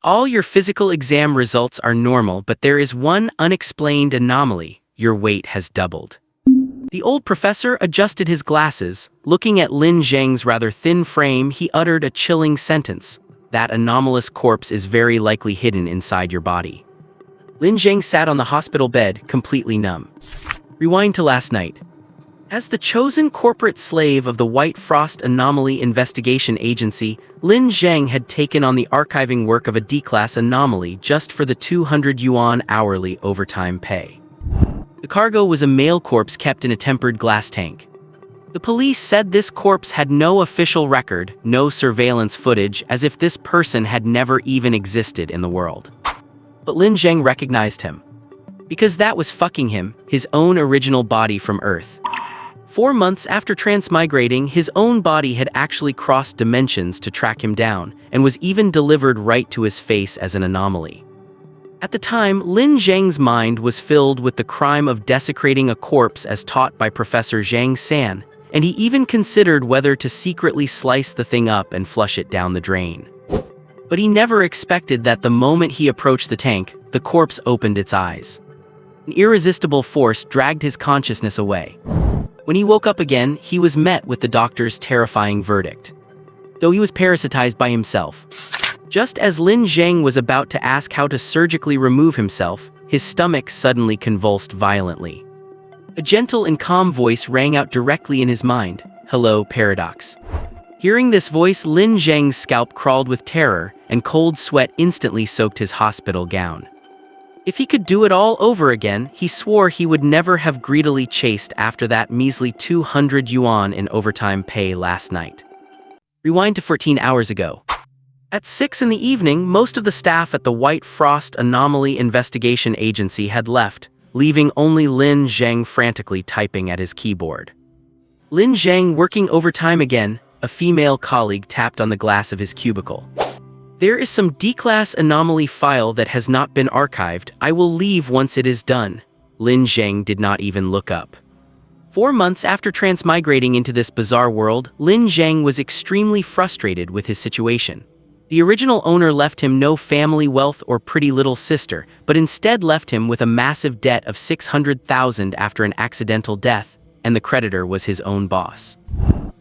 All your physical exam results are normal, but there is one unexplained anomaly. Your weight has doubled. The old professor adjusted his glasses. Looking at Lin Zheng's rather thin frame, he uttered a chilling sentence. That anomalous corpse is very likely hidden inside your body. Lin Zheng sat on the hospital bed, completely numb. Rewind to last night. As the chosen corporate slave of the White Frost Anomaly Investigation Agency, Lin Zheng had taken on the archiving work of a D-class anomaly just for the 200 yuan hourly overtime pay. The cargo was a male corpse kept in a tempered glass tank. The police said this corpse had no official record, no surveillance footage, as if this person had never even existed in the world. But Lin Zheng recognized him. Because that was fucking him, his own original body from Earth. 4 months after transmigrating, his own body had actually crossed dimensions to track him down, and was even delivered right to his face as an anomaly. At the time, Lin Zheng's mind was filled with the crime of desecrating a corpse as taught by Professor Zhang San, and he even considered whether to secretly slice the thing up and flush it down the drain. But he never expected that the moment he approached the tank, the corpse opened its eyes. An irresistible force dragged his consciousness away. When he woke up again, he was met with the doctor's terrifying verdict. Though he was parasitized by himself. Just as Lin Zheng was about to ask how to surgically remove himself, his stomach suddenly convulsed violently. A gentle and calm voice rang out directly in his mind. Hello, Paradox. Hearing this voice, Lin Zheng's scalp crawled with terror, and cold sweat instantly soaked his hospital gown. If he could do it all over again, he swore he would never have greedily chased after that measly 200 yuan in overtime pay last night. Rewind to 14 hours ago. At 6 in the evening, most of the staff at the White Frost Anomaly Investigation Agency had left, leaving only Lin Zheng frantically typing at his keyboard. Lin Zheng working overtime again, a female colleague tapped on the glass of his cubicle. There is some D-class anomaly file that has not been archived. I will leave once it is done. Lin Zheng did not even look up. 4 months after transmigrating into this bizarre world, Lin Zheng was extremely frustrated with his situation. The original owner left him no family wealth or pretty little sister, but instead left him with a massive debt of 600,000 after an accidental death, and the creditor was his own boss.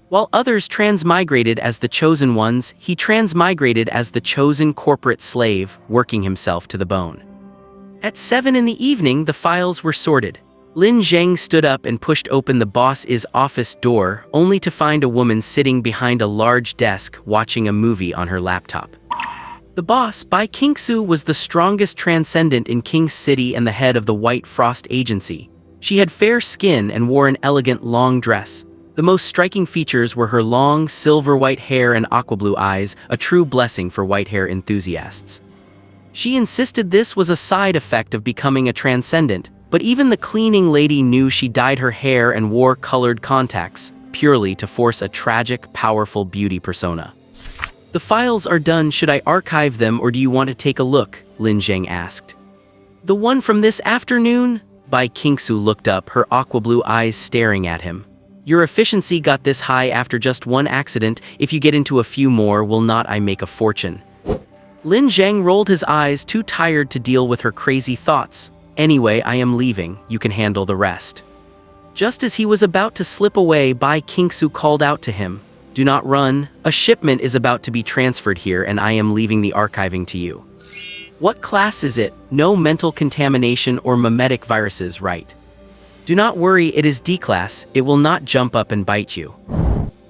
While others transmigrated as the chosen ones, he transmigrated as the chosen corporate slave, working himself to the bone. At 7 in the evening, the files were sorted. Lin Zheng stood up and pushed open the boss's office door, only to find a woman sitting behind a large desk watching a movie on her laptop. The boss, Bai Qingxue, was the strongest transcendent in King's City and the head of the White Frost Agency. She had fair skin and wore an elegant long dress. The most striking features were her long, silver-white hair and aqua-blue eyes, a true blessing for white hair enthusiasts. She insisted this was a side effect of becoming a transcendent, but even the cleaning lady knew she dyed her hair and wore colored contacts, purely to force a tragic, powerful beauty persona. The files are done. Should I archive them or do you want to take a look? Lin Zheng asked. The one from this afternoon? Bai Qingxue looked up, her aqua-blue eyes staring at him. Your efficiency got this high after just one accident. If you get into a few more, will not I make a fortune? Lin Zheng rolled his eyes, too tired to deal with her crazy thoughts. Anyway, I am leaving. You can handle the rest. Just as he was about to slip away, Bai Qingxue called out to him. Do not run. A shipment is about to be transferred here and I am leaving the archiving to you. What class is it? No mental contamination or memetic viruses, right? Do not worry, it is D-class, it will not jump up and bite you.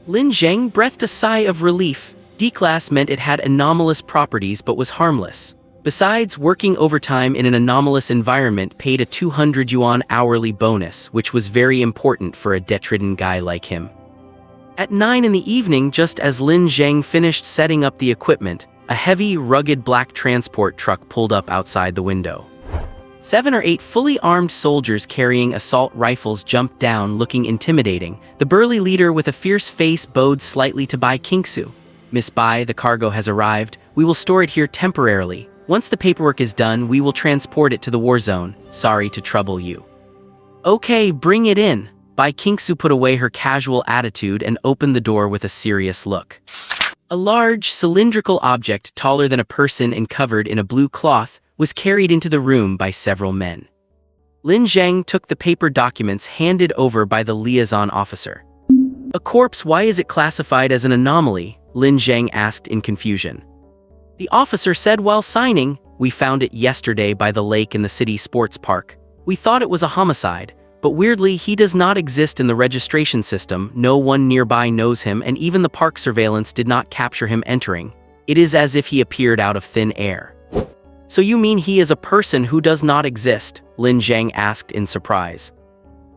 Lin Zheng breathed a sigh of relief. D-class meant it had anomalous properties but was harmless. Besides, working overtime in an anomalous environment paid a 200 yuan hourly bonus, which was very important for a detritus guy like him. At 9 in the evening, just as Lin Zheng finished setting up the equipment, a heavy, rugged black transport truck pulled up outside the window. 7 or 8 fully armed soldiers carrying assault rifles jumped down, looking intimidating. The burly leader with a fierce face bowed slightly to Bai Qingxue. Miss Bai, the cargo has arrived. We will store it here temporarily. Once the paperwork is done, we will transport it to the war zone. Sorry to trouble you. Okay, bring it in. Bai Qingxue put away her casual attitude and opened the door with a serious look. A large, cylindrical object taller than a person and covered in a blue cloth was carried into the room by several men. Lin Zheng took the paper documents handed over by the liaison officer. "A corpse, why is it classified as an anomaly?" Lin Zheng asked in confusion. The officer said while signing, "We found it yesterday by the lake in the city sports park. We thought it was a homicide, but weirdly he does not exist in the registration system, no one nearby knows him, and even the park surveillance did not capture him entering. It is as if he appeared out of thin air." "So you mean he is a person who does not exist?" Lin Zheng asked in surprise.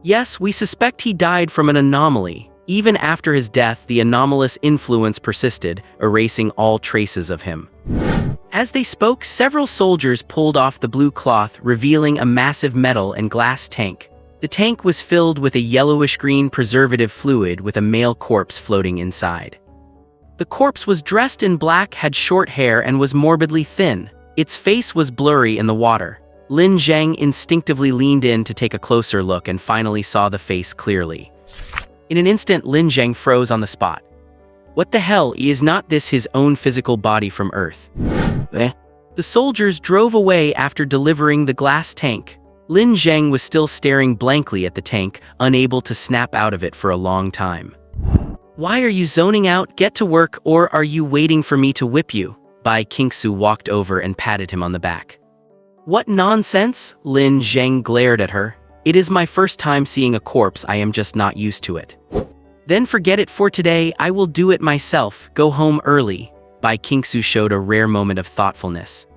"Yes, we suspect he died from an anomaly. Even after his death, the anomalous influence persisted, erasing all traces of him." As they spoke, several soldiers pulled off the blue cloth, revealing a massive metal and glass tank. The tank was filled with a yellowish-green preservative fluid with a male corpse floating inside. The corpse was dressed in black, had short hair, and was morbidly thin. Its face was blurry in the water. Lin Zheng instinctively leaned in to take a closer look and finally saw the face clearly. In an instant, Lin Zheng froze on the spot. What the hell, is not this his own physical body from Earth? The soldiers drove away after delivering the glass tank. Lin Zheng was still staring blankly at the tank, unable to snap out of it for a long time. "Why are you zoning out? Get to work, or are you waiting for me to whip you?" Bai Qingxue walked over and patted him on the back. "What nonsense?" Lin Zheng glared at her. "It is my first time seeing a corpse, I am just not used to it." "Then forget it for today, I will do it myself, go home early." Bai Qingxue showed a rare moment of thoughtfulness.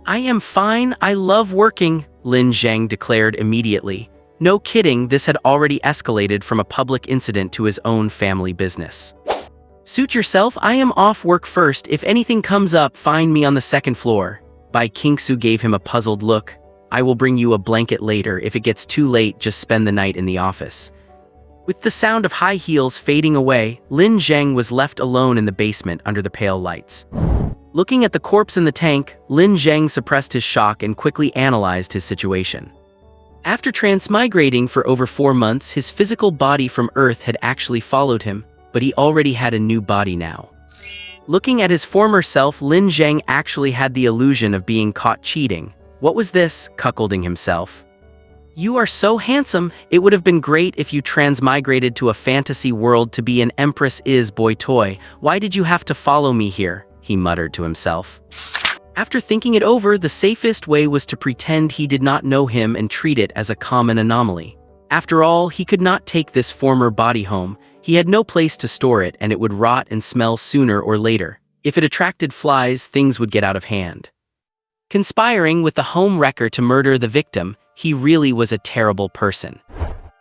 "I am fine, I love working," Lin Zheng declared immediately. No kidding, this had already escalated from a public incident to his own family business. "Suit yourself, I am off work first, if anything comes up find me on the second floor." Bai Qingxue gave him a puzzled look. "I will bring you a blanket later, if it gets too late just spend the night in the office." With the sound of high heels fading away, Lin Zheng was left alone in the basement under the pale lights. Looking at the corpse in the tank, Lin Zheng suppressed his shock and quickly analyzed his situation. After transmigrating for over 4 months, his physical body from Earth had actually followed him, but he already had a new body now. Looking at his former self, Lin Zheng actually had the illusion of being caught cheating. What was this? Cuckolding himself. "You are so handsome, it would have been great if you transmigrated to a fantasy world to be an empress boy toy. Why did you have to follow me here?" he muttered to himself. After thinking it over, the safest way was to pretend he did not know him and treat it as a common anomaly. After all, he could not take this former body home. He had no place to store it, and it would rot and smell sooner or later. If it attracted flies, things would get out of hand. Conspiring with the home wrecker to murder the victim, he really was a terrible person.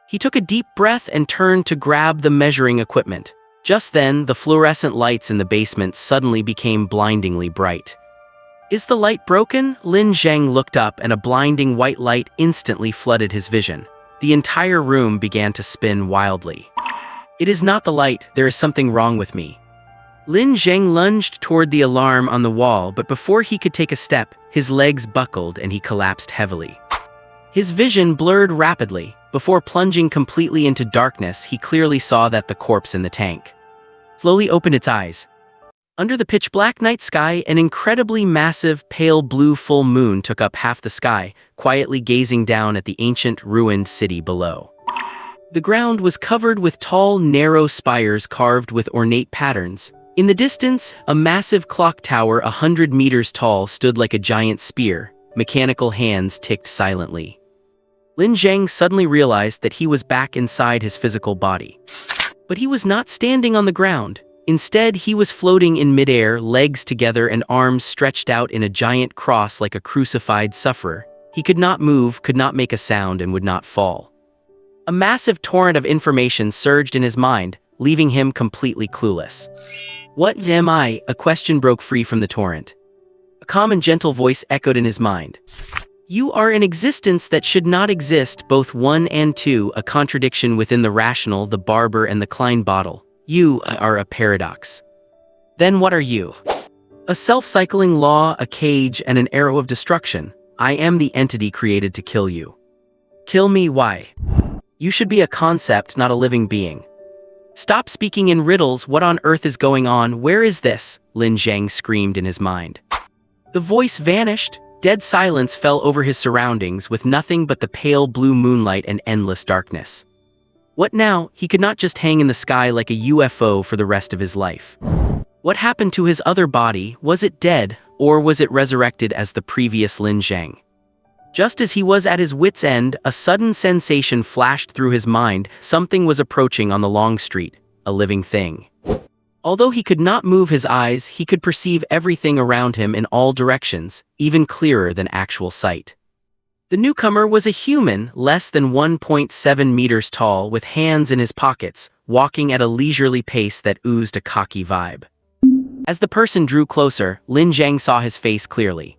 He took a deep breath and turned to grab the measuring equipment. Just then, the fluorescent lights in the basement suddenly became blindingly bright. "Is the light broken?" Lin Zheng looked up and a blinding white light instantly flooded his vision. The entire room began to spin wildly. "It is not the light, there is something wrong with me." Lin Zheng lunged toward the alarm on the wall, but before he could take a step, his legs buckled and he collapsed heavily. His vision blurred rapidly. Before plunging completely into darkness, he clearly saw that the corpse in the tank slowly opened its eyes. Under the pitch-black night sky, an incredibly massive, pale blue full moon took up half the sky, quietly gazing down at the ancient, ruined city below. The ground was covered with tall, narrow spires carved with ornate patterns. In the distance, a massive clock tower 100 meters tall stood like a giant spear. Mechanical hands ticked silently. Lin Zheng suddenly realized that he was back inside his physical body. But he was not standing on the ground. Instead, he was floating in midair, legs together and arms stretched out in a giant cross like a crucified sufferer. He could not move, could not make a sound, and would not fall. A massive torrent of information surged in his mind, leaving him completely clueless. "What am I?" A question broke free from the torrent. A calm and gentle voice echoed in his mind. "You are an existence that should not exist, both 1 and 2, a contradiction within the rational, the barber and the Klein bottle. You are a paradox." "Then what are you?" "A self-cycling law, a cage, and an arrow of destruction. I am the entity created to kill you." "Kill me? Why? You should be a concept, not a living being." Stop speaking in riddles, what on earth is going on, where is this? Lin Zheng screamed in his mind. The voice vanished, dead silence fell over his surroundings with nothing but the pale blue moonlight and endless darkness. What now? He could not just hang in the sky like a UFO for the rest of his life. What happened to his other body? Was it dead, or was it resurrected as the previous Lin Zheng? Just as he was at his wit's end, a sudden sensation flashed through his mind. Something was approaching on the long street, a living thing. Although he could not move his eyes, he could perceive everything around him in all directions, even clearer than actual sight. The newcomer was a human, less than 1.7 meters tall, with hands in his pockets, walking at a leisurely pace that oozed a cocky vibe. As the person drew closer, Lin Zheng saw his face clearly.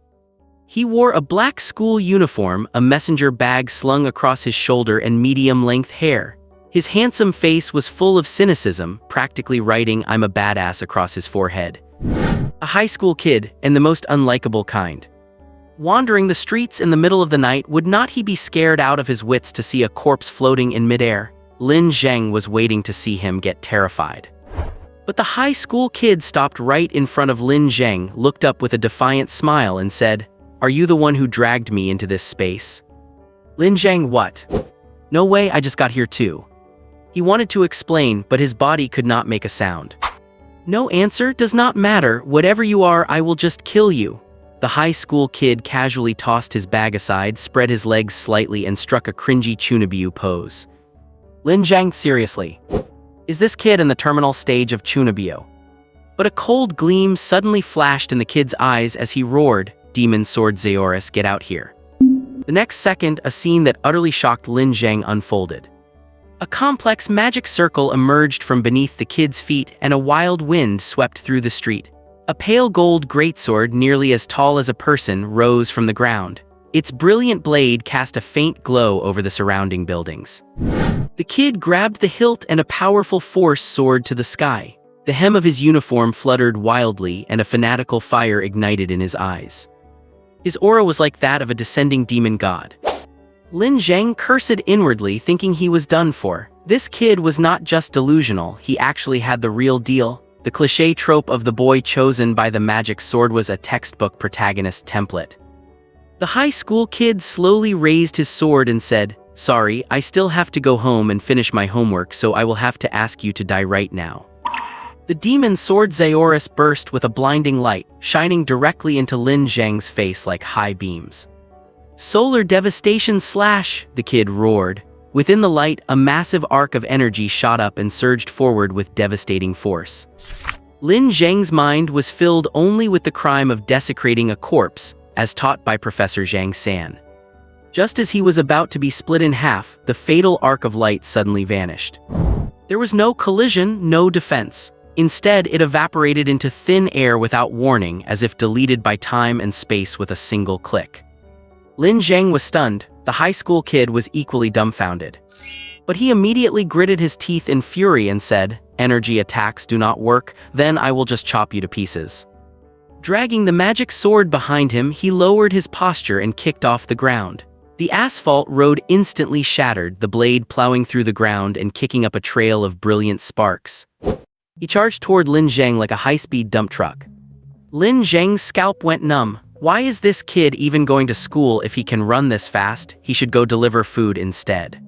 He wore a black school uniform, a messenger bag slung across his shoulder, and medium-length hair. His handsome face was full of cynicism, practically writing "I'm a badass" across his forehead. A high school kid, and the most unlikable kind. Wandering the streets in the middle of the night, would not he be scared out of his wits to see a corpse floating in midair? Lin Zheng was waiting to see him get terrified. But the high school kid stopped right in front of Lin Zheng, looked up with a defiant smile and said, "Are you the one who dragged me into this space?" Lin Zheng, what? No way, I just got here too. He wanted to explain, but his body could not make a sound. No answer does not matter, whatever you are, I will just kill you. The high school kid casually tossed his bag aside, spread his legs slightly, and struck a cringy Chunibyo pose. Lin Zheng, seriously? Is this kid in the terminal stage of Chunibyo? But a cold gleam suddenly flashed in the kid's eyes as he roared, "Demon Sword Zaoris, get out here." The next second, a scene that utterly shocked Lin Zheng unfolded. A complex magic circle emerged from beneath the kid's feet, and a wild wind swept through the street. A pale gold greatsword nearly as tall as a person rose from the ground. Its brilliant blade cast a faint glow over the surrounding buildings. The kid grabbed the hilt and a powerful force soared to the sky. The hem of his uniform fluttered wildly and a fanatical fire ignited in his eyes. His aura was like that of a descending demon god. Lin Zheng cursed inwardly, thinking he was done for. This kid was not just delusional, he actually had the real deal. The cliché trope of the boy chosen by the magic sword was a textbook protagonist template. The high school kid slowly raised his sword and said, "Sorry, I still have to go home and finish my homework, so I will have to ask you to die right now." The demon sword Zaoris burst with a blinding light, shining directly into Lin Zheng's face like high beams. "Solar devastation slash!" the kid roared. Within the light, a massive arc of energy shot up and surged forward with devastating force. Lin Zheng's mind was filled only with the crime of desecrating a corpse, as taught by Professor Zhang San. Just as he was about to be split in half, the fatal arc of light suddenly vanished. There was no collision, no defense. Instead, it evaporated into thin air without warning, as if deleted by time and space with a single click. Lin Zheng was stunned. The high school kid was equally dumbfounded. But he immediately gritted his teeth in fury and said, "Energy attacks do not work, then I will just chop you to pieces." Dragging the magic sword behind him, he lowered his posture and kicked off the ground. The asphalt road instantly shattered, the blade plowing through the ground and kicking up a trail of brilliant sparks. He charged toward Lin Zheng like a high-speed dump truck. Lin Zheng's scalp went numb. Why is this kid even going to school if he can run this fast? He should go deliver food instead.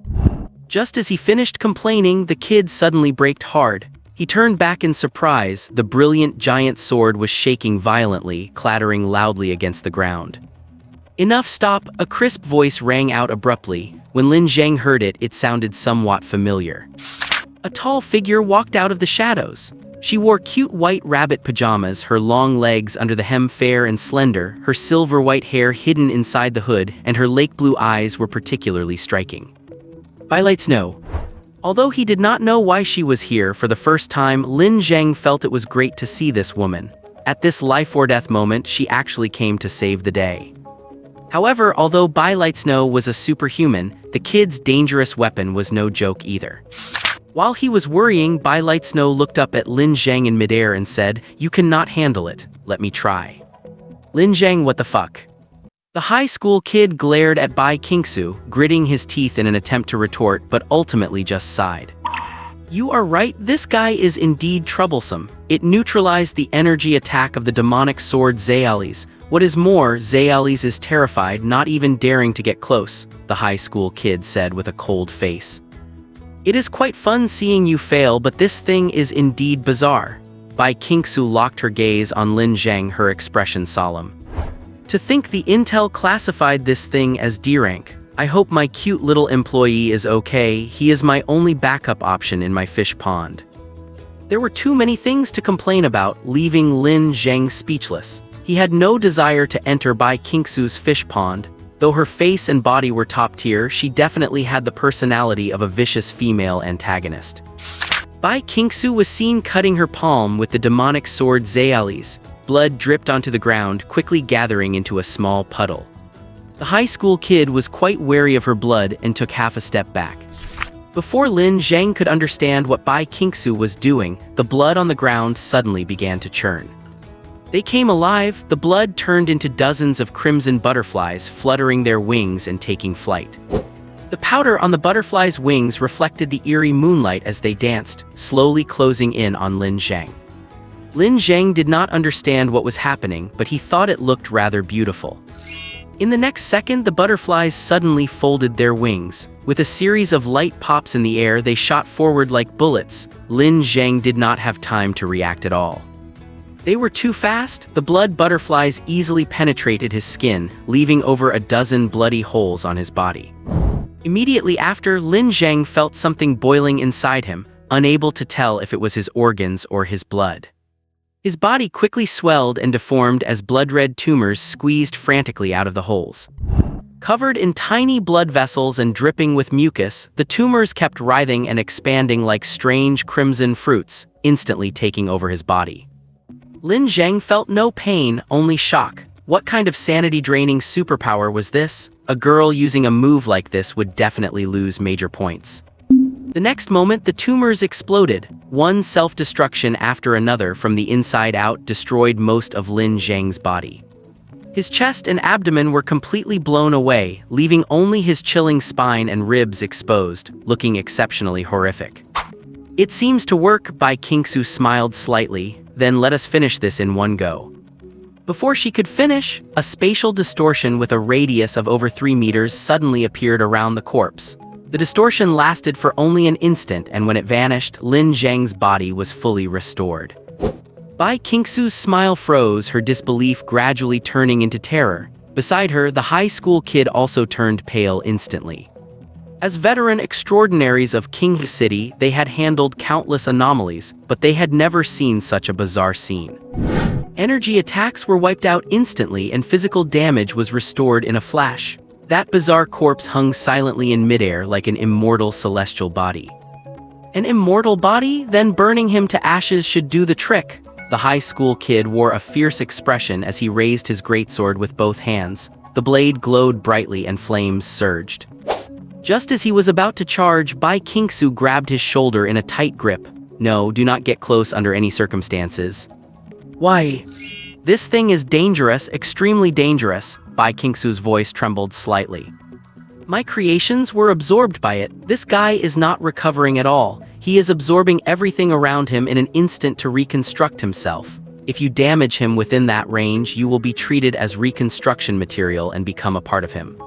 Just as he finished complaining, the kid suddenly braked hard. He turned back in surprise. The brilliant giant sword was shaking violently, clattering loudly against the ground. "Enough, stop!" A crisp voice rang out abruptly. When Lin Zheng heard it, it sounded somewhat familiar. A tall figure walked out of the shadows. She wore cute white rabbit pajamas, her long legs under the hem fair and slender, her silver white hair hidden inside the hood, and her lake blue eyes were particularly striking. Bai Qingxue. Although he did not know why she was here for the first time, Lin Zheng felt it was great to see this woman. At this life-or-death moment, she actually came to save the day. However, although Bai Qingxue was a superhuman, the kid's dangerous weapon was no joke either. While he was worrying, Bai Qingxue looked up at Lin Zheng in midair and said, "You cannot handle it, let me try." Lin Zheng, what the fuck? The high school kid glared at Bai Qingxue, gritting his teeth in an attempt to retort, but ultimately just sighed. You are right, this guy is indeed troublesome. It neutralized the energy attack of the demonic sword Zayales. What is more, Zayales is terrified, not even daring to get close, the high school kid said with a cold face. It is quite fun seeing you fail, but this thing is indeed bizarre. Bai Qingxue locked her gaze on Lin Zheng, her expression solemn. To think the intel classified this thing as D rank. I hope my cute little employee is okay. He is my only backup option in my fish pond. There were too many things to complain about, leaving Lin Zheng speechless. He had no desire to enter Bai Qingxue's fish pond. Though her face and body were top tier, she definitely had the personality of a vicious female antagonist. Bai Qingxue was seen cutting her palm with the demonic sword Zayales. Blood dripped onto the ground, quickly gathering into a small puddle. The high school kid was quite wary of her blood and took half a step back. Before Lin Zheng could understand what Bai Qingxue was doing, the blood on the ground suddenly began to churn. They came alive. The blood turned into dozens of crimson butterflies, fluttering their wings and taking flight. The powder on the butterflies' wings reflected the eerie moonlight as they danced, slowly closing in on Lin Zheng. Lin Zheng did not understand what was happening, but he thought it looked rather beautiful. In the next second, the butterflies suddenly folded their wings. With a series of light pops in the air, they shot forward like bullets. Lin Zheng did not have time to react at all. They were too fast. The blood butterflies easily penetrated his skin, leaving over a dozen bloody holes on his body. Immediately after, Lin Zheng felt something boiling inside him, unable to tell if it was his organs or his blood. His body quickly swelled and deformed as blood-red tumors squeezed frantically out of the holes. Covered in tiny blood vessels and dripping with mucus, the tumors kept writhing and expanding like strange crimson fruits, instantly taking over his body. Lin Zheng felt no pain, only shock. What kind of sanity-draining superpower was this? A girl using a move like this would definitely lose major points. The next moment, the tumors exploded. One self-destruction after another from the inside out destroyed most of Lin Zheng's body. His chest and abdomen were completely blown away, leaving only his chilling spine and ribs exposed, looking exceptionally horrific. It seems to work, Bai Qingxue smiled slightly. Then let us finish this in one go. Before she could finish, a spatial distortion with a radius of over 3 meters suddenly appeared around the corpse. The distortion lasted for only an instant, and when it vanished, Lin Zheng's body was fully restored. Bai Qingxue's smile froze, her disbelief gradually turning into terror. Beside her, the high school kid also turned pale instantly. As veteran extraordinaries of Qinghe City, they had handled countless anomalies, but they had never seen such a bizarre scene. Energy attacks were wiped out instantly and physical damage was restored in a flash. That bizarre corpse hung silently in midair like an immortal celestial body. An immortal body? Then burning him to ashes should do the trick. The high school kid wore a fierce expression as he raised his greatsword with both hands. The blade glowed brightly and flames surged. Just as he was about to charge, Bai Qingxue grabbed his shoulder in a tight grip. No, do not get close under any circumstances. Why? This thing is dangerous, extremely dangerous. Bai Qingxue's voice trembled slightly. My creations were absorbed by it. This guy is not recovering at all. He is absorbing everything around him in an instant to reconstruct himself. If you damage him within that range, you will be treated as reconstruction material and become a part of him.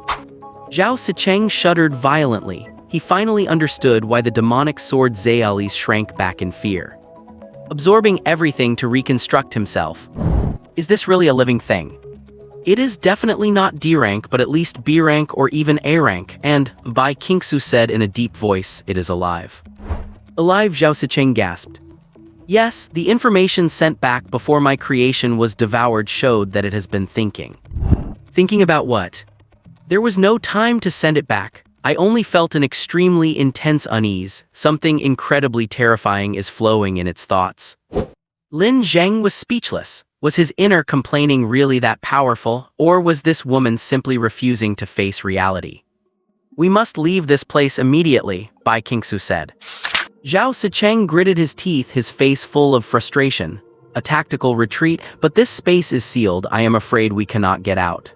Zhao Sicheng shuddered violently. He finally understood why the demonic sword Zayales shrank back in fear. Absorbing everything to reconstruct himself. Is this really a living thing? It is definitely not D rank, but at least B rank or even A rank, and, Bai Qingxue said in a deep voice, it is alive. Alive, Zhao Sicheng gasped. Yes, the information sent back before my creation was devoured showed that it has been thinking. Thinking about what? There was no time to send it back. I only felt an extremely intense unease. Something incredibly terrifying is flowing in its thoughts. Lin Zheng was speechless. Was his inner complaining really that powerful, or was this woman simply refusing to face reality? We must leave this place immediately, Bai Qingxue said. Zhao Sicheng gritted his teeth, his face full of frustration. A tactical retreat, but this space is sealed. I am afraid we cannot get out.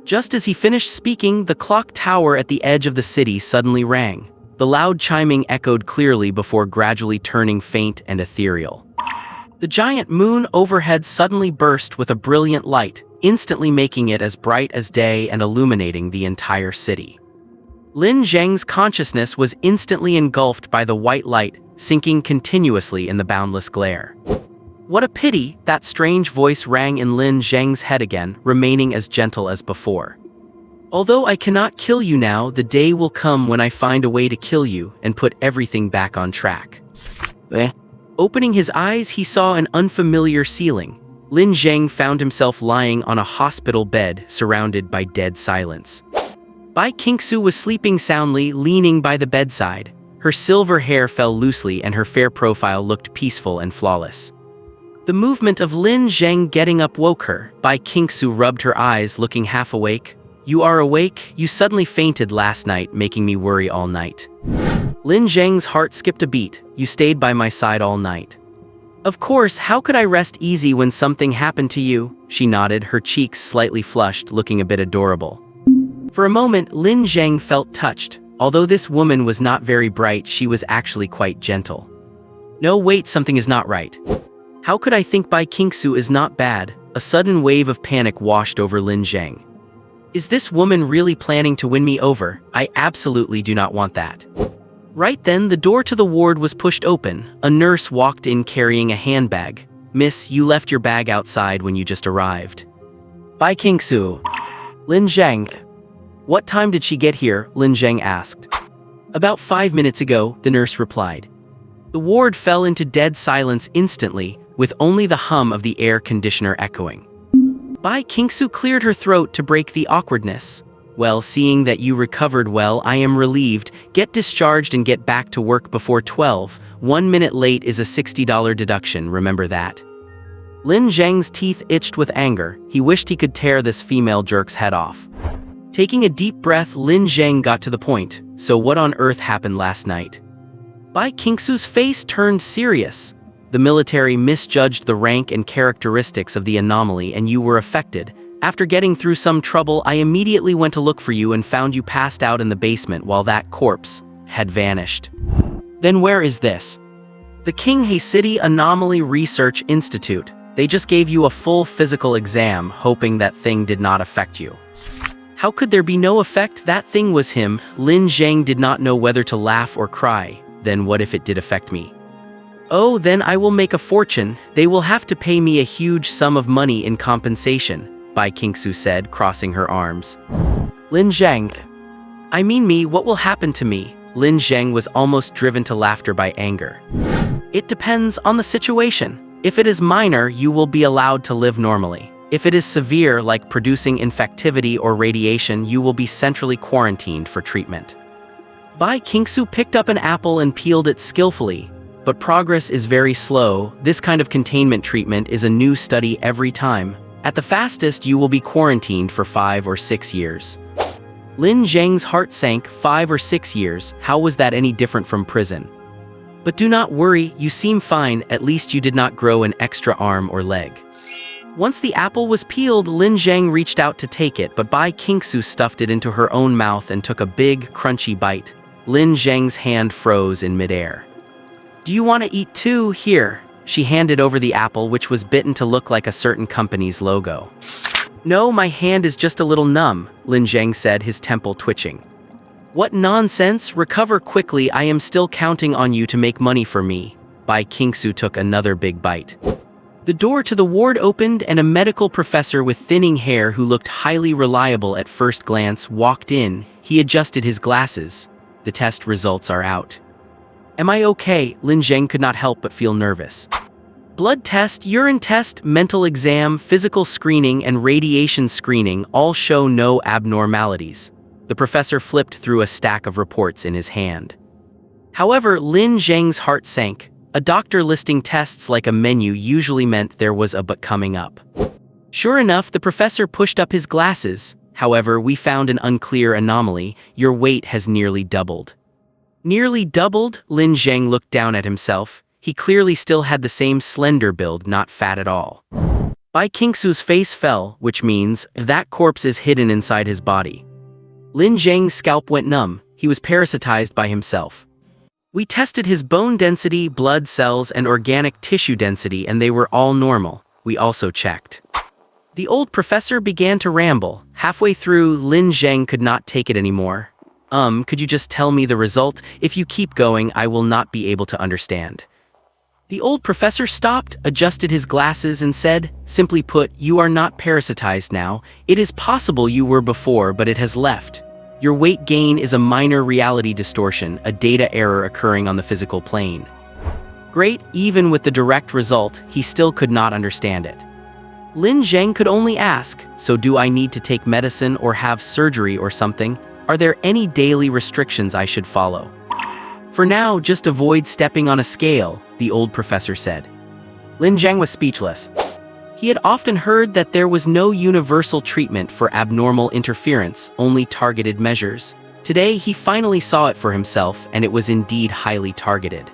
Just as he finished speaking, the clock tower at the edge of the city suddenly rang. The The loud chiming echoed clearly before gradually turning faint and ethereal. The giant moon overhead suddenly burst with a brilliant light, instantly making it as bright as day and illuminating the entire city. Lin Zheng's consciousness was instantly engulfed by the white light, sinking continuously in the boundless glare. What a pity, that strange voice rang in Lin Zheng's head again, remaining as gentle as before. Although I cannot kill you now, the day will come when I find a way to kill you and put everything back on track. Opening his eyes, he saw an unfamiliar ceiling. Lin Zheng found himself lying on a hospital bed, surrounded by dead silence. Bai Qingxue was sleeping soundly, leaning by the bedside. Her silver hair fell loosely and her fair profile looked peaceful and flawless. The movement of Lin Zheng getting up woke her. Bai Qingxue rubbed her eyes, looking half awake. You are awake? You suddenly fainted last night, making me worry all night. Lin Zheng's heart skipped a beat. You stayed by my side all night. Of course, how could I rest easy when something happened to you? She nodded, her cheeks slightly flushed, looking a bit adorable. For a moment, Lin Zheng felt touched. Although this woman was not very bright, she was actually quite gentle. No, wait, something is not right. How could I think Bai Qingxue is not bad? A sudden wave of panic washed over Lin Zheng. Is this woman really planning to win me over? I absolutely do not want that. Right then, the door to the ward was pushed open. A nurse walked in carrying a handbag. Miss, you left your bag outside when you just arrived. Bai Qingxue. Lin Zheng. What time did she get here? Lin Zheng asked. About 5 minutes ago, the nurse replied. The ward fell into dead silence instantly, with only the hum of the air conditioner echoing. Bai Qingxue cleared her throat to break the awkwardness. Well, seeing that you recovered well, I am relieved. Get discharged and get back to work before 12. 1 minute late is a $60 deduction, remember that. Lin Zheng's teeth itched with anger. He wished he could tear this female jerk's head off. Taking a deep breath, Lin Zheng got to the point. So what on earth happened last night? Bai Qingxue's face turned serious. The military misjudged the rank and characteristics of the anomaly and you were affected. After getting through some trouble, I immediately went to look for you and found you passed out in the basement while that corpse had vanished. Then where is this? The Qinghe City Anomaly Research Institute. They just gave you a full physical exam, hoping that thing did not affect you. How could there be no effect? That thing was him. Lin Zheng did not know whether to laugh or cry. Then what if it did affect me? Oh, then I will make a fortune. They will have to pay me a huge sum of money in compensation, Bai Qingxue said, crossing her arms. Lin Zheng. I mean me, what will happen to me? Lin Zheng was almost driven to laughter by anger. It depends on the situation. If it is minor, you will be allowed to live normally. If it is severe, like producing infectivity or radiation, you will be centrally quarantined for treatment. Bai Qingxue picked up an apple and peeled it skillfully. But progress is very slow. This kind of containment treatment is a new study every time. At the fastest, you will be quarantined for 5 or 6 years. Lin Zheng's heart sank. 5 or 6 years, how was that any different from prison? But do not worry, you seem fine, at least you did not grow an extra arm or leg. Once the apple was peeled, Lin Zheng reached out to take it, but Bai Qingxue stuffed it into her own mouth and took a big, crunchy bite. Lin Zheng's hand froze in midair. Do you want to eat too? Here. She handed over the apple, which was bitten to look like a certain company's logo. No, my hand is just a little numb, Lin Zheng said, his temple twitching. What nonsense! Recover quickly, I am still counting on you to make money for me. Bai Qingxue took another big bite. The door to the ward opened and a medical professor with thinning hair who looked highly reliable at first glance walked in. He adjusted his glasses. The test results are out. Am I okay? Lin Zheng could not help but feel nervous. Blood test, urine test, mental exam, physical screening, and radiation screening all show no abnormalities. The professor flipped through a stack of reports in his hand. However, Lin Zheng's heart sank. A doctor listing tests like a menu usually meant there was a but coming up. Sure enough, the professor pushed up his glasses. However, we found an unclear anomaly. Your weight has nearly doubled. Nearly doubled? Lin Zheng looked down at himself. He clearly still had the same slender build, not fat at all. Bai Qingxue's face fell, which means that corpse is hidden inside his body. Lin Zheng's scalp went numb. he was parasitized by himself. We tested his bone density, blood cells, and organic tissue density, and they were all normal. We also checked. The old professor began to ramble. Halfway through, Lin Zheng could not take it anymore. Could you just tell me the result? If you keep going, I will not be able to understand. The old professor stopped, adjusted his glasses, and said, simply put, you are not parasitized now. It is possible you were before, but it has left. Your weight gain is a minor reality distortion, a data error occurring on the physical plane. Great, even with the direct result, he still could not understand it. Lin Zheng could only ask, so do I need to take medicine or have surgery or something? Are there any daily restrictions I should follow? For now, just avoid stepping on a scale, the old professor said. Lin Zheng was speechless. He had often heard that there was no universal treatment for abnormal interference, only targeted measures. Today, he finally saw it for himself, and it was indeed highly targeted.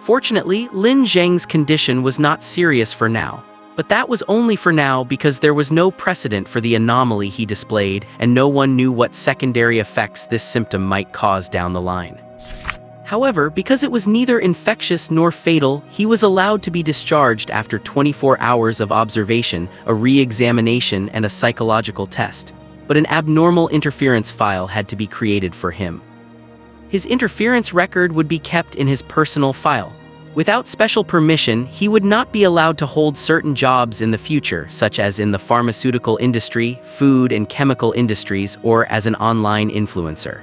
Fortunately, Lin Zheng's condition was not serious for now. But that was only for now because there was no precedent for the anomaly he displayed, and no one knew what secondary effects this symptom might cause down the line. However, because it was neither infectious nor fatal, he was allowed to be discharged after 24 hours of observation, a re-examination, and a psychological test. But an abnormal interference file had to be created for him. His interference record would be kept in his personal file. Without special permission, he would not be allowed to hold certain jobs in the future, such as in the pharmaceutical industry, food and chemical industries, or as an online influencer.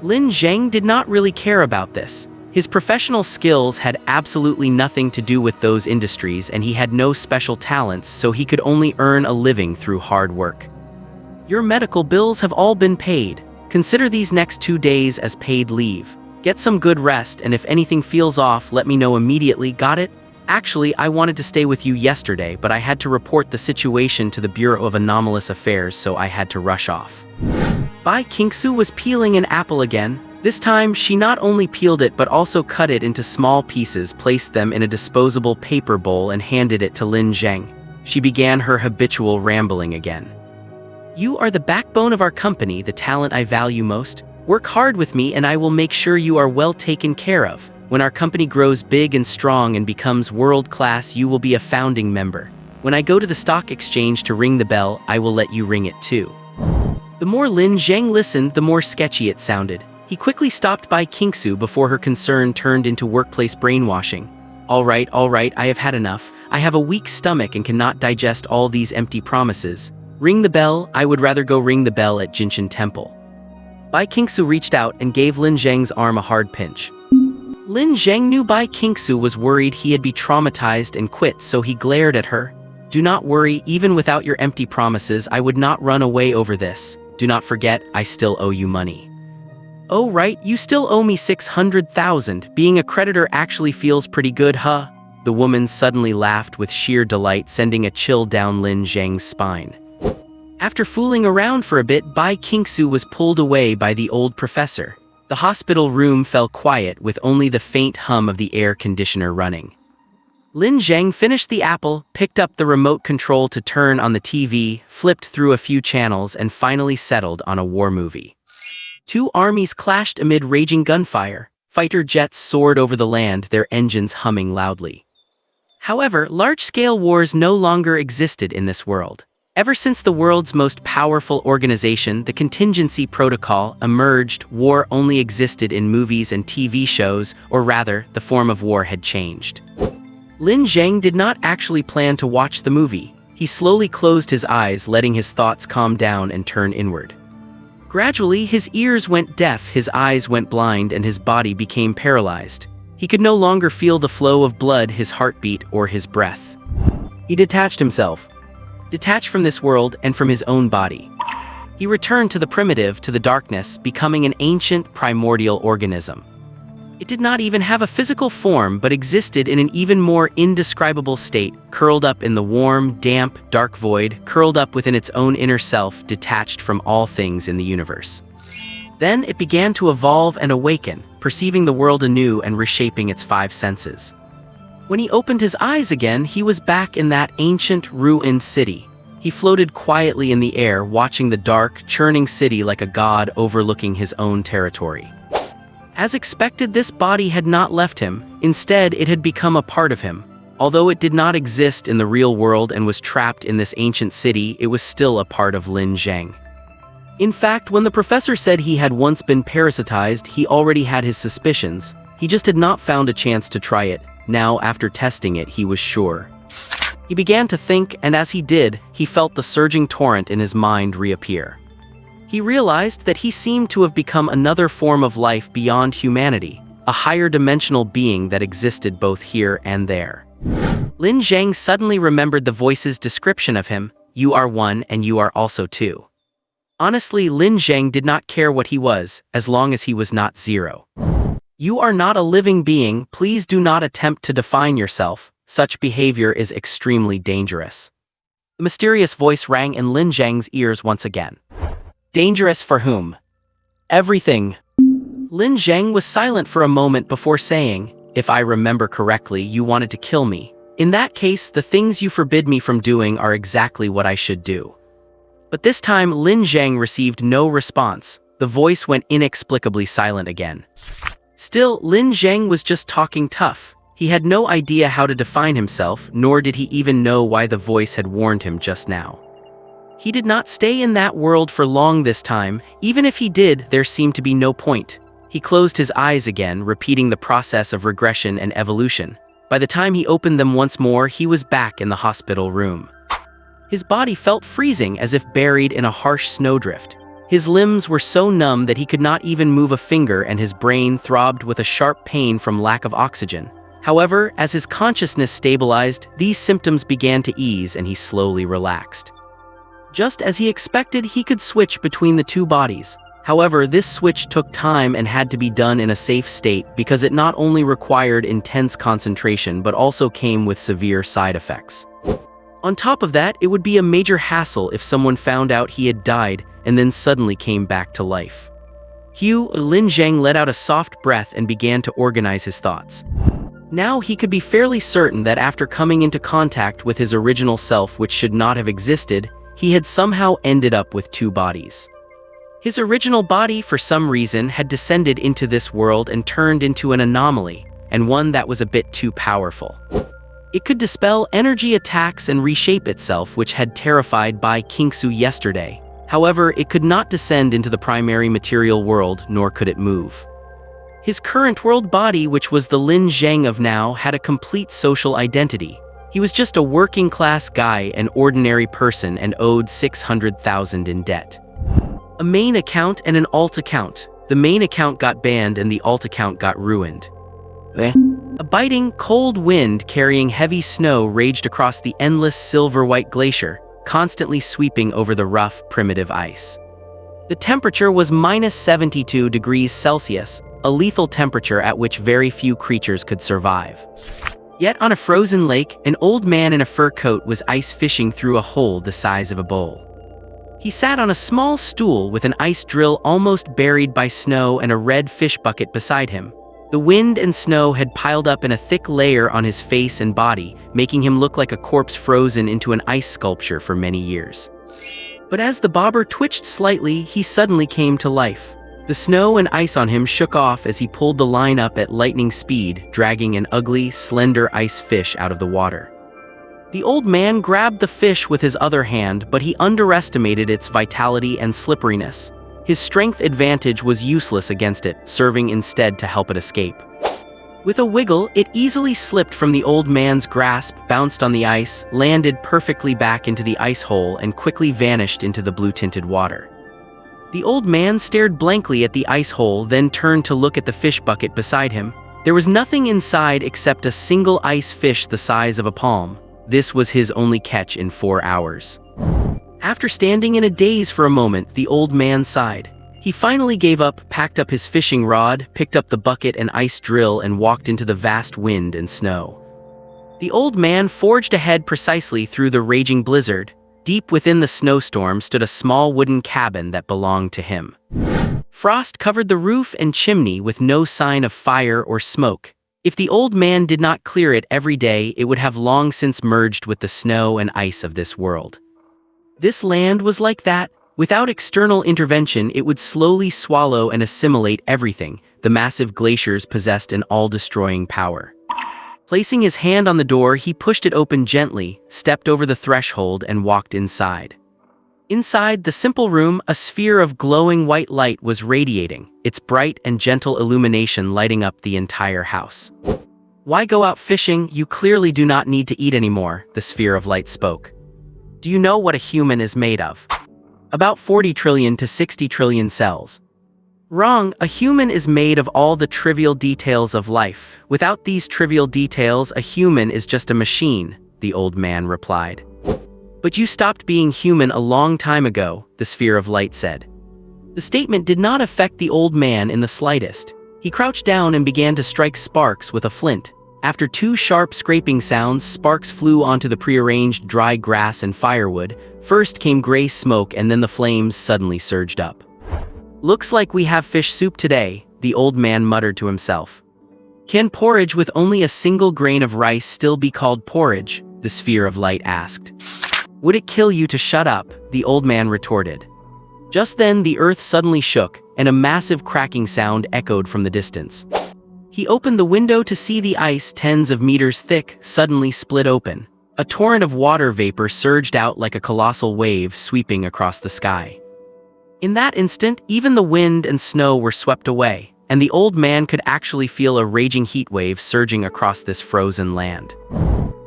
Lin Zheng did not really care about this. His professional skills had absolutely nothing to do with those industries, and he had no special talents, so he could only earn a living through hard work. Your medical bills have all been paid. Consider these next 2 days as paid leave. Get some good rest, and if anything feels off, let me know immediately, got it? Actually, I wanted to stay with you yesterday, but I had to report the situation to the Bureau of Anomalous Affairs, so I had to rush off. Bai Qingxue was peeling an apple again. This time, she not only peeled it but also cut it into small pieces, placed them in a disposable paper bowl, and handed it to Lin Zheng. She began her habitual rambling again. You are the backbone of our company, the talent I value most. Work hard with me and I will make sure you are well taken care of. When our company grows big and strong and becomes world-class, you will be a founding member. When I go to the stock exchange to ring the bell, I will let you ring it too. The more Lin Zheng listened, the more sketchy it sounded. He quickly stopped Bai Qingxue before her concern turned into workplace brainwashing. All right, I have had enough. I have a weak stomach and cannot digest all these empty promises. Ring the bell. I would rather go ring the bell at Jinshan Temple. Bai Qingxue reached out and gave Lin Zheng's arm a hard pinch. Lin Zheng knew Bai Qingxue was worried he'd be traumatized and quit, so he glared at her. Do not worry, even without your empty promises, I would not run away over this. Do not forget, I still owe you money. Oh right, you still owe me 600,000. Being a creditor actually feels pretty good, huh? The woman suddenly laughed with sheer delight, sending a chill down Lin Zheng's spine. After fooling around for a bit, Bai Qingxue was pulled away by the old professor. The hospital room fell quiet with only the faint hum of the air conditioner running. Lin Zheng finished the apple, picked up the remote control to turn on the TV, flipped through a few channels, and finally settled on a war movie. Two armies clashed amid raging gunfire. Fighter jets soared over the land, their engines humming loudly. However, large-scale wars no longer existed in this world. Ever since the world's most powerful organization, the Contingency Protocol, emerged, war only existed in movies and TV shows, or rather, the form of war had changed. Lin Zheng did not actually plan to watch the movie. He slowly closed his eyes, letting his thoughts calm down and turn inward. Gradually, his ears went deaf, his eyes went blind, and his body became paralyzed. He could no longer feel the flow of blood, his heartbeat, or his breath. He detached himself. Detached from this world and from his own body. He returned to the primitive, to the darkness, becoming an ancient, primordial organism. It did not even have a physical form, but existed in an even more indescribable state, curled up in the warm, damp, dark void, curled up within its own inner self, detached from all things in the universe. Then it began to evolve and awaken, perceiving the world anew and reshaping its five senses. When he opened his eyes again, he was back in that ancient, ruined city. He floated quietly in the air, watching the dark, churning city like a god overlooking his own territory. As expected, this body had not left him. Instead, it had become a part of him. Although it did not exist in the real world and was trapped in this ancient city, it was still a part of Lin Zheng. In fact, when the professor said he had once been parasitized, he already had his suspicions. He just had not found a chance to try it. Now, after testing it, he was sure. He began to think, and as he did, he felt the surging torrent in his mind reappear. He realized that he seemed to have become another form of life beyond humanity, a higher dimensional being that existed both here and there. Lin Zheng suddenly remembered the voice's description of him: "You are one and you are also two." Honestly, Lin Zheng did not care what he was, as long as he was not zero. "You are not a living being, please do not attempt to define yourself. Such behavior is extremely dangerous." The mysterious voice rang in Lin Zheng's ears once again. Dangerous for whom? Everything. Lin Zheng was silent for a moment before saying, "If I remember correctly, you wanted to kill me. In that case, the things you forbid me from doing are exactly what I should do." But this time, Lin Zheng received no response. The voice went inexplicably silent again. Still, Lin Zheng was just talking tough. He had no idea how to define himself, nor did he even know why the voice had warned him just now. He did not stay in that world for long this time. Even if he did, there seemed to be no point. He closed his eyes again, repeating the process of regression and evolution. By the time he opened them once more, he was back in the hospital room. His body felt freezing, as if buried in a harsh snowdrift. His limbs were so numb that he could not even move a finger, and his brain throbbed with a sharp pain from lack of oxygen. However, as his consciousness stabilized, these symptoms began to ease and he slowly relaxed. Just as he expected, he could switch between the two bodies. However, this switch took time and had to be done in a safe state because it not only required intense concentration but also came with severe side effects. On top of that, it would be a major hassle if someone found out he had died and then suddenly came back to life. Lin Zheng let out a soft breath and began to organize his thoughts. Now he could be fairly certain that after coming into contact with his original self, which should not have existed, he had somehow ended up with two bodies. His original body, for some reason, had descended into this world and turned into an anomaly, and one that was a bit too powerful. It could dispel energy attacks and reshape itself, which had terrified Bai Qingxue yesterday. However, it could not descend into the primary material world, nor could it move. His current world body, which was the Lin Zheng of now, had a complete social identity. He was just a working-class guy, an ordinary person, and owed 600,000 in debt. A main account and an alt account. The main account got banned and the alt account got ruined. A biting, cold wind carrying heavy snow raged across the endless silver-white glacier, constantly sweeping over the rough, primitive ice. The temperature was -72 degrees Celsius, a lethal temperature at which very few creatures could survive. Yet on a frozen lake, an old man in a fur coat was ice fishing through a hole the size of a bowl. He sat on a small stool with an ice drill almost buried by snow and a red fish bucket beside him. The wind and snow had piled up in a thick layer on his face and body, making him look like a corpse frozen into an ice sculpture for many years. But as the bobber twitched slightly, he suddenly came to life. The snow and ice on him shook off as he pulled the line up at lightning speed, dragging an ugly, slender ice fish out of the water. The old man grabbed the fish with his other hand, but he underestimated its vitality and slipperiness. His strength advantage was useless against it, serving instead to help it escape. With a wiggle, it easily slipped from the old man's grasp, bounced on the ice, landed perfectly back into the ice hole, and quickly vanished into the blue-tinted water. The old man stared blankly at the ice hole, then turned to look at the fish bucket beside him. There was nothing inside except a single ice fish the size of a palm. This was his only catch in 4 hours. After standing in a daze for a moment, the old man sighed. He finally gave up, packed up his fishing rod, picked up the bucket and ice drill, and walked into the vast wind and snow. The old man forged ahead precisely through the raging blizzard. Deep within the snowstorm stood a small wooden cabin that belonged to him. Frost covered the roof and chimney with no sign of fire or smoke. If the old man did not clear it every day, it would have long since merged with the snow and ice of this world. This land was like that. Without external intervention, it would slowly swallow and assimilate everything. The massive glaciers possessed an all-destroying power. Placing his hand on the door, he pushed it open gently, stepped over the threshold, and walked inside. Inside the simple room, a sphere of glowing white light was radiating, its bright and gentle illumination lighting up the entire house. "Why go out fishing? You clearly do not need to eat anymore," the sphere of light spoke. "Do you know what a human is made of? About 40 trillion to 60 trillion cells." "Wrong, a human is made of all the trivial details of life. Without these trivial details, a human is just a machine," the old man replied. "But you stopped being human a long time ago," the sphere of light said. The statement did not affect the old man in the slightest. He crouched down and began to strike sparks with a flint. After 2 sharp scraping sounds, sparks flew onto the prearranged dry grass and firewood. First came gray smoke, and then the flames suddenly surged up. "Looks like we have fish soup today," the old man muttered to himself. "Can porridge with only a single grain of rice still be called porridge?" the sphere of light asked. "Would it kill you to shut up?" the old man retorted. Just then the earth suddenly shook, and a massive cracking sound echoed from the distance. He opened the window to see the ice, tens of meters thick, suddenly split open. A torrent of water vapor surged out like a colossal wave sweeping across the sky. In that instant, even the wind and snow were swept away, and the old man could actually feel a raging heat wave surging across this frozen land.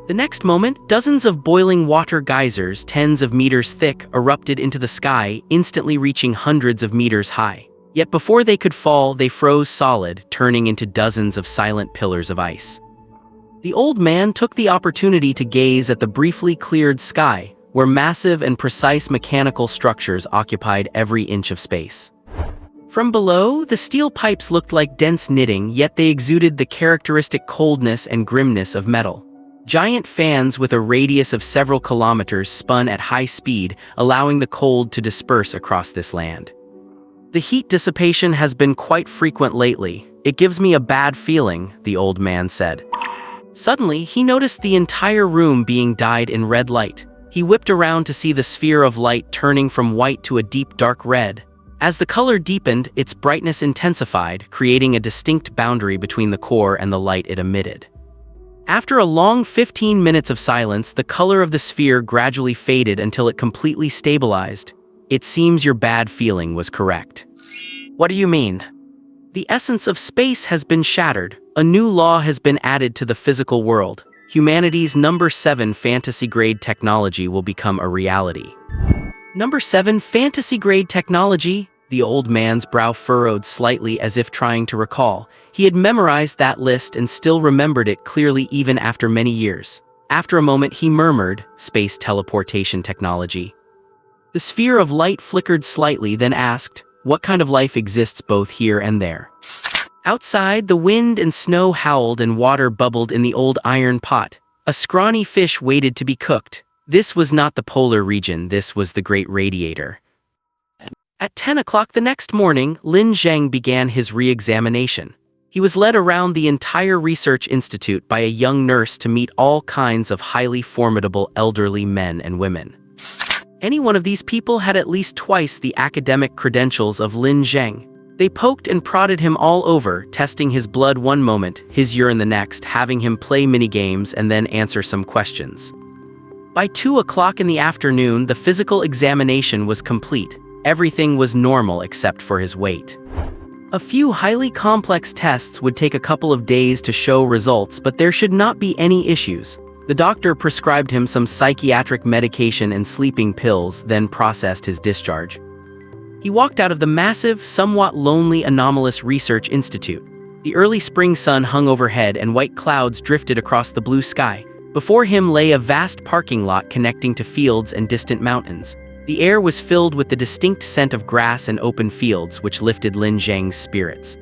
The next moment, dozens of boiling water geysers, tens of meters thick, erupted into the sky, instantly reaching hundreds of meters high. Yet before they could fall, they froze solid, turning into dozens of silent pillars of ice. The old man took the opportunity to gaze at the briefly cleared sky, where massive and precise mechanical structures occupied every inch of space. From below, the steel pipes looked like dense knitting, yet they exuded the characteristic coldness and grimness of metal. Giant fans with a radius of several kilometers spun at high speed, allowing the cold to disperse across this land. "The heat dissipation has been quite frequent lately. It gives me a bad feeling," the old man said. Suddenly, he noticed the entire room being dyed in red light. He whipped around to see the sphere of light turning from white to a deep dark red. As the color deepened, its brightness intensified, creating a distinct boundary between the core and the light it emitted. After a long 15 minutes of silence, the color of the sphere gradually faded until it completely stabilized. "It seems your bad feeling was correct." "What do you mean?" "The essence of space has been shattered. A new law has been added to the physical world. Humanity's number 7 fantasy-grade technology will become a reality." "Number 7 fantasy-grade technology?" The old man's brow furrowed slightly as if trying to recall. He had memorized that list and still remembered it clearly even after many years. After a moment he murmured, "Space teleportation technology." The sphere of light flickered slightly, then asked, "What kind of life exists both here and there?" Outside, the wind and snow howled and water bubbled in the old iron pot. A scrawny fish waited to be cooked. This was not the polar region, this was the Great Radiator. At 10 o'clock the next morning, Lin Zheng began his re-examination. He was led around the entire research institute by a young nurse to meet all kinds of highly formidable elderly men and women. Any one of these people had at least twice the academic credentials of Lin Zheng. They poked and prodded him all over, testing his blood one moment, his urine the next, having him play mini-games and then answer some questions. By 2 o'clock in the afternoon, the physical examination was complete. Everything was normal except for his weight. A few highly complex tests would take a couple of days to show results, but there should not be any issues. The doctor prescribed him some psychiatric medication and sleeping pills, then processed his discharge. He walked out of the massive, somewhat lonely Anomalous Research Institute. The early spring sun hung overhead and white clouds drifted across the blue sky. Before him lay a vast parking lot connecting to fields and distant mountains. The air was filled with the distinct scent of grass and open fields, which lifted Lin Zheng's spirits.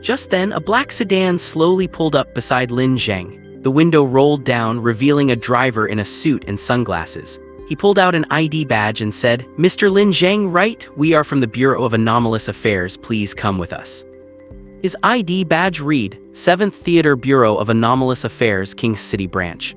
Just then, a black sedan slowly pulled up beside Lin Zheng. The window rolled down, revealing a driver in a suit and sunglasses. He pulled out an ID badge and said, "Mr. Lin Zheng, right? We are from the Bureau of Anomalous Affairs. Please come with us." His ID badge read, 7th Theater Bureau of Anomalous Affairs, King City Branch.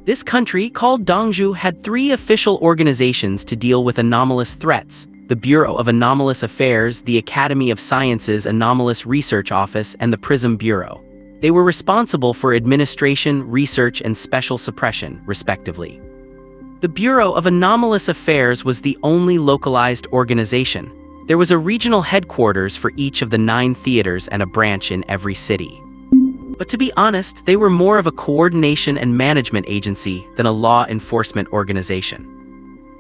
This country, called Dongzhou, had three official organizations to deal with anomalous threats: the Bureau of Anomalous Affairs, the Academy of Sciences Anomalous Research Office, and the Prism Bureau. They were responsible for administration, research, and special suppression, respectively. The Bureau of Anomalous Affairs was the only localized organization. There was a regional headquarters for each of the 9 theaters and a branch in every city. But to be honest, they were more of a coordination and management agency than a law enforcement organization.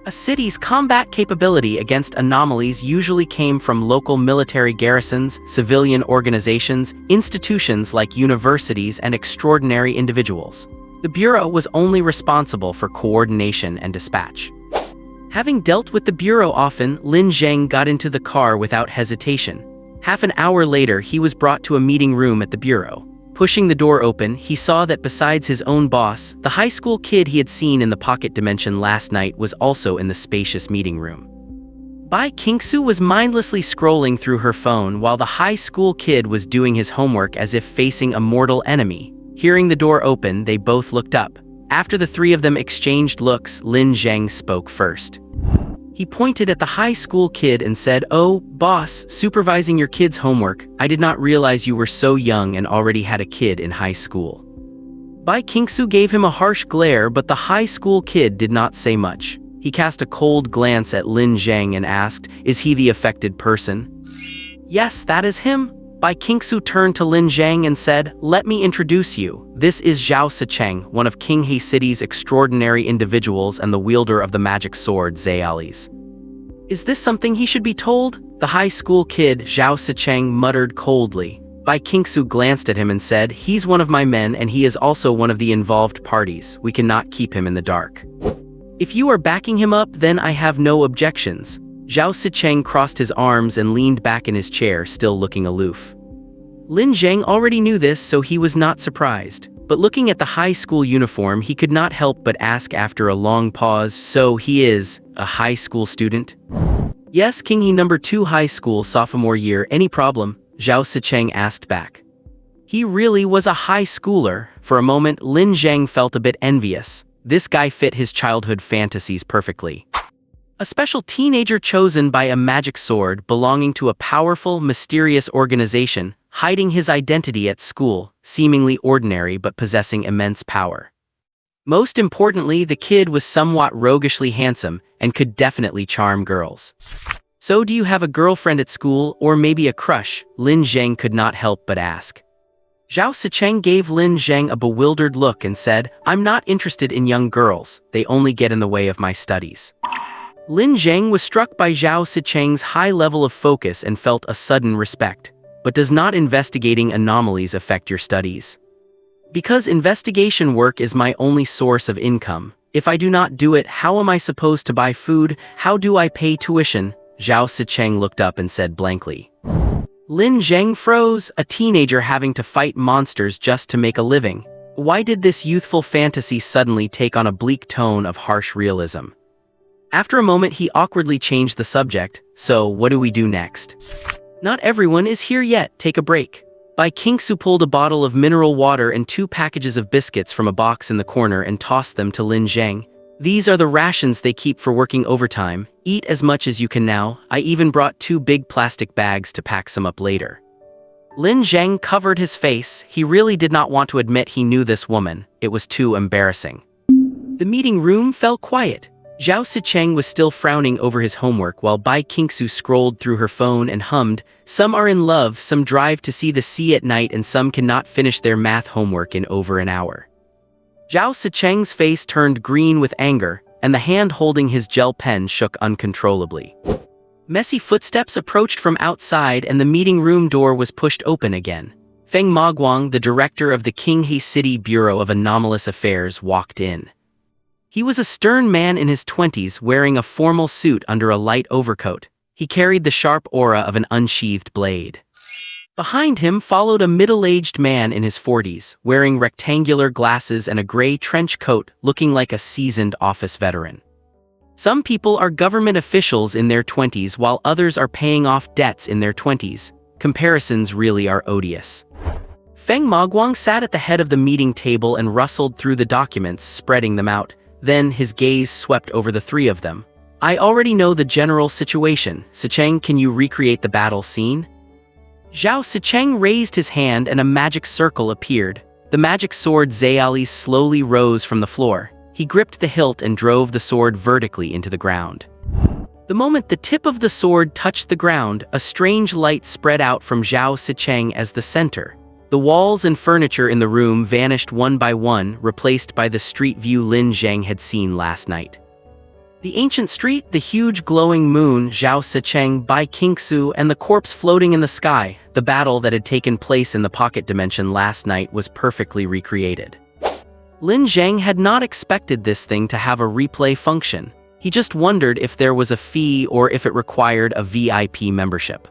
A city's combat capability against anomalies usually came from local military garrisons, civilian organizations, institutions like universities, and extraordinary individuals. The Bureau was only responsible for coordination and dispatch. Having dealt with the Bureau often, Lin Zheng got into the car without hesitation. Half an hour later, he was brought to a meeting room at the Bureau. Pushing the door open, he saw that besides his own boss, the high school kid he had seen in the pocket dimension last night was also in the spacious meeting room. Bai Qingxue was mindlessly scrolling through her phone while the high school kid was doing his homework as if facing a mortal enemy. Hearing the door open, they both looked up. After the three of them exchanged looks, Lin Zheng spoke first. He pointed at the high school kid and said, "Oh, boss, supervising your kid's homework. I did not realize you were so young and already had a kid in high school." Bai Qingxue gave him a harsh glare, but the high school kid did not say much. He cast a cold glance at Lin Zheng and asked, "Is he the affected person?" "Yes, that is him." Bai Qingxue turned to Lin Zheng and said, "Let me introduce you. This is Zhao Sicheng, one of Qinghe City's extraordinary individuals and the wielder of the magic sword Zayali's." "Is this something he should be told?" The high school kid, Zhao Sicheng, muttered coldly. Bai Qingxue glanced at him and said, "He's one of my men and he is also one of the involved parties. We cannot keep him in the dark." "If you are backing him up, then I have no objections." Zhao Sicheng crossed his arms and leaned back in his chair, still looking aloof. Lin Zheng already knew this, so he was not surprised. But looking at the high school uniform, he could not help but ask after a long pause, "So he is a high school student?" "Yes, Qinghe number 2 high school, sophomore year. Any problem?" Zhao Sicheng asked back. He really was a high schooler. For a moment, Lin Zheng felt a bit envious. This guy fit his childhood fantasies perfectly. A special teenager chosen by a magic sword, belonging to a powerful, mysterious organization, hiding his identity at school, seemingly ordinary but possessing immense power. Most importantly, the kid was somewhat roguishly handsome and could definitely charm girls. "So do you have a girlfriend at school, or maybe a crush?" Lin Zheng could not help but ask. Zhao Sicheng gave Lin Zheng a bewildered look and said, "I'm not interested in young girls. They only get in the way of my studies." Lin Zheng was struck by Zhao Sicheng's high level of focus and felt a sudden respect. "But does not investigating anomalies affect your studies?" "Because investigation work is my only source of income. If I do not do it, how am I supposed to buy food? How do I pay tuition?" Zhao Sicheng looked up and said blankly. Lin Zheng froze, a teenager having to fight monsters just to make a living. Why did this youthful fantasy suddenly take on a bleak tone of harsh realism? After a moment, he awkwardly changed the subject. "So, what do we do next?" "Not everyone is here yet. Take a break." Bai Qingxue pulled a bottle of mineral water and 2 packages of biscuits from a box in the corner and tossed them to Lin Zheng. "These are the rations they keep for working overtime. Eat as much as you can now. I even brought 2 big plastic bags to pack some up later." Lin Zheng covered his face. He really did not want to admit he knew this woman. It was too embarrassing. The meeting room fell quiet. Zhao Sicheng was still frowning over his homework while Bai Qingxue scrolled through her phone and hummed, "Some are in love, some drive to see the sea at night, and some cannot finish their math homework in over an hour." Zhao Sicheng's face turned green with anger, and the hand holding his gel pen shook uncontrollably. Messy footsteps approached from outside and the meeting room door was pushed open again. Feng Maguang, the director of the Qinghe City Bureau of Anomalous Affairs, walked in. He was a stern man in his 20s, wearing a formal suit under a light overcoat. He carried the sharp aura of an unsheathed blade. Behind him followed a middle-aged man in his 40s, wearing rectangular glasses and a gray trench coat, looking like a seasoned office veteran. Some people are government officials in their 20s while others are paying off debts in their 20s. Comparisons really are odious. Feng Maguang sat at the head of the meeting table and rustled through the documents, spreading them out. Then his gaze swept over the three of them. I already know the general situation. Sicheng, can you recreate the battle scene? Zhao Sicheng raised his hand and a magic circle appeared. The magic sword Zayali slowly rose from the floor. He gripped the hilt and drove the sword vertically into the ground. The moment the tip of the sword touched the ground, a strange light spread out from Zhao Sicheng as the center. The walls and furniture in the room vanished one by one, replaced by the street view Lin Zheng had seen last night. The ancient street, the huge glowing moon, Zhao Sicheng, Bai Qingxue, and the corpse floating in the sky, the battle that had taken place in the pocket dimension last night was perfectly recreated. Lin Zheng had not expected this thing to have a replay function. He just wondered if there was a fee or if it required a VIP membership.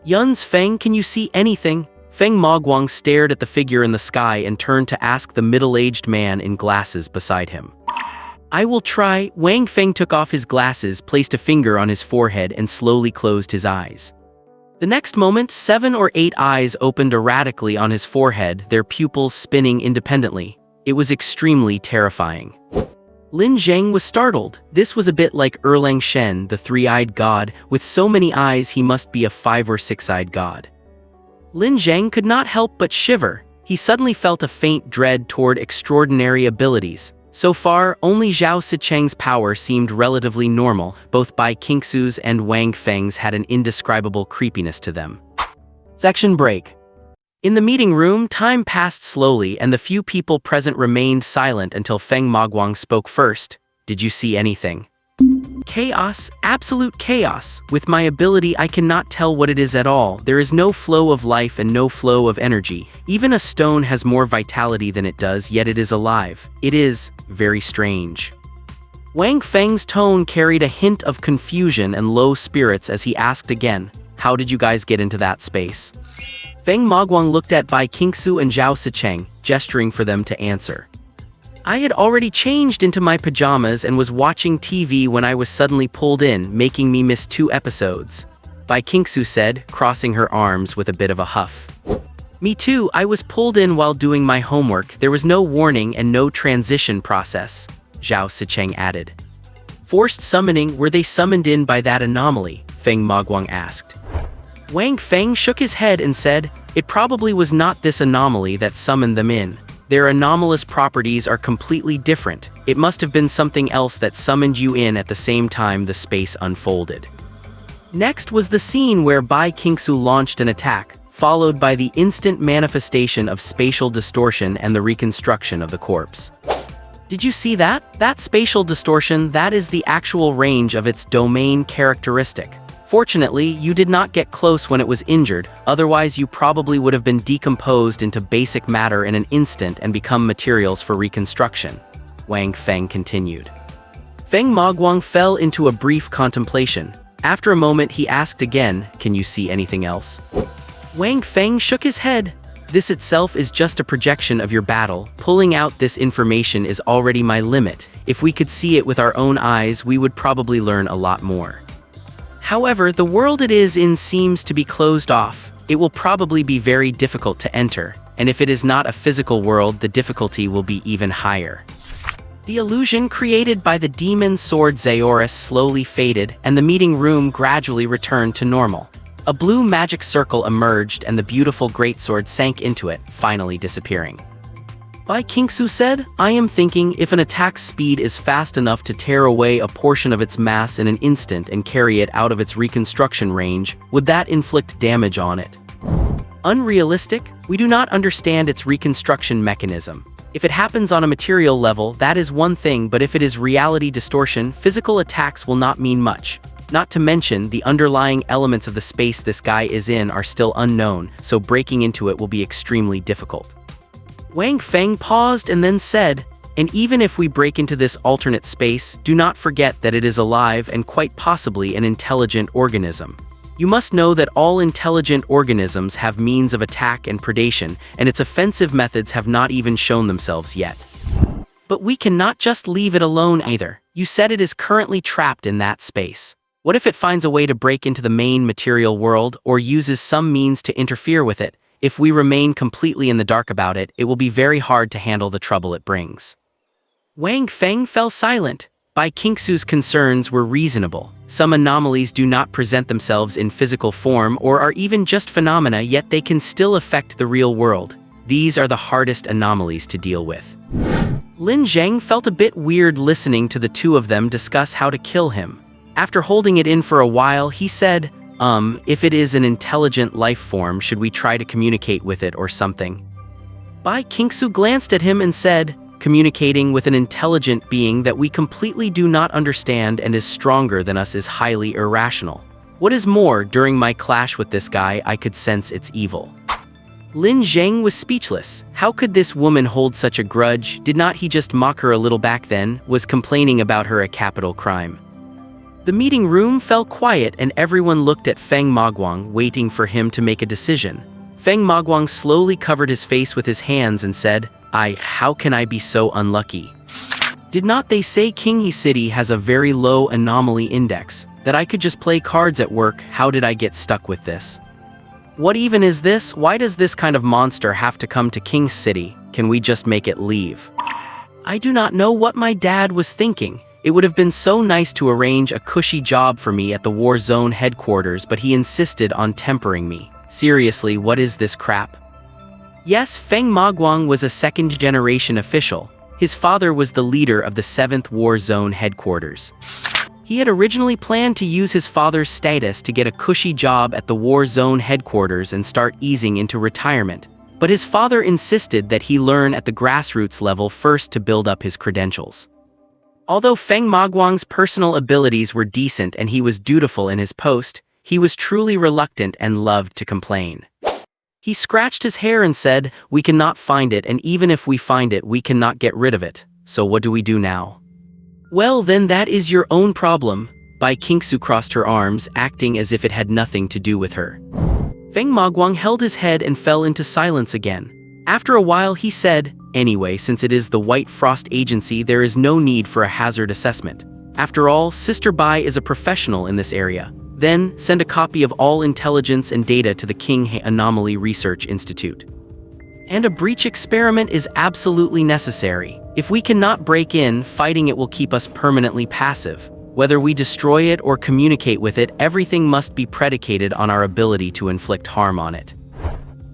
Yun's Feng, can you see anything? Feng Maguang stared at the figure in the sky and turned to ask the middle-aged man in glasses beside him. I will try. Wang Feng took off his glasses, placed a finger on his forehead, and slowly closed his eyes. The next moment, 7 or 8 eyes opened erratically on his forehead, their pupils spinning independently. It was extremely terrifying. Lin Zheng was startled. This was a bit like Erlang Shen, the three-eyed god. With so many eyes, he must be a 5- or 6-eyed god. Lin Zheng could not help but shiver. He suddenly felt a faint dread toward extraordinary abilities. So far, only Zhao Sicheng's power seemed relatively normal. Both Bai Qingxue's and Wang Feng's had an indescribable creepiness to them. Section break. In the meeting room, time passed slowly and the few people present remained silent until Feng Maguang spoke first. Did you see anything? Chaos, absolute chaos. With my ability, I cannot tell what it is at all. There is no flow of life and no flow of energy. Even a stone has more vitality than it does, yet it is alive. It is very strange. Wang Feng's tone carried a hint of confusion and low spirits as he asked again, how did you guys get into that space? Feng Maguang looked at Bai Qingxue and Zhao Sicheng, gesturing for them to answer. I had already changed into my pajamas and was watching TV when I was suddenly pulled in, making me miss 2 episodes. Bai Qingxue said, crossing her arms with a bit of a huff. Me too, I was pulled in while doing my homework. There was no warning and no transition process, Zhao Sicheng added. Forced summoning, were they summoned in by that anomaly? Feng Maguang asked. Wang Feng shook his head and said, it probably was not this anomaly that summoned them in. Their anomalous properties are completely different. It must have been something else that summoned you in at the same time the space unfolded. Next was the scene where Bai Qingxue launched an attack, followed by the instant manifestation of spatial distortion and the reconstruction of the corpse. Did you see that? That spatial distortion, that is the actual range of its domain characteristic. Fortunately, you did not get close when it was injured, otherwise you probably would have been decomposed into basic matter in an instant and become materials for reconstruction, Wang Feng continued. Feng Maguang fell into a brief contemplation. After a moment he asked again, can you see anything else? Wang Feng shook his head. This itself is just a projection of your battle. Pulling out this information is already my limit. If we could see it with our own eyes, we would probably learn a lot more. However, the world it is in seems to be closed off. It will probably be very difficult to enter, and if it is not a physical world, the difficulty will be even higher. The illusion created by the demon sword Zaorus slowly faded, and the meeting room gradually returned to normal. A blue magic circle emerged and the beautiful greatsword sank into it, finally disappearing. Bai Qingxue said, I am thinking if an attack's speed is fast enough to tear away a portion of its mass in an instant and carry it out of its reconstruction range, would that inflict damage on it? Unrealistic? We do not understand its reconstruction mechanism. If it happens on a material level, that is one thing, but if it is reality distortion, physical attacks will not mean much. Not to mention, the underlying elements of the space this guy is in are still unknown, so breaking into it will be extremely difficult. Wang Feng paused and then said, and even if we break into this alternate space, do not forget that it is alive and quite possibly an intelligent organism. You must know that all intelligent organisms have means of attack and predation, and its offensive methods have not even shown themselves yet. But we cannot just leave it alone either. You said it is currently trapped in that space. What if it finds a way to break into the main material world or uses some means to interfere with it? If we remain completely in the dark about it, it will be very hard to handle the trouble it brings. Wang Feng fell silent. Bai Qingxue's concerns were reasonable. Some anomalies do not present themselves in physical form or are even just phenomena, yet they can still affect the real world. These are the hardest anomalies to deal with. Lin Zheng felt a bit weird listening to the two of them discuss how to kill him. After holding it in for a while, he said, if it is an intelligent life form, should we try to communicate with it or something? Bai Qingxue glanced at him and said, communicating with an intelligent being that we completely do not understand and is stronger than us is highly irrational. What is more, during my clash with this guy, I could sense its evil. Lin Zheng was speechless. How could this woman hold such a grudge? Did not he just mock her a little back then? Was complaining about her a capital crime? The meeting room fell quiet and everyone looked at Feng Maguang, waiting for him to make a decision. Feng Maguang slowly covered his face with his hands and said, how can I be so unlucky? Did not they say Qinghe City has a very low anomaly index, that I could just play cards at work? How did I get stuck with this? What even is this? Why does this kind of monster have to come to Qinghe City? Can we just make it leave? I do not know what my dad was thinking. It would have been so nice to arrange a cushy job for me at the war zone headquarters, but he insisted on tempering me. Seriously, what is this crap? Yes, Feng Maguang was a second-generation official. His father was the leader of the 7th War Zone headquarters. He had originally planned to use his father's status to get a cushy job at the War Zone headquarters and start easing into retirement, but his father insisted that he learn at the grassroots level first to build up his credentials. Although Feng Maguang's personal abilities were decent and he was dutiful in his post, he was truly reluctant and loved to complain. He scratched his hair and said, we cannot find it, and even if we find it, we cannot get rid of it. So what do we do now? Well, then that is your own problem. Bai Qingxue crossed her arms, acting as if it had nothing to do with her. Feng Maguang held his head and fell into silence again. After a while he said, anyway, since it is the White Frost Agency, there is no need for a hazard assessment. After all, Sister Bai is a professional in this area. Then, send a copy of all intelligence and data to the Qinghe Anomaly Research Institute. And a breach experiment is absolutely necessary. If we cannot break in, fighting it will keep us permanently passive. Whether we destroy it or communicate with it, everything must be predicated on our ability to inflict harm on it.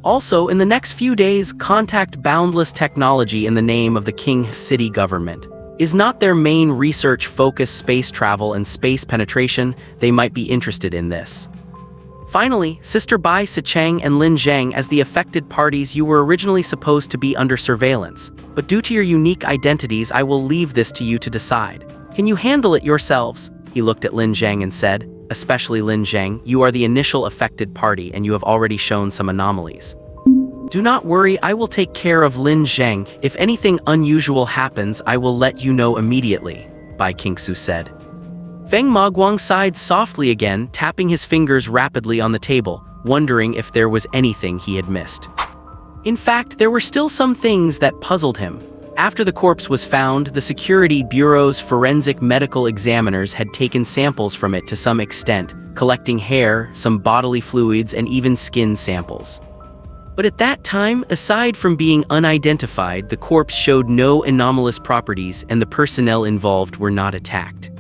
Also, in the next few days, contact Boundless Technology in the name of the Qinghe City government. Is not their main research focus space travel and space penetration? They might be interested in this. Finally, Sister Bai Sicheng and Lin Zheng, as the affected parties, you were originally supposed to be under surveillance, but due to your unique identities, I will leave this to you to decide. Can you handle it yourselves? He looked at Lin Zheng and said, especially Lin Zheng, you are the initial affected party and you have already shown some anomalies. Do not worry, I will take care of Lin Zheng. If anything unusual happens, I will let you know immediately, Bai Qingxue said. Feng Maguang sighed softly again, tapping his fingers rapidly on the table, wondering if there was anything he had missed. In fact, there were still some things that puzzled him. After the corpse was found, the Security Bureau's forensic medical examiners had taken samples from it to some extent, collecting hair, some bodily fluids, and even skin samples. But at that time, aside from being unidentified, the corpse showed no anomalous properties and the personnel involved were not attacked.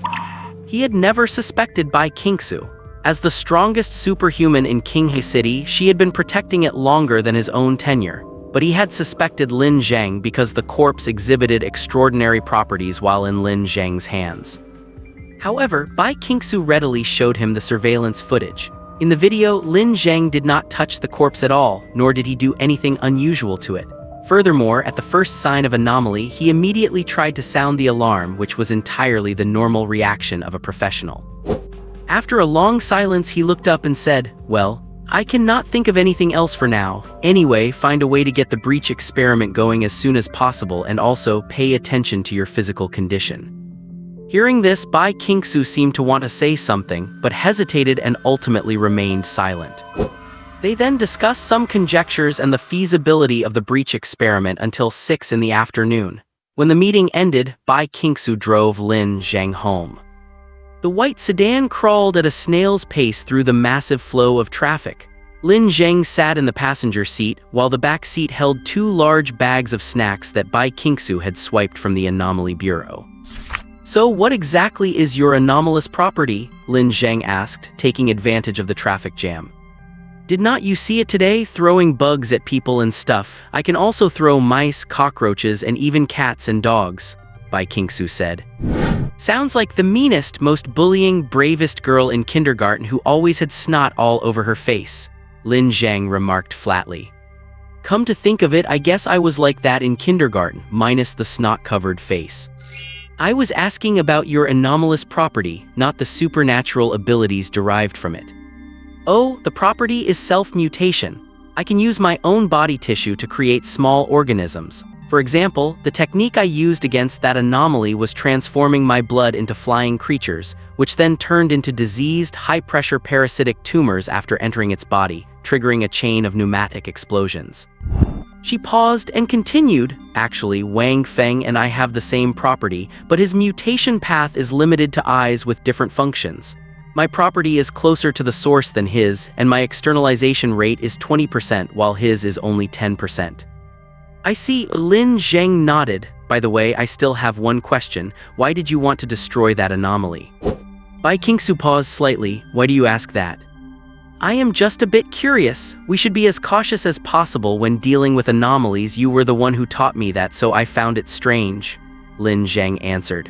He had never suspected Bai Qingxue. As the strongest superhuman in Qinghe City, she had been protecting it longer than his own tenure, but he had suspected Lin Zheng because the corpse exhibited extraordinary properties while in Lin Zheng's hands. However, Bai Qingxue readily showed him the surveillance footage. In the video, Lin Zheng did not touch the corpse at all, nor did he do anything unusual to it. Furthermore, at the first sign of anomaly, he immediately tried to sound the alarm, which was entirely the normal reaction of a professional. After a long silence, he looked up and said, well, I cannot think of anything else for now. Anyway, find a way to get the breach experiment going as soon as possible and also pay attention to your physical condition. Hearing this, Bai Qingxue seemed to want to say something, but hesitated and ultimately remained silent. They then discussed some conjectures and the feasibility of the breach experiment until 6 in the afternoon. When the meeting ended, Bai Qingxue drove Lin Zheng home. The white sedan crawled at a snail's pace through the massive flow of traffic. Lin Zheng sat in the passenger seat, while the back seat held 2 large bags of snacks that Bai Qingxue had swiped from the anomaly bureau. "So what exactly is your anomalous property?" Lin Zheng asked, taking advantage of the traffic jam. "Did not you see it today, throwing bugs at people and stuff? I can also throw mice, cockroaches, and even cats and dogs," Bai Qingxue said. "Sounds like the meanest, most bullying, bravest girl in kindergarten who always had snot all over her face," Lin Zheng remarked flatly. "Come to think of it, I guess I was like that in kindergarten, minus the snot-covered face. I was asking about your anomalous property, not the supernatural abilities derived from it." "Oh, the property is self-mutation. I can use my own body tissue to create small organisms. For example, the technique I used against that anomaly was transforming my blood into flying creatures, which then turned into diseased, high-pressure parasitic tumors after entering its body, triggering a chain of pneumatic explosions." She paused and continued, "Actually, Wang Feng and I have the same property, but his mutation path is limited to eyes with different functions. My property is closer to the source than his, and my externalization rate is 20% while his is only 10%. "I see," Lin Zheng nodded. "By the way, I still have one question. Why did you want to destroy that anomaly?" Bai Qingxue paused slightly. "Why do you ask that?" "I am just a bit curious. We should be as cautious as possible when dealing with anomalies. You were the one who taught me that, so I found it strange," Lin Zheng answered.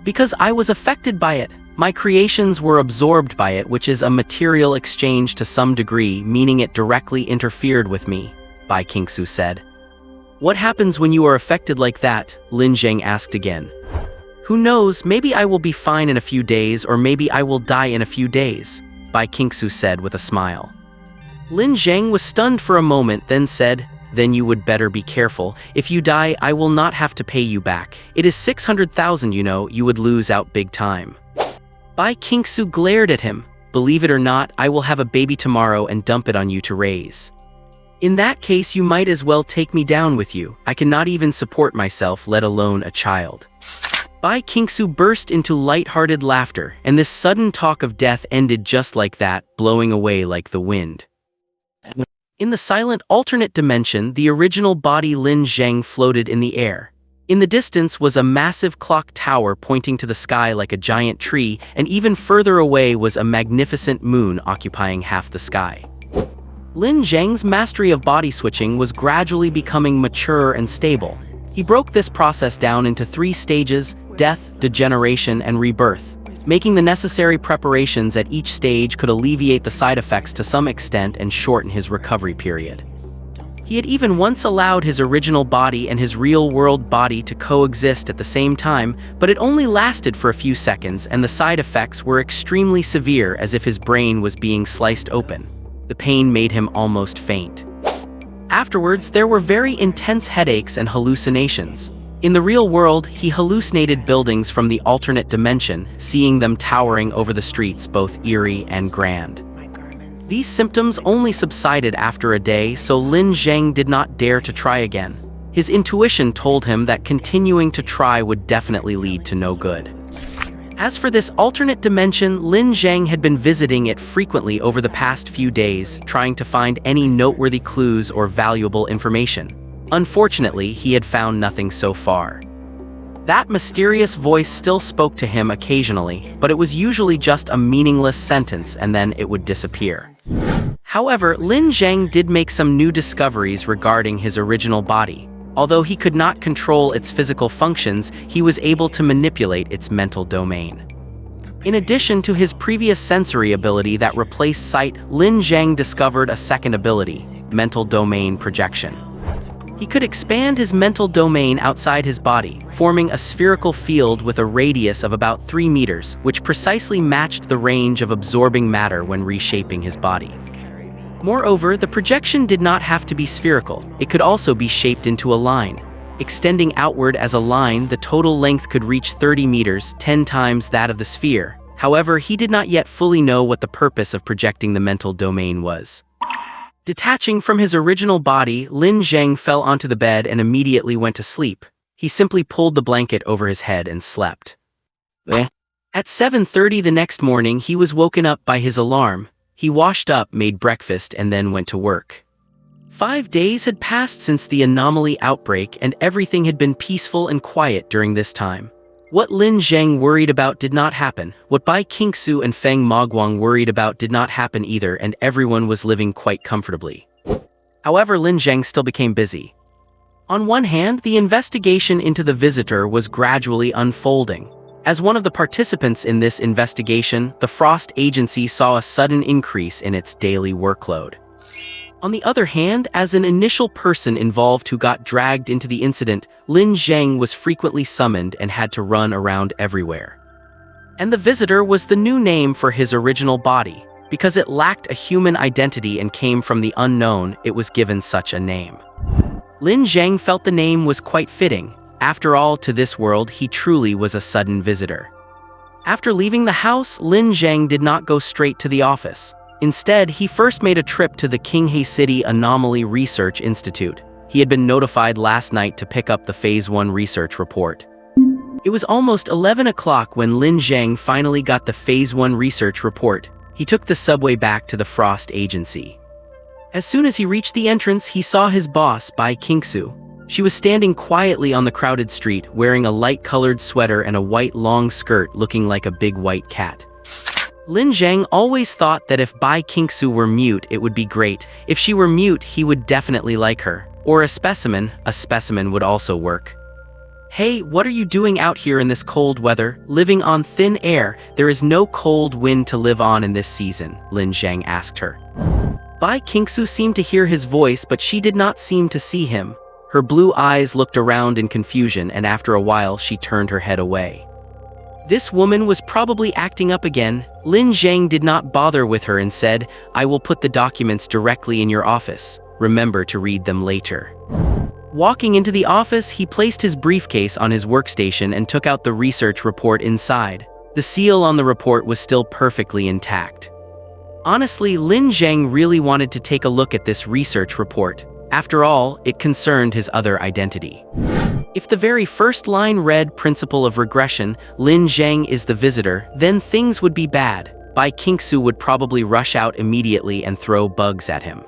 "Because I was affected by it. My creations were absorbed by it, which is a material exchange to some degree, meaning it directly interfered with me," Bai Qingxue said. "What happens when you are affected like that?" Lin Zheng asked again. "Who knows, maybe I will be fine in a few days, or maybe I will die in a few days," Bai Qingxue said with a smile. Lin Zheng was stunned for a moment, then said, "Then you would better be careful. If you die, I will not have to pay you back. It is 600,000, you know, you would lose out big time." Bai Qingxue glared at him. "Believe it or not, I will have a baby tomorrow and dump it on you to raise. In that case, you might as well take me down with you. I cannot even support myself, let alone a child." Bai Qingxue burst into light-hearted laughter, and this sudden talk of death ended just like that, blowing away like the wind. In the silent alternate dimension, the original body Lin Zheng floated in the air. In the distance was a massive clock tower pointing to the sky like a giant tree, and even further away was a magnificent moon occupying half the sky. Lin Zheng's mastery of body switching was gradually becoming mature and stable. He broke this process down into 3 stages: death, degeneration, and rebirth. Making the necessary preparations at each stage could alleviate the side effects to some extent and shorten his recovery period. He had even once allowed his original body and his real-world body to coexist at the same time, but it only lasted for a few seconds, and the side effects were extremely severe, as if his brain was being sliced open. The pain made him almost faint. Afterwards, there were very intense headaches and hallucinations. In the real world, he hallucinated buildings from the alternate dimension, seeing them towering over the streets, both eerie and grand. These symptoms only subsided after a day, so Lin Zheng did not dare to try again. His intuition told him that continuing to try would definitely lead to no good. As for this alternate dimension, Lin Zheng had been visiting it frequently over the past few days, trying to find any noteworthy clues or valuable information. Unfortunately, he had found nothing so far. That mysterious voice still spoke to him occasionally, but it was usually just a meaningless sentence and then it would disappear. However, Lin Zheng did make some new discoveries regarding his original body. Although he could not control its physical functions, he was able to manipulate its mental domain. In addition to his previous sensory ability that replaced sight, Lin Zheng discovered a second ability: mental domain projection. He could expand his mental domain outside his body, forming a spherical field with a radius of about 3 meters, which precisely matched the range of absorbing matter when reshaping his body. Moreover, the projection did not have to be spherical. It could also be shaped into a line. Extending outward as a line, the total length could reach 30 meters, 10 times that of the sphere. However, he did not yet fully know what the purpose of projecting the mental domain was. Detaching from his original body, Lin Zheng fell onto the bed and immediately went to sleep. He simply pulled the blanket over his head and slept. At 7:30 the next morning, he was woken up by his alarm. He washed up, made breakfast, and then went to work. 5 days had passed since the anomaly outbreak, and everything had been peaceful and quiet during this time. What Lin Zheng worried about did not happen. What Bai Qingxue and Feng Maguang worried about did not happen either, and everyone was living quite comfortably. However, Lin Zheng still became busy. On one hand, the investigation into the visitor was gradually unfolding. As one of the participants in this investigation, the Frost Agency saw a sudden increase in its daily workload. On the other hand, as an initial person involved who got dragged into the incident, Lin Zheng was frequently summoned and had to run around everywhere. And the visitor was the new name for his original body. Because it lacked a human identity and came from the unknown, it was given such a name. Lin Zheng felt the name was quite fitting. After all, to this world, he truly was a sudden visitor. After leaving the house, Lin Zheng did not go straight to the office. Instead, he first made a trip to the Qinghe City Anomaly Research Institute. He had been notified last night to pick up the Phase 1 research report. It was almost 11 o'clock when Lin Zheng finally got the Phase 1 research report. He took the subway back to the Frost Agency. As soon as he reached the entrance, he saw his boss, Bai Qingxue. She was standing quietly on the crowded street, wearing a light-colored sweater and a white long skirt looking like a big white cat. Lin Zheng always thought that if Bai Qingxue were mute, it would be great. If she were mute, he would definitely like her. Or a specimen would also work. "Hey, what are you doing out here in this cold weather, living on thin air? There is no cold wind to live on in this season," Lin Zheng asked her. Bai Qingxue seemed to hear his voice, but she did not seem to see him. Her blue eyes looked around in confusion, and after a while she turned her head away. This woman was probably acting up again. Lin Zheng did not bother with her and said, "I will put the documents directly in your office. Remember to read them later." Walking into the office, he placed his briefcase on his workstation and took out the research report inside. The seal on the report was still perfectly intact. Honestly, Lin Zheng really wanted to take a look at this research report. After all, it concerned his other identity. If the very first line read "Principle of Regression, Lin Zheng is the visitor," then things would be bad. Bai Qingxue would probably rush out immediately and throw bugs at him.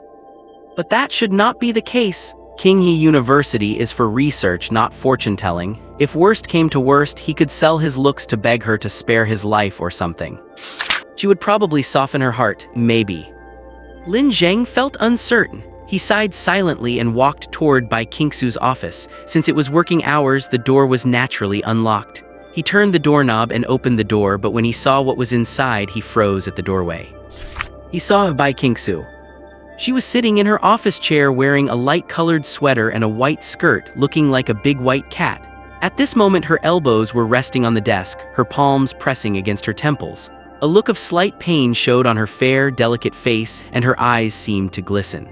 But that should not be the case. Qinghe University is for research, not fortune-telling. If worst came to worst, he could sell his looks to beg her to spare his life or something. She would probably soften her heart, maybe. Lin Zheng felt uncertain. He sighed silently and walked toward Bai Qingxue's office. Since it was working hours, the door was naturally unlocked. He turned the doorknob and opened the door, but when he saw what was inside, he froze at the doorway. He saw Bai Qingxue. She was sitting in her office chair wearing a light-colored sweater and a white skirt, looking like a big white cat. At this moment, her elbows were resting on the desk, her palms pressing against her temples. A look of slight pain showed on her fair, delicate face, and her eyes seemed to glisten.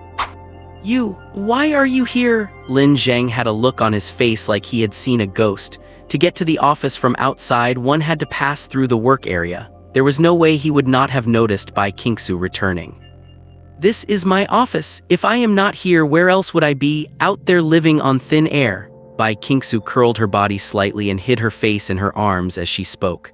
Why are you here?" Lin Zheng had a look on his face like he had seen a ghost. To get to the office from outside, one had to pass through the work area. There was no way he would not have noticed Bai Qingxue returning. "This is my office. If I am not here, where else would I be? Out there living on thin air." Bai Qingxue curled her body slightly and hid her face in her arms as she spoke.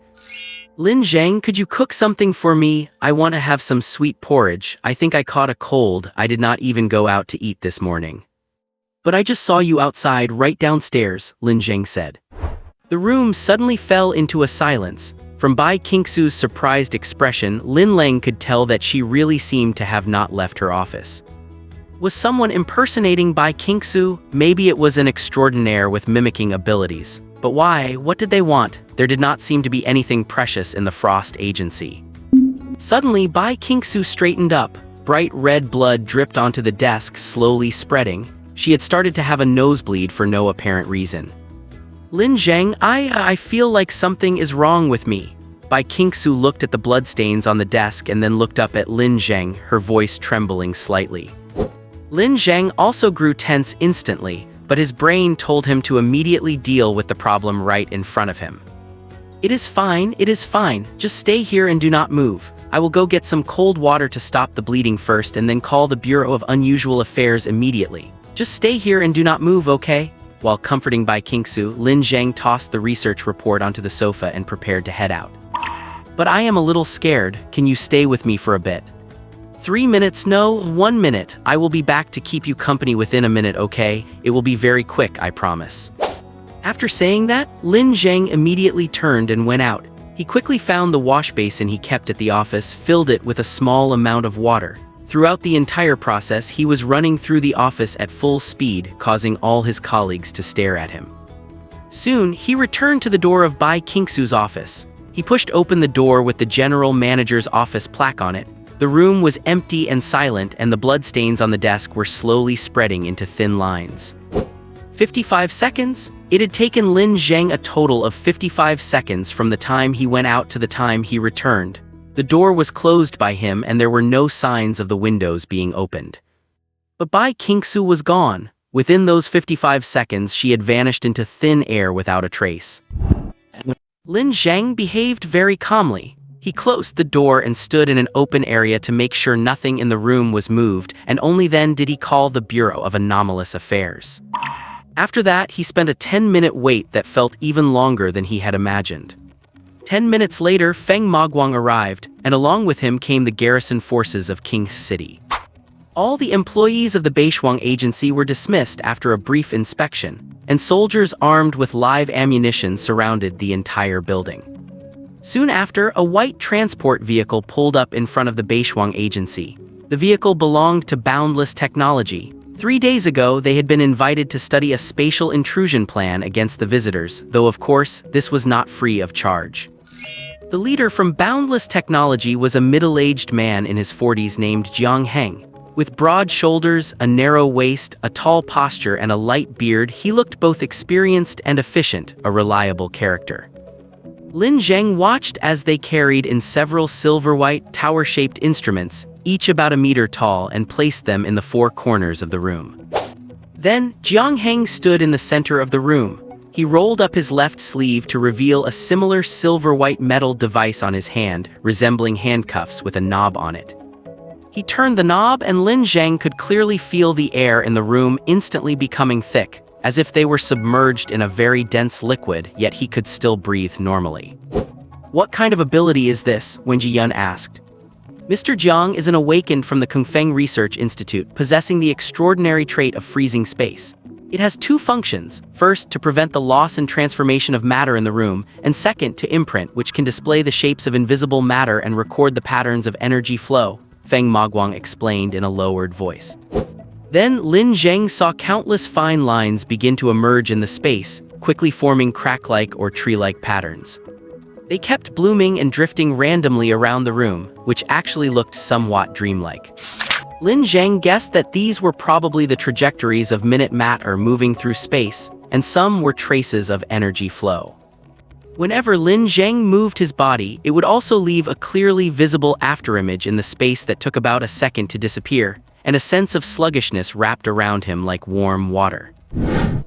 "Lin Zheng, could you cook something for me? I want to have some sweet porridge. I think I caught a cold. I did not even go out to eat this morning." "But I just saw you outside, right downstairs," Lin Zheng said. The room suddenly fell into a silence. From Bai Qingxue's surprised expression, Lin Zheng could tell that she really seemed to have not left her office. Was someone impersonating Bai Qingxue? Maybe it was an extraordinaire with mimicking abilities. But why? What did they want? There did not seem to be anything precious in the Frost Agency. Suddenly, Bai Qingxue straightened up. Bright red blood dripped onto the desk, slowly spreading. She had started to have a nosebleed for no apparent reason. "Lin Zheng, I feel like something is wrong with me." Bai Qingxue looked at the bloodstains on the desk and then looked up at Lin Zheng, her voice trembling slightly. Lin Zheng also grew tense instantly, but his brain told him to immediately deal with the problem right in front of him. It is fine, just stay here and do not move. I will go get some cold water to stop the bleeding first and then call the Bureau of Unusual Affairs immediately. Just stay here and do not move, okay?" While comforting Bai Qingxue, Lin Zheng tossed the research report onto the sofa and prepared to head out. "But I am a little scared. Can you stay with me for a bit?" 3 minutes, no, 1 minute. I will be back to keep you company within a minute, okay? It will be very quick, I promise. After saying that, Lin Zheng immediately turned and went out. He quickly found the wash basin he kept at the office, filled it with a small amount of water. Throughout the entire process, he was running through the office at full speed, causing all his colleagues to stare at him. Soon, he returned to the door of Bai Qingxue's office. He pushed open the door with the general manager's office plaque on it. The room was empty and silent, and the bloodstains on the desk were slowly spreading into thin lines. 55 seconds? It had taken Lin Zheng a total of 55 seconds from the time he went out to the time he returned. The door was closed by him, and there were no signs of the windows being opened. But Bai Qingxue was gone. Within those 55 seconds, she had vanished into thin air without a trace. Lin Zheng behaved very calmly. He closed the door and stood in an open area to make sure nothing in the room was moved, and only then did he call the Bureau of Anomalous Affairs. After that, he spent a 10-minute wait that felt even longer than he had imagined. 10 minutes later, Feng Maguang arrived, and along with him came the garrison forces of King City. All the employees of the Beishuang agency were dismissed after a brief inspection, and soldiers armed with live ammunition surrounded the entire building. Soon after, a white transport vehicle pulled up in front of the Beishuang agency. The vehicle belonged to Boundless Technology. 3 days ago, they had been invited to study a spatial intrusion plan against the visitors, though of course, this was not free of charge. The leader from Boundless Technology was a middle-aged man in his 40s named Jiang Heng. With broad shoulders, a narrow waist, a tall posture, and a light beard, he looked both experienced and efficient, a reliable character. Lin Zheng watched as they carried in several silver-white, tower-shaped instruments, each about a meter tall, and placed them in the 4 corners of the room. Then, Jiang Heng stood in the center of the room. He rolled up his left sleeve to reveal a similar silver-white metal device on his hand, resembling handcuffs with a knob on it. He turned the knob, and Lin Zheng could clearly feel the air in the room instantly becoming thick, as if they were submerged in a very dense liquid, yet he could still breathe normally. "What kind of ability is this?" Wen Jiyun asked. Mr. Jiang is an awakened from the Kungfeng Research Institute, possessing the extraordinary trait of freezing space. It has 2 functions: first, to prevent the loss and transformation of matter in the room, and second, to imprint, which can display the shapes of invisible matter and record the patterns of energy flow, Feng Maguang explained in a lowered voice. Then Lin Zheng saw countless fine lines begin to emerge in the space, quickly forming crack-like or tree-like patterns. They kept blooming and drifting randomly around the room, which actually looked somewhat dreamlike. Lin Zheng guessed that these were probably the trajectories of minute matter moving through space, and some were traces of energy flow. Whenever Lin Zheng moved his body, it would also leave a clearly visible afterimage in the space that took about a second to disappear, and a sense of sluggishness wrapped around him like warm water.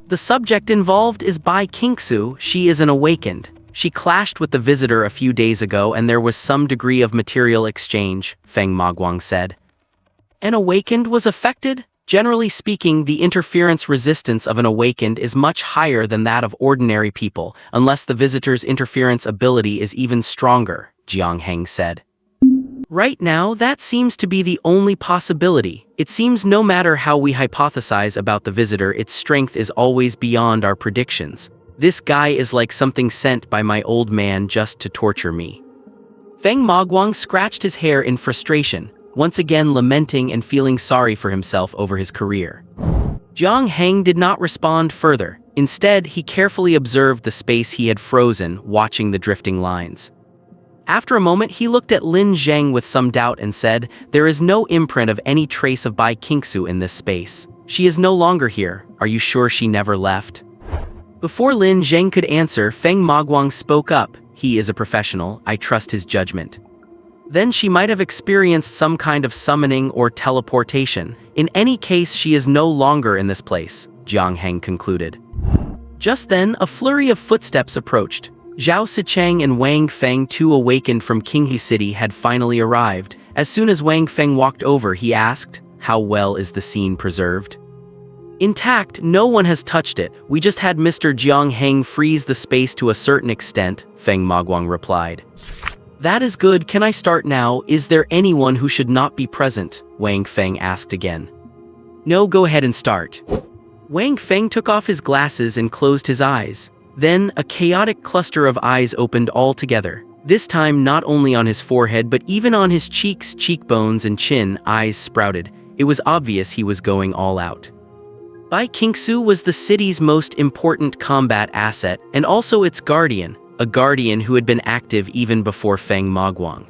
The subject involved is Bai Qingxue. She is an awakened. She clashed with the visitor a few days ago, and there was some degree of material exchange, Feng Maguang said. An awakened was affected? Generally speaking, the interference resistance of an awakened is much higher than that of ordinary people, unless the visitor's interference ability is even stronger, Jiang Heng said. Right now, that seems to be the only possibility. It seems no matter how we hypothesize about the visitor, its strength is always beyond our predictions. This guy is like something sent by my old man just to torture me. Feng Maguang scratched his hair in frustration, once again lamenting and feeling sorry for himself over his career. Jiang Heng did not respond further. Instead, he carefully observed the space he had frozen, watching the drifting lines. After a moment, he looked at Lin Zheng with some doubt and said, "There is no imprint of any trace of Bai Qingxue in this space. She is no longer here. Are you sure she never left?" Before Lin Zheng could answer, Feng Maguang spoke up. "He is a professional. I trust his judgment." Then she might have experienced some kind of summoning or teleportation. In any case, she is no longer in this place, Jiang Heng concluded. Just then, a flurry of footsteps approached. Zhao Sicheng and Wang Feng, 2 awakened from Qinghe City, had finally arrived. As soon as Wang Feng walked over, he asked, "How well is the scene preserved?" "Intact, no one has touched it. We just had Mr. Jiang Heng freeze the space to a certain extent," Feng Maguang replied. That is good, can I start now? Is there anyone who should not be present? Wang Feng asked again. No, go ahead and start. Wang Feng took off his glasses and closed his eyes. Then, a chaotic cluster of eyes opened all together. This time not only on his forehead but even on his cheeks, cheekbones and chin, eyes sprouted. It was obvious he was going all out. Bai Qingxue was the city's most important combat asset and also its guardian, a guardian who had been active even before Feng Maguang.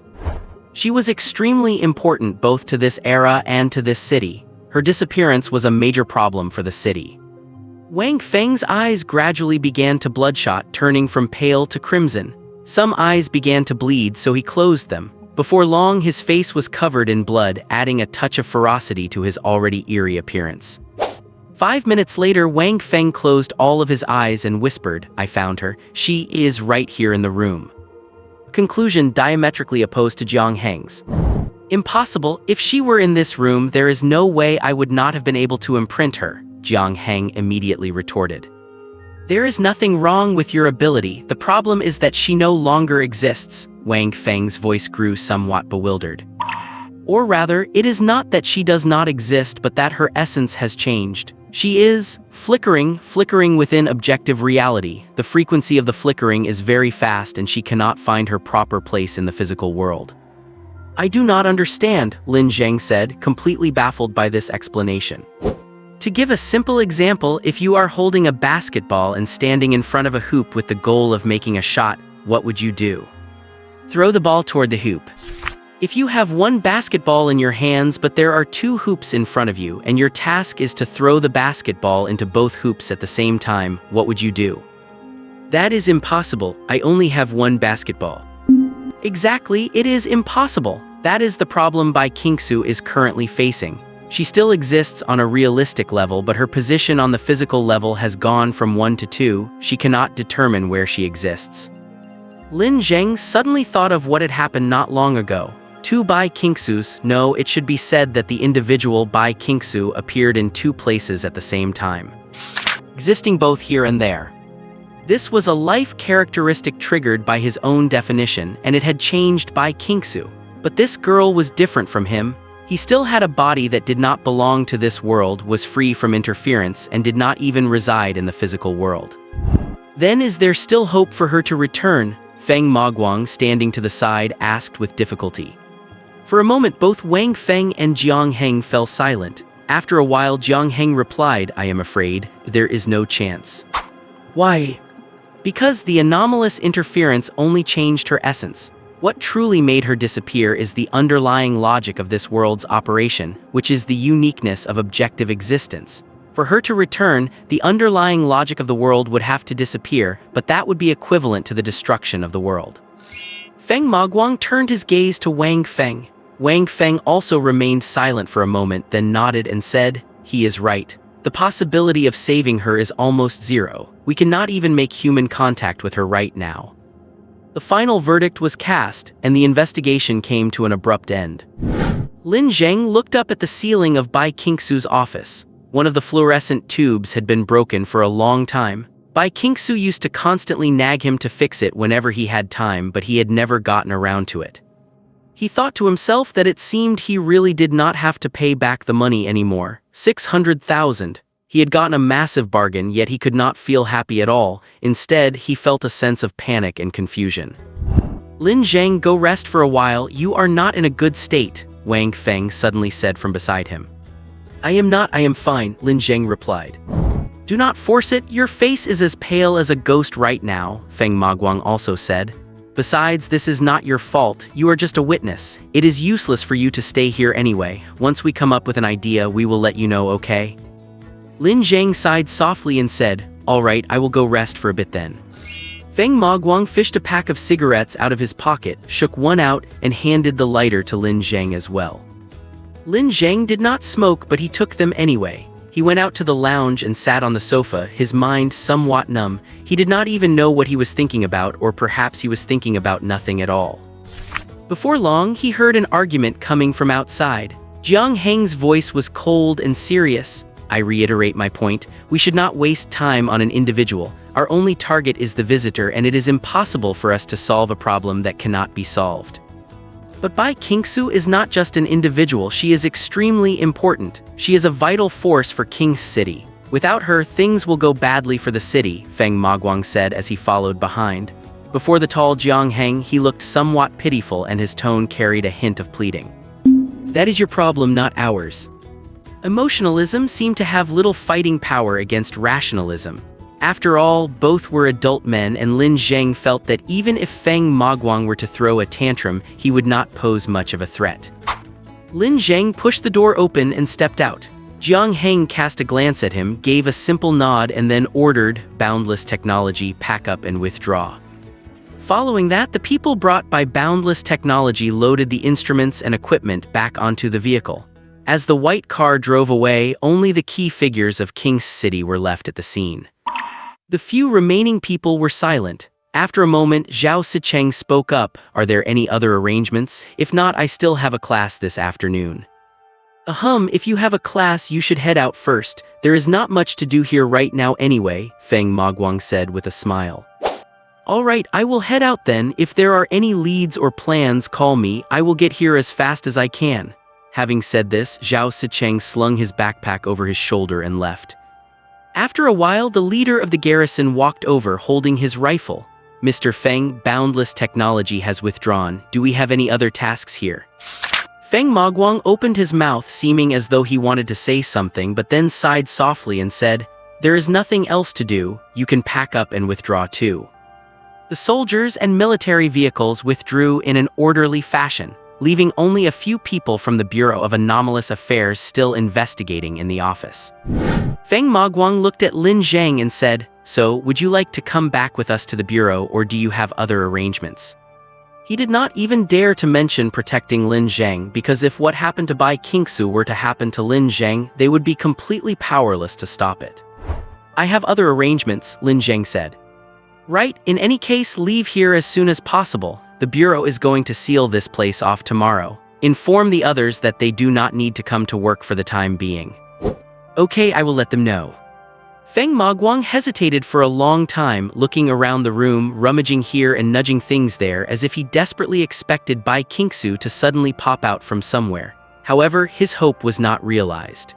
She was extremely important both to this era and to this city. Her disappearance was a major problem for the city. Wang Feng's eyes gradually began to bloodshot, turning from pale to crimson. Some eyes began to bleed, so he closed them. Before long, his face was covered in blood, adding a touch of ferocity to his already eerie appearance. 5 minutes later, Wang Feng closed all of his eyes and whispered, I found her. She is right here in the room. Conclusion diametrically opposed to Jiang Heng's. Impossible. If she were in this room, there is no way I would not have been able to imprint her, Jiang Heng immediately retorted. There is nothing wrong with your ability. The problem is that she no longer exists. Wang Feng's voice grew somewhat bewildered. Or rather, it is not that she does not exist, but that her essence has changed. She is flickering within objective reality. The frequency of the flickering is very fast and she cannot find her proper place in the physical world. I do not understand, Lin Zheng said, completely baffled by this explanation. To give a simple example, if you are holding a basketball and standing in front of a hoop with the goal of making a shot, what would you do? Throw the ball toward the hoop. If you have one basketball in your hands but there are two hoops in front of you and your task is to throw the basketball into both hoops at the same time, what would you do? That is impossible. I only have one basketball. Exactly, it is impossible. That is the problem Bai Qingxue is currently facing. She still exists on a realistic level, but her position on the physical level has gone from 1 to 2. She cannot determine where she exists. Lin Zheng suddenly thought of what had happened not long ago. Two Bai Qingxues. No, it should be said that the individual Bai Qingxue appeared in two places at the same time, existing both here and there. This was a life characteristic triggered by his own definition, and it had changed Bai Qingxue. But this girl was different from him. He still had a body that did not belong to this world, was free from interference, and did not even reside in the physical world. Then is there still hope for her to return? Feng Maguang, standing to the side, asked with difficulty. For a moment both Wang Feng and Jiang Heng fell silent. After a while Jiang Heng replied, I am afraid there is no chance. Why? Because the anomalous interference only changed her essence. What truly made her disappear is the underlying logic of this world's operation, which is the uniqueness of objective existence. For her to return, the underlying logic of the world would have to disappear, but that would be equivalent to the destruction of the world. Feng Maguang turned his gaze to Wang Feng. Wang Feng also remained silent for a moment, then nodded and said, he is right. The possibility of saving her is almost zero. We cannot even make human contact with her right now. The final verdict was cast, and the investigation came to an abrupt end. Lin Zheng looked up at the ceiling of Bai Qingxue's office. One of the fluorescent tubes had been broken for a long time. Bai Qingxue used to constantly nag him to fix it whenever he had time, but he had never gotten around to it. He thought to himself that it seemed he really did not have to pay back the money anymore. 600,000. He had gotten a massive bargain, yet he could not feel happy at all. Instead, he felt a sense of panic and confusion. Lin Zheng, go rest for a while. You are not in a good state, Wang Feng suddenly said from beside him. I am not, I am fine, Lin Zheng replied. Do not force it. Your face is as pale as a ghost right now, Feng Maguang also said. Besides, this is not your fault. You are just a witness. It is useless for you to stay here anyway. Once we come up with an idea, we will let you know, okay? Lin Zheng sighed softly and said, all right, I will go rest for a bit then. Feng Maguang fished a pack of cigarettes out of his pocket, shook one out, and handed the lighter to Lin Zheng as well. Lin Zheng did not smoke, but he took them anyway. He went out to the lounge and sat on the sofa, his mind somewhat numb. He did not even know what he was thinking about, or perhaps he was thinking about nothing at all. Before long, he heard an argument coming from outside. Jiang Heng's voice was cold and serious. I reiterate my point, we should not waste time on an individual. Our only target is the visitor, and it is impossible for us to solve a problem that cannot be solved. But Bai Qingxue is not just an individual, she is extremely important. She is a vital force for King's City. Without her, things will go badly for the city, Feng Maguang said as he followed behind. Before the tall Jiang Heng, he looked somewhat pitiful and his tone carried a hint of pleading. That is your problem, not ours. Emotionalism seemed to have little fighting power against rationalism. After all, both were adult men, and Lin Zheng felt that even if Feng Maguang were to throw a tantrum, he would not pose much of a threat. Lin Zheng pushed the door open and stepped out. Jiang Heng cast a glance at him, gave a simple nod, and then ordered, "Boundless Technology, pack up and withdraw." Following that, the people brought by Boundless Technology loaded the instruments and equipment back onto the vehicle. As the white car drove away, only the key figures of King's City were left at the scene. The few remaining people were silent. After a moment, Zhao Sicheng spoke up, "Are there any other arrangements? If not, I still have a class this afternoon." If you have a class, you should head out first. There is not much to do here right now anyway," Feng Maguang said with a smile. "All right, I will head out then. If there are any leads or plans, call me. I will get here as fast as I can." Having said this, Zhao Sicheng slung his backpack over his shoulder and left. After a while, the leader of the garrison walked over holding his rifle. "Mr. Feng, Boundless Technology has withdrawn. Do we have any other tasks here?" Feng Maguang opened his mouth, seeming as though he wanted to say something, but then sighed softly and said, "There is nothing else to do. You can pack up and withdraw too." The soldiers and military vehicles withdrew in an orderly fashion, leaving only a few people from the Bureau of Anomalous Affairs still investigating in the office. Feng Maguang looked at Lin Zheng and said, "So, would you like to come back with us to the Bureau, or do you have other arrangements?" He did not even dare to mention protecting Lin Zheng, because if what happened to Bai Qingxue were to happen to Lin Zheng, they would be completely powerless to stop it. "I have other arrangements," Lin Zheng said. "Right, in any case, leave here as soon as possible. The Bureau is going to seal this place off tomorrow. Inform the others that they do not need to come to work for the time being." "Okay, I will let them know." Feng Maguang hesitated for a long time, looking around the room, rummaging here and nudging things there, as if he desperately expected Bai Qingxue to suddenly pop out from somewhere. However, his hope was not realized.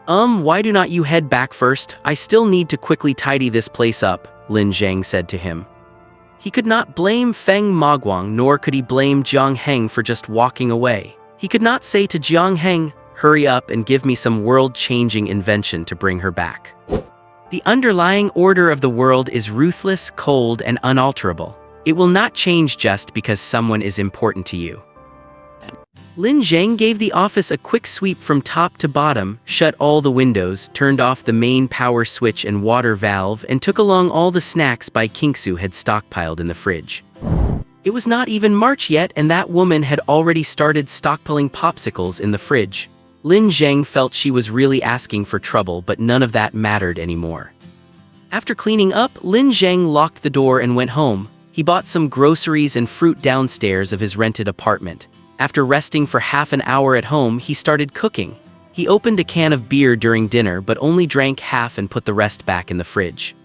Why do not you head back first? I still need to quickly tidy this place up," Lin Zheng said to him. He could not blame Feng Maguang, nor could he blame Jiang Heng for just walking away. He could not say to Jiang Heng, "Hurry up and give me some world-changing invention to bring her back." The underlying order of the world is ruthless, cold, and unalterable. It will not change just because someone is important to you. Lin Zheng gave the office a quick sweep from top to bottom, shut all the windows, turned off the main power switch and water valve, and took along all the snacks Bai Qingxue had stockpiled in the fridge. It was not even March yet, and that woman had already started stockpiling popsicles in the fridge. Lin Zheng felt she was really asking for trouble, but none of that mattered anymore. After cleaning up, Lin Zheng locked the door and went home. He bought some groceries and fruit downstairs of his rented apartment. After resting for half an hour at home, he started cooking. He opened a can of beer during dinner, but only drank half and put the rest back in the fridge.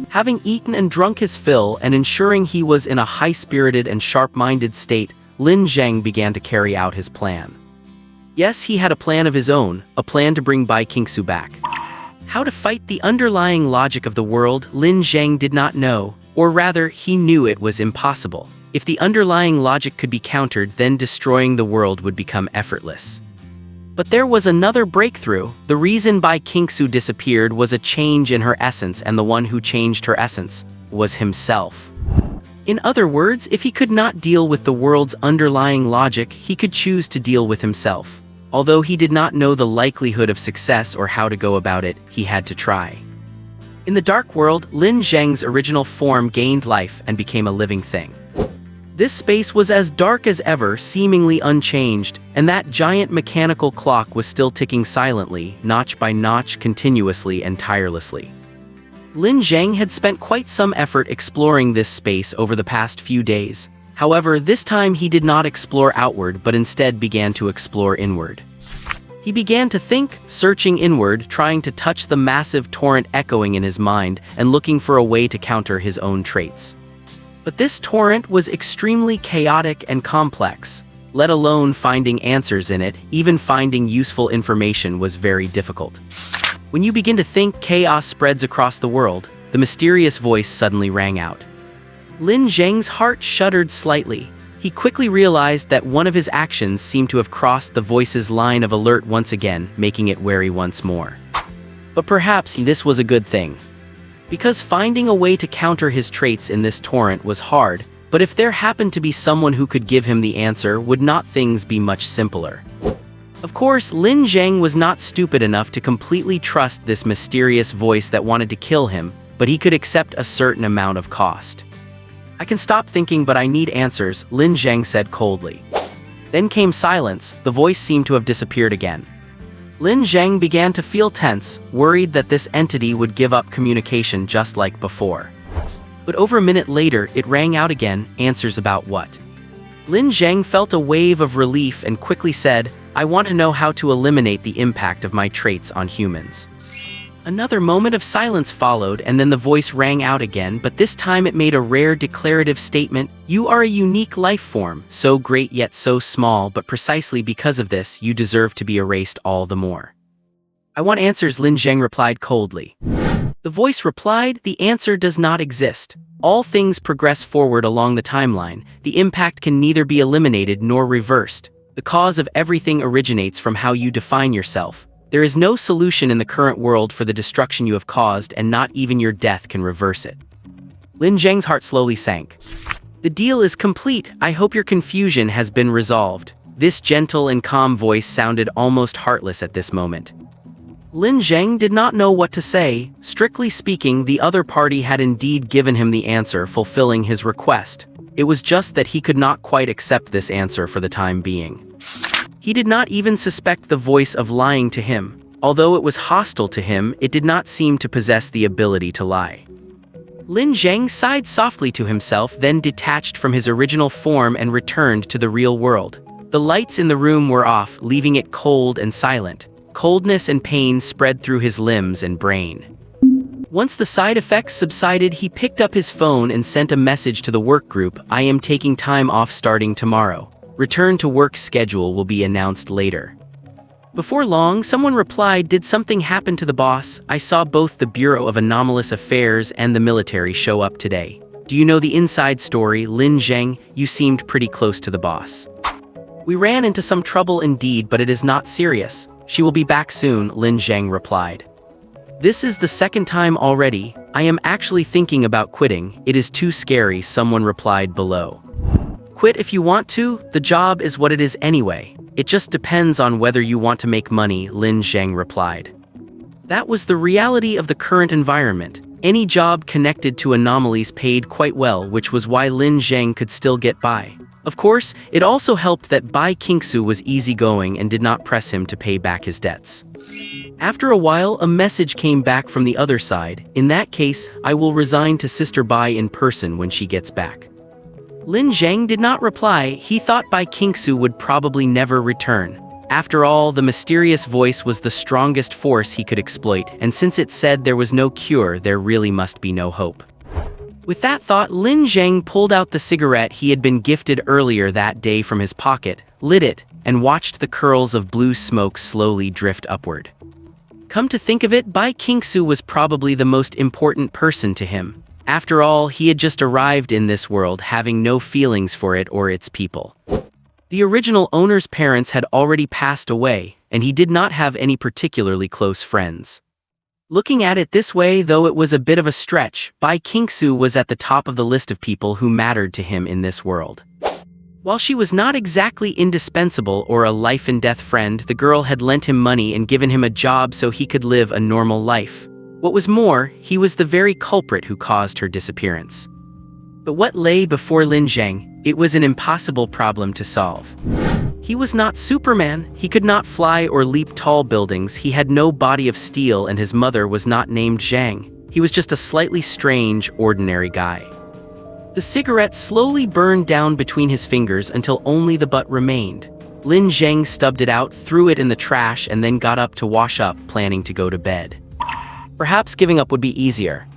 Having eaten and drunk his fill and ensuring he was in a high-spirited and sharp-minded state, Lin Zheng began to carry out his plan. Yes, he had a plan of his own, a plan to bring Bai Qingxue back. How to fight the underlying logic of the world, Lin Zheng did not know, or rather, he knew it was impossible. If the underlying logic could be countered, then destroying the world would become effortless. But there was another breakthrough. The reason Bai Qingxue disappeared was a change in her essence, and the one who changed her essence was himself. In other words, if he could not deal with the world's underlying logic, he could choose to deal with himself. Although he did not know the likelihood of success or how to go about it, he had to try. In the dark world, Lin Zheng's original form gained life and became a living thing. This space was as dark as ever, seemingly unchanged, and that giant mechanical clock was still ticking silently, notch by notch, continuously and tirelessly. Lin Zheng had spent quite some effort exploring this space over the past few days. However, this time he did not explore outward but instead began to explore inward. He began to think, searching inward, trying to touch the massive torrent echoing in his mind and looking for a way to counter his own traits. But this torrent was extremely chaotic and complex. Let alone finding answers in it, even finding useful information was very difficult. When you begin to think, chaos spreads across the world. The mysterious voice suddenly rang out. Lin Zheng's heart shuddered slightly. He quickly realized that one of his actions seemed to have crossed the voice's line of alert once again, making it wary once more. But perhaps this was a good thing. Because finding a way to counter his traits in this torrent was hard, but if there happened to be someone who could give him the answer, would not things be much simpler? Of course, Lin Zheng was not stupid enough to completely trust this mysterious voice that wanted to kill him, but he could accept a certain amount of cost. I can stop thinking, but I need answers, Lin Zheng said coldly. Then came silence. The voice seemed to have disappeared again. Lin Zheng began to feel tense, worried that this entity would give up communication just like before. But over a minute later, it rang out again. Answers about what? Lin Zheng felt a wave of relief and quickly said, I want to know how to eliminate the impact of my traits on humans. Another moment of silence followed, and then the voice rang out again, but this time it made a rare declarative statement. You are a unique life form, so great yet so small, but precisely because of this, you deserve to be erased all the more. I want answers, Lin Zheng replied coldly. The voice replied, the answer does not exist. All things progress forward along the timeline. The impact can neither be eliminated nor reversed. The cause of everything originates from how you define yourself. There is no solution in the current world for the destruction you have caused, and not even your death can reverse it. Lin Zheng's heart slowly sank. The deal is complete. I hope your confusion has been resolved. This gentle and calm voice sounded almost heartless at this moment. Lin Zheng did not know what to say. Strictly speaking, the other party had indeed given him the answer, fulfilling his request. It was just that he could not quite accept this answer for the time being. He did not even suspect the voice of lying to him. Although it was hostile to him, it did not seem to possess the ability to lie. Lin Zheng sighed softly to himself, then detached from his original form and returned to the real world. The lights in the room were off, leaving it cold and silent. Coldness and pain spread through his limbs and brain. Once the side effects subsided, he picked up his phone and sent a message to the work group. I am taking time off starting tomorrow. Return to work schedule will be announced later. Before long, someone replied, did something happen to the boss? I saw both the Bureau of Anomalous Affairs and the military show up today. Do you know the inside story, Lin Zheng? You seemed pretty close to the boss. We ran into some trouble indeed, but it is not serious. She will be back soon, Lin Zheng replied. This is the second time already. I am actually thinking about quitting. It is too scary, someone replied below. Quit if you want to. The job is what it is anyway. It just depends on whether you want to make money, Lin Zheng replied. That was the reality of the current environment. Any job connected to anomalies paid quite well, which was why Lin Zheng could still get by. Of course, it also helped that Bai Qingxue was easygoing and did not press him to pay back his debts. After a while, a message came back from the other side. In that case, I will resign to Sister Bai in person when she gets back. Lin Zheng did not reply. He thought Bai Qingxue would probably never return. After all, the mysterious voice was the strongest force he could exploit, and since it said there was no cure, there really must be no hope. With that thought, Lin Zheng pulled out the cigarette he had been gifted earlier that day from his pocket, lit it, and watched the curls of blue smoke slowly drift upward. Come to think of it, Bai Qingxue was probably the most important person to him. After all, he had just arrived in this world, having no feelings for it or its people. The original owner's parents had already passed away, and he did not have any particularly close friends. Looking at it this way, though it was a bit of a stretch, Bai Qingxue was at the top of the list of people who mattered to him in this world. While she was not exactly indispensable or a life-and-death friend, the girl had lent him money and given him a job so he could live a normal life. What was more, he was the very culprit who caused her disappearance. But what lay before Lin Zheng? It was an impossible problem to solve. He was not Superman. He could not fly or leap tall buildings. He had no body of steel, and his mother was not named Zhang. He was just a slightly strange, ordinary guy. The cigarette slowly burned down between his fingers until only the butt remained. Lin Zheng stubbed it out, threw it in the trash, and then got up to wash up, planning to go to bed. Perhaps giving up would be easier.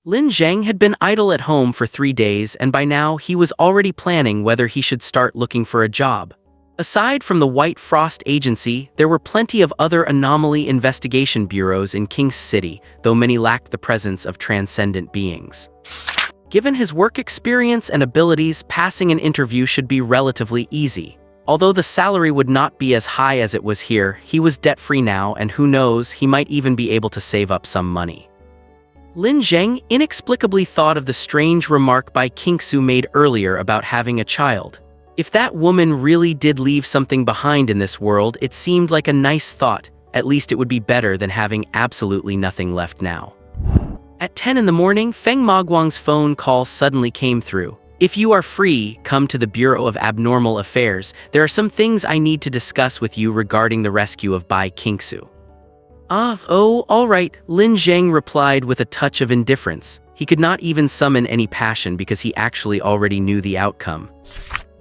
Lin Zheng had been idle at home for 3 days, and by now he was already planning whether he should start looking for a job. Aside from the White Frost Agency, there were plenty of other anomaly investigation bureaus in King's City, though many lacked the presence of transcendent beings. Given his work experience and abilities, passing an interview should be relatively easy. Although the salary would not be as high as it was here, he was debt-free now, and who knows, he might even be able to save up some money. Lin Zheng inexplicably thought of the strange remark Bai Qingxue made earlier about having a child. If that woman really did leave something behind in this world, it seemed like a nice thought. At least it would be better than having absolutely nothing left now. At 10 in the morning, Feng Maguang's phone call suddenly came through. If you are free, come to the Bureau of Abnormal Affairs. There are some things I need to discuss with you regarding the rescue of Bai Qingxue. Oh, all right, Lin Zheng replied with a touch of indifference. He could not even summon any passion because he actually already knew the outcome.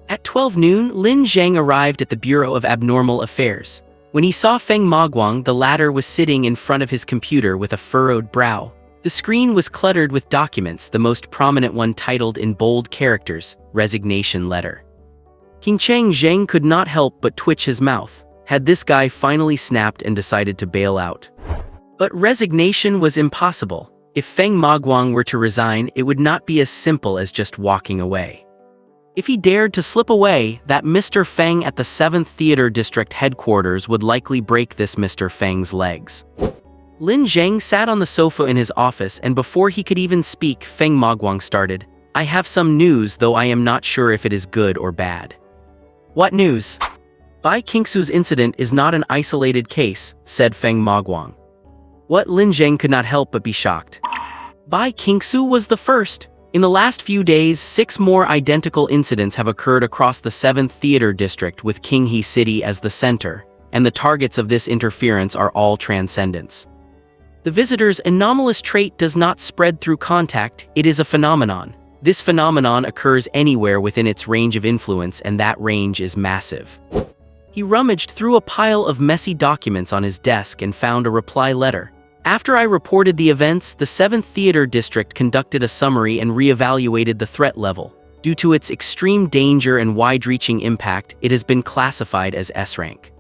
At 12 noon, Lin Zheng arrived at the Bureau of Abnormal Affairs. When he saw Feng Maguang, the latter was sitting in front of his computer with a furrowed brow. The screen was cluttered with documents, the most prominent one titled in bold characters, Resignation Letter. Qingcheng Zheng could not help but twitch his mouth. Had this guy finally snapped and decided to bail out? But resignation was impossible. If Feng Maguang were to resign, it would not be as simple as just walking away. If he dared to slip away, that Mr. Feng at the 7th Theater District headquarters would likely break this Mr. Feng's legs. Lin Zheng sat on the sofa in his office, and before he could even speak, Feng Maguang started. I have some news, though I am not sure if it is good or bad. What news? Bai Qingxue's incident is not an isolated case, said Feng Maguang. What? Lin Zheng could not help but be shocked. Bai Qingxue was the first. In the last few days, 6 more identical incidents have occurred across the 7th Theater District with Qinghe City as the center, and the targets of this interference are all transcendents. The visitor's anomalous trait does not spread through contact, it is a phenomenon. This phenomenon occurs anywhere within its range of influence, and that range is massive. He rummaged through a pile of messy documents on his desk and found a reply letter. After I reported the events, the 7th Theater District conducted a summary and re-evaluated the threat level. Due to its extreme danger and wide-reaching impact, it has been classified as S rank.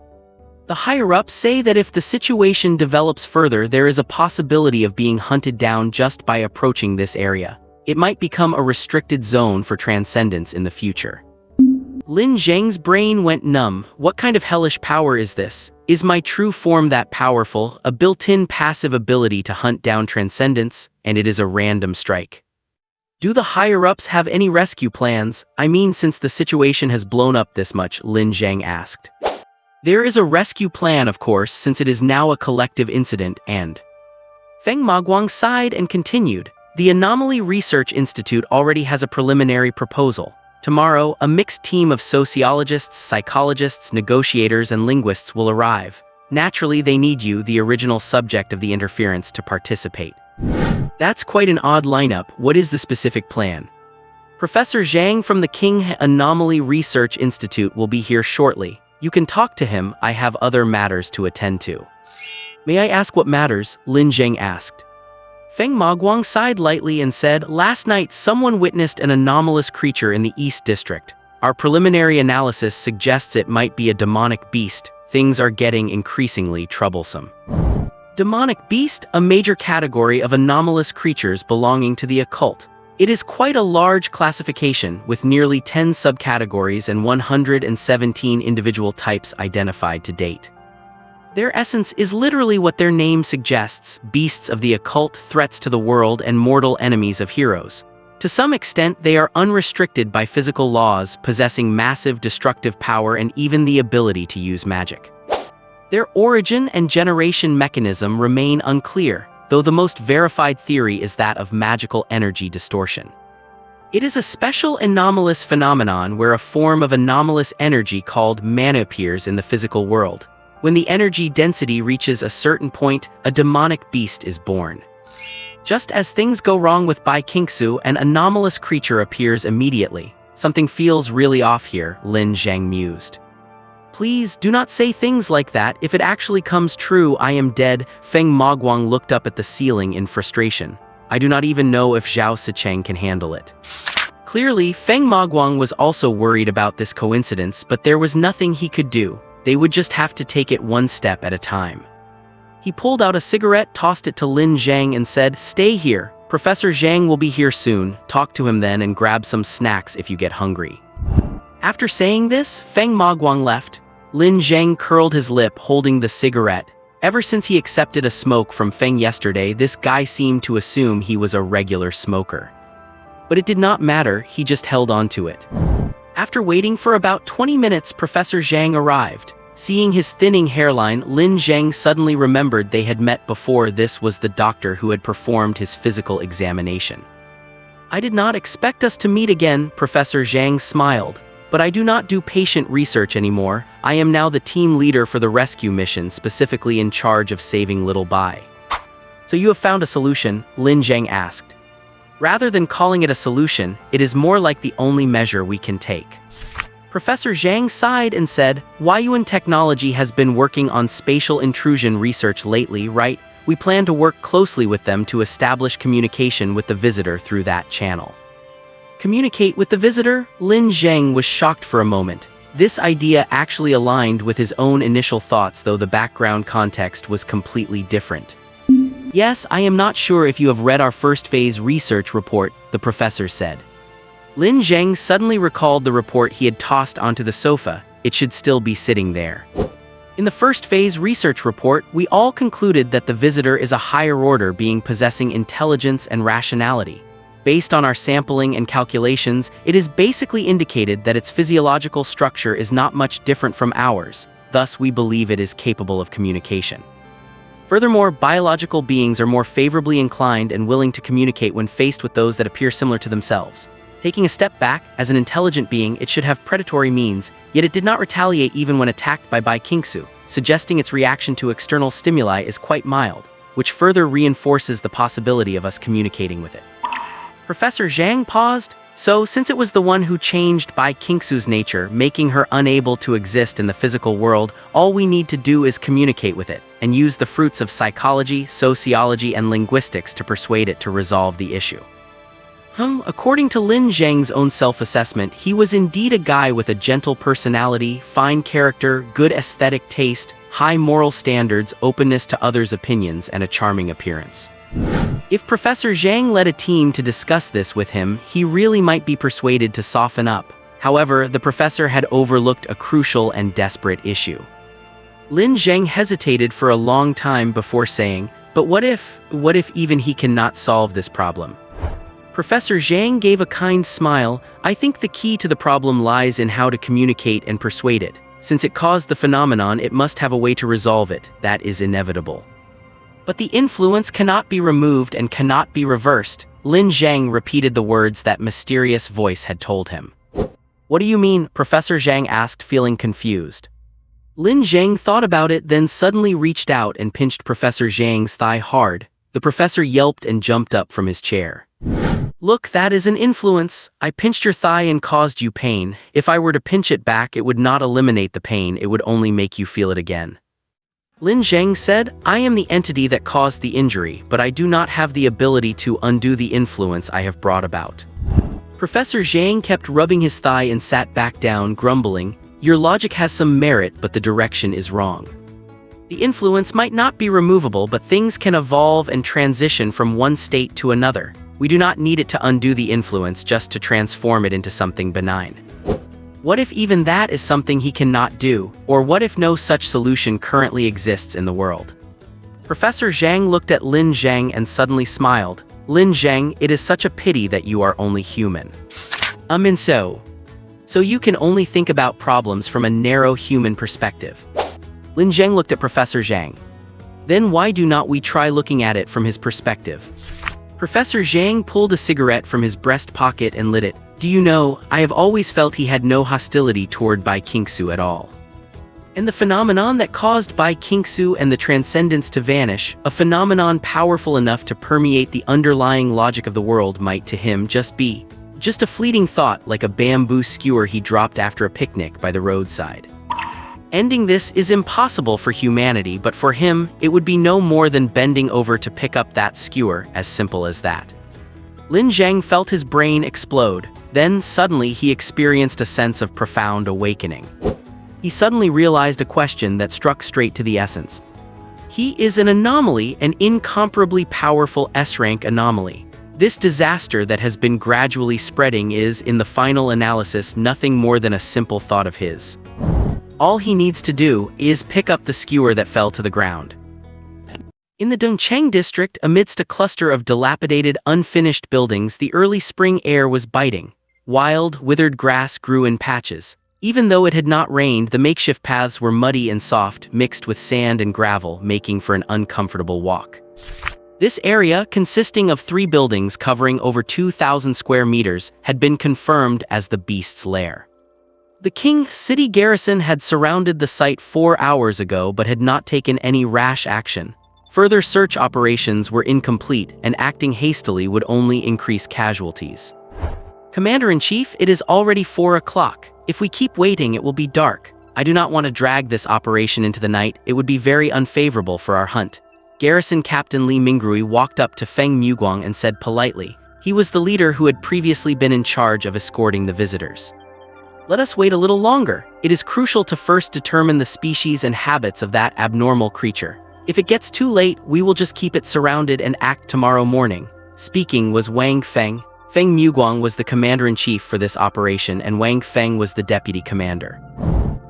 The higher-ups say that if the situation develops further, there is a possibility of being hunted down just by approaching this area. It might become a restricted zone for transcendence in the future. Lin Zheng's brain went numb. What kind of hellish power is this? Is my true form that powerful? A built-in passive ability to hunt down transcendence, and it is a random strike. Do the higher-ups have any rescue plans? I mean, since the situation has blown up this much, Lin Zheng asked. There is a rescue plan, of course, since it is now a collective incident, and... Feng Maguang sighed and continued. The Anomaly Research Institute already has a preliminary proposal. Tomorrow, a mixed team of sociologists, psychologists, negotiators, and linguists will arrive. Naturally, they need you, the original subject of the interference, to participate. That's quite an odd lineup. What is the specific plan? Professor Zhang from the Qinghe Anomaly Research Institute will be here shortly. You can talk to him. I have other matters to attend to. May I ask what matters? Lin Zheng asked. Feng Maguang sighed lightly and said, last night someone witnessed an anomalous creature in the East District. Our preliminary analysis suggests it might be a demonic beast. Things are getting increasingly troublesome. Demonic beast, a major category of anomalous creatures belonging to the occult. It is quite a large classification, with nearly 10 subcategories and 117 individual types identified to date. Their essence is literally what their name suggests, beasts of the occult, threats to the world, and mortal enemies of heroes. To some extent, they are unrestricted by physical laws, possessing massive destructive power and even the ability to use magic. Their origin and generation mechanism remain unclear, though the most verified theory is that of magical energy distortion. It is a special anomalous phenomenon where a form of anomalous energy called mana appears in the physical world. When the energy density reaches a certain point, a demonic beast is born. Just as things go wrong with Bai Qingxue, an anomalous creature appears immediately. Something feels really off here, Lin Zheng mused. Please, do not say things like that. If it actually comes true, I am dead. Feng Maguang looked up at the ceiling in frustration. I do not even know if Zhao Sicheng can handle it. Clearly, Feng Maguang was also worried about this coincidence, but there was nothing he could do. They would just have to take it one step at a time. He pulled out a cigarette, tossed it to Lin Zheng and said, "Stay here. Professor Zhang will be here soon. Talk to him then and grab some snacks if you get hungry." After saying this, Feng Maguang left. Lin Zheng curled his lip, holding the cigarette. Ever since he accepted a smoke from Feng yesterday, this guy seemed to assume he was a regular smoker. But it did not matter, he just held on to it. After waiting for about 20 minutes, Professor Zhang arrived. Seeing his thinning hairline, Lin Zheng suddenly remembered they had met before. This was the doctor who had performed his physical examination. "I did not expect us to meet again," Professor Zhang smiled. "But I do not do patient research anymore. I am now the team leader for the rescue mission, specifically in charge of saving little Bai." "So you have found a solution?" Lin Zheng asked. "Rather than calling it a solution, it is more like the only measure we can take." Professor Zhang sighed and said, "Huayuan Technology has been working on spatial intrusion research lately, right? We plan to work closely with them to establish communication with the visitor through that channel." Communicate with the visitor? Lin Zheng was shocked for a moment. This idea actually aligned with his own initial thoughts, though the background context was completely different. "Yes, I am not sure if you have read our first phase research report," the professor said. Lin Zheng suddenly recalled the report he had tossed onto the sofa. It should still be sitting there. "In the first phase research report, we all concluded that the visitor is a higher order being possessing intelligence and rationality. Based on our sampling and calculations, it is basically indicated that its physiological structure is not much different from ours, thus we believe it is capable of communication. Furthermore, biological beings are more favorably inclined and willing to communicate when faced with those that appear similar to themselves. Taking a step back, as an intelligent being, it should have predatory means, yet it did not retaliate even when attacked by Bai Qingxue, suggesting its reaction to external stimuli is quite mild, which further reinforces the possibility of us communicating with it." Professor Zhang paused. "So, since it was the one who changed Bai Qingxue's nature, making her unable to exist in the physical world, all we need to do is communicate with it, and use the fruits of psychology, sociology, and linguistics to persuade it to resolve the issue." According to Lin Zheng's own self-assessment, he was indeed a guy with a gentle personality, fine character, good aesthetic taste, high moral standards, openness to others' opinions, and a charming appearance. If Professor Zhang led a team to discuss this with him, he really might be persuaded to soften up. However, the professor had overlooked a crucial and desperate issue. Lin Zheng hesitated for a long time before saying, "But what if even he cannot solve this problem?" Professor Zhang gave a kind smile. "I think the key to the problem lies in how to communicate and persuade it. Since it caused the phenomenon, it must have a way to resolve it. That is inevitable. But the influence cannot be removed and cannot be reversed." Lin Zheng repeated the words that mysterious voice had told him. "What do you mean?" Professor Zhang asked, feeling confused. Lin Zheng thought about it, then suddenly reached out and pinched Professor Zhang's thigh hard. The professor yelped and jumped up from his chair. "Look, that is an influence. I pinched your thigh and caused you pain. If I were to pinch it back, it would not eliminate the pain, it would only make you feel it again." Lin Zheng said, "I am the entity that caused the injury, but I do not have the ability to undo the influence I have brought about." Professor Zhang kept rubbing his thigh and sat back down, grumbling, "Your logic has some merit, but the direction is wrong. The influence might not be removable, but things can evolve and transition from one state to another. We do not need it to undo the influence, just to transform it into something benign. What if even that is something he cannot do, or what if no such solution currently exists in the world?" Professor Zhang looked at Lin Zheng and suddenly smiled. "Lin Zheng, it is such a pity that you are only human. So you can only think about problems from a narrow human perspective." Lin Zheng looked at Professor Zhang. "Then why do not we try looking at it from his perspective?" Professor Zhang pulled a cigarette from his breast pocket and lit it. "Do you know, I have always felt he had no hostility toward Bai Qingxue at all. And the phenomenon that caused Bai Qingxue and the transcendence to vanish, a phenomenon powerful enough to permeate the underlying logic of the world, might to him just a fleeting thought, like a bamboo skewer he dropped after a picnic by the roadside." Ending this is impossible for humanity, but for him, it would be no more than bending over to pick up that skewer, as simple as that. Lin Zheng felt his brain explode. Then, suddenly, he experienced a sense of profound awakening. He suddenly realized a question that struck straight to the essence. He is an anomaly, an incomparably powerful S-rank anomaly. This disaster that has been gradually spreading is, in the final analysis, nothing more than a simple thought of his. All he needs to do is pick up the skewer that fell to the ground. In the Dongcheng district, amidst a cluster of dilapidated, unfinished buildings, the early spring air was biting. Wild, withered grass grew in patches. Even though it had not rained, the makeshift paths were muddy and soft, mixed with sand and gravel, making for an uncomfortable walk. This area, consisting of 3 buildings covering over 2,000 square meters, had been confirmed as the beast's lair. The King City garrison had surrounded the site 4 hours ago but had not taken any rash action. Further search operations were incomplete, and acting hastily would only increase casualties. Commander-in-Chief, it is already 4 o'clock. If we keep waiting, it will be dark. I do not want to drag this operation into the night. It would be very unfavorable for our hunt. Garrison Captain Li Mingrui walked up to Feng Muguang and said politely. He was the leader who had previously been in charge of escorting the visitors. Let us wait a little longer. It is crucial to first determine the species and habits of that abnormal creature. If it gets too late, we will just keep it surrounded and act tomorrow morning. Speaking was Wang Feng. Feng Muguang was the commander-in-chief for this operation, and Wang Feng was the deputy commander.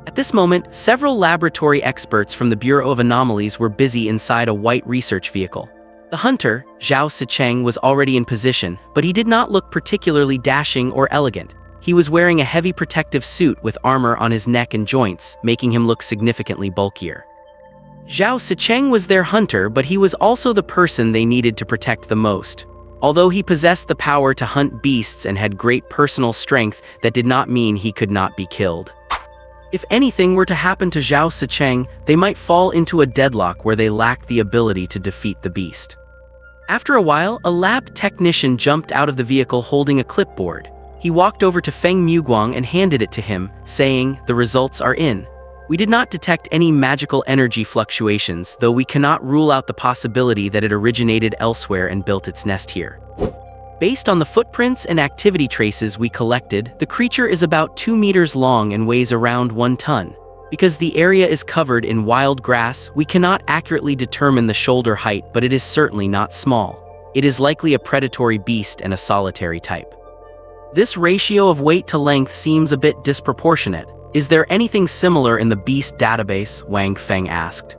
At this moment, several laboratory experts from the Bureau of Anomalies were busy inside a white research vehicle. The hunter, Zhao Sicheng, was already in position, but he did not look particularly dashing or elegant. He was wearing a heavy protective suit with armor on his neck and joints, making him look significantly bulkier. Zhao Sicheng was their hunter, but he was also the person they needed to protect the most. Although he possessed the power to hunt beasts and had great personal strength, that did not mean he could not be killed. If anything were to happen to Zhao Sicheng, they might fall into a deadlock where they lacked the ability to defeat the beast. After a while, a lab technician jumped out of the vehicle holding a clipboard. He walked over to Feng Muguang and handed it to him, saying, "The results are in. We did not detect any magical energy fluctuations, though we cannot rule out the possibility that it originated elsewhere and built its nest here. Based on the footprints and activity traces we collected, the creature is about 2 meters long and weighs around 1 ton. Because the area is covered in wild grass, we cannot accurately determine the shoulder height, but it is certainly not small. It is likely a predatory beast and a solitary type. This ratio of weight to length seems a bit disproportionate. Is there anything similar in the beast database?" Wang Feng asked.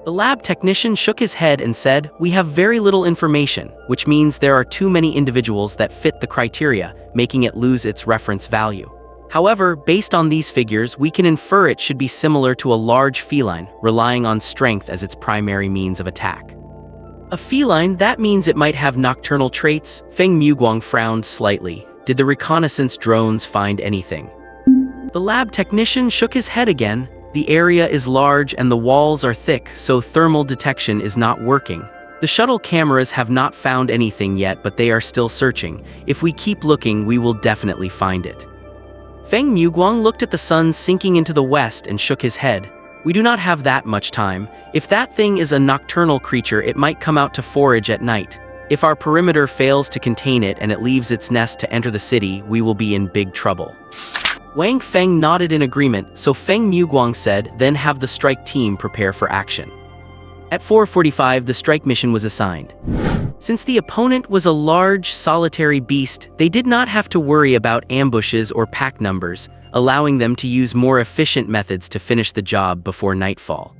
The lab technician shook his head and said, "We have very little information, which means there are too many individuals that fit the criteria, making it lose its reference value. However, based on these figures, we can infer it should be similar to a large feline, relying on strength as its primary means of attack." A feline? That means it might have nocturnal traits? Feng Muguang frowned slightly. Did the reconnaissance drones find anything? The lab technician shook his head again. The area is large and the walls are thick, so thermal detection is not working. The shuttle cameras have not found anything yet, but they are still searching. If we keep looking, we will definitely find it. Feng Muguang looked at the sun sinking into the west and shook his head. We do not have that much time. If that thing is a nocturnal creature, it might come out to forage at night. If our perimeter fails to contain it and it leaves its nest to enter the city, we will be in big trouble. Wang Feng nodded in agreement, so Feng Muguang said, "Then have the strike team prepare for action." At 4:45, the strike mission was assigned. Since the opponent was a large, solitary beast, they did not have to worry about ambushes or pack numbers, allowing them to use more efficient methods to finish the job before nightfall.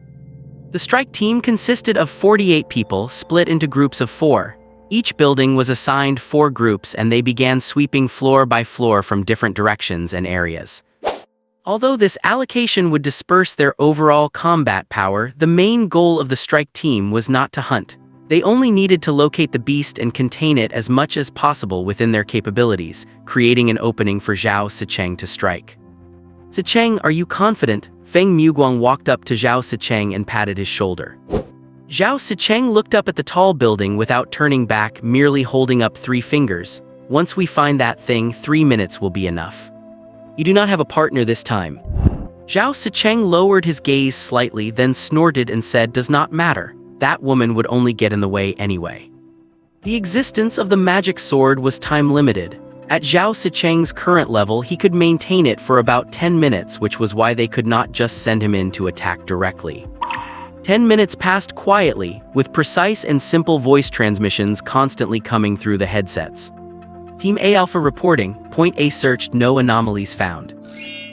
The strike team consisted of 48 people, split into groups of 4. Each building was assigned 4 groups, and they began sweeping floor by floor from different directions and areas. Although this allocation would disperse their overall combat power, the main goal of the strike team was not to hunt. They only needed to locate the beast and contain it as much as possible within their capabilities, creating an opening for Zhao Sicheng to strike. "Sicheng, are you confident?" Feng Muguang walked up to Zhao Sicheng and patted his shoulder. Zhao Sicheng looked up at the tall building without turning back, merely holding up 3 fingers. "Once we find that thing, 3 minutes will be enough. You do not have a partner this time." Zhao Sicheng lowered his gaze slightly, then snorted and said, "Does not matter. That woman would only get in the way anyway." The existence of the magic sword was time-limited. At Zhao Sicheng's current level, he could maintain it for about 10 minutes, which was why they could not just send him in to attack directly. 10 minutes passed quietly, with precise and simple voice transmissions constantly coming through the headsets. Team A Alpha reporting, Point A searched, no anomalies found.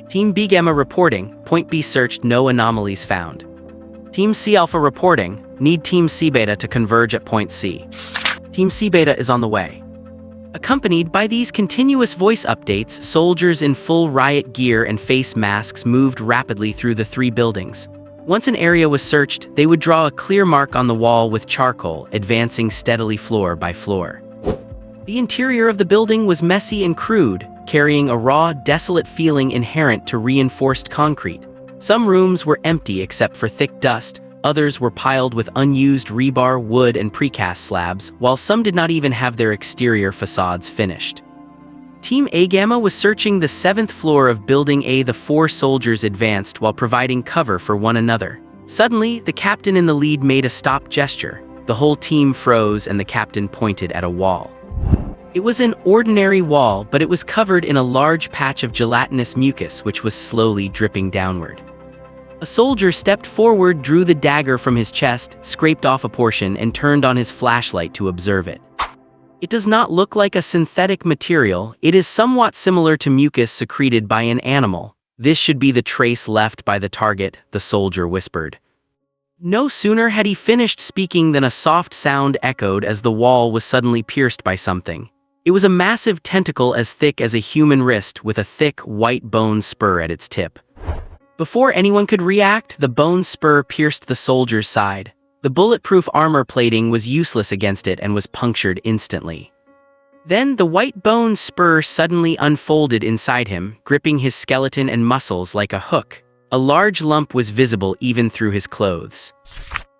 Team B Gamma reporting, Point B searched, no anomalies found. Team C Alpha reporting, need Team C Beta to converge at Point C. Team C Beta is on the way. Accompanied by these continuous voice updates, soldiers in full riot gear and face masks moved rapidly through the 3 buildings. Once an area was searched, they would draw a clear mark on the wall with charcoal, advancing steadily floor by floor. The interior of the building was messy and crude, carrying a raw, desolate feeling inherent to reinforced concrete. Some rooms were empty except for thick dust, others were piled with unused rebar, wood, and precast slabs, while some did not even have their exterior facades finished. Team A Gamma was searching the 7th floor of Building A. The 4 soldiers advanced while providing cover for one another. Suddenly, the captain in the lead made a stop gesture. The whole team froze and the captain pointed at a wall. It was an ordinary wall, but it was covered in a large patch of gelatinous mucus which was slowly dripping downward. A soldier stepped forward, drew the dagger from his chest, scraped off a portion, and turned on his flashlight to observe it. It does not look like a synthetic material. It is somewhat similar to mucus secreted by an animal. This should be the trace left by the target, the soldier whispered. No sooner had he finished speaking than a soft sound echoed as the wall was suddenly pierced by something. It was a massive tentacle as thick as a human wrist with a thick, white bone spur at its tip. Before anyone could react, the bone spur pierced the soldier's side. The bulletproof armor plating was useless against it and was punctured instantly. Then the white bone spur suddenly unfolded inside him, gripping his skeleton and muscles like a hook. A large lump was visible even through his clothes.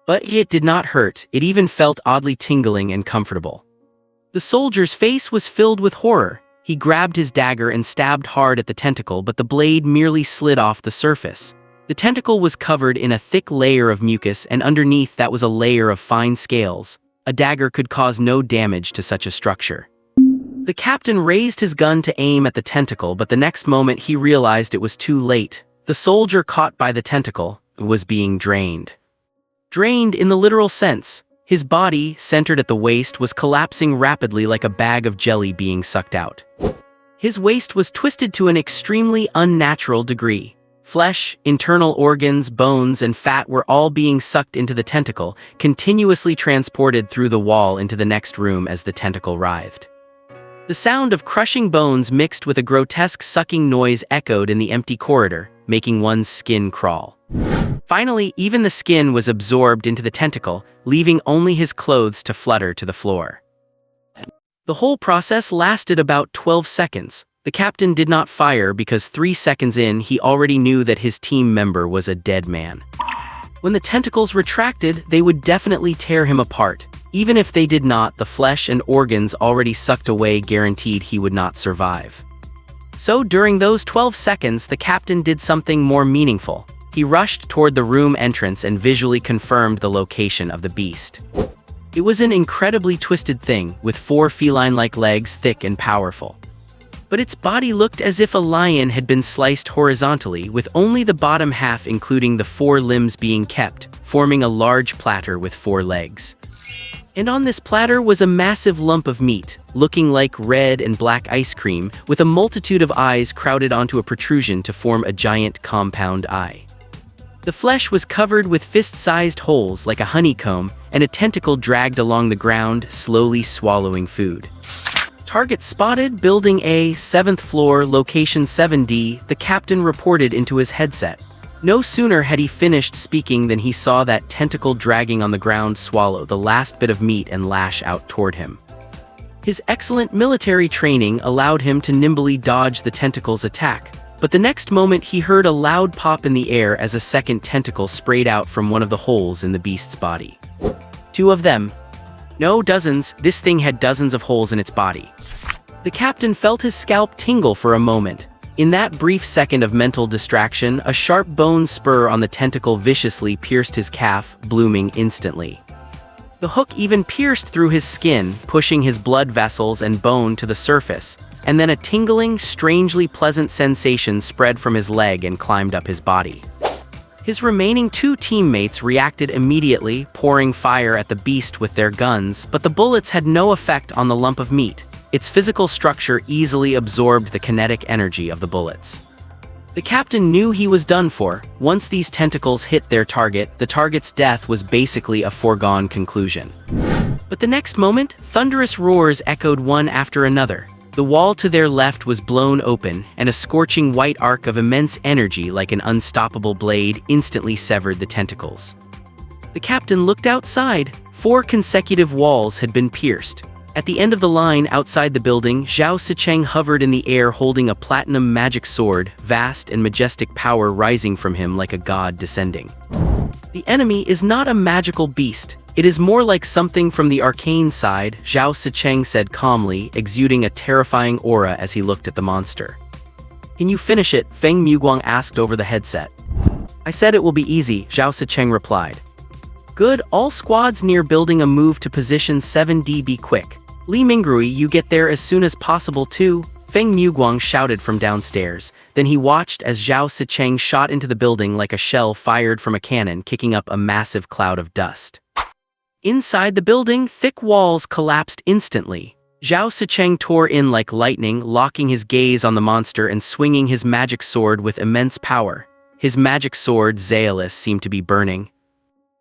But it did not hurt, it even felt oddly tingling and comfortable. The soldier's face was filled with horror. He grabbed his dagger and stabbed hard at the tentacle, but the blade merely slid off the surface. The tentacle was covered in a thick layer of mucus, and underneath that was a layer of fine scales. A dagger could cause no damage to such a structure. The captain raised his gun to aim at the tentacle, but the next moment he realized it was too late. The soldier caught by the tentacle was being drained. Drained in the literal sense. His body, centered at the waist, was collapsing rapidly like a bag of jelly being sucked out. His waist was twisted to an extremely unnatural degree. Flesh, internal organs, bones, and fat were all being sucked into the tentacle, continuously transported through the wall into the next room as the tentacle writhed. The sound of crushing bones mixed with a grotesque sucking noise echoed in the empty corridor, making one's skin crawl. Finally, even the skin was absorbed into the tentacle, leaving only his clothes to flutter to the floor. The whole process lasted about 12 seconds. The captain did not fire because 3 seconds in he already knew that his team member was a dead man. When the tentacles retracted, they would definitely tear him apart. Even if they did not, the flesh and organs already sucked away guaranteed he would not survive. So during those 12 seconds, the captain did something more meaningful. He rushed toward the room entrance and visually confirmed the location of the beast. It was an incredibly twisted thing, with 4 feline-like legs, thick and powerful. But its body looked as if a lion had been sliced horizontally, with only the bottom half including the 4 limbs being kept, forming a large platter with 4 legs. And on this platter was a massive lump of meat, looking like red and black ice cream, with a multitude of eyes crowded onto a protrusion to form a giant compound eye. The flesh was covered with fist-sized holes like a honeycomb, and a tentacle dragged along the ground, slowly swallowing food. Target spotted, Building A, 7th floor, location 7D, the captain reported into his headset. No sooner had he finished speaking than he saw that tentacle dragging on the ground swallow the last bit of meat and lash out toward him. His excellent military training allowed him to nimbly dodge the tentacle's attack, but the next moment he heard a loud pop in the air as a second tentacle sprayed out from one of the holes in the beast's body. 2 of them. No, dozens, this thing had dozens of holes in its body. The captain felt his scalp tingle for a moment. In that brief second of mental distraction, a sharp bone spur on the tentacle viciously pierced his calf, blooming instantly. The hook even pierced through his skin, pushing his blood vessels and bone to the surface, and then a tingling, strangely pleasant sensation spread from his leg and climbed up his body. His remaining two teammates reacted immediately, pouring fire at the beast with their guns, but the bullets had no effect on the lump of meat. Its physical structure easily absorbed the kinetic energy of the bullets. The captain knew he was done for. Once these tentacles hit their target, the target's death was basically a foregone conclusion. But the next moment, thunderous roars echoed one after another. The wall to their left was blown open, and a scorching white arc of immense energy like an unstoppable blade instantly severed the tentacles. The captain looked outside. 4 consecutive walls had been pierced. At the end of the line outside the building, Zhao Sicheng hovered in the air holding a platinum magic sword, vast and majestic power rising from him like a god descending. The enemy is not a magical beast. It is more like something from the arcane side, Zhao Sicheng said calmly, exuding a terrifying aura as he looked at the monster. Can you finish it? Feng Muguang asked over the headset. I said it will be easy, Zhao Sicheng replied. Good, all squads near building a move to position 7D be quick. Li Mingrui, you get there as soon as possible too, Feng Muguang shouted from downstairs. Then he watched as Zhao Sicheng shot into the building like a shell fired from a cannon, kicking up a massive cloud of dust. Inside the building, thick walls collapsed instantly. Zhao Sicheng tore in like lightning, locking his gaze on the monster and swinging his magic sword with immense power. His magic sword, Zaelis, seemed to be burning.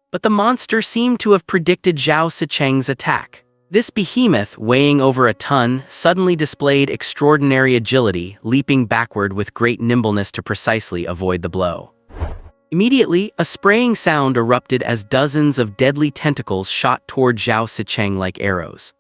But the monster seemed to have predicted Zhao Sicheng's attack. This behemoth, weighing over a ton, suddenly displayed extraordinary agility, leaping backward with great nimbleness to precisely avoid the blow. Immediately, a spraying sound erupted as dozens of deadly tentacles shot toward Zhao Sicheng like arrows.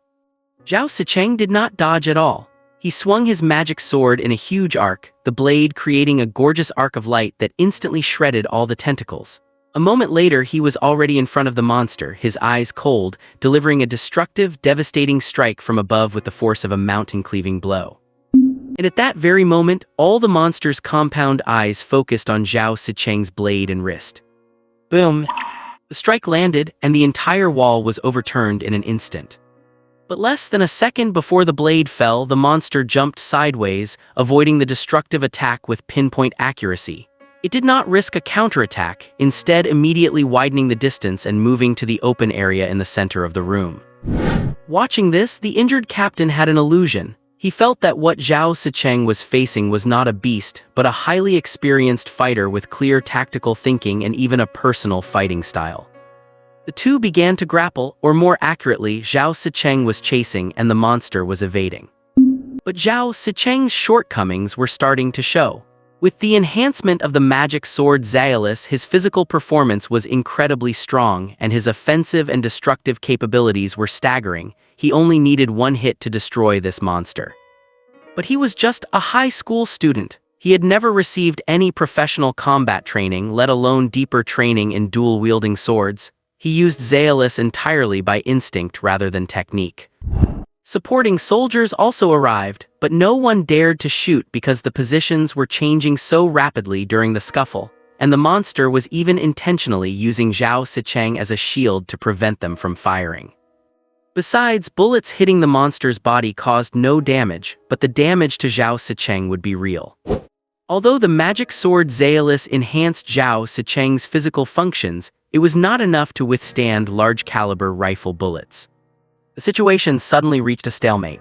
Zhao Sicheng did not dodge at all. He swung his magic sword in a huge arc, the blade creating a gorgeous arc of light that instantly shredded all the tentacles. A moment later, he was already in front of the monster, his eyes cold, delivering a destructive, devastating strike from above with the force of a mountain-cleaving blow. And at that very moment, all the monster's compound eyes focused on Zhao Sicheng's blade and wrist. Boom! The strike landed, and the entire wall was overturned in an instant. But less than a second before the blade fell, the monster jumped sideways, avoiding the destructive attack with pinpoint accuracy. It did not risk a counterattack, instead immediately widening the distance and moving to the open area in the center of the room. Watching this, the injured captain had an illusion. He felt that what Zhao Sicheng was facing was not a beast, but a highly experienced fighter with clear tactical thinking and even a personal fighting style. The two began to grapple, or more accurately, Zhao Sicheng was chasing and the monster was evading. But Zhao Sicheng's shortcomings were starting to show. With the enhancement of the magic sword Zaelis, his physical performance was incredibly strong, and his offensive and destructive capabilities were staggering. He only needed one hit to destroy this monster. But he was just a high school student. He had never received any professional combat training, let alone deeper training in dual-wielding swords. He used Zaelis entirely by instinct rather than technique. Supporting soldiers also arrived, but no one dared to shoot because the positions were changing so rapidly during the scuffle, and the monster was even intentionally using Zhao Sicheng as a shield to prevent them from firing. Besides, bullets hitting the monster's body caused no damage, but the damage to Zhao Sicheng would be real. Although the magic sword Zaelis enhanced Zhao Sicheng's physical functions, it was not enough to withstand large-caliber rifle bullets. The situation suddenly reached a stalemate.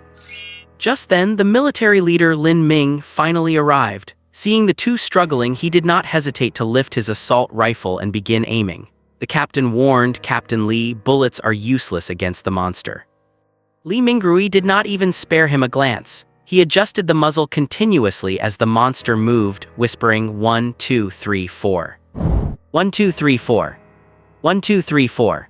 Just then, the military leader Lin Ming finally arrived. Seeing the two struggling, he did not hesitate to lift his assault rifle and begin aiming. The captain warned Captain Li, bullets are useless against the monster. Li Mingrui did not even spare him a glance. He adjusted the muzzle continuously as the monster moved, whispering 1, 2, 3, 4. 1, 2, 3, 4. 1, 2, 3, 4.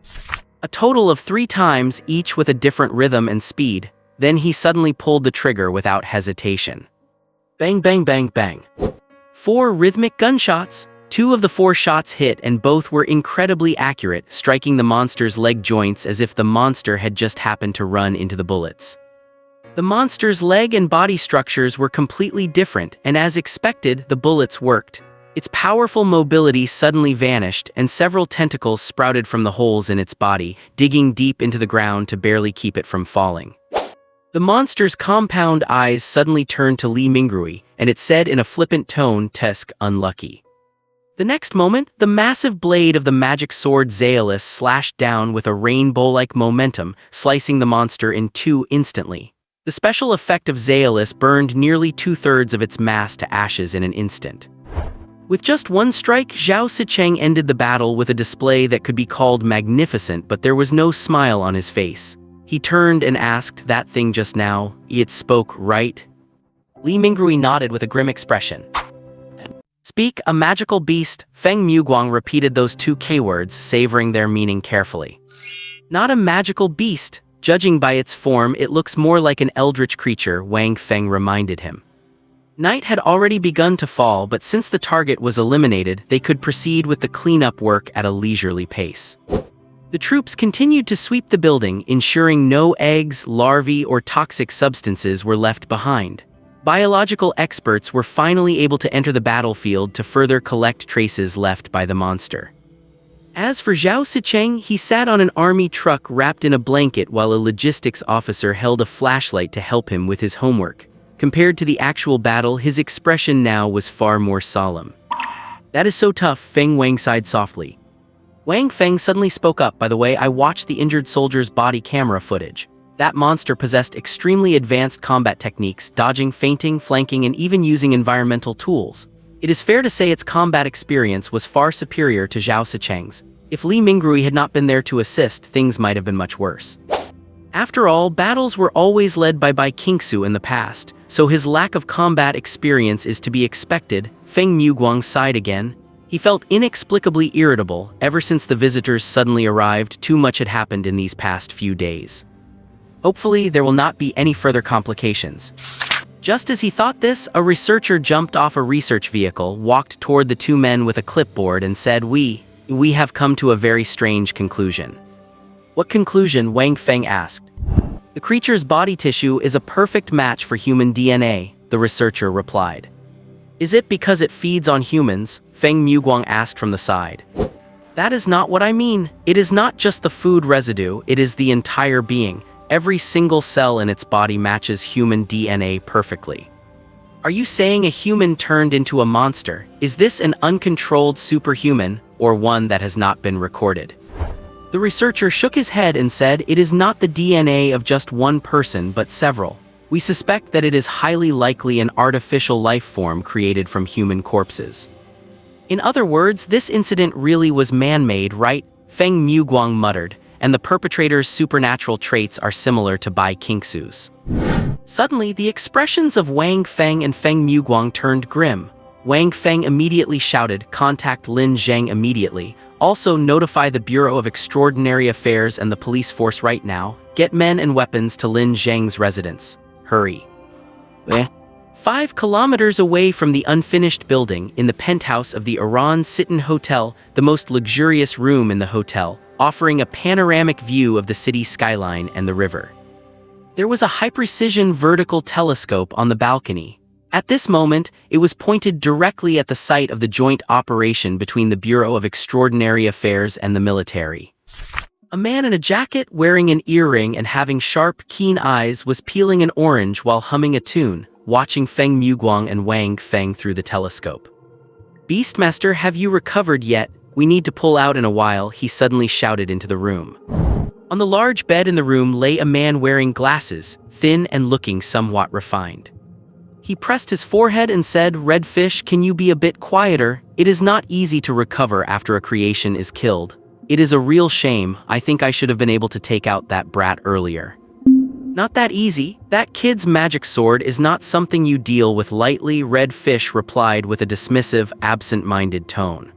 A total of 3 times, each with a different rhythm and speed. Then he suddenly pulled the trigger without hesitation. Bang, bang, bang, bang. 4 rhythmic gunshots. 2 of the 4 shots hit and both were incredibly accurate, striking the monster's leg joints as if the monster had just happened to run into the bullets. The monster's leg and body structures were completely different, and as expected, the bullets worked. Its powerful mobility suddenly vanished, and several tentacles sprouted from the holes in its body, digging deep into the ground to barely keep it from falling. The monster's compound eyes suddenly turned to Li Mingrui, and it said in a flippant tone, "Tesk, unlucky." The next moment, the massive blade of the magic sword Zaelis slashed down with a rainbow-like momentum, slicing the monster in two instantly. The special effect of Zaelis burned nearly 2/3 of its mass to ashes in an instant. With just one strike, Zhao Sicheng ended the battle with a display that could be called magnificent, but there was no smile on his face. He turned and asked, "That thing just now, it spoke, right?" Li Mingrui nodded with a grim expression. "Speak, a magical beast," Feng Muguang repeated those two K-words, savoring their meaning carefully. "Not a magical beast. Judging by its form, it looks more like an eldritch creature," Wang Feng reminded him. Night had already begun to fall, but since the target was eliminated, they could proceed with the cleanup work at a leisurely pace. The troops continued to sweep the building, ensuring no eggs, larvae, or toxic substances were left behind. Biological experts were finally able to enter the battlefield to further collect traces left by the monster. As for Zhao Sicheng, he sat on an army truck wrapped in a blanket while a logistics officer held a flashlight to help him with his homework. Compared to the actual battle, his expression now was far more solemn. "That is so tough," Feng Wang sighed softly. Wang Feng suddenly spoke up, "By the way, I watched the injured soldier's body camera footage. That monster possessed extremely advanced combat techniques, dodging, feinting, flanking, and even using environmental tools. It is fair to say its combat experience was far superior to Zhao Sicheng's. If Li Mingrui had not been there to assist, things might have been much worse. After all, battles were always led by Bai Qingxue in the past, so his lack of combat experience is to be expected." Feng Muguang sighed again. He felt inexplicably irritable. Ever since the visitors suddenly arrived, too much had happened in these past few days. Hopefully, there will not be any further complications. Just as he thought this, a researcher jumped off a research vehicle, walked toward the two men with a clipboard and said, We have come to a very strange conclusion." "What conclusion?" Wang Feng asked. "The creature's body tissue is a perfect match for human DNA, the researcher replied. "Is it because it feeds on humans?" Feng Muguang asked from the side. "That is not what I mean. It is not just the food residue, it is the entire being. Every single cell in its body matches human DNA perfectly." "Are you saying a human turned into a monster? Is this an uncontrolled superhuman, or one that has not been recorded?" The researcher shook his head and said, "It is not the DNA of just one person but several. We suspect that it is highly likely an artificial life form created from human corpses." "In other words, this incident really was man-made, right?" Feng Muguang muttered, "and the perpetrator's supernatural traits are similar to Bai Qingxue's." Suddenly, the expressions of Wang Feng and Feng Muguang turned grim. Wang Feng immediately shouted, "Contact Lin Zheng immediately. Also notify the Bureau of Extraordinary Affairs and the police force right now. Get men and weapons to Lin Zheng's residence. Hurry." 5 kilometers away from the unfinished building, in the penthouse of the Iran Sitten Hotel, the most luxurious room in the hotel, offering a panoramic view of the city skyline and the river. There was a high-precision vertical telescope on the balcony. At this moment, it was pointed directly at the site of the joint operation between the Bureau of Extraordinary Affairs and the military. A man in a jacket, wearing an earring and having sharp, keen eyes, was peeling an orange while humming a tune, watching Feng Muguang and Wang Feng through the telescope. "Beastmaster, have you recovered yet? We need to pull out in a while," he suddenly shouted into the room. On the large bed in the room lay a man wearing glasses, thin and looking somewhat refined. He pressed his forehead and said, "Redfish, can you be a bit quieter? It is not easy to recover after a creation is killed. It is a real shame. I think I should have been able to take out that brat earlier." "Not that easy. That kid's magic sword is not something you deal with lightly," Redfish replied with a dismissive, absent-minded tone.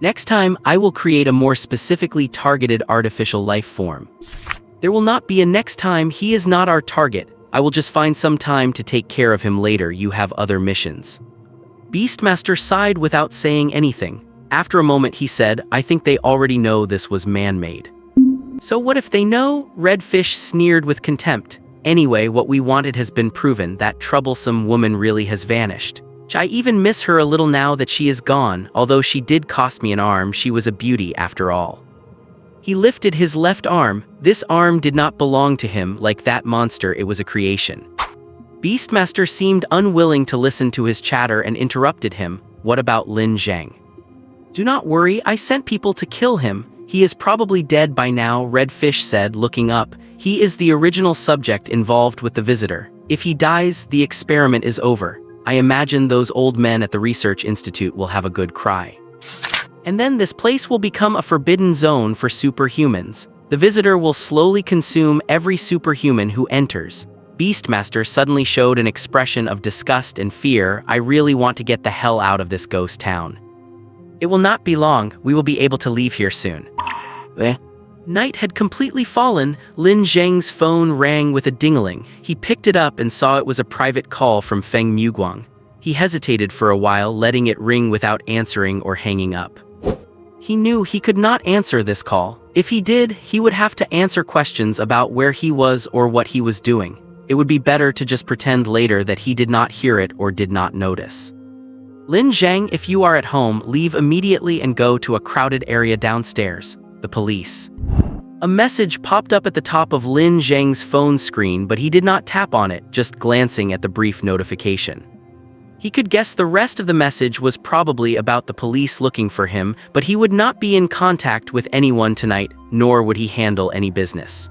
"Next time, I will create a more specifically targeted artificial life form." "There will not be a next time. He is not our target. I will just find some time to take care of him later. You have other missions." Beastmaster sighed without saying anything. After a moment he said, "I think they already know this was man-made." "So what if they know?" Redfish sneered with contempt. Anyway, what we wanted has been proven. That troublesome woman really has vanished. I even miss her a little now that she is gone. Although she did cost me an arm, she was a beauty after all. He lifted his left arm. This arm did not belong to him. Like that monster, it was a creation. Beastmaster seemed unwilling to listen to his chatter and interrupted him. What about Lin Zheng? Do not worry, I sent people to kill him. He is probably dead by now, Redfish said, looking up. He is the original subject involved with the visitor. If he dies, the experiment is over. I imagine those old men at the research institute will have a good cry. And then this place will become a forbidden zone for superhumans. The visitor will slowly consume every superhuman who enters. Beastmaster suddenly showed an expression of disgust and fear. I really want to get the hell out of this ghost town. It will not be long, we will be able to leave here soon. Night had completely fallen. Lin Zheng's phone rang with a ding-a-ling. He picked it up and saw it was a private call from Feng Muguang. He hesitated for a while, letting it ring without answering or hanging up. He knew he could not answer this call. If he did, he would have to answer questions about where he was or what he was doing. It would be better to just pretend later that he did not hear it or did not notice. Lin Zheng, if you are at home, leave immediately and go to a crowded area downstairs. The police. A message popped up at the top of Lin Zheng's phone screen, but he did not tap on it, just glancing at the brief notification. He could guess the rest of the message was probably about the police looking for him, but he would not be in contact with anyone tonight, nor would he handle any business.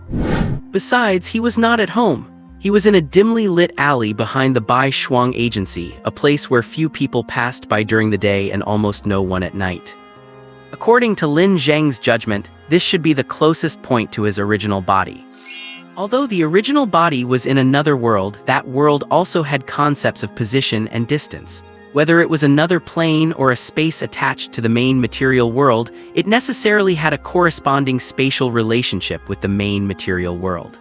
Besides, he was not at home. He was in a dimly lit alley behind the Bai Qingxue agency, a place where few people passed by during the day and almost no one at night. According to Lin Zheng's judgment, this should be the closest point to his original body. Although the original body was in another world, that world also had concepts of position and distance. Whether it was another plane or a space attached to the main material world, it necessarily had a corresponding spatial relationship with the main material world.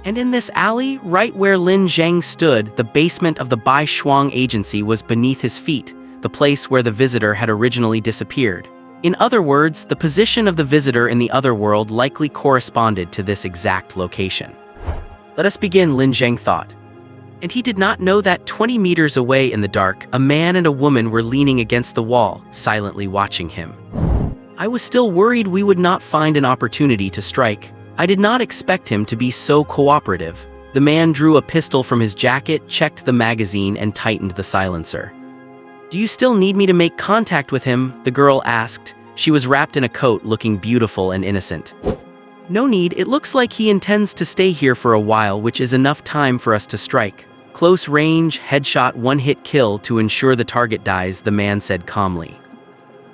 And in this alley, right where Lin Zheng stood, the basement of the Bai Qingxue agency was beneath his feet, the place where the visitor had originally disappeared. In other words, the position of the visitor in the other world likely corresponded to this exact location. Let us begin, Lin Zheng thought. And he did not know that 20 meters away in the dark, a man and a woman were leaning against the wall, silently watching him. I was still worried we would not find an opportunity to strike. I did not expect him to be so cooperative. The man drew a pistol from his jacket, checked the magazine, and tightened the silencer. Do you still need me to make contact with him? The girl asked. She was wrapped in a coat, looking beautiful and innocent. No need, it looks like he intends to stay here for a while, which is enough time for us to strike. Close range, headshot, one-hit kill to ensure the target dies, the man said calmly.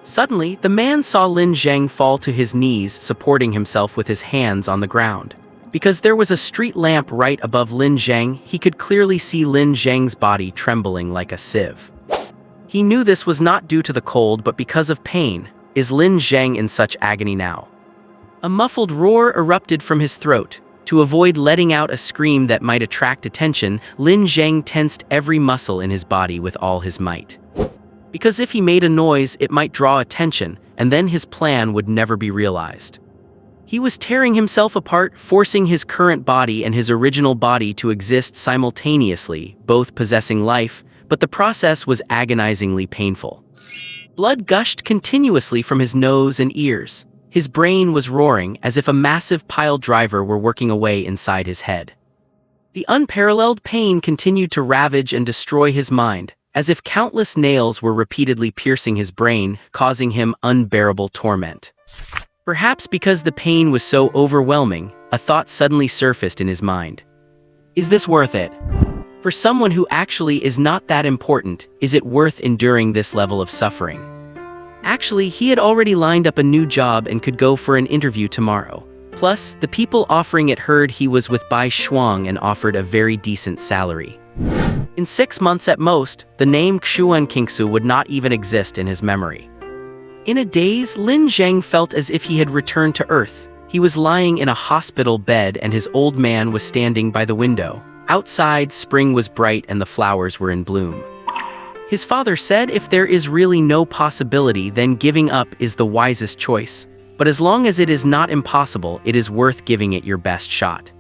Suddenly, the man saw Lin Zheng fall to his knees, supporting himself with his hands on the ground. Because there was a street lamp right above Lin Zheng, he could clearly see Lin Zheng's body trembling like a sieve. He knew this was not due to the cold, but because of pain. Is Lin Zheng in such agony now? A muffled roar erupted from his throat. To avoid letting out a scream that might attract attention, Lin Zheng tensed every muscle in his body with all his might. Because if he made a noise, it might draw attention, and then his plan would never be realized. He was tearing himself apart, forcing his current body and his original body to exist simultaneously, both possessing life, but the process was agonizingly painful. Blood gushed continuously from his nose and ears. His brain was roaring, as if a massive pile driver were working away inside his head. The unparalleled pain continued to ravage and destroy his mind, as if countless nails were repeatedly piercing his brain, causing him unbearable torment. Perhaps because the pain was so overwhelming, a thought suddenly surfaced in his mind. Is this worth it? For someone who actually is not that important, is it worth enduring this level of suffering? Actually, he had already lined up a new job and could go for an interview tomorrow. Plus, the people offering it heard he was with Bai Qingxue and offered a very decent salary. In 6 months at most, the name Bai Qingxue would not even exist in his memory. In a daze, Lin Zheng felt as if he had returned to Earth. He was lying in a hospital bed and his old man was standing by the window. Outside, spring was bright and the flowers were in bloom. His father said if there is really no possibility, then giving up is the wisest choice. But as long as it is not impossible, it is worth giving it your best shot.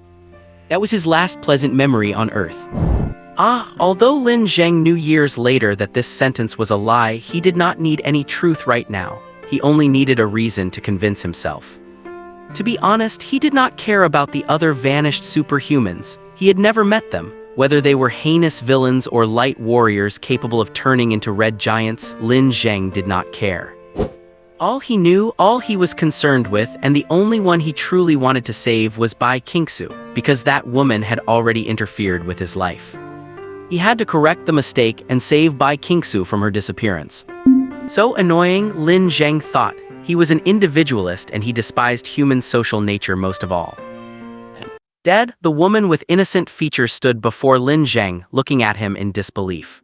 That was his last pleasant memory on Earth. Although Lin Zheng knew years later that this sentence was a lie, he did not need any truth right now. He only needed a reason to convince himself. To be honest, he did not care about the other vanished superhumans. He had never met them. Whether they were heinous villains or light warriors capable of turning into red giants, Lin Zheng did not care. All he knew, all he was concerned with, and the only one he truly wanted to save was Bai Qingxue, because that woman had already interfered with his life. He had to correct the mistake and save Bai Qingxue from her disappearance. So annoying, Lin Zheng thought. He was an individualist and he despised human social nature most of all. Dead, the woman with innocent features stood before Lin Zheng, looking at him in disbelief.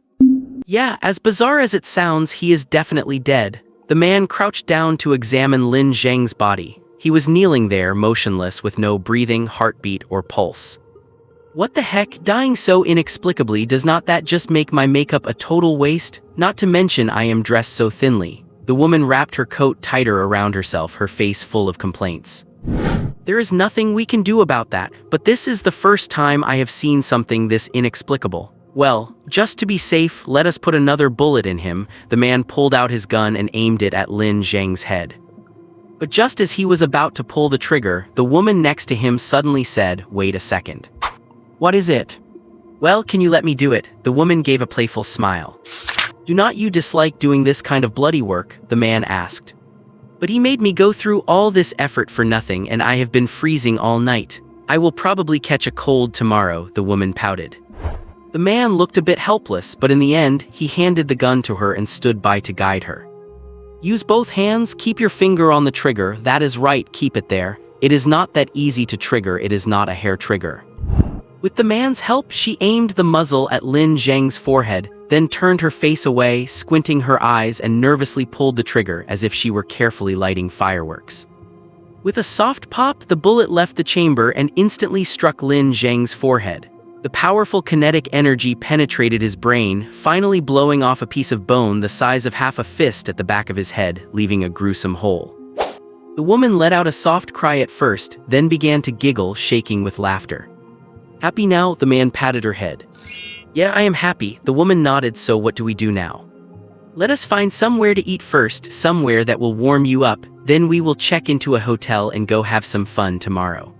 Yeah, as bizarre as it sounds, he is definitely dead. The man crouched down to examine Lin Zheng's body. He was kneeling there, motionless, with no breathing, heartbeat, or pulse. What the heck, dying so inexplicably, does not that just make my makeup a total waste? Not to mention I am dressed so thinly. The woman wrapped her coat tighter around herself, her face full of complaints. There is nothing we can do about that, but this is the first time I have seen something this inexplicable. Well, just to be safe, let us put another bullet in him. The man pulled out his gun and aimed it at Lin Zheng's head. But just as he was about to pull the trigger, the woman next to him suddenly said, "Wait a second. What is it?" "Well, can you let me do it?" The woman gave a playful smile. "Do not you dislike doing this kind of bloody work?" the man asked. "But he made me go through all this effort for nothing, and I have been freezing all night. I will probably catch a cold tomorrow," the woman pouted. The man looked a bit helpless, but in the end, he handed the gun to her and stood by to guide her. "Use both hands, keep your finger on the trigger, that is right, keep it there. It is not that easy to trigger, it is not a hair trigger." With the man's help, she aimed the muzzle at Lin Zheng's forehead, then turned her face away, squinting her eyes, and nervously pulled the trigger as if she were carefully lighting fireworks. With a soft pop, the bullet left the chamber and instantly struck Lin Zheng's forehead. The powerful kinetic energy penetrated his brain, finally blowing off a piece of bone the size of half a fist at the back of his head, leaving a gruesome hole. The woman let out a soft cry at first, then began to giggle, shaking with laughter. "Happy now?" the man patted her head. "Yeah, I am happy," the woman nodded. "So what do we do now?" "Let us find somewhere to eat first, somewhere that will warm you up, then we will check into a hotel and go have some fun tomorrow."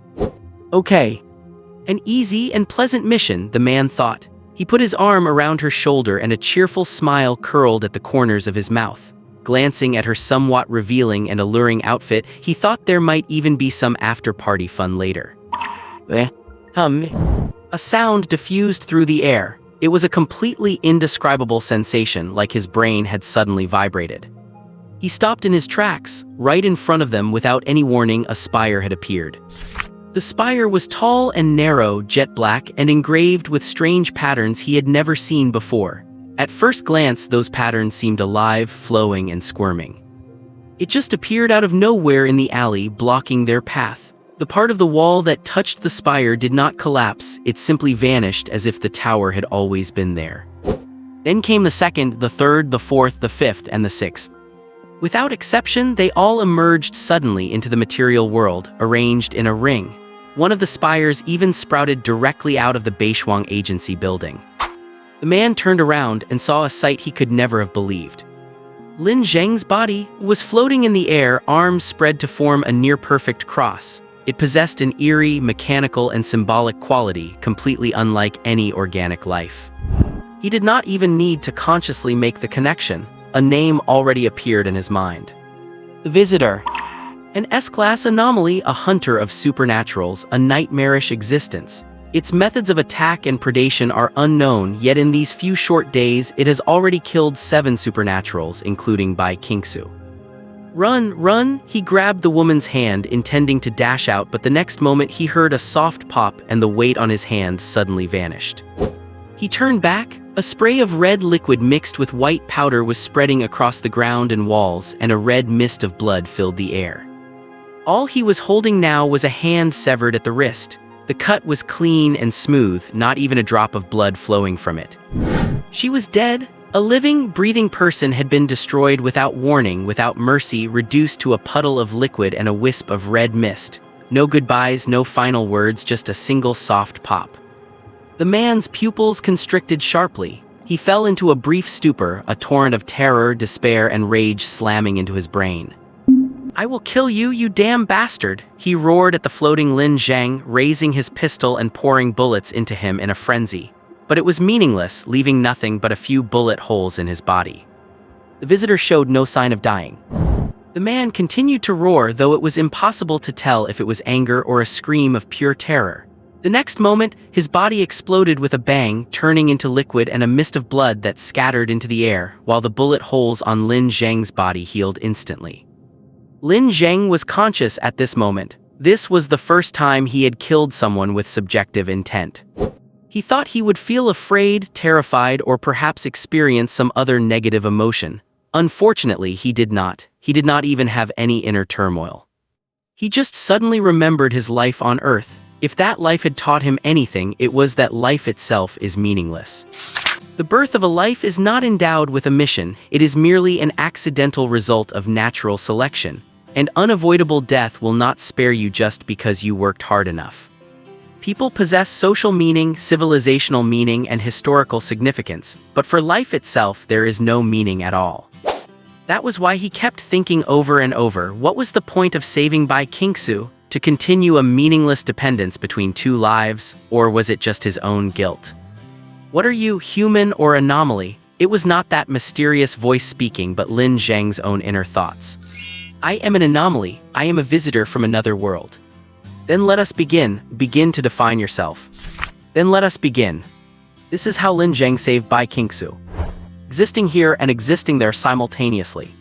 "Okay." An easy and pleasant mission, the man thought. He put his arm around her shoulder and a cheerful smile curled at the corners of his mouth. Glancing at her somewhat revealing and alluring outfit, he thought there might even be some after-party fun later. A sound diffused through the air. It was a completely indescribable sensation, like his brain had suddenly vibrated. He stopped in his tracks. Right in front of them, without any warning, a spire had appeared. The spire was tall and narrow, jet black, and engraved with strange patterns he had never seen before. At first glance, those patterns seemed alive, flowing, and squirming. It just appeared out of nowhere in the alley, blocking their path. The part of the wall that touched the spire did not collapse, it simply vanished as if the tower had always been there. Then came the second, the third, the fourth, the fifth, and the sixth. Without exception, they all emerged suddenly into the material world, arranged in a ring. One of the spires even sprouted directly out of the Beishuang agency building. The man turned around and saw a sight he could never have believed. Lin Zheng's body was floating in the air, arms spread to form a near-perfect cross. It possessed an eerie, mechanical, and symbolic quality, completely unlike any organic life. He did not even need to consciously make the connection. A name already appeared in his mind. The Visitor. An S-class anomaly, a hunter of supernaturals, a nightmarish existence. Its methods of attack and predation are unknown, yet in these few short days, it has already killed 7 supernaturals, including Bai Qingxue. "Run, run!" He grabbed the woman's hand, intending to dash out, but the next moment he heard a soft pop and the weight on his hand suddenly vanished. He turned back. A spray of red liquid mixed with white powder was spreading across the ground and walls, and a red mist of blood filled the air. All he was holding now was a hand severed at the wrist. The cut was clean and smooth, not even a drop of blood flowing from it. She was dead. A living, breathing person had been destroyed without warning, without mercy, reduced to a puddle of liquid and a wisp of red mist. No goodbyes, no final words, just a single soft pop. The man's pupils constricted sharply. He fell into a brief stupor, a torrent of terror, despair, and rage slamming into his brain. "I will kill you, you damn bastard!" he roared at the floating Lin Zheng, raising his pistol and pouring bullets into him in a frenzy. But it was meaningless, leaving nothing but a few bullet holes in his body. The visitor showed no sign of dying. The man continued to roar, though it was impossible to tell if it was anger or a scream of pure terror. The next moment, his body exploded with a bang, turning into liquid and a mist of blood that scattered into the air, while the bullet holes on Lin Zheng's body healed instantly. Lin Zheng was conscious at this moment. This was the first time he had killed someone with subjective intent. He thought he would feel afraid, terrified, or perhaps experience some other negative emotion. Unfortunately, he did not. He did not even have any inner turmoil. He just suddenly remembered his life on Earth. If that life had taught him anything, it was that life itself is meaningless. The birth of a life is not endowed with a mission, it is merely an accidental result of natural selection, and unavoidable death will not spare you just because you worked hard enough. People possess social meaning, civilizational meaning, and historical significance, but for life itself there is no meaning at all. That was why he kept thinking over and over, what was the point of saving Bai Qingxue? To continue a meaningless dependence between two lives, or was it just his own guilt? What are you, human or anomaly? It was not that mysterious voice speaking, but Lin Zheng's own inner thoughts. I am an anomaly, I am a visitor from another world. Then let us begin to define yourself. Then let us begin. This is how Lin Zheng saved Bai Qingxue. Existing here and existing there simultaneously.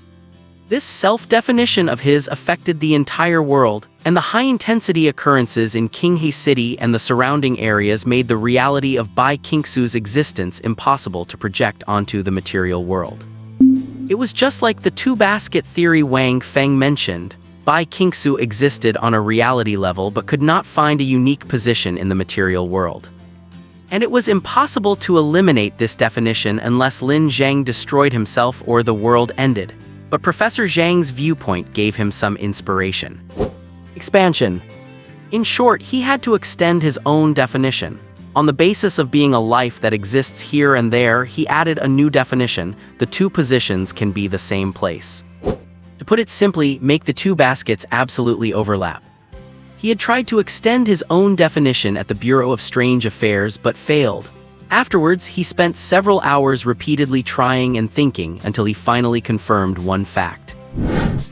This self-definition of his affected the entire world, and the high-intensity occurrences in Qinghe City and the surrounding areas made the reality of Bai Qingxue's existence impossible to project onto the material world. It was just like the two-basket theory Wang Feng mentioned. Bai Qingxue existed on a reality level but could not find a unique position in the material world. And it was impossible to eliminate this definition unless Lin Zheng destroyed himself or the world ended. But Professor Zhang's viewpoint gave him some inspiration. Expansion. In short, he had to extend his own definition. On the basis of being a life that exists here and there, he added a new definition: the two positions can be the same place. To put it simply, make the two baskets absolutely overlap. He had tried to extend his own definition at the Bureau of Strange Affairs but failed. Afterwards, he spent several hours repeatedly trying and thinking until he finally confirmed one fact.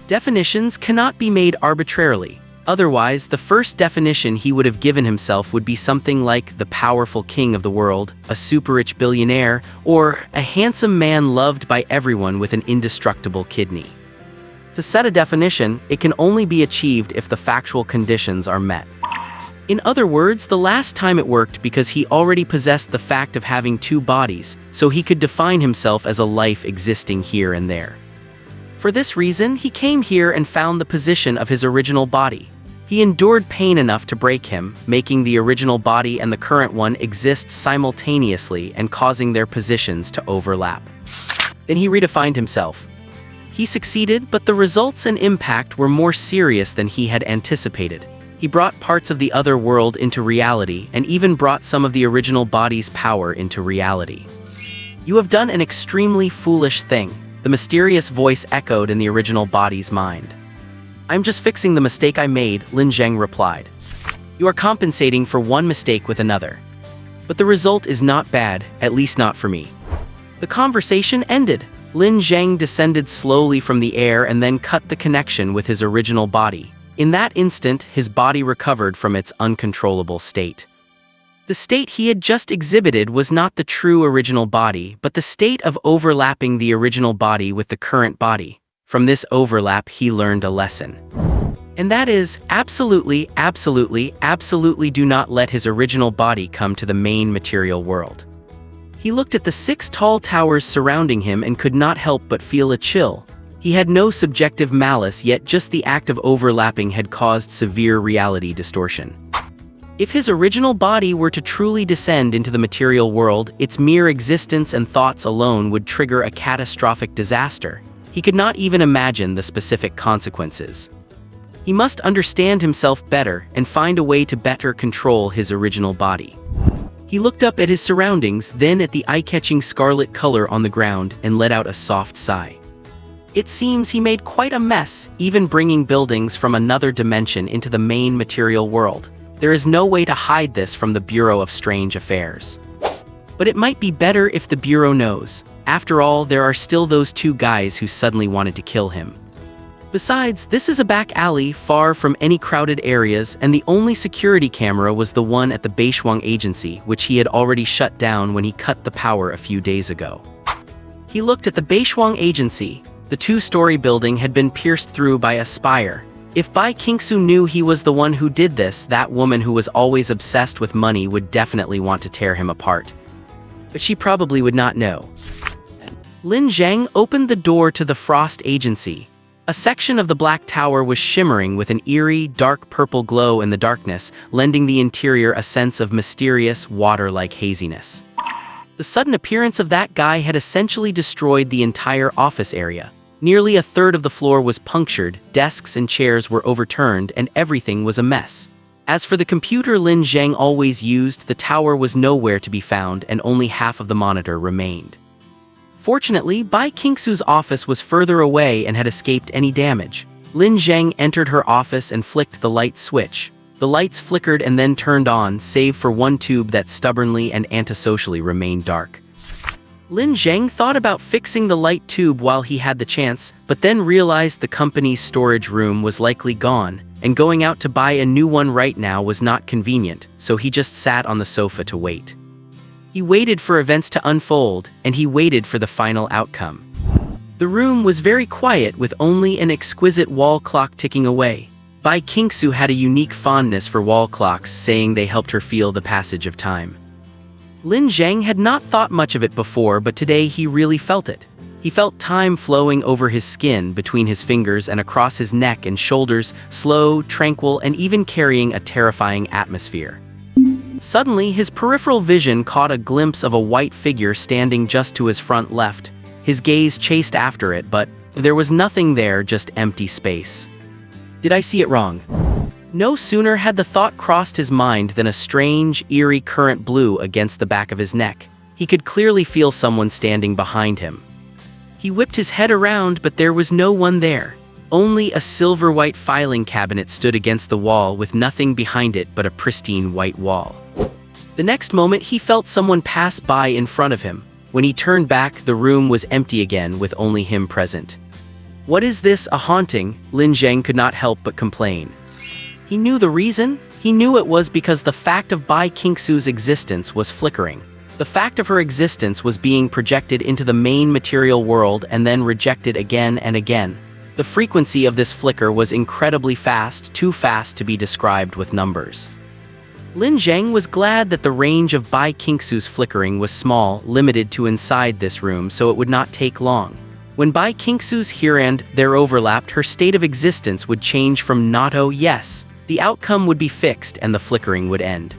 Definitions cannot be made arbitrarily. Otherwise, the first definition he would have given himself would be something like the powerful king of the world, a super-rich billionaire, or a handsome man loved by everyone with an indestructible kidney. To set a definition, it can only be achieved if the factual conditions are met. In other words, the last time it worked because he already possessed the fact of having two bodies, so he could define himself as a life existing here and there. For this reason, he came here and found the position of his original body. He endured pain enough to break him, making the original body and the current one exist simultaneously and causing their positions to overlap. Then he redefined himself. He succeeded, but the results and impact were more serious than he had anticipated. He brought parts of the other world into reality and even brought some of the original body's power into reality. You have done an extremely foolish thing, the mysterious voice echoed in the original body's mind. I'm just fixing the mistake I made, Lin Zheng replied. You are compensating for one mistake with another. But the result is not bad, at least not for me. The conversation ended. Lin Zheng descended slowly from the air and then cut the connection with his original body. In that instant, his body recovered from its uncontrollable state. The state he had just exhibited was not the true original body, but the state of overlapping the original body with the current body. From this overlap, he learned a lesson. And that is, absolutely do not let his original body come to the main material world. He looked at the 6 tall towers surrounding him and could not help but feel a chill. He had no subjective malice, yet just the act of overlapping had caused severe reality distortion. If his original body were to truly descend into the material world, its mere existence and thoughts alone would trigger a catastrophic disaster. He could not even imagine the specific consequences. He must understand himself better and find a way to better control his original body. He looked up at his surroundings, then at the eye-catching scarlet color on the ground, and let out a soft sigh. It seems he made quite a mess, even bringing buildings from another dimension into the main material world. There is no way to hide this from the Bureau of Strange Affairs. But it might be better if the Bureau knows. After all, there are still those two guys who suddenly wanted to kill him. Besides, this is a back alley far from any crowded areas, and the only security camera was the one at the Bai Qingxue agency, which he had already shut down when he cut the power a few days ago. He looked at the Bai Qingxue agency. The two-story building had been pierced through by a spire. If Bai Qingxue knew he was the one who did this, that woman who was always obsessed with money would definitely want to tear him apart. But she probably would not know. Lin Zheng opened the door to the Frost agency. A section of the Black Tower was shimmering with an eerie, dark purple glow in the darkness, lending the interior a sense of mysterious, water-like haziness. The sudden appearance of that guy had essentially destroyed the entire office area. Nearly a third of the floor was punctured, desks and chairs were overturned, and everything was a mess. As for the computer Lin Zheng always used, the tower was nowhere to be found, and only half of the monitor remained. Fortunately, Bai Qingxue's office was further away and had escaped any damage. Lin Zheng entered her office and flicked the light switch. The lights flickered and then turned on, save for one tube that stubbornly and antisocially remained dark. Lin Zheng thought about fixing the light tube while he had the chance, but then realized the company's storage room was likely gone, and going out to buy a new one right now was not convenient, so he just sat on the sofa to wait. He waited for events to unfold, and he waited for the final outcome. The room was very quiet with only an exquisite wall clock ticking away. Bai Qingxue had a unique fondness for wall clocks, saying they helped her feel the passage of time. Lin Zheng had not thought much of it before, but today he really felt it. He felt time flowing over his skin, between his fingers and across his neck and shoulders, slow, tranquil, and even carrying a terrifying atmosphere. Suddenly, his peripheral vision caught a glimpse of a white figure standing just to his front left. His gaze chased after it, but there was nothing there, just empty space. Did I see it wrong? No sooner had the thought crossed his mind than a strange, eerie current blew against the back of his neck. He could clearly feel someone standing behind him. He whipped his head around, but there was no one there. Only a silver-white filing cabinet stood against the wall with nothing behind it but a pristine white wall. The next moment, he felt someone pass by in front of him. When he turned back, the room was empty again, with only him present. "What is this, a haunting?" Lin Zheng could not help but complain. He knew the reason. He knew it was because the fact of Bai Qingxue's existence was flickering. The fact of her existence was being projected into the main material world and then rejected again and again. The frequency of this flicker was incredibly fast, too fast to be described with numbers. Lin Zheng was glad that the range of Bai Qingxue's flickering was small, limited to inside this room, so it would not take long. When Bai Qingxue's here and there overlapped, her state of existence would change from not oh yes. The outcome would be fixed and the flickering would end.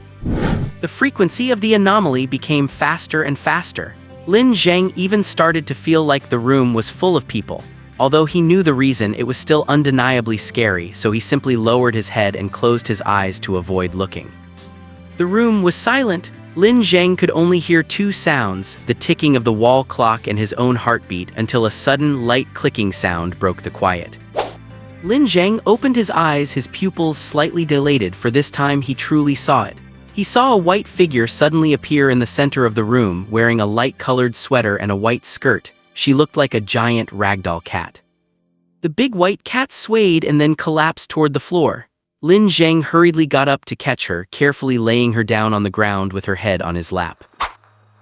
The frequency of the anomaly became faster and faster. Lin Zheng even started to feel like the room was full of people. Although he knew the reason, it was still undeniably scary, so he simply lowered his head and closed his eyes to avoid looking. The room was silent. Lin Zheng could only hear two sounds, the ticking of the wall clock and his own heartbeat, until a sudden, light clicking sound broke the quiet. Lin Zheng opened his eyes, his pupils slightly dilated, for this time he truly saw it. He saw a white figure suddenly appear in the center of the room, wearing a light-colored sweater and a white skirt. She looked like a giant ragdoll cat. The big white cat swayed and then collapsed toward the floor. Lin Zheng hurriedly got up to catch her, carefully laying her down on the ground with her head on his lap.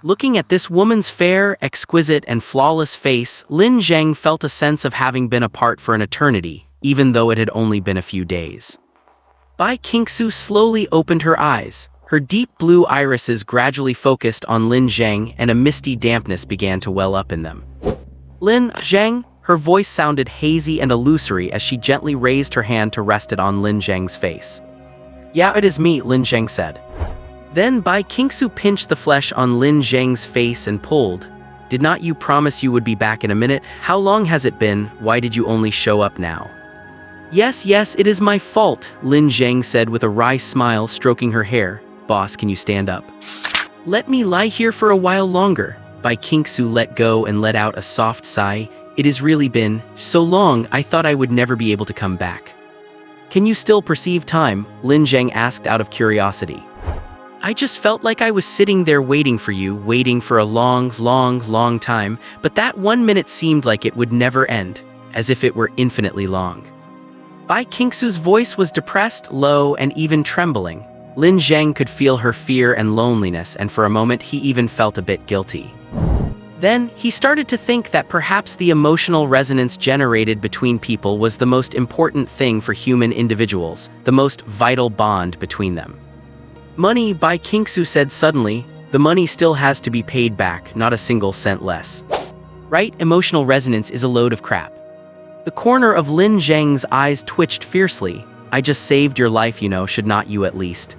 Looking at this woman's fair, exquisite, and flawless face, Lin Zheng felt a sense of having been apart for an eternity, even though it had only been a few days. Bai Qingxue slowly opened her eyes. Her deep blue irises gradually focused on Lin Zheng, and a misty dampness began to well up in them. "Lin Zheng?" Her voice sounded hazy and illusory as she gently raised her hand to rest it on Lin Zheng's face. "Yeah, it is me," Lin Zheng said. Then Bai Qingxue pinched the flesh on Lin Zheng's face and pulled. "Did not you promise you would be back in a minute? How long has it been? Why did you only show up now?" Yes, yes, it is my fault, Lin Zheng said with a wry smile, stroking her hair. Boss, can you stand up? Let me lie here for a while longer. Bai Qingxue let go and let out a soft sigh. It has really been so long, I thought I would never be able to come back. Can you still perceive time? Lin Zheng asked out of curiosity. I just felt like I was sitting there waiting for you, waiting for a long time, but that 1 minute seemed like it would never end, as if it were infinitely long. Bai Qingxue's voice was depressed, low, and even trembling. Lin Zheng could feel her fear and loneliness, and for a moment he even felt a bit guilty. Then, he started to think that perhaps the emotional resonance generated between people was the most important thing for human individuals, the most vital bond between them. Money, Bai Qingxue said suddenly, the money still has to be paid back, not a single cent less. Right? Emotional resonance is a load of crap. The corner of Lin Zheng's eyes twitched fiercely. I just saved your life, you know, should not you at least?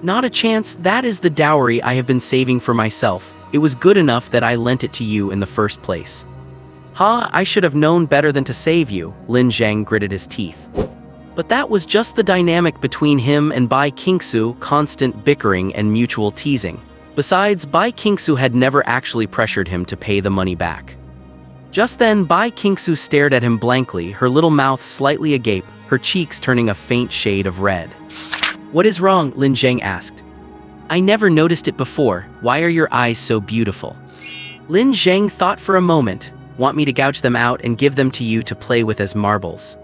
Not a chance, that is the dowry I have been saving for myself. It was good enough that I lent it to you in the first place. Ha, I should have known better than to save you, Lin Zheng gritted his teeth. But that was just the dynamic between him and Bai Qingxue, constant bickering and mutual teasing. Besides, Bai Qingxue had never actually pressured him to pay the money back. Just then, Bai Qingxue stared at him blankly, her little mouth slightly agape, her cheeks turning a faint shade of red. What is wrong? Lin Zheng asked. I never noticed it before. Why are your eyes so beautiful? Lin Zheng thought for a moment. Want me to gouge them out and give them to you to play with as marbles?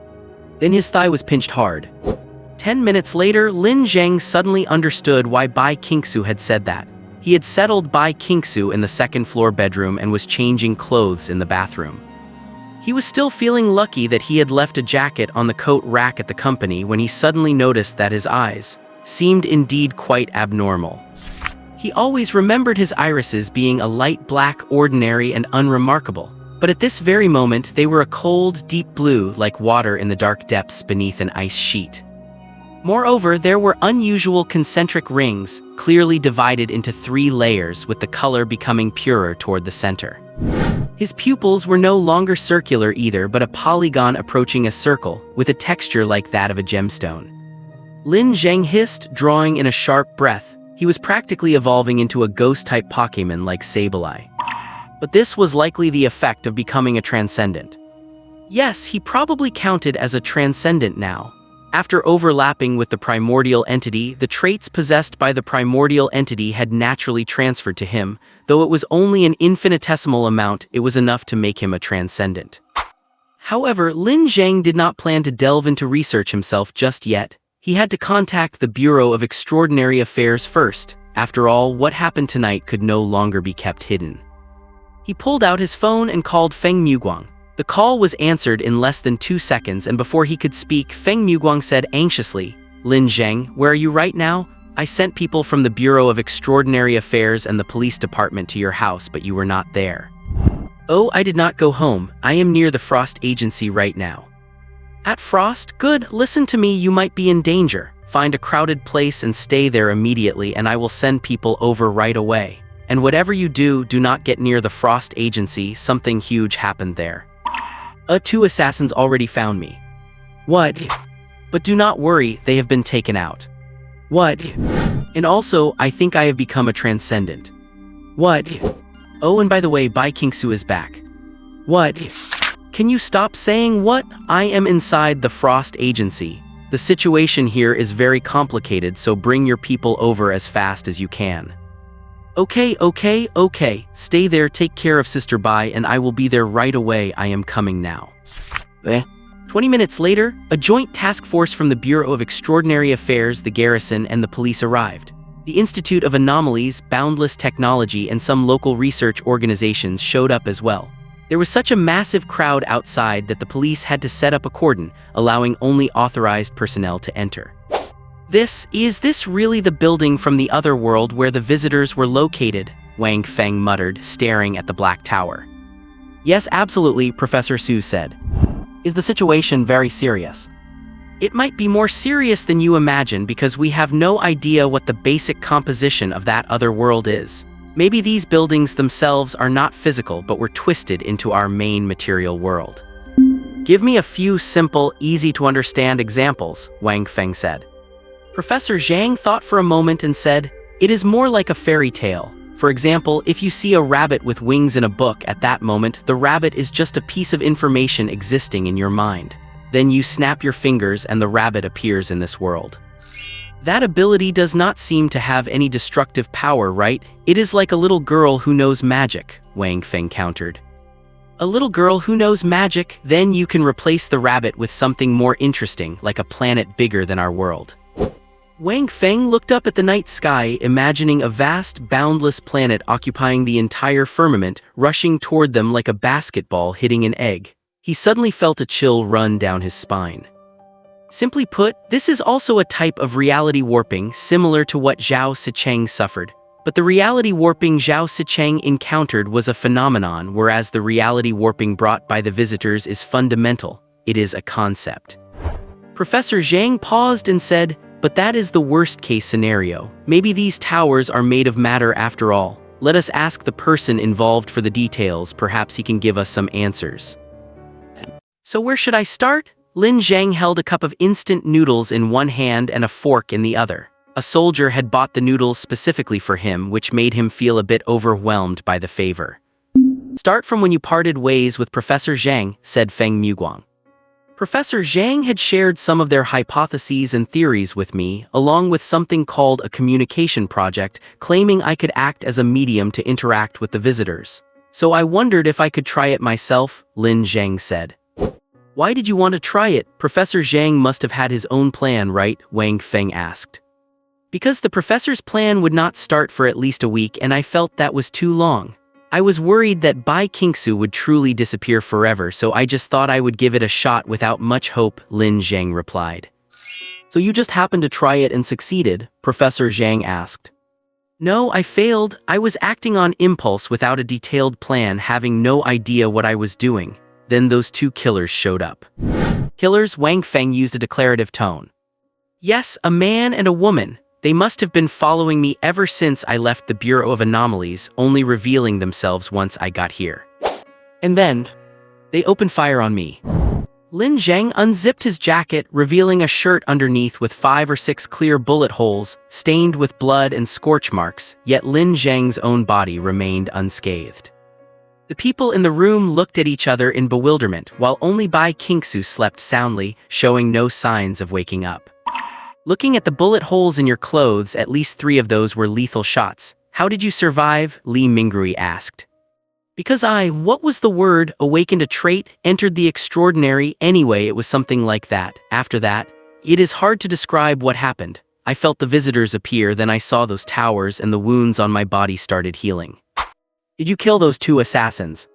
Then his thigh was pinched hard. 10 minutes later, Lin Zheng suddenly understood why Bai Qingxue had said that. He had settled Bai Qingxue in the second-floor bedroom and was changing clothes in the bathroom. He was still feeling lucky that he had left a jacket on the coat rack at the company when he suddenly noticed that his eyes seemed indeed quite abnormal. He always remembered his irises being a light black, ordinary, and unremarkable. But at this very moment, they were a cold, deep blue, like water in the dark depths beneath an ice sheet. Moreover, there were unusual concentric rings, clearly divided into 3 layers, with the color becoming purer toward the center. His pupils were no longer circular either, but a polygon approaching a circle, with a texture like that of a gemstone. Lin Zheng hissed, drawing in a sharp breath. He was practically evolving into a ghost-type Pokemon like Sableye. But this was likely the effect of becoming a transcendent. Yes, he probably counted as a transcendent now. After overlapping with the primordial entity, the traits possessed by the primordial entity had naturally transferred to him. Though it was only an infinitesimal amount, it was enough to make him a transcendent. However, Lin Zheng did not plan to delve into research himself just yet. He had to contact the Bureau of Extraordinary Affairs first. After all, what happened tonight could no longer be kept hidden. He pulled out his phone and called Feng Muguang. The call was answered in less than 2 seconds, and before he could speak, Feng Muguang said anxiously, Lin Zheng, where are you right now? I sent people from the Bureau of Extraordinary Affairs and the police department to your house, but you were not there. Oh, I did not go home. I am near the Frost Agency right now. At Frost? Good, listen to me, you might be in danger. Find a crowded place and stay there immediately, and I will send people over right away. And whatever you do, do not get near the Frost Agency, something huge happened there. 2 assassins already found me. What? But do not worry, they have been taken out. What? And also, I think I have become a transcendent. What? Oh, and by the way, Bai Qingxue is back. What? Can you stop saying what? I am inside the Frost Agency. The situation here is very complicated, so bring your people over as fast as you can. Okay. Stay there, take care of Sister Bai, and I will be there right away. I am coming now. 20 minutes later, a joint task force from the Bureau of Extraordinary Affairs, the garrison, and the police arrived. The Institute of Anomalies, Boundless Technology, and some local research organizations showed up as well. There was such a massive crowd outside that the police had to set up a cordon, allowing only authorized personnel to enter. Is this really the building from the other world where the visitors were located? Wang Feng muttered, staring at the Black Tower. Yes, absolutely, Professor Su said. Is the situation very serious? It might be more serious than you imagine because we have no idea what the basic composition of that other world is. Maybe these buildings themselves are not physical but were twisted into our main material world. Give me a few simple, easy-to-understand examples, Wang Feng said. Professor Zhang thought for a moment and said, "It is more like a fairy tale. For example, if you see a rabbit with wings in a book at that moment, the rabbit is just a piece of information existing in your mind. Then you snap your fingers and the rabbit appears in this world." That ability does not seem to have any destructive power, right? It is like a little girl who knows magic, Wang Feng countered. A little girl who knows magic, then you can replace the rabbit with something more interesting, like a planet bigger than our world. Wang Feng looked up at the night sky, imagining a vast, boundless planet occupying the entire firmament, rushing toward them like a basketball hitting an egg. He suddenly felt a chill run down his spine. Simply put, this is also a type of reality warping similar to what Zhao Sicheng suffered. But the reality warping Zhao Sicheng encountered was a phenomenon, whereas the reality warping brought by the visitors is fundamental. It is a concept. Professor Zhang paused and said, "But that is the worst-case scenario. Maybe these towers are made of matter after all. Let us ask the person involved for the details, perhaps he can give us some answers." So where should I start? Lin Zheng held a cup of instant noodles in one hand and a fork in the other. A soldier had bought the noodles specifically for him, which made him feel a bit overwhelmed by the favor. "Start from when you parted ways with Professor Zhang," said Feng Muguang. Professor Zhang had shared some of their hypotheses and theories with me, along with something called a communication project, claiming I could act as a medium to interact with the visitors. "So I wondered if I could try it myself," Lin Zheng said. "Why did you want to try it? Professor Zhang must have had his own plan, right?" Wang Feng asked. "Because the professor's plan would not start for at least a week, and I felt that was too long. I was worried that Bai Qingxue would truly disappear forever, so I just thought I would give it a shot without much hope," Lin Zheng replied. "So you just happened to try it and succeeded?" Professor Zhang asked. "No, I failed. I was acting on impulse without a detailed plan, having no idea what I was doing. Then those two killers showed up." "Killers?" Wang Feng used a declarative tone. "Yes, a man and a woman. They must have been following me ever since I left the Bureau of Anomalies, only revealing themselves once I got here. And then, they opened fire on me." Lin Zheng unzipped his jacket, revealing a shirt underneath with 5 or 6 clear bullet holes, stained with blood and scorch marks, yet Lin Zheng's own body remained unscathed. The people in the room looked at each other in bewilderment, while only Bai Qingxue slept soundly, showing no signs of waking up. "Looking at the bullet holes in your clothes, at least 3 of those were lethal shots. How did you survive?" Li Mingrui asked. "Because what was the word, awakened a trait, entered the extraordinary, anyway it was something like that. After that, it is hard to describe what happened. I felt the visitors appear, then I saw those towers and the wounds on my body started healing." "Did you kill those 2 assassins?"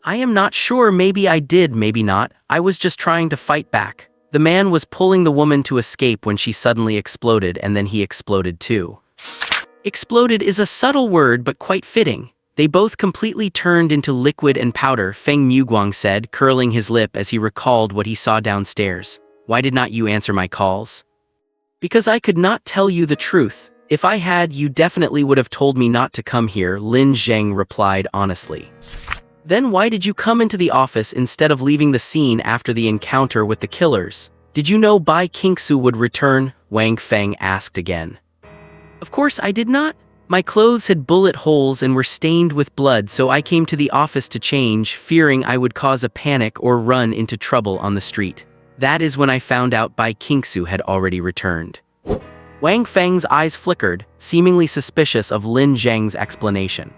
"I am not sure, maybe I did, maybe not. I was just trying to fight back. The man was pulling the woman to escape when she suddenly exploded, and then he exploded too." Exploded is a subtle word but quite fitting. "They both completely turned into liquid and powder," Feng Muguang said, curling his lip as he recalled what he saw downstairs. "Why did not you answer my calls?" "Because I could not tell you the truth. If I had, you definitely would have told me not to come here," Lin Zheng replied honestly. "Then why did you come into the office instead of leaving the scene after the encounter with the killers? Did you know Bai Qingxue would return?" Wang Feng asked again. "Of course I did not. My clothes had bullet holes and were stained with blood, so I came to the office to change, fearing I would cause a panic or run into trouble on the street. That is when I found out Bai Qingxue had already returned." Wang Feng's eyes flickered, seemingly suspicious of Lin Zheng's explanation.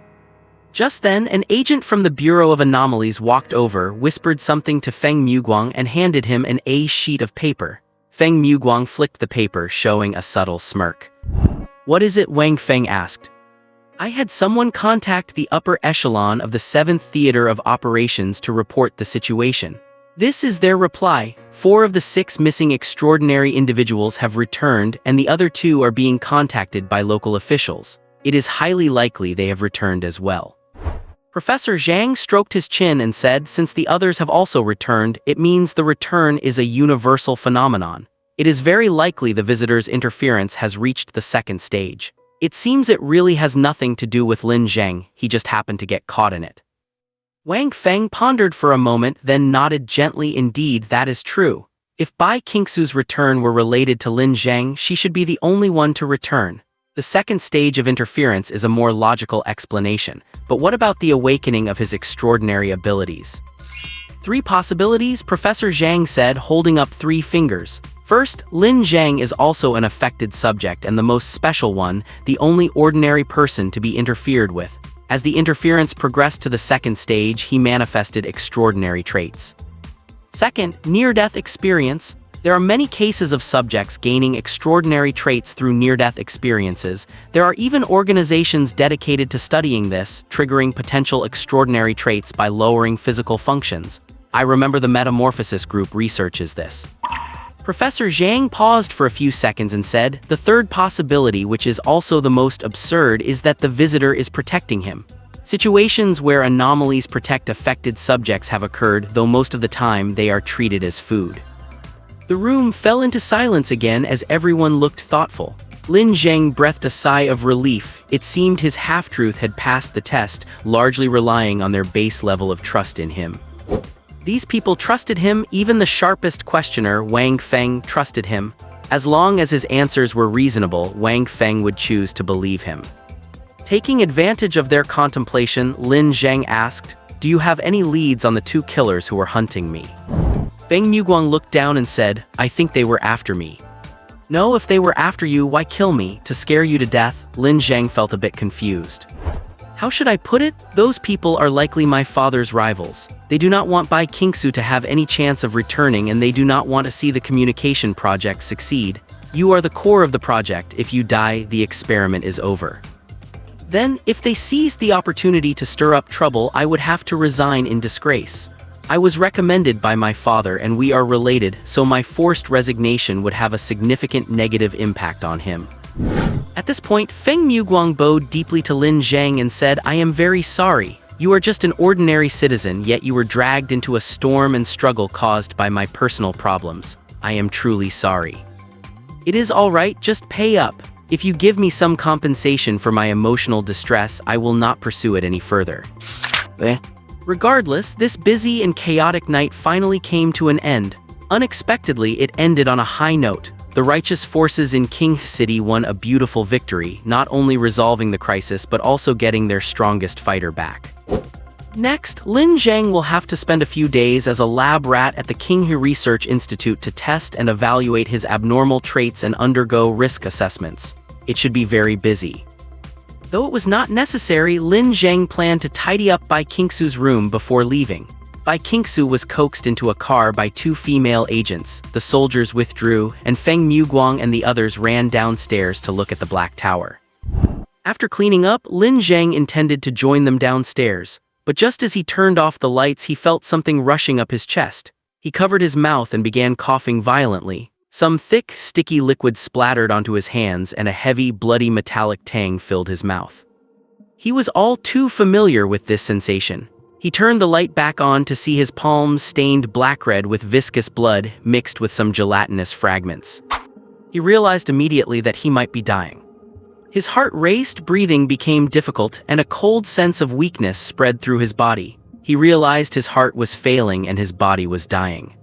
Just then, an agent from the Bureau of Anomalies walked over, whispered something to Feng Muguang and handed him an A sheet of paper. Feng Muguang flicked the paper, showing a subtle smirk. "What is it?" Wang Feng asked. "I had someone contact the upper echelon of the 7th Theater of Operations to report the situation. This is their reply. 4 of the 6 missing extraordinary individuals have returned, and the other 2 are being contacted by local officials. It is highly likely they have returned as well." Professor Zhang stroked his chin and said, "Since the others have also returned, it means the return is a universal phenomenon. It is very likely the visitor's interference has reached the 2nd stage. It seems it really has nothing to do with Lin Zheng, he just happened to get caught in it." Wang Feng pondered for a moment, then nodded gently. Indeed, that is true. If Bai Qingxue's return were related to Lin Zheng, she should be the only one to return. The second stage of interference is a more logical explanation, but what about the awakening of his extraordinary abilities? 3 possibilities, Professor Zhang said, holding up 3 fingers. First, Lin Zheng is also an affected subject and the most special one, the only ordinary person to be interfered with. As the interference progressed to the second stage, he manifested extraordinary traits. Second, near-death experience. There are many cases of subjects gaining extraordinary traits through near-death experiences. There are even organizations dedicated to studying this, triggering potential extraordinary traits by lowering physical functions. I remember the Metamorphosis group researches this. Professor Zhang paused for a few seconds and said, the third possibility, which is also the most absurd, is that the visitor is protecting him. Situations where anomalies protect affected subjects have occurred, though most of the time they are treated as food. The room fell into silence again as everyone looked thoughtful. Lin Zheng breathed a sigh of relief. It seemed his half-truth had passed the test, largely relying on their base level of trust in him. These people trusted him, even the sharpest questioner, Wang Feng, trusted him. As long as his answers were reasonable, Wang Feng would choose to believe him. Taking advantage of their contemplation, Lin Zheng asked, "Do you have any leads on the 2 killers who were hunting me?" Feng Muguang looked down and said, "I think they were after me." "No, if they were after you, why kill me? To scare you to death?" Lin Zheng felt a bit confused. "How should I put it? Those people are likely my father's rivals. They do not want Bai Qingxue to have any chance of returning, and they do not want to see the communication project succeed. You are the core of the project. If you die, the experiment is over. Then, if they seized the opportunity to stir up trouble, I would have to resign in disgrace. I was recommended by my father and we are related, so my forced resignation would have a significant negative impact on him." At this point, Feng Muguang bowed deeply to Lin Zheng and said, "I am very sorry. You are just an ordinary citizen, yet you were dragged into a storm and struggle caused by my personal problems. I am truly sorry. It is all right, just pay up. If you give me some compensation for my emotional distress, I will not pursue it any further." Regardless, this busy and chaotic night finally came to an end. Unexpectedly, it ended on a high note. The righteous forces in King City won a beautiful victory, not only resolving the crisis but also getting their strongest fighter back. Next, Lin Zheng will have to spend a few days as a lab rat at the Qinghe Research Institute to test and evaluate his abnormal traits and undergo risk assessments. It should be very busy. Though it was not necessary, Lin Zheng planned to tidy up Bai Qingxue's room before leaving. Bai Qingxue was coaxed into a car by 2 female agents. The soldiers withdrew, and Feng Muguang and the others ran downstairs to look at the Black Tower. After cleaning up, Lin Zheng intended to join them downstairs, but just as he turned off the lights, he felt something rushing up his chest. He covered his mouth and began coughing violently. Some thick, sticky liquid splattered onto his hands, and a heavy, bloody metallic tang filled his mouth. He was all too familiar with this sensation. He turned the light back on to see his palms stained black-red with viscous blood mixed with some gelatinous fragments. He realized immediately that he might be dying. His heart raced, breathing became difficult, and a cold sense of weakness spread through his body. He realized his heart was failing and his body was dying.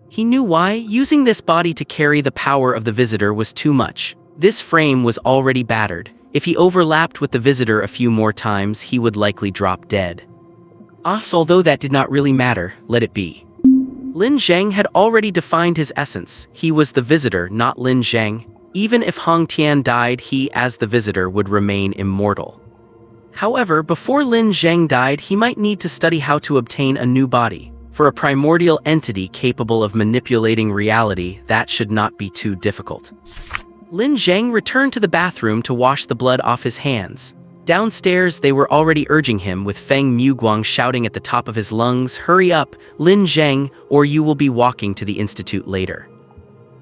He knew why. Using this body to carry the power of the visitor was too much. This frame was already battered. If he overlapped with the visitor a few more times, he would likely drop dead. Although that did not really matter, let it be. Lin Zheng had already defined his essence. He was the visitor, not Lin Zheng. Even if Hong Tian died, he, as the visitor, would remain immortal. However, before Lin Zheng died, he might need to study how to obtain a new body. For a primordial entity capable of manipulating reality, that should not be too difficult. Lin Zheng returned to the bathroom to wash the blood off his hands. Downstairs, they were already urging him, with Feng Muguang shouting at the top of his lungs, "Hurry up, Lin Zheng, or you will be walking to the institute later."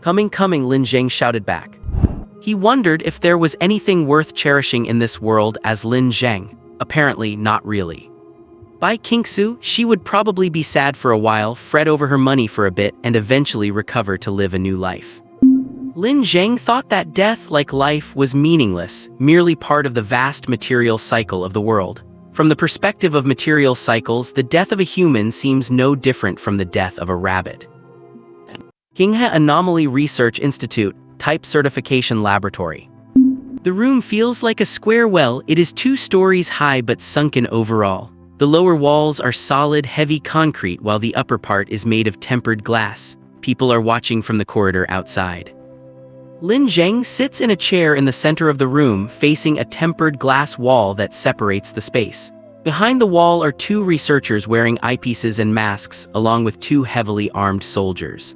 "Coming, coming," Lin Zheng shouted back. He wondered if there was anything worth cherishing in this world as Lin Zheng. Apparently, not really. Bai Qingxue, she would probably be sad for a while, fret over her money for a bit, and eventually recover to live a new life. Lin Zheng thought that death, like life, was meaningless, merely part of the vast material cycle of the world. From the perspective of material cycles, the death of a human seems no different from the death of a rabbit. Qinghe Anomaly Research Institute, Type Certification Laboratory. The room feels like a square well. It is 2 stories high but sunken overall. The lower walls are solid, heavy concrete while the upper part is made of tempered glass. People are watching from the corridor outside. Lin Zheng sits in a chair in the center of the room, facing a tempered glass wall that separates the space. Behind the wall are 2 researchers wearing eyepieces and masks, along with 2 heavily armed soldiers.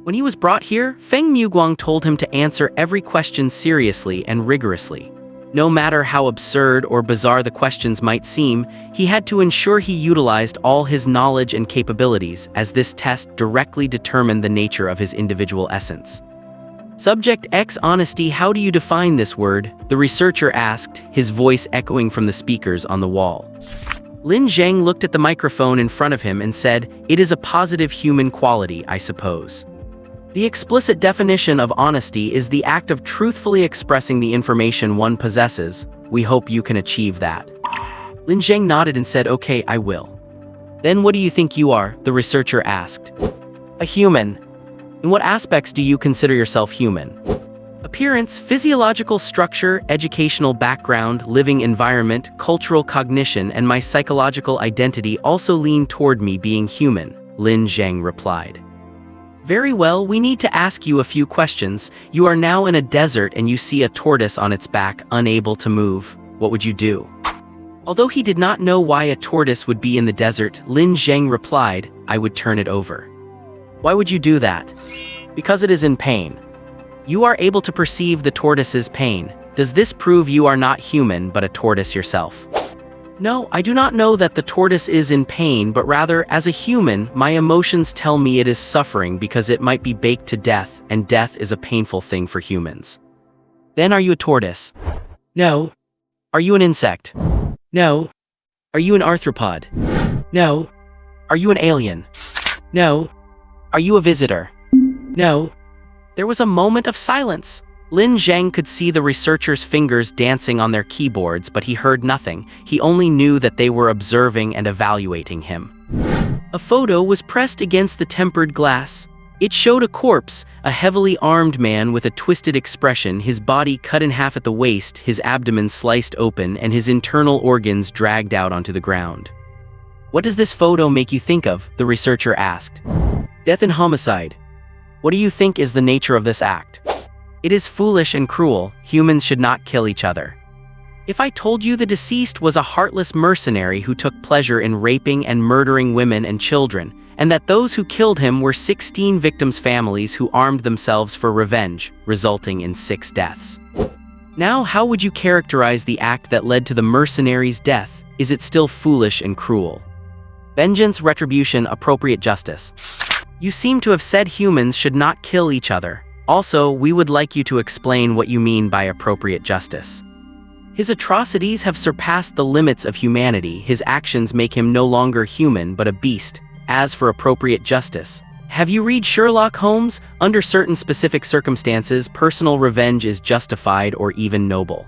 When he was brought here, Feng Muguang told him to answer every question seriously and rigorously. No matter how absurd or bizarre the questions might seem, he had to ensure he utilized all his knowledge and capabilities, as this test directly determined the nature of his individual essence. Subject X Honesty. How do you define this word? The researcher asked, his voice echoing from the speakers on the wall. Lin Zheng looked at the microphone in front of him and said, "It is a positive human quality, I suppose." The explicit definition of honesty is the act of truthfully expressing the information one possesses. We hope you can achieve that. Lin Zheng nodded and said, "Okay, I will." "Then what do you think you are?" the researcher asked. "A human." "In what aspects do you consider yourself human?" "Appearance, physiological structure, educational background, living environment, cultural cognition, and my psychological identity also lean toward me being human," Lin Zheng replied. "Very well, we need to ask you a few questions. You are now in a desert and you see a tortoise on its back, unable to move. What would you do?" Although he did not know why a tortoise would be in the desert, Lin Zheng replied, "I would turn it over." "Why would you do that?" "Because it is in pain." "You are able to perceive the tortoise's pain. Does this prove you are not human but a tortoise yourself?" "No, I do not know that the tortoise is in pain, but rather, as a human, my emotions tell me it is suffering because it might be baked to death, and death is a painful thing for humans." "Then are you a tortoise?" "No." "Are you an insect?" "No." "Are you an arthropod?" "No." "Are you an alien?" "No." "Are you a visitor?" "No." There was a moment of silence. Lin Zheng could see the researchers' fingers dancing on their keyboards, but he heard nothing. He only knew that they were observing and evaluating him. A photo was pressed against the tempered glass. It showed a corpse, a heavily armed man with a twisted expression, his body cut in half at the waist, his abdomen sliced open, and his internal organs dragged out onto the ground. "What does this photo make you think of?" the researcher asked. "Death and homicide." "What do you think is the nature of this act?" "It is foolish and cruel. Humans should not kill each other." "If I told you the deceased was a heartless mercenary who took pleasure in raping and murdering women and children, and that those who killed him were 16 victims' families who armed themselves for revenge, resulting in 6 deaths. Now, how would you characterize the act that led to the mercenary's death? Is it still foolish and cruel?" "Vengeance, retribution, appropriate justice." "You seem to have said humans should not kill each other. Also, we would like you to explain what you mean by appropriate justice." "His atrocities have surpassed the limits of humanity. His actions make him no longer human but a beast. As for appropriate justice, have you read Sherlock Holmes? Under certain specific circumstances, personal revenge is justified or even noble."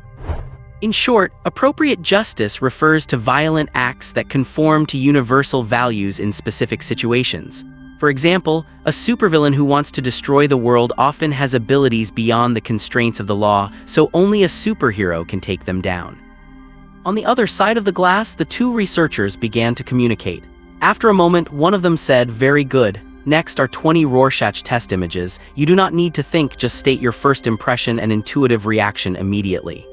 In short, appropriate justice refers to violent acts that conform to universal values in specific situations. For example, a supervillain who wants to destroy the world often has abilities beyond the constraints of the law, so only a superhero can take them down. On the other side of the glass, the 2 researchers began to communicate. After a moment, one of them said, "Very good. Next are 20 Rorschach test images. You do not need to think, just state your first impression and intuitive reaction immediately."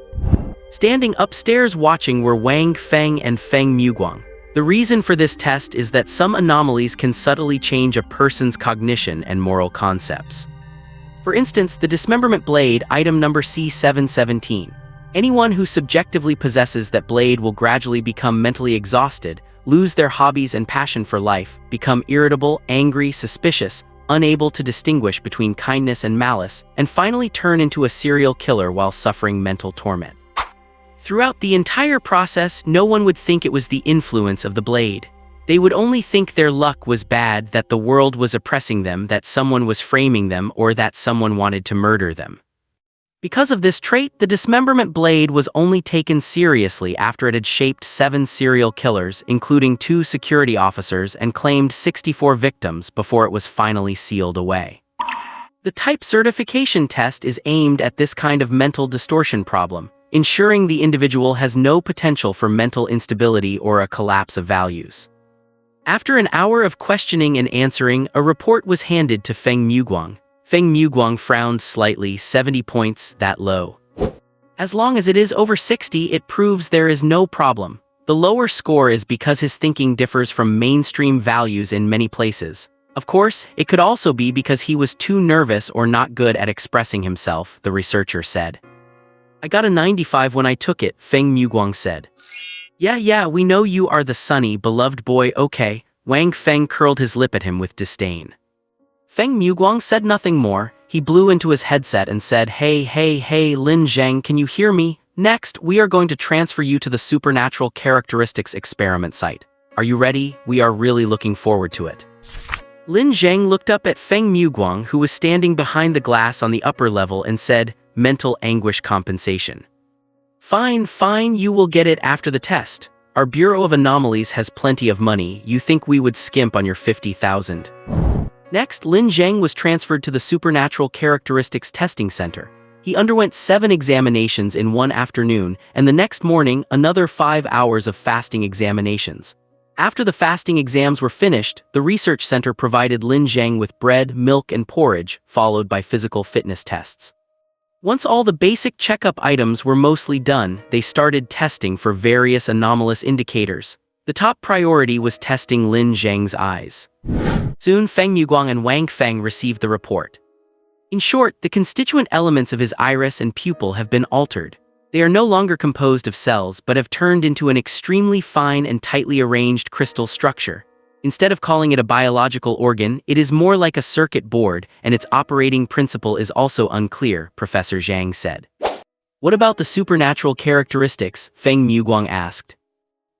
Standing upstairs watching were Wang Feng and Feng Muguang. The reason for this test is that some anomalies can subtly change a person's cognition and moral concepts. For instance, the dismemberment blade, item number C717. Anyone who subjectively possesses that blade will gradually become mentally exhausted, lose their hobbies and passion for life, become irritable, angry, suspicious, unable to distinguish between kindness and malice, and finally turn into a serial killer while suffering mental torment. Throughout the entire process, no one would think it was the influence of the blade. They would only think their luck was bad, that the world was oppressing them, that someone was framing them, or that someone wanted to murder them. Because of this trait, the dismemberment blade was only taken seriously after it had shaped 7 serial killers, including 2 security officers, and claimed 64 victims before it was finally sealed away. The type certification test is aimed at this kind of mental distortion problem, ensuring the individual has no potential for mental instability or a collapse of values. After an hour of questioning and answering, a report was handed to Feng Muguang. Feng Muguang frowned slightly. 70 points, that low. As long as it is over 60, it proves there is no problem. The lower score is because his thinking differs from mainstream values in many places. Of course, it could also be because he was too nervous or not good at expressing himself, the researcher said. I got a 95 when I took it, Feng Muguang said. Yeah, we know you are the sunny, beloved boy, okay. Wang Feng curled his lip at him with disdain. Feng Muguang said nothing more. He blew into his headset and said, Hey, Lin Zheng, can you hear me? Next, we are going to transfer you to the supernatural characteristics experiment site. Are you ready? We are really looking forward to it. Lin Zheng looked up at Feng Muguang, who was standing behind the glass on the upper level, and said, mental anguish compensation. Fine, you will get it after the test. Our Bureau of Anomalies has plenty of money. You think we would skimp on your 50,000? Next, Lin Zheng was transferred to the Supernatural Characteristics Testing Center. He underwent 7 examinations in one afternoon, and the next morning, another 5 hours of fasting examinations. After the fasting exams were finished, the research center provided Lin Zheng with bread, milk, and porridge, followed by physical fitness tests. Once all the basic checkup items were mostly done, they started testing for various anomalous indicators. The top priority was testing Lin Zheng's eyes. Soon Feng Muguang and Wang Feng received the report. In short, the constituent elements of his iris and pupil have been altered. They are no longer composed of cells but have turned into an extremely fine and tightly arranged crystal structure. Instead of calling it a biological organ, it is more like a circuit board, and its operating principle is also unclear, Professor Zhang said. What about the supernatural characteristics? Feng Muguang asked.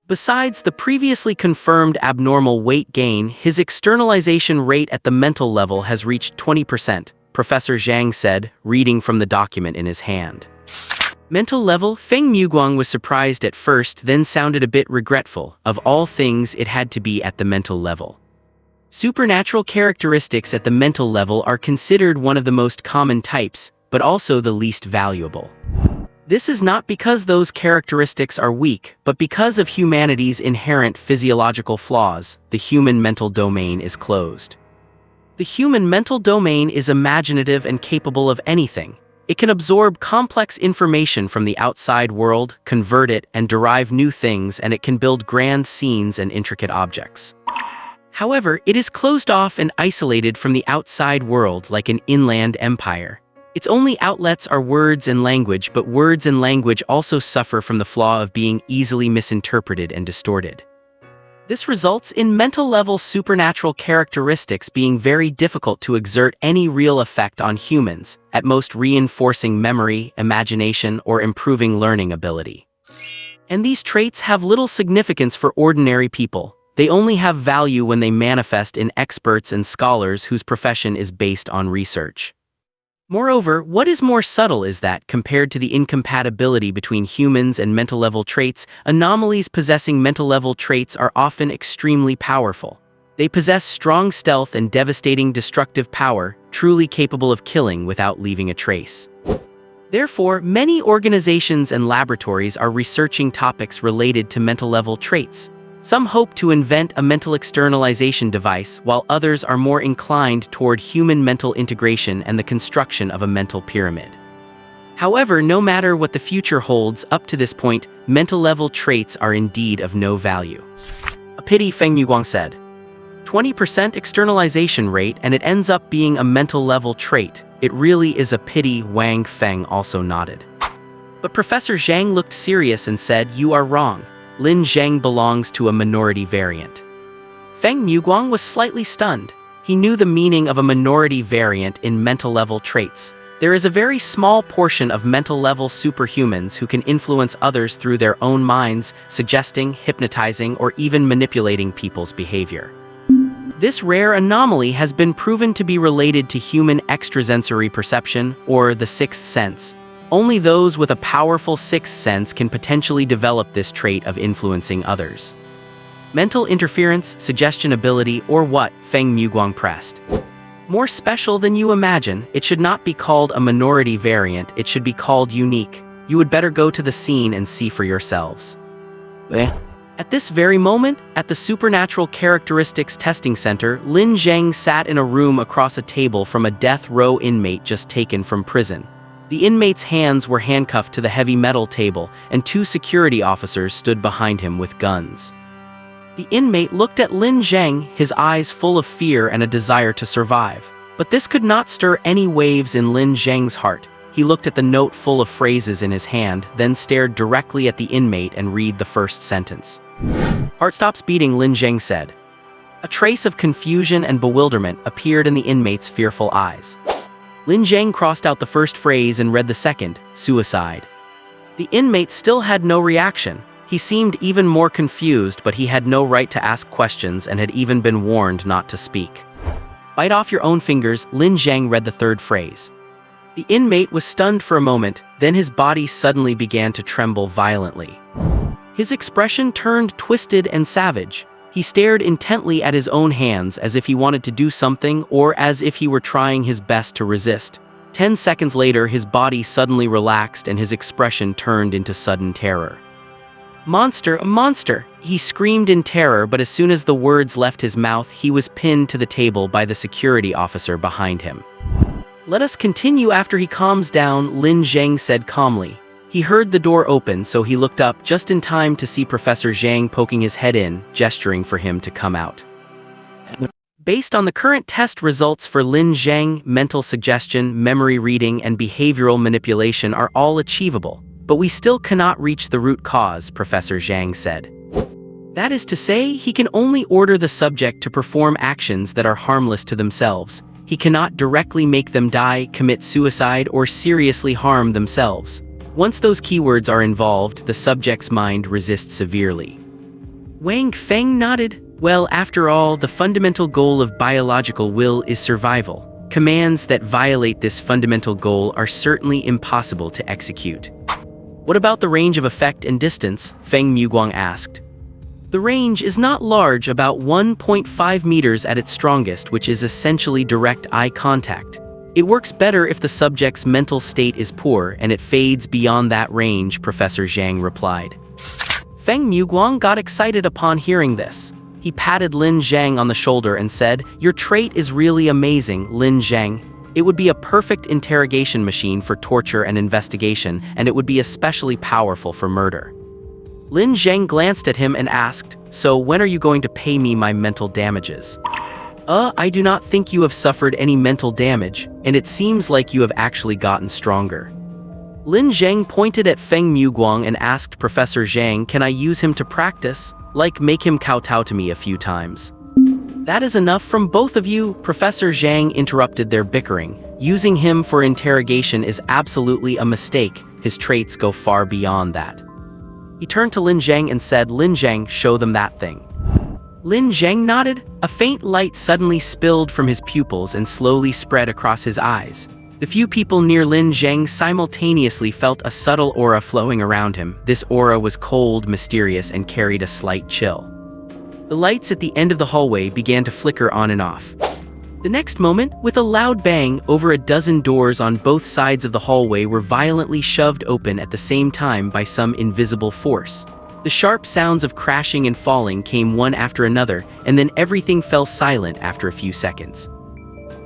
Besides the previously confirmed abnormal weight gain, his externalization rate at the mental level has reached 20%, Professor Zhang said, reading from the document in his hand. Mental level? Feng Muguang was surprised at first, then sounded a bit regretful. Of all things, it had to be at the mental level. Supernatural characteristics at the mental level are considered one of the most common types, but also the least valuable. This is not because those characteristics are weak, but because of humanity's inherent physiological flaws. The human mental domain is closed. The human mental domain is imaginative and capable of anything. It can absorb complex information from the outside world, convert it, and derive new things, and it can build grand scenes and intricate objects. However, it is closed off and isolated from the outside world like an inland empire. Its only outlets are words and language, but words and language also suffer from the flaw of being easily misinterpreted and distorted. This results in mental-level supernatural characteristics being very difficult to exert any real effect on humans, at most reinforcing memory, imagination, or improving learning ability. And these traits have little significance for ordinary people. They only have value when they manifest in experts and scholars whose profession is based on research. Moreover, what is more subtle is that, compared to the incompatibility between humans and mental-level traits, anomalies possessing mental-level traits are often extremely powerful. They possess strong stealth and devastating destructive power, truly capable of killing without leaving a trace. Therefore, many organizations and laboratories are researching topics related to mental-level traits. Some hope to invent a mental externalization device, while others are more inclined toward human mental integration and the construction of a mental pyramid. However, no matter what the future holds, up to this point, mental-level traits are indeed of no value. A pity, Feng Muguang said. 20% externalization rate, and it ends up being a mental-level trait. It really is a pity, Wang Feng also nodded. But Professor Zhang looked serious and said, "You are wrong. Lin Zheng belongs to a minority variant." Feng Muguang was slightly stunned. He knew the meaning of a minority variant in mental-level traits. There is a very small portion of mental-level superhumans who can influence others through their own minds, suggesting, hypnotizing, or even manipulating people's behavior. This rare anomaly has been proven to be related to human extrasensory perception, or the sixth sense. Only those with a powerful sixth sense can potentially develop this trait of influencing others. Mental interference, suggestion ability, or what? Feng Muguang pressed. More special than you imagine. It should not be called a minority variant, it should be called unique. You would better go to the scene and see for yourselves. At this very moment, at the Supernatural Characteristics Testing Center, Lin Zheng sat in a room across a table from a death row inmate just taken from prison. The inmate's hands were handcuffed to the heavy metal table, and 2 security officers stood behind him with guns. The inmate looked at Lin Zheng, his eyes full of fear and a desire to survive. But this could not stir any waves in Lin Zheng's heart. He looked at the note full of phrases in his hand, then stared directly at the inmate and read the first sentence. "Heart stops beating," Lin Zheng said. A trace of confusion and bewilderment appeared in the inmate's fearful eyes. Lin Zheng crossed out the first phrase and read the second, "suicide." The inmate still had no reaction. He seemed even more confused, but he had no right to ask questions and had even been warned not to speak. "Bite off your own fingers," Lin Zheng read the third phrase. The inmate was stunned for a moment, then his body suddenly began to tremble violently. His expression turned twisted and savage. He stared intently at his own hands as if he wanted to do something or as if he were trying his best to resist. 10 seconds later, his body suddenly relaxed and his expression turned into sudden terror. "Monster, a monster!" He screamed in terror, but as soon as the words left his mouth, he was pinned to the table by the security officer behind him. "Let us continue after he calms down," Lin Zheng said calmly. He heard the door open, so he looked up just in time to see Professor Zhang poking his head in, gesturing for him to come out. Based on the current test results for Lin Zheng, mental suggestion, memory reading, and behavioral manipulation are all achievable, but we still cannot reach the root cause, Professor Zhang said. That is to say, he can only order the subject to perform actions that are harmless to themselves. He cannot directly make them die, commit suicide, or seriously harm themselves. Once those keywords are involved, the subject's mind resists severely. Wang Feng nodded. Well, after all, the fundamental goal of biological will is survival. Commands that violate this fundamental goal are certainly impossible to execute. What about the range of effect and distance? Feng Muguang asked. The range is not large, about 1.5 meters at its strongest, which is essentially direct eye contact. It works better if the subject's mental state is poor, and it fades beyond that range, Professor Zhang replied. Feng Muguang got excited upon hearing this. He patted Lin Zheng on the shoulder and said, "Your trait is really amazing, Lin Zheng. It would be a perfect interrogation machine for torture and investigation, and it would be especially powerful for murder." Lin Zheng glanced at him and asked, "So when are you going to pay me my mental damages?" I do not think you have suffered any mental damage, and it seems like you have actually gotten stronger." Lin Zheng pointed at Feng Muguang and asked Professor Zhang, "Can I use him to practice? Like make him kowtow to me a few times?" "That is enough from both of you," Professor Zhang interrupted their bickering. "Using him for interrogation is absolutely a mistake. His traits go far beyond that." He turned to Lin Zheng and said, "Lin Zheng, show them that thing." Lin Zheng nodded. A faint light suddenly spilled from his pupils and slowly spread across his eyes. The few people near Lin Zheng simultaneously felt a subtle aura flowing around him. This aura was cold, mysterious, and carried a slight chill. The lights at the end of the hallway began to flicker on and off. The next moment, with a loud bang, over a dozen doors on both sides of the hallway were violently shoved open at the same time by some invisible force. The sharp sounds of crashing and falling came one after another, and then everything fell silent after a few seconds.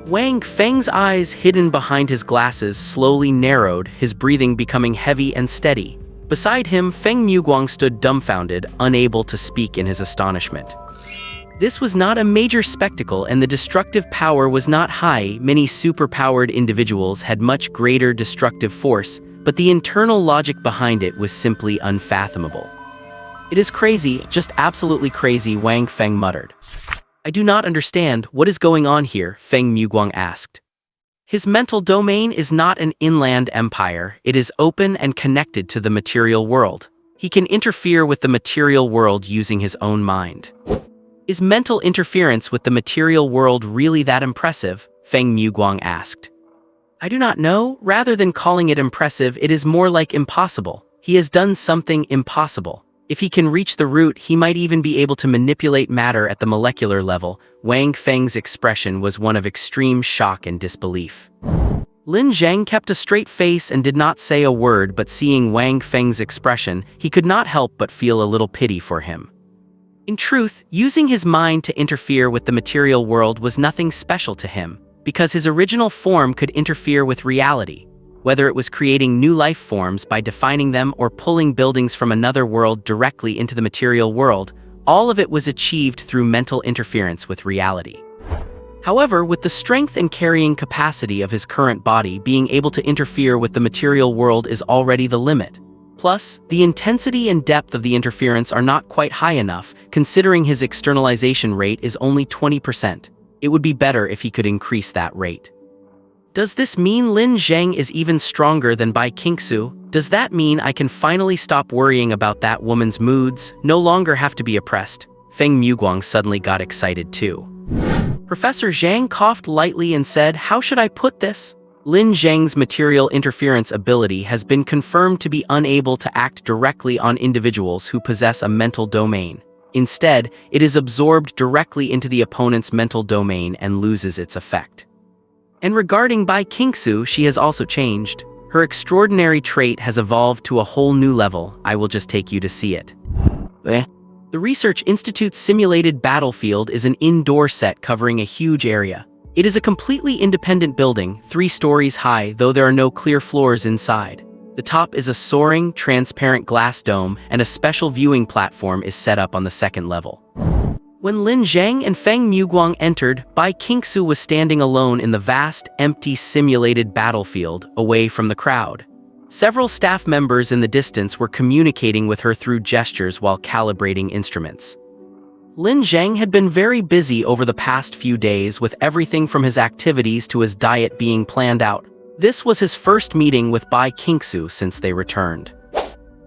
Wang Feng's eyes, hidden behind his glasses, slowly narrowed, his breathing becoming heavy and steady. Beside him, Feng Muguang stood dumbfounded, unable to speak in his astonishment. This was not a major spectacle, and the destructive power was not high. Many superpowered individuals had much greater destructive force, but the internal logic behind it was simply unfathomable. "It is crazy, just absolutely crazy," Wang Feng muttered. "I do not understand what is going on here," Feng Muguang asked. His mental domain is not an inland empire, it is open and connected to the material world. He can interfere with the material world using his own mind. Is mental interference with the material world really that impressive? Feng Muguang asked. I do not know, rather than calling it impressive, it is more like impossible. He has done something impossible. If he can reach the root, he might even be able to manipulate matter at the molecular level. Wang Feng's expression was one of extreme shock and disbelief. Lin Zheng kept a straight face and did not say a word, but seeing Wang Feng's expression, he could not help but feel a little pity for him. In truth, using his mind to interfere with the material world was nothing special to him, because his original form could interfere with reality, whether it was creating new life forms by defining them or pulling buildings from another world directly into the material world. All of it was achieved through mental interference with reality. However, with the strength and carrying capacity of his current body, being able to interfere with the material world is already the limit. Plus, the intensity and depth of the interference are not quite high enough, considering his externalization rate is only 20%. It would be better if he could increase that rate. Does this mean Lin Zheng is even stronger than Bai Qingxue? Does that mean I can finally stop worrying about that woman's moods, no longer have to be oppressed? Feng Muguang suddenly got excited too. Professor Zhang coughed lightly and said, "How should I put this?" Lin Zheng's material interference ability has been confirmed to be unable to act directly on individuals who possess a mental domain. Instead, it is absorbed directly into the opponent's mental domain and loses its effect. And regarding Bai Qingxue, she has also changed. Her extraordinary trait has evolved to a whole new level. I will just take you to see it. The Research Institute's simulated battlefield is an indoor set covering a huge area. It is a completely independent building, 3 stories high, though there are no clear floors inside. The top is a soaring, transparent glass dome, and a special viewing platform is set up on the 2nd level. When Lin Zheng and Feng Muguang entered, Bai Qingxue was standing alone in the vast, empty simulated battlefield, away from the crowd. Several staff members in the distance were communicating with her through gestures while calibrating instruments. Lin Zheng had been very busy over the past few days, with everything from his activities to his diet being planned out. This was his first meeting with Bai Qingxue since they returned.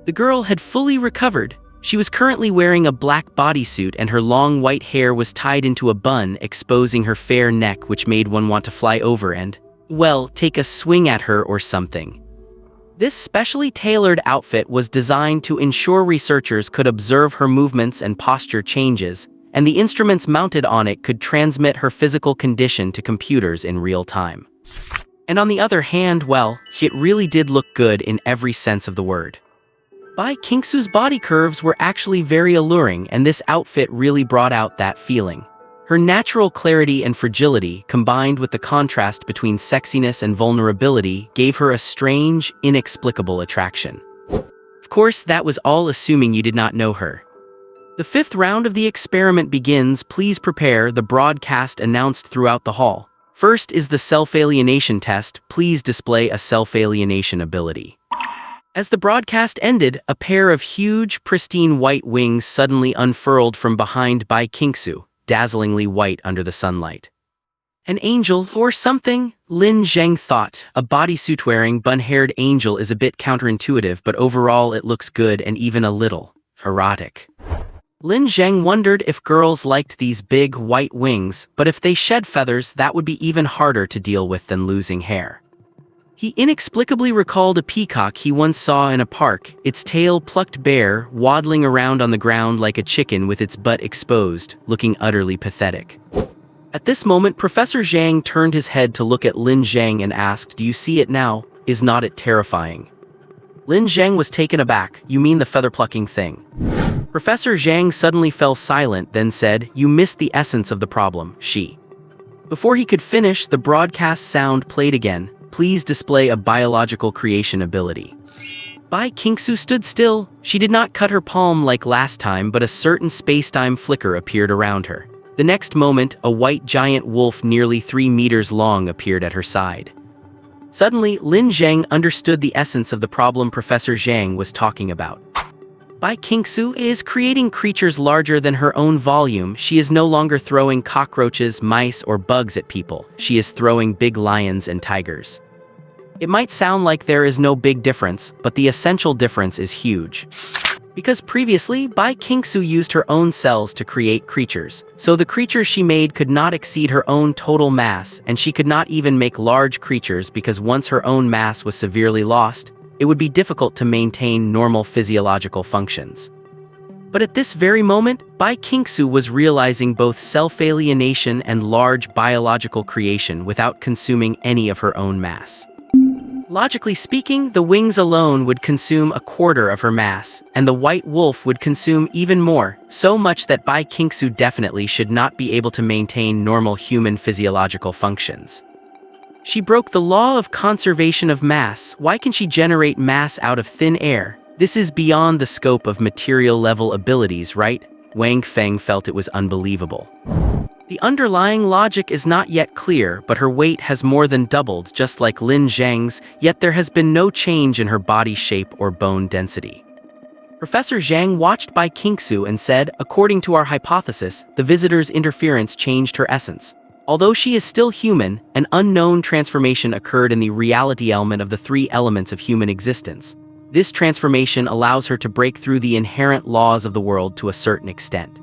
The girl had fully recovered. She was currently wearing a black bodysuit and her long white hair was tied into a bun, exposing her fair neck, which made one want to fly over and, well, take a swing at her or something. This specially tailored outfit was designed to ensure researchers could observe her movements and posture changes, and the instruments mounted on it could transmit her physical condition to computers in real time. And on the other hand, well, it really did look good in every sense of the word. Bai Qingxue's body curves were actually very alluring, and this outfit really brought out that feeling. Her natural clarity and fragility, combined with the contrast between sexiness and vulnerability, gave her a strange, inexplicable attraction. Of course, that was all assuming you did not know her. The 5th round of the experiment begins. Please prepare, the broadcast announced throughout the hall. First is the self-alienation test. Please display a self-alienation ability. As the broadcast ended, a pair of huge, pristine white wings suddenly unfurled from behind Bai Qingxue, dazzlingly white under the sunlight. An angel or something? Lin Zheng thought. A bodysuit-wearing, bun-haired angel is a bit counterintuitive, but overall it looks good and even a little erotic. Lin Zheng wondered if girls liked these big, white wings, but if they shed feathers, that would be even harder to deal with than losing hair. He inexplicably recalled a peacock he once saw in a park, its tail plucked bare, waddling around on the ground like a chicken with its butt exposed, looking utterly pathetic. At this moment, Professor Zhang turned his head to look at Lin Zheng and asked, "Do you see it now? Is not it terrifying?" Lin Zheng was taken aback. "You mean the feather-plucking thing?" Professor Zhang suddenly fell silent, then said, "You missed the essence of the problem, she." Before he could finish, the broadcast sound played again. Please display a biological creation ability. Bai Qingxue stood still. She did not cut her palm like last time, but a certain space-time flicker appeared around her. The next moment, a white giant wolf nearly 3 meters long appeared at her side. Suddenly, Lin Zheng understood the essence of the problem Professor Zhang was talking about. Bai Qingxue is creating creatures larger than her own volume. She is no longer throwing cockroaches, mice, or bugs at people. She is throwing big lions and tigers. It might sound like there is no big difference, but the essential difference is huge. Because previously, Bai Qingxue used her own cells to create creatures, so the creatures she made could not exceed her own total mass, and she could not even make large creatures because once her own mass was severely lost, it would be difficult to maintain normal physiological functions. But at this very moment, Bai Qingxue was realizing both self-alienation and large biological creation without consuming any of her own mass. Logically speaking, the wings alone would consume a quarter of her mass, and the white wolf would consume even more, so much that Bai Qingxue definitely should not be able to maintain normal human physiological functions. She broke the law of conservation of mass. Why can she generate mass out of thin air? This is beyond the scope of material-level abilities, right? Wang Feng felt it was unbelievable. The underlying logic is not yet clear, but her weight has more than doubled, just like Lin Zheng's, yet there has been no change in her body shape or bone density. Professor Zhang watched Bai Qingxue and said, according to our hypothesis, the visitor's interference changed her essence. Although she is still human, an unknown transformation occurred in the reality element of the three elements of human existence. This transformation allows her to break through the inherent laws of the world to a certain extent.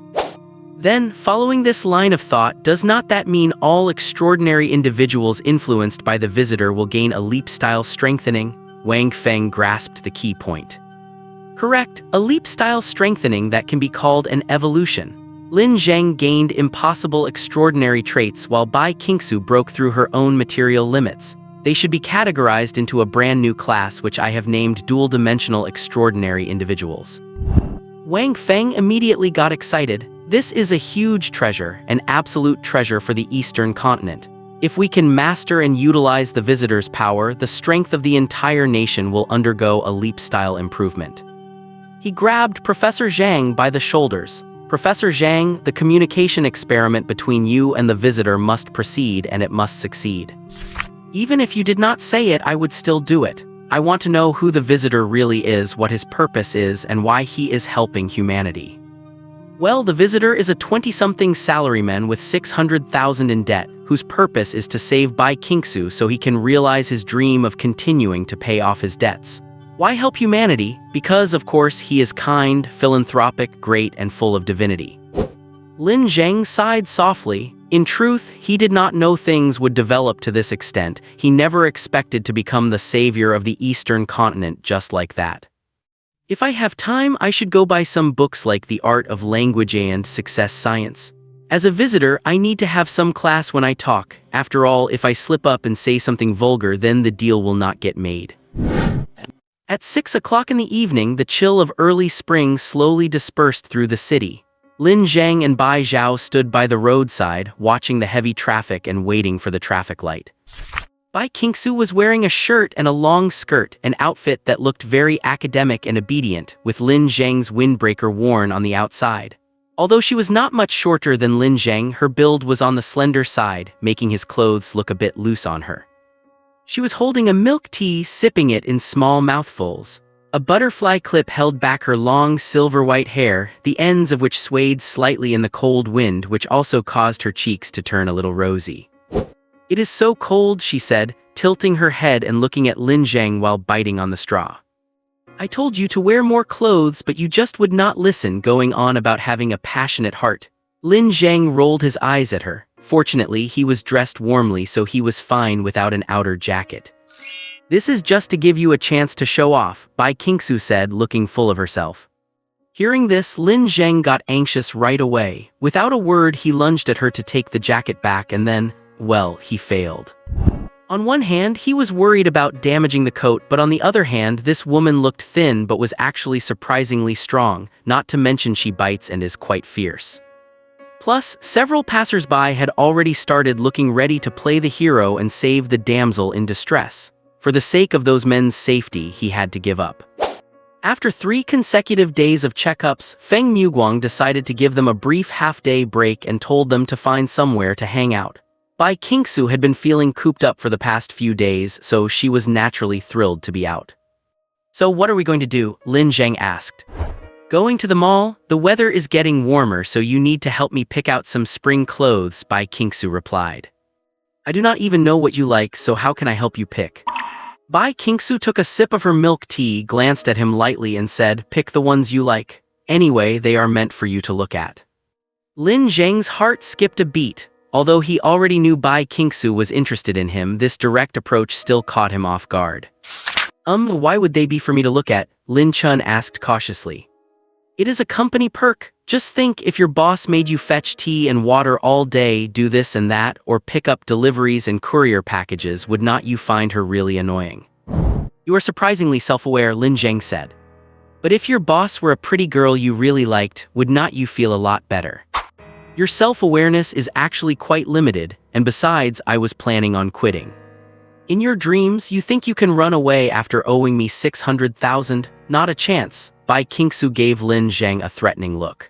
Then, following this line of thought, does not that mean all extraordinary individuals influenced by the visitor will gain a leap-style strengthening? Wang Feng grasped the key point. Correct, a leap-style strengthening that can be called an evolution. Lin Zheng gained impossible extraordinary traits while Bai Qingxue broke through her own material limits. They should be categorized into a brand new class which I have named dual-dimensional extraordinary individuals. Wang Feng immediately got excited. This is a huge treasure, an absolute treasure for the Eastern continent. If we can master and utilize the visitor's power, the strength of the entire nation will undergo a leap-style improvement. He grabbed Professor Zhang by the shoulders. Professor Zhang, the communication experiment between you and the visitor must proceed and it must succeed. Even if you did not say it, I would still do it. I want to know who the visitor really is, what his purpose is, and why he is helping humanity. Well, the visitor is a 20-something salaryman with 600,000 in debt, whose purpose is to save Bai Qingxue so he can realize his dream of continuing to pay off his debts. Why help humanity? Because, of course, he is kind, philanthropic, great, and full of divinity. Lin Zheng sighed softly. In truth, he did not know things would develop to this extent. He never expected to become the savior of the Eastern continent just like that. If I have time, I should go buy some books like The Art of Language and Success Science. As a visitor, I need to have some class when I talk. After all, if I slip up and say something vulgar, then the deal will not get made. At 6 o'clock in the evening, the chill of early spring slowly dispersed through the city. Lin Zheng and Bai Zhao stood by the roadside, watching the heavy traffic and waiting for the traffic light. Bai Qingxue was wearing a shirt and a long skirt, an outfit that looked very academic and obedient, with Lin Zheng's windbreaker worn on the outside. Although she was not much shorter than Lin Zheng, her build was on the slender side, making his clothes look a bit loose on her. She was holding a milk tea, sipping it in small mouthfuls. A butterfly clip held back her long silver-white hair, the ends of which swayed slightly in the cold wind, which also caused her cheeks to turn a little rosy. "It is so cold," she said, tilting her head and looking at Lin Zheng while biting on the straw. "I told you to wear more clothes, but you just would not listen," going on about having a passionate heart. Lin Zheng rolled his eyes at her. Fortunately, he was dressed warmly, so he was fine without an outer jacket. "This is just to give you a chance to show off," Bai Qingxue said, looking full of herself. Hearing this, Lin Zheng got anxious right away. Without a word, he lunged at her to take the jacket back and then, well, he failed. On one hand, he was worried about damaging the coat, but on the other hand, this woman looked thin but was actually surprisingly strong, not to mention she bites and is quite fierce. Plus, several passers-by had already started looking ready to play the hero and save the damsel in distress. For the sake of those men's safety, he had to give up. After 3 consecutive days of checkups, Feng Muguang decided to give them a brief half-day break and told them to find somewhere to hang out. Bai Qingxue had been feeling cooped up for the past few days, so she was naturally thrilled to be out. "So what are we going to do?" Lin Zheng asked. "Going to the mall? The weather is getting warmer, so you need to help me pick out some spring clothes," Bai Qingxue replied. "I do not even know what you like, so how can I help you pick?" Bai Qingxue took a sip of her milk tea, glanced at him lightly and said, "Pick the ones you like. Anyway, they are meant for you to look at." Lin Zheng's heart skipped a beat. Although he already knew Bai Qingxue was interested in him, this direct approach still caught him off guard. Why would they be for me to look at?" Lin Chun asked cautiously. "It is a company perk. Just think, if your boss made you fetch tea and water all day, do this and that, or pick up deliveries and courier packages, would not you find her really annoying?" "You are surprisingly self-aware," Lin Zheng said. "But if your boss were a pretty girl you really liked, would not you feel a lot better? Your self-awareness is actually quite limited, and besides, I was planning on quitting. In your dreams, you think you can run away after owing me 600,000? Not a chance." Bai Qingxue gave Lin Zheng a threatening look.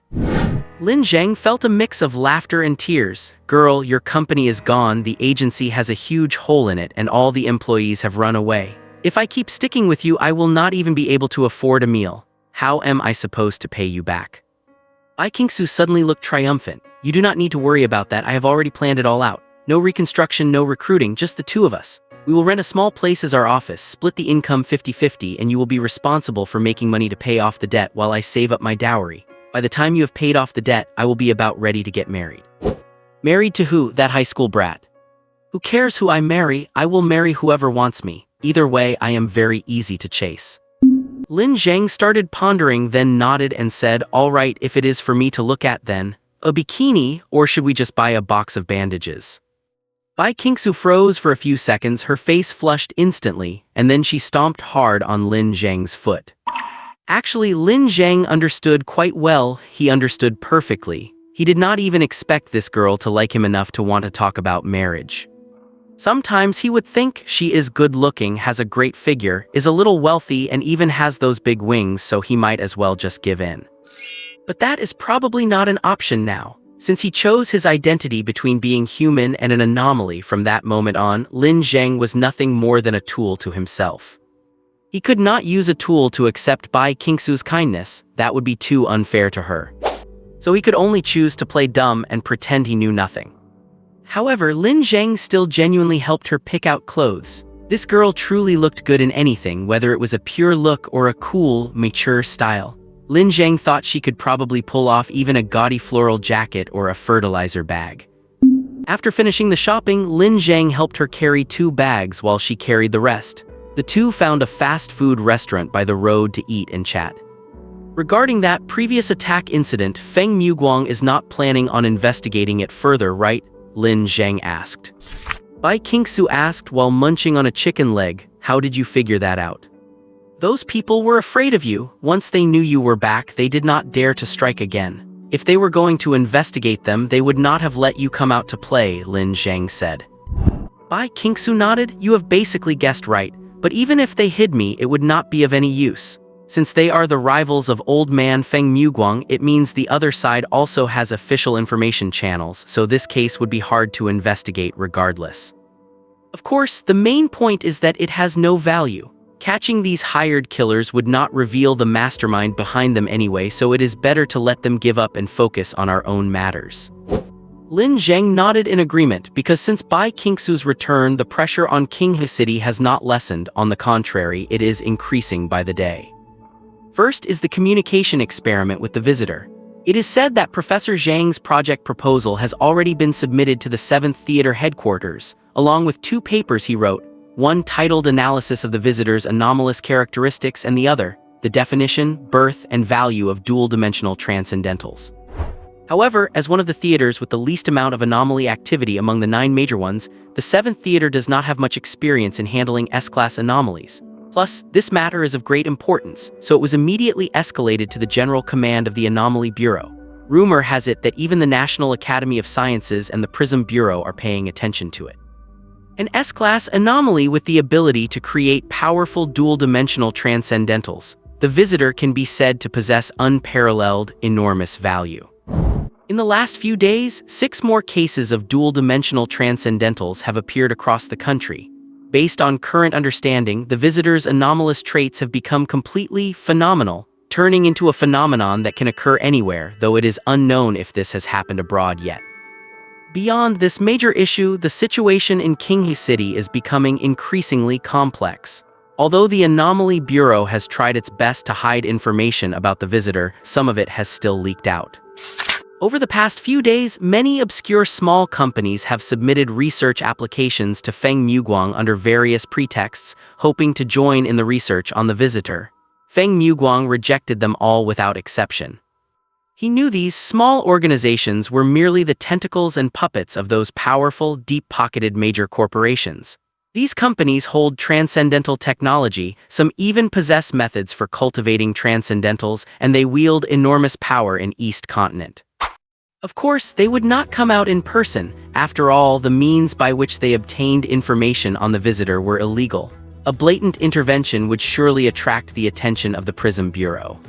Lin Zheng felt a mix of laughter and tears. "Girl, your company is gone, the agency has a huge hole in it, and all the employees have run away. If I keep sticking with you, I will not even be able to afford a meal. How am I supposed to pay you back?" Bai Qingxue suddenly looked triumphant. "You do not need to worry about that, I have already planned it all out. No reconstruction, no recruiting, just the two of us. We will rent a small place as our office, split the income 50-50, and you will be responsible for making money to pay off the debt while I save up my dowry. By the time you have paid off the debt, I will be about ready to get married." "Married to who? That high school brat?" "Who cares who I marry? I will marry whoever wants me. Either way, I am very easy to chase." Lin Zheng started pondering, then nodded and said, "All right, if it is for me to look at then. A bikini, or should we just buy a box of bandages?" Bai Qingxue froze for a few seconds, her face flushed instantly, and then she stomped hard on Lin Zheng's foot. Actually, Lin Zheng understood quite well. He understood perfectly. He did not even expect this girl to like him enough to want to talk about marriage. Sometimes he would think she is good-looking, has a great figure, is a little wealthy, and even has those big wings, so he might as well just give in. But that is probably not an option now. Since he chose his identity between being human and an anomaly from that moment on, Lin Zheng was nothing more than a tool to himself. He could not use a tool to accept Bai Qingxue's kindness, that would be too unfair to her. So he could only choose to play dumb and pretend he knew nothing. However, Lin Zheng still genuinely helped her pick out clothes. This girl truly looked good in anything, whether it was a pure look or a cool, mature style. Lin Zheng thought she could probably pull off even a gaudy floral jacket or a fertilizer bag. After finishing the shopping, Lin Zheng helped her carry 2 bags while she carried the rest. The two found a fast food restaurant by the road to eat and chat. Regarding that previous attack incident, Feng Muguang is not planning on investigating it further, right? Lin Zheng asked. Bai Qingxue asked while munching on a chicken leg, "How did you figure that out?" "Those people were afraid of you. Once they knew you were back, they did not dare to strike again. If they were going to investigate them, they would not have let you come out to play," Lin Zheng said. Bai Qingxue nodded. "You have basically guessed right, but even if they hid me, it would not be of any use. Since they are the rivals of old man Feng Muguang, it means the other side also has official information channels, so this case would be hard to investigate regardless. Of course, the main point is that it has no value. Catching these hired killers would not reveal the mastermind behind them anyway, so it is better to let them give up and focus on our own matters." Lin Zheng nodded in agreement, because since Bai Qingxue's return, the pressure on Qinghe City has not lessened. On the contrary, it is increasing by the day. First is the communication experiment with the visitor. It is said that Professor Zhang's project proposal has already been submitted to the 7th Theater headquarters, along with 2 papers he wrote, one titled Analysis of the Visitor's Anomalous Characteristics and the other, The Definition, Birth, and Value of Dual-Dimensional Transcendentals. However, as one of the theaters with the least amount of anomaly activity among the 9 major ones, the 7th Theater does not have much experience in handling S-class anomalies. Plus, this matter is of great importance, so it was immediately escalated to the General Command of the Anomaly Bureau. Rumor has it that even the National Academy of Sciences and the Prism Bureau are paying attention to it. An S-class anomaly with the ability to create powerful dual-dimensional transcendentals, the visitor can be said to possess unparalleled, enormous value. In the last few days, 6 more cases of dual-dimensional transcendentals have appeared across the country. Based on current understanding, the visitor's anomalous traits have become completely phenomenal, turning into a phenomenon that can occur anywhere, though it is unknown if this has happened abroad yet. Beyond this major issue, the situation in Qinghe City is becoming increasingly complex. Although the Anomaly Bureau has tried its best to hide information about the visitor, some of it has still leaked out. Over the past few days, many obscure small companies have submitted research applications to Feng Muguang under various pretexts, hoping to join in the research on the visitor. Feng Muguang rejected them all without exception. He knew these small organizations were merely the tentacles and puppets of those powerful, deep-pocketed major corporations. These companies hold transcendental technology, some even possess methods for cultivating transcendentals, and they wield enormous power in East Continent. Of course, they would not come out in person. After all, the means by which they obtained information on the visitor were illegal. A blatant intervention would surely attract the attention of the Prism Bureau.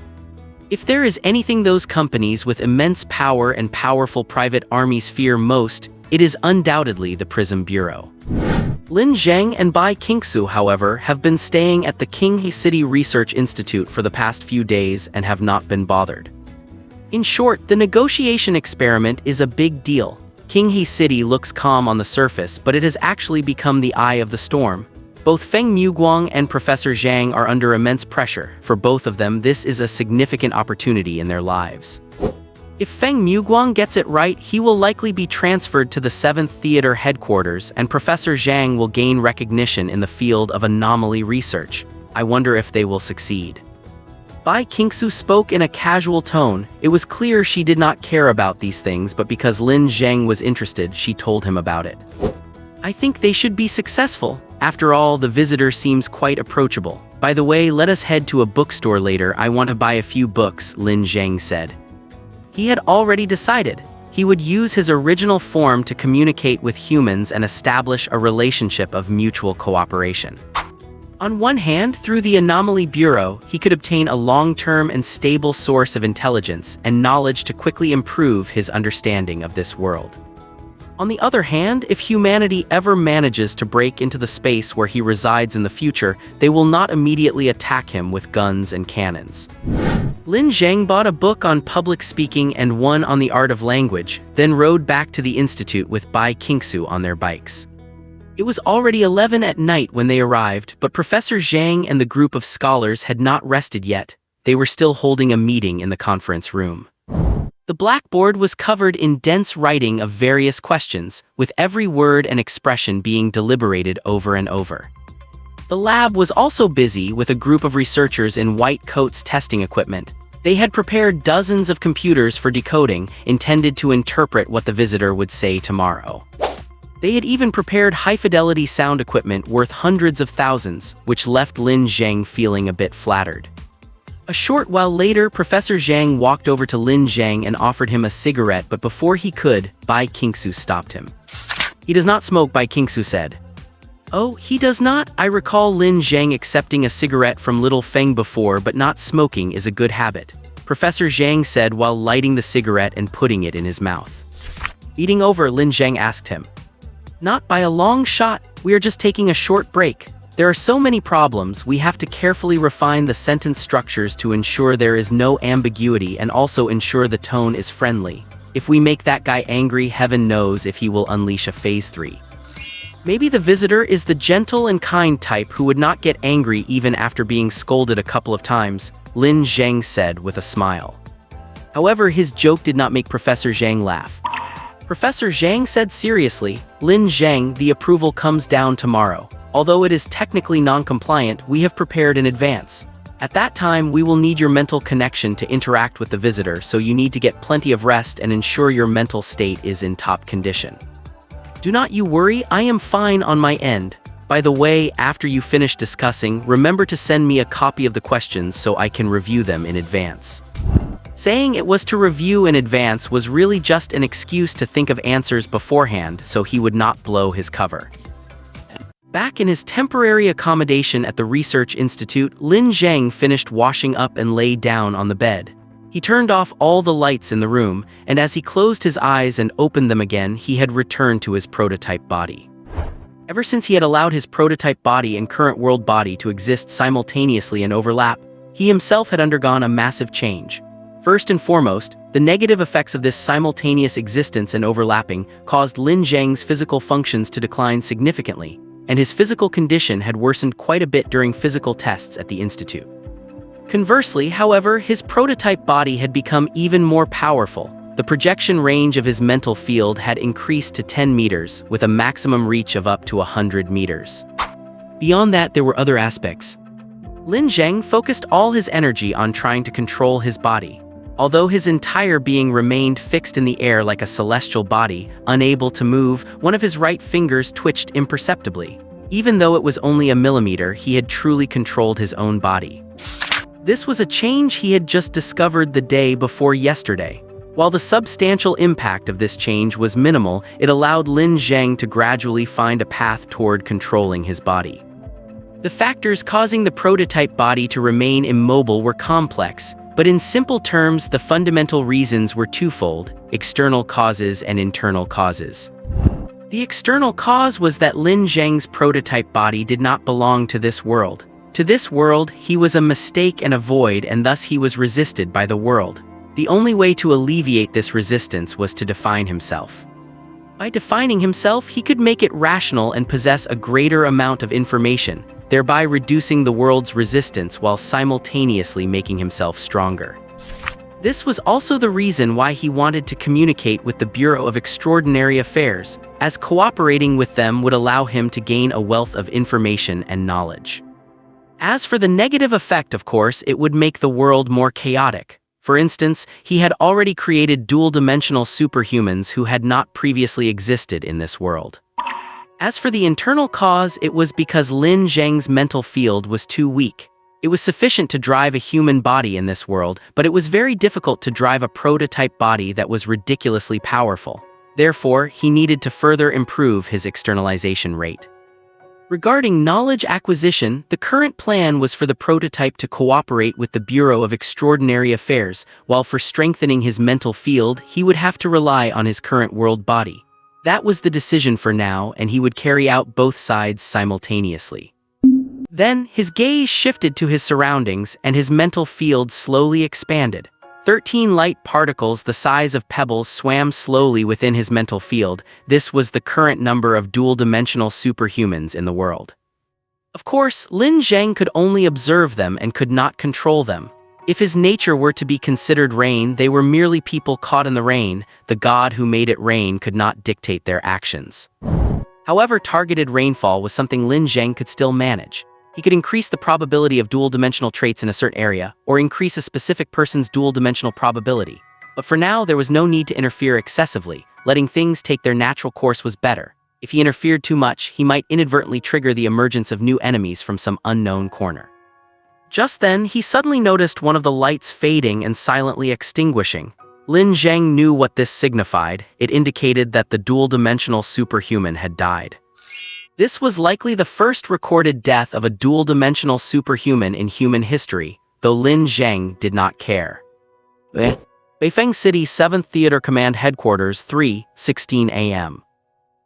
If there is anything those companies with immense power and powerful private armies fear most, it is undoubtedly the Prism Bureau. Lin Zheng and Bai Qingxue, however, have been staying at the Qinghe City Research Institute for the past few days and have not been bothered. In short, the negotiation experiment is a big deal. Qinghe City looks calm on the surface, but it has actually become the eye of the storm. Both Feng Muguang and Professor Zhang are under immense pressure. For both of them, this is a significant opportunity in their lives. If Feng Muguang gets it right, he will likely be transferred to the 7th Theater headquarters, and Professor Zhang will gain recognition in the field of anomaly research. I wonder if they will succeed. Bai Qingxue spoke in a casual tone. It was clear she did not care about these things, but because Lin Zheng was interested, she told him about it. I think they should be successful. After all, the visitor seems quite approachable. By the way, let us head to a bookstore later. I want to buy a few books, Lin Zheng said. He had already decided. He would use his original form to communicate with humans and establish a relationship of mutual cooperation. On one hand, through the Anomaly Bureau, he could obtain a long-term and stable source of intelligence and knowledge to quickly improve his understanding of this world. On the other hand, if humanity ever manages to break into the space where he resides in the future, they will not immediately attack him with guns and cannons. Lin Zheng bought a book on public speaking and one on the art of language, then rode back to the institute with Bai Qingxue on their bikes. It was already 11 at night when they arrived, but Professor Zhang and the group of scholars had not rested yet. They were still holding a meeting in the conference room. The blackboard was covered in dense writing of various questions, with every word and expression being deliberated over and over. The lab was also busy with a group of researchers in white coats testing equipment. They had prepared dozens of computers for decoding, intended to interpret what the visitor would say tomorrow. They had even prepared high-fidelity sound equipment worth hundreds of thousands, which left Lin Zheng feeling a bit flattered. A short while later, Professor Zhang walked over to Lin Zheng and offered him a cigarette, but before he could, Bai Qingxue stopped him. "He does not smoke," Bai Qingxue said. "Oh, he does not? I recall Lin Zheng accepting a cigarette from Little Feng before, but not smoking is a good habit," Professor Zhang said while lighting the cigarette and putting it in his mouth. Eating over, Lin Zheng asked him. "Not by a long shot. We are just taking a short break. There are so many problems, we have to carefully refine the sentence structures to ensure there is no ambiguity and also ensure the tone is friendly. If we make that guy angry, heaven knows if he will unleash a phase 3. Maybe the visitor is the gentle and kind type who would not get angry even after being scolded a couple of times," Lin Zheng said with a smile. However, his joke did not make Professor Zhang laugh. Professor Zhang said seriously, "Lin Zheng, the approval comes down tomorrow. Although it is technically non-compliant, we have prepared in advance. At that time, we will need your mental connection to interact with the visitor, so you need to get plenty of rest and ensure your mental state is in top condition. Do not you worry, I am fine on my end. By the way, after you finish discussing, remember to send me a copy of the questions so I can review them in advance." Saying it was to review in advance was really just an excuse to think of answers beforehand so he would not blow his cover. Back in his temporary accommodation at the Research Institute, Lin Zheng finished washing up and lay down on the bed. He turned off all the lights in the room, and as he closed his eyes and opened them again, he had returned to his prototype body. Ever since he had allowed his prototype body and current world body to exist simultaneously and overlap, he himself had undergone a massive change. First and foremost, the negative effects of this simultaneous existence and overlapping caused Lin Zheng's physical functions to decline significantly. and his physical condition had worsened quite a bit during physical tests at the institute. Conversely, however, his prototype body had become even more powerful. The projection range of his mental field had increased to 10 meters, with a maximum reach of up to 100 meters. Beyond that, there were other aspects. Lin Zheng focused all his energy on trying to control his body. Although his entire being remained fixed in the air like a celestial body, unable to move, one of his right fingers twitched imperceptibly. Even though it was only a millimeter, he had truly controlled his own body. This was a change he had just discovered the day before yesterday. While the substantial impact of this change was minimal, it allowed Lin Zheng to gradually find a path toward controlling his body. The factors causing the prototype body to remain immobile were complex, but in simple terms, the fundamental reasons were twofold: external causes and internal causes. The external cause was that Lin Zheng's prototype body did not belong to this world. To this world, he was a mistake and a void, and thus he was resisted by the world. The only way to alleviate this resistance was to define himself. By defining himself, he could make it rational and possess a greater amount of information, thereby reducing the world's resistance while simultaneously making himself stronger. This was also the reason why he wanted to communicate with the Bureau of Extraordinary Affairs, as cooperating with them would allow him to gain a wealth of information and knowledge. As for the negative effect, of course, it would make the world more chaotic. For instance, he had already created dual-dimensional superhumans who had not previously existed in this world. As for the internal cause, it was because Lin Zheng's mental field was too weak. It was sufficient to drive a human body in this world, but it was very difficult to drive a prototype body that was ridiculously powerful. Therefore, he needed to further improve his externalization rate. Regarding knowledge acquisition, the current plan was for the prototype to cooperate with the Bureau of Extraordinary Affairs, while for strengthening his mental field, he would have to rely on his current world body. That was the decision for now, and he would carry out both sides simultaneously. Then, his gaze shifted to his surroundings, and his mental field slowly expanded. 13 light particles the size of pebbles swam slowly within his mental field. This was the current number of dual-dimensional superhumans in the world. Of course, Lin Zheng could only observe them and could not control them. If his nature were to be considered rain, they were merely people caught in the rain. The god who made it rain could not dictate their actions. However, targeted rainfall was something Lin Zheng could still manage. He could increase the probability of dual-dimensional traits in a certain area, or increase a specific person's dual-dimensional probability. But for now, there was no need to interfere excessively. Letting things take their natural course was better. If he interfered too much, he might inadvertently trigger the emergence of new enemies from some unknown corner. Just then, he suddenly noticed one of the lights fading and silently extinguishing. Lin Zheng knew what this signified. It indicated that the dual-dimensional superhuman had died. This was likely the first recorded death of a dual-dimensional superhuman in human history, though Lin Zheng did not care. Beifeng City 7th Theater Command Headquarters, 3:16 a.m.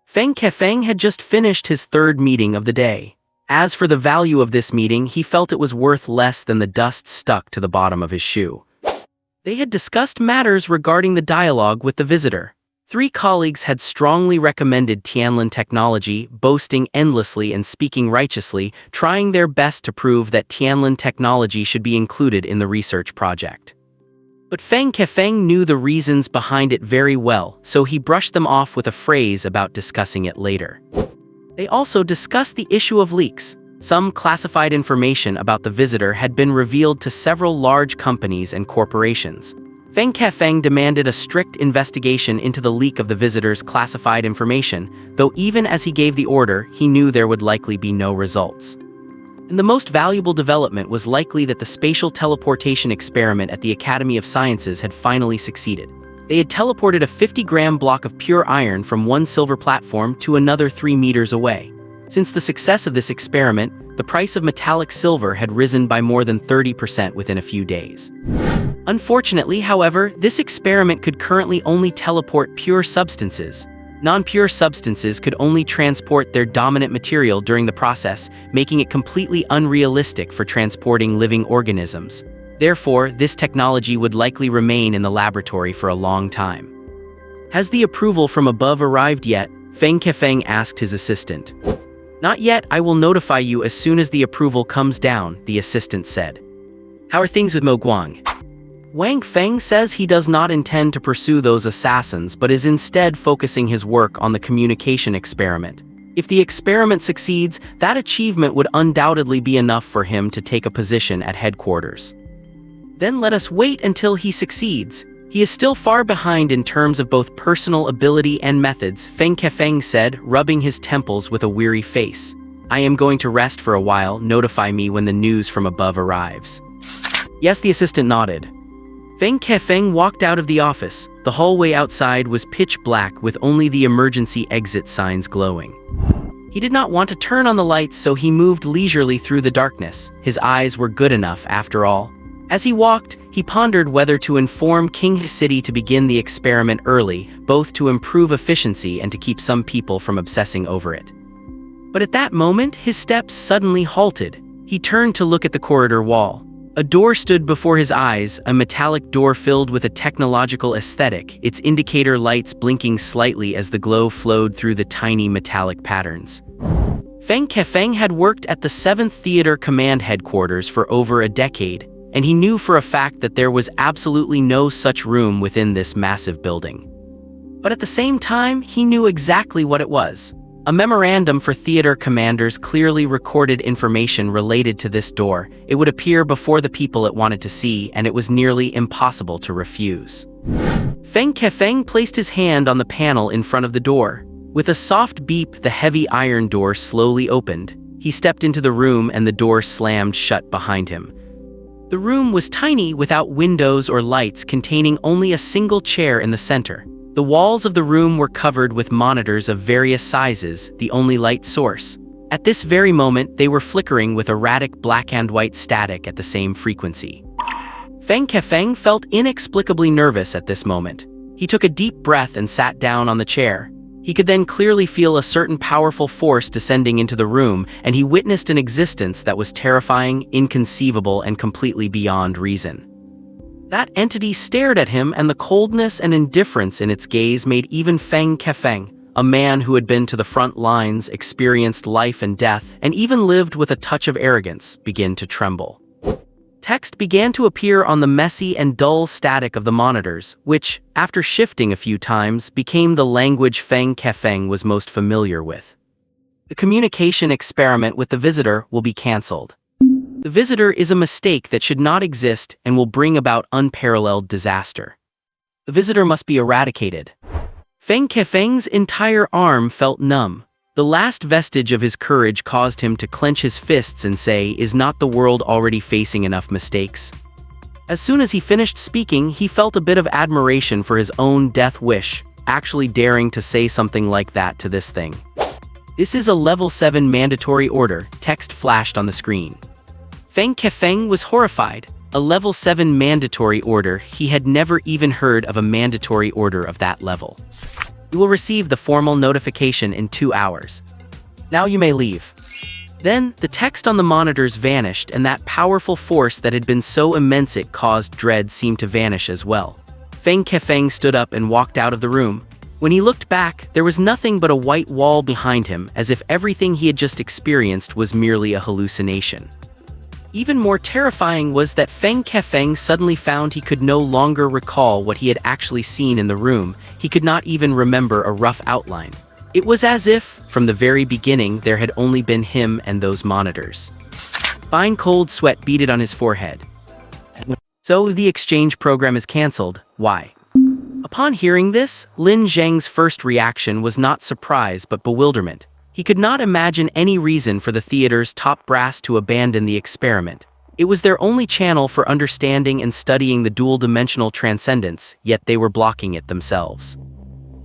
Feng Kefeng had just finished his third meeting of the day. As for the value of this meeting, he felt it was worth less than the dust stuck to the bottom of his shoe. They had discussed matters regarding the dialogue with the visitor. 3 colleagues had strongly recommended Tianlin technology, boasting endlessly and speaking righteously, trying their best to prove that Tianlin technology should be included in the research project. But Feng Kefeng knew the reasons behind it very well, so he brushed them off with a phrase about discussing it later. They also discussed the issue of leaks. Some classified information about the visitor had been revealed to several large companies and corporations. Feng Kefeng demanded a strict investigation into the leak of the visitor's classified information, though even as he gave the order, he knew there would likely be no results. And the most valuable development was likely that the spatial teleportation experiment at the Academy of Sciences had finally succeeded. They had teleported a 50-gram block of pure iron from one silver platform to another 3 meters away. Since the success of this experiment, the price of metallic silver had risen by more than 30% within a few days. Unfortunately, however, this experiment could currently only teleport pure substances. Non-pure substances could only transport their dominant material during the process, making it completely unrealistic for transporting living organisms. Therefore, this technology would likely remain in the laboratory for a long time. Has the approval from above arrived yet? Feng Kefeng asked his assistant. Not yet, I will notify you as soon as the approval comes down, the assistant said. How are things with Mo Guang? Wang Feng says he does not intend to pursue those assassins but is instead focusing his work on the communication experiment. If the experiment succeeds, that achievement would undoubtedly be enough for him to take a position at headquarters. Then let us wait until he succeeds. He is still far behind in terms of both personal ability and methods, Feng Kefeng said, rubbing his temples with a weary face. I am going to rest for a while, notify me when the news from above arrives. Yes, the assistant nodded. Feng Kefeng walked out of the office. The hallway outside was pitch black with only the emergency exit signs glowing. He did not want to turn on the lights, so he moved leisurely through the darkness. His eyes were good enough, after all. As he walked, he pondered whether to inform King City to begin the experiment early, both to improve efficiency and to keep some people from obsessing over it. But at that moment, his steps suddenly halted. He turned to look at the corridor wall. A door stood before his eyes, a metallic door filled with a technological aesthetic, its indicator lights blinking slightly as the glow flowed through the tiny metallic patterns. Feng Kefeng had worked at the 7th Theater Command Headquarters for over a decade, and he knew for a fact that there was absolutely no such room within this massive building. But at the same time, he knew exactly what it was. A memorandum for theater commanders clearly recorded information related to this door. It would appear before the people it wanted to see, and it was nearly impossible to refuse. Feng Kefeng placed his hand on the panel in front of the door. With a soft beep, the heavy iron door slowly opened. He stepped into the room and the door slammed shut behind him. The room was tiny, without windows or lights, containing only a single chair in the center. The walls of the room were covered with monitors of various sizes, the only light source. At this very moment, they were flickering with erratic black and white static at the same frequency. Feng Kefeng felt inexplicably nervous at this moment. He took a deep breath and sat down on the chair. He could then clearly feel a certain powerful force descending into the room, and he witnessed an existence that was terrifying, inconceivable, and completely beyond reason. That entity stared at him, and the coldness and indifference in its gaze made even Feng Kefeng, a man who had been to the front lines, experienced life and death, and even lived with a touch of arrogance, begin to tremble. Text began to appear on the messy and dull static of the monitors, which, after shifting a few times, became the language Feng Kefeng was most familiar with. The communication experiment with the visitor will be cancelled. The visitor is a mistake that should not exist and will bring about unparalleled disaster. The visitor must be eradicated. Feng Kefeng's entire arm felt numb. The last vestige of his courage caused him to clench his fists and say, "Is not the world already facing enough mistakes?" As soon as he finished speaking, he felt a bit of admiration for his own death wish, actually daring to say something like that to this thing. This is a level 7 mandatory order, text flashed on the screen. Feng Kefeng was horrified. A level 7 mandatory order. He had never even heard of a mandatory order of that level. You will receive the formal notification in 2 hours. Now you may leave. Then, the text on the monitors vanished, and that powerful force that had been so immense it caused dread seemed to vanish as well. Feng Kefeng stood up and walked out of the room. When he looked back, there was nothing but a white wall behind him, as if everything he had just experienced was merely a hallucination. Even more terrifying was that Feng Kefeng suddenly found he could no longer recall what he had actually seen in the room. He could not even remember a rough outline. It was as if, from the very beginning, there had only been him and those monitors. Fine cold sweat beaded on his forehead. So the exchange program is cancelled. Why? Upon hearing this, Lin Zheng's first reaction was not surprise but bewilderment. He could not imagine any reason for the theater's top brass to abandon the experiment. It was their only channel for understanding and studying the dual-dimensional transcendence, yet they were blocking it themselves.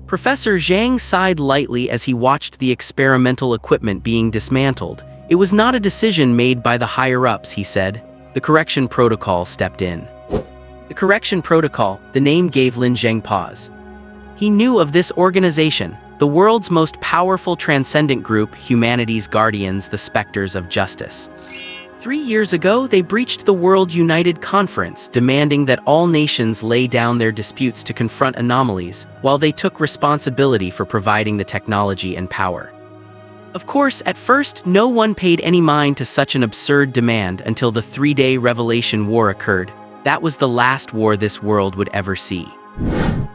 Professor Zhang sighed lightly as he watched the experimental equipment being dismantled. It was not a decision made by the higher-ups, he said. The correction protocol stepped in. The correction protocol, the name gave Lin Zheng pause. He knew of this organization, the world's most powerful transcendent group, humanity's guardians, the Spectres of Justice. 3 years ago, they breached the World United Conference, demanding that all nations lay down their disputes to confront anomalies, while they took responsibility for providing the technology and power. Of course, at first, no one paid any mind to such an absurd demand until the 3-day Revelation War occurred. That was the last war this world would ever see.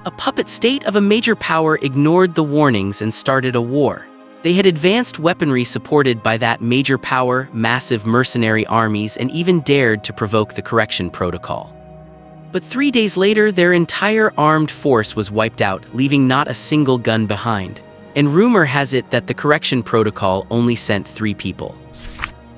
A puppet state of a major power ignored the warnings and started a war. They had advanced weaponry supported by that major power, massive mercenary armies, and even dared to provoke the correction protocol. But 3 days later, their entire armed force was wiped out, leaving not a single gun behind. And rumor has it that the correction protocol only sent 3 people.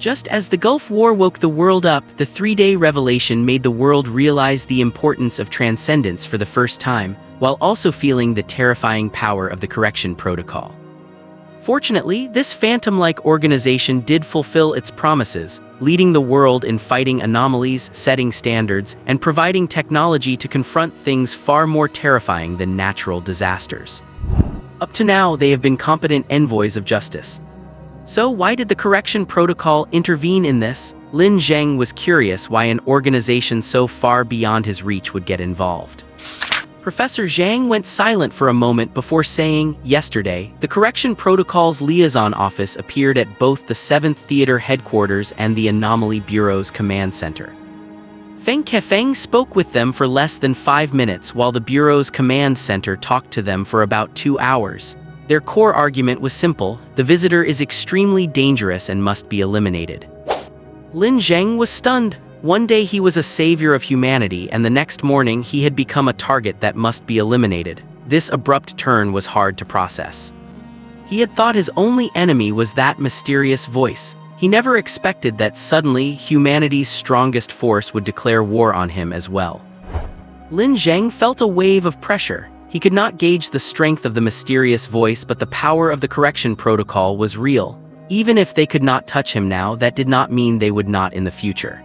Just as the Gulf War woke the world up, the 3-day revelation made the world realize the importance of transcendence for the first time, while also feeling the terrifying power of the correction protocol. Fortunately, this phantom-like organization did fulfill its promises, leading the world in fighting anomalies, setting standards, and providing technology to confront things far more terrifying than natural disasters. Up to now, they have been competent envoys of justice. So why did the correction protocol intervene in this? Lin Zheng was curious why an organization so far beyond his reach would get involved. Professor Zhang went silent for a moment before saying, "Yesterday, the correction protocol's liaison office appeared at both the 7th Theater headquarters and the Anomaly Bureau's command center. Feng Kefeng spoke with them for less than 5 minutes, while the Bureau's command center talked to them for about 2 hours. Their core argument was simple: the visitor is extremely dangerous and must be eliminated." Lin Zheng was stunned. One day he was a savior of humanity, and the next morning he had become a target that must be eliminated. This abrupt turn was hard to process. He had thought his only enemy was that mysterious voice. He never expected that suddenly humanity's strongest force would declare war on him as well. Lin Zheng felt a wave of pressure. He could not gauge the strength of the mysterious voice, but the power of the correction protocol was real. Even if they could not touch him now, that did not mean they would not in the future.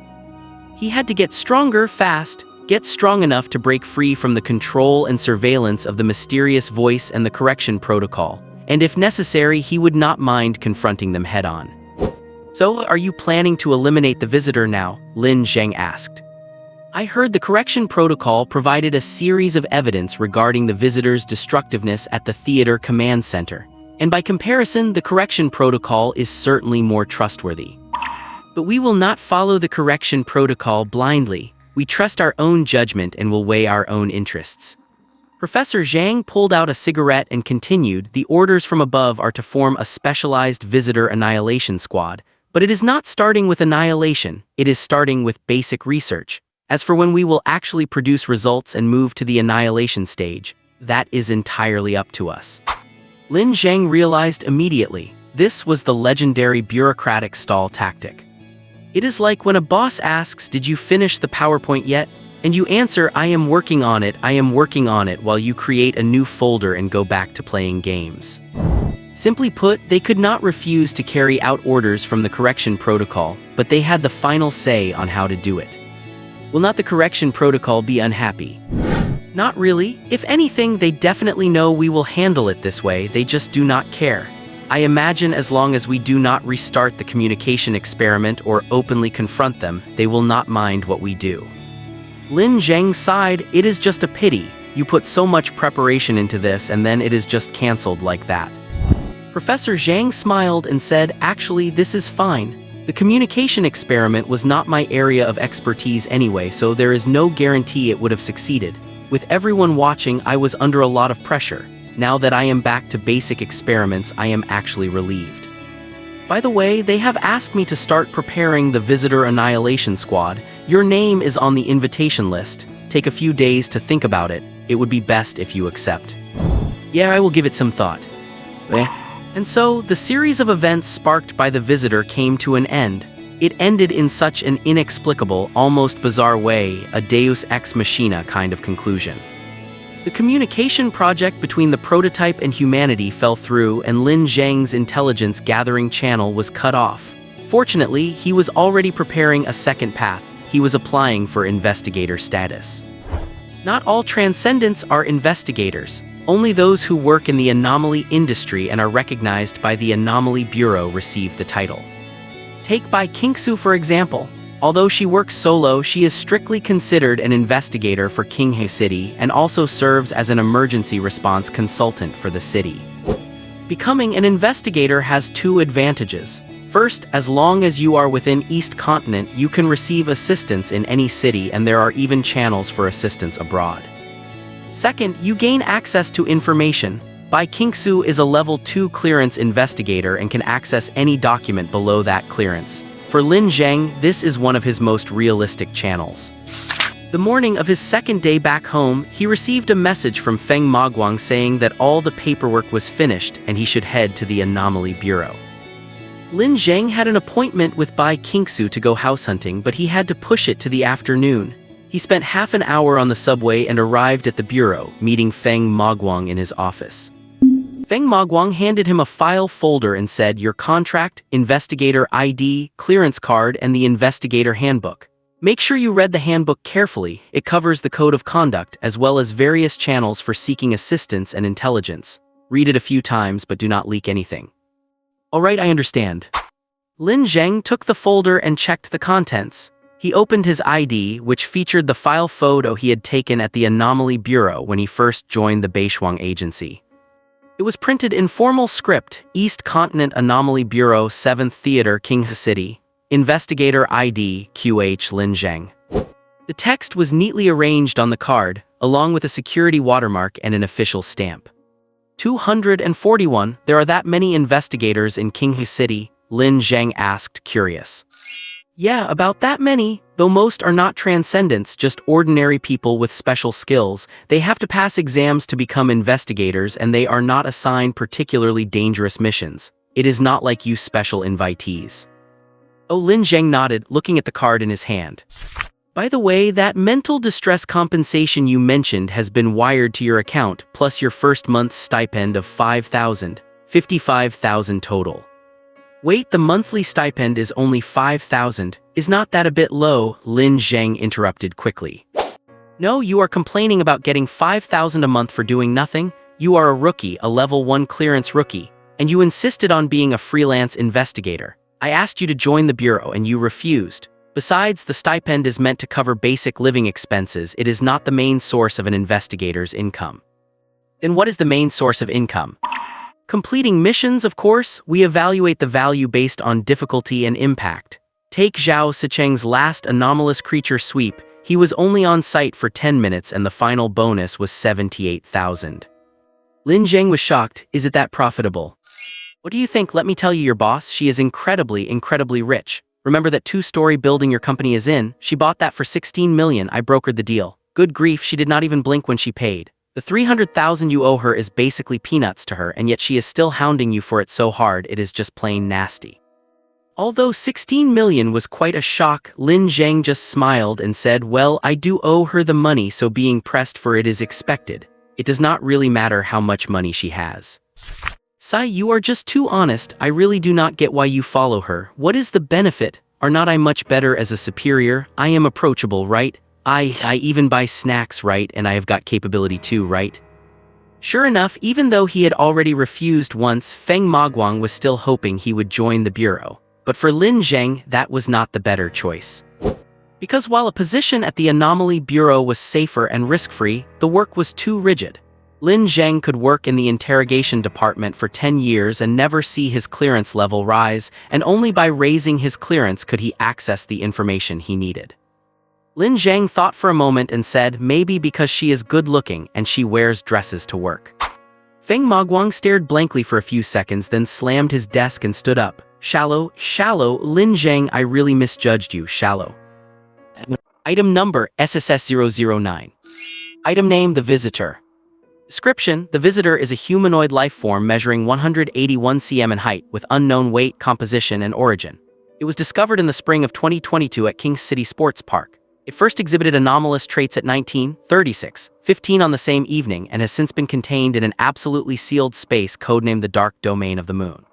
He had to get stronger fast, get strong enough to break free from the control and surveillance of the mysterious voice and the correction protocol, and if necessary, he would not mind confronting them head-on. "So, are you planning to eliminate the visitor now?" Lin Zheng asked. "I heard the correction protocol provided a series of evidence regarding the visitor's destructiveness at the theater command center, and by comparison, the correction protocol is certainly more trustworthy. But we will not follow the correction protocol blindly. We trust our own judgment and will weigh our own interests." Professor Zhang pulled out a cigarette and continued, "The orders from above are to form a specialized visitor annihilation squad, but it is not starting with annihilation, it is starting with basic research. As for when we will actually produce results and move to the annihilation stage, that is entirely up to us." Lin Zheng realized immediately, this was the legendary bureaucratic stall tactic. It is like when a boss asks, "Did you finish the PowerPoint yet?" And you answer, "I am working on it, I am working on it," while you create a new folder and go back to playing games. Simply put, they could not refuse to carry out orders from the correction protocol, but they had the final say on how to do it. Will not the correction protocol be unhappy? Not really. If anything, they definitely know we will handle it this way, they just do not care. I imagine as long as we do not restart the communication experiment or openly confront them, they will not mind what we do. Lin Zheng sighed, "It is just a pity. You put so much preparation into this and then it is just cancelled like that." Professor Zhang smiled and said, "Actually, this is fine. The communication experiment was not my area of expertise anyway, so there is no guarantee it would have succeeded. With everyone watching, I was under a lot of pressure. Now that I am back to basic experiments, I am actually relieved. By the way, they have asked me to start preparing the Visitor Annihilation Squad. Your name is on the invitation list. Take a few days to think about it. It would be best if you accept." "Yeah, I will give it some thought." And so, the series of events sparked by the visitor came to an end. It ended in such an inexplicable, almost bizarre way, a deus ex machina kind of conclusion. The communication project between the prototype and humanity fell through, and Lin Zheng's intelligence gathering channel was cut off. Fortunately, he was already preparing a second path. He was applying for investigator status. Not all transcendents are investigators. Only those who work in the anomaly industry and are recognized by the Anomaly Bureau receive the title. Take Bai Qingxue for example. Although she works solo, she is strictly considered an investigator for Qinghe City and also serves as an emergency response consultant for the city. Becoming an investigator has two advantages. First, as long as you are within East Continent, you can receive assistance in any city, and there are even channels for assistance abroad. Second, you gain access to information. Bai Qingxue is a level 2 clearance investigator and can access any document below that clearance. For Lin Zheng, this is one of his most realistic channels. The morning of his second day back home, he received a message from Feng Maguang saying that all the paperwork was finished and he should head to the Anomaly Bureau. Lin Zheng had an appointment with Bai Qingxue to go house hunting, but he had to push it to the afternoon. He spent half an hour on the subway and arrived at the bureau, meeting Feng Maguang in his office. Feng Maguang handed him a file folder and said, "Your contract, investigator ID, clearance card, and the investigator handbook. Make sure you read the handbook carefully. It covers the code of conduct as well as various channels for seeking assistance and intelligence. Read it a few times, but do not leak anything." "All right, I understand." Lin Zheng took the folder and checked the contents. He opened his ID, which featured the file photo he had taken at the Anomaly Bureau when he first joined the Baishuang agency. It was printed in formal script: East Continent Anomaly Bureau, 7th Theater, Qinghe City. Investigator ID QH Lin Zheng. The text was neatly arranged on the card, along with a security watermark and an official stamp. 241, there are that many investigators in Qinghe City? Lin Zheng asked, curious. "Yeah, about that many, though most are not transcendents, just ordinary people with special skills. They have to pass exams to become investigators, and they are not assigned particularly dangerous missions. It is not like you special invitees." Oh, Lin Zheng nodded, looking at the card in his hand. "By the way, that mental distress compensation you mentioned has been wired to your account, plus your first month's stipend of 5,000, 55,000 total." "Wait, the monthly stipend is only 5,000, is not that a bit low?" Lin Zheng interrupted quickly. "No, you are complaining about getting 5,000 a month for doing nothing? You are a rookie, a level 1 clearance rookie, and you insisted on being a freelance investigator. I asked you to join the bureau and you refused. Besides, the stipend is meant to cover basic living expenses. It is not the main source of an investigator's income." "Then what is the main source of income?" "Completing missions, of course. We evaluate the value based on difficulty and impact. Take Zhao Sicheng's last anomalous creature sweep. He was only on site for 10 minutes and the final bonus was 78,000. Lin Zheng was shocked. "Is it that profitable?" "What do you think? Let me tell you, your boss, she is incredibly rich. Remember that 2-story building your company is in? She bought that for 16 million. I brokered the deal. Good grief, she did not even blink when she paid. The 300,000 you owe her is basically peanuts to her, and yet she is still hounding you for it so hard, it is just plain nasty." Although 16 million was quite a shock, Lin Zheng just smiled and said, "Well, I do owe her the money, so being pressed for it is expected. It does not really matter how much money she has." "Sai, you are just too honest. I really do not get why you follow her. What is the benefit? Are not I much better as a superior? I am approachable, right? I even buy snacks, right? And I have got capability too, right?" Sure enough, even though he had already refused once, Feng Maguang was still hoping he would join the bureau. But for Lin Zheng, that was not the better choice. Because while a position at the Anomaly Bureau was safer and risk-free, the work was too rigid. Lin Zheng could work in the interrogation department for 10 years and never see his clearance level rise, and only by raising his clearance could he access the information he needed. Lin Zheng thought for a moment and said, "Maybe because she is good-looking and she wears dresses to work." Feng Maguang stared blankly for a few seconds, then slammed his desk and stood up. Shallow, Lin Zheng, I really misjudged you, shallow." Item number, SSS009. Item name, The Visitor. Description: the Visitor is a humanoid life form measuring 181 cm in height, with unknown weight, composition, and origin. It was discovered in the spring of 2022 at King City Sports Park. It first exhibited anomalous traits at 19:36:15 on the same evening, and has since been contained in an absolutely sealed space codenamed the Dark Domain of the Moon.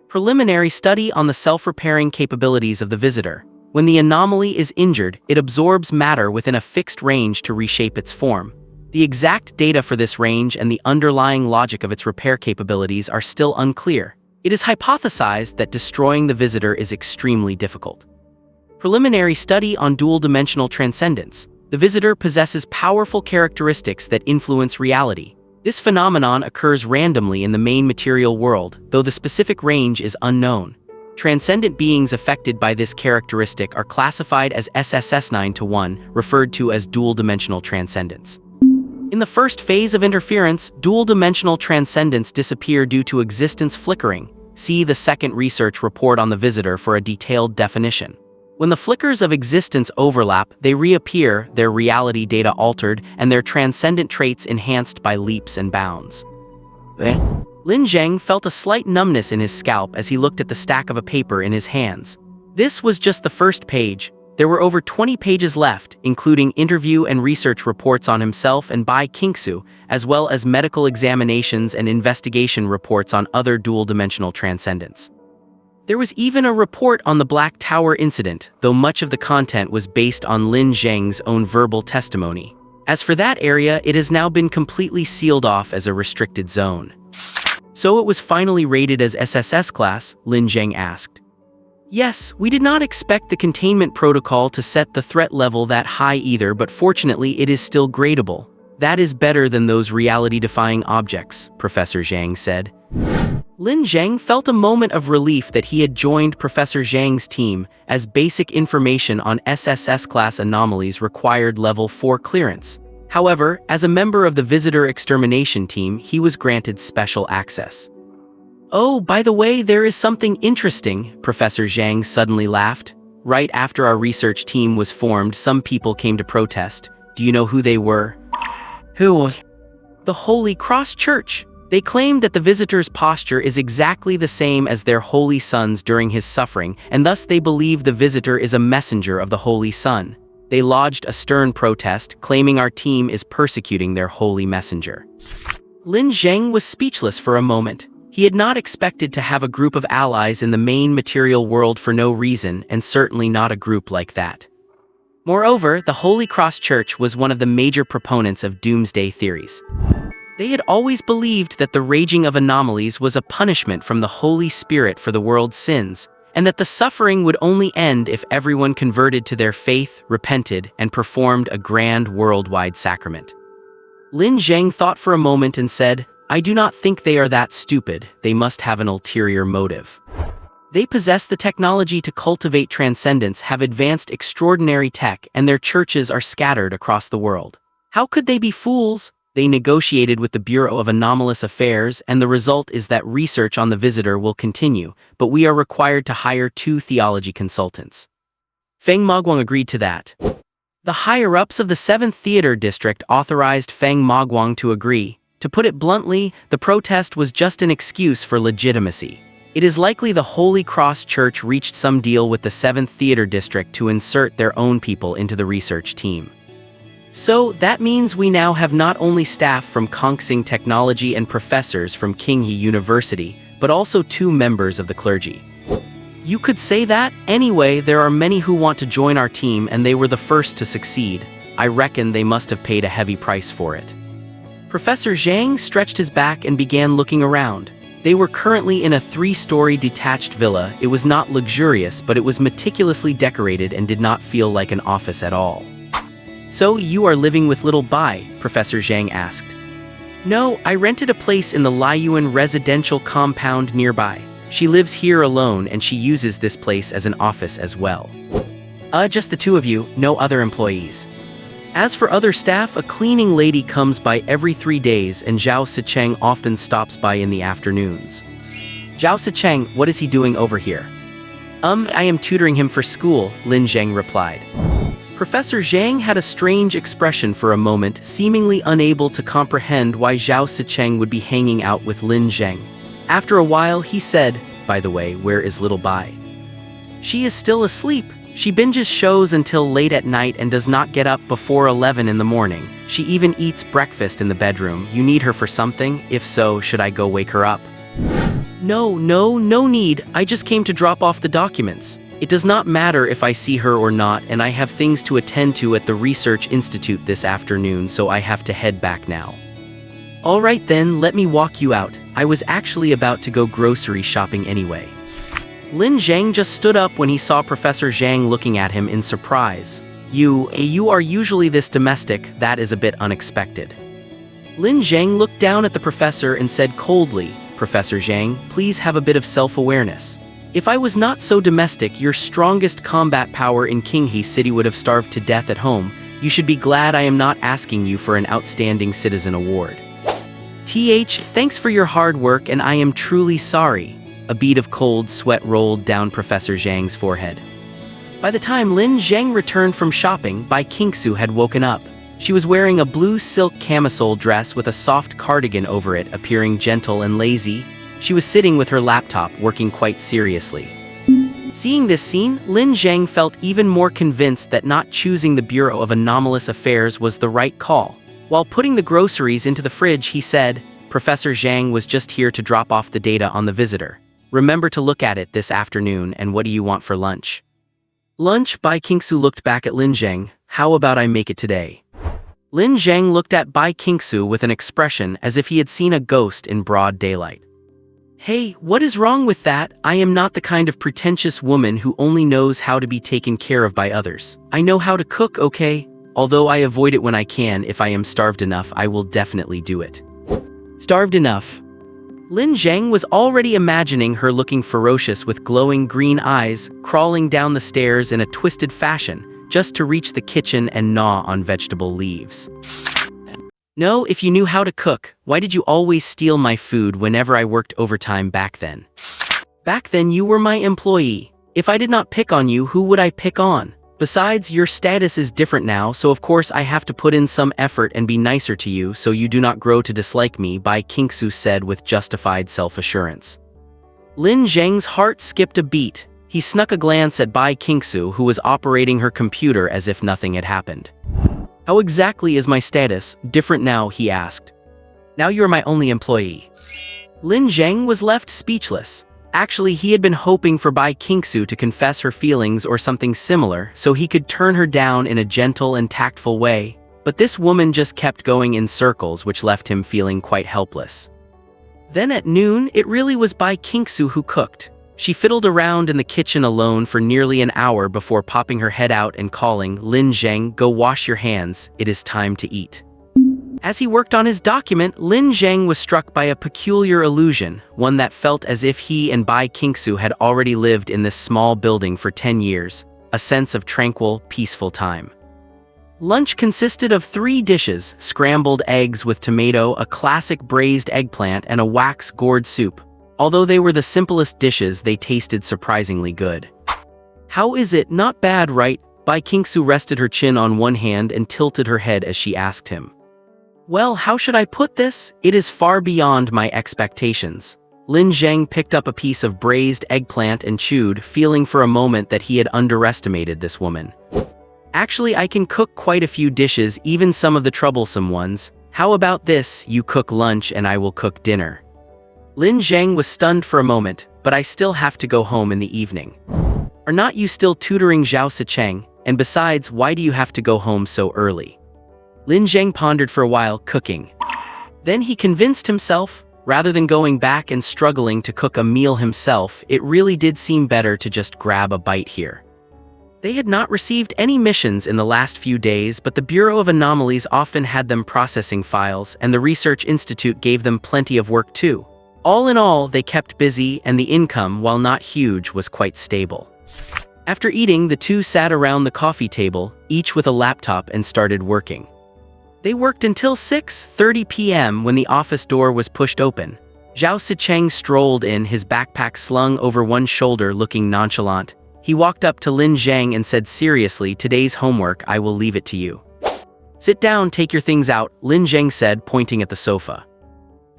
Preliminary study on the self-repairing capabilities of the Visitor. When the anomaly is injured, it absorbs matter within a fixed range to reshape its form. The exact data for this range and the underlying logic of its repair capabilities are still unclear. It is hypothesized that destroying the Visitor is extremely difficult. Preliminary study on dual-dimensional transcendence. The Visitor possesses powerful characteristics that influence reality. This phenomenon occurs randomly in the main material world, though the specific range is unknown. Transcendent beings affected by this characteristic are classified as SSS 9-1, referred to as dual-dimensional transcendence. In the first phase of interference, dual-dimensional transcendence disappear due to existence flickering. See the second research report on the visitor for a detailed definition. When the flickers of existence overlap, they reappear, their reality data altered, and their transcendent traits enhanced by leaps and bounds. Lin Zheng felt a slight numbness in his scalp as he looked at the stack of a paper in his hands. This was just the first page. There were over 20 pages left, including interview and research reports on himself and Bai Qingxue, as well as medical examinations and investigation reports on other dual-dimensional transcendence. There was even a report on the Black Tower incident, though much of the content was based on Lin Zheng's own verbal testimony. As for that area, it has now been completely sealed off as a restricted zone. So it was finally rated as SSS class, Lin Zheng asked. Yes, we did not expect the containment protocol to set the threat level that high either, but fortunately it is still gradable. That is better than those reality-defying objects, Professor Zhang said. Lin Zheng felt a moment of relief that he had joined Professor Zhang's team, as basic information on SSS-class anomalies required Level 4 clearance. However, as a member of the Visitor Extermination Team, he was granted special access. Oh, by the way, there is something interesting, Professor Zhang suddenly laughed. Right after our research team was formed, some people came to protest. Do you know who they were? Who? The Holy Cross Church. They claimed that the visitor's posture is exactly the same as their Holy Son's during his suffering, and thus they believe the visitor is a messenger of the Holy Son. They lodged a stern protest, claiming our team is persecuting their holy messenger. Lin Zheng was speechless for a moment. He had not expected to have a group of allies in the main material world for no reason, and certainly not a group like that. Moreover, the Holy Cross Church was one of the major proponents of doomsday theories. They had always believed that the raging of anomalies was a punishment from the Holy Spirit for the world's sins, and that the suffering would only end if everyone converted to their faith, repented, and performed a grand worldwide sacrament. Lin Zheng thought for a moment and said, I do not think they are that stupid. They must have an ulterior motive. They possess the technology to cultivate transcendence, have advanced extraordinary tech, and their churches are scattered across the world. How could they be fools? They negotiated with the Bureau of Anomalous Affairs, and the result is that research on the visitor will continue, but we are required to hire 2 theology consultants. Feng Maguang agreed to that. The higher-ups of the 7th Theater District authorized Feng Maguang to agree. To put it bluntly, the protest was just an excuse for legitimacy. It is likely the Holy Cross Church reached some deal with the 7th Theater District to insert their own people into the research team. So, that means we now have not only staff from Kongsing Technology and professors from Qinghe University, but also 2 members of the clergy. You could say that. Anyway, there are many who want to join our team, and they were the first to succeed. I reckon they must have paid a heavy price for it. Professor Zhang stretched his back and began looking around. They were currently in a 3-story detached villa. It was not luxurious, but it was meticulously decorated and did not feel like an office at all. So, you are living with little Bai? Professor Zhang asked. No, I rented a place in the Liuyuan residential compound nearby. She lives here alone and she uses this place as an office as well. Just the 2 of you, no other employees. As for other staff, a cleaning lady comes by every 3 days and Zhao Sicheng often stops by in the afternoons. Zhao Sicheng, what is he doing over here? I am tutoring him for school, Lin Zheng replied. Professor Zhang had a strange expression for a moment, seemingly unable to comprehend why Zhao Sicheng would be hanging out with Lin Zheng. After a while, he said, by the way, where is little Bai? She is still asleep. She binges shows until late at night and does not get up before 11 in the morning. She even eats breakfast in the bedroom. You need her for something? If so, should I go wake her up? No need. I just came to drop off the documents. It does not matter if I see her or not, and I have things to attend to at the Research Institute this afternoon, so I have to head back now. All right then, let me walk you out. I was actually about to go grocery shopping anyway. Lin Zheng just stood up when he saw Professor Zhang looking at him in surprise. You are usually this domestic. That is a bit unexpected. Lin Zheng looked down at the professor and said coldly, "Professor Zhang, please have a bit of self-awareness. If I was not so domestic, your strongest combat power in Qinghe City would have starved to death at home. You should be glad I am not asking you for an Outstanding Citizen Award." Thanks for your hard work and I am truly sorry." A bead of cold sweat rolled down Professor Zhang's forehead. By the time Lin Zheng returned from shopping, Bai Qingxue had woken up. She was wearing a blue silk camisole dress with a soft cardigan over it, appearing gentle and lazy. She was sitting with her laptop, working quite seriously. Seeing this scene, Lin Zheng felt even more convinced that not choosing the Bureau of Anomalous Affairs was the right call. While putting the groceries into the fridge, he said, "Professor Zhang was just here to drop off the data on the visitor. Remember to look at it this afternoon, and what do you want for lunch?" "Lunch?" Bai Qingxue looked back at Lin Zheng. "How about I make it today?" Lin Zheng looked at Bai Qingxue with an expression as if he had seen a ghost in broad daylight. "Hey, what is wrong with that? I am not the kind of pretentious woman who only knows how to be taken care of by others. I know how to cook, okay? Although I avoid it when I can. If I am starved enough, I will definitely do it." Starved enough? Lin Zheng was already imagining her looking ferocious with glowing green eyes, crawling down the stairs in a twisted fashion, just to reach the kitchen and gnaw on vegetable leaves. "No, if you knew how to cook, why did you always steal my food whenever I worked overtime back then? Back then you were my employee. If I did not pick on you, who would I pick on? Besides, your status is different now, so of course I have to put in some effort and be nicer to you so you do not grow to dislike me," Bai Qingxue said with justified self-assurance. Lin Zheng's heart skipped a beat. He snuck a glance at Bai Qingxue, who was operating her computer as if nothing had happened. "How exactly is my status different now?" he asked. "Now you're my only employee." Lin Zheng was left speechless. Actually, he had been hoping for Bai Qingxue to confess her feelings or something similar so he could turn her down in a gentle and tactful way, but this woman just kept going in circles, which left him feeling quite helpless. Then at noon, it really was Bai Qingxue who cooked. She fiddled around in the kitchen alone for nearly an hour before popping her head out and calling, "Lin Zheng, go wash your hands, it is time to eat." As he worked on his document, Lin Zheng was struck by a peculiar illusion, one that felt as if he and Bai Qingxue had already lived in this small building for 10 years, a sense of tranquil, peaceful time. Lunch consisted of 3 dishes: scrambled eggs with tomato, a classic braised eggplant, and a wax gourd soup. Although they were the simplest dishes, they tasted surprisingly good. "How is it? Not bad, right?" Bai Qingxue rested her chin on one hand and tilted her head as she asked him. "Well, how should I put this? It is far beyond my expectations." Lin Zheng picked up a piece of braised eggplant and chewed, feeling for a moment that he had underestimated this woman. "Actually, I can cook quite a few dishes, even some of the troublesome ones. How about this? You cook lunch and I will cook dinner." Lin Zheng was stunned for a moment, "But I still have to go home in the evening. Are not you still tutoring Zhao Sicheng? And besides, why do you have to go home so early?" Lin Zheng pondered for a while, cooking. Then he convinced himself, rather than going back and struggling to cook a meal himself, it really did seem better to just grab a bite here. They had not received any missions in the last few days, but the Bureau of Anomalies often had them processing files, and the Research Institute gave them plenty of work too. All in all, they kept busy, and the income, while not huge, was quite stable. After eating, the two sat around the coffee table, each with a laptop, and started working. They worked until 6:30 p.m. when the office door was pushed open. Zhao Sicheng strolled in, his backpack slung over one shoulder, looking nonchalant. He walked up to Lin Zheng and said seriously, "Today's homework, I will leave it to you." "Sit down, take your things out," Lin Zheng said, pointing at the sofa.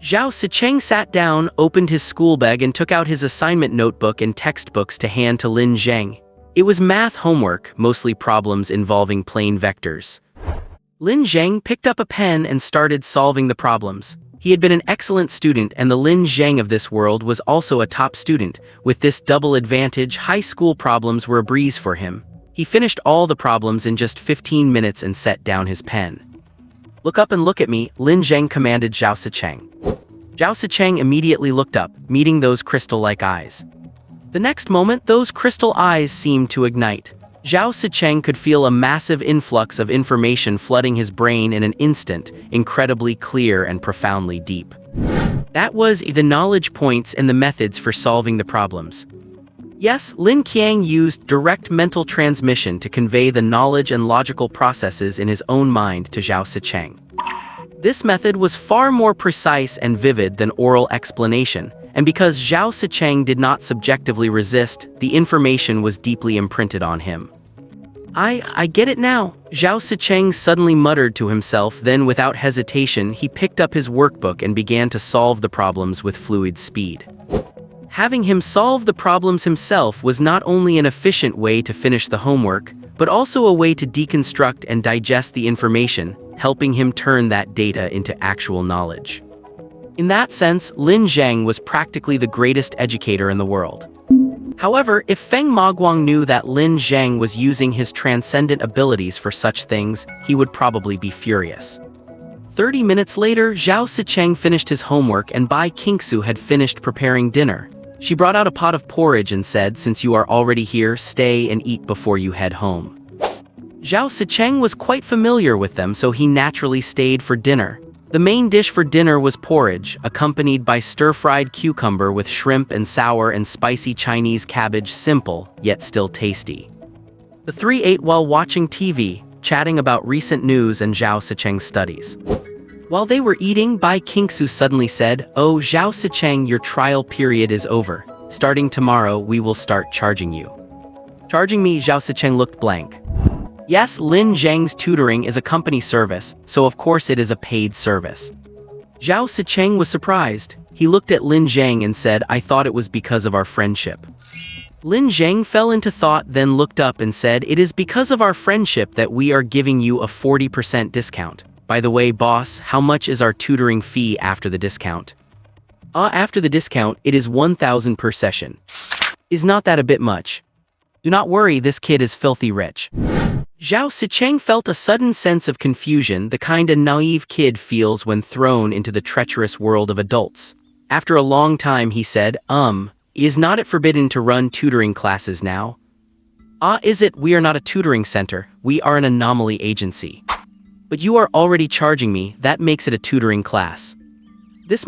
Zhao Sicheng sat down, opened his school bag and took out his assignment notebook and textbooks to hand to Lin Zheng. It was math homework, mostly problems involving plane vectors. Lin Zheng picked up a pen and started solving the problems. He had been an excellent student, and the Lin Zheng of this world was also a top student. With this double advantage, high school problems were a breeze for him. He finished all the problems in just 15 minutes and set down his pen. "Look up and look at me," Lin Zheng commanded Zhao Sicheng. Zhao Sicheng immediately looked up, meeting those crystal-like eyes. The next moment, those crystal eyes seemed to ignite. Zhao Sicheng could feel a massive influx of information flooding his brain in an instant, incredibly clear and profoundly deep. That was the knowledge points and the methods for solving the problems. Yes, Lin Qiang used direct mental transmission to convey the knowledge and logical processes in his own mind to Zhao Sicheng. This method was far more precise and vivid than oral explanation, and because Zhao Sicheng did not subjectively resist, the information was deeply imprinted on him. I get it now, Zhao Sicheng suddenly muttered to himself, then without hesitation he picked up his workbook and began to solve the problems with fluid speed. Having him solve the problems himself was not only an efficient way to finish the homework, but also a way to deconstruct and digest the information, helping him turn that data into actual knowledge. In that sense, Lin Zheng was practically the greatest educator in the world. However, if Feng Maguang knew that Lin Zheng was using his transcendent abilities for such things, he would probably be furious. 30 minutes later, Zhao Sicheng finished his homework and Bai Qingxue had finished preparing dinner. She brought out a pot of porridge and said, "Since you are already here, stay and eat before you head home." Zhao Sicheng was quite familiar with them, so he naturally stayed for dinner. The main dish for dinner was porridge, accompanied by stir-fried cucumber with shrimp and sour and spicy Chinese cabbage, simple, yet still tasty. The three ate while watching TV, chatting about recent news and Zhao Sicheng's studies. While they were eating, Bai Qingxue suddenly said, "Oh, Zhao Sicheng, your trial period is over. Starting tomorrow, we will start charging you." Charging me? Zhao Sicheng looked blank. Yes, Lin Zheng's tutoring is a company service, so of course it is a paid service. Zhao Sicheng was surprised. He looked at Lin Zheng and said, "I thought it was because of our friendship." Lin Zheng fell into thought, then looked up and said, "It is because of our friendship that we are giving you a 40% discount. By the way, boss, how much is our tutoring fee after the discount?" After the discount, it is 1,000 per session. Is not that a bit much? Do not worry, this kid is filthy rich. Zhao Sicheng felt a sudden sense of confusion, the kind a naive kid feels when thrown into the treacherous world of adults. After a long time he said, Is not it forbidden to run tutoring classes now?" Is it? We are not a tutoring center, we are an anomaly agency. But you are already charging me, that makes it a tutoring class. This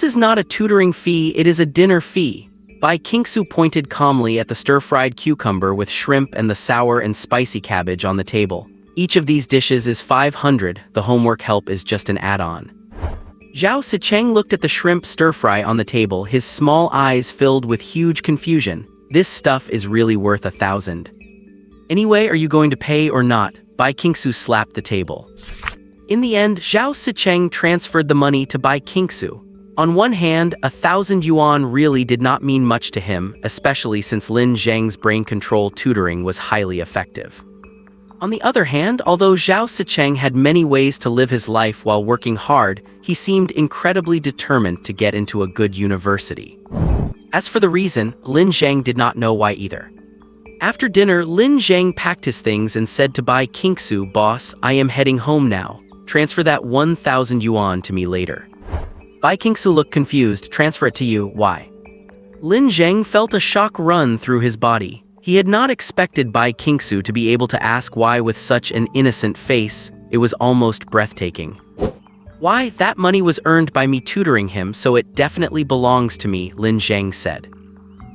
is not a tutoring fee, it is a dinner fee. Bai Qingxue pointed calmly at the stir-fried cucumber with shrimp and the sour and spicy cabbage on the table. Each of these dishes is 500, the homework help is just an add-on. Zhao Sicheng looked at the shrimp stir-fry on the table, his small eyes filled with huge confusion. This stuff is really worth 1,000. Anyway, are you going to pay or not? Bai Qingxue slapped the table. In the end, Zhao Sicheng transferred the money to Bai Qingxue. On one hand, 1,000 yuan really did not mean much to him, especially since Lin Zheng's brain control tutoring was highly effective. On the other hand, although Zhao Sicheng had many ways to live his life while working hard, he seemed incredibly determined to get into a good university. As for the reason, Lin Zheng did not know why either. After dinner, Lin Zheng packed his things and said to Bai Qingxue, "Boss, I am heading home now. Transfer that 1,000 yuan to me later." Bai Qingxue looked confused. "Transfer it to you, why?" Lin Zheng felt a shock run through his body. He had not expected Bai Qingxue to be able to ask why with such an innocent face. It was almost breathtaking. "Why, that money was earned by me tutoring him, so it definitely belongs to me," Lin Zheng said.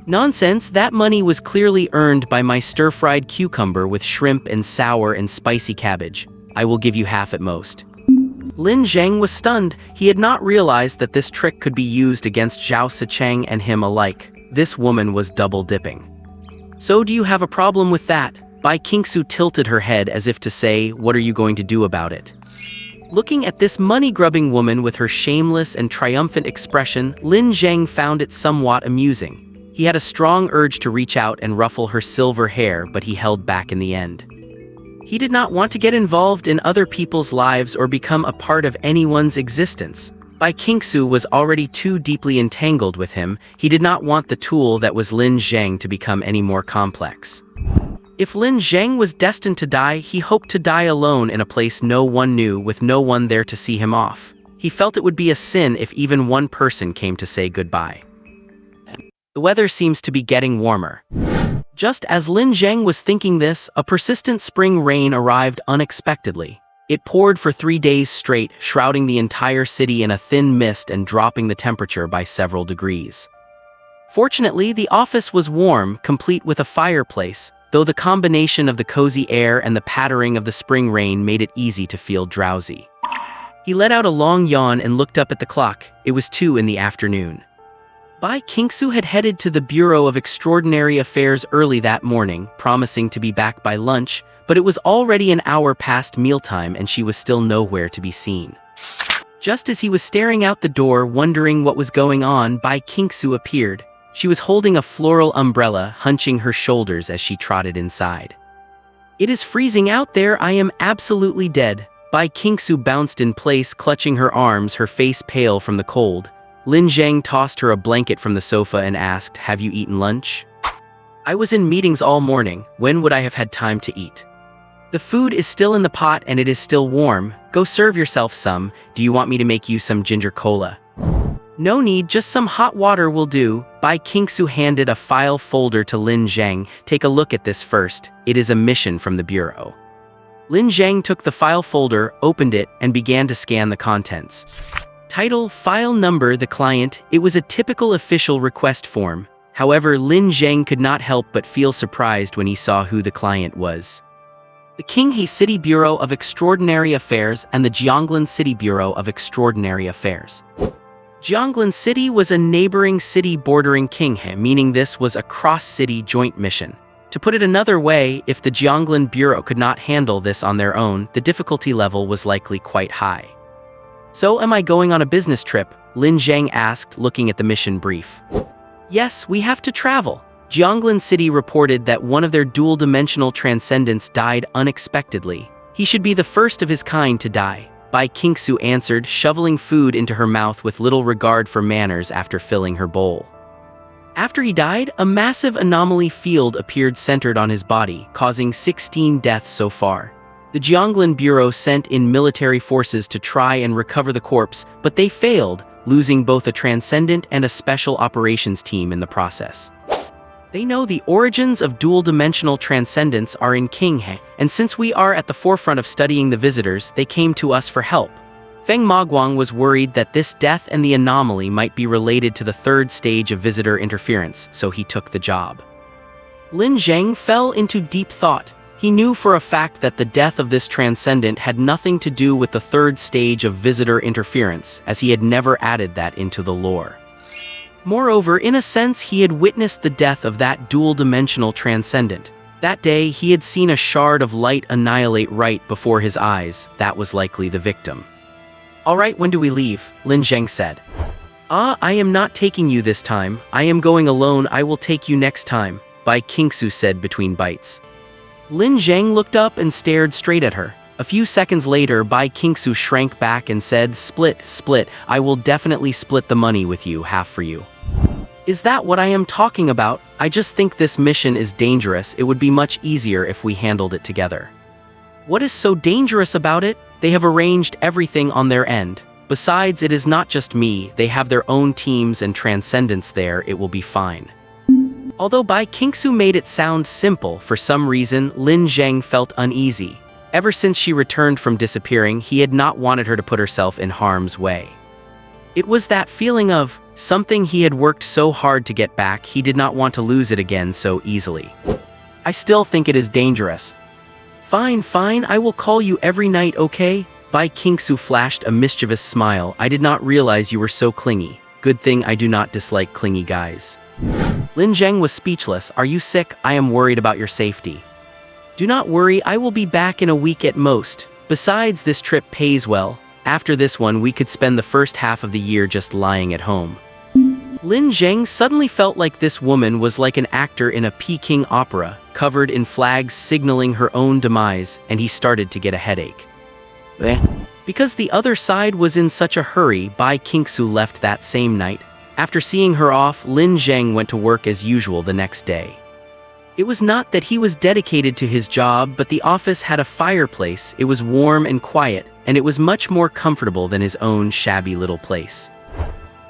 "Nonsense, that money was clearly earned by my stir-fried cucumber with shrimp and sour and spicy cabbage. I will give you half at most." Lin Zheng was stunned. He had not realized that this trick could be used against Zhao Sicheng and him alike. This woman was double-dipping. "So do you have a problem with that?" Bai Qingxue tilted her head as if to say, "What are you going to do about it?" Looking at this money-grubbing woman with her shameless and triumphant expression, Lin Zheng found it somewhat amusing. He had a strong urge to reach out and ruffle her silver hair, but he held back in the end. He did not want to get involved in other people's lives or become a part of anyone's existence. Bai Qingxue was already too deeply entangled with him. He did not want the tool that was Lin Zheng to become any more complex. If Lin Zheng was destined to die, he hoped to die alone in a place no one knew, with no one there to see him off. He felt it would be a sin if even one person came to say goodbye. The weather seems to be getting warmer. Just as Lin Zheng was thinking this, a persistent spring rain arrived unexpectedly. It poured for 3 days straight, shrouding the entire city in a thin mist and dropping the temperature by several degrees. Fortunately, the office was warm, complete with a fireplace, though the combination of the cozy air and the pattering of the spring rain made it easy to feel drowsy. He let out a long yawn and looked up at the clock. It was 2 in the afternoon. Bai Qingxue had headed to the Bureau of Extraordinary Affairs early that morning, promising to be back by lunch, but it was already an hour past mealtime and she was still nowhere to be seen. Just as he was staring out the door, wondering what was going on, Bai Qingxue appeared. She was holding a floral umbrella, hunching her shoulders as she trotted inside. "It is freezing out there, I am absolutely dead." Bai Qingxue bounced in place, clutching her arms, her face pale from the cold. Lin Zheng tossed her a blanket from the sofa and asked, "Have you eaten lunch?" "I was in meetings all morning. When would I have had time to eat?" "The food is still in the pot and it is still warm. Go serve yourself some. Do you want me to make you some ginger cola?" "No need, just some hot water will do." Bai Qingxue handed a file folder to Lin Zheng. "Take a look at this first. It is a mission from the bureau." Lin Zheng took the file folder, opened it, and began to scan the contents. Title, file number, the client. It was a typical official request form. However, Lin Zheng could not help but feel surprised when he saw who the client was. The Qinghe City Bureau of Extraordinary Affairs and the Jianglan City Bureau of Extraordinary Affairs. Jianglan City was a neighboring city bordering Qinghe, meaning this was a cross-city joint mission. To put it another way, if the Jianglan Bureau could not handle this on their own, the difficulty level was likely quite high. "So am I going on a business trip?" Lin Zheng asked, looking at the mission brief. "Yes, we have to travel." Jianglan City reported that one of their dual-dimensional transcendents died unexpectedly. "He should be the first of his kind to die," Bai Qingxue answered, shoveling food into her mouth with little regard for manners after filling her bowl. After he died, a massive anomaly field appeared centered on his body, causing 16 deaths so far. The Jianglan Bureau sent in military forces to try and recover the corpse, but they failed, losing both a transcendent and a special operations team in the process. They know the origins of dual-dimensional transcendence are in Qinghe, and since we are at the forefront of studying the visitors, they came to us for help. Feng Maguang was worried that this death and the anomaly might be related to the 3rd stage of visitor interference, so he took the job. Lin Zheng fell into deep thought. He knew for a fact that the death of this transcendent had nothing to do with the 3rd stage of visitor interference, as he had never added that into the lore. Moreover, in a sense, he had witnessed the death of that dual-dimensional transcendent. That day, he had seen a shard of light annihilate right before his eyes. That was likely the victim. "All right, when do we leave?" Lin Zheng said. I am not taking you this time. I am going alone. I will take you next time," Bai Qingxue said between bites. Lin Zheng looked up and stared straight at her. A few seconds later, Bai Qingxue shrank back and said, Split. I will definitely split the money with you, half for you." "Is that what I am talking about? I just think this mission is dangerous. It would be much easier if we handled it together." "What is so dangerous about it? They have arranged everything on their end. Besides, it is not just me. They have their own teams and transcendence there. It will be fine." Although Bai Qingxue made it sound simple, for some reason, Lin Zheng felt uneasy. Ever since she returned from disappearing, he had not wanted her to put herself in harm's way. It was that feeling of something he had worked so hard to get back. He did not want to lose it again so easily. "I still think it is dangerous." Fine, I will call you every night, okay?" Bai Qingxue flashed a mischievous smile. "I did not realize you were so clingy. Good thing I do not dislike clingy guys." Lin Zheng was speechless. "Are you sick? I am worried about your safety." "Do not worry, I will be back in a week at most. Besides, this trip pays well. After this one, we could spend the first half of the year just lying at home." Lin Zheng suddenly felt like this woman was like an actor in a Peking opera, covered in flags signaling her own demise, and he started to get a headache. Because the other side was in such a hurry, Bai Qingxue left that same night. After seeing her off, Lin Zheng went to work as usual the next day. It was not that he was dedicated to his job, but the office had a fireplace, it was warm and quiet, and it was much more comfortable than his own shabby little place.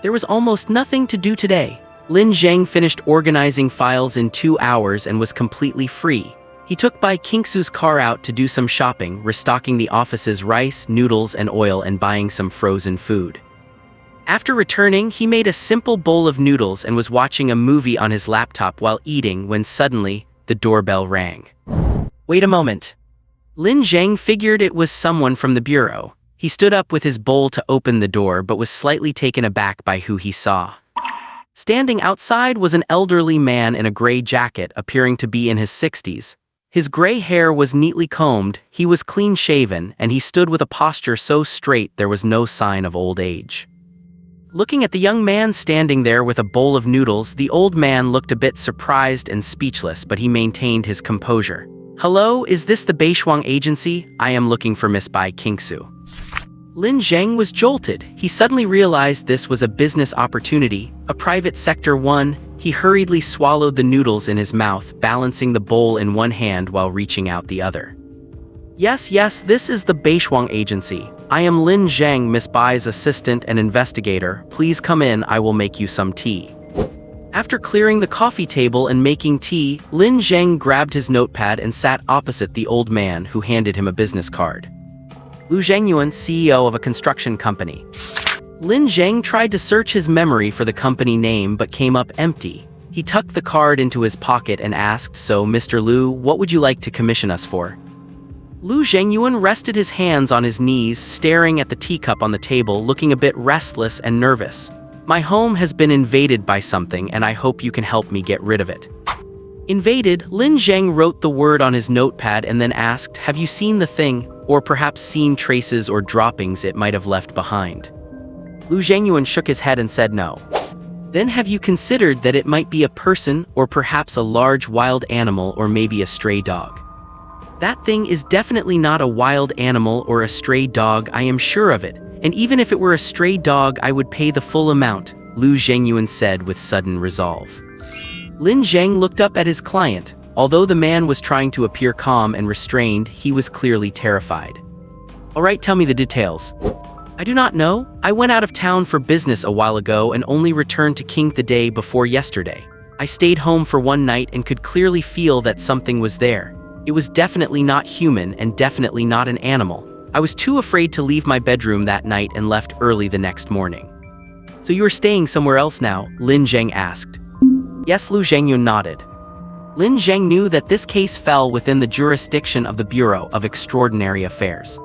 There was almost nothing to do today. Lin Zheng finished organizing files in 2 hours and was completely free. He took Bai Qingxue's car out to do some shopping, restocking the office's rice, noodles, and oil and buying some frozen food. After returning, he made a simple bowl of noodles and was watching a movie on his laptop while eating when suddenly, the doorbell rang. Wait a moment. Lin Zheng figured it was someone from the bureau. He stood up with his bowl to open the door but was slightly taken aback by who he saw. Standing outside was an elderly man in a gray jacket appearing to be in his 60s. His gray hair was neatly combed, he was clean-shaven, and he stood with a posture so straight there was no sign of old age. Looking at the young man standing there with a bowl of noodles, the old man looked a bit surprised and speechless, but he maintained his composure. "Hello, is this the Bai Qingxue agency? I am looking for Miss Bai Qingxue." Lin Zheng was jolted. He suddenly realized this was a business opportunity, a private sector one. He hurriedly swallowed the noodles in his mouth, balancing the bowl in one hand while reaching out the other. Yes, this is the Bai Qingxue agency. I am Lin Zheng, Miss Bai's assistant and investigator. Please come in, I will make you some tea. After clearing the coffee table and making tea, Lin Zheng grabbed his notepad and sat opposite the old man, who handed him a business card. Lin Zheng, CEO of a construction company. Lin Zheng tried to search his memory for the company name but came up empty. He tucked the card into his pocket and asked, "So, Mr. Liu, what would you like to commission us for?" Lin Zheng rested his hands on his knees, staring at the teacup on the table, looking a bit restless and nervous. "My home has been invaded by something and I hope you can help me get rid of it." Invaded, Lin Zheng wrote the word on his notepad and then asked, "Have you seen the thing, or perhaps seen traces or droppings it might have left behind?" Lin Zheng shook his head and said no. "Then have you considered that it might be a person, or perhaps a large wild animal, or maybe a stray dog?" "That thing is definitely not a wild animal or a stray dog, I am sure of it, and even if it were a stray dog I would pay the full amount," Lin Zheng said with sudden resolve. Lin Zheng looked up at his client. Although the man was trying to appear calm and restrained, he was clearly terrified. "All right, tell me the details." "I do not know. I went out of town for business a while ago and only returned to King the day before yesterday. I stayed home for one night and could clearly feel that something was there. It was definitely not human and definitely not an animal. I was too afraid to leave my bedroom that night and left early the next morning." "So you are staying somewhere else now?" Lin Zheng asked. Yes, Lin Zheng nodded. Lin Zheng knew that this case fell within the jurisdiction of the Bureau of Extraordinary Affairs.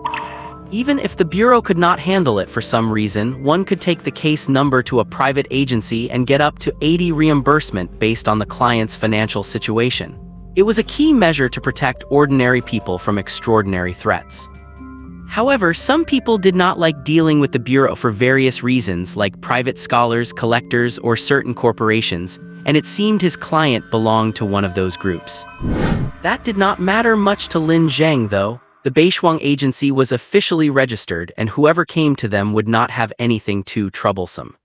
Even if the Bureau could not handle it for some reason, one could take the case number to a private agency and get up to 80 reimbursement based on the client's financial situation. It was a key measure to protect ordinary people from extraordinary threats. However, some people did not like dealing with the Bureau for various reasons, like private scholars, collectors, or certain corporations, and it seemed his client belonged to one of those groups. That did not matter much to Lin Zheng, though. The Bai Qingxue agency was officially registered, and whoever came to them would not have anything too troublesome.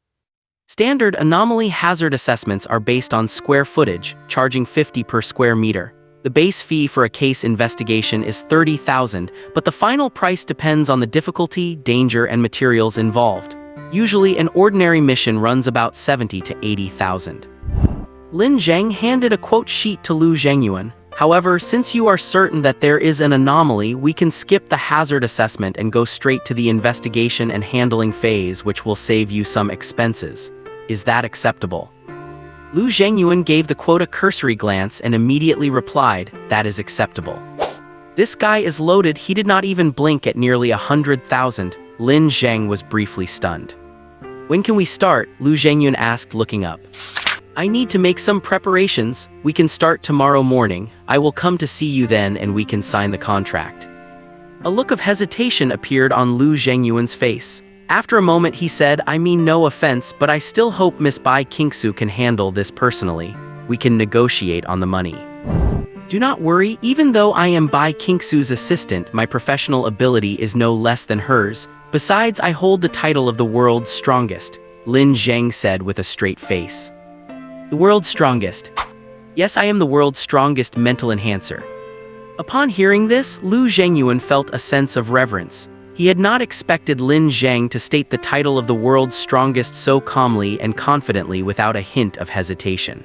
Standard anomaly hazard assessments are based on square footage, charging 50 per square meter. The base fee for a case investigation is 30,000, but the final price depends on the difficulty, danger, and materials involved. Usually, an ordinary mission runs about 70 to 80,000. Lin Zheng handed a quote sheet to Lin Zheng. "However, since you are certain that there is an anomaly, we can skip the hazard assessment and go straight to the investigation and handling phase, which will save you some expenses. Is that acceptable?" Lin Zheng gave the quote a cursory glance and immediately replied, "That is acceptable." "This guy is loaded, he did not even blink at nearly 100,000. Lin Zheng was briefly stunned. "When can we start?" Lin Zheng asked, looking up. "I need to make some preparations. We can start tomorrow morning. I will come to see you then and we can sign the contract." A look of hesitation appeared on Lin Zheng's face. After a moment he said, "I mean no offense, but I still hope Miss Bai Qingxue can handle this personally. We can negotiate on the money." "Do not worry, even though I am Bai Qingxue's assistant, my professional ability is no less than hers. Besides, I hold the title of the world's strongest," Lin Zheng said with a straight face. "The world's strongest?" "Yes, I am the world's strongest mental enhancer." Upon hearing this, Lin Zheng felt a sense of reverence. He had not expected Lin Zheng to state the title of the world's strongest so calmly and confidently without a hint of hesitation.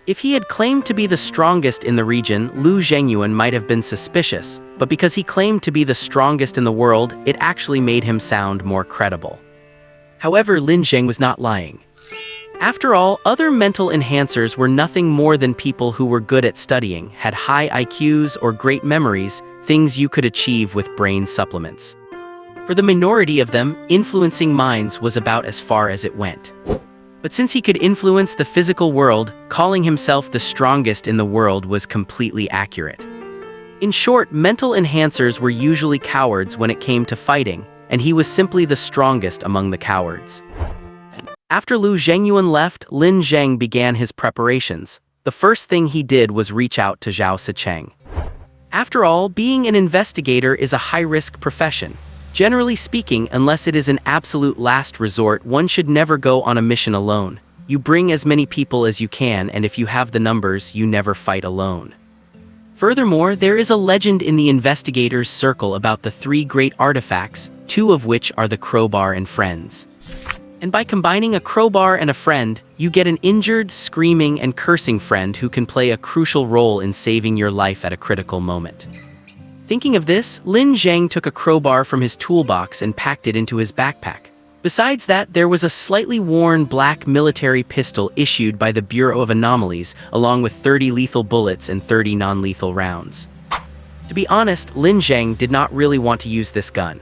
If he had claimed to be the strongest in the region, Lu Zhengyuan might have been suspicious, but because he claimed to be the strongest in the world, it actually made him sound more credible. However, Lin Zheng was not lying. After all, other mental enhancers were nothing more than people who were good at studying, had high IQs or great memories, things you could achieve with brain supplements. For the minority of them, influencing minds was about as far as it went. But since he could influence the physical world, calling himself the strongest in the world was completely accurate. In short, mental enhancers were usually cowards when it came to fighting, and he was simply the strongest among the cowards. After Lu Zhengyuan left, Lin Zheng began his preparations. The first thing he did was reach out to Zhao Sicheng. After all, being an investigator is a high-risk profession. Generally speaking, unless it is an absolute last resort, one should never go on a mission alone. You bring as many people as you can, and if you have the numbers, you never fight alone. Furthermore, there is a legend in the investigators' circle about the 3 great artifacts, 2 of which are the crowbar and friends. And by combining a crowbar and a friend, you get an injured, screaming, and cursing friend who can play a crucial role in saving your life at a critical moment. Thinking of this, Lin Zheng took a crowbar from his toolbox and packed it into his backpack. Besides that, there was a slightly worn black military pistol issued by the Bureau of Anomalies, along with 30 lethal bullets and 30 non-lethal rounds. To be honest, Lin Zheng did not really want to use this gun.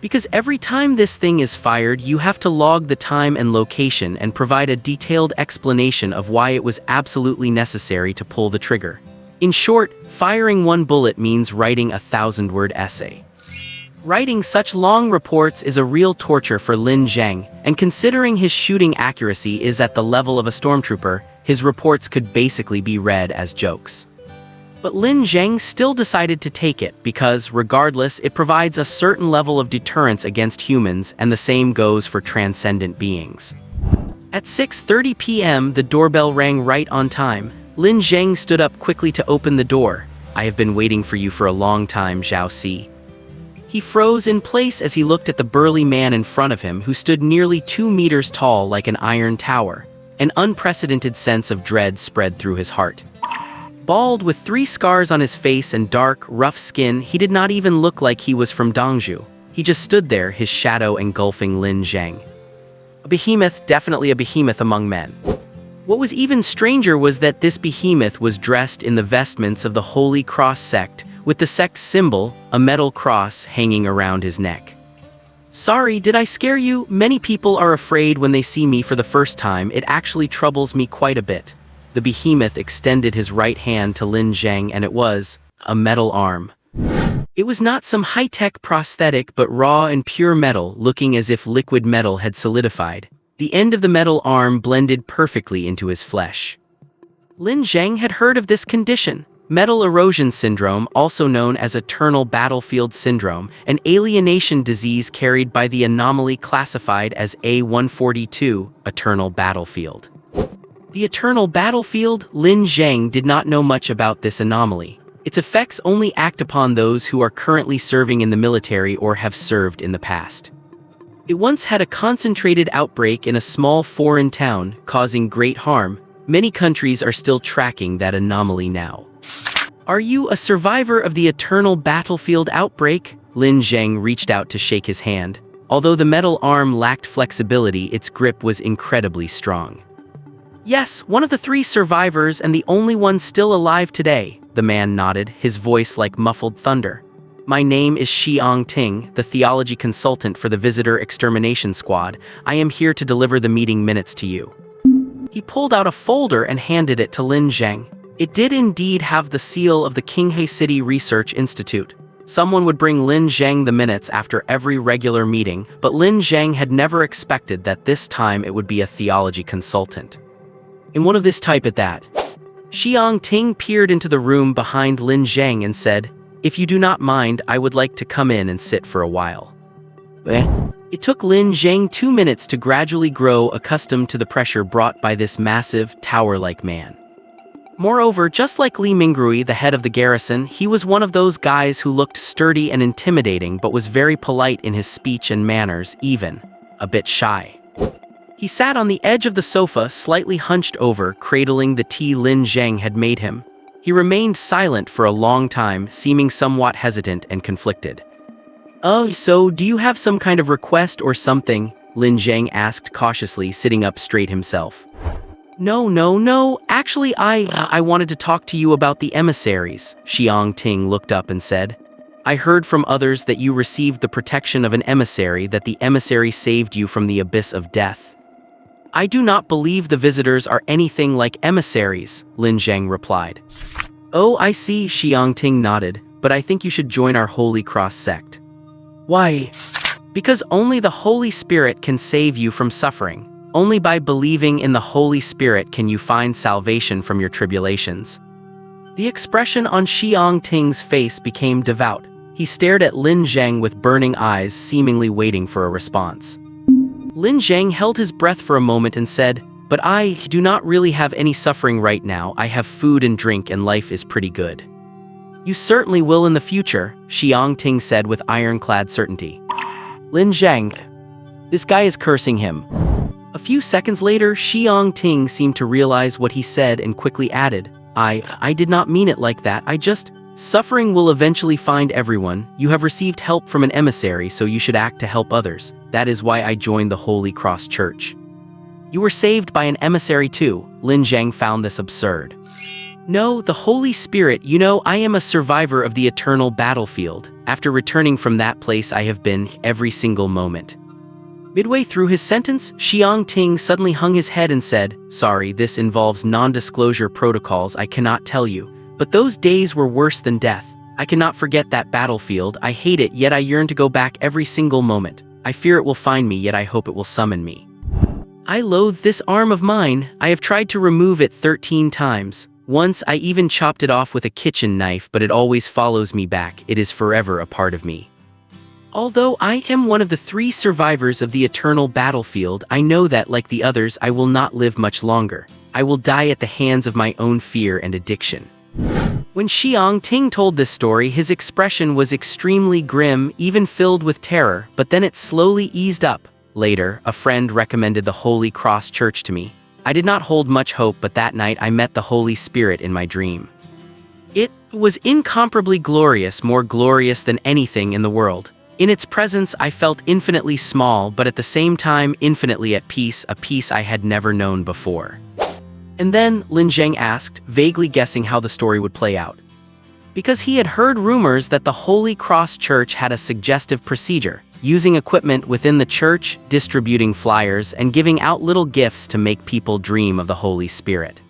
Because every time this thing is fired, you have to log the time and location and provide a detailed explanation of why it was absolutely necessary to pull the trigger. In short, firing 1 bullet means writing a 1,000-word essay. Writing such long reports is a real torture for Lin Zheng, and considering his shooting accuracy is at the level of a stormtrooper, his reports could basically be read as jokes. But Lin Zheng still decided to take it because, regardless, it provides a certain level of deterrence against humans, and the same goes for transcendent beings. At 6:30 p.m., the doorbell rang right on time. Lin Zheng stood up quickly to open the door. "I have been waiting for you for a long time, Zhao Si." He froze in place as he looked at the burly man in front of him who stood nearly 2 meters tall like an iron tower. An unprecedented sense of dread spread through his heart. Bald with 3 scars on his face and dark, rough skin, he did not even look like he was from Dongzhu. He just stood there, his shadow engulfing Lin Zheng. A behemoth, definitely a behemoth among men. What was even stranger was that this behemoth was dressed in the vestments of the Holy Cross sect, with the sect's symbol, a metal cross, hanging around his neck. "Sorry, did I scare you? Many people are afraid when they see me for the first time. It actually troubles me quite a bit." The behemoth extended his right hand to Lin Zheng, and it was a metal arm. It was not some high-tech prosthetic but raw and pure metal, looking as if liquid metal had solidified. The end of the metal arm blended perfectly into his flesh. Lin Zheng had heard of this condition, metal erosion syndrome, also known as eternal battlefield syndrome, an alienation disease carried by the anomaly classified as A142, eternal battlefield. The eternal battlefield? Lin Zheng did not know much about this anomaly. Its effects only act upon those who are currently serving in the military or have served in the past. It once had a concentrated outbreak in a small foreign town, causing great harm. Many countries are still tracking that anomaly now. "Are you a survivor of the eternal battlefield outbreak?" Lin Zheng reached out to shake his hand. Although the metal arm lacked flexibility, its grip was incredibly strong. "Yes, one of the 3 survivors and the only one still alive today," the man nodded, his voice like muffled thunder. "My name is Xiang Ting, the theology consultant for the Visitor Extermination Squad. I am here to deliver the meeting minutes to you." He pulled out a folder and handed it to Lin Zheng. It did indeed have the seal of the Qinghe City Research Institute. Someone would bring Lin Zheng the minutes after every regular meeting, but Lin Zheng had never expected that this time it would be a theology consultant. And one of this type at that. Xiang Ting peered into the room behind Lin Zheng and said, "If you do not mind, I would like to come in and sit for a while." It took Lin Zheng 2 minutes to gradually grow accustomed to the pressure brought by this massive, tower-like man. Moreover, just like Li Mingrui, the head of the garrison, he was one of those guys who looked sturdy and intimidating but was very polite in his speech and manners, even a bit shy. He sat on the edge of the sofa, slightly hunched over, cradling the tea Lin Zheng had made him. He remained silent for a long time, seeming somewhat hesitant and conflicted. "Oh, so do you have some kind of request or something?" Lin Zheng asked cautiously, sitting up straight himself. No. Actually, I wanted to talk to you about the emissaries." Xiang Ting looked up and said. "I heard from others that you received the protection of an emissary, that the emissary saved you from the abyss of death." "I do not believe the visitors are anything like emissaries," Lin Zheng replied. "Oh, I see," Xiang Ting nodded, "but I think you should join our Holy Cross sect." "Why?" "Because only the Holy Spirit can save you from suffering. Only by believing in the Holy Spirit can you find salvation from your tribulations." The expression on Xiang Ting's face became devout. He stared at Lin Zheng with burning eyes, seemingly waiting for a response. Lin Zheng held his breath for a moment and said, "But I do not really have any suffering right now. I have food and drink and life is pretty good." "You certainly will in the future," Xiang Ting said with ironclad certainty. Lin Zheng. This guy is cursing him. A few seconds later, Xiang Ting seemed to realize what he said and quickly added, I did not mean it like that. Suffering will eventually find everyone. You have received help from an emissary, so you should act to help others. That is why I joined the Holy Cross Church." "You were saved by an emissary too." Lin Zheng found this absurd. "No, the Holy Spirit. I am a survivor of the eternal battlefield. After returning from that place, I have been every single moment." Midway through his sentence, Xiang Ting suddenly hung his head and said, "Sorry, this involves non-disclosure protocols. I cannot tell you. But those days were worse than death. I cannot forget that battlefield. I hate it, yet I yearn to go back every single moment. I fear it will find me, yet I hope it will summon me. I loathe this arm of mine. I have tried to remove it 13 times. Once I even chopped it off with a kitchen knife, but it always follows me back. It is forever a part of me. Although I am one of the 3 survivors of the eternal battlefield, I know that, like the others, I will not live much longer. I will die at the hands of my own fear and addiction." When Xiang Ting told this story, his expression was extremely grim, even filled with terror, but then it slowly eased up. Later, a friend recommended the Holy Cross Church to me. I did not hold much hope, but that night I met the Holy Spirit in my dream. It was incomparably glorious, more glorious than anything in the world. In its presence, I felt infinitely small, but at the same time infinitely at peace, a peace I had never known before. And then, Lin Zheng asked, vaguely guessing how the story would play out. Because he had heard rumors that the Holy Cross Church had a suggestive procedure, using equipment within the church, distributing flyers, and giving out little gifts to make people dream of the Holy Spirit.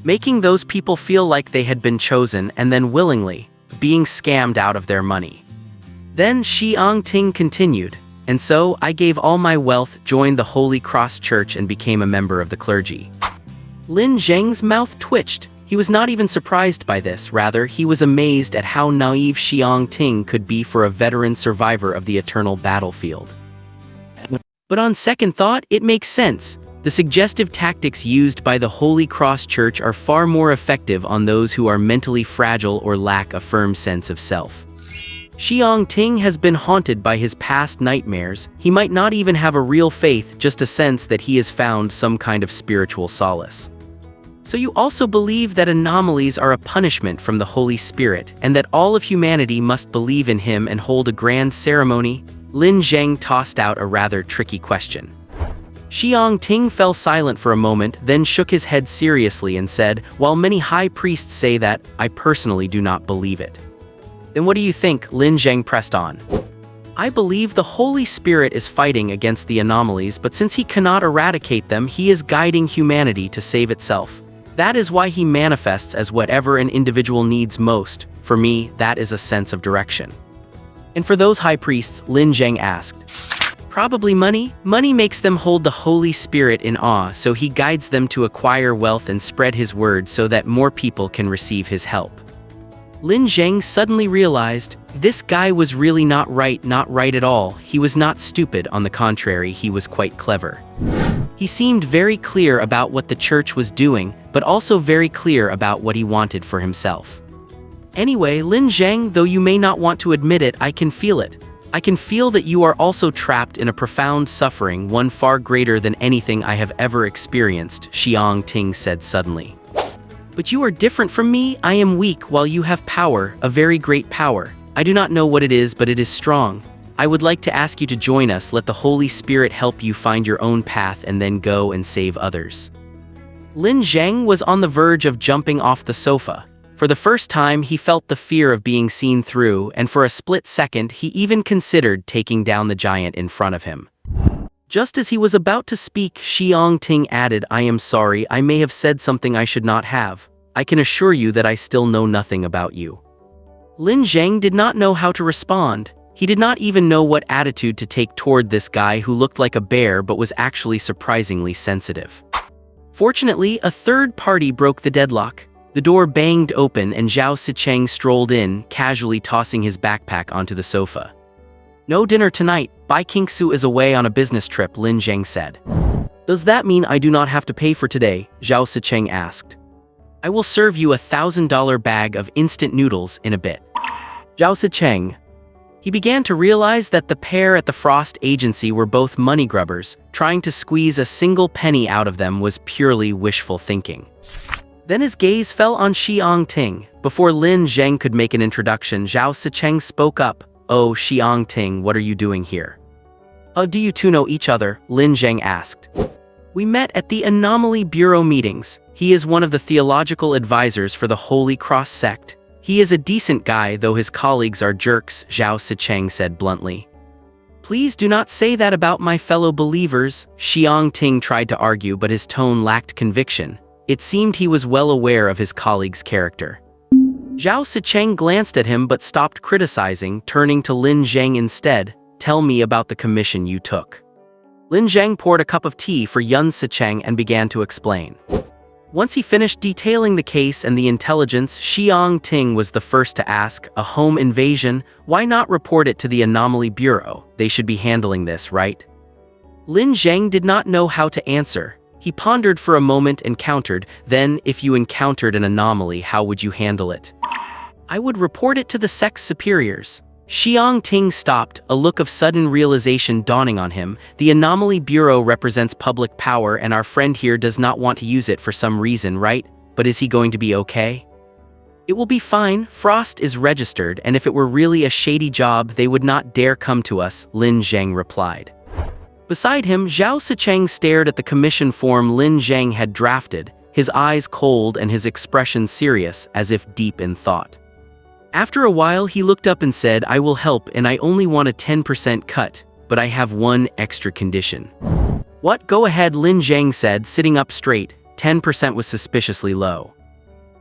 Making those people feel like they had been chosen and then willingly being scammed out of their money. Then Xiang Ting continued, "And so I gave all my wealth, joined the Holy Cross Church, and became a member of the clergy." Lin Zheng's mouth twitched. He was not even surprised by this, rather, he was amazed at how naive Xiang Ting could be for a veteran survivor of the eternal battlefield. But on second thought, it makes sense. The suggestive tactics used by the Holy Cross Church are far more effective on those who are mentally fragile or lack a firm sense of self. Xiang Ting has been haunted by his past nightmares. He might not even have a real faith, just a sense that he has found some kind of spiritual solace. So you also believe that anomalies are a punishment from the Holy Spirit, and that all of humanity must believe in him and hold a grand ceremony? Lin Zheng tossed out a rather tricky question. Xiang Ting fell silent for a moment, then shook his head seriously and said, "While many high priests say that, I personally do not believe it." "Then what do you think?" Lin Zheng pressed on. "I believe the Holy Spirit is fighting against the anomalies, but since he cannot eradicate them, he is guiding humanity to save itself. That is why he manifests as whatever an individual needs most. For me, that is a sense of direction." "And for those high priests?" Lin Zheng asked. "Probably money. Money makes them hold the Holy Spirit in awe, so he guides them to acquire wealth and spread his word so that more people can receive his help." Lin Zheng suddenly realized, this guy was really not right at all. He was not stupid, on the contrary, he was quite clever. He seemed very clear about what the church was doing, but also very clear about what he wanted for himself. Anyway, Lin Zheng, though you may not want to admit it, I can feel it. I can feel that you are also trapped in a profound suffering, one far greater than anything I have ever experienced, Xiang Ting said suddenly. But you are different from me. I am weak while you have power, a very great power. I do not know what it is, but it is strong. I would like to ask you to join us. Let the Holy Spirit help you find your own path and then go and save others. Lin Zheng was on the verge of jumping off the sofa. For the first time, he felt the fear of being seen through, and for a split second, he even considered taking down the giant in front of him. Just as he was about to speak, Xiang Ting added, I am sorry, I may have said something I should not have. I can assure you that I still know nothing about you. Lin Zheng did not know how to respond. He did not even know what attitude to take toward this guy who looked like a bear but was actually surprisingly sensitive. Fortunately, a third party broke the deadlock. The door banged open and Zhao Sicheng strolled in, casually tossing his backpack onto the sofa. No dinner tonight. Bai Qingxue is away on a business trip, Lin Zheng said. Does that mean I do not have to pay for today? Zhao Sicheng asked. I will serve you a $1,000 bag of instant noodles in a bit. Zhao Sicheng. He began to realize that the pair at the Frost Agency were both money grubbers. Trying to squeeze a single penny out of them was purely wishful thinking. Then his gaze fell on Xiang Ting. Before Lin Zheng could make an introduction, Zhao Sicheng spoke up. Oh, Xiang Ting, what are you doing here? Do you two know each other? Lin Zheng asked. We met at the Anomaly Bureau meetings. He is one of the theological advisors for the Holy Cross sect. He is a decent guy, though his colleagues are jerks, Zhao Sicheng said bluntly. Please do not say that about my fellow believers, Xiang Ting tried to argue, but his tone lacked conviction. It seemed he was well aware of his colleague's character. Zhao Sicheng glanced at him but stopped criticizing, turning to Lin Zheng instead. Tell me about the commission you took. Lin Zheng poured a cup of tea for Yun Sicheng and began to explain. Once he finished detailing the case and the intelligence, Xiang Ting was the first to ask, a home invasion? Why not report it to the Anomaly Bureau? They should be handling this, right? Lin Zheng did not know how to answer. He pondered for a moment and countered, then, if you encountered an anomaly, how would you handle it? I would report it to the sect's superiors. Xiang Ting stopped, a look of sudden realization dawning on him. The Anomaly Bureau represents public power and our friend here does not want to use it for some reason, right? But is he going to be okay? It will be fine. Frost is registered, and if it were really a shady job, they would not dare come to us, Lin Zheng replied. Beside him, Zhao Sicheng stared at the commission form Lin Zheng had drafted, his eyes cold and his expression serious, as if deep in thought. After a while, he looked up and said, I will help, and I only want a 10% cut, but I have one extra condition. What? Go ahead, Lin Zheng said, sitting up straight. 10% was suspiciously low.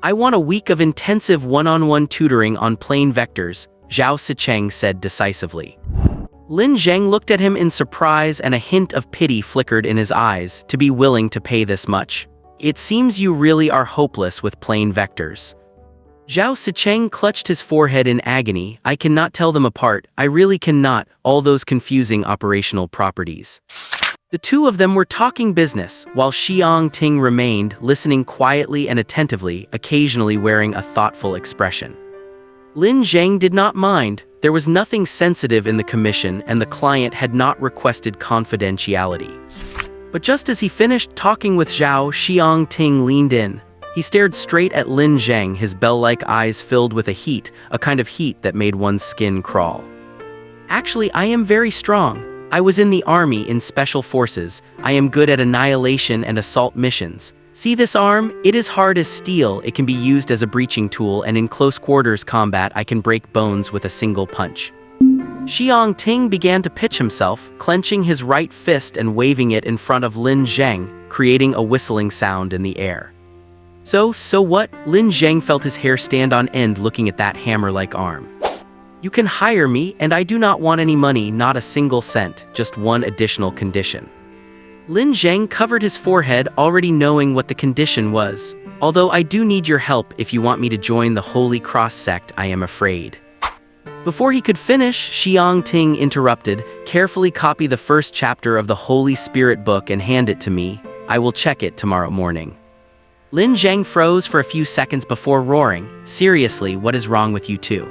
I want a week of intensive one-on-one tutoring on plane vectors, Zhao Sicheng said decisively. Lin Zheng looked at him in surprise and a hint of pity flickered in his eyes. To be willing to pay this much? It seems you really are hopeless with plane vectors. Zhao Sicheng clutched his forehead in agony. I cannot tell them apart, I really cannot, all those confusing operational properties. The two of them were talking business, while Xiang Ting remained, listening quietly and attentively, occasionally wearing a thoughtful expression. Lin Zheng did not mind. There was nothing sensitive in the commission and the client had not requested confidentiality. But just as he finished talking with Zhao, Xiang Ting leaned in. He stared straight at Lin Zheng, his bell-like eyes filled with a kind of heat that made one's skin crawl. Actually, I am very strong. I was in the army in special forces. I am good at annihilation and assault missions. See this arm? It is hard as steel. It can be used as a breaching tool, and in close quarters combat I can break bones with a single punch. Xiang Ting began to pitch himself, clenching his right fist and waving it in front of Lin Zheng, creating a whistling sound in the air. So what? Lin Zheng felt his hair stand on end looking at that hammer-like arm. You can hire me, and I do not want any money, not a single cent, just one additional condition. Lin Zheng covered his forehead, already knowing what the condition was. Although I do need your help if you want me to join the Holy Cross sect, I am afraid. Before he could finish, Xiang Ting interrupted. Carefully copy the first chapter of the Holy Spirit book and hand it to me. I will check it tomorrow morning. Lin Zheng froze for a few seconds before roaring. Seriously, what is wrong with you two?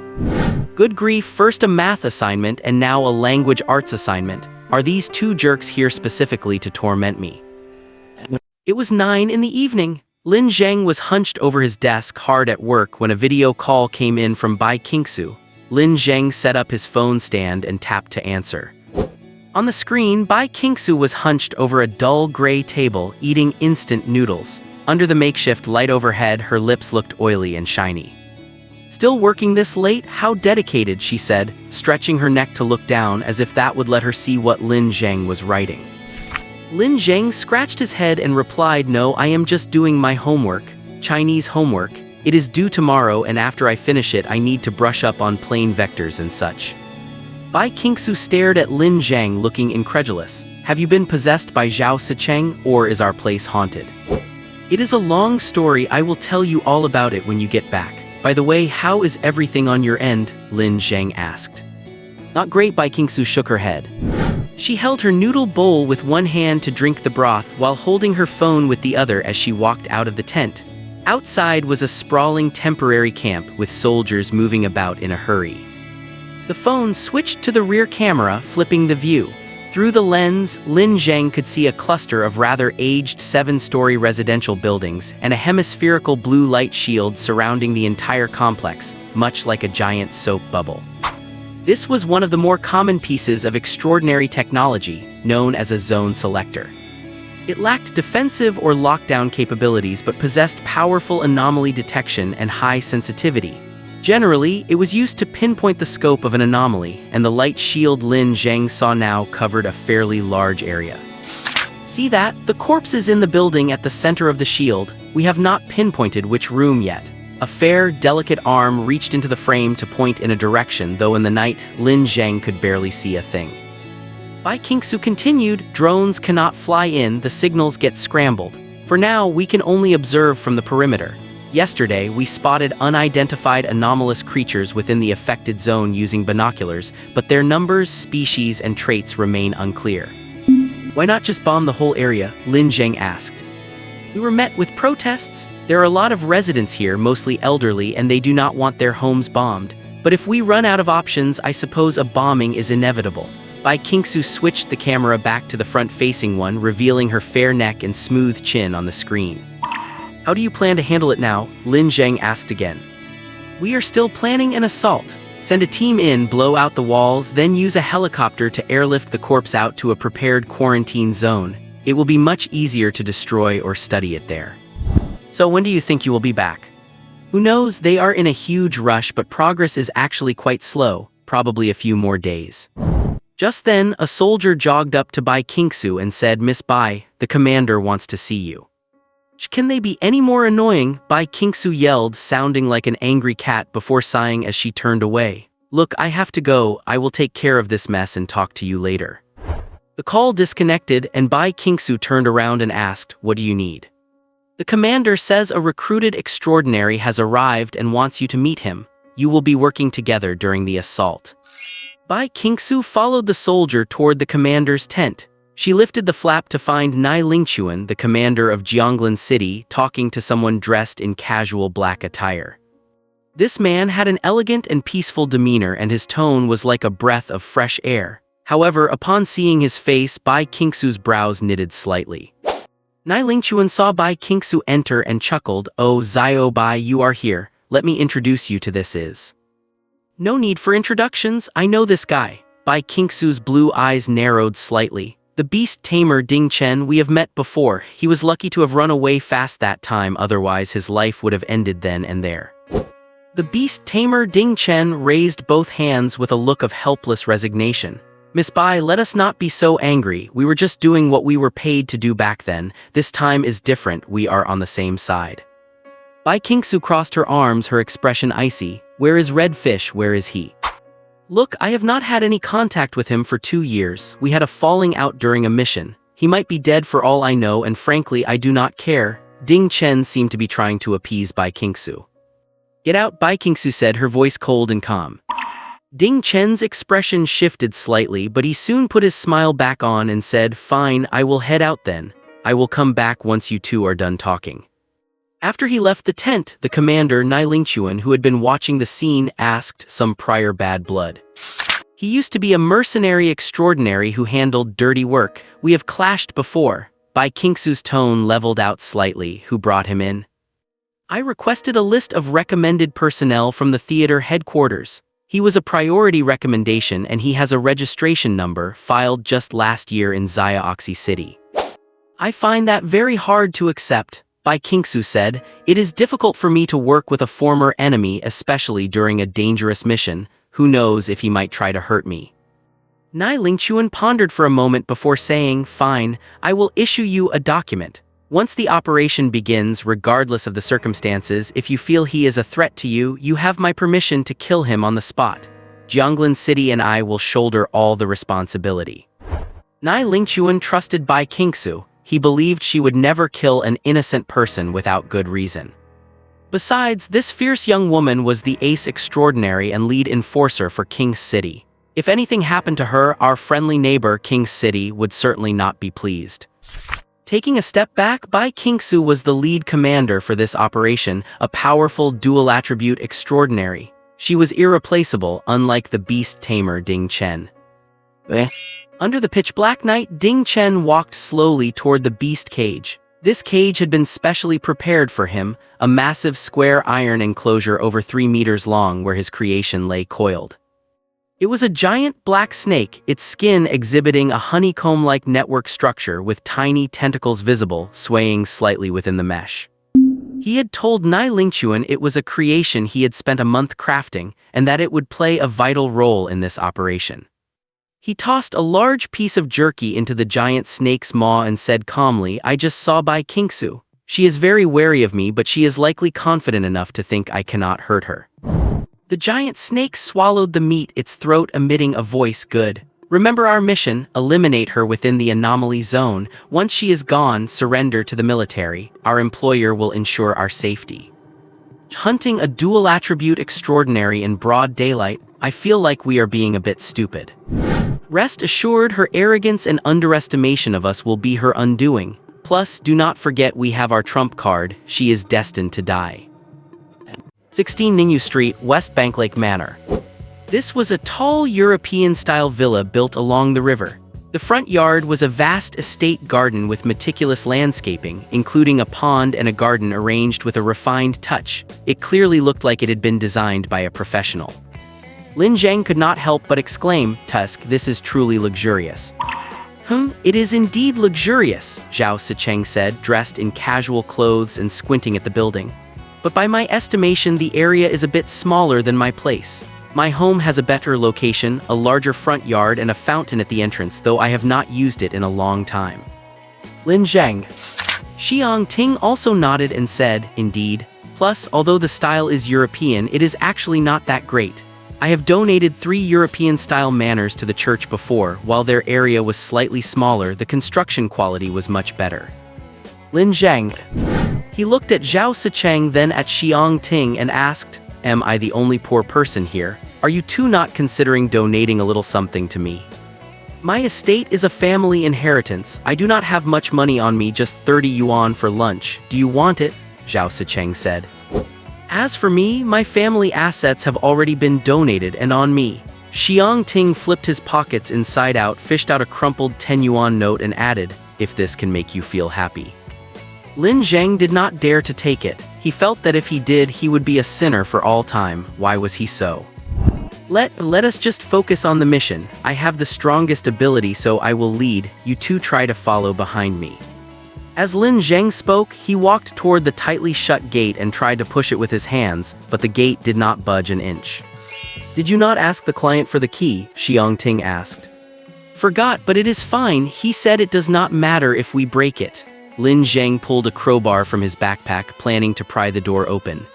Good grief, first a math assignment and now a language arts assignment. Are these two jerks here specifically to torment me? It was 9 in the evening. Lin Zheng was hunched over his desk hard at work when a video call came in from Bai Qingxue. Lin Zheng set up his phone stand and tapped to answer. On the screen, Bai Qingxue was hunched over a dull gray table, eating instant noodles. Under the makeshift light overhead, her lips looked oily and shiny. Still working this late? How dedicated, she said, stretching her neck to look down as if that would let her see what Lin Zheng was writing. Lin Zheng scratched his head and replied, "No, I am just doing my homework, Chinese homework. It is due tomorrow and after I finish it I need to brush up on plane vectors and such." Bai Qingxue stared at Lin Zheng looking incredulous. "Have you been possessed by Zhao Sicheng, or is our place haunted?" "It is a long story, I will tell you all about it when you get back. By the way, how is everything on your end?" Lin Zheng asked. "Not great," Bai Qingxue shook her head. She held her noodle bowl with one hand to drink the broth while holding her phone with the other as she walked out of the tent. Outside was a sprawling temporary camp with soldiers moving about in a hurry. The phone switched to the rear camera, flipping the view. Through the lens, Lin Zheng could see a cluster of rather aged 7-story residential buildings and a hemispherical blue light shield surrounding the entire complex, much like a giant soap bubble. This was one of the more common pieces of extraordinary technology, known as a zone selector. It lacked defensive or lockdown capabilities but possessed powerful anomaly detection and high sensitivity. Generally, it was used to pinpoint the scope of an anomaly, and the light shield Lin Zheng saw now covered a fairly large area. "See that? The corpse is in the building at the center of the shield. We have not pinpointed which room yet." A fair, delicate arm reached into the frame to point in a direction, though in the night, Lin Zheng could barely see a thing. Bai Qingxue continued, "Drones cannot fly in, the signals get scrambled. For now, we can only observe from the perimeter. Yesterday, we spotted unidentified anomalous creatures within the affected zone using binoculars, but their numbers, species, and traits remain unclear." "Why not just bomb the whole area?" Lin Zheng asked. "We were met with protests. There are a lot of residents here, mostly elderly, and they do not want their homes bombed. But if we run out of options, I suppose a bombing is inevitable." Bai Qingxue switched the camera back to the front-facing one, revealing her fair neck and smooth chin on the screen. "How do you plan to handle it now?" Lin Zheng asked again. "We are still planning an assault. Send a team in, blow out the walls, then use a helicopter to airlift the corpse out to a prepared quarantine zone. It will be much easier to destroy or study it there." "So when do you think you will be back?" "Who knows, they are in a huge rush, but progress is actually quite slow, probably a few more days." Just then, a soldier jogged up to Bai Qingxue and said, "Miss Bai, the commander wants to see you." "Can they be any more annoying?" Bai Qingxue yelled, sounding like an angry cat before sighing as she turned away. "Look, I have to go, I will take care of this mess and talk to you later." The call disconnected and Bai Qingxue turned around and asked, "What do you need?" "The commander says a recruited extraordinary has arrived and wants you to meet him. You will be working together during the assault." Bai Qingxue followed the soldier toward the commander's tent. She lifted the flap to find Nai Lingchuan, the commander of Jianglan City, talking to someone dressed in casual black attire. This man had an elegant and peaceful demeanor and his tone was like a breath of fresh air. However, upon seeing his face, Bai Qingxue's brows knitted slightly. Nai Lingchuan saw Bai Qingxue enter and chuckled, "Oh, Zio Bai, you are here. Let me introduce you to this is." "No need for introductions, I know this guy." Bai Qingxue's blue eyes narrowed slightly. "The beast tamer Ding Chen, we have met before. He was lucky to have run away fast that time, otherwise his life would have ended then and there." The beast tamer Ding Chen raised both hands with a look of helpless resignation. "Miss Bai, let us not be so angry. We were just doing what we were paid to do back then. This time is different, we are on the same side." Bai Qingxue crossed her arms, her expression icy. "Where is Red Fish, where is he?" "Look, I have not had any contact with him for 2 years. We had a falling out during a mission. He might be dead for all I know and frankly I do not care. Ding Chen seemed to be trying to appease Bai Qingxue. "Get out," Bai Qingxue said, her voice cold and calm. Ding Chen's expression shifted slightly, but he soon put his smile back on and said, "Fine, I will head out then. I will come back once you two are done talking." After he left the tent, the commander, Lin Zheng, who had been watching the scene, asked, "Some prior bad blood?" "He used to be a mercenary extraordinary who handled dirty work. We have clashed before." Bai Qingxue's tone leveled out slightly. "Who brought him in?" "I requested a list of recommended personnel from the theater headquarters. He was a priority recommendation and he has a registration number filed just last year in Xiaoxi City." "I find that very hard to accept," Bai Qingxue said. "It is difficult for me to work with a former enemy, especially during a dangerous mission. Who knows if he might try to hurt me." Lin Zheng pondered for a moment before saying, "Fine, I will issue you a document. Once the operation begins, regardless of the circumstances, if you feel he is a threat to you, you have my permission to kill him on the spot. Jianglin City and I will shoulder all the responsibility." Lin Zheng trusted Bai Qingxue. He believed she would never kill an innocent person without good reason. Besides, this fierce young woman was the ace extraordinary and lead enforcer for King's City. If anything happened to her, our friendly neighbor, King's City, would certainly not be pleased. Taking a step back, Bai Qingxue was the lead commander for this operation, a powerful dual-attribute extraordinary. She was irreplaceable, unlike the beast tamer Ding Chen. Under the pitch-black night, Ding Chen walked slowly toward the beast cage. This cage had been specially prepared for him, a massive square iron enclosure over 3 meters long where his creation lay coiled. It was a giant black snake, its skin exhibiting a honeycomb-like network structure with tiny tentacles visible, swaying slightly within the mesh. He had told Lin Zheng it was a creation he had spent a month crafting, and that it would play a vital role in this operation. He tossed a large piece of jerky into the giant snake's maw and said calmly, "I just saw Bai Qingxue. She is very wary of me, but she is likely confident enough to think I cannot hurt her." The giant snake swallowed the meat, its throat emitting a voice. "Good. Remember our mission, eliminate her within the anomaly zone. Once she is gone, surrender to the military. Our employer will ensure our safety." Hunting a dual-attribute extraordinary in broad daylight, I feel like we are being a bit stupid. Rest assured, her arrogance and underestimation of us will be her undoing. Plus, do not forget we have our trump card, she is destined to die. 16 Ningyu Street, West Banklake Manor. This was a tall European-style villa built along the river. The front yard was a vast estate garden with meticulous landscaping, including a pond and a garden arranged with a refined touch. It clearly looked like it had been designed by a professional. Lin Zheng could not help but exclaim, "Tusk, this is truly luxurious." It is indeed luxurious," Zhao Sicheng said, dressed in casual clothes and squinting at the building. "But by my estimation, the area is a bit smaller than my place. My home has a better location, a larger front yard and a fountain at the entrance, though I have not used it in a long time." Lin Zheng. Xiang Ting also nodded and said, "Indeed. Plus, although the style is European, it is actually not that great. I have donated 3 European-style manors to the church before. While their area was slightly smaller, the construction quality was much better." Lin Zheng. He looked at Zhao Sicheng, then at Xiang Ting and asked, "Am I the only poor person here? Are you two not considering donating a little something to me? My estate is a family inheritance. I do not have much money on me, just 30 yuan for lunch. Do you want it?" Zhao Sicheng said. "As for me, my family assets have already been donated and on me." Xiang Ting flipped his pockets inside out, fished out a crumpled 10 yuan note and added, "If this can make you feel happy." Lin Zheng did not dare to take it. He felt that if he did, he would be a sinner for all time. Why was he so? Let us just focus on the mission. I have the strongest ability, so I will lead. You two try to follow behind me." As Lin Zheng spoke, he walked toward the tightly shut gate and tried to push it with his hands, but the gate did not budge an inch. "Did you not ask the client for the key?" Xiang Ting asked. "Forgot, but it is fine. He said it does not matter if we break it." Lin Zheng pulled a crowbar from his backpack, planning to pry the door open.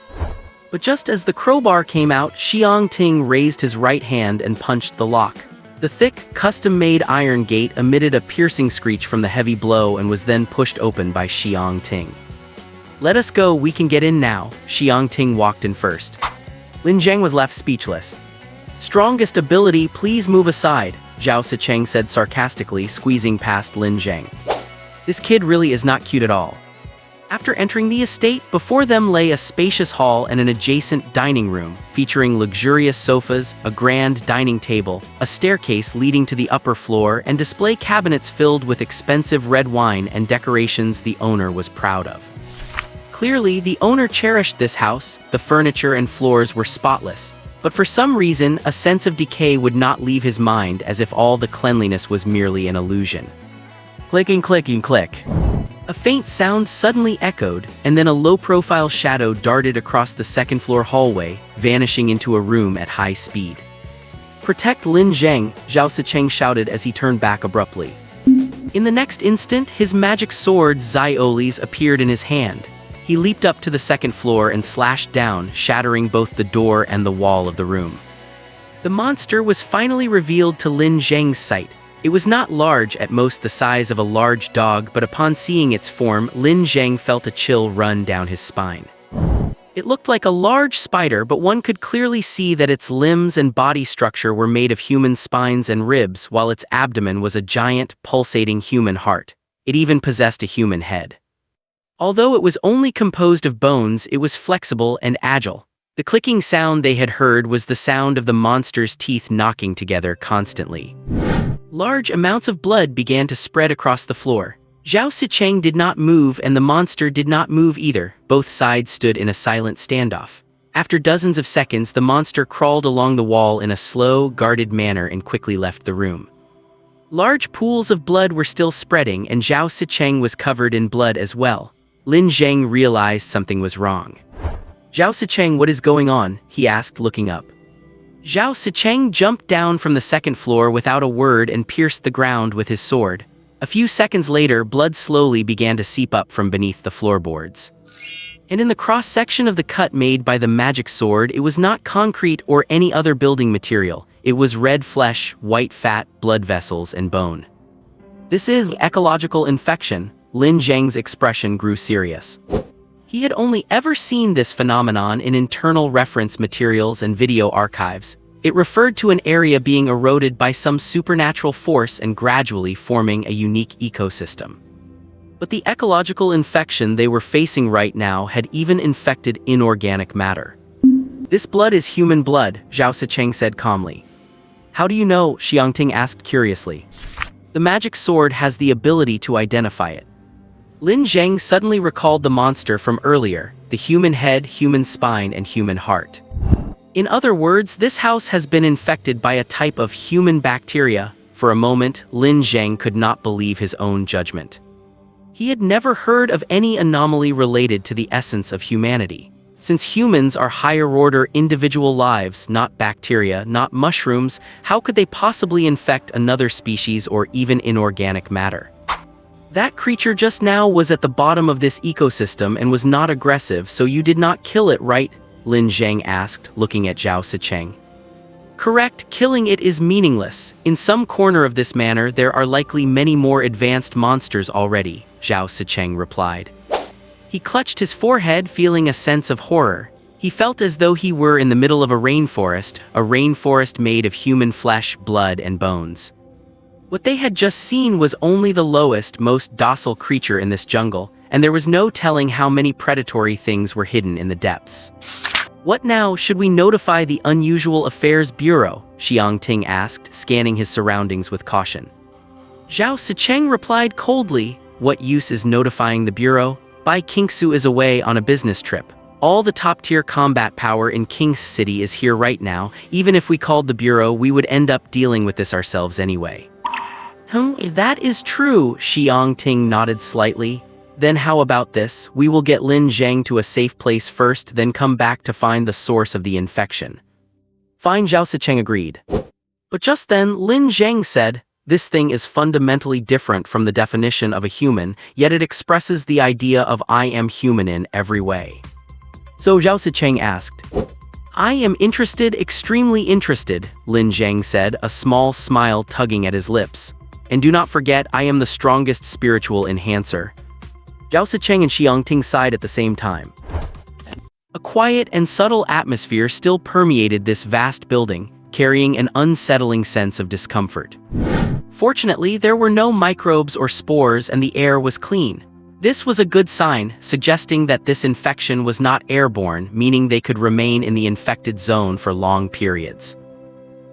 But just as the crowbar came out, Xiang Ting raised his right hand and punched the lock. The thick, custom-made iron gate emitted a piercing screech from the heavy blow and was then pushed open by Xiang Ting. Let us go, we can get in now. Xiangting walked in first. Lin Zheng was left speechless. Strongest ability, please move aside, Zhao Sicheng said sarcastically, squeezing past Lin Zheng. This kid really is not cute at all. After entering the estate, before them lay a spacious hall and an adjacent dining room, featuring luxurious sofas, a grand dining table, a staircase leading to the upper floor, and display cabinets filled with expensive red wine and decorations the owner was proud of. Clearly, the owner cherished this house. The furniture and floors were spotless, but for some reason, a sense of decay would not leave his mind, as if all the cleanliness was merely an illusion. Clicking, clicking, click. A faint sound suddenly echoed, and then a low-profile shadow darted across the second-floor hallway, vanishing into a room at high speed. Protect Lin Zheng, Zhao Sicheng shouted as he turned back abruptly. In the next instant, his magic sword, Ziolis, appeared in his hand. He leaped up to the second floor and slashed down, shattering both the door and the wall of the room. The monster was finally revealed to Lin Zheng's sight. It was not large, at most the size of a large dog, but upon seeing its form, Lin Zheng felt a chill run down his spine. It looked like a large spider, but one could clearly see that its limbs and body structure were made of human spines and ribs, while its abdomen was a giant, pulsating human heart. It even possessed a human head. Although it was only composed of bones, it was flexible and agile. The clicking sound they had heard was the sound of the monster's teeth knocking together constantly. Large amounts of blood began to spread across the floor. Zhao Sicheng did not move and the monster did not move either. Both sides stood in a silent standoff. After dozens of seconds, the monster crawled along the wall in a slow, guarded manner and quickly left the room. Large pools of blood were still spreading, and Zhao Sicheng was covered in blood as well. Lin Zheng realized something was wrong. Zhao Sicheng, what is going on? He asked, looking up. Zhao Sicheng jumped down from the second floor without a word and pierced the ground with his sword. A few seconds later, blood slowly began to seep up from beneath the floorboards. And in the cross-section of the cut made by the magic sword, it was not concrete or any other building material. It was red flesh, white fat, blood vessels, and bone. This is ecological infection. Lin Zheng's expression grew serious. He had only ever seen this phenomenon in internal reference materials and video archives. It referred to an area being eroded by some supernatural force and gradually forming a unique ecosystem. But the ecological infection they were facing right now had even infected inorganic matter. This blood is human blood, Zhao Sicheng said calmly. How do you know? Xiangting asked curiously. The magic sword has the ability to identify it. Lin Zheng suddenly recalled the monster from earlier, the human head, human spine, and human heart. In other words, this house has been infected by a type of human bacteria. For a moment, Lin Zheng could not believe his own judgment. He had never heard of any anomaly related to the essence of humanity. Since humans are higher-order individual lives, not bacteria, not mushrooms, how could they possibly infect another species or even inorganic matter? That creature just now was at the bottom of this ecosystem and was not aggressive, so you did not kill it, right? Lin Zheng asked, looking at Zhao Sicheng. Correct, killing it is meaningless. In some corner of this manor, there are likely many more advanced monsters already, Zhao Sicheng replied. He clutched his forehead, feeling a sense of horror. He felt as though he were in the middle of a rainforest made of human flesh, blood, and bones. What they had just seen was only the lowest, most docile creature in this jungle, and there was no telling how many predatory things were hidden in the depths. What now? Should we notify the Unusual Affairs Bureau? Xiangting asked, scanning his surroundings with caution. Zhao Sicheng replied coldly, what use is notifying the Bureau? Bai Qingxue is away on a business trip. All the top-tier combat power in King's City is here right now. Even if we called the Bureau, we would end up dealing with this ourselves anyway. That is true, Xiangting nodded slightly. Then how about this? We will get Lin Zheng to a safe place first, then come back to find the source of the infection. Fine, Zhao Sicheng agreed. But just then, Lin Zheng said, this thing is fundamentally different from the definition of a human, yet it expresses the idea of I am human in every way. So Zhao Sicheng asked. I am interested, extremely interested, Lin Zheng said, a small smile tugging at his lips. And do not forget, I am the strongest spiritual enhancer. Zhao Sicheng and Xiang Ting sighed at the same time. A quiet and subtle atmosphere still permeated this vast building, carrying an unsettling sense of discomfort. Fortunately, there were no microbes or spores and the air was clean. This was a good sign, suggesting that this infection was not airborne, meaning they could remain in the infected zone for long periods.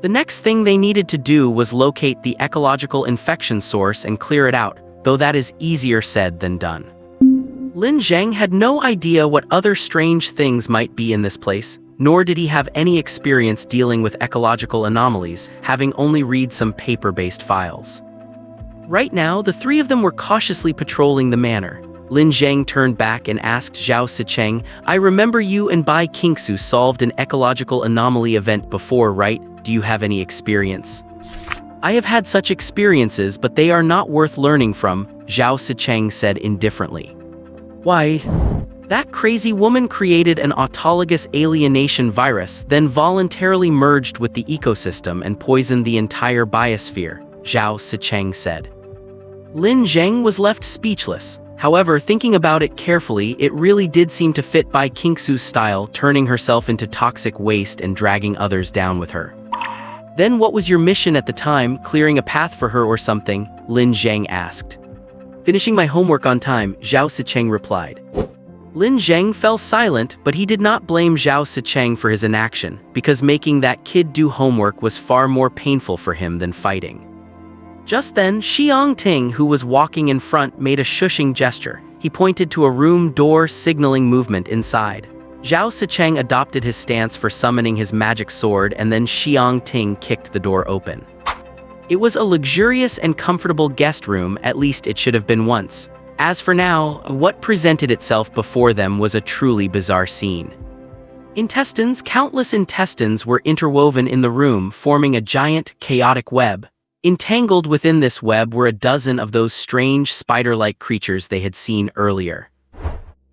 The next thing they needed to do was locate the ecological infection source and clear it out, though that is easier said than done. Lin Zheng had no idea what other strange things might be in this place, nor did he have any experience dealing with ecological anomalies, having only read some paper-based files. Right now, the three of them were cautiously patrolling the manor. Lin Zheng turned back and asked Zhao Sicheng, "I remember you and Bai Qingxue solved an ecological anomaly event before, right? Do you have any experience?" "I have had such experiences, but they are not worth learning from," Zhao Sicheng said indifferently. "Why? That crazy woman created an autologous alienation virus, then voluntarily merged with the ecosystem and poisoned the entire biosphere," Zhao Sicheng said. Lin Zheng was left speechless. However, thinking about it carefully, it really did seem to fit Bai Qingxue's style, turning herself into toxic waste and dragging others down with her. "Then what was your mission at the time, clearing a path for her or something?" Lin Zheng asked. "Finishing my homework on time," Zhao Sicheng replied. Lin Zheng fell silent, but he did not blame Zhao Sicheng for his inaction, because making that kid do homework was far more painful for him than fighting. Just then, Xiang Ting, who was walking in front, made a shushing gesture. He pointed to a room door signaling movement inside. Zhao Sicheng adopted his stance for summoning his magic sword, and then Xiang Ting kicked the door open. It was a luxurious and comfortable guest room, at least it should have been once. As for now, what presented itself before them was a truly bizarre scene. Countless intestines were interwoven in the room, forming a giant, chaotic web. Entangled within this web were a dozen of those strange spider-like creatures they had seen earlier.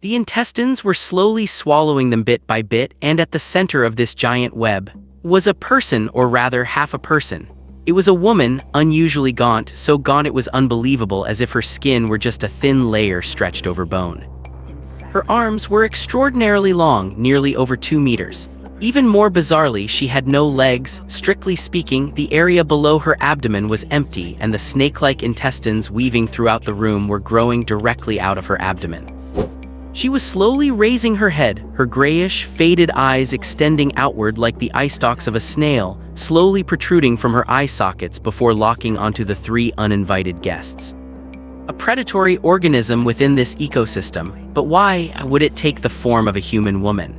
The intestines were slowly swallowing them bit by bit, and at the center of this giant web was a person, or rather half a person. It was a woman, unusually gaunt, so gaunt it was unbelievable, as if her skin were just a thin layer stretched over bone. Her arms were extraordinarily long, nearly over 2 meters. Even more bizarrely, she had no legs. Strictly speaking, the area below her abdomen was empty, and the snake-like intestines weaving throughout the room were growing directly out of her abdomen. She was slowly raising her head, her grayish, faded eyes extending outward like the eye stalks of a snail, slowly protruding from her eye sockets before locking onto the three uninvited guests. A predatory organism within this ecosystem, but why would it take the form of a human woman?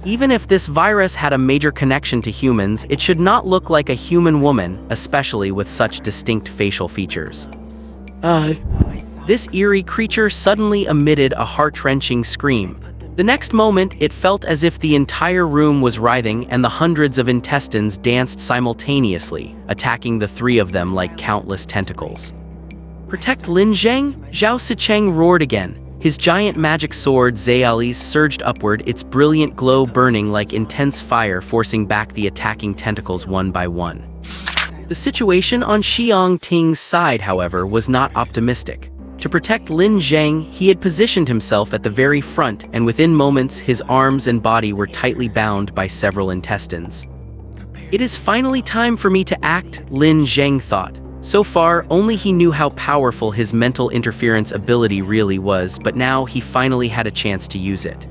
Even if this virus had a major connection to humans, it should not look like a human woman, especially with such distinct facial features. This eerie creature suddenly emitted a heart-wrenching scream. The next moment, it felt as if the entire room was writhing and the hundreds of intestines danced simultaneously, attacking the three of them like countless tentacles. "Protect Lin Zheng?" Zhao Sicheng roared again. His giant magic sword Zayali's surged upward, its brilliant glow burning like intense fire, forcing back the attacking tentacles one by one. The situation on Xiang Ting's side, however, was not optimistic. To protect Lin Zheng, he had positioned himself at the very front, and within moments his arms and body were tightly bound by several intestines. "It is finally time for me to act," Lin Zheng thought. So far, only he knew how powerful his mental interference ability really was, but now he finally had a chance to use it.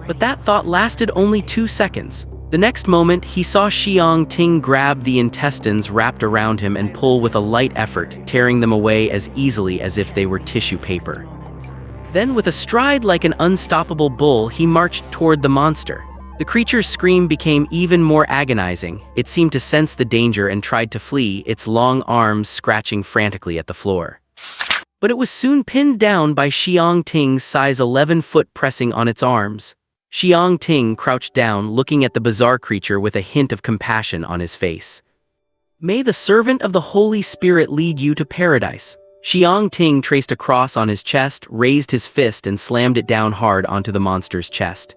But that thought lasted only 2 seconds. The next moment, he saw Xiang Ting grab the intestines wrapped around him and pull with a light effort, tearing them away as easily as if they were tissue paper. Then, with a stride like an unstoppable bull, he marched toward the monster. The creature's scream became even more agonizing. It seemed to sense the danger and tried to flee, its long arms scratching frantically at the floor. But it was soon pinned down by Xiang Ting's size 11 foot pressing on its arms. Xiang Ting crouched down, looking at the bizarre creature with a hint of compassion on his face. "May the servant of the Holy Spirit lead you to paradise." Xiang Ting traced a cross on his chest, raised his fist and slammed it down hard onto the monster's chest.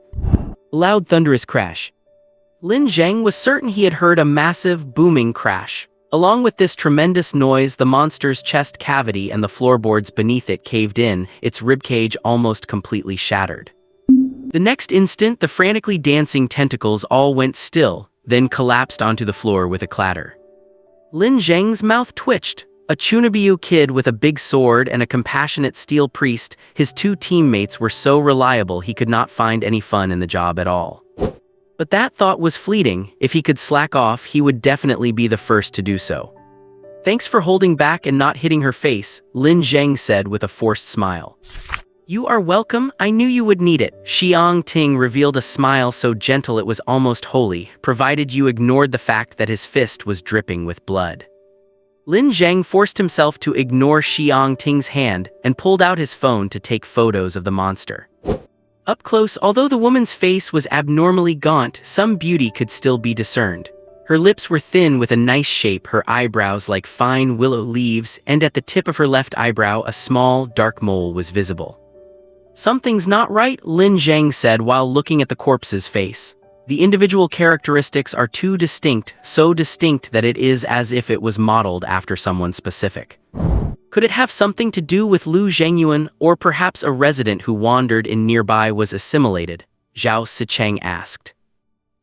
Loud thunderous crash. Lin Zheng was certain he had heard a massive, booming crash. Along with this tremendous noise, the monster's chest cavity and the floorboards beneath it caved in, its ribcage almost completely shattered. The next instant, the frantically dancing tentacles all went still, then collapsed onto the floor with a clatter. Lin Zheng's mouth twitched. A Chunabiu kid with a big sword and a compassionate steel priest, his two teammates were so reliable he could not find any fun in the job at all. But that thought was fleeting. If he could slack off, he would definitely be the first to do so. "Thanks for holding back and not hitting her face," Lin Zheng said with a forced smile. "You are welcome, I knew you would need it." Xiang Ting revealed a smile so gentle it was almost holy, provided you ignored the fact that his fist was dripping with blood. Lin Zheng forced himself to ignore Xiang Ting's hand and pulled out his phone to take photos of the monster. Up close, although the woman's face was abnormally gaunt, some beauty could still be discerned. Her lips were thin with a nice shape, her eyebrows like fine willow leaves, and at the tip of her left eyebrow a small, dark mole was visible. "Something's not right," Lin Zheng said while looking at the corpse's face. "The individual characteristics are too distinct, so distinct that it is as if it was modeled after someone specific. Could it have something to do with Lu Zhengyuan, or perhaps a resident who wandered in nearby was assimilated?" Zhao Sicheng asked.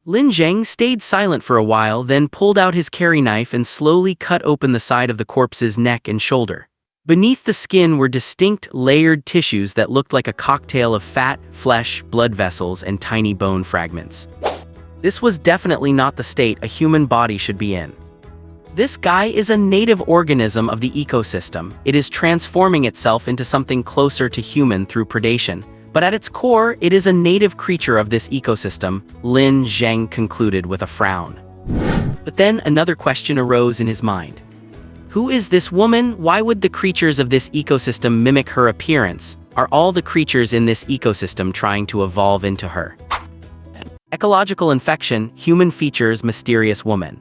Lin Zheng stayed silent for a while, then pulled out his carry knife and slowly cut open the side of the corpse's neck and shoulder. Beneath the skin were distinct, layered tissues that looked like a cocktail of fat, flesh, blood vessels, and tiny bone fragments. This was definitely not the state a human body should be in. This guy is a native organism of the ecosystem. It is transforming itself into something closer to human through predation, but at its core, it is a native creature of this ecosystem, Lin Zheng concluded with a frown. But then another question arose in his mind. Who is this woman? Why would the creatures of this ecosystem mimic her appearance? Are all the creatures in this ecosystem trying to evolve into her? Ecological infection, human features, mysterious woman.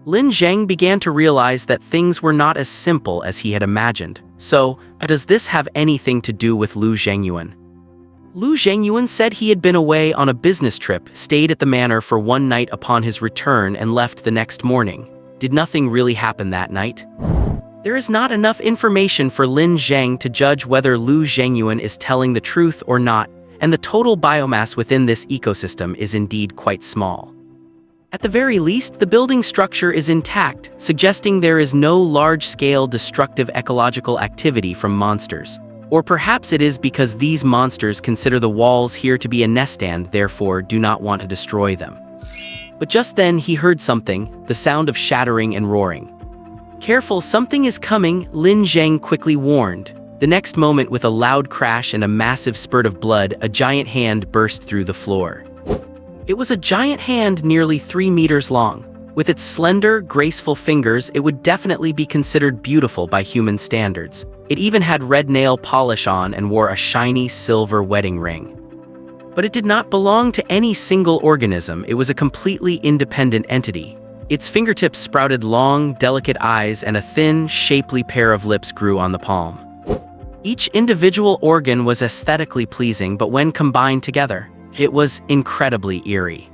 Lin Zheng began to realize that things were not as simple as he had imagined. So, does this have anything to do with Lu Zhengyuan? Lu Zhengyuan said he had been away on a business trip, stayed at the manor for one night upon his return and left the next morning. Did nothing really happen that night? There is not enough information for Lin Zheng to judge whether Lu Zhengyuan is telling the truth or not, and the total biomass within this ecosystem is indeed quite small. At the very least, the building structure is intact, suggesting there is no large-scale destructive ecological activity from monsters. Or perhaps it is because these monsters consider the walls here to be a nest and therefore do not want to destroy them. But just then he heard something, the sound of shattering and roaring. "Careful, something is coming," Lin Zheng quickly warned. The next moment, with a loud crash and a massive spurt of blood, a giant hand burst through the floor. It was a giant hand nearly 3 meters long. With its slender, graceful fingers, it would definitely be considered beautiful by human standards. It even had red nail polish on and wore a shiny silver wedding ring. But it did not belong to any single organism. It was a completely independent entity. Its fingertips sprouted long, delicate eyes, and a thin, shapely pair of lips grew on the palm. Each individual organ was aesthetically pleasing, but when combined together, it was incredibly eerie.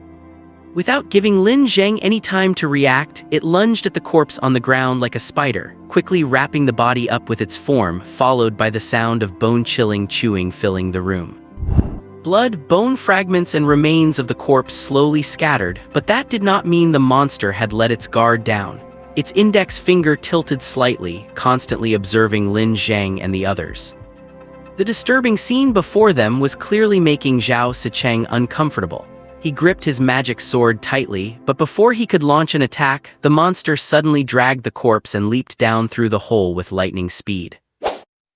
Without giving Lin Zheng any time to react, it lunged at the corpse on the ground like a spider, quickly wrapping the body up with its form, followed by the sound of bone-chilling chewing filling the room. Blood, bone fragments, and remains of the corpse slowly scattered, but that did not mean the monster had let its guard down. Its index finger tilted slightly, constantly observing Lin Zheng and the others. The disturbing scene before them was clearly making Zhao Sicheng uncomfortable. He gripped his magic sword tightly, but before he could launch an attack, the monster suddenly dragged the corpse and leaped down through the hole with lightning speed.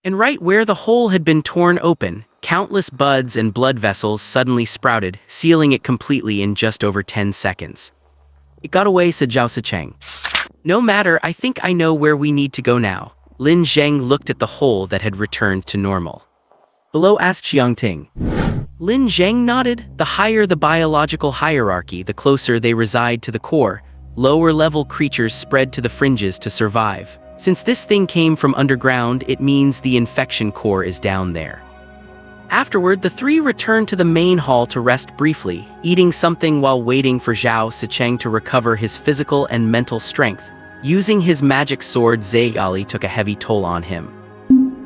And right where the hole had been torn open, countless buds and blood vessels suddenly sprouted, sealing it completely in just over 10 seconds. "It got away," said Zhao Sicheng. "No matter, I think I know where we need to go now." Lin Zheng looked at the hole that had returned to normal. "Below?" asked Xiang Ting. Lin Zheng nodded. The higher the biological hierarchy, the closer they reside to the core. Lower-level creatures spread to the fringes to survive. Since this thing came from underground, it means the infection core is down there. Afterward, the three returned to the main hall to rest briefly, eating something while waiting for Zhao Sicheng to recover his physical and mental strength. Using his magic sword, Zhegali took a heavy toll on him.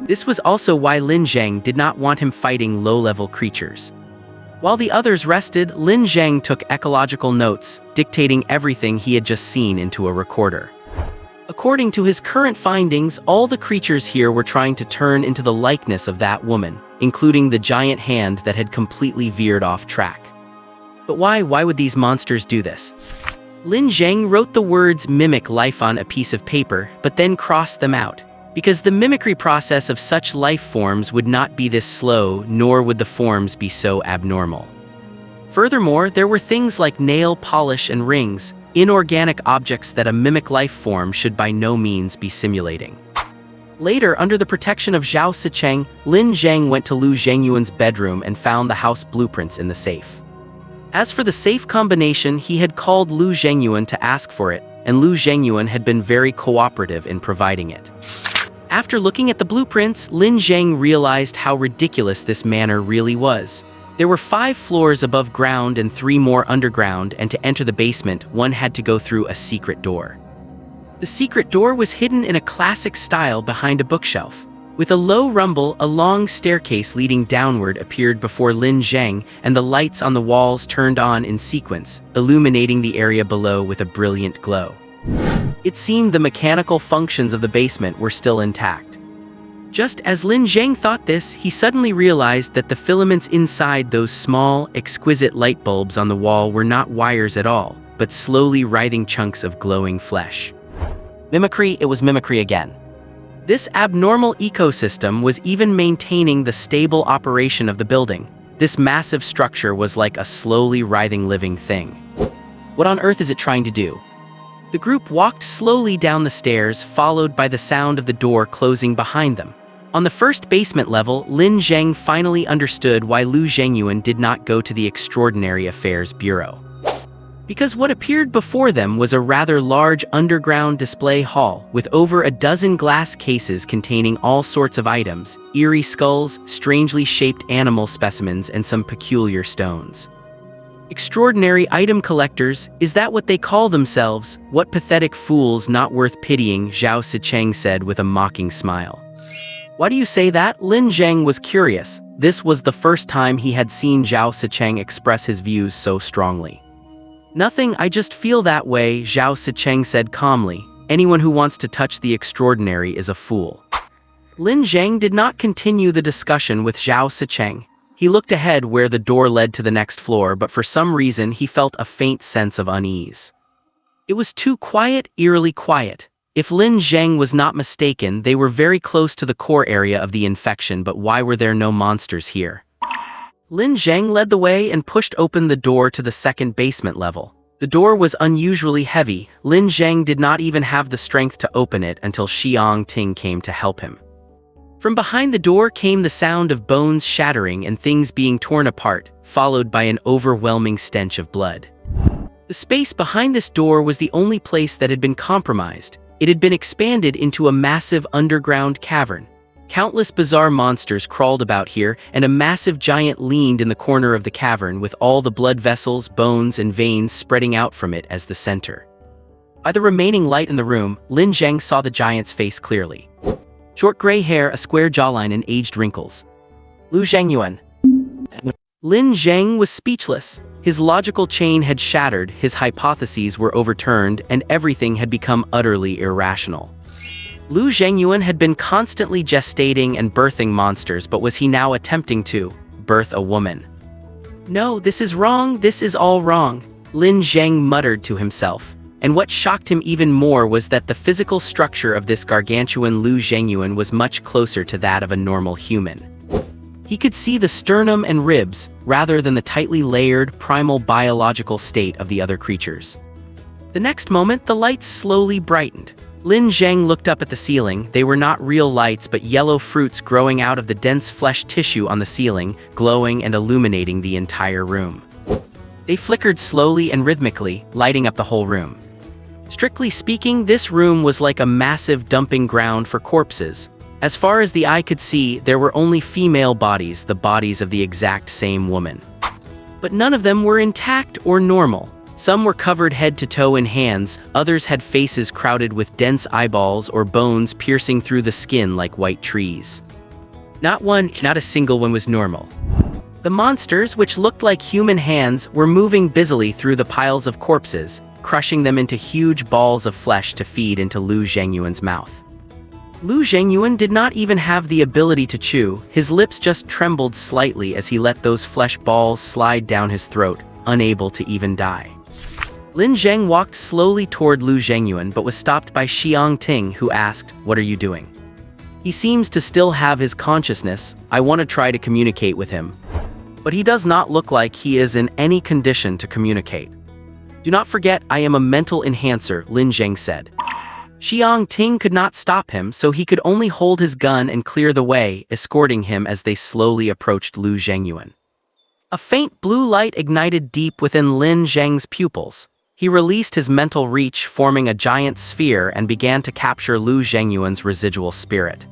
This was also why Lin Zheng did not want him fighting low-level creatures. While the others rested, Lin Zheng took ecological notes, dictating everything he had just seen into a recorder. According to his current findings, all the creatures here were trying to turn into the likeness of that woman, including the giant hand that had completely veered off track. But why would these monsters do this? Lin Zheng wrote the words "mimic life" on a piece of paper, but then crossed them out, because the mimicry process of such life forms would not be this slow, nor would the forms be so abnormal. Furthermore, there were things like nail polish and rings, inorganic objects that a mimic life form should by no means be simulating. Later, under the protection of Zhao Sicheng, Lin Zheng went to Lu Zhengyuan's bedroom and found the house blueprints in the safe. As for the safe combination, he had called Lu Zhengyuan to ask for it, and Lu Zhengyuan had been very cooperative in providing it. After looking at the blueprints, Lin Zheng realized how ridiculous this manor really was. There were 5 floors above ground and 3 more underground, and to enter the basement, one had to go through a secret door. The secret door was hidden in a classic style behind a bookshelf. With a low rumble, a long staircase leading downward appeared before Lin Zheng, and the lights on the walls turned on in sequence, illuminating the area below with a brilliant glow. It seemed the mechanical functions of the basement were still intact. Just as Lin Zheng thought this, he suddenly realized that the filaments inside those small, exquisite light bulbs on the wall were not wires at all, but slowly writhing chunks of glowing flesh. Mimicry, it was mimicry again. This abnormal ecosystem was even maintaining the stable operation of the building. This massive structure was like a slowly writhing living thing. What on earth is it trying to do? The group walked slowly down the stairs, followed by the sound of the door closing behind them. On the first basement level, Lin Zheng finally understood why Lu Zhengyuan did not go to the Extraordinary Affairs Bureau. Because what appeared before them was a rather large underground display hall, with over a dozen glass cases containing all sorts of items, eerie skulls, strangely shaped animal specimens, and some peculiar stones. Extraordinary item collectors, is that what they call themselves? What pathetic fools, not worth pitying, Zhao Sicheng said with a mocking smile. Why do you say that? Lin Zheng was curious. This was the first time he had seen Zhao Sicheng express his views so strongly. Nothing, I just feel that way, Zhao Sicheng said calmly. Anyone who wants to touch the extraordinary is a fool. Lin Zheng did not continue the discussion with Zhao Sicheng. He looked ahead where the door led to the next floor, but for some reason he felt a faint sense of unease. It was too quiet, eerily quiet. If Lin Zheng was not mistaken, they were very close to the core area of the infection, but why were there no monsters here? Lin Zheng led the way and pushed open the door to the second basement level. The door was unusually heavy. Lin Zheng did not even have the strength to open it until Xiang Ting came to help him. From behind the door came the sound of bones shattering and things being torn apart, followed by an overwhelming stench of blood. The space behind this door was the only place that had been compromised. It had been expanded into a massive underground cavern. Countless bizarre monsters crawled about here, and a massive giant leaned in the corner of the cavern with all the blood vessels, bones, and veins spreading out from it as the center. By the remaining light in the room, Lin Zheng saw the giant's face clearly. Short gray hair, a square jawline, and aged wrinkles. Lu Zhengyuan. Lin Zheng was speechless. His logical chain had shattered, his hypotheses were overturned, and everything had become utterly irrational. Lu Zhengyuan had been constantly gestating and birthing monsters, but was he now attempting to birth a woman? No, this is wrong, this is all wrong, Lin Zheng muttered to himself. And what shocked him even more was that the physical structure of this gargantuan Lu Zhengyuan was much closer to that of a normal human. He could see the sternum and ribs, rather than the tightly layered, primal biological state of the other creatures. The next moment, the lights slowly brightened. Lin Zheng looked up at the ceiling. They were not real lights, but yellow fruits growing out of the dense flesh tissue on the ceiling, glowing and illuminating the entire room. They flickered slowly and rhythmically, lighting up the whole room. Strictly speaking, this room was like a massive dumping ground for corpses. As far as the eye could see, there were only female bodies, the bodies of the exact same woman. But none of them were intact or normal. Some were covered head to toe in hands, others had faces crowded with dense eyeballs or bones piercing through the skin like white trees. Not a single one was normal. The monsters, which looked like human hands, were moving busily through the piles of corpses, crushing them into huge balls of flesh to feed into Lu Zhengyuan's mouth. Lu Zhengyuan did not even have the ability to chew, his lips just trembled slightly as he let those flesh balls slide down his throat, unable to even die. Lin Zheng walked slowly toward Lu Zhengyuan but was stopped by Xiang Ting, who asked, "What are you doing?" "He seems to still have his consciousness. I want to try to communicate with him. But he does not look like he is in any condition to communicate." "Do not forget, I am a mental enhancer," Lin Zheng said. Xiang Ting could not stop him, so he could only hold his gun and clear the way, escorting him as they slowly approached Lu Zhengyuan. A faint blue light ignited deep within Lin Zheng's pupils. He released his mental reach, forming a giant sphere, and began to capture Lu Zhengyuan's residual spirit.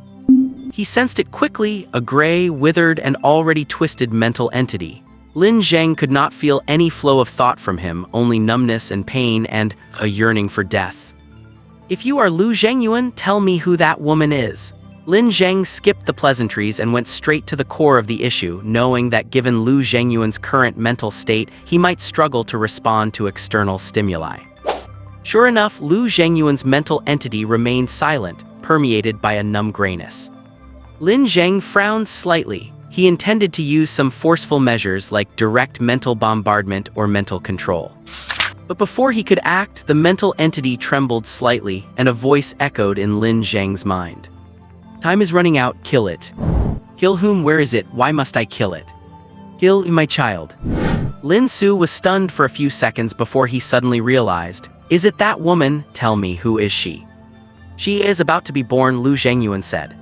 He sensed it quickly, a gray, withered, and already twisted mental entity. Lin Zheng could not feel any flow of thought from him, only numbness and pain and a yearning for death. "If you are Lu Zhengyuan, tell me who that woman is." Lin Zheng skipped the pleasantries and went straight to the core of the issue, knowing that given Lu Zhengyuan's current mental state, he might struggle to respond to external stimuli. Sure enough, Lu Zhengyuan's mental entity remained silent, permeated by a numb grayness. Lin Zheng frowned slightly. He intended to use some forceful measures like direct mental bombardment or mental control. But before he could act, the mental entity trembled slightly, and a voice echoed in Lin Zheng's mind. "Time is running out, kill it." "Kill whom? Where is it? Why must I kill it?" "Kill my child." Lin Su was stunned for a few seconds before he suddenly realized, "Is it that woman? Tell me, who is she?" "She is about to be born," Lu Zhengyuan said.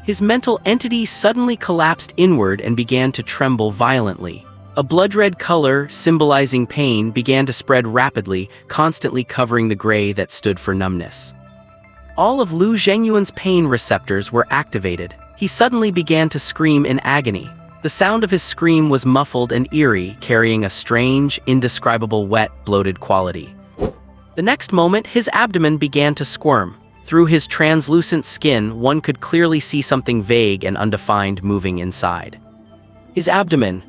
His mental entity suddenly collapsed inward and began to tremble violently. A blood-red color, symbolizing pain, began to spread rapidly, constantly covering the gray that stood for numbness. All of Lu Zhengyuan's pain receptors were activated. He suddenly began to scream in agony. The sound of his scream was muffled and eerie, carrying a strange, indescribable wet, bloated quality. The next moment, his abdomen began to squirm. Through his translucent skin, one could clearly see something vague and undefined moving inside. His abdomen.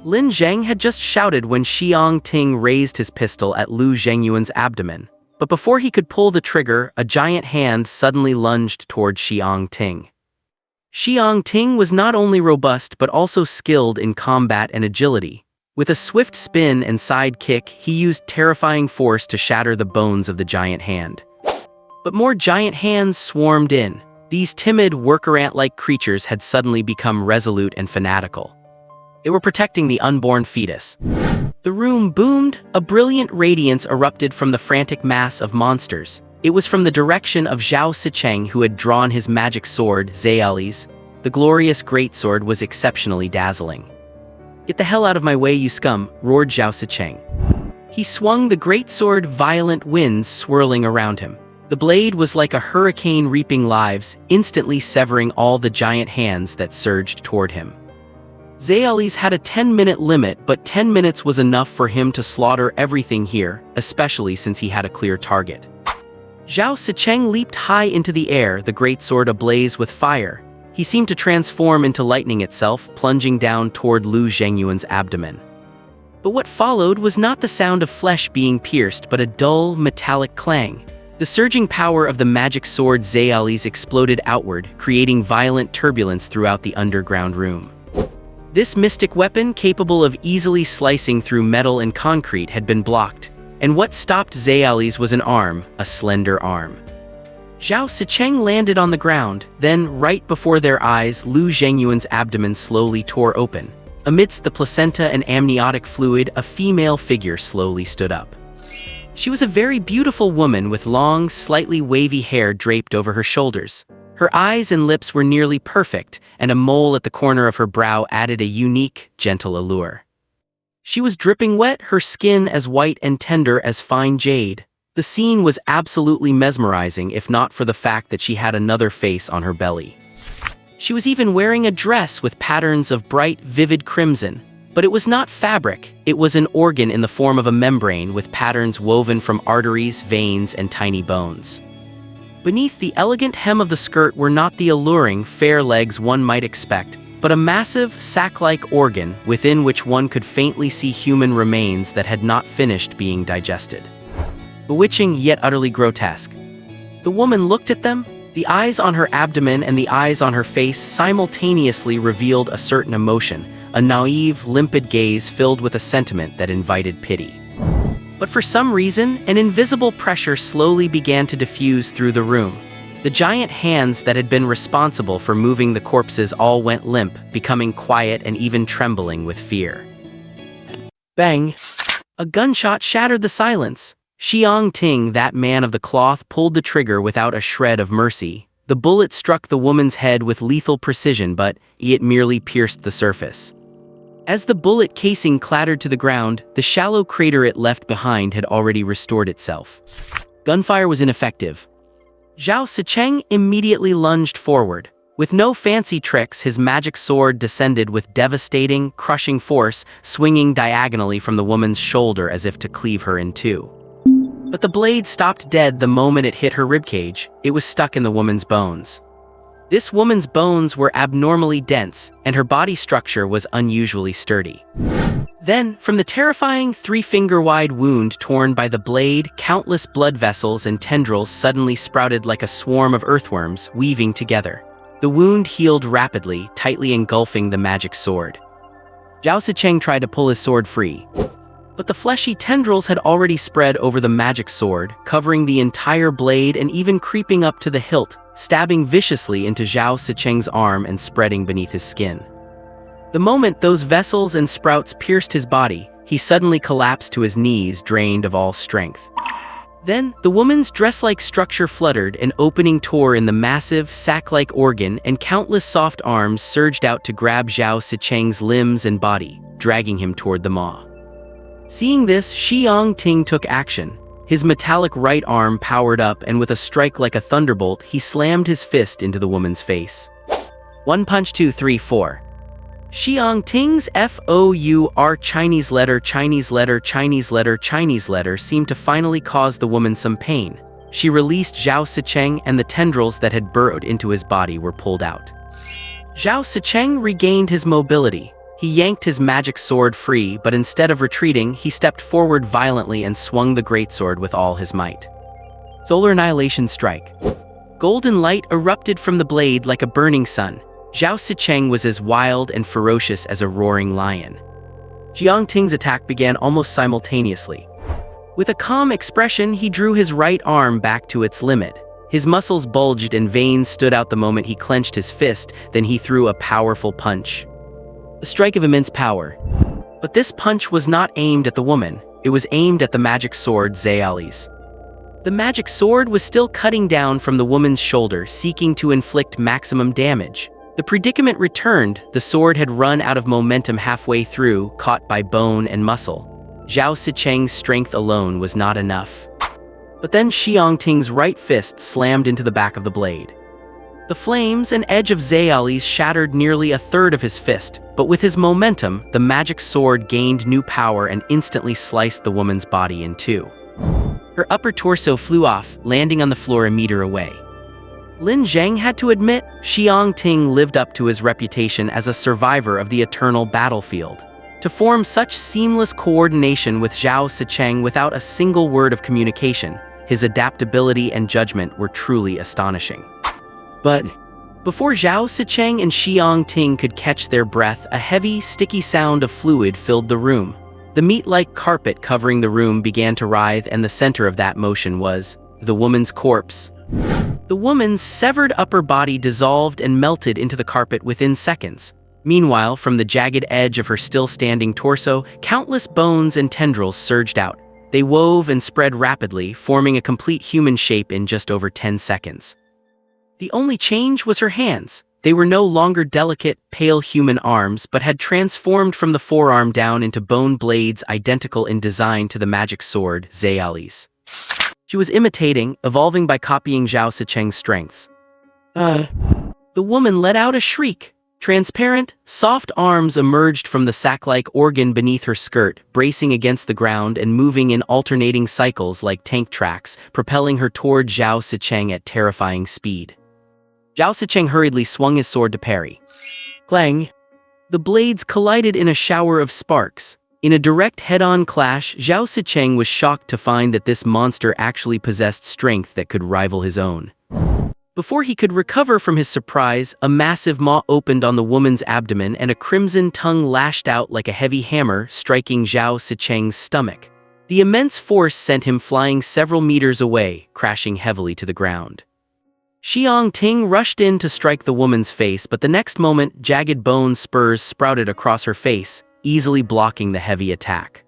Lin Zheng had just shouted when Xiang Ting raised his pistol at Lu Zhengyuan's abdomen. But before he could pull the trigger, a giant hand suddenly lunged toward Xiang Ting. Xiang Ting was not only robust but also skilled in combat and agility. With a swift spin and side kick, he used terrifying force to shatter the bones of the giant hand. But more giant hands swarmed in. These timid, worker-ant-like creatures had suddenly become resolute and fanatical. They were protecting the unborn fetus. The room boomed. A brilliant radiance erupted from the frantic mass of monsters. It was from the direction of Zhao Sicheng, who had drawn his magic sword, Zayali's. The glorious greatsword was exceptionally dazzling. "Get the hell out of my way, you scum," roared Zhao Sicheng. He swung the greatsword, violent winds swirling around him. The blade was like a hurricane reaping lives, instantly severing all the giant hands that surged toward him. Zayali's had a 10-minute limit, but 10 minutes was enough for him to slaughter everything here, especially since he had a clear target. Zhao Sicheng leaped high into the air, the greatsword ablaze with fire. He seemed to transform into lightning itself, plunging down toward Lu Zhengyuan's abdomen. But what followed was not the sound of flesh being pierced, but a dull, metallic clang. The surging power of the magic sword Zayali's exploded outward, creating violent turbulence throughout the underground room. This mystic weapon, capable of easily slicing through metal and concrete, had been blocked. And what stopped Zayali's was an arm, a slender arm. Zhao Sicheng landed on the ground, then, right before their eyes, Lu Zhengyuan's abdomen slowly tore open. Amidst the placenta and amniotic fluid, a female figure slowly stood up. She was a very beautiful woman with long, slightly wavy hair draped over her shoulders. Her eyes and lips were nearly perfect, and a mole at the corner of her brow added a unique, gentle allure. She was dripping wet, her skin as white and tender as fine jade. The scene was absolutely mesmerizing, if not for the fact that she had another face on her belly. She was even wearing a dress with patterns of bright, vivid crimson. But it was not fabric, it was an organ in the form of a membrane with patterns woven from arteries, veins, and tiny bones. Beneath the elegant hem of the skirt were not the alluring, fair legs one might expect, but a massive, sack-like organ within which one could faintly see human remains that had not finished being digested. Bewitching yet utterly grotesque. The woman looked at them. The eyes on her abdomen and the eyes on her face simultaneously revealed a certain emotion, a naive, limpid gaze filled with a sentiment that invited pity. But for some reason, an invisible pressure slowly began to diffuse through the room. The giant hands that had been responsible for moving the corpses all went limp, becoming quiet and even trembling with fear. Bang! A gunshot shattered the silence. Xiang Ting, that man of the cloth, pulled the trigger without a shred of mercy. The bullet struck the woman's head with lethal precision, but it merely pierced the surface. As the bullet casing clattered to the ground, the shallow crater it left behind had already restored itself. Gunfire was ineffective. Zhao Sicheng immediately lunged forward. With no fancy tricks, his magic sword descended with devastating, crushing force, swinging diagonally from the woman's shoulder as if to cleave her in two. But the blade stopped dead the moment it hit her ribcage. It was stuck in the woman's bones. This woman's bones were abnormally dense, and her body structure was unusually sturdy. Then, from the terrifying three-finger-wide wound torn by the blade, countless blood vessels and tendrils suddenly sprouted like a swarm of earthworms, weaving together. The wound healed rapidly, tightly engulfing the magic sword. Zhao Sicheng tried to pull his sword free, but the fleshy tendrils had already spread over the magic sword, covering the entire blade and even creeping up to the hilt, stabbing viciously into Zhao Sicheng's arm and spreading beneath his skin. The moment those vessels and sprouts pierced his body, he suddenly collapsed to his knees, drained of all strength. Then, the woman's dress-like structure fluttered, an opening tore in the massive, sack-like organ, and countless soft arms surged out to grab Zhao Sicheng's limbs and body, dragging him toward the maw. Seeing this, Xiang Ting took action. His metallic right arm powered up, and with a strike like a thunderbolt, he slammed his fist into the woman's face. 1 punch 2 3 4. Xiang Ting's FOUR Chinese letter seemed to finally cause the woman some pain. She released Zhao Sicheng, and the tendrils that had burrowed into his body were pulled out. Zhao Sicheng regained his mobility. He yanked his magic sword free, but instead of retreating, he stepped forward violently and swung the greatsword with all his might. Solar Annihilation Strike. Golden light erupted from the blade like a burning sun. Zhao Sicheng was as wild and ferocious as a roaring lion. Xiang Ting's attack began almost simultaneously. With a calm expression, he drew his right arm back to its limit. His muscles bulged and veins stood out the moment he clenched his fist, then he threw a powerful punch. A strike of immense power. But this punch was not aimed at the woman, it was aimed at the magic sword Zayali's. The magic sword was still cutting down from the woman's shoulder, seeking to inflict maximum damage. The predicament returned. The sword had run out of momentum halfway through, caught by bone and muscle. Zhao Sicheng's strength alone was not enough. But then Xiang Ting's right fist slammed into the back of the blade. The flames and edge of Zayali's shattered nearly a third of his fist, but with his momentum, the magic sword gained new power and instantly sliced the woman's body in two. Her upper torso flew off, landing on the floor a meter away. Lin Zheng had to admit, Xiang Ting lived up to his reputation as a survivor of the eternal battlefield. To form such seamless coordination with Zhao Sicheng without a single word of communication, his adaptability and judgment were truly astonishing. But before Zhao Sicheng and Xiang Ting could catch their breath, a heavy, sticky sound of fluid filled the room. The meat-like carpet covering the room began to writhe, and the center of that motion was the woman's corpse. The woman's severed upper body dissolved and melted into the carpet within seconds. Meanwhile, from the jagged edge of her still-standing torso, countless bones and tendrils surged out. They wove and spread rapidly, forming a complete human shape in just over 10 seconds. The only change was her hands. They were no longer delicate, pale human arms, but had transformed from the forearm down into bone blades identical in design to the magic sword Zayali's. She was imitating, evolving by copying Zhao Sicheng's strengths. The woman let out a shriek. Transparent, soft arms emerged from the sack-like organ beneath her skirt, bracing against the ground and moving in alternating cycles like tank tracks, propelling her toward Zhao Sicheng at terrifying speed. Zhao Sicheng hurriedly swung his sword to parry. Clang! The blades collided in a shower of sparks. In a direct head-on clash, Zhao Sicheng was shocked to find that this monster actually possessed strength that could rival his own. Before he could recover from his surprise, a massive maw opened on the woman's abdomen and a crimson tongue lashed out like a heavy hammer, striking Zhao Sicheng's stomach. The immense force sent him flying several meters away, crashing heavily to the ground. Xiang Ting rushed in to strike the woman's face, but the next moment, jagged bone spurs sprouted across her face, easily blocking the heavy attack.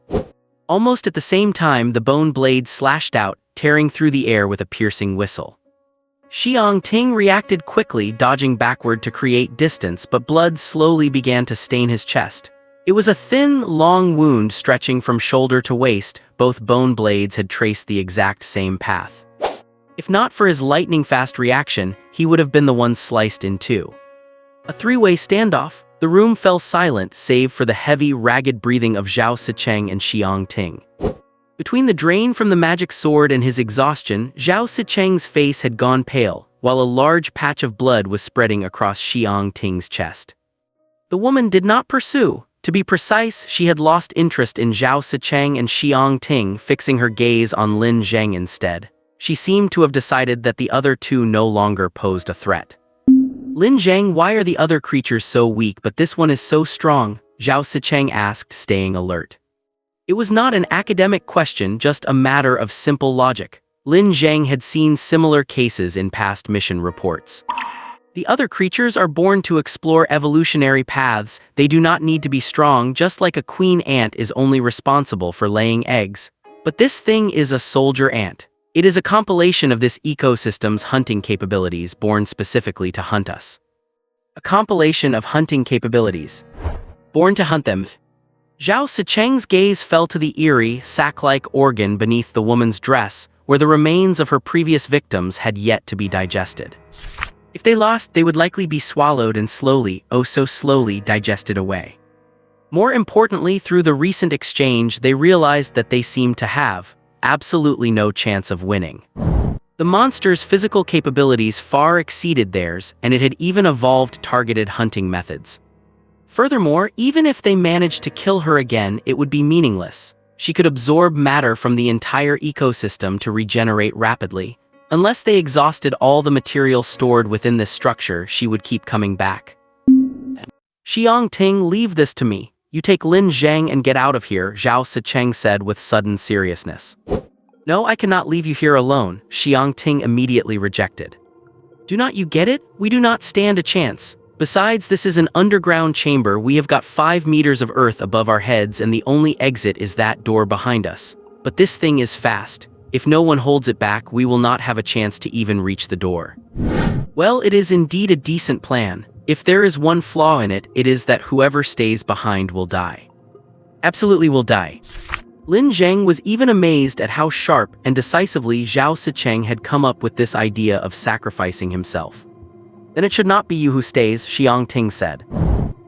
Almost at the same time, the bone blade slashed out, tearing through the air with a piercing whistle. Xiang Ting reacted quickly, dodging backward to create distance, but blood slowly began to stain his chest. It was a thin, long wound stretching from shoulder to waist. Both bone blades had traced the exact same path. If not for his lightning-fast reaction, he would have been the one sliced in two. A three-way standoff. The room fell silent, save for the heavy, ragged breathing of Zhao Sicheng and Xiang Ting. Between the drain from the magic sword and his exhaustion, Zhao Sicheng's face had gone pale, while a large patch of blood was spreading across Xiang Ting's chest. The woman did not pursue. To be precise, she had lost interest in Zhao Sicheng and Xiang Ting, fixing her gaze on Lin Zheng instead. She seemed to have decided that the other two no longer posed a threat. Lin Zheng, why are the other creatures so weak but this one is so strong? Zhao Sicheng asked, staying alert. It was not an academic question, just a matter of simple logic. Lin Zheng had seen similar cases in past mission reports. The other creatures are born to explore evolutionary paths. They do not need to be strong, just like a queen ant is only responsible for laying eggs. But this thing is a soldier ant. It is a compilation of this ecosystem's hunting capabilities, born specifically to hunt us. A compilation of hunting capabilities. Born to hunt them. Zhao Sicheng's gaze fell to the eerie, sack-like organ beneath the woman's dress, where the remains of her previous victims had yet to be digested. If they lost, they would likely be swallowed and slowly, oh so slowly, digested away. More importantly, through the recent exchange, they realized that they seemed to have absolutely no chance of winning. The monster's physical capabilities far exceeded theirs, and it had even evolved targeted hunting methods. Furthermore, even if they managed to kill her again, it would be meaningless. She could absorb matter from the entire ecosystem to regenerate rapidly. Unless they exhausted all the material stored within this structure, she would keep coming back. Xiang Ting, leave this to me. You take Lin Zheng and get out of here, Zhao Sicheng said with sudden seriousness. No, I cannot leave you here alone, Xiang Ting immediately rejected. Do not you get it? We do not stand a chance. Besides, this is an underground chamber. We have got 5 meters of earth above our heads and the only exit is that door behind us. But this thing is fast. If no one holds it back, we will not have a chance to even reach the door. Well, it is indeed a decent plan. If there is one flaw in it, it is that whoever stays behind will die. Absolutely will die. Lin Zheng was even amazed at how sharp and decisively Zhao Sicheng had come up with this idea of sacrificing himself. Then it should not be you who stays, Xiang Ting said.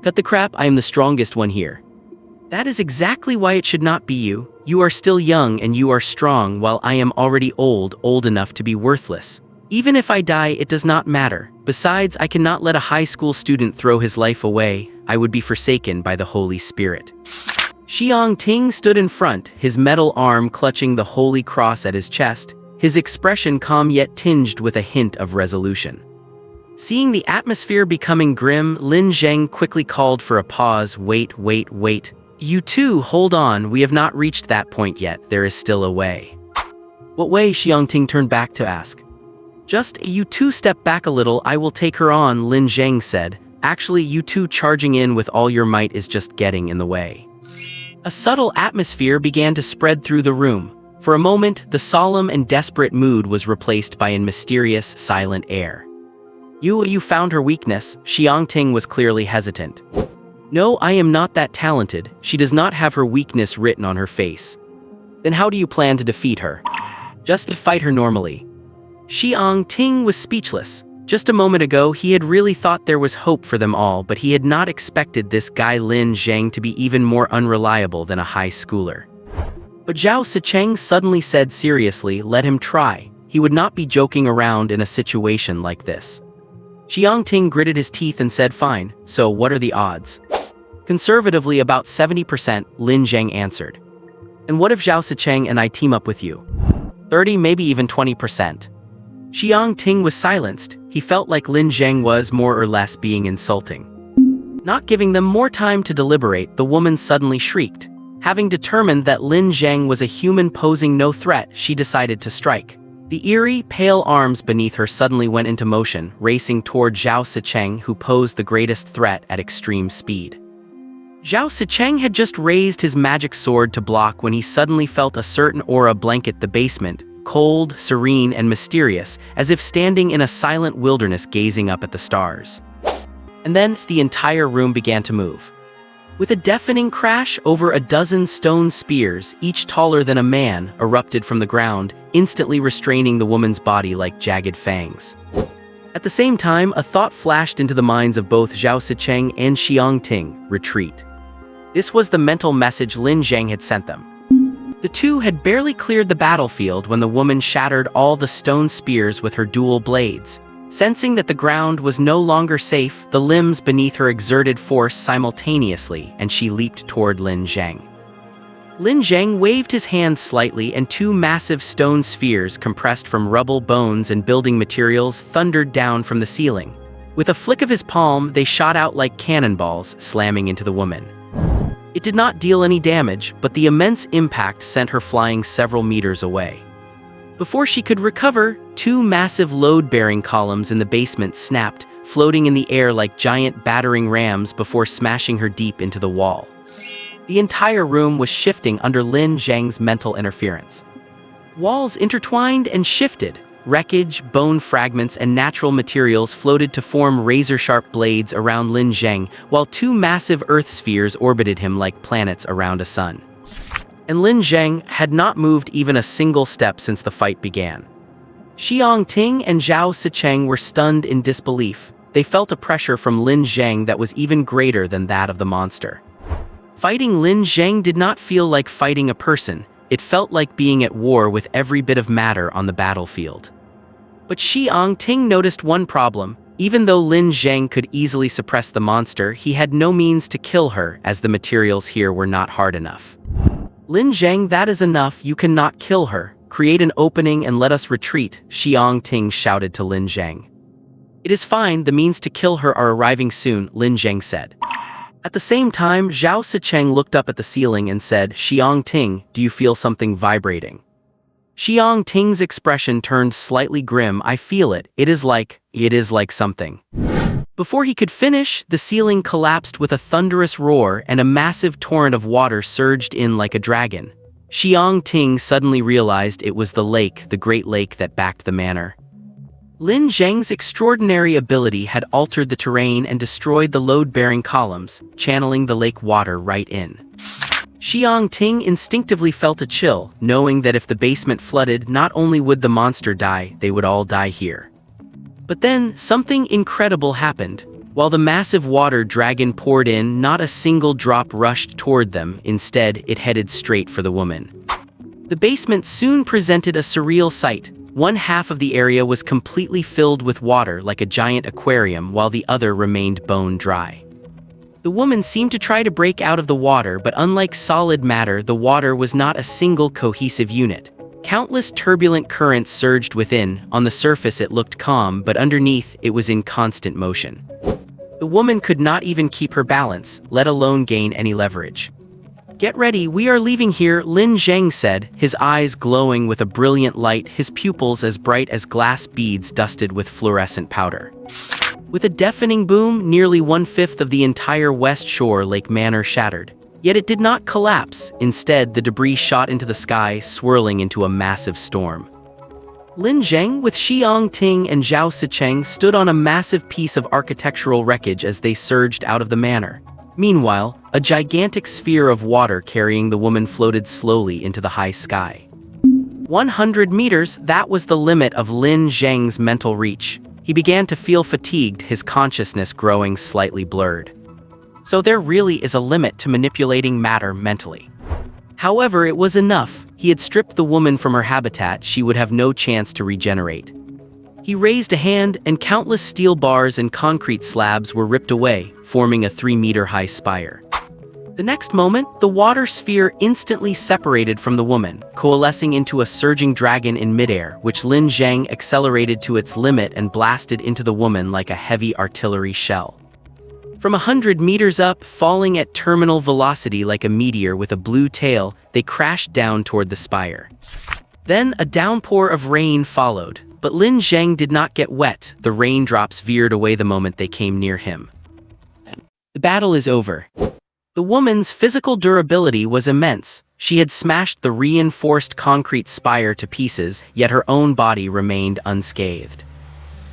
Cut the crap, I am the strongest one here. That is exactly why it should not be you. You are still young and you are strong, while I am already old enough to be worthless. Even if I die, it does not matter. Besides, I cannot let a high school student throw his life away. I would be forsaken by the Holy Spirit. Xiang Ting stood in front, his metal arm clutching the holy cross at his chest, his expression calm yet tinged with a hint of resolution. Seeing the atmosphere becoming grim, Lin Zheng quickly called for a pause. Wait. You two, hold on, we have not reached that point yet, there is still a way. What way? Xiang Ting turned back to ask. Just, you two step back a little, I will take her on, Lin Zheng said. Actually, you two charging in with all your might is just getting in the way. A subtle atmosphere began to spread through the room. For a moment, the solemn and desperate mood was replaced by a mysterious, silent air. You found her weakness, Xiang Ting was clearly hesitant. No, I am not that talented, she does not have her weakness written on her face. Then how do you plan to defeat her? Just fight her normally. Xiang Ting was speechless. Just a moment ago, he had really thought there was hope for them all, but he had not expected this guy Lin Zheng to be even more unreliable than a high schooler. But Zhao Sicheng suddenly said seriously, let him try. He would not be joking around in a situation like this. Xiang Ting gritted his teeth and said, fine, so what are the odds? Conservatively about 70%, Lin Zheng answered. And what if Zhao Sicheng and I team up with you? 30, maybe even 20%. Xiang Ting was silenced. He felt like Lin Zheng was more or less being insulting. Not giving them more time to deliberate, the woman suddenly shrieked. Having determined that Lin Zheng was a human posing no threat, she decided to strike. The eerie, pale arms beneath her suddenly went into motion, racing toward Zhao Sicheng, who posed the greatest threat at extreme speed. Zhao Sicheng had just raised his magic sword to block when he suddenly felt a certain aura blanket the basement, cold, serene, and mysterious, as if standing in a silent wilderness gazing up at the stars. And then the entire room began to move. With a deafening crash, over a dozen stone spears, each taller than a man, erupted from the ground, instantly restraining the woman's body like jagged fangs. At the same time, a thought flashed into the minds of both Zhao Sicheng and Xiang Ting: retreat. This was the mental message Lin Zheng had sent them. The two had barely cleared the battlefield when the woman shattered all the stone spears with her dual blades. Sensing that the ground was no longer safe, the limbs beneath her exerted force simultaneously, and she leaped toward Lin Zheng. Lin Zheng waved his hand slightly, and two massive stone spheres compressed from rubble, bones, and building materials thundered down from the ceiling. With a flick of his palm, they shot out like cannonballs, slamming into the woman. It did not deal any damage, but the immense impact sent her flying several meters away. Before she could recover, two massive load-bearing columns in the basement snapped, floating in the air like giant battering rams before smashing her deep into the wall. The entire room was shifting under Lin Zheng's mental interference. Walls intertwined and shifted. Wreckage, bone fragments, and natural materials floated to form razor-sharp blades around Lin Zheng, while two massive earth spheres orbited him like planets around a sun. And Lin Zheng had not moved even a single step since the fight began. Xiang Ting and Zhao Sicheng were stunned in disbelief. They felt a pressure from Lin Zheng that was even greater than that of the monster. Fighting Lin Zheng did not feel like fighting a person. It felt like being at war with every bit of matter on the battlefield. But Xiang Ting noticed one problem. Even though Lin Zheng could easily suppress the monster, he had no means to kill her, as the materials here were not hard enough. Lin Zheng, that is enough, you cannot kill her. Create an opening and let us retreat, Xiang Ting shouted to Lin Zheng. It is fine, the means to kill her are arriving soon, Lin Zheng said. At the same time, Zhao Sicheng looked up at the ceiling and said, Xiang Ting, do you feel something vibrating? Xiang Ting's expression turned slightly grim. I feel it. It is like something. Before he could finish, the ceiling collapsed with a thunderous roar and a massive torrent of water surged in like a dragon. Xiang Ting suddenly realized it was the lake, the great lake that backed the manor. Lin Zheng's extraordinary ability had altered the terrain and destroyed the load-bearing columns, channeling the lake water right in. Xiang Ting instinctively felt a chill, knowing that if the basement flooded, not only would the monster die, they would all die here. But then, something incredible happened. While the massive water dragon poured in, not a single drop rushed toward them. Instead, it headed straight for the woman. The basement soon presented a surreal sight. One half of the area was completely filled with water like a giant aquarium, while the other remained bone dry. The woman seemed to try to break out of the water, but unlike solid matter, the water was not a single cohesive unit. Countless turbulent currents surged within. On the surface it looked calm, but underneath it was in constant motion. The woman could not even keep her balance, let alone gain any leverage. Get ready, we are leaving here, Lin Zheng said, his eyes glowing with a brilliant light, his pupils as bright as glass beads dusted with fluorescent powder. With a deafening boom, nearly 1/5 of the entire West Shore Lake Manor shattered. Yet it did not collapse. Instead, the debris shot into the sky, swirling into a massive storm. Lin Zheng, with Xiang Ting and Zhao Sicheng, stood on a massive piece of architectural wreckage as they surged out of the manor. Meanwhile, a gigantic sphere of water carrying the woman floated slowly into the high sky. 100 meters, that was the limit of Lin Zheng's mental reach. He He began to feel fatigued, his consciousness growing slightly blurred. So there really is a limit to manipulating matter mentally. However, it was enough. He had stripped the woman from her habitat, she would have no chance to regenerate. He raised a hand, and countless steel bars and concrete slabs were ripped away, forming a 3-meter-high spire. The next moment, the water sphere instantly separated from the woman, coalescing into a surging dragon in midair, which Lin Zheng accelerated to its limit and blasted into the woman like a heavy artillery shell. From 100 meters up, falling at terminal velocity like a meteor with a blue tail, they crashed down toward the spire. Then a downpour of rain followed, but Lin Zheng did not get wet. The raindrops veered away the moment they came near him. The battle is over. The woman's physical durability was immense. She had smashed the reinforced concrete spire to pieces, yet her own body remained unscathed.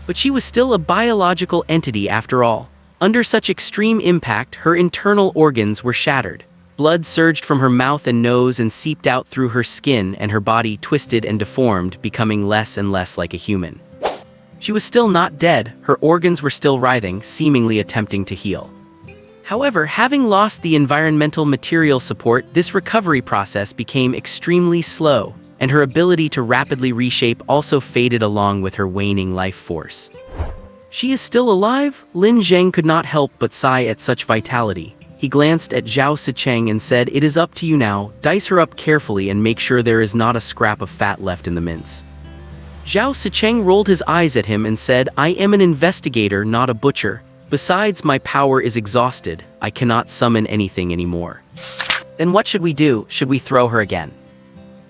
But she was still a biological entity after all. Under such extreme impact, her internal organs were shattered. Blood surged from her mouth and nose and seeped out through her skin, and her body twisted and deformed, becoming less and less like a human. She was still not dead, her organs were still writhing, seemingly attempting to heal. However, having lost the environmental material support, this recovery process became extremely slow, and her ability to rapidly reshape also faded along with her waning life force. She is still alive? Lin Zheng could not help but sigh at such vitality. He glanced at Zhao Sicheng and said, "It is up to you now. Dice her up carefully and make sure there is not a scrap of fat left in the mince." Zhao Sicheng rolled his eyes at him and said, "I am an investigator, not a butcher. Besides, my power is exhausted. I cannot summon anything anymore." "Then what should we do? Should we throw her again?"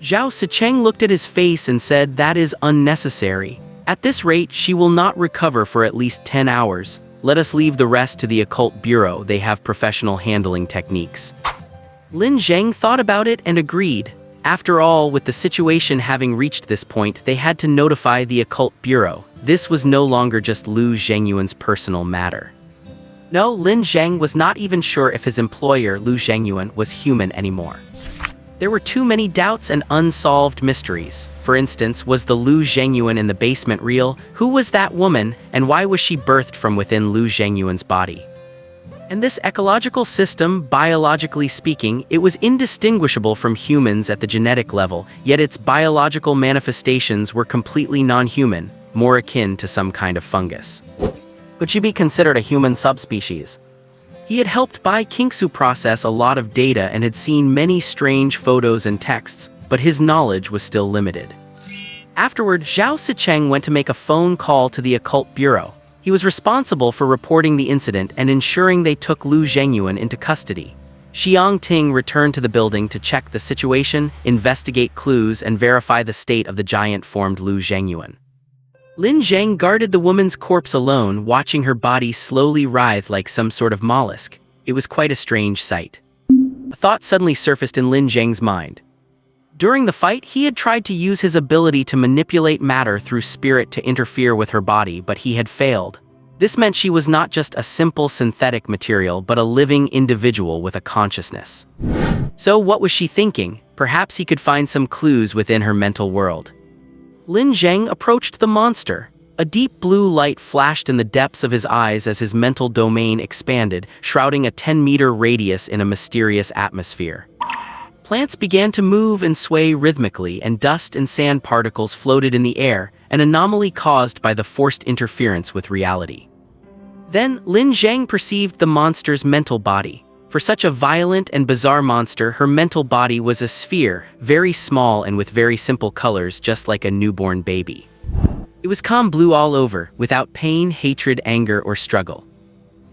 Zhao Sicheng looked at his face and said, "That is unnecessary. At this rate, she will not recover for at least 10 hours. Let us leave the rest to the occult bureau, they have professional handling techniques." Lin Zheng thought about it and agreed. After all, with the situation having reached this point, they had to notify the occult bureau. This was no longer just Lu Zhengyuan's personal matter. No, Lin Zheng was not even sure if his employer, Lu Zhengyuan, was human anymore. There were too many doubts and unsolved mysteries. For instance, was the Lu Zhengyuan in the basement real? Who was that woman, and why was she birthed from within Lu Zhengyuan's body? And this ecological system, biologically speaking, it was indistinguishable from humans at the genetic level, yet its biological manifestations were completely non-human, more akin to some kind of fungus. Could she be considered a human subspecies? He had helped Bai Qingxue process a lot of data and had seen many strange photos and texts, but his knowledge was still limited. Afterward, Zhao Sicheng went to make a phone call to the occult bureau. He was responsible for reporting the incident and ensuring they took Lu Zhengyuan into custody. Xiang Ting returned to the building to check the situation, investigate clues, and verify the state of the giant-formed Lu Zhengyuan. Lin Zheng guarded the woman's corpse alone, watching her body slowly writhe like some sort of mollusk. It was quite a strange sight. A thought suddenly surfaced in Lin Zheng's mind. During the fight, he had tried to use his ability to manipulate matter through spirit to interfere with her body, but he had failed. This meant she was not just a simple synthetic material, but a living individual with a consciousness. So what was she thinking? Perhaps he could find some clues within her mental world. Lin Zheng approached the monster. A deep blue light flashed in the depths of his eyes as his mental domain expanded, shrouding a 10-meter radius in a mysterious atmosphere. Plants began to move and sway rhythmically, and dust and sand particles floated in the air, an anomaly caused by the forced interference with reality. Then, Lin Zheng perceived the monster's mental body. For such a violent and bizarre monster, her mental body was a sphere, very small and with very simple colors, just like a newborn baby. It was calm blue all over, without pain, hatred, anger, or struggle.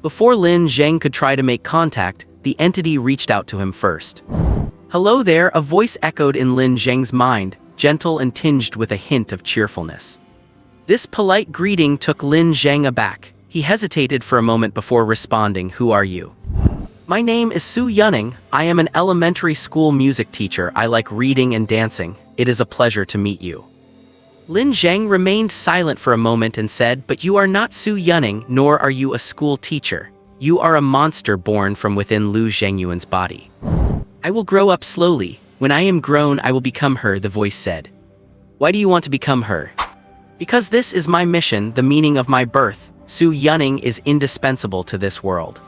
Before Lin Zheng could try to make contact, the entity reached out to him first. "Hello there," a voice echoed in Lin Zheng's mind, gentle and tinged with a hint of cheerfulness. This polite greeting took Lin Zheng aback. He hesitated for a moment before responding, "Who are you?" "My name is Su Yunning. I am an elementary school music teacher. I like reading and dancing. It is a pleasure to meet you." Lin Zheng remained silent for a moment and said, "But you are not Su Yunning, nor are you a school teacher. You are a monster born from within Lu Zhengyuan's body." "I will grow up slowly. When I am grown, I will become her," the voice said. "Why do you want to become her?" Because this is my mission, the meaning of my birth, Su Yuning is indispensable to this world.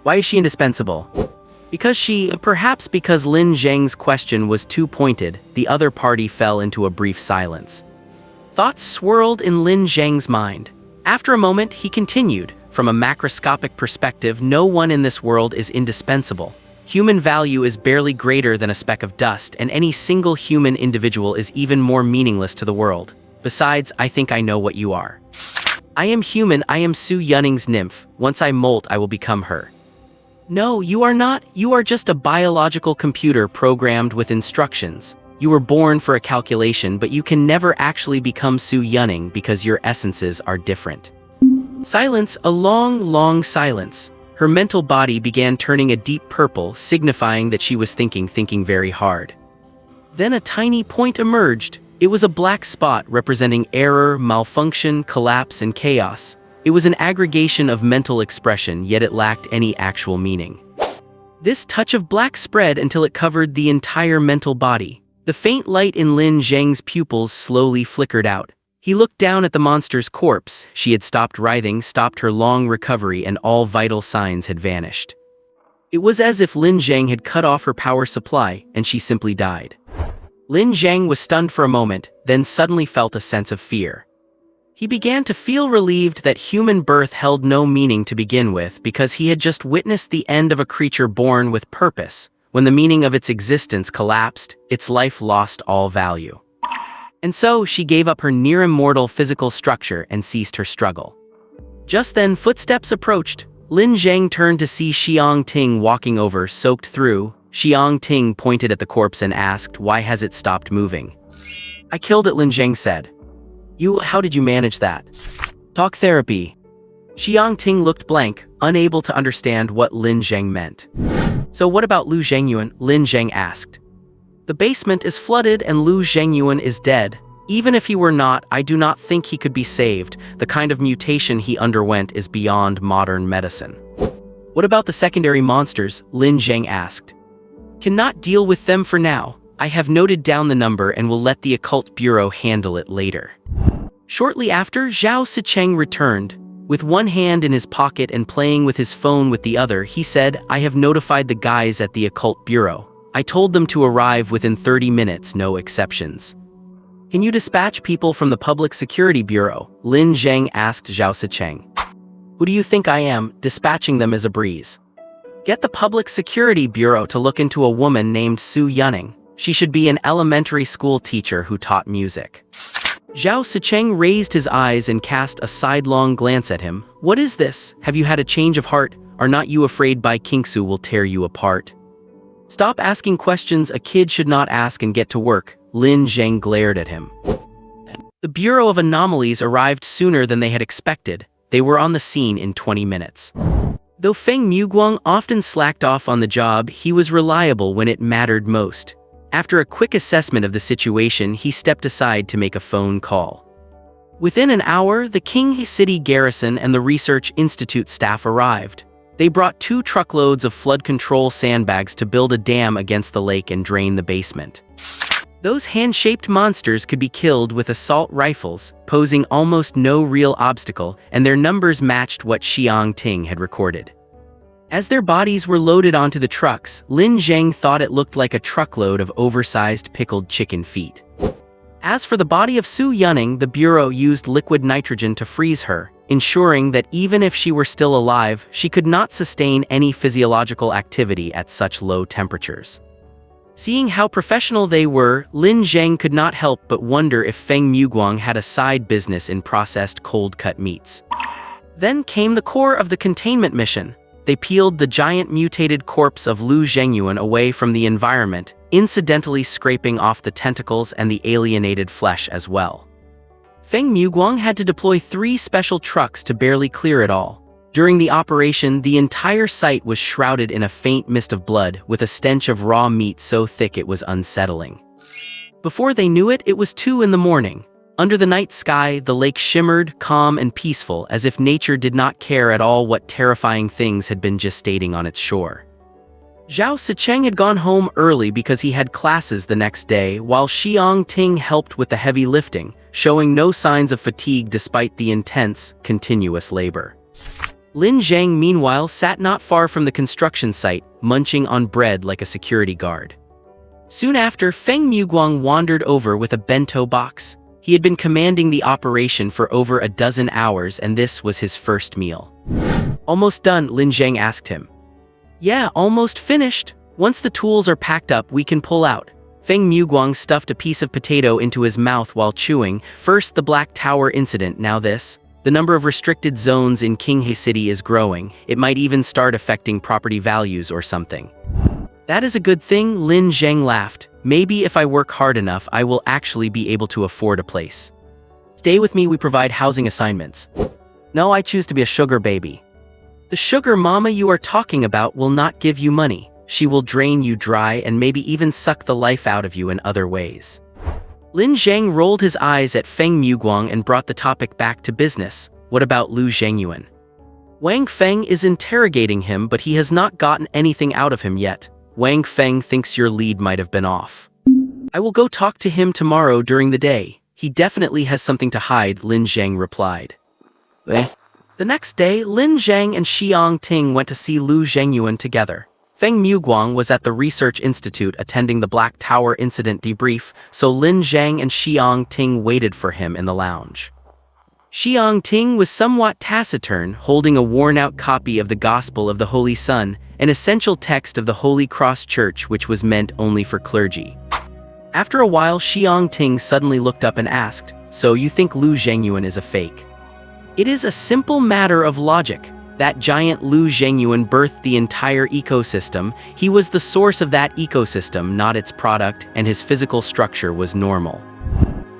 Why is she indispensable? Perhaps because Lin Zheng's question was too pointed, the other party fell into a brief silence. Thoughts swirled in Lin Zheng's mind. After a moment, he continued, from a macroscopic perspective, no one in this world is indispensable. Human value is barely greater than a speck of dust, and any single human individual is even more meaningless to the world. Besides, I think I know what you are. I am human, I am Su Yuning's nymph. Once I molt, I will become her. No, you are not. You are just a biological computer programmed with instructions. You were born for a calculation, but you can never actually become Su Yuning because your essences are different. Silence, a long, long silence. Her mental body began turning a deep purple, signifying that she was thinking very hard. Then a tiny point emerged. It was a black spot representing error, malfunction, collapse, and chaos. It was an aggregation of mental expression, yet it lacked any actual meaning. This touch of black spread until it covered the entire mental body. The faint light in Lin Zheng's pupils slowly flickered out. He looked down at the monster's corpse. She had stopped writhing, stopped her long recovery, and all vital signs had vanished. It was as if Lin Zheng had cut off her power supply, and she simply died. Lin Zheng was stunned for a moment, then suddenly felt a sense of fear. He began to feel relieved that human birth held no meaning to begin with because he had just witnessed the end of a creature born with purpose. When the meaning of its existence collapsed, its life lost all value. And so, she gave up her near-immortal physical structure and ceased her struggle. Just then, footsteps approached. Lin Zheng turned to see Xiang Ting walking over, soaked through. Xiang Ting pointed at the corpse and asked, "Why has it stopped moving?" "I killed it," Lin Zheng said. How did you manage that?" "Talk therapy." Xiang Ting looked blank, unable to understand what Lin Zheng meant. "So what about Lu Zhengyuan?" Lin Zheng asked. "The basement is flooded and Lu Zhengyuan is dead. Even if he were not, I do not think he could be saved. The kind of mutation he underwent is beyond modern medicine." "What about the secondary monsters?" Lin Zheng asked. "Cannot deal with them for now. I have noted down the number and will let the Occult Bureau handle it later." Shortly after, Zhao Sicheng returned. With one hand in his pocket and playing with his phone with the other, he said, "I have notified the guys at the Occult Bureau. I told them to arrive within 30 minutes, no exceptions." "Can you dispatch people from the Public Security Bureau?" Lin Zheng asked Zhao Sicheng. "Who do you think I am? Dispatching them is a breeze. Get the Public Security Bureau to look into a woman named Su Yuning. She should be an elementary school teacher who taught music." Zhao Sicheng raised his eyes and cast a sidelong glance at him. "What is this? Have you had a change of heart? Are not you afraid Bai Qingxue will tear you apart?" "Stop asking questions a kid should not ask and get to work," Lin Zheng glared at him. The Bureau of Anomalies arrived sooner than they had expected. They were on the scene in 20 minutes. Though Feng Muguang often slacked off on the job, he was reliable when it mattered most. After a quick assessment of the situation, he stepped aside to make a phone call. Within an hour, the Qinghe City garrison and the Research Institute staff arrived. They brought 2 truckloads of flood control sandbags to build a dam against the lake and drain the basement. Those hand-shaped monsters could be killed with assault rifles, posing almost no real obstacle, and their numbers matched what Xiang Ting had recorded. As their bodies were loaded onto the trucks, Lin Zheng thought it looked like a truckload of oversized pickled chicken feet. As for the body of Su Yuning, the Bureau used liquid nitrogen to freeze her, ensuring that even if she were still alive, she could not sustain any physiological activity at such low temperatures. Seeing how professional they were, Lin Zheng could not help but wonder if Feng Muguang had a side business in processed cold-cut meats. Then came the core of the containment mission. They peeled the giant mutated corpse of Lu Zhengyuan away from the environment, incidentally scraping off the tentacles and the alienated flesh as well. Feng Muguang had to deploy 3 special trucks to barely clear it all. During the operation, the entire site was shrouded in a faint mist of blood, with a stench of raw meat so thick it was unsettling. Before they knew it, it was 2 in the morning. Under the night sky, the lake shimmered, calm and peaceful, as if nature did not care at all what terrifying things had been gestating on its shore. Zhao Sicheng had gone home early because he had classes the next day, while Xiang Ting helped with the heavy lifting. showing no signs of fatigue despite the intense, continuous labor. Lin Zheng meanwhile sat not far from the construction site, munching on bread like a security guard. Soon after, Feng Muguang wandered over with a bento box. He had been commanding the operation for over a dozen hours and this was his first meal. "Almost done?" Lin Zheng asked him. "Yeah, almost finished. Once the tools are packed up, we can pull out." Feng Muguang stuffed a piece of potato into his mouth while chewing. First the Black Tower incident, now this. The number of restricted zones in Qinghe City is growing. It might even start affecting property values or something. "That is a good thing," Lin Zheng laughed. "Maybe if I work hard enough, I will actually be able to afford a place. Stay with me, we provide housing assignments." "No, I choose to be a sugar baby." "The sugar mama you are talking about will not give you money. She will drain you dry and maybe even suck the life out of you in other ways." Lin Zheng rolled his eyes at Feng Muguang and brought the topic back to business. "What about Lu Zhengyuan?" "Wang Feng is interrogating him, but he has not gotten anything out of him yet. Wang Feng thinks your lead might have been off." "I will go talk to him tomorrow during the day. He definitely has something to hide," Lin Zheng replied. The next day, Lin Zheng and Xiang Ting went to see Lu Zhengyuan together. Feng Muguang was at the Research Institute attending the Black Tower incident debrief, so Lin Zheng and Xiang Ting waited for him in the lounge. Xiang Ting was somewhat taciturn, holding a worn-out copy of the Gospel of the Holy Son, an essential text of the Holy Cross Church which was meant only for clergy. After a while, Xiang Ting suddenly looked up and asked, "So you think Lu Zhengyuan is a fake?" "It is a simple matter of logic. That giant Lu Zhengyuan birthed the entire ecosystem. He was the source of that ecosystem, not its product, and his physical structure was normal."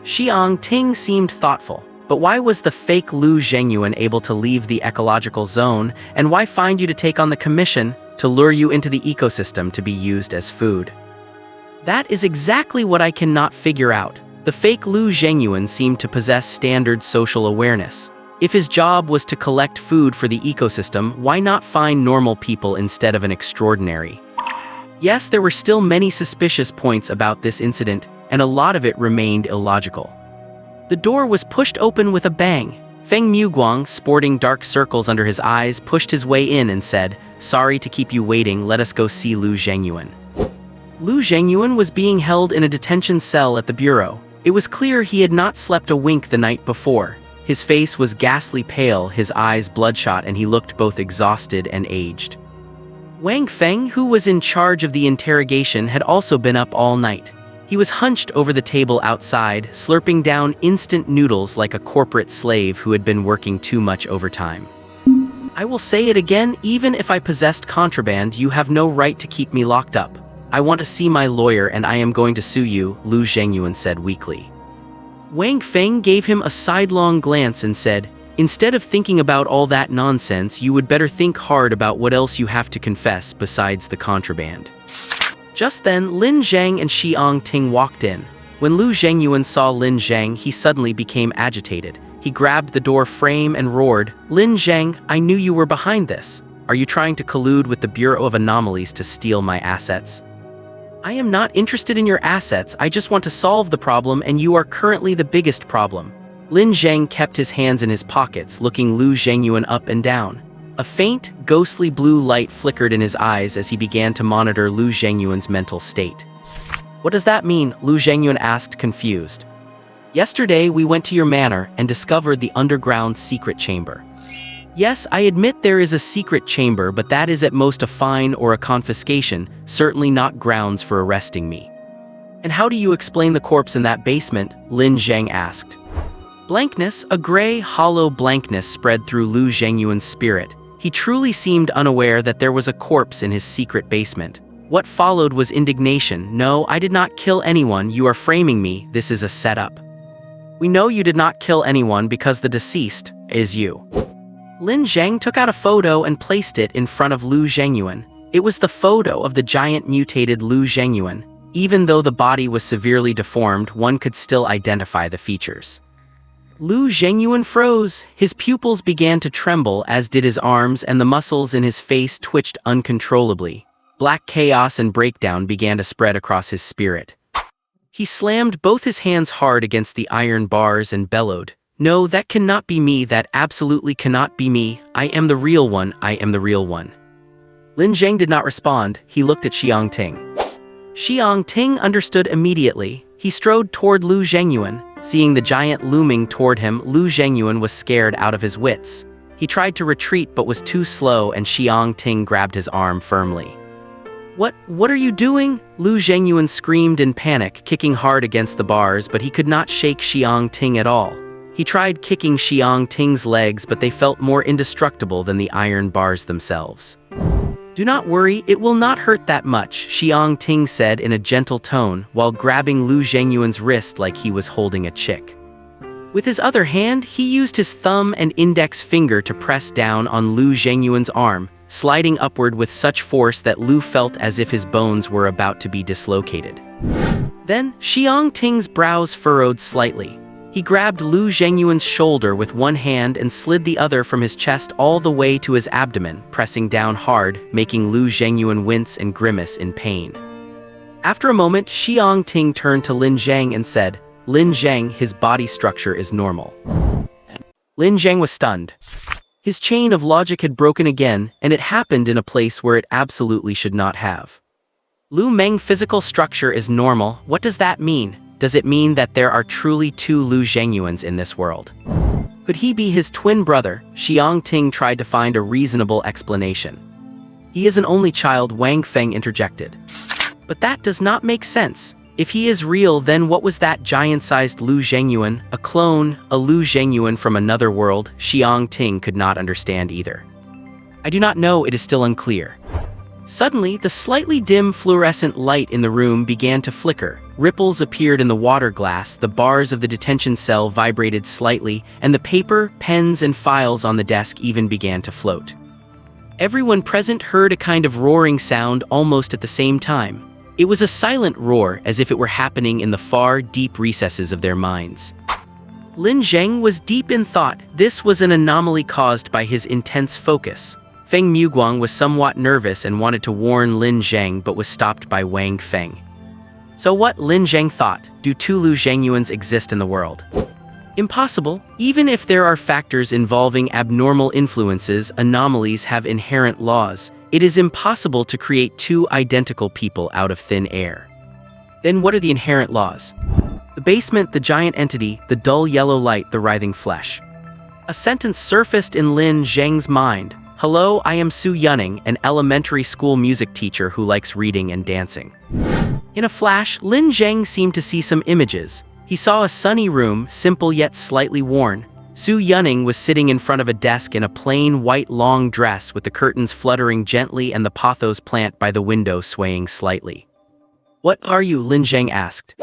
Xiang Ting seemed thoughtful. "But why was the fake Lu Zhengyuan able to leave the ecological zone, and why find you to take on the commission to lure you into the ecosystem to be used as food?" "That is exactly what I cannot figure out. The fake Lu Zhengyuan seemed to possess standard social awareness. If his job was to collect food for the ecosystem, why not find normal people instead of an extraordinary?" Yes, there were still many suspicious points about this incident, and a lot of it remained illogical. The door was pushed open with a bang. Feng Muguang, sporting dark circles under his eyes, pushed his way in and said, "Sorry to keep you waiting, let us go see Lu Zhengyuan." Lu Zhengyuan was being held in a detention cell at the bureau. It was clear he had not slept a wink the night before. His face was ghastly pale, his eyes bloodshot, and he looked both exhausted and aged. Wang Feng, who was in charge of the interrogation, had also been up all night. He was hunched over the table outside, slurping down instant noodles like a corporate slave who had been working too much overtime. "I will say it again, even if I possessed contraband, you have no right to keep me locked up. I want to see my lawyer and I am going to sue you," Lu Zhengyuan said weakly. Wang Feng gave him a sidelong glance and said, "Instead of thinking about all that nonsense, you would better think hard about what else you have to confess besides the contraband." Just then, Lin Zheng and Xiang Ting walked in. When Lu Zhengyuan saw Lin Zheng, he suddenly became agitated. He grabbed the door frame and roared, "Lin Zheng, I knew you were behind this. Are you trying to collude with the Bureau of Anomalies to steal my assets?" "I am not interested in your assets, I just want to solve the problem, and you are currently the biggest problem." Lin Zheng kept his hands in his pockets, looking Lu Zhengyuan up and down. A faint, ghostly blue light flickered in his eyes as he began to monitor Lu Zhengyuan's mental state. "What does that mean?" Lu Zhengyuan asked, confused. "Yesterday we went to your manor and discovered the underground secret chamber." "Yes, I admit there is a secret chamber, but that is at most a fine or a confiscation, certainly not grounds for arresting me." "And how do you explain the corpse in that basement?" Lin Zheng asked. Blankness, a gray, hollow blankness spread through Lu Zhengyuan's spirit. He truly seemed unaware that there was a corpse in his secret basement. What followed was indignation. "No, I did not kill anyone, you are framing me, this is a setup." "We know you did not kill anyone because the deceased is you." Lin Zheng took out a photo and placed it in front of Lu Zhengyuan. It was the photo of the giant mutated Lu Zhengyuan. Even though the body was severely deformed, one could still identify the features. Lu Zhengyuan froze. His pupils began to tremble, as did his arms, and the muscles in his face twitched uncontrollably. Black chaos and breakdown began to spread across his spirit. He slammed both his hands hard against the iron bars and bellowed, "No, that cannot be me, that absolutely cannot be me. I am the real one, I am the real one." Lin Zheng did not respond. He looked at Xiang Ting. Xiang Ting understood immediately. He strode toward Lu Zhengyuan. Seeing the giant looming toward him, Lu Zhengyuan was scared out of his wits. He tried to retreat but was too slow, and Xiang Ting grabbed his arm firmly. What are you doing?" Lu Zhengyuan screamed in panic, kicking hard against the bars, but he could not shake Xiang Ting at all. He tried kicking Xiang Ting's legs, but they felt more indestructible than the iron bars themselves. "Do not worry, it will not hurt that much," Xiang Ting said in a gentle tone, while grabbing Lu Zhengyuan's wrist like he was holding a chick. With his other hand, he used his thumb and index finger to press down on Lu Zhengyuan's arm, sliding upward with such force that Lu felt as if his bones were about to be dislocated. Then, Xiang Ting's brows furrowed slightly. He grabbed Lu Zhengyuan's shoulder with one hand and slid the other from his chest all the way to his abdomen, pressing down hard, making Lu Zhengyuan wince and grimace in pain. After a moment, Xiang Ting turned to Lin Zheng and said, "Lin Zheng, his body structure is normal." Lin Zheng was stunned. His chain of logic had broken again, and it happened in a place where it absolutely should not have. Lu Meng's physical structure is normal. What does that mean? Does it mean that there are truly two Lu Zhengyuans in this world? Could he be his twin brother? Xiang Ting tried to find a reasonable explanation. "He is an only child," Wang Feng interjected. "But that does not make sense. If he is real, then what was that giant-sized Lu Zhengyuan? A clone, a Lu Zhengyuan from another world?" Xiang Ting could not understand either. "I do not know, it is still unclear." Suddenly, the slightly dim fluorescent light in the room began to flicker. Ripples appeared in the water glass, the bars of the detention cell vibrated slightly, and the paper, pens, and files on the desk even began to float. Everyone present heard a kind of roaring sound almost at the same time. It was a silent roar, as if it were happening in the far, deep recesses of their minds. Lin Zheng was deep in thought. This was an anomaly caused by his intense focus. Feng Muguang was somewhat nervous and wanted to warn Lin Zheng but was stopped by Wang Feng. So what? Lin Zheng thought. Do two Lu Zhengyuans exist in the world? Impossible. Even if there are factors involving abnormal influences, anomalies have inherent laws. It is impossible to create two identical people out of thin air. Then what are the inherent laws? The basement, the giant entity, the dull yellow light, the writhing flesh. A sentence surfaced in Lin Zheng's mind. "Hello, I am Su Yunning, an elementary school music teacher who likes reading and dancing." In a flash, Lin Zheng seemed to see some images. He saw a sunny room, simple yet slightly worn. Su Yunning was sitting in front of a desk in a plain white long dress with the curtains fluttering gently and the pothos plant by the window swaying slightly. "What are you?" Lin Zheng asked.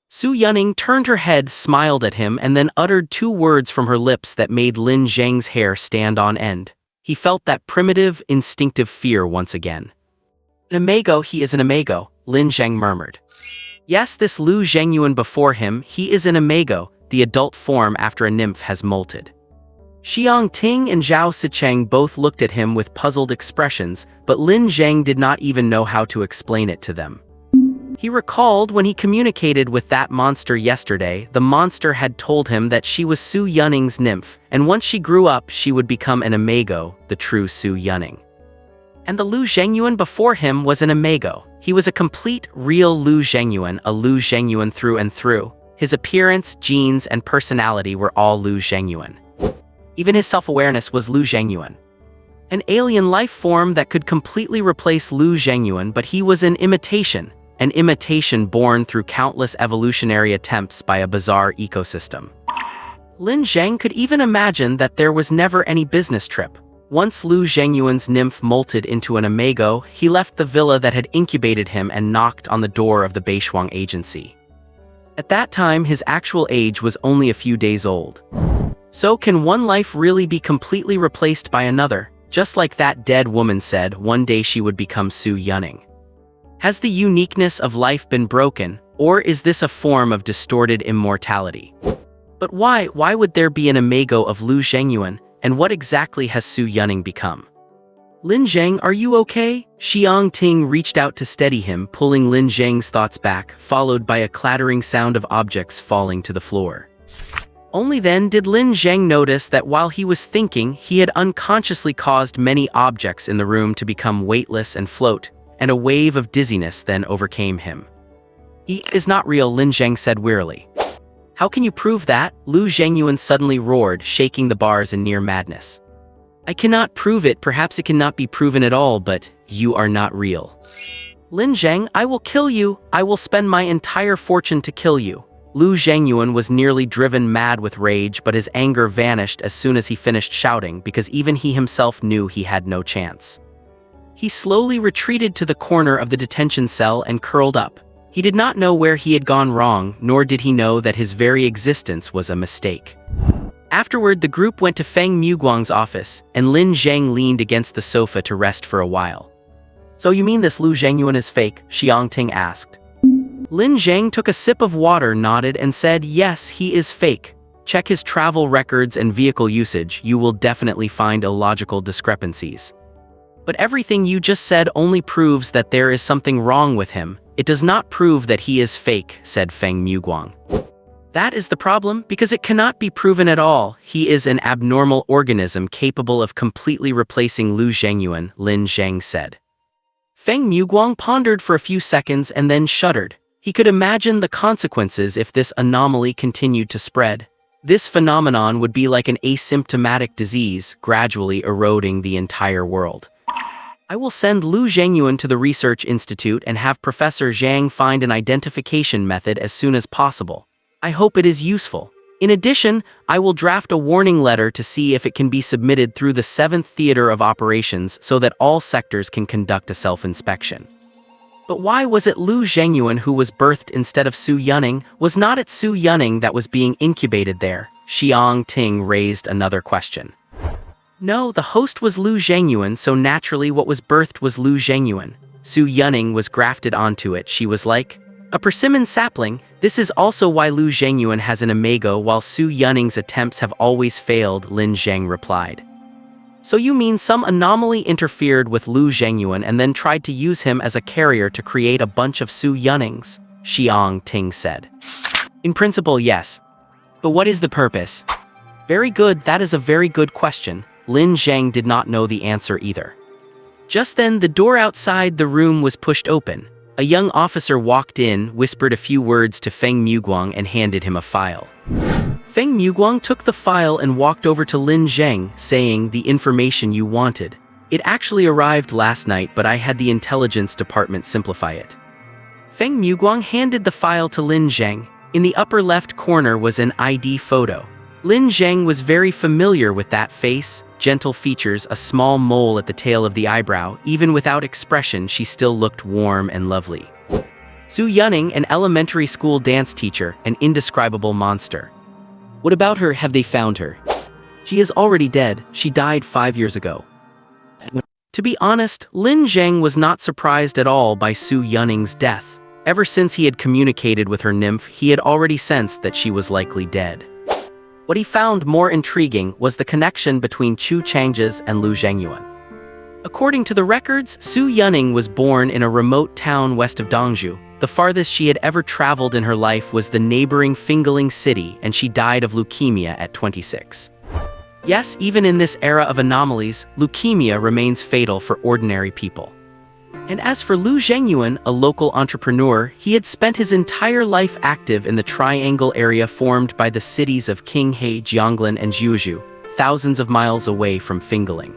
Su Yunning turned her head, smiled at him, and then uttered two words from her lips that made Lin Zheng's hair stand on end. He felt that primitive, instinctive fear once again. "An imago, he is an imago," Lin Zheng murmured. "Yes, this Lu Zhengyuan before him, he is an imago, the adult form after a nymph has molted." Xiang Ting and Zhao Sicheng both looked at him with puzzled expressions, but Lin Zheng did not even know how to explain it to them. He recalled when he communicated with that monster yesterday, the monster had told him that she was Su Yunning's nymph, and once she grew up she would become an imago, the true Su Yunning. And the Lu Zhengyuan before him was an imago. He was a complete, real Lu Zhengyuan, a Lu Zhengyuan through and through. His appearance, genes, and personality were all Lu Zhengyuan. Even his self-awareness was Lu Zhengyuan. An alien life form that could completely replace Lu Zhengyuan, but he was an imitation born through countless evolutionary attempts by a bizarre ecosystem. Lin Zheng could even imagine that there was never any business trip. Once Lu Zhengyuan's nymph molted into an imago, he left the villa that had incubated him and knocked on the door of the Beishuang agency. At that time, his actual age was only a few days old. So can one life really be completely replaced by another? Just like that dead woman said, one day she would become Su Yunning. Has the uniqueness of life been broken, or is this a form of distorted immortality? But why would there be an imago of Lu Zhengyuan, and what exactly has Su Yunning become? Lin Zheng, are you okay? Xiang Ting reached out to steady him, pulling Lin Zheng's thoughts back, followed by a clattering sound of objects falling to the floor. Only then did Lin Zheng notice that while he was thinking, he had unconsciously caused many objects in the room to become weightless and float, and a wave of dizziness then overcame him. It is not real, Lin Zheng said wearily. How can you prove that? Lu Zhengyuan suddenly roared, shaking the bars in near madness. I cannot prove it, perhaps it cannot be proven at all, but you are not real. Lin Zheng, I will kill you. I will spend my entire fortune to kill you. Lu Zhengyuan was nearly driven mad with rage, but his anger vanished as soon as he finished shouting, because even he himself knew he had no chance. He slowly retreated to the corner of the detention cell and curled up. He did not know where he had gone wrong, nor did he know that his very existence was a mistake. Afterward, the group went to Feng Muguang's office, and Lin Zheng leaned against the sofa to rest for a while. So you mean this Lu Zhengyuan is fake? Xiang Ting asked. Lin Zheng took a sip of water, nodded, and said, yes, he is fake. Check his travel records and vehicle usage, you will definitely find illogical discrepancies. But everything you just said only proves that there is something wrong with him. It does not prove that he is fake, said Feng Muguang. That is the problem, because it cannot be proven at all. He is an abnormal organism capable of completely replacing Lu Zhengyuan, Lin Zheng said. Feng Muguang pondered for a few seconds and then shuddered. He could imagine the consequences if this anomaly continued to spread. This phenomenon would be like an asymptomatic disease, gradually eroding the entire world. I will send Lu Zhengyuan to the Research Institute and have Professor Zhang find an identification method as soon as possible. I hope it is useful. In addition, I will draft a warning letter to see if it can be submitted through the 7th Theater of Operations so that all sectors can conduct a self-inspection. But why was it Lu Zhengyuan who was birthed instead of Su Yunning? Was not it Su Yunning that was being incubated there? Xiang Ting raised another question. No, the host was Lu Zhengyuan, so naturally what was birthed was Lu Zhengyuan. Su Yunning was grafted onto it. She was like a persimmon sapling. This is also why Lu Zhengyuan has an imago while Su Yunning's attempts have always failed, Lin Zheng replied. So you mean some anomaly interfered with Lu Zhengyuan and then tried to use him as a carrier to create a bunch of Su Yunnings? Xiang Ting said. In principle, yes. But what is the purpose? Very good, that is a very good question. Lin Zheng did not know the answer either. Just then, the door outside the room was pushed open. A young officer walked in, whispered a few words to Feng Muguang and handed him a file. Feng Muguang took the file and walked over to Lin Zheng, saying, the information you wanted. It actually arrived last night, but I had the intelligence department simplify it. Feng Muguang handed the file to Lin Zheng. In the upper left corner was an ID photo. Lin Zheng was very familiar with that face, gentle features, a small mole at the tail of the eyebrow. Even without expression, she still looked warm and lovely. Su Yunning, an elementary school dance teacher, an indescribable monster. What about her? Have they found her? She is already dead. She died 5 years ago. To be honest, Lin Zheng was not surprised at all by Su Yunning's death. Ever since he had communicated with her nymph, he had already sensed that she was likely dead. What he found more intriguing was the connection between Chu Changji's and Lu Zhengyuan. According to the records, Su Yunning was born in a remote town west of Dongzhou. The farthest she had ever traveled in her life was the neighboring Fingaling city, and she died of leukemia at 26. Yes, even in this era of anomalies, leukemia remains fatal for ordinary people. And as for Lu Zhengyuan, a local entrepreneur, he had spent his entire life active in the triangle area formed by the cities of Qinghe, Jianglan, and Jiuzhou, thousands of miles away from Fingaling.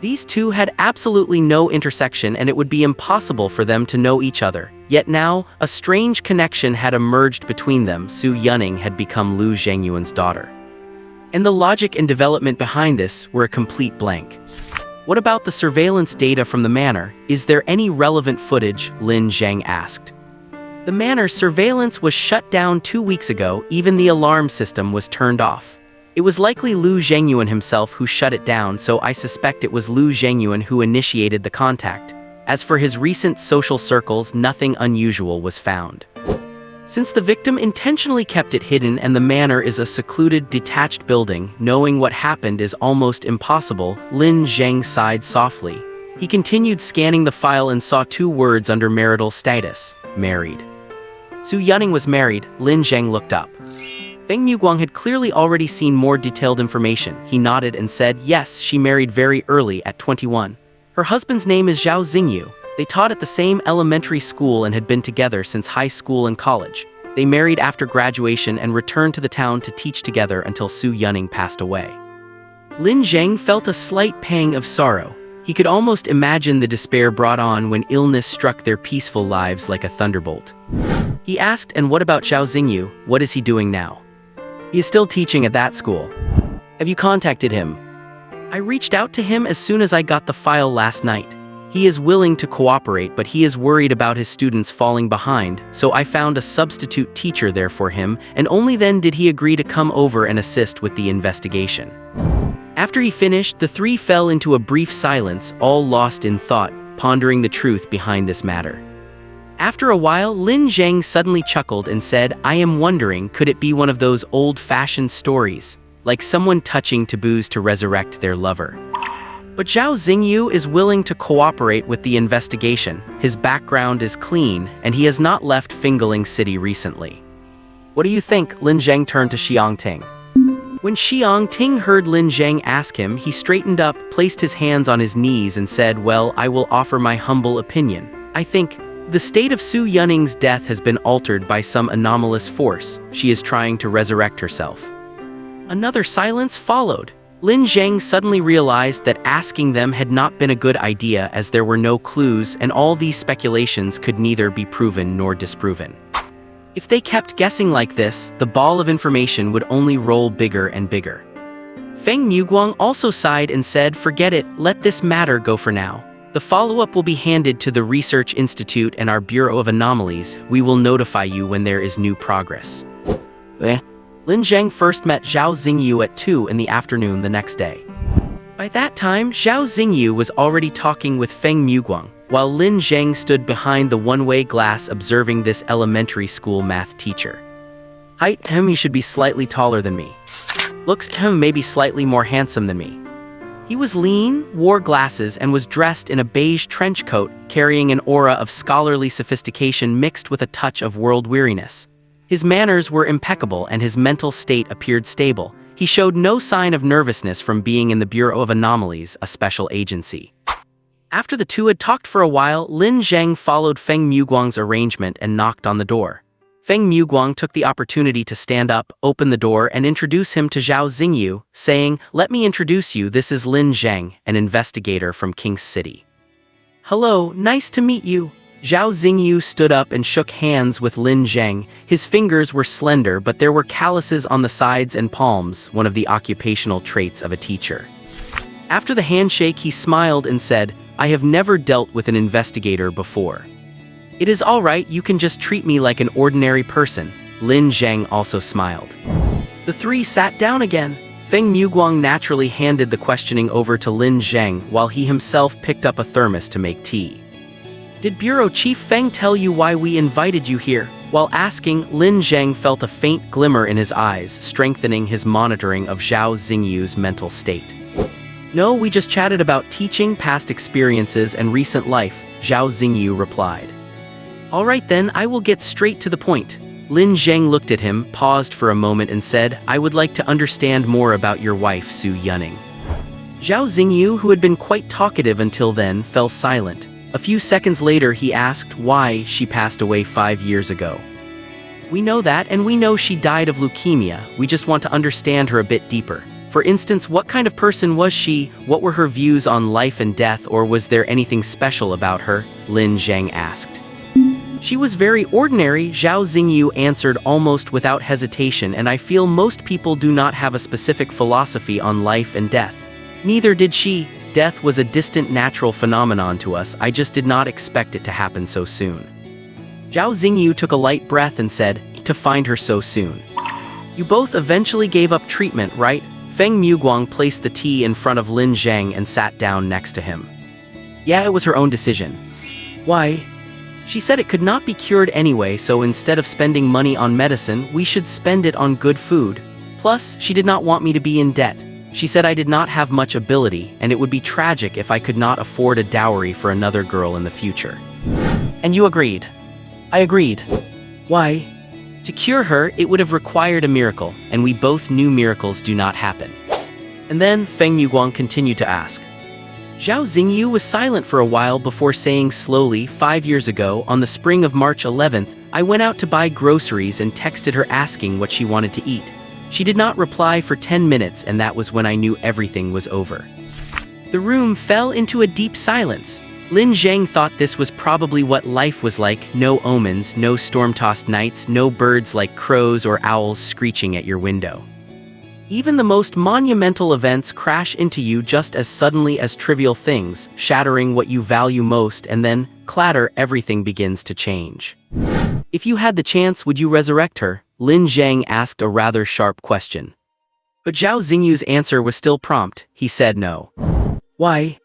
These two had absolutely no intersection, and it would be impossible for them to know each other. Yet now, a strange connection had emerged between them. Su Yunning had become Lu Zhengyuan's daughter. And the logic and development behind this were a complete blank. What about the surveillance data from the manor? Is there any relevant footage? Lin Zheng asked. The manor's surveillance was shut down 2 weeks ago. Even the alarm system was turned off. It was likely Lu Zhengyuan himself who shut it down, so I suspect it was Lu Zhengyuan who initiated the contact. As for his recent social circles, nothing unusual was found. Since the victim intentionally kept it hidden and the manor is a secluded, detached building, knowing what happened is almost impossible, Lin Zheng sighed softly. He continued scanning the file and saw 2 words under marital status: married. Su Yunning was married. Lin Zheng looked up. Feng Muguang had clearly already seen more detailed information. He nodded and said, yes, she married very early at 21. Her husband's name is Zhao Xingyu. They taught at the same elementary school and had been together since high school and college. They married after graduation and returned to the town to teach together until Su Yunning passed away. Lin Zheng felt a slight pang of sorrow. He could almost imagine the despair brought on when illness struck their peaceful lives like a thunderbolt. He asked, and what about Zhao Xingyu? What is he doing now? He is still teaching at that school. Have you contacted him? I reached out to him as soon as I got the file last night. He is willing to cooperate, but he is worried about his students falling behind, so I found a substitute teacher there for him, and only then did he agree to come over and assist with the investigation. After he finished, the 3 fell into a brief silence, all lost in thought, pondering the truth behind this matter. After a while, Lin Zheng suddenly chuckled and said, I am wondering, could it be one of those old-fashioned stories, like someone touching taboos to resurrect their lover? But Zhao Xingyu is willing to cooperate with the investigation. His background is clean, and he has not left Fingling City recently. What do you think? Lin Zheng turned to Xiang Ting. When Xiang Ting heard Lin Zheng ask him, he straightened up, placed his hands on his knees and said, well, I will offer my humble opinion. I think the state of Su Yunning's death has been altered by some anomalous force. She is trying to resurrect herself. Another silence followed. Lin Zheng suddenly realized that asking them had not been a good idea, as there were no clues and all these speculations could neither be proven nor disproven. If they kept guessing like this, the ball of information would only roll bigger and bigger. Feng Muguang also sighed and said, forget it, let this matter go for now. The follow-up will be handed to the Research Institute and our Bureau of Anomalies. We will notify you when there is new progress. Lin Zheng first met Zhao Xingyu at 2 in the afternoon the next day. By that time, Zhao Xingyu was already talking with Feng Muguang, while Lin Zheng stood behind the one-way glass observing this elementary school math teacher. Height, he should be slightly taller than me. Looks, maybe slightly more handsome than me. He was lean, wore glasses, and was dressed in a beige trench coat, carrying an aura of scholarly sophistication mixed with a touch of world weariness. His manners were impeccable and his mental state appeared stable. He showed no sign of nervousness from being in the Bureau of Anomalies, a special agency. After the 2 had talked for a while, Lin Zheng followed Feng Muguang's arrangement and knocked on the door. Feng Muguang took the opportunity to stand up, open the door, and introduce him to Zhao Xingyu, saying, let me introduce you, this is Lin Zheng, an investigator from King's City. Hello, nice to meet you. Zhao Xingyu stood up and shook hands with Lin Zheng. His fingers were slender, but there were calluses on the sides and palms, one of the occupational traits of a teacher. After the handshake, he smiled and said, I have never dealt with an investigator before. It is all right, you can just treat me like an ordinary person. Lin Zheng also smiled. The 3 sat down again. Feng Muguang naturally handed the questioning over to Lin Zheng while he himself picked up a thermos to make tea. Did Bureau Chief Feng tell you why we invited you here? While asking, Lin Zheng felt a faint glimmer in his eyes, strengthening his monitoring of Zhao Xingyu's mental state. No, we just chatted about teaching, past experiences, and recent life, Zhao Xingyu replied. All right then, I will get straight to the point. Lin Zheng looked at him, paused for a moment and said, I would like to understand more about your wife, Su Yunning. Zhao Xingyu, who had been quite talkative until then, fell silent. A few seconds later, he asked why she passed away 5 years ago. We know that, and we know she died of leukemia. We just want to understand her a bit deeper. For instance, what kind of person was she? What were her views on life and death, or was there anything special about her? Lin Zheng asked. She was very ordinary, Zhao Xingyu answered almost without hesitation, and I feel most people do not have a specific philosophy on life and death. Neither did she. Death was a distant natural phenomenon to us, I just did not expect it to happen so soon. Zhao Xingyu took a light breath and said, to find her so soon. You both eventually gave up treatment, right? Feng Muguang placed the tea in front of Lin Zheng and sat down next to him. Yeah, it was her own decision. Why? She said it could not be cured anyway, so instead of spending money on medicine, we should spend it on good food. Plus, she did not want me to be in debt. She said I did not have much ability, and it would be tragic if I could not afford a dowry for another girl in the future. And you agreed. I agreed. Why? To cure her, it would have required a miracle, and we both knew miracles do not happen. And then Feng Yuguang continued to ask. Zhao Xingyu was silent for a while before saying slowly, 5 years ago, on the spring of March 11th, I went out to buy groceries and texted her asking what she wanted to eat. She did not reply for 10 minutes, and that was when I knew everything was over. The room fell into a deep silence. Lin Zheng thought this was probably what life was like: no omens, no storm-tossed nights, no birds like crows or owls screeching at your window. Even the most monumental events crash into you just as suddenly as trivial things, shattering what you value most, and then, clatter, everything begins to change. If you had the chance, would you resurrect her? Lin Zheng asked a rather sharp question. But Zhao Xingyu's answer was still prompt. He said no. Why?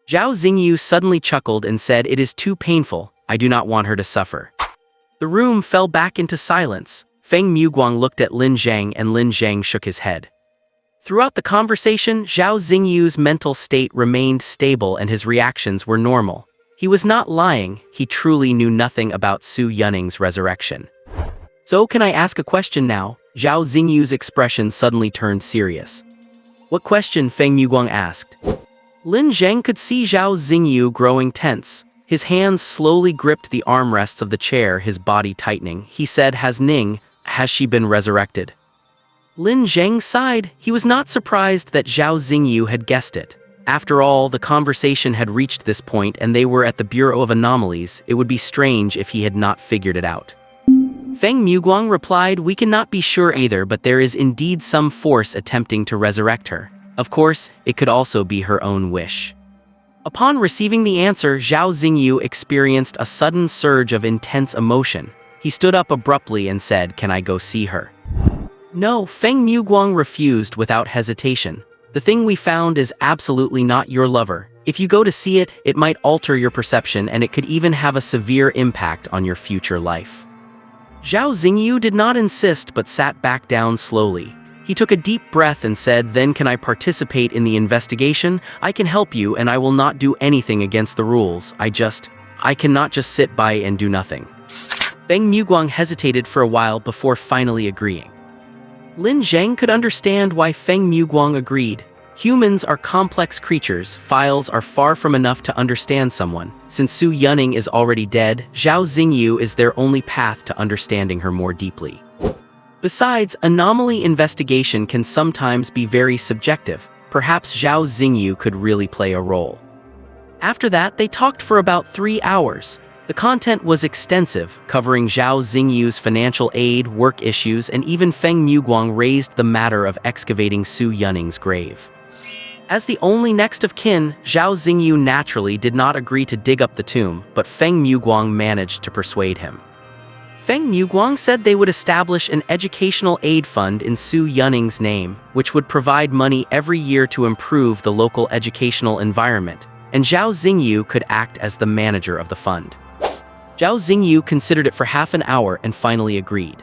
Zhao Xingyu suddenly chuckled and said, it is too painful, I do not want her to suffer. The room fell back into silence. Feng Yuguang looked at Lin Zheng, and Lin Zheng shook his head. Throughout the conversation, Zhao Xingyu's mental state remained stable and his reactions were normal. He was not lying, he truly knew nothing about Su Yuning's resurrection. So can I ask a question now? Zhao Xingyu's expression suddenly turned serious. What question? Feng Yuguang asked. Lin Zheng could see Zhao Xingyu growing tense. His hands slowly gripped the armrests of the chair, his body tightening. He said, has she been resurrected? Lin Zheng sighed. He was not surprised that Zhao Xingyu had guessed it. After all, the conversation had reached this point and they were at the Bureau of Anomalies. It would be strange if he had not figured it out. Feng Yuguang replied, we cannot be sure either, but there is indeed some force attempting to resurrect her. Of course, it could also be her own wish. Upon receiving the answer, Zhao Xingyu experienced a sudden surge of intense emotion. He stood up abruptly and said, can I go see her? No, Feng Yuguang refused without hesitation. The thing we found is absolutely not your lover. If you go to see it, it might alter your perception and it could even have a severe impact on your future life. Zhao Xingyu did not insist but sat back down slowly. He took a deep breath and said, then can I participate in the investigation? I can help you and I will not do anything against the rules. I cannot just sit by and do nothing. Feng Yuguang hesitated for a while before finally agreeing. Lin Zheng could understand why Feng Yuguang agreed. Humans are complex creatures, files are far from enough to understand someone. Since Su Yuning is already dead, Zhao Xingyu is their only path to understanding her more deeply. Besides, anomaly investigation can sometimes be very subjective. Perhaps Zhao Xingyu could really play a role. After that, they talked for about 3 hours. The content was extensive, covering Zhao Xingyu's financial aid, work issues, and even Feng Yuguang raised the matter of excavating Su Yuning's grave. As the only next of kin, Zhao Xingyu naturally did not agree to dig up the tomb, but Feng Yuguang managed to persuade him. Feng Yuguang said they would establish an educational aid fund in Su Yuning's name, which would provide money every year to improve the local educational environment, and Zhao Xingyu could act as the manager of the fund. Zhao Xingyu considered it for half an hour and finally agreed.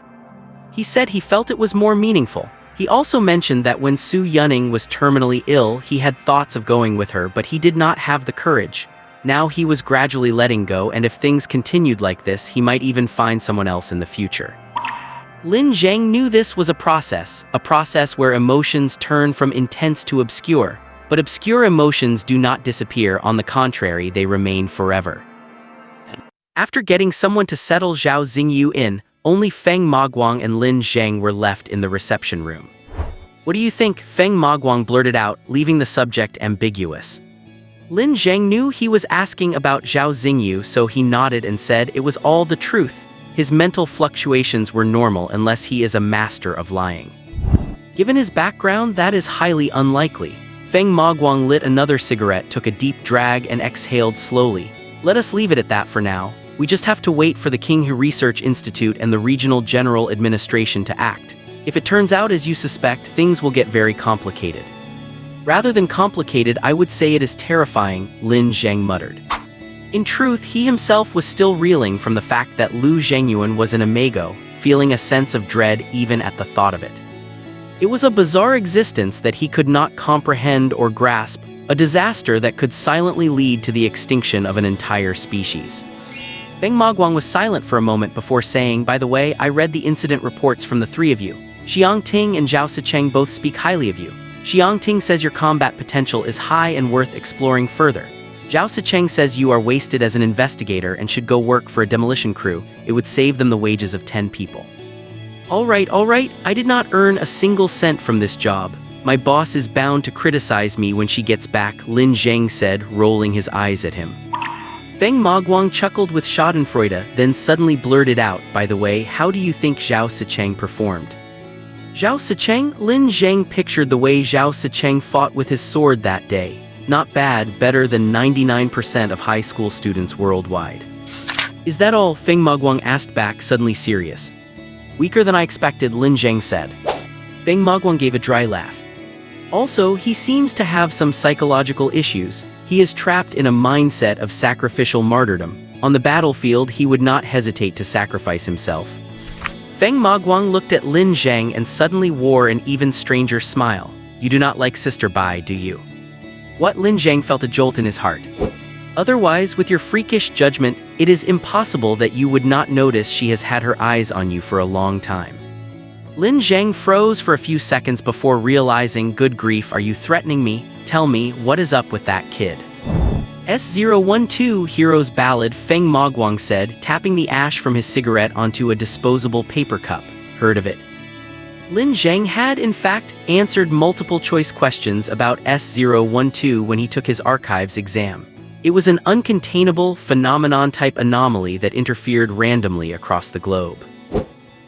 He said he felt it was more meaningful. He also mentioned that when Su Yuning was terminally ill, he had thoughts of going with her, but he did not have the courage. Now he was gradually letting go, and if things continued like this, he might even find someone else in the future. Lin Zheng knew this was a process where emotions turn from intense to obscure. But obscure emotions do not disappear, on the contrary, they remain forever. After getting someone to settle Zhao Xingyu in, only Feng Maguang and Lin Zheng were left in the reception room. What do you think? Feng Maguang blurted out, leaving the subject ambiguous. Lin Zheng knew he was asking about Zhao Xingyu, so he nodded and said it was all the truth. His mental fluctuations were normal unless he is a master of lying. Given his background, that is highly unlikely. Feng Maguang lit another cigarette, took a deep drag, and exhaled slowly. Let us leave it at that for now. We just have to wait for the Qinghu Research Institute and the Regional General Administration to act. If it turns out as you suspect, things will get very complicated. Rather than complicated, I would say it is terrifying, Lin Zheng muttered. In truth, he himself was still reeling from the fact that Lu Zhengyuan was an imago, feeling a sense of dread even at the thought of it. It was a bizarre existence that he could not comprehend or grasp, a disaster that could silently lead to the extinction of an entire species. Feng Maguang was silent for a moment before saying, "By the way, I read the incident reports from the three of you. Xiang Ting and Zhao Sicheng both speak highly of you. Xiang Ting says your combat potential is high and worth exploring further. Zhao Sicheng says you are wasted as an investigator and should go work for a demolition crew. It would save them the wages of 10 people. All right, I did not earn a single cent from this job. My boss is bound to criticize me when she gets back," Lin Zheng said, rolling his eyes at him. Feng Maguang chuckled with schadenfreude, then suddenly blurted out, "By the way, how do you think Zhao Sicheng performed?" Zhao Sicheng? Lin Zheng pictured the way Zhao Sicheng fought with his sword that day. Not bad, better than 99% of high school students worldwide. "Is that all?" Feng Maguang asked back, suddenly serious. "Weaker than I expected," Lin Zheng said. Feng Maguang gave a dry laugh. "Also, he seems to have some psychological issues. He is trapped in a mindset of sacrificial martyrdom. On the battlefield, he would not hesitate to sacrifice himself." Feng Maguang looked at Lin Zheng and suddenly wore an even stranger smile. "You do not like Sister Bai, do you?" What? Lin Zheng felt a jolt in his heart. "Otherwise, with your freakish judgment, it is impossible that you would not notice she has had her eyes on you for a long time." Lin Zheng froze for a few seconds before realizing, "Good grief, are you threatening me? Tell me, what is up with that kid?" S012 Hero's Ballad, Feng Maguang said, tapping the ash from his cigarette onto a disposable paper cup. "Heard of it?" Lin Zheng had, in fact, answered multiple-choice questions about S012 when he took his archives exam. It was an uncontainable, phenomenon-type anomaly that interfered randomly across the globe.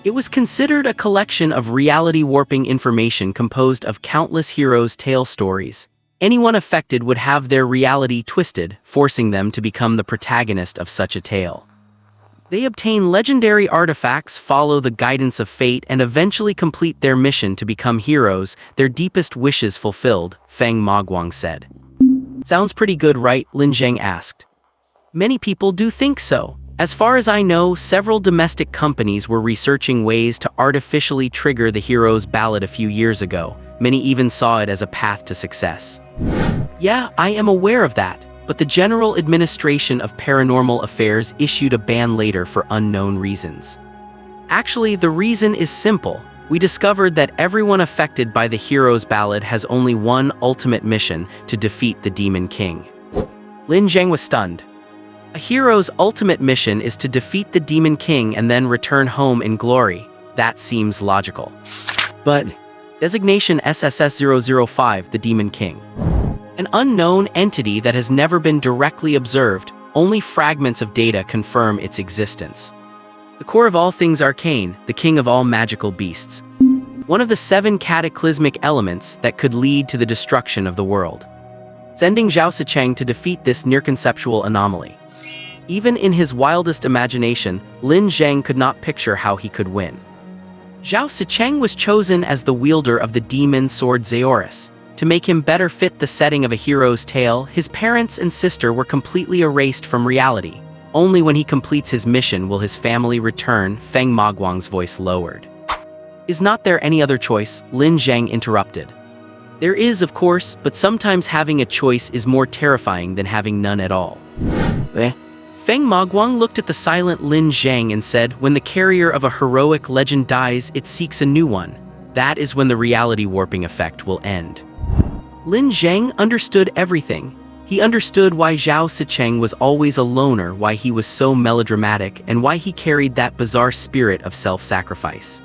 It was considered a collection of reality-warping information composed of countless heroes' tale stories. Anyone affected would have their reality twisted, forcing them to become the protagonist of such a tale. They obtain legendary artifacts, follow the guidance of fate, and eventually complete their mission to become heroes, their deepest wishes fulfilled, Feng Maguang said. "Sounds pretty good, right?" Lin Zheng asked. "Many people do think so. As far as I know, several domestic companies were researching ways to artificially trigger the hero's ballad a few years ago. Many even saw it as a path to success." "Yeah, I am aware of that, but the General Administration of Paranormal Affairs issued a ban later for unknown reasons. Actually, the reason is simple. We discovered that everyone affected by the hero's ballad has only one ultimate mission: to defeat the Demon King." Lin Zheng was stunned. A hero's ultimate mission is to defeat the Demon King and then return home in glory. That seems logical. But designation SSS-005, the Demon King. An unknown entity that has never been directly observed, only fragments of data confirm its existence. The core of all things arcane, the king of all magical beasts. One of the 7 cataclysmic elements that could lead to the destruction of the world. Sending Zhao Sicheng to defeat this near-conceptual anomaly. Even in his wildest imagination, Lin Zheng could not picture how he could win. Zhao Sicheng was chosen as the wielder of the demon sword Zeoris. To make him better fit the setting of a hero's tale, his parents and sister were completely erased from reality. Only when he completes his mission will his family return, Feng Maguang's voice lowered. "Is not there any other choice?" Lin Zheng interrupted. "There is, of course, but sometimes having a choice is more terrifying than having none at all." Feng Maguang looked at the silent Lin Zheng and said, "When the carrier of a heroic legend dies, it seeks a new one. That is when the reality warping effect will end." Lin Zheng understood everything. He understood why Zhao Sicheng was always a loner, why he was so melodramatic, and why he carried that bizarre spirit of self-sacrifice.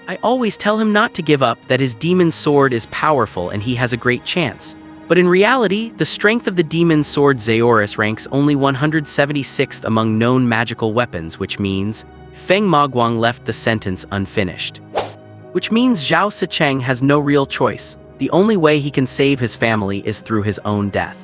"I always tell him not to give up, that his demon sword is powerful and he has a great chance. But in reality, the strength of the demon sword Zeoris ranks only 176th among known magical weapons, which means..." Feng Maguang left the sentence unfinished. "Which means Zhao Sicheng has no real choice. The only way he can save his family is through his own death."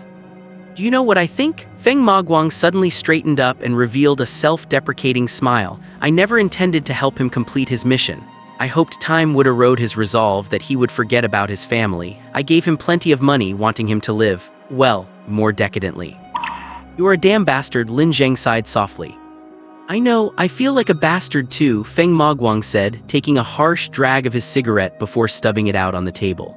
"Do you know what I think?" Feng Maguang suddenly straightened up and revealed a self-deprecating smile. "I never intended to help him complete his mission. I hoped time would erode his resolve, that he would forget about his family. I gave him plenty of money, wanting him to live, well, more decadently." "You're a damn bastard," Lin Zheng sighed softly. "I know, I feel like a bastard too," Feng Maguang said, taking a harsh drag of his cigarette before stubbing it out on the table.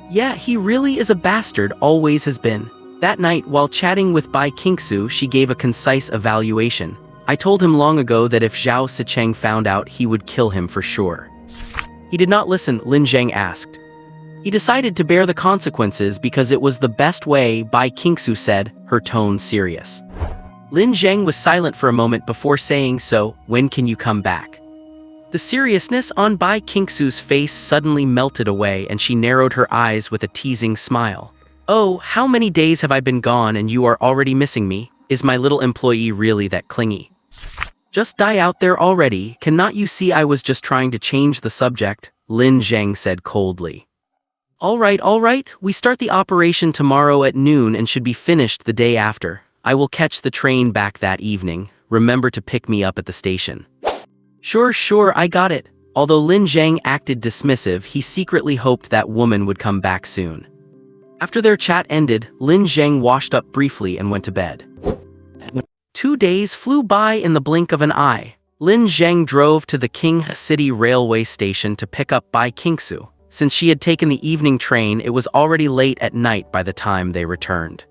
Yeah, he really is a bastard, always has been. That night, while chatting with Bai Qingxue, she gave a concise evaluation. "I told him long ago that if Zhao Sicheng found out, he would kill him for sure." "He did not listen," Lin Zheng asked. "He decided to bear the consequences because it was the best way," Bai Qingxue said, her tone serious. Lin Zheng was silent for a moment before saying, "So, when can you come back?" The seriousness on Bai Qingxue's face suddenly melted away and she narrowed her eyes with a teasing smile. "Oh, how many days have I been gone and you are already missing me? Is my little employee really that clingy?" "Just die out there already, cannot you see I was just trying to change the subject?" Lin Zheng said coldly. All right, we start the operation tomorrow at noon and should be finished the day after. I will catch the train back that evening, remember to pick me up at the station." Sure, I got it." Although Lin Zheng acted dismissive, he secretly hoped that woman would come back soon. After their chat ended, Lin Zheng washed up briefly and went to bed. 2 days flew by in the blink of an eye. Lin Zheng drove to the Qinghe City railway station to pick up Bai Qingxue. Since she had taken the evening train, it was already late at night by the time they returned.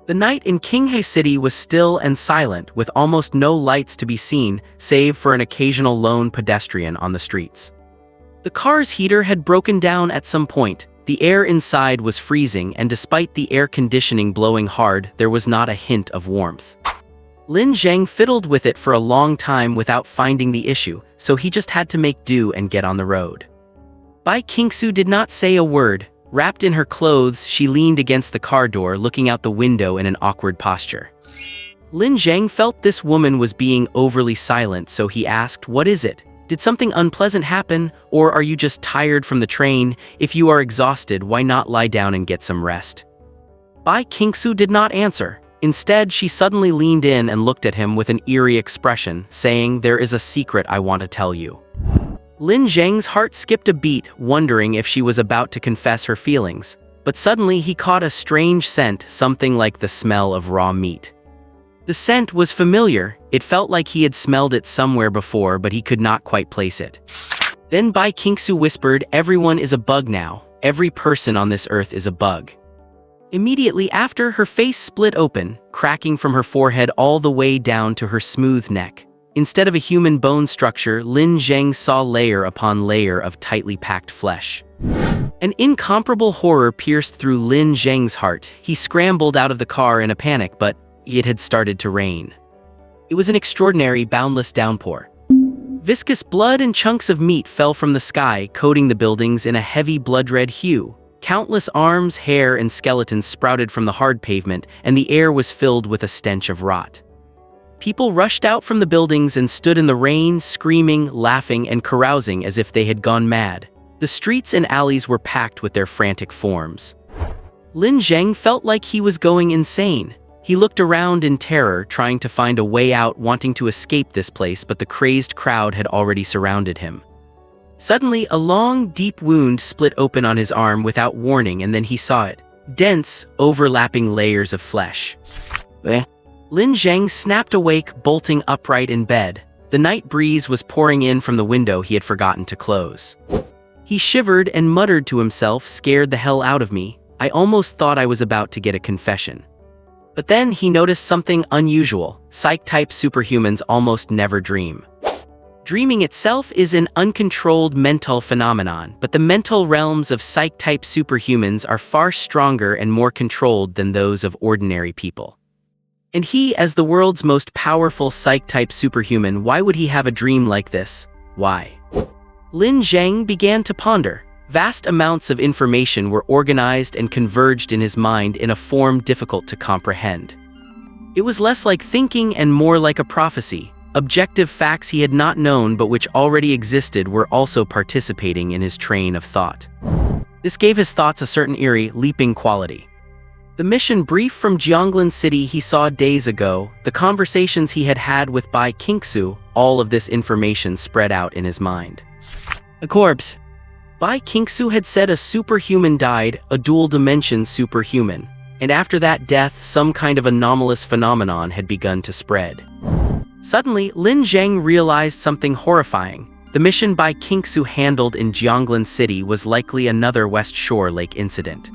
The night in Qinghe City was still and silent, with almost no lights to be seen, save for an occasional lone pedestrian on the streets. The car's heater had broken down at some point. The air inside was freezing, and despite the air conditioning blowing hard, there was not a hint of warmth. Lin Zheng fiddled with it for a long time without finding the issue, so he just had to make do and get on the road. Bai Qingxue did not say a word. Wrapped in her clothes, she leaned against the car door, looking out the window in an awkward posture. Lin Zheng felt this woman was being overly silent, so he asked, "What is it? Did something unpleasant happen, or are you just tired from the train? If you are exhausted, why not lie down and get some rest?" Bai Qingxue did not answer. Instead, she suddenly leaned in and looked at him with an eerie expression, saying, "There is a secret I want to tell you." Lin Zheng's heart skipped a beat, wondering if she was about to confess her feelings. But suddenly he caught a strange scent, something like the smell of raw meat. The scent was familiar. It felt like he had smelled it somewhere before, but he could not quite place it. Then Bai Qingxue whispered, "Everyone is a bug now. Every person on this earth is a bug." Immediately after, her face split open, cracking from her forehead all the way down to her smooth neck. Instead of a human bone structure, Lin Zheng saw layer upon layer of tightly packed flesh. An incomparable horror pierced through Lin Zheng's heart. He scrambled out of the car in a panic, but it had started to rain. It was an extraordinary, boundless downpour. Viscous blood and chunks of meat fell from the sky, coating the buildings in a heavy blood-red hue. Countless arms, hair, and skeletons sprouted from the hard pavement, and the air was filled with a stench of rot. People rushed out from the buildings and stood in the rain, screaming, laughing, and carousing as if they had gone mad. The streets and alleys were packed with their frantic forms. Lin Zheng felt like he was going insane. He looked around in terror, trying to find a way out, wanting to escape this place, but the crazed crowd had already surrounded him. Suddenly, a long, deep wound split open on his arm without warning, and then he saw it. Dense, overlapping layers of flesh. Lin Zheng snapped awake, bolting upright in bed. The night breeze was pouring in from the window he had forgotten to close. He shivered and muttered to himself, "Scared the hell out of me. I almost thought I was about to get a confession." But then he noticed something unusual. Psych-type superhumans almost never dream. Dreaming itself is an uncontrolled mental phenomenon, but the mental realms of psych-type superhumans are far stronger and more controlled than those of ordinary people. And he, as the world's most powerful psych-type superhuman, why would he have a dream like this? Why? Lin Zheng began to ponder. Vast amounts of information were organized and converged in his mind in a form difficult to comprehend. It was less like thinking and more like a prophecy. Objective facts he had not known but which already existed were also participating in his train of thought. This gave his thoughts a certain eerie, leaping quality. The mission brief from Jianglan City he saw days ago, the conversations he had had with Bai Qingxue, all of this information spread out in his mind. A corpse. Bai Qingxue had said a superhuman died, a dual-dimension superhuman. and after that death, some kind of anomalous phenomenon had begun to spread. Suddenly, Lin Zheng realized something horrifying. The mission Bai Qingxue handled in Jianglan City was likely another West Shore Lake incident.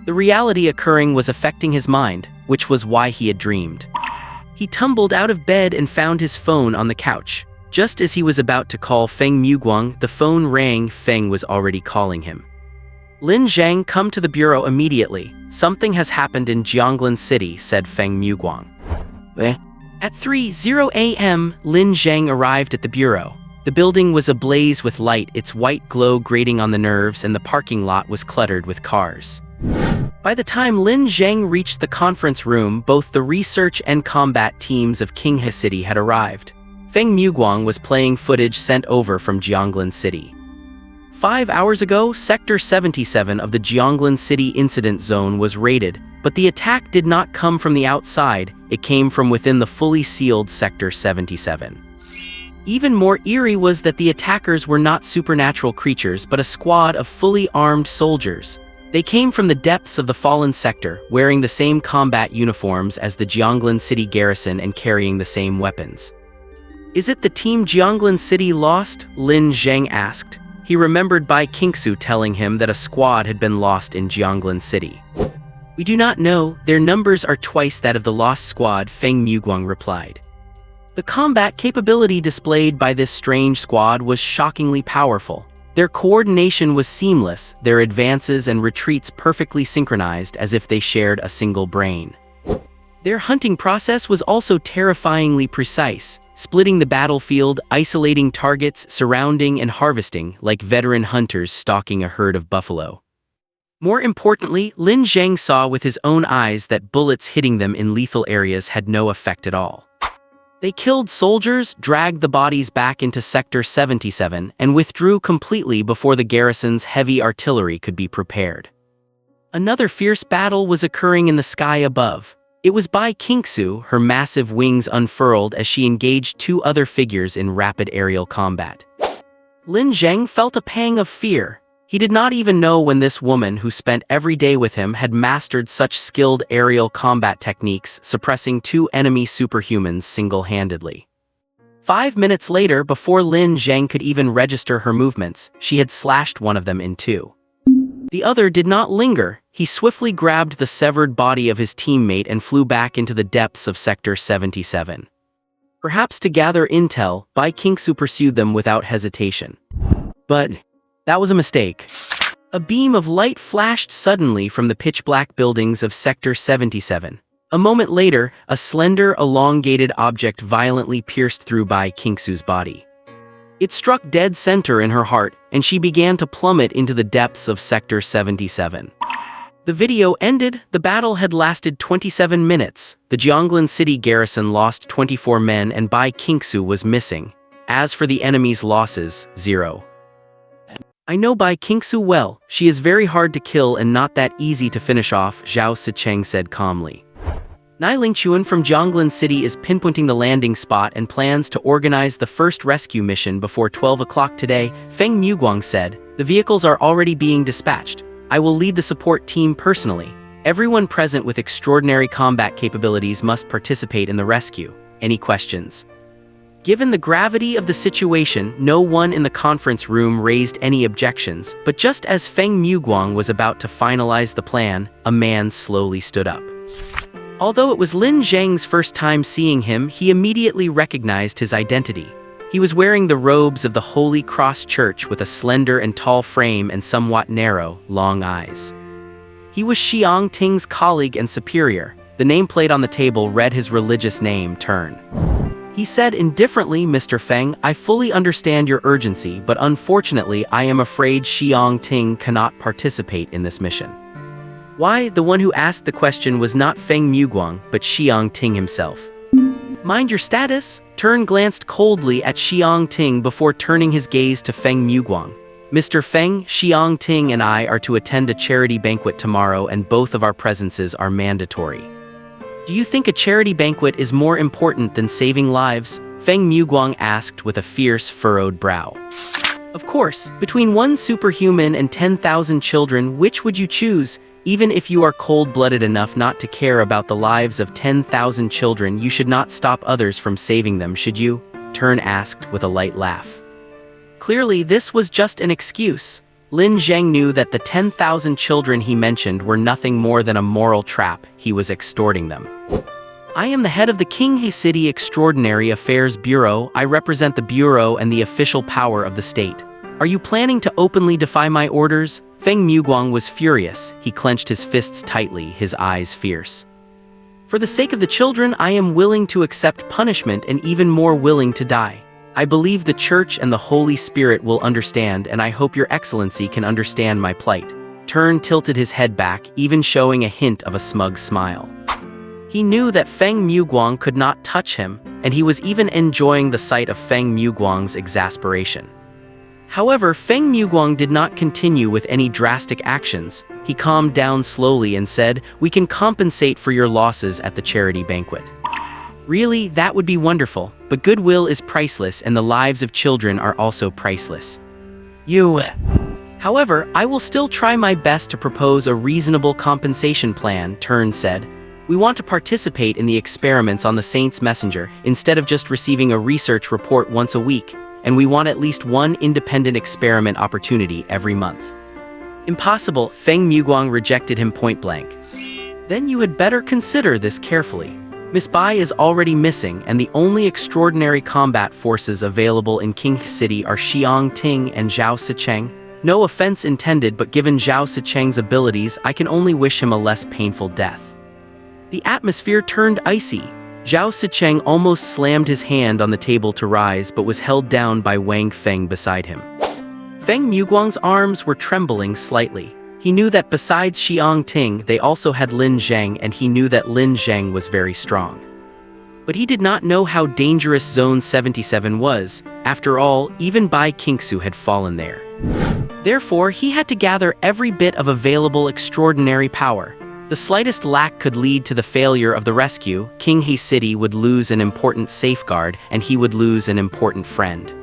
The reality occurring was affecting his mind, which was why he had dreamed. He tumbled out of bed and found his phone on the couch. Just as he was about to call Feng Muguang, the phone rang. Feng was already calling him. Lin Zheng, come to the bureau immediately. Something has happened in Jianglan City, said Feng Muguang. At 3:00 a.m., Lin Zheng arrived at the bureau. The building was ablaze with light, its white glow grating on the nerves, and the parking lot was cluttered with cars. By the time Lin Zheng reached the conference room, both the research and combat teams of Qinghe City had arrived. Feng Muguang was playing footage sent over from Jianglan City. 5 hours ago, Sector 77 of the Jianglan City incident zone was raided, but the attack did not come from the outside, it came from within the fully sealed Sector 77. Even more eerie was that the attackers were not supernatural creatures but a squad of fully armed soldiers. They came from the depths of the fallen sector, wearing the same combat uniforms as the Jianglan City garrison and carrying the same weapons. Is it the team Jianglan City lost? Lin Zheng asked. He remembered Bai Qingxue telling him that a squad had been lost in Jianglan City. We do not know, their numbers are twice that of the lost squad, Feng Muguang replied. The combat capability displayed by this strange squad was shockingly powerful. Their coordination was seamless, their advances and retreats perfectly synchronized as if they shared a single brain. Their hunting process was also terrifyingly precise, splitting the battlefield, isolating targets, surrounding and harvesting like veteran hunters stalking a herd of buffalo. More importantly, Lin Zheng saw with his own eyes that bullets hitting them in lethal areas had no effect at all. They killed soldiers, dragged the bodies back into Sector 77, and withdrew completely before the garrison's heavy artillery could be prepared. Another fierce battle was occurring in the sky above. It was Bai Qingxue, her massive wings unfurled as she engaged two other figures in rapid aerial combat. Lin Zheng felt a pang of fear. He did not even know when this woman who spent every day with him had mastered such skilled aerial combat techniques, suppressing two enemy superhumans single-handedly. 5 minutes later, before Lin Zheng could even register her movements, she had slashed one of them in two. The other did not linger. He swiftly grabbed the severed body of his teammate and flew back into the depths of Sector 77. Perhaps to gather intel, Bai Qingxue pursued them without hesitation. But that was a mistake. A beam of light flashed suddenly from the pitch-black buildings of Sector 77. A moment later, a slender, elongated object violently pierced through Bai Qingxue's body. It struck dead center in her heart, and she began to plummet into the depths of Sector 77. The video ended. The battle had lasted 27 minutes. The Jianglan City garrison lost 24 men and Bai Qingxue was missing. As for the enemy's losses, 0. I know Bai Qingxue well. She is very hard to kill and not that easy to finish off, Zhao Sicheng said calmly. Nai Lingchuan from Jianglan City is pinpointing the landing spot and plans to organize the first rescue mission before 12 o'clock today, Feng Muguang said. The vehicles are already being dispatched. I will lead the support team personally. Everyone present with extraordinary combat capabilities must participate in the rescue. Any questions? Given the gravity of the situation, no one in the conference room raised any objections, but just as Feng Muguang was about to finalize the plan, a man slowly stood up. Although it was Lin Zheng's first time seeing him, he immediately recognized his identity. He was wearing the robes of the Holy Cross Church with a slender and tall frame and somewhat narrow, long eyes. He was Xiang Ting's colleague and superior. The nameplate on the table read his religious name, Turn. He said indifferently, Mr. Feng, I fully understand your urgency, but unfortunately I am afraid Xiang Ting cannot participate in this mission. Why? The one who asked the question was not Feng Muguang, but Xiang Ting himself. Mind your status? Turn glanced coldly at Xiang Ting before turning his gaze to Feng Muguang. Mr. Feng, Xiang Ting and I are to attend a charity banquet tomorrow and both of our presences are mandatory. Do you think a charity banquet is more important than saving lives? Feng Muguang asked with a fierce, furrowed brow. Of course, between one superhuman and 10,000 children, which would you choose? Even if you are cold-blooded enough not to care about the lives of 10,000 children, you should not stop others from saving them, should you? Tern asked with a light laugh. Clearly, this was just an excuse. Lin Zheng knew that the 10,000 children he mentioned were nothing more than a moral trap. He was extorting them. I am the head of the Qinghe City Extraordinary Affairs Bureau. I represent the bureau and the official power of the state. Are you planning to openly defy my orders? Feng Muguang was furious. He clenched his fists tightly, his eyes fierce. For the sake of the children, I am willing to accept punishment and even more willing to die. I believe the Church and the Holy Spirit will understand, and I hope Your Excellency can understand my plight. Tern tilted his head back, even showing a hint of a smug smile. He knew that Feng Muguang could not touch him, and he was even enjoying the sight of Feng Muguang's exasperation. However, Feng Muguang did not continue with any drastic actions. He calmed down slowly and said, "We can compensate for your losses at the charity banquet." Really, that would be wonderful, but goodwill is priceless and the lives of children are also priceless. However, I will still try my best to propose a reasonable compensation plan, Tern said. We want to participate in the experiments on the Saint's Messenger instead of just receiving a research report once a week, and we want at least one independent experiment opportunity every month. Impossible, Feng Muguang rejected him point blank. Then you had better consider this carefully. Miss Bai is already missing, and the only extraordinary combat forces available in Qinghe City are Xiang Ting and Zhao Sicheng. No offense intended, but given Zhao Sicheng's abilities, I can only wish him a less painful death. The atmosphere turned icy. Zhao Sicheng almost slammed his hand on the table to rise, but was held down by Wang Feng beside him. Feng Muguang's arms were trembling slightly. He knew that besides Xiang Ting, they also had Lin Zheng, and he knew that Lin Zheng was very strong. But he did not know how dangerous Zone 77 was. After all, even Bai Qingxue had fallen there. Therefore, he had to gather every bit of available extraordinary power. The slightest lack could lead to the failure of the rescue. Qinghe City would lose an important safeguard, and he would lose an important friend.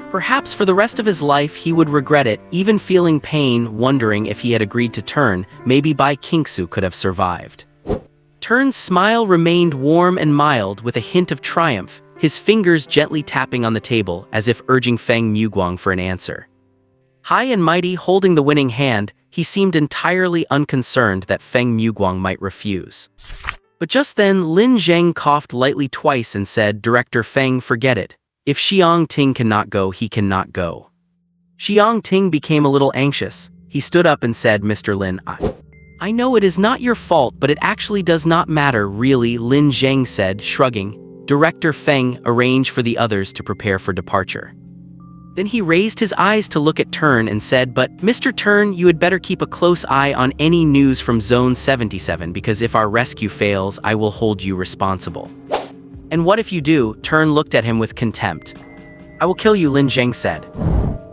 Perhaps for the rest of his life he would regret it, even feeling pain, wondering if he had agreed to Tern, maybe Bai Qingxue could have survived. Tern's smile remained warm and mild with a hint of triumph, his fingers gently tapping on the table as if urging Feng Muguang for an answer. High and mighty, holding the winning hand, he seemed entirely unconcerned that Feng Muguang might refuse. But just then Lin Zheng coughed lightly twice and said, "Director Feng, forget it. If Xiang Ting cannot go, he cannot go." Xiang Ting became a little anxious. He stood up and said, "Mr. Lin, I know it is not your fault, but it actually does not matter, really," Lin Zheng said, shrugging. Director Feng, arrange for the others to prepare for departure. Then he raised his eyes to look at Tern and said, "But, Mr. Tern, you had better keep a close eye on any news from Zone 77, because if our rescue fails, I will hold you responsible." "And what if you do?" Tern looked at him with contempt. "I will kill you," Lin Zheng said.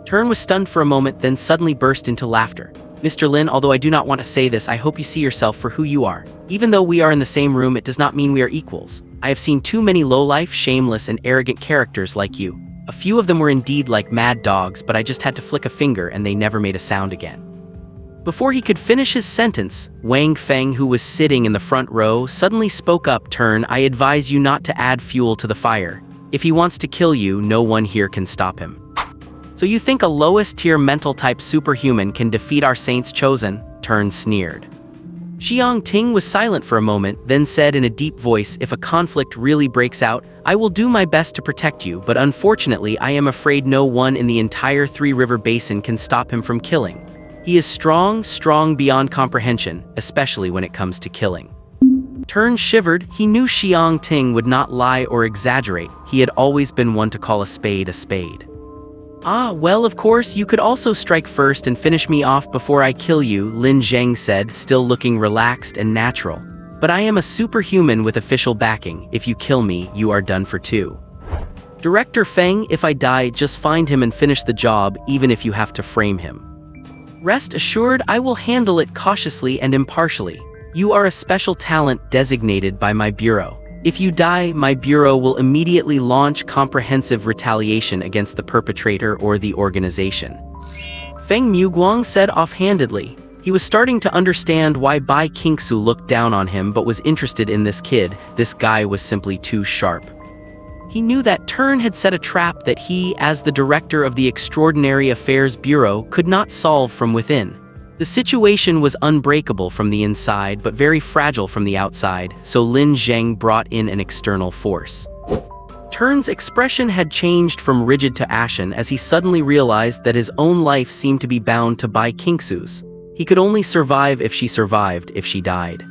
Tern was stunned for a moment, then suddenly burst into laughter. "Mr. Lin, although I do not want to say this, I hope you see yourself for who you are. Even though we are in the same room, it does not mean we are equals. I have seen too many low-life, shameless, and arrogant characters like you. A few of them were indeed like mad dogs, but I just had to flick a finger and they never made a sound again." Before he could finish his sentence, Wang Feng, who was sitting in the front row, suddenly spoke up. "Tern, I advise you not to add fuel to the fire. If he wants to kill you, no one here can stop him." "So you think a lowest-tier mental-type superhuman can defeat our Saint's Chosen?" Tern sneered. Xiang Ting was silent for a moment, then said in a deep voice, "If a conflict really breaks out, I will do my best to protect you, but unfortunately I am afraid no one in the entire Three River Basin can stop him from killing. He is strong beyond comprehension, especially when it comes to killing." Tern shivered. He knew Xiang Ting would not lie or exaggerate. He had always been one to call a spade a spade. "Ah, well, of course, you could also strike first and finish me off before I kill you," Lin Zheng said, still looking relaxed and natural. "But I am a superhuman with official backing. If you kill me, you are done for too. Director Feng, if I die, just find him and finish the job, even if you have to frame him. Rest assured, I will handle it cautiously and impartially. You are a special talent designated by my bureau. If you die, my bureau will immediately launch comprehensive retaliation against the perpetrator or the organization." Feng Muguang said offhandedly. He was starting to understand why Bai Qingxue looked down on him but was interested in this kid. This guy was simply too sharp. He knew that Turn had set a trap that he, as the director of the Extraordinary Affairs Bureau, could not solve from within. The situation was unbreakable from the inside but very fragile from the outside, so Lin Zheng brought in an external force. Turn's expression had changed from rigid to ashen as he suddenly realized that his own life seemed to be bound to Bai Qingxue's. He could only survive if she survived, if she died.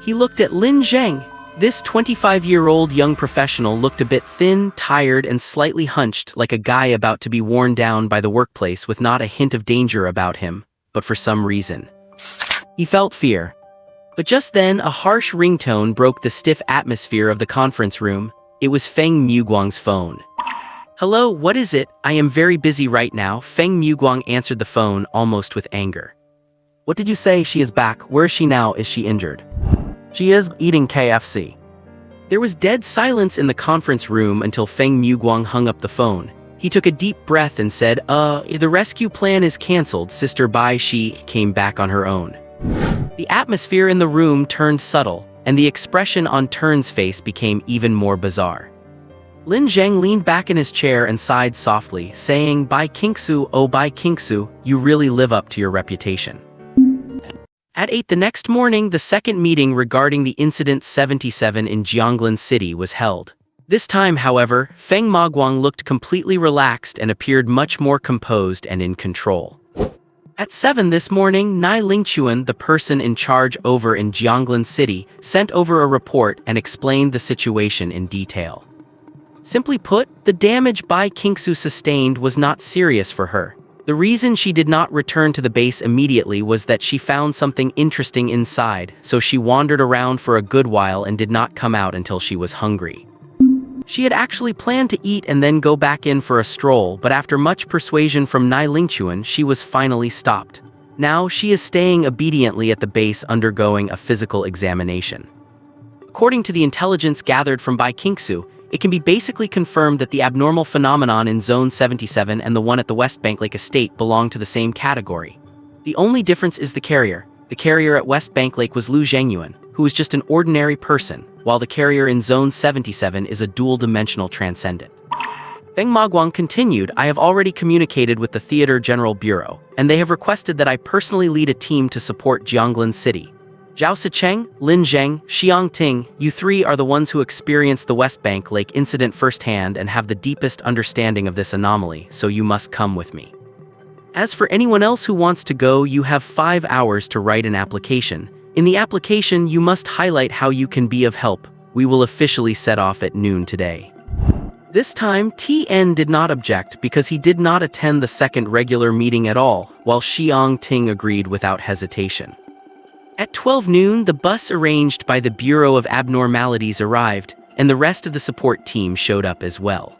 He looked at Lin Zheng. This 25-year-old young professional looked a bit thin, tired, and slightly hunched, like a guy about to be worn down by the workplace with not a hint of danger about him, but for some reason. He felt fear. But just then, a harsh ringtone broke the stiff atmosphere of the conference room. It was Feng Muguang's phone. "Hello, what is it? I am very busy right now." Feng Muguang answered the phone almost with anger. "What did you say? She is back. Where is she now? Is she injured?" "She is eating KFC." There was dead silence in the conference room until Feng Muguang hung up the phone. He took a deep breath and said, The rescue plan is cancelled. Sister Bai, she came back on her own." The atmosphere in the room turned subtle, and the expression on Turn's face became even more bizarre. Lin Zheng leaned back in his chair and sighed softly, saying, "Bai Qingxue, oh Bai Qingxue, you really live up to your reputation." At 8 the next morning, the second meeting regarding the Incident 77 in Jianglan City was held. This time, however, Feng Muguang looked completely relaxed and appeared much more composed and in control. At 7 this morning, Nai Lingchuan, the person in charge over in Jianglan City, sent over a report and explained the situation in detail. Simply put, the damage Bai Qingxue sustained was not serious for her. The reason she did not return to the base immediately was that she found something interesting inside, so she wandered around for a good while and did not come out until she was hungry. She had actually planned to eat and then go back in for a stroll, but after much persuasion from Nai Lingchuan, she was finally stopped. Now she is staying obediently at the base undergoing a physical examination. According to the intelligence gathered from Bai Qingxue, it can be basically confirmed that the abnormal phenomenon in Zone 77 and the one at the West Bank Lake Estate belong to the same category. The only difference is the carrier. The carrier at West Bank Lake was Lu Zhengyuan, who was just an ordinary person, while the carrier in Zone 77 is a dual-dimensional transcendent. Feng Muguang continued, "I have already communicated with the Theater General Bureau, and they have requested that I personally lead a team to support Jianglan City. Zhao Sicheng, Lin Zheng, Xiang Ting, you three are the ones who experienced the West Bank Lake incident firsthand and have the deepest understanding of this anomaly, so you must come with me. As for anyone else who wants to go, you have 5 hours to write an application. In the application, you must highlight how you can be of help. We will officially set off at noon today." This time, TN did not object because he did not attend the second regular meeting at all, while Xiang Ting agreed without hesitation. At 12 noon, the bus arranged by the Bureau of Abnormalities arrived, and the rest of the support team showed up as well.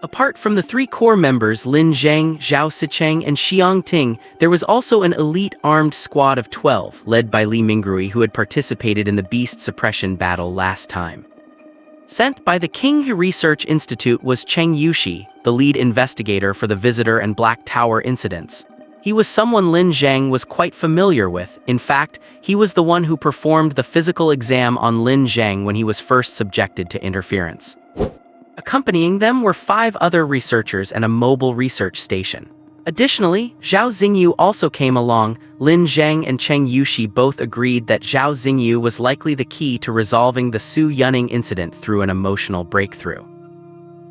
Apart from the 3 core members Lin Zheng, Zhao Sicheng, and Xiang Ting, there was also an elite armed squad of 12, led by Li Mingrui, who had participated in the beast suppression battle last time. Sent by the Qinghe Research Institute was Cheng Yushi, the lead investigator for the Visitor and Black Tower incidents. He was someone Lin Zheng was quite familiar with. In fact, he was the one who performed the physical exam on Lin Zheng when he was first subjected to interference. Accompanying them were 5 other researchers and a mobile research station. Additionally, Zhao Xingyu also came along. Lin Zheng and Cheng Yushi both agreed that Zhao Xingyu was likely the key to resolving the Su Yunning incident through an emotional breakthrough.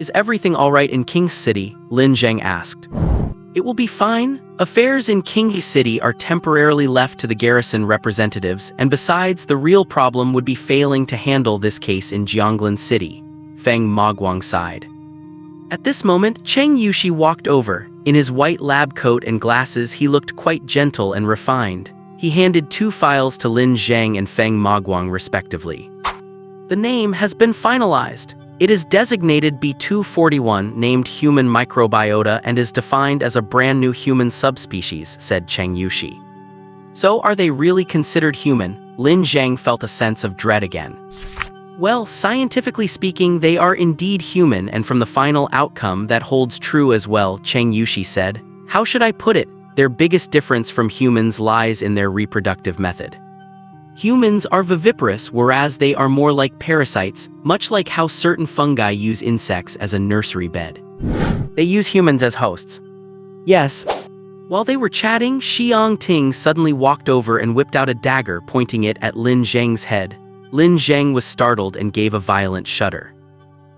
"Is everything all right in King's City?" Lin Zheng asked. "It will be fine. Affairs in Qinghe City are temporarily left to the garrison representatives, and besides, the real problem would be failing to handle this case in Jianglan City." Feng Muguang sighed. At this moment, Cheng Yushi walked over. In his white lab coat and glasses, he looked quite gentle and refined. He handed 2 files to Lin Zheng and Feng Muguang respectively. "The name has been finalized. It is designated B241, named human microbiota, and is defined as a brand new human subspecies," said Cheng Yushi. "So are they really considered human?" Lin Zheng felt a sense of dread again. "Well, scientifically speaking, they are indeed human, and from the final outcome, that holds true as well," Cheng Yushi said. "How should I put it? their biggest difference from humans lies in their reproductive method. Humans are viviparous, whereas they are more like parasites, much like how certain fungi use insects as a nursery bed. They use humans as hosts. Yes. While they were chatting, Xiang Ting suddenly walked over and whipped out a dagger, pointing it at Lin Zheng's head. Lin Zheng was startled and gave a violent shudder.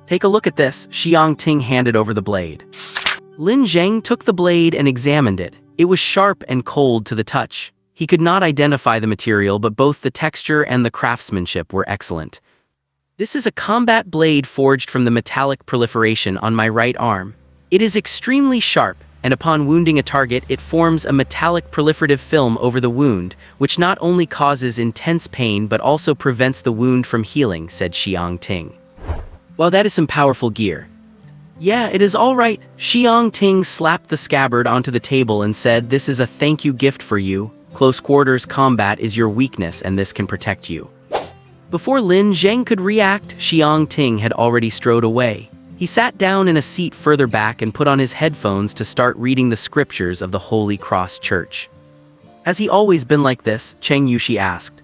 Take a look at this, Xiang Ting handed over the blade. Lin Zheng took the blade and examined it. It was sharp and cold to the touch. He could not identify the material, but both the texture and the craftsmanship were excellent. This is a combat blade forged from the metallic proliferation on my right arm. It is extremely sharp, and upon wounding a target, it forms a metallic proliferative film over the wound, which not only causes intense pain but also prevents the wound from healing, said Xiang Ting. Well, that is some powerful gear. Yeah, it is all right. Xiang Ting slapped the scabbard onto the table and said, this is a thank you gift for you. Close quarters combat is your weakness and this can protect you. Before Lin Zheng could react, Xiang Ting had already strode away. He sat down in a seat further back and put on his headphones to start reading the scriptures of the Holy Cross Church. Has he always been like this? Cheng Yushi asked.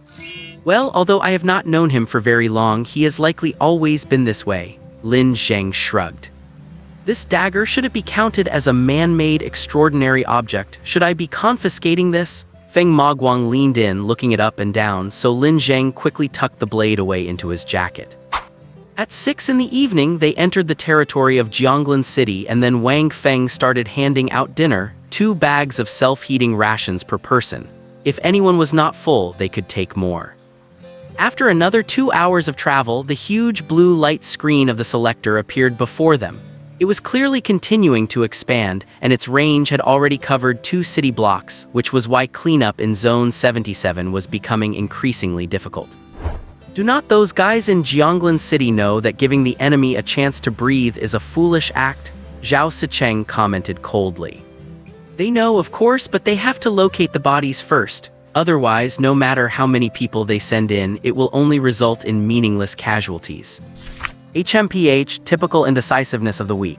Well, although I have not known him for very long, he has likely always been this way. Lin Zheng shrugged. This dagger, should it be counted as a man-made extraordinary object? Should I be confiscating this? Feng Maguang leaned in, looking it up and down, so Lin Zheng quickly tucked the blade away into his jacket. At 6 in the evening, they entered the territory of Jianglan City, and then Wang Feng started handing out dinner, 2 bags of self-heating rations per person. If anyone was not full, they could take more. After another 2 hours of travel, the huge blue light screen of the selector appeared before them. It was clearly continuing to expand, and its range had already covered 2 city blocks, which was why cleanup in Zone 77 was becoming increasingly difficult. Do not those guys in Jianglan City know that giving the enemy a chance to breathe is a foolish act? Zhao Sicheng commented coldly. They know, of course, but they have to locate the bodies first. Otherwise, no matter how many people they send in, it will only result in meaningless casualties. HMPH, typical indecisiveness of the week.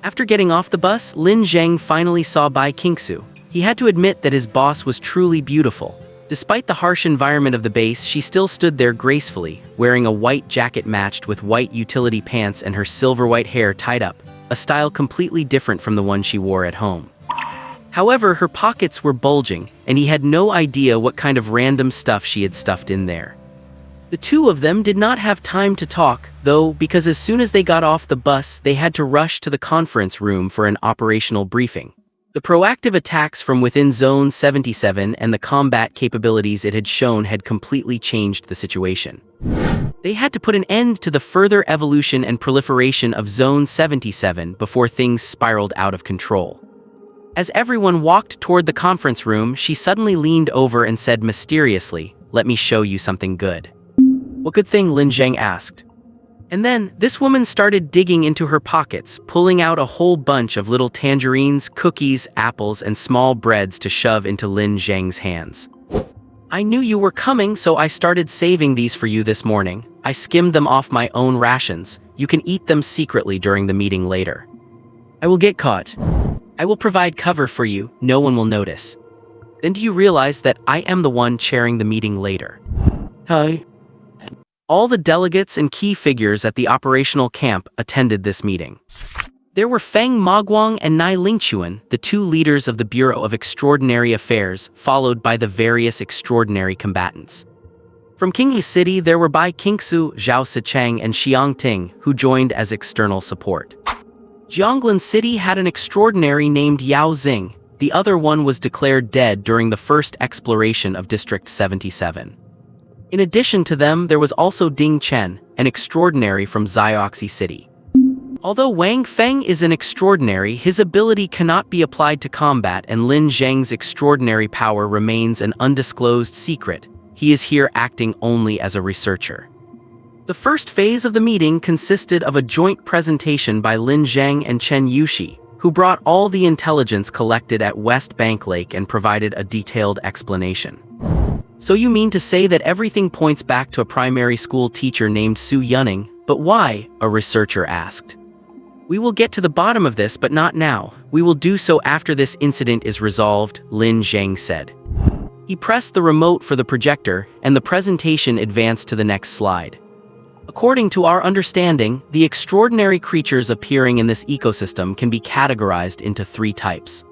After getting off the bus, Lin Zheng finally saw Bai Qingxue. He had to admit that his boss was truly beautiful. Despite the harsh environment of the base, she still stood there gracefully, wearing a white jacket matched with white utility pants and her silver-white hair tied up, a style completely different from the one she wore at home. However, her pockets were bulging, and he had no idea what kind of random stuff she had stuffed in there. The two of them did not have time to talk, though, because as soon as they got off the bus, they had to rush to the conference room for an operational briefing. The proactive attacks from within Zone 77 and the combat capabilities it had shown had completely changed the situation. They had to put an end to the further evolution and proliferation of Zone 77 before things spiraled out of control. As everyone walked toward the conference room, she suddenly leaned over and said mysteriously, "Let me show you something good." "What good thing?" Lin Zheng asked. And then, this woman started digging into her pockets, pulling out a whole bunch of little tangerines, cookies, apples, and small breads to shove into Lin Zheng's hands. "I knew you were coming, so I started saving these for you this morning. I skimmed them off my own rations. You can eat them secretly during the meeting later. I will get caught. I will provide cover for you, no one will notice. Then do you realize that I am the one chairing the meeting later?" Hi. All the delegates and key figures at the operational camp attended this meeting. There were Feng Maguang and Nai Lingquan, the 2 leaders of the Bureau of Extraordinary Affairs, followed by the various extraordinary combatants. From Qingyi City, there were Bai Qingxue, Zhao Sicheng, and Xiang Ting, who joined as external support. Jianglan City had an extraordinary named Yao Xing. The other one was declared dead during the first exploration of District 77. In addition to them, there was also Ding Chen, an extraordinary from Zioxi City. Although Wang Feng is an extraordinary, his ability cannot be applied to combat, and Lin Zheng's extraordinary power remains an undisclosed secret. He is here acting only as a researcher. The first phase of the meeting consisted of a joint presentation by Lin Zheng and Chen Yushi, who brought all the intelligence collected at West Bank Lake and provided a detailed explanation. "So you mean to say that everything points back to a primary school teacher named Su Yunning, but why?" a researcher asked. We will get to the bottom of this, but not now. We will do so after this incident is resolved, Lin Zheng said. He pressed the remote for the projector, and the presentation advanced to the next slide. According to our understanding, the extraordinary creatures appearing in this ecosystem can be categorized into 3 types.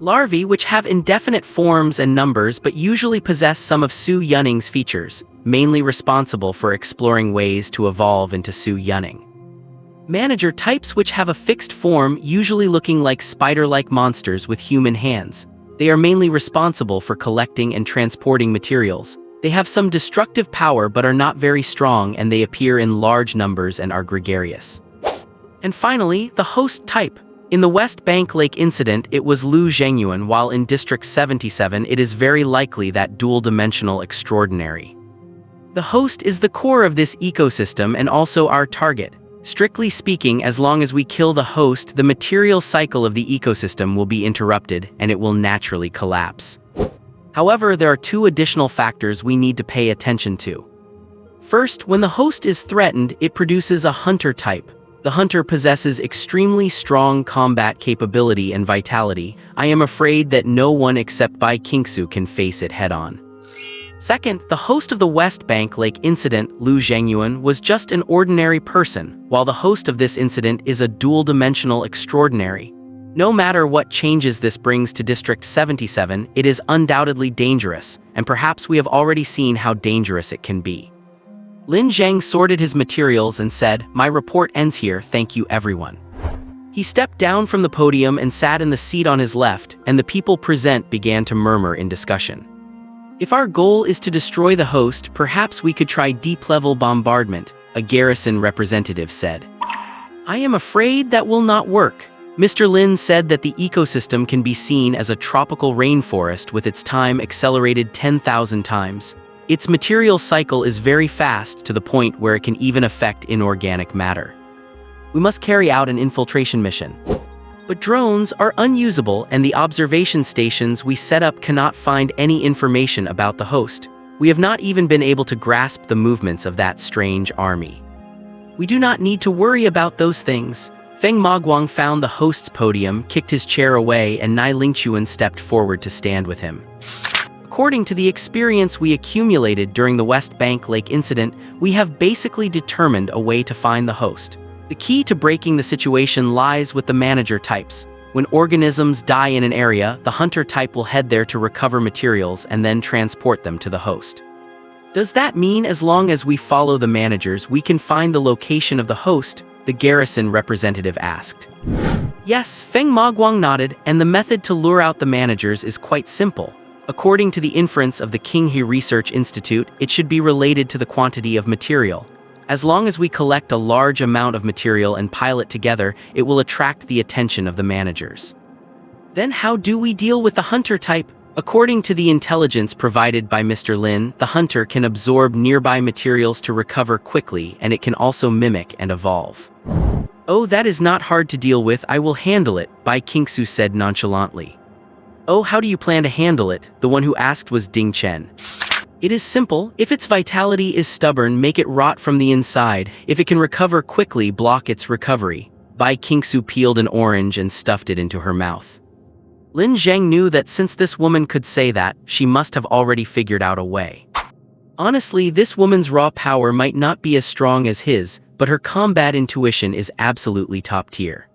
Larvae, which have indefinite forms and numbers but usually possess some of Su Yunning's features, mainly responsible for exploring ways to evolve into Su Yunning. Manager types, which have a fixed form, usually looking like spider-like monsters with human hands. They are mainly responsible for collecting and transporting materials. They have some destructive power but are not very strong, and they appear in large numbers and are gregarious. And finally, the host type. In the West Bank Lake incident, it was Lin Zheng, while in District 77 it is very likely that dual-dimensional extraordinary. The host is the core of this ecosystem and also our target. Strictly speaking, as long as we kill the host, the material cycle of the ecosystem will be interrupted and it will naturally collapse. However, there are 2 additional factors we need to pay attention to. First, when the host is threatened, it produces a hunter type. The hunter possesses extremely strong combat capability and vitality. I am afraid that no one except Bai Qingxue can face it head-on. Second, the host of the West Bank Lake incident, Lin Zheng, was just an ordinary person, while the host of this incident is a dual-dimensional extraordinary. No matter what changes this brings to District 77, it is undoubtedly dangerous, and perhaps we have already seen how dangerous it can be. Lin Zheng sorted his materials and said, "My report ends here, thank you everyone." He stepped down from the podium and sat in the seat on his left, and the people present began to murmur in discussion. If our goal is to destroy the host, perhaps we could try deep-level bombardment, a garrison representative said. I am afraid that will not work. Mr. Lin said that the ecosystem can be seen as a tropical rainforest with its time accelerated 10,000 times. Its material cycle is very fast to the point where it can even affect inorganic matter. We must carry out an infiltration mission. But drones are unusable, and the observation stations we set up cannot find any information about the host. We have not even been able to grasp the movements of that strange army. We do not need to worry about those things. Feng Maguang found the host's podium, kicked his chair away, and Nai Lingchuan stepped forward to stand with him. According to the experience we accumulated during the West Bank Lake incident, we have basically determined a way to find the host. The key to breaking the situation lies with the manager types. When organisms die in an area, the hunter type will head there to recover materials and then transport them to the host. Does that mean as long as we follow the managers, we can find the location of the host? The garrison representative asked. Yes, Feng Maguang nodded, and the method to lure out the managers is quite simple. According to the inference of the Qinghe Research Institute, it should be related to the quantity of material. As long as we collect a large amount of material and pile it together, it will attract the attention of the managers. Then how do we deal with the hunter type? According to the intelligence provided by Mr. Lin, the hunter can absorb nearby materials to recover quickly, and it can also mimic and evolve. Oh, that is not hard to deal with. I will handle it, Bai Qingxue said nonchalantly. Oh, how do you plan to handle it? The one who asked was Ding Chen. It is simple. If its vitality is stubborn, make it rot from the inside. If it can recover quickly, block its recovery. Bai Qingxue peeled an orange and stuffed it into her mouth. Lin Zheng knew that since this woman could say that, she must have already figured out a way. Honestly, this woman's raw power might not be as strong as his, but her combat intuition is absolutely top tier.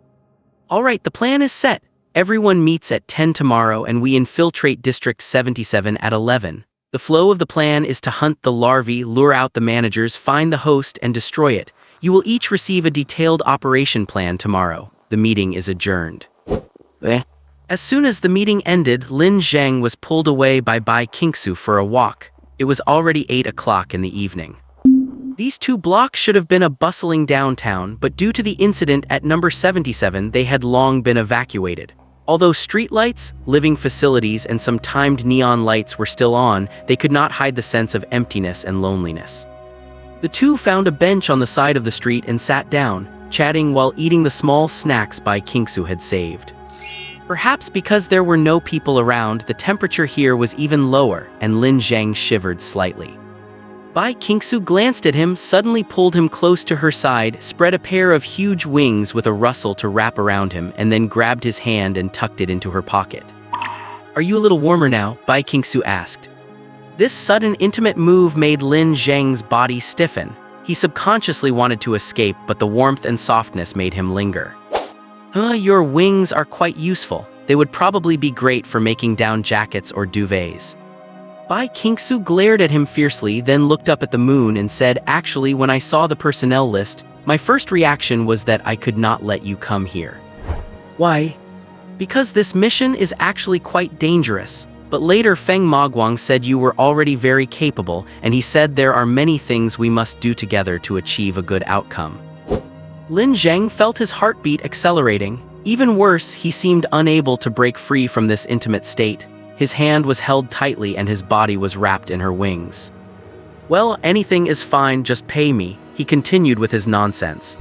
Alright, the plan is set. Everyone meets at 10 tomorrow and we infiltrate District 77 at 11. The flow of the plan is to hunt the larvae, lure out the managers, find the host, and destroy it. You will each receive a detailed operation plan tomorrow. The meeting is adjourned. As soon as the meeting ended, Lin Zheng was pulled away by Bai Qingxue for a walk. It was already 8 o'clock in the evening. These 2 blocks should have been a bustling downtown, but due to the incident at number 77, they had long been evacuated. Although streetlights, living facilities, and some timed neon lights were still on, they could not hide the sense of emptiness and loneliness. The 2 found a bench on the side of the street and sat down, chatting while eating the small snacks Bai Qingxue had saved. Perhaps because there were no people around, the temperature here was even lower, and Lin Zheng shivered slightly. Bai Qingxue glanced at him, suddenly pulled him close to her side, spread a pair of huge wings with a rustle to wrap around him, and then grabbed his hand and tucked it into her pocket. "Are you a little warmer now?" Bai Qingxue asked. This sudden intimate move made Lin Zheng's body stiffen. He subconsciously wanted to escape, but the warmth and softness made him linger. Your wings are quite useful. They would probably be great for making down jackets or duvets." Bai Qingxue glared at him fiercely, then looked up at the moon and said, "Actually, when I saw the personnel list, my first reaction was that I could not let you come here." "Why?" "Because this mission is actually quite dangerous. But later Feng Maguang said you were already very capable, and he said there are many things we must do together to achieve a good outcome." Lin Zheng felt his heartbeat accelerating. Even worse, he seemed unable to break free from this intimate state. His hand was held tightly and his body was wrapped in her wings. "Well, anything is fine, just pay me," he continued with his nonsense.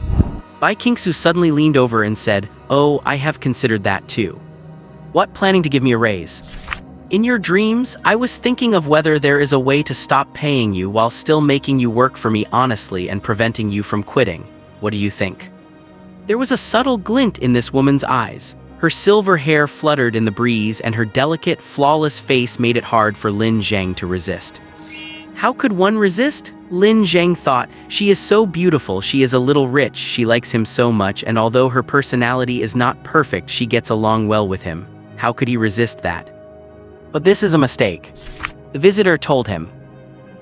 Bai Qingxue suddenly leaned over and said, "Oh, I have considered that too." "What, planning to give me a raise?" "In your dreams, I was thinking of whether there is a way to stop paying you while still making you work for me honestly and preventing you from quitting. What do you think?" There was a subtle glint in this woman's eyes. Her silver hair fluttered in the breeze and her delicate, flawless face made it hard for Lin Zheng to resist. How could one resist? Lin Zheng thought, she is so beautiful, she is a little rich, she likes him so much, and although her personality is not perfect, she gets along well with him. How could he resist that? But this is a mistake. The visitor told him.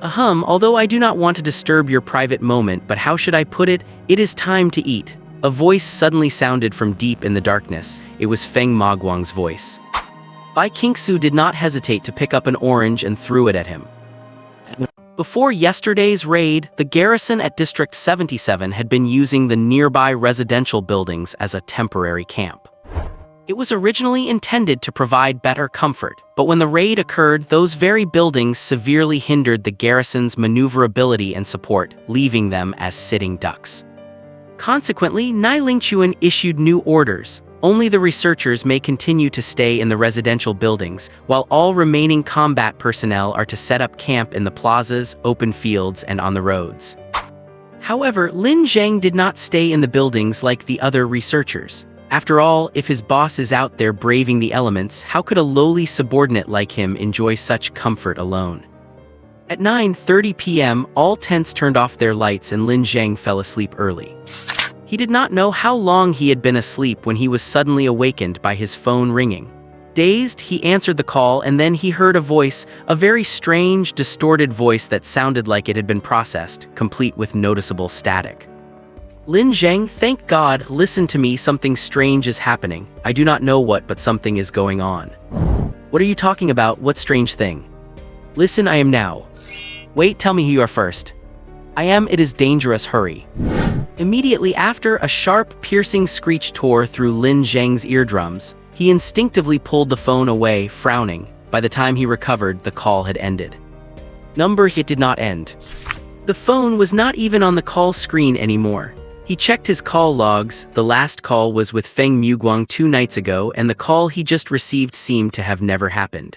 Although I do not want to disturb your private moment, but how should I put it? It is time to eat." A voice suddenly sounded from deep in the darkness. It was Feng Maguang's voice. Bai Qingxue did not hesitate to pick up an orange and threw it at him. Before yesterday's raid, the garrison at District 77 had been using the nearby residential buildings as a temporary camp. It was originally intended to provide better comfort, but when the raid occurred, those very buildings severely hindered the garrison's maneuverability and support, leaving them as sitting ducks. Consequently, Nai Lingchuan issued new orders. Only the researchers may continue to stay in the residential buildings, while all remaining combat personnel are to set up camp in the plazas, open fields, and on the roads. However, Lin Zheng did not stay in the buildings like the other researchers. After all, if his boss is out there braving the elements, how could a lowly subordinate like him enjoy such comfort alone? At 9:30 p.m., all tents turned off their lights and Lin Zheng fell asleep early. He did not know how long he had been asleep when he was suddenly awakened by his phone ringing. Dazed, he answered the call and then he heard a voice, a very strange, distorted voice that sounded like it had been processed, complete with noticeable static. "Lin Zheng, thank God, listen to me, something strange is happening. I do not know what, but something is going on." "What are you talking about? What strange thing?" "Listen, I am now." "Wait, tell me who you are first." "I am, it is dangerous, hurry." Immediately after, a sharp, piercing screech tore through Lin Zheng's eardrums. He instinctively pulled the phone away, frowning. By the time he recovered, the call had ended. It did not end. The phone was not even on the call screen anymore. He checked his call logs. The last call was with Feng Maguang 2 nights ago, and the call he just received seemed to have never happened.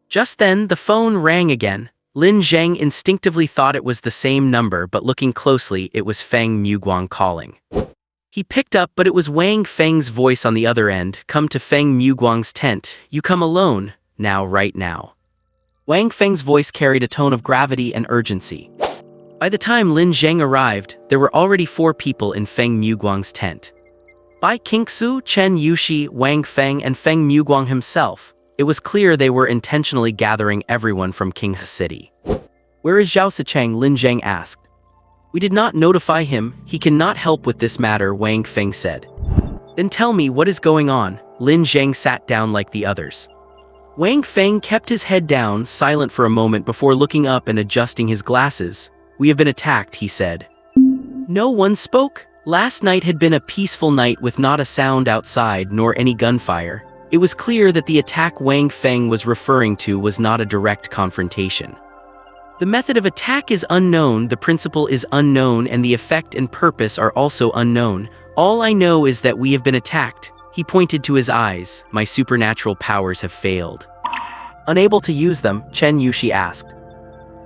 Just then, the phone rang again. Lin Zheng instinctively thought it was the same number, but looking closely, it was Feng Maguang calling. He picked up, but it was Wang Feng's voice on the other end. "Come to Feng Maguang's tent. You come alone. Now, right now." Wang Feng's voice carried a tone of gravity and urgency. By the time Lin Zheng arrived, there were already 4 people in Feng Maguang's tent. Bai Qingxue, Chen Yushi, Wang Feng, and Feng Maguang himself. It was clear they were intentionally gathering everyone from Qinghe City. "Where is Zhao Sicheng?" Lin Zheng asked. "We did not notify him. He cannot help with this matter," Wang Feng said. "Then tell me what is going on." Lin Zheng sat down like the others. Wang Feng kept his head down, silent for a moment before looking up and adjusting his glasses. "We have been attacked," he said. No one spoke. Last night had been a peaceful night with not a sound outside nor any gunfire. It was clear that the attack Wang Feng was referring to was not a direct confrontation. The method of attack is unknown, the principle is unknown, and the effect and purpose are also unknown. All I know is that we have been attacked. He pointed to his eyes. "My supernatural powers have failed." "Unable to use them?" Chen Yushi asked.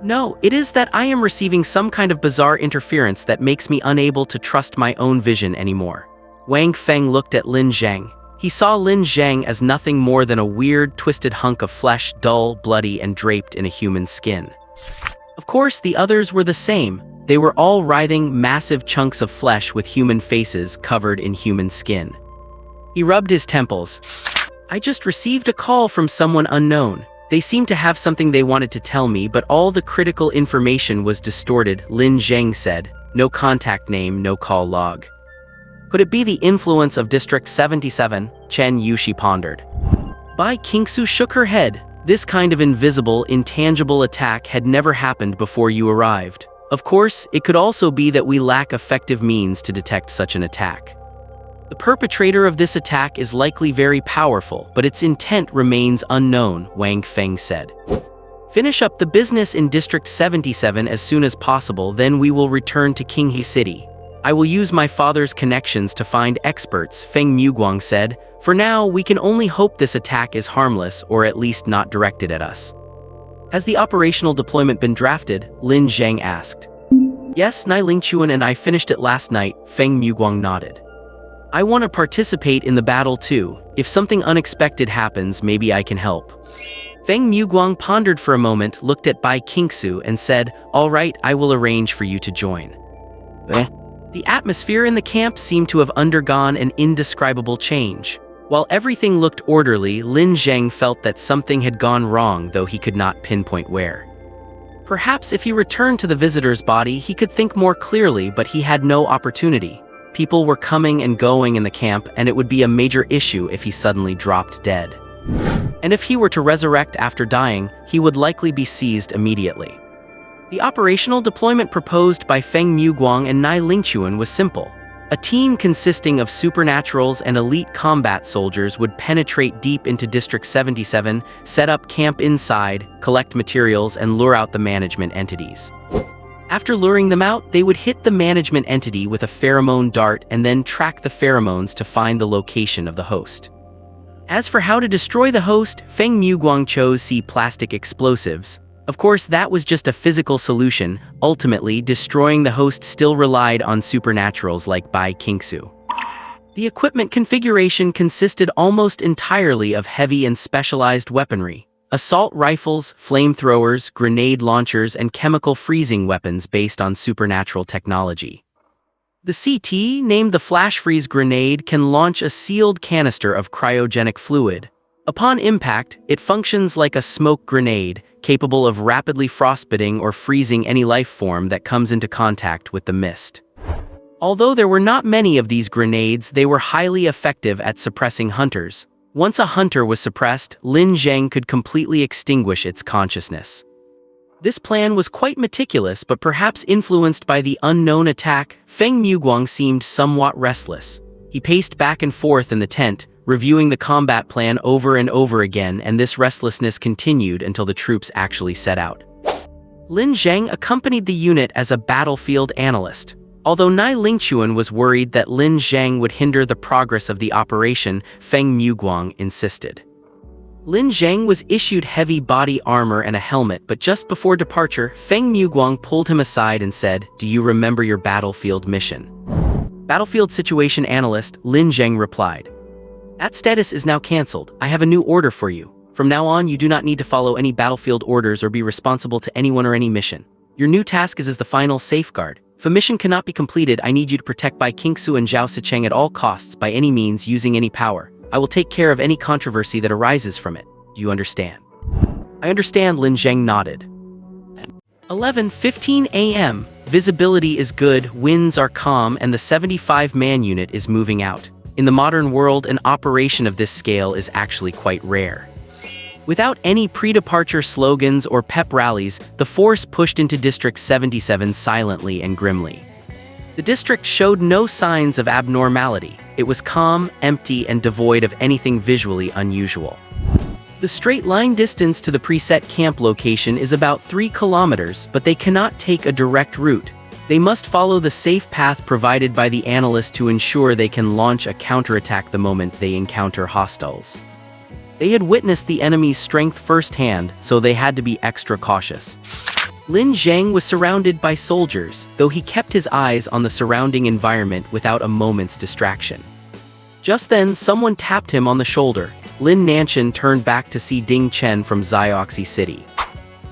No, it is that I am receiving some kind of bizarre interference that makes me unable to trust my own vision anymore. Wang Feng looked at Lin Zheng. He saw Lin Zheng as nothing more than a weird, twisted hunk of flesh, dull, bloody, and draped in a human skin. Of course, the others were the same. They were all writhing, massive chunks of flesh with human faces covered in human skin. He rubbed his temples. I just received a call from someone unknown. They seemed to have something they wanted to tell me, but all the critical information was distorted, Lin Zheng said. No contact name, no call log. Could it be the influence of District 77? Chen Yushi pondered. Bai Qingxue shook her head. This kind of invisible, intangible attack had never happened before you arrived. Of course, it could also be that we lack effective means to detect such an attack. The perpetrator of this attack is likely very powerful, but its intent remains unknown, Wang Feng said. Finish up the business in District 77 as soon as possible, then we will return to Qinghe City. I will use my father's connections to find experts, Feng Muguang said. For now, we can only hope this attack is harmless or at least not directed at us. Has the operational deployment been drafted? Lin Zheng asked. Yes, Nai Lingchuan and I finished it last night, Feng Muguang nodded. I want to participate in the battle too. If something unexpected happens, maybe I can help. Feng Muguang pondered for a moment, looked at Bai Qingxue and said, all right, I will arrange for you to join. The atmosphere in the camp seemed to have undergone an indescribable change. While everything looked orderly, Lin Zheng felt that something had gone wrong, though he could not pinpoint where. Perhaps if he returned to the visitor's body, he could think more clearly, but he had no opportunity. People were coming and going in the camp, and it would be a major issue if he suddenly dropped dead. And if he were to resurrect after dying, he would likely be seized immediately. The operational deployment proposed by Feng Muguang and Nai Lingchuan was simple. A team consisting of supernaturals and elite combat soldiers would penetrate deep into District 77, set up camp inside, collect materials, and lure out the management entities. After luring them out, they would hit the management entity with a pheromone dart and then track the pheromones to find the location of the host. As for how to destroy the host, Feng Muguang chose plastic explosives. Of course, that was just a physical solution. Ultimately, destroying the host still relied on supernaturals like Bai Qingxue. The equipment configuration consisted almost entirely of heavy and specialized weaponry. Assault rifles, flamethrowers, grenade launchers, and chemical freezing weapons based on supernatural technology. The CT, named the Flash Freeze Grenade, can launch a sealed canister of cryogenic fluid. Upon impact, it functions like a smoke grenade, capable of rapidly frostbiting or freezing any life form that comes into contact with the mist. Although there were not many of these grenades, they were highly effective at suppressing hunters. Once a hunter was suppressed, Lin Zheng could completely extinguish its consciousness. This plan was quite meticulous, but perhaps influenced by the unknown attack, Feng Muguang seemed somewhat restless. He paced back and forth in the tent, reviewing the combat plan over and over again, and this restlessness continued until the troops actually set out. Lin Zheng accompanied the unit as a battlefield analyst. Although Nai Lingchuan was worried that Lin Zheng would hinder the progress of the operation, Feng Muguang insisted. Lin Zheng was issued heavy body armor and a helmet, but just before departure, Feng Muguang pulled him aside and said, "Do you remember your battlefield mission?" Battlefield Situation Analyst, Lin Zheng replied. That status is now cancelled. I have a new order for you. From now on, you do not need to follow any battlefield orders or be responsible to anyone or any mission. Your new task is as the final safeguard. If a mission cannot be completed, I need you to protect Bai Qingxue and Zhao Sicheng at all costs by any means using any power. I will take care of any controversy that arises from it. Do you understand? I understand, Lin Zheng nodded. 11:15 a.m. Visibility is good, winds are calm, and the 75-man unit is moving out. In the modern world, an operation of this scale is actually quite rare. Without any pre-departure slogans or pep rallies, the force pushed into District 77 silently and grimly. The district showed no signs of abnormality. It was calm, empty, and devoid of anything visually unusual. The straight-line distance to the preset camp location is about 3 kilometers, but they cannot take a direct route. They must follow the safe path provided by the analyst to ensure they can launch a counterattack the moment they encounter hostiles. They had witnessed the enemy's strength firsthand, so they had to be extra cautious. Lin Zheng was surrounded by soldiers, though he kept his eyes on the surrounding environment without a moment's distraction. Just then, someone tapped him on the shoulder. Lin Nanchen turned back to see Ding Chen from Zioxi City.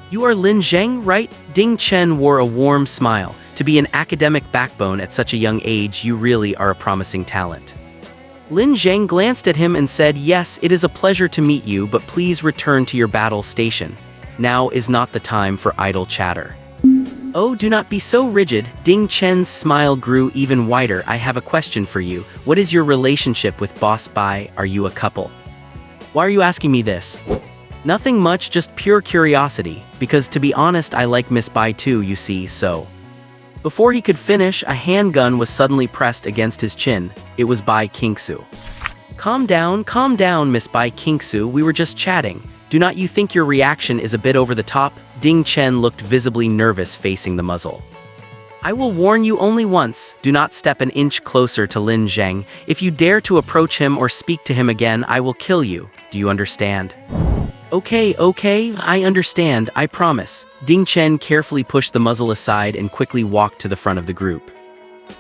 "You are Lin Zheng, right?" Ding Chen wore a warm smile. "To be an academic backbone at such a young age, you really are a promising talent." Lin Zheng glanced at him and said, "Yes, it is a pleasure to meet you, but please return to your battle station. Now is not the time for idle chatter." "Oh, do not be so rigid." Ding Chen's smile grew even wider. "I have a question for you. What is your relationship with Boss Bai? Are you a couple?" "Why are you asking me this?" "Nothing much, just pure curiosity, because to be honest I like Miss Bai too, you see, so." Before he could finish, a handgun was suddenly pressed against his chin. It was Bai Qingxue. Calm down, Miss Bai Qingxue, we were just chatting. Do not you think your reaction is a bit over the top?" Ding Chen looked visibly nervous facing the muzzle. "I will warn you only once. Do not step an inch closer to Lin Zheng. If you dare to approach him or speak to him again, I will kill you. Do you understand?" Okay, I understand, I promise." Ding Chen carefully pushed the muzzle aside and quickly walked to the front of the group.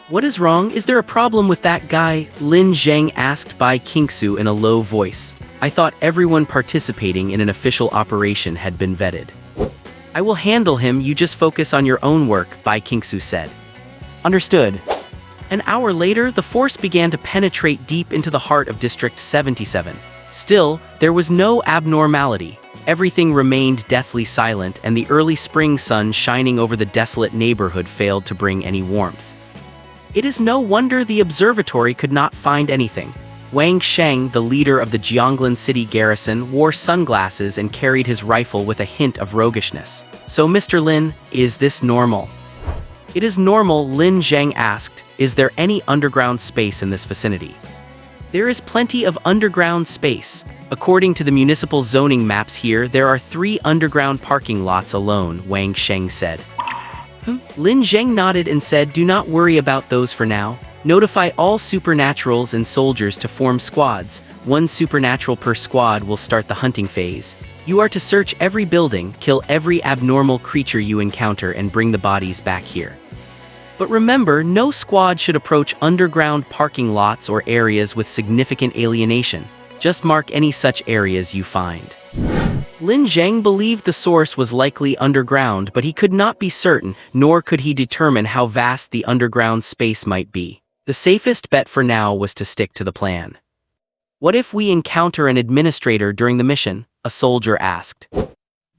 "What is wrong? Is there a problem with that guy?" Lin Zheng asked Bai Qingxue in a low voice. "I thought everyone participating in an official operation had been vetted." "I will handle him, you just focus on your own work," Bai Qingxue said. "Understood." An hour later, the force began to penetrate deep into the heart of District 77. Still, there was no abnormality. Everything remained deathly silent, and the early spring sun shining over the desolate neighborhood failed to bring any warmth. It is no wonder the observatory could not find anything. Wang Sheng, the leader of the Jianglan city garrison, wore sunglasses and carried his rifle with a hint of roguishness. "So, Mr. Lin, is this normal?" "It is normal," Lin Zheng asked. "Is there any underground space in this vicinity?" "There is plenty of underground space. According to the municipal zoning maps here, there are 3 underground parking lots alone," Wang Sheng said. Lin Zheng nodded and said, "Do not worry about those for now. Notify all supernaturals and soldiers to form squads. 1 supernatural per squad will start the hunting phase. You are to search every building, kill every abnormal creature you encounter, and bring the bodies back here. But remember, no squad should approach underground parking lots or areas with significant alienation. Just mark any such areas you find." Lin Zheng believed the source was likely underground, but he could not be certain, nor could he determine how vast the underground space might be. The safest bet for now was to stick to the plan. "What if we encounter an administrator during the mission?" a soldier asked.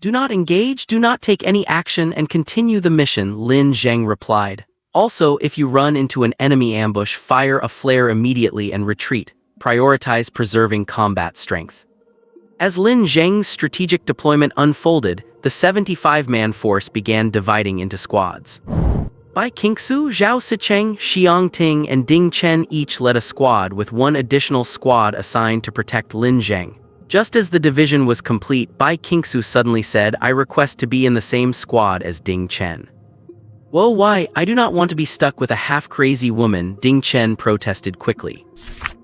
"Do not engage, do not take any action, and continue the mission," Lin Zheng replied. "Also, if you run into an enemy ambush, fire a flare immediately and retreat. Prioritize preserving combat strength." As Lin Zheng's strategic deployment unfolded, the 75-man force began dividing into squads. Bai Qingxue, Zhao Sicheng, Xiang Ting, and Ding Chen each led a squad, with 1 additional squad assigned to protect Lin Zheng. Just as the division was complete, Bai Qingxue suddenly said, "I request to be in the same squad as Ding Chen." "Whoa, why? I do not want to be stuck with a half-crazy woman," Ding Chen protested quickly.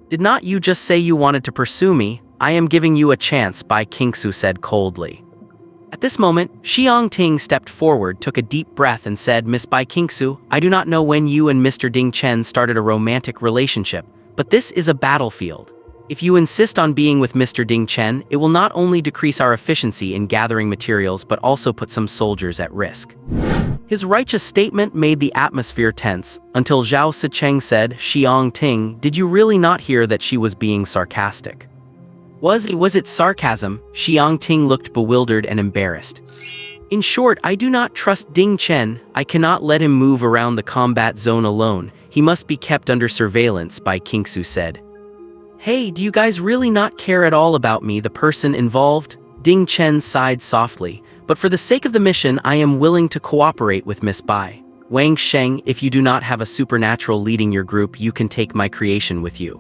"Did not you just say you wanted to pursue me? I am giving you a chance," Bai Qingxue said coldly. At this moment, Xiang Ting stepped forward, took a deep breath and said, "Miss Bai Qingxue, I do not know when you and Mr. Ding Chen started a romantic relationship, but this is a battlefield. If you insist on being with Mr. Ding Chen, it will not only decrease our efficiency in gathering materials but also put some soldiers at risk." His righteous statement made the atmosphere tense, until Zhao Sicheng said, "Xiang Ting, did you really not hear that she was being sarcastic?" Was it sarcasm?" Xiang Ting looked bewildered and embarrassed. "In short, I do not trust Ding Chen. I cannot let him move around the combat zone alone. He must be kept under surveillance," Bai Qingxue said. "Hey, do you guys really not care at all about me, the person involved?" Ding Chen sighed softly. "But for the sake of the mission, I am willing to cooperate with Miss Bai. Wang Sheng, if you do not have a supernatural leading your group, you can take my creation with you."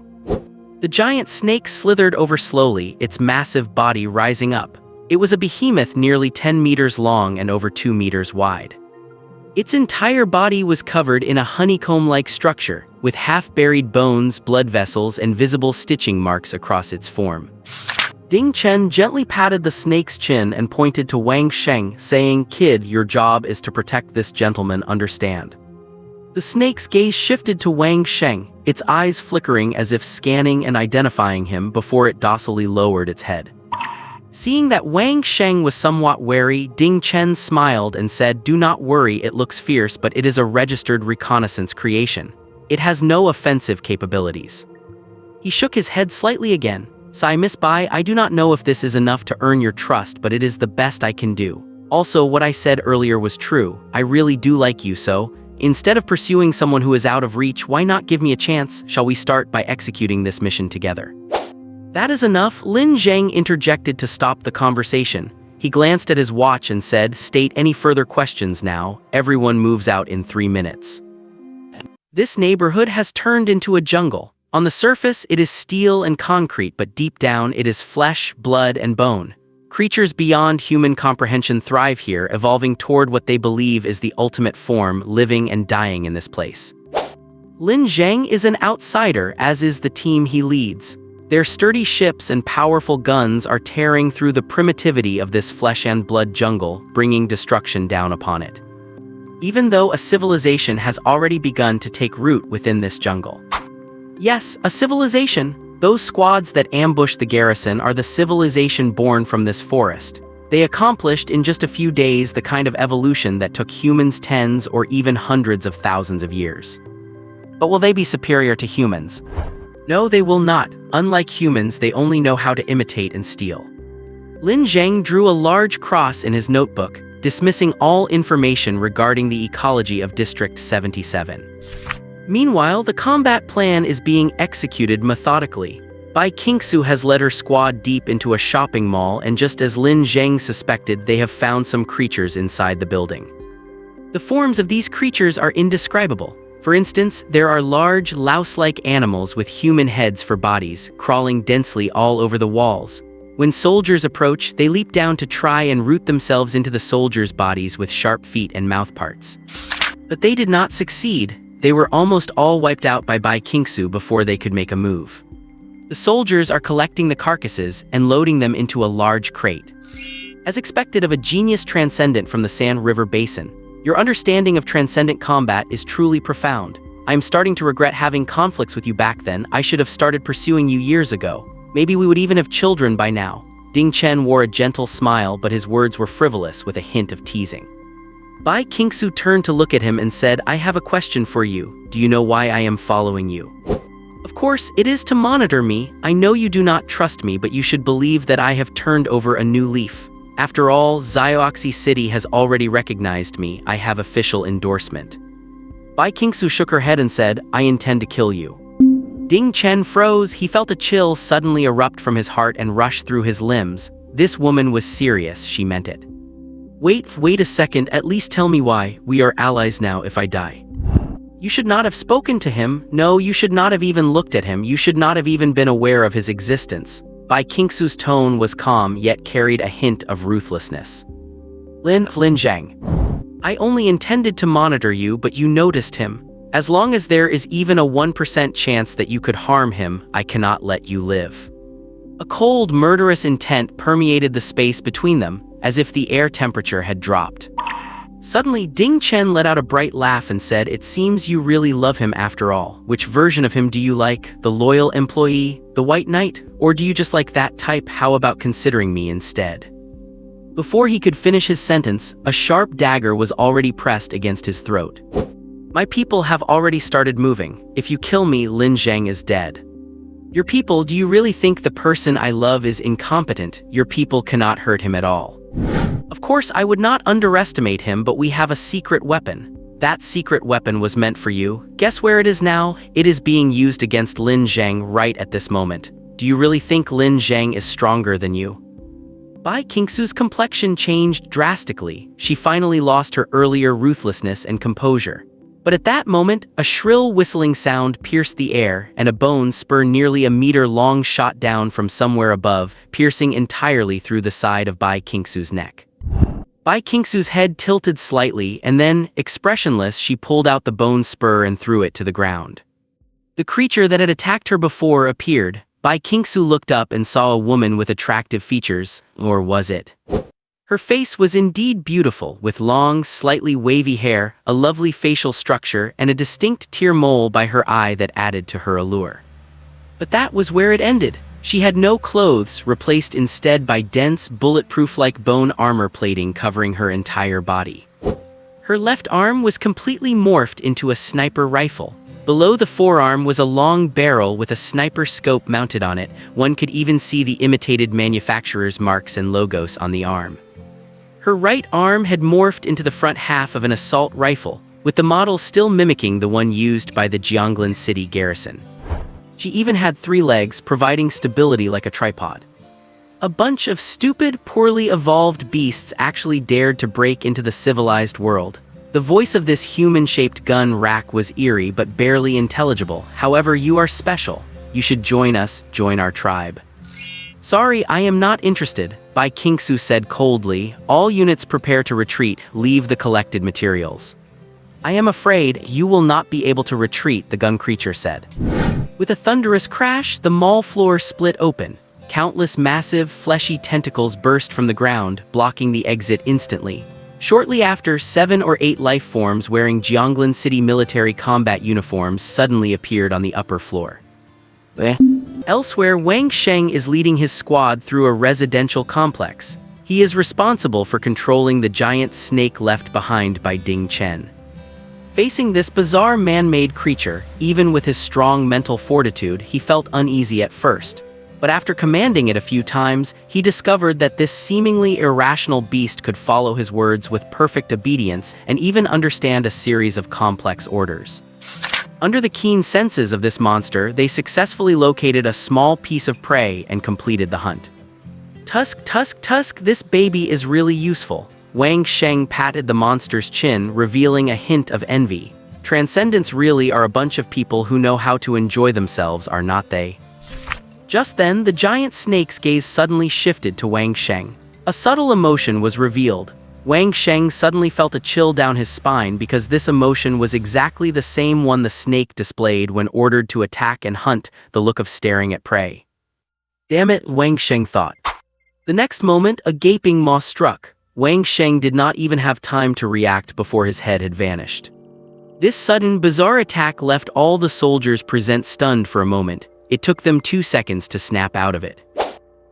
The giant snake slithered over slowly, its massive body rising up. It was a behemoth nearly 10 meters long and over 2 meters wide. Its entire body was covered in a honeycomb-like structure, with half-buried bones, blood vessels, and visible stitching marks across its form. Ding Chen gently patted the snake's chin and pointed to Wang Sheng, saying, "Kid, your job is to protect this gentleman, understand?" The snake's gaze shifted to Wang Sheng, its eyes flickering as if scanning and identifying him before it docilely lowered its head. Seeing that Wang Sheng was somewhat wary, Ding Chen smiled and said, "Do not worry, it looks fierce, but it is a registered reconnaissance creation. It has no offensive capabilities." He shook his head slightly again. "Miss Bai, I do not know if this is enough to earn your trust, but it is the best I can do. Also, what I said earlier was true. I really do like you, so instead of pursuing someone who is out of reach, why not give me a chance? Shall we start by executing this mission together?" "That is enough," Lin Zheng interjected to stop the conversation. He glanced at his watch and said, "State any further questions now. Everyone moves out in 3 minutes." This neighborhood has turned into a jungle. On the surface, it is steel and concrete, but deep down, it is flesh, blood, and bone. Creatures beyond human comprehension thrive here, evolving toward what they believe is the ultimate form, living and dying in this place. Lin Zheng is an outsider, as is the team he leads. Their sturdy ships and powerful guns are tearing through the primitivity of this flesh and blood jungle, bringing destruction down upon it. Even though a civilization has already begun to take root within this jungle. Yes, a civilization. Those squads that ambush the garrison are the civilization born from this forest. They accomplished in just a few days the kind of evolution that took humans tens or even hundreds of thousands of years. But will they be superior to humans? No, they will not. Unlike humans, they only know how to imitate and steal. Lin Zheng drew a large cross in his notebook, dismissing all information regarding the ecology of District 77. Meanwhile, the combat plan is being executed methodically. Bai Qingxue has led her squad deep into a shopping mall, and just as Lin Zheng suspected, they have found some creatures inside the building. The forms of these creatures are indescribable. For instance, there are large, louse-like animals with human heads for bodies, crawling densely all over the walls. When soldiers approach, they leap down to try and root themselves into the soldiers' bodies with sharp feet and mouth parts. But they did not succeed. They were almost all wiped out by Bai Qingxue before they could make a move. The soldiers are collecting the carcasses and loading them into a large crate. As expected of a genius transcendent from the Sand River Basin, your understanding of transcendent combat is truly profound. I am starting to regret having conflicts with you back then. I should have started pursuing you years ago. Maybe we would even have children by now. Ding Chen wore a gentle smile, but his words were frivolous with a hint of teasing. Bai Qingxue turned to look at him and said, "I have a question for you. Do you know why I am following you?" "Of course, it is to monitor me. I know you do not trust me, but you should believe that I have turned over a new leaf. After all, Zioxy City has already recognized me. I have official endorsement." Bai Qingxue shook her head and said, "I intend to kill you." Ding Chen froze. He felt a chill suddenly erupt from his heart and rush through his limbs. This woman was serious, she meant it. Wait a second, at least tell me why. We are allies now if I die." "You should not have spoken to him. No, you should not have even looked at him. You should not have even been aware of his existence." Bai Qingxue's tone was calm yet carried a hint of ruthlessness. Lin Zheng, I only intended to monitor you, but you noticed him. As long as there is even a 1% chance that you could harm him, I cannot let you live." A cold, murderous intent permeated the space between them, as if the air temperature had dropped. Suddenly, Ding Chen let out a bright laugh and said, "It seems you really love him after all. Which version of him do you like? The loyal employee, the white knight, or do you just like that type? How about considering me instead?" Before he could finish his sentence, a sharp dagger was already pressed against his throat. "My people have already started moving. If you kill me, Lin Zheng is dead." "Your people? Do you really think the person I love is incompetent? Your people cannot hurt him at all." "Of course, I would not underestimate him, but we have a secret weapon. That secret weapon was meant for you. Guess where it is now? It is being used against Lin Zheng right at this moment. Do you really think Lin Zheng is stronger than you?" Bai Qingxue's complexion changed drastically. She finally lost her earlier ruthlessness and composure. But at that moment, a shrill whistling sound pierced the air, and a bone spur nearly a meter long shot down from somewhere above, piercing entirely through the side of Bai Qingxue's neck. Bai Qingxue's head tilted slightly, and then, expressionless, she pulled out the bone spur and threw it to the ground. The creature that had attacked her before appeared. Bai Qingxue looked up and saw a woman with attractive features, or was it? Her face was indeed beautiful, with long, slightly wavy hair, a lovely facial structure, and a distinct tear mole by her eye that added to her allure. But that was where it ended. She had no clothes, replaced instead by dense, bulletproof-like bone armor plating covering her entire body. Her left arm was completely morphed into a sniper rifle. Below the forearm was a long barrel with a sniper scope mounted on it. One could even see the imitated manufacturer's marks and logos on the arm. Her right arm had morphed into the front half of an assault rifle, with the model still mimicking the one used by the Jianglan city garrison. She even had 3 legs, providing stability like a tripod. A bunch of stupid, poorly evolved beasts actually dared to break into the civilized world. The voice of this human-shaped gun rack was eerie but barely intelligible. However, you are special. You should join us, join our tribe. Sorry, I am not interested, Bai Qingxue said coldly. All units prepare to retreat, leave the collected materials. I am afraid you will not be able to retreat, the gun creature said. With a thunderous crash, the mall floor split open. Countless massive, fleshy tentacles burst from the ground, blocking the exit instantly. Shortly after, 7 or 8 life forms wearing Jianglan City military combat uniforms suddenly appeared on the upper floor. Elsewhere, Wang Sheng is leading his squad through a residential complex. He is responsible for controlling the giant snake left behind by Ding Chen. Facing this bizarre man-made creature, even with his strong mental fortitude, he felt uneasy at first. But after commanding it a few times, he discovered that this seemingly irrational beast could follow his words with perfect obedience and even understand a series of complex orders. Under the keen senses of this monster, they successfully located a small piece of prey and completed the hunt. Tusk, this baby is really useful. Wang Sheng patted the monster's chin, revealing a hint of envy. Transcendents really are a bunch of people who know how to enjoy themselves, are not they? Just then, the giant snake's gaze suddenly shifted to Wang Sheng. A subtle emotion was revealed. Wang Sheng suddenly felt a chill down his spine because this emotion was exactly the same one the snake displayed when ordered to attack and hunt, the look of staring at prey. Damn it, Wang Sheng thought. The next moment, a gaping maw struck. Wang Sheng did not even have time to react before his head had vanished. This sudden, bizarre attack left all the soldiers present stunned for a moment. It took them 2 seconds to snap out of it.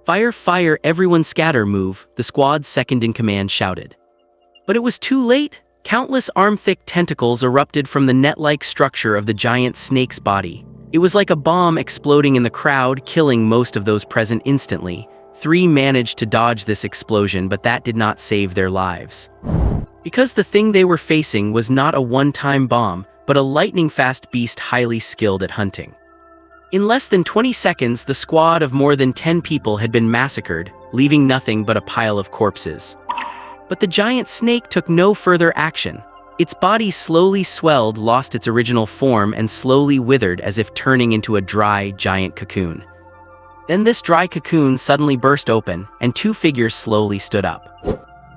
Fire, everyone scatter, move, the squad's second-in-command shouted. But it was too late. Countless arm-thick tentacles erupted from the net-like structure of the giant snake's body. It was like a bomb exploding in the crowd, killing most of those present instantly. 3 managed to dodge this explosion, but that did not save their lives. Because the thing they were facing was not a one-time bomb, but a lightning-fast beast highly skilled at hunting. In less than 20 seconds, the squad of more than 10 people had been massacred, leaving nothing but a pile of corpses. But the giant snake took no further action. Its body slowly swelled, lost its original form, and slowly withered as if turning into a dry, giant cocoon. Then this dry cocoon suddenly burst open, and 2 figures slowly stood up.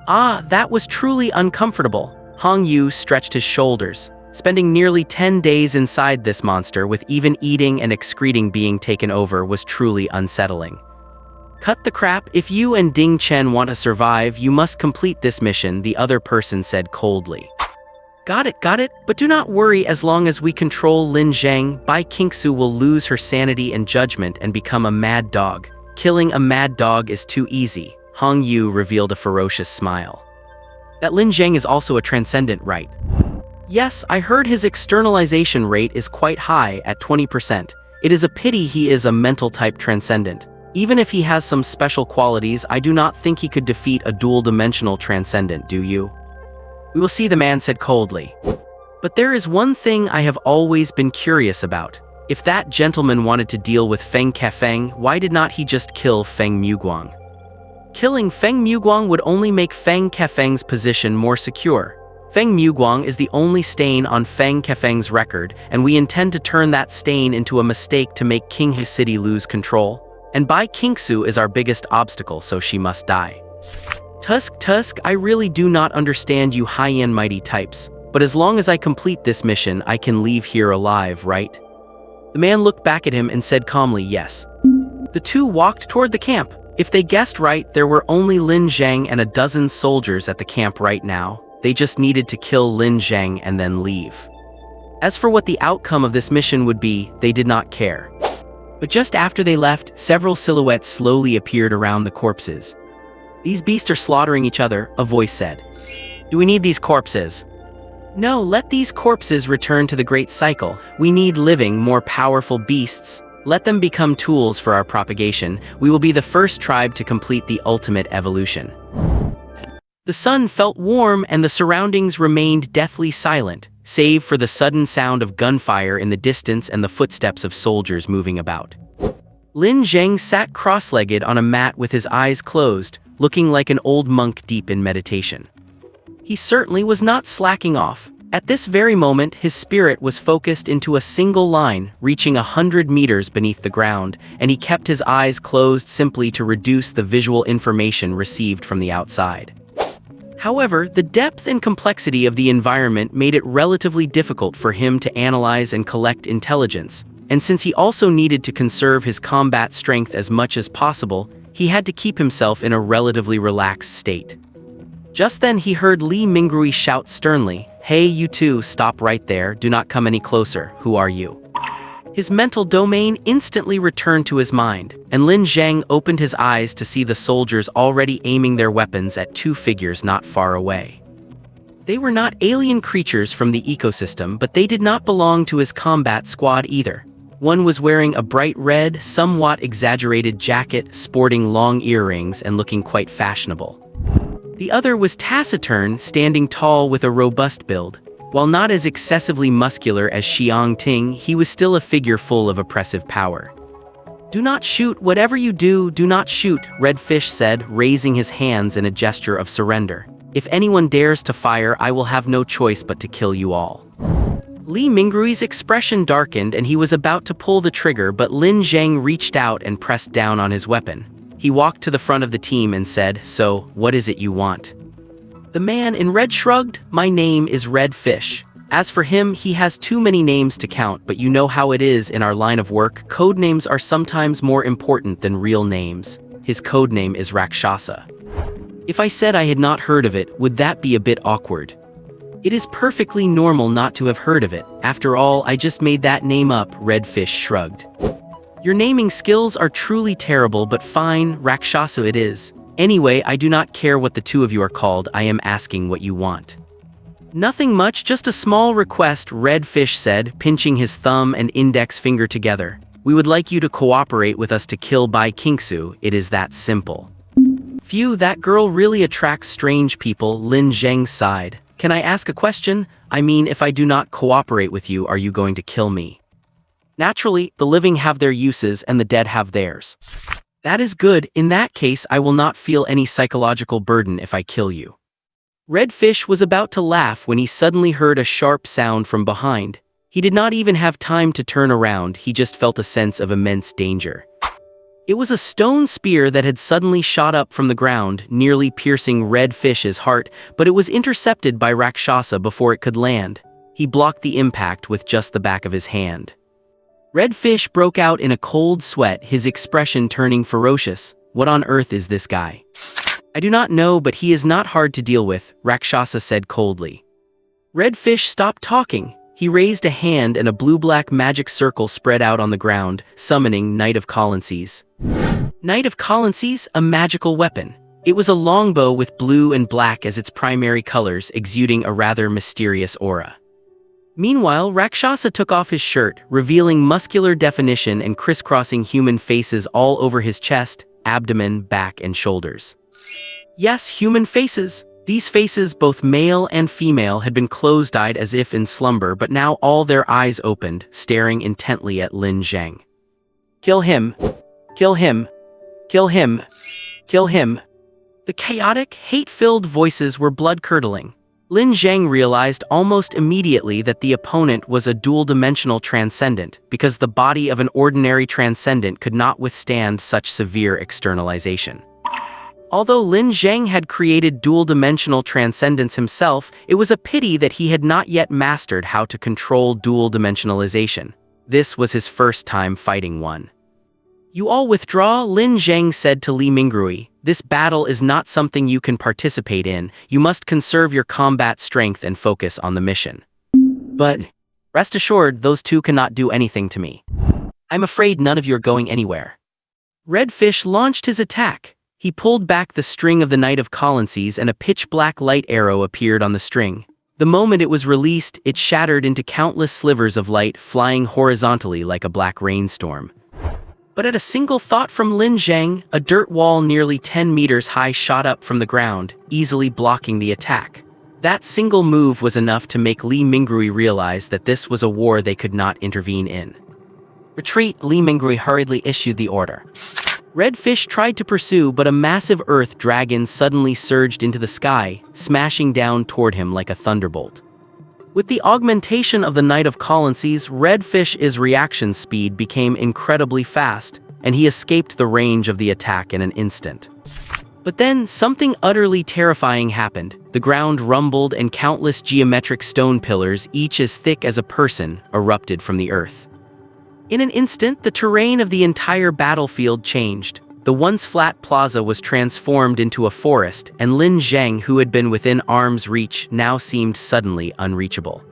Ah, that was truly uncomfortable. Hong Yu stretched his shoulders. Spending nearly 10 days inside this monster, with even eating and excreting being taken over, was truly unsettling. Cut the crap, if you and Ding Chen want to survive, you must complete this mission, the other person said coldly. Got it, but do not worry, as long as we control Lin Zheng, Bai Qingxue will lose her sanity and judgment and become a mad dog. Killing a mad dog is too easy, Hong Yu revealed a ferocious smile. That Lin Zheng is also a transcendent, right? Yes, I heard his externalization rate is quite high, at 20%. It is a pity he is a mental-type transcendent. Even if he has some special qualities, I do not think he could defeat a dual-dimensional transcendent, do you? We will see, the man said coldly. But there is one thing I have always been curious about. If that gentleman wanted to deal with Feng Kefeng, why did not he just kill Feng Muguang? Killing Feng Muguang would only make Feng Kefeng's position more secure. Feng Muguang is the only stain on Feng Kefeng's record, and we intend to turn that stain into a mistake to make Qinghe City lose control. And Bai Qingxue is our biggest obstacle, so she must die. Tusk, I really do not understand you high-end mighty types, but as long as I complete this mission, I can leave here alive, right? The man looked back at him and said calmly, yes. The two walked toward the camp. If they guessed right, there were only Lin Zheng and a dozen soldiers at the camp right now. They just needed to kill Lin Zheng and then leave. As for what the outcome of this mission would be, they did not care. But just after they left, several silhouettes slowly appeared around the corpses. "These beasts are slaughtering each other," a voice said. "Do we need these corpses?" "No, let these corpses return to the great cycle. We need living, more powerful beasts. Let them become tools for our propagation. We will be the first tribe to complete the ultimate evolution." The sun felt warm and the surroundings remained deathly silent, save for the sudden sound of gunfire in the distance and the footsteps of soldiers moving about. Lin Zheng sat cross-legged on a mat with his eyes closed, looking like an old monk deep in meditation. He certainly was not slacking off. At this very moment, his spirit was focused into a single line, reaching 100 meters beneath the ground, and he kept his eyes closed simply to reduce the visual information received from the outside. However, the depth and complexity of the environment made it relatively difficult for him to analyze and collect intelligence, and since he also needed to conserve his combat strength as much as possible, he had to keep himself in a relatively relaxed state. Just then he heard Li Mingrui shout sternly, "Hey, you two, stop right there, do not come any closer, who are you?" His mental domain instantly returned to his mind, and Lin Zheng opened his eyes to see the soldiers already aiming their weapons at two figures not far away. They were not alien creatures from the ecosystem, but they did not belong to his combat squad either. One was wearing a bright red, somewhat exaggerated jacket, sporting long earrings and looking quite fashionable. The other was taciturn, standing tall with a robust build. While not as excessively muscular as Xiang Ting, he was still a figure full of oppressive power. "Do not shoot, whatever you do not shoot," Red Fish said, raising his hands in a gesture of surrender. "If anyone dares to fire, I will have no choice but to kill you all." Li Mingrui's expression darkened and he was about to pull the trigger, but Lin Zheng reached out and pressed down on his weapon. He walked to the front of the team and said, "So, what is it you want?" The man in red shrugged, "My name is Red Fish." As for him, he has too many names to count, but you know how it is in our line of work, code names are sometimes more important than real names. His code name is Rakshasa. If I said I had not heard of it, would that be a bit awkward? It is perfectly normal not to have heard of it. After all, I just made that name up, Red Fish shrugged. Your naming skills are truly terrible, but fine, Rakshasa it is. Anyway, I do not care what the two of you are called, I am asking what you want. Nothing much, just a small request, Red Fish said, pinching his thumb and index finger together. We would like you to cooperate with us to kill Bai Qingxue, it is that simple. Phew, that girl really attracts strange people, Lin Zheng sighed. Can I ask a question? I mean, if I do not cooperate with you, are you going to kill me? Naturally, the living have their uses and the dead have theirs. That is good, in that case I will not feel any psychological burden if I kill you. Red Fish was about to laugh when he suddenly heard a sharp sound from behind. He did not even have time to turn around, he just felt a sense of immense danger. It was a stone spear that had suddenly shot up from the ground, nearly piercing Red Fish's heart, but it was intercepted by Rakshasa before it could land. He blocked the impact with just the back of his hand. Red Fish broke out in a cold sweat, his expression turning ferocious. What on earth is this guy? I do not know, but he is not hard to deal with, Rakshasa said coldly. Red Fish stopped talking. He raised a hand and a blue-black magic circle spread out on the ground, summoning Knight of Colossus. Knight of Colossus, a magical weapon. It was a longbow with blue and black as its primary colors, exuding a rather mysterious aura. Meanwhile, Rakshasa took off his shirt, revealing muscular definition and crisscrossing human faces all over his chest, abdomen, back, and shoulders. Yes, human faces. These faces, both male and female, had been closed-eyed as if in slumber, but now all their eyes opened, staring intently at Lin Zheng. Kill him! Kill him! Kill him! Kill him! The chaotic, hate-filled voices were blood-curdling. Lin Zheng realized almost immediately that the opponent was a dual-dimensional transcendent, because the body of an ordinary transcendent could not withstand such severe externalization. Although Lin Zheng had created dual-dimensional transcendence himself, it was a pity that he had not yet mastered how to control dual-dimensionalization. This was his first time fighting one. You all withdraw, Lin Zheng said to Li Mingrui. This battle is not something you can participate in. You must conserve your combat strength and focus on the mission. But rest assured, those two cannot do anything to me. I'm afraid none of you are going anywhere. Redfish launched his attack. He pulled back the string of the Knight of Colossus and a pitch-black light arrow appeared on the string. The moment it was released, it shattered into countless slivers of light flying horizontally like a black rainstorm. But at a single thought from Lin Zheng, a dirt wall nearly 10 meters high shot up from the ground, easily blocking the attack. That single move was enough to make Li Mingrui realize that this was a war they could not intervene in. Retreat, Li Mingrui hurriedly issued the order. Redfish tried to pursue, but a massive earth dragon suddenly surged into the sky, smashing down toward him like a thunderbolt. With the augmentation of the Knight of Colossus, Redfish's reaction speed became incredibly fast, and he escaped the range of the attack in an instant. But then, something utterly terrifying happened. The ground rumbled and countless geometric stone pillars, each as thick as a person, erupted from the earth. In an instant, the terrain of the entire battlefield changed. The once flat plaza was transformed into a forest, and Lin Zheng, who had been within arm's reach, now seemed suddenly unreachable.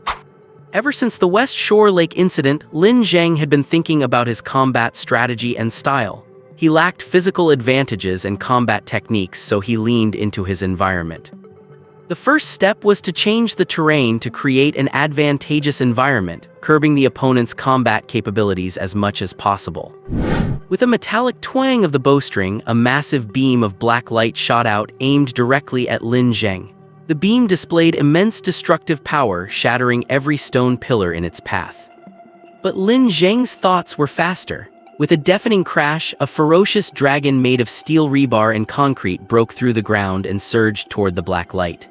Ever since the West Shore Lake incident, Lin Zheng had been thinking about his combat strategy and style. He lacked physical advantages and combat techniques, so he leaned into his environment. The first step was to change the terrain to create an advantageous environment, curbing the opponent's combat capabilities as much as possible. With a metallic twang of the bowstring, a massive beam of black light shot out, aimed directly at Lin Zheng. The beam displayed immense destructive power, shattering every stone pillar in its path. But Lin Zheng's thoughts were faster. With a deafening crash, a ferocious dragon made of steel rebar and concrete broke through the ground and surged toward the black light.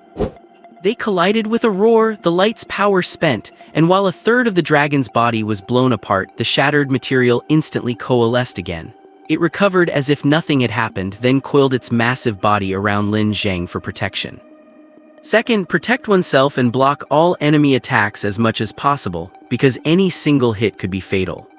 They collided with a roar, the light's power spent, and while a third of the dragon's body was blown apart, the shattered material instantly coalesced again. It recovered as if nothing had happened, then coiled its massive body around Lin Zheng for protection. Second, protect oneself and block all enemy attacks as much as possible, because any single hit could be fatal.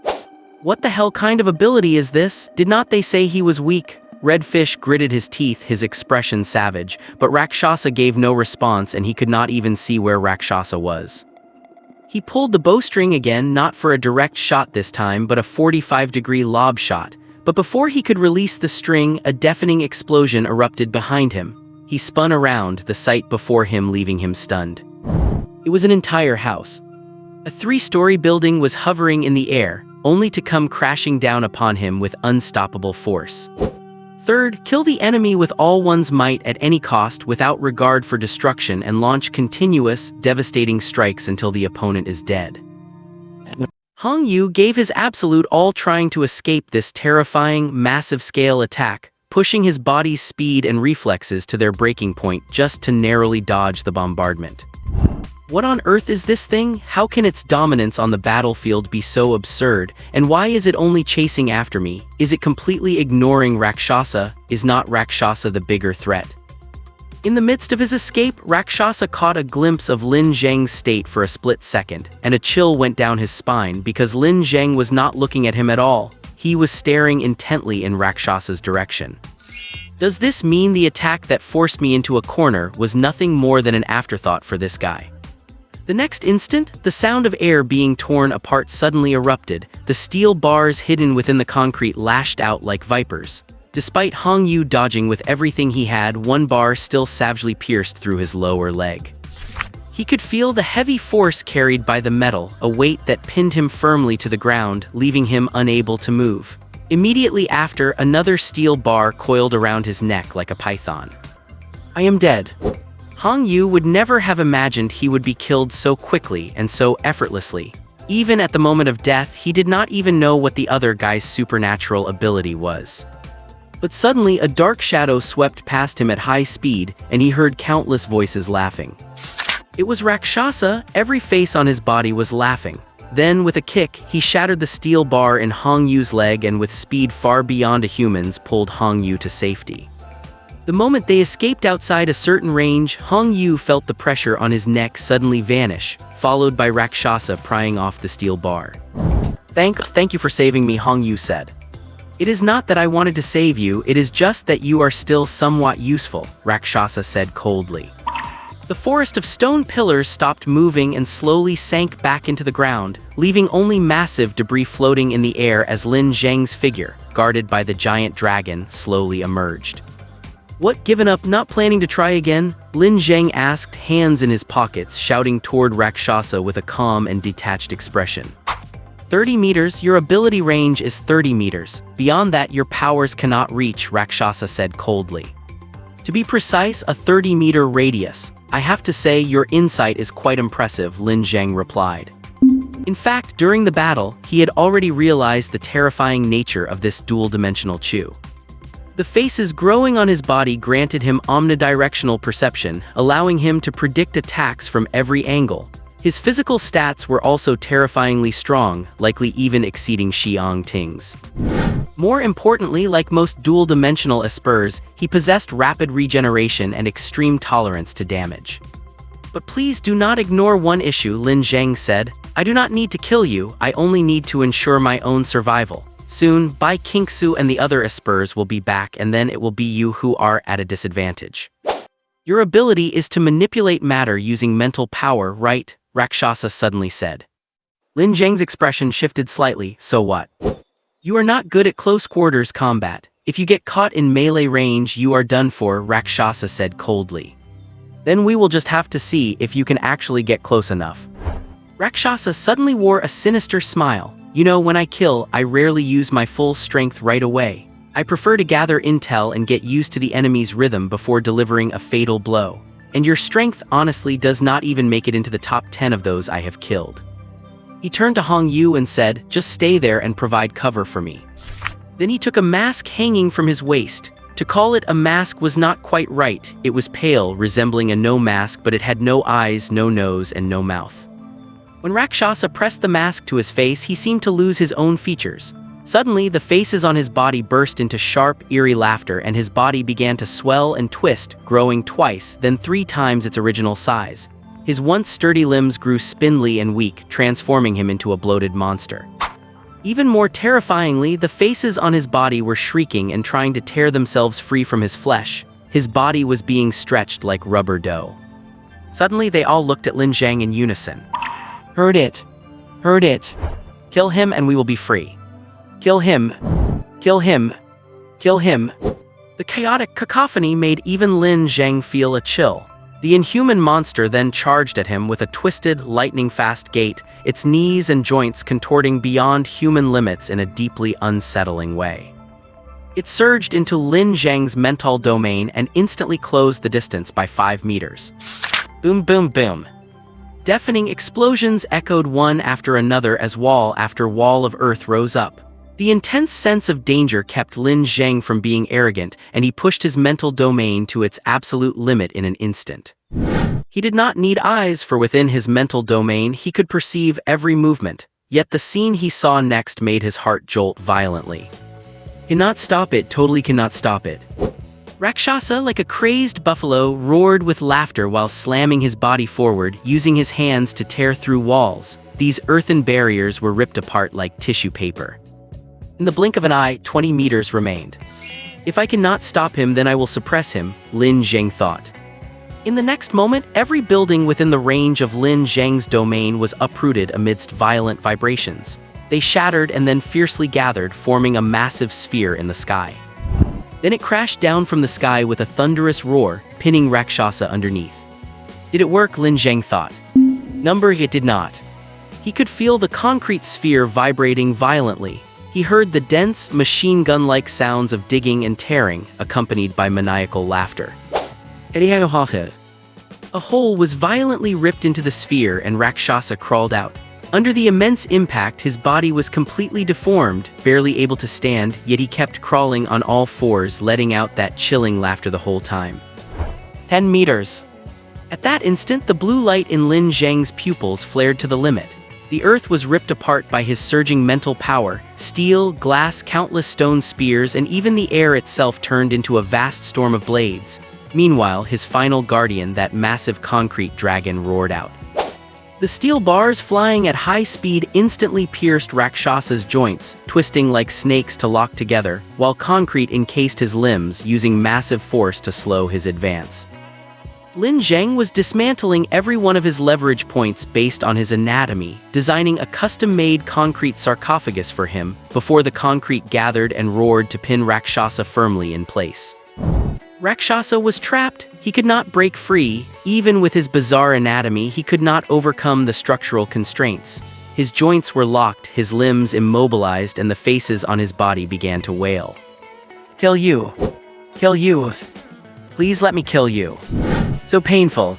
What the hell kind of ability is this? Did not they say he was weak? Redfish gritted his teeth, his expression savage, but Rakshasa gave no response and he could not even see where Rakshasa was. He pulled the bowstring again, not for a direct shot this time, but a 45-degree lob shot. But before he could release the string, a deafening explosion erupted behind him. He spun around, the sight before him leaving him stunned. It was an entire house. A 3-story building was hovering in the air, only to come crashing down upon him with unstoppable force. Third, kill the enemy with all one's might at any cost without regard for destruction and launch continuous, devastating strikes until the opponent is dead. Hong Yu gave his absolute all trying to escape this terrifying, massive-scale attack, pushing his body's speed and reflexes to their breaking point just to narrowly dodge the bombardment. What on earth is this thing? How can its dominance on the battlefield be so absurd? And why is it only chasing after me? Is it completely ignoring Rakshasa? Is not Rakshasa the bigger threat? In the midst of his escape, Rakshasa caught a glimpse of Lin Zheng's state for a split second, and a chill went down his spine because Lin Zheng was not looking at him at all. He was staring intently in Rakshasa's direction. Does this mean the attack that forced me into a corner was nothing more than an afterthought for this guy? The next instant, the sound of air being torn apart suddenly erupted. The steel bars hidden within the concrete lashed out like vipers. Despite Hong Yu dodging with everything he had, one bar still savagely pierced through his lower leg. He could feel the heavy force carried by the metal, a weight that pinned him firmly to the ground, leaving him unable to move. Immediately after, another steel bar coiled around his neck like a python. I am dead. Hong Yu would never have imagined he would be killed so quickly and so effortlessly. Even at the moment of death, he did not even know what the other guy's supernatural ability was. But suddenly, a dark shadow swept past him at high speed, and he heard countless voices laughing. It was Rakshasa. Every face on his body was laughing. Then, with a kick, he shattered the steel bar in Hong Yu's leg and with speed far beyond a human's pulled Hong Yu to safety. The moment they escaped outside a certain range, Hong Yu felt the pressure on his neck suddenly vanish, followed by Rakshasa prying off the steel bar. Thank you for saving me, Hong Yu said. It is not that I wanted to save you, it is just that you are still somewhat useful, Rakshasa said coldly. The forest of stone pillars stopped moving and slowly sank back into the ground, leaving only massive debris floating in the air as Lin Zheng's figure, guarded by the giant dragon, slowly emerged. What, given up, not planning to try again? Lin Zheng asked, hands in his pockets, shouting toward Rakshasa with a calm and detached expression. 30 meters, your ability range is 30 meters. Beyond that, your powers cannot reach, Rakshasa said coldly. To be precise, a 30-meter radius. I have to say, your insight is quite impressive, Lin Zheng replied. In fact, during the battle, he had already realized the terrifying nature of this dual-dimensional Chu. The faces growing on his body granted him omnidirectional perception, allowing him to predict attacks from every angle. His physical stats were also terrifyingly strong, likely even exceeding Xiang Ting's. More importantly, like most dual-dimensional espers, he possessed rapid regeneration and extreme tolerance to damage. But please do not ignore one issue, Lin Zheng said. I do not need to kill you, I only need to ensure my own survival. Soon, Bai Qingxue and the other espers will be back, and then it will be you who are at a disadvantage. Your ability is to manipulate matter using mental power, right? Rakshasa suddenly said. Lin Zheng's expression shifted slightly. So what? You are not good at close quarters combat. If you get caught in melee range, you are done for, Rakshasa said coldly. Then we will just have to see if you can actually get close enough. Rakshasa suddenly wore a sinister smile. You know, when I kill, I rarely use my full strength right away. I prefer to gather intel and get used to the enemy's rhythm before delivering a fatal blow. And your strength honestly does not even make it into the top 10 of those I have killed. He turned to Hong Yu and said, just stay there and provide cover for me. Then he took a mask hanging from his waist. To call it a mask was not quite right. It was pale, resembling a no mask, but it had no eyes, no nose, and no mouth. When Rakshasa pressed the mask to his face, he seemed to lose his own features. Suddenly, the faces on his body burst into sharp, eerie laughter, and his body began to swell and twist, growing twice, then 3 times its original size. His once sturdy limbs grew spindly and weak, transforming him into a bloated monster. Even more terrifyingly, the faces on his body were shrieking and trying to tear themselves free from his flesh. His body was being stretched like rubber dough. Suddenly, they all looked at Lin Zheng in unison. Heard it. Heard it. Kill him and we will be free. Kill him. Kill him. Kill him. The chaotic cacophony made even Lin Zheng feel a chill. The inhuman monster then charged at him with a twisted, lightning-fast gait, its knees and joints contorting beyond human limits in a deeply unsettling way. It surged into Lin Zheng's mental domain and instantly closed the distance by 5 meters. Boom, boom, boom. Deafening explosions echoed one after another as wall after wall of earth rose up. The intense sense of danger kept Lin Zheng from being arrogant, and he pushed his mental domain to its absolute limit in an instant. He did not need eyes, for within his mental domain he could perceive every movement, yet the scene he saw next made his heart jolt violently. Cannot stop it, totally cannot stop it. Rakshasa, like a crazed buffalo, roared with laughter while slamming his body forward, using his hands to tear through walls. These earthen barriers were ripped apart like tissue paper. In the blink of an eye, 20 meters remained. If I cannot stop him, then I will suppress him, Lin Zheng thought. In the next moment, every building within the range of Lin Zheng's domain was uprooted amidst violent vibrations. They shattered and then fiercely gathered, forming a massive sphere in the sky. Then it crashed down from the sky with a thunderous roar, pinning Rakshasa underneath. Did it work, Lin Zheng thought. It did not. He could feel the concrete sphere vibrating violently. He heard the dense, machine gun-like sounds of digging and tearing, accompanied by maniacal laughter. A hole was violently ripped into the sphere and Rakshasa crawled out. Under the immense impact, his body was completely deformed, barely able to stand, yet he kept crawling on all fours, letting out that chilling laughter the whole time. 10 meters. At that instant, the blue light in Lin Zheng's pupils flared to the limit. The earth was ripped apart by his surging mental power. Steel, glass, countless stone spears, and even the air itself turned into a vast storm of blades. Meanwhile, his final guardian, that massive concrete dragon, roared out. The steel bars flying at high speed instantly pierced Rakshasa's joints, twisting like snakes to lock together, while concrete encased his limbs, using massive force to slow his advance. Lin Zheng was dismantling every one of his leverage points based on his anatomy, designing a custom-made concrete sarcophagus for him, before the concrete gathered and roared to pin Rakshasa firmly in place. Rakshasa was trapped. He could not break free. Even with his bizarre anatomy, he could not overcome the structural constraints. His joints were locked, his limbs immobilized, and the faces on his body began to wail. "Kill you! Kill you! Please let me kill you! So painful!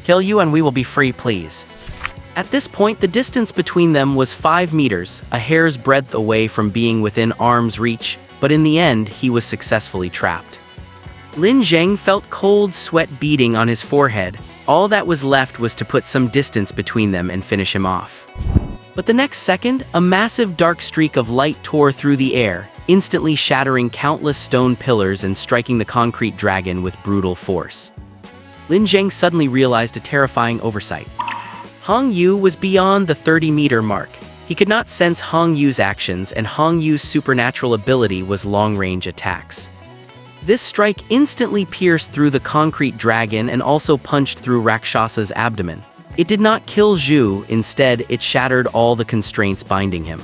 Kill you and we will be free, please!" At this point, the distance between them was 5 meters, a hair's breadth away from being within arm's reach, but in the end, he was successfully trapped. Lin Zheng felt cold sweat beading on his forehead. All that was left was to put some distance between them and finish him off. But the next second, a massive dark streak of light tore through the air, instantly shattering countless stone pillars and striking the concrete dragon with brutal force. Lin Zheng suddenly realized a terrifying oversight. Hong Yu was beyond the 30-meter mark. He could not sense Hong Yu's actions, and Hong Yu's supernatural ability was long-range attacks. This strike instantly pierced through the concrete dragon and also punched through Rakshasa's abdomen. It did not kill Zhu, instead it shattered all the constraints binding him.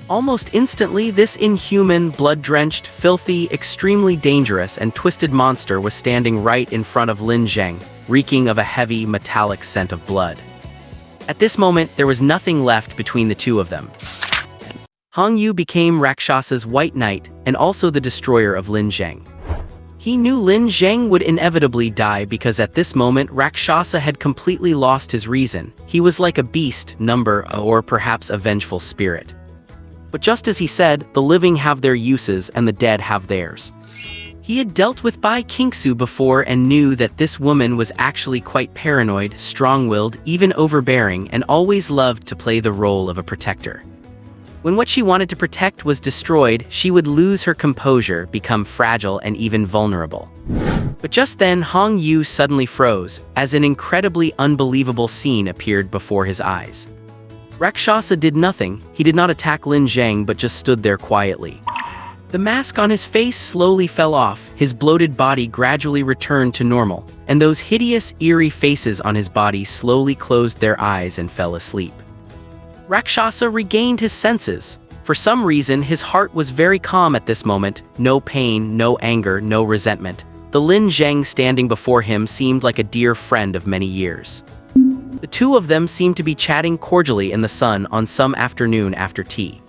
Almost instantly, this inhuman, blood-drenched, filthy, extremely dangerous and twisted monster was standing right in front of Lin Zheng, reeking of a heavy, metallic scent of blood. At this moment, there was nothing left between the two of them. Hong Yu became Rakshasa's White Knight and also the destroyer of Lin Zheng. He knew Lin Zheng would inevitably die because at this moment Rakshasa had completely lost his reason. He was like a beast, number, or perhaps a vengeful spirit. But just as he said, the living have their uses and the dead have theirs. He had dealt with Bai Qingxue before and knew that this woman was actually quite paranoid, strong-willed, even overbearing, and always loved to play the role of a protector. When what she wanted to protect was destroyed, she would lose her composure, become fragile and even vulnerable. But just then, Hong Yu suddenly froze, as an incredibly unbelievable scene appeared before his eyes. Rakshasa did nothing. He did not attack Lin Zheng but just stood there quietly. The mask on his face slowly fell off, his bloated body gradually returned to normal, and those hideous, eerie faces on his body slowly closed their eyes and fell asleep. Rakshasa regained his senses. For some reason, his heart was very calm at this moment. No pain, no anger, no resentment. The Lin Zheng standing before him seemed like a dear friend of many years. The two of them seemed to be chatting cordially in the sun on some afternoon after tea.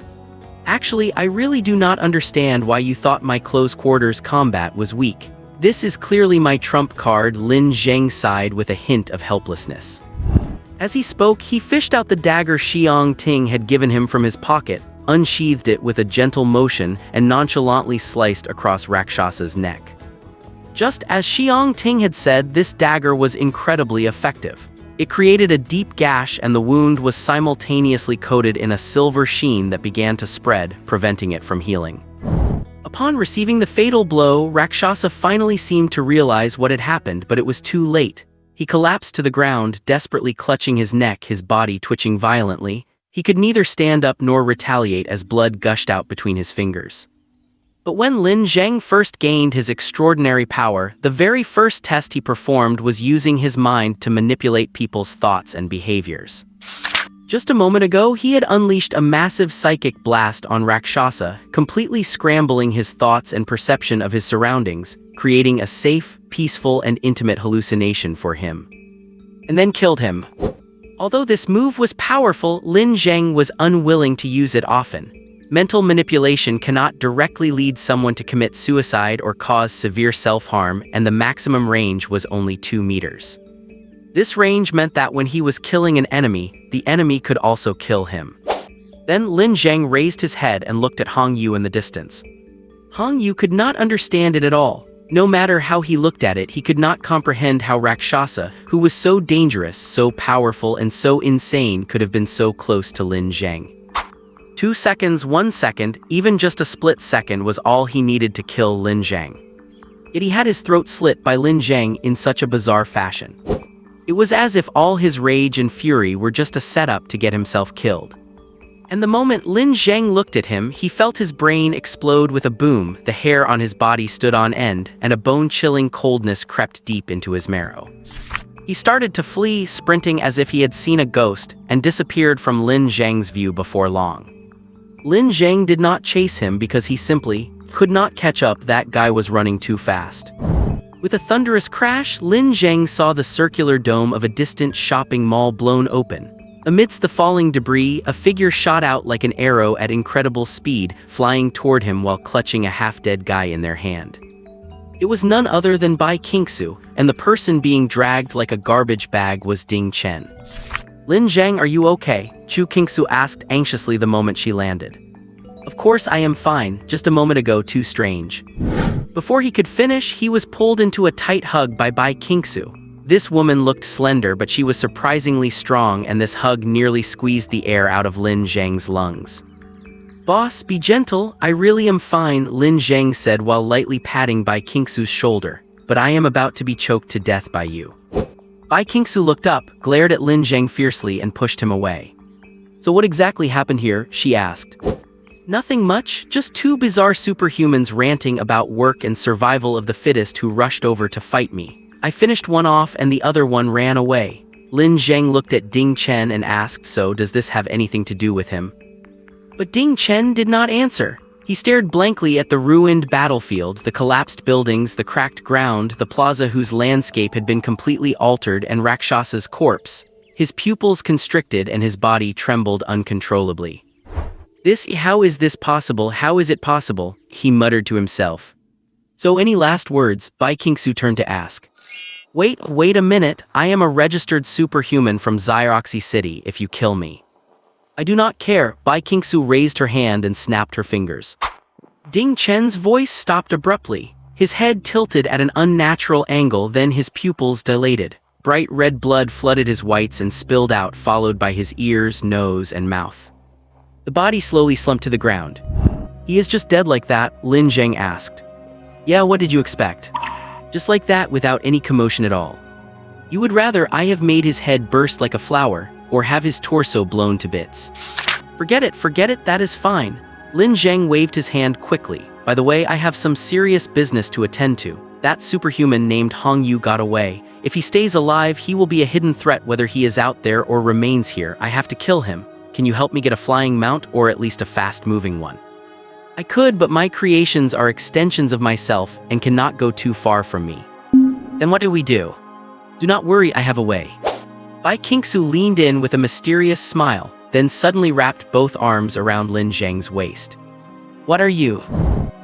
"Actually, I really do not understand why you thought my close quarters combat was weak. This is clearly my trump card," Lin Zheng sighed with a hint of helplessness. As he spoke, he fished out the dagger Xiang Ting had given him from his pocket, unsheathed it with a gentle motion, and nonchalantly sliced across Rakshasa's neck. Just as Xiang Ting had said, this dagger was incredibly effective. It created a deep gash and the wound was simultaneously coated in a silver sheen that began to spread, preventing it from healing. Upon receiving the fatal blow, Rakshasa finally seemed to realize what had happened, but it was too late. He collapsed to the ground, desperately clutching his neck, his body twitching violently. He could neither stand up nor retaliate as blood gushed out between his fingers. But when Lin Zheng first gained his extraordinary power, the very first test he performed was using his mind to manipulate people's thoughts and behaviors. Just a moment ago, he had unleashed a massive psychic blast on Rakshasa, completely scrambling his thoughts and perception of his surroundings, creating a safe, peaceful, and intimate hallucination for him. And then killed him. Although this move was powerful, Lin Zheng was unwilling to use it often. Mental manipulation cannot directly lead someone to commit suicide or cause severe self-harm, and the maximum range was only 2 meters. This range meant that when he was killing an enemy, the enemy could also kill him. Then Lin Zheng raised his head and looked at Hong Yu in the distance. Hong Yu could not understand it at all. No matter how he looked at it, he could not comprehend how Rakshasa, who was so dangerous, so powerful, and so insane, could have been so close to Lin Zheng. 2 seconds, 1 second, even just a split second was all he needed to kill Lin Zheng. Yet he had his throat slit by Lin Zheng in such a bizarre fashion. It was as if all his rage and fury were just a setup to get himself killed. And the moment Lin Zheng looked at him, he felt his brain explode with a boom, the hair on his body stood on end, and a bone-chilling coldness crept deep into his marrow. He started to flee, sprinting as if he had seen a ghost, and disappeared from Lin Zheng's view before long. Lin Zheng did not chase him because he simply could not catch up. That guy was running too fast. With a thunderous crash, Lin Zheng saw the circular dome of a distant shopping mall blown open. Amidst the falling debris, a figure shot out like an arrow at incredible speed, flying toward him while clutching a half-dead guy in their hand. It was none other than Bai Qingxue, and the person being dragged like a garbage bag was Ding Chen. "Lin Zheng, are you okay?" Chu Qingxue asked anxiously the moment she landed. "Of course I am fine, just a moment ago too strange." Before he could finish, he was pulled into a tight hug by Bai Qingxue. This woman looked slender, but she was surprisingly strong, and this hug nearly squeezed the air out of Lin Zheng's lungs. "Boss, be gentle, I really am fine," Lin Zheng said while lightly patting Bai Qingxue's shoulder, "but I am about to be choked to death by you." Bai Qingxue looked up, glared at Lin Zheng fiercely, and pushed him away. "So what exactly happened here?" she asked. "Nothing much, just two bizarre superhumans ranting about work and survival of the fittest who rushed over to fight me. I finished one off and the other one ran away." Lin Zheng looked at Ding Chen and asked, "So does this have anything to do with him?" But Ding Chen did not answer. He stared blankly at the ruined battlefield, the collapsed buildings, the cracked ground, the plaza whose landscape had been completely altered, and Rakshasa's corpse. His pupils constricted and his body trembled uncontrollably. How is this possible? How is it possible?" he muttered to himself. "So any last words?" Bai Qingxue turned to ask. Wait a minute, I am a registered superhuman from Xeroxy City if you kill me." "I do not care." Bai Qingxue raised her hand and snapped her fingers. Ding Chen's voice stopped abruptly. His head tilted at an unnatural angle, then his pupils dilated. Bright red blood flooded his whites and spilled out, followed by his ears, nose, and mouth. The body slowly slumped to the ground. "He is just dead like that?" Lin Zheng asked. "Yeah, what did you expect? Just like that, without any commotion at all. You would rather I have made his head burst like a flower, or have his torso blown to bits?" Forget it, that is fine." Lin Zheng waved his hand quickly. "By the way, I have some serious business to attend to. That superhuman named Hong Yu got away. If he stays alive, he will be a hidden threat whether he is out there or remains here. I have to kill him. Can you help me get a flying mount, or at least a fast-moving one?" "I could, but my creations are extensions of myself and cannot go too far from me." "Then what do we do?" "Do not worry, I have a way." Bai Qingxue leaned in with a mysterious smile, then suddenly wrapped both arms around Lin Zheng's waist. "What are you?"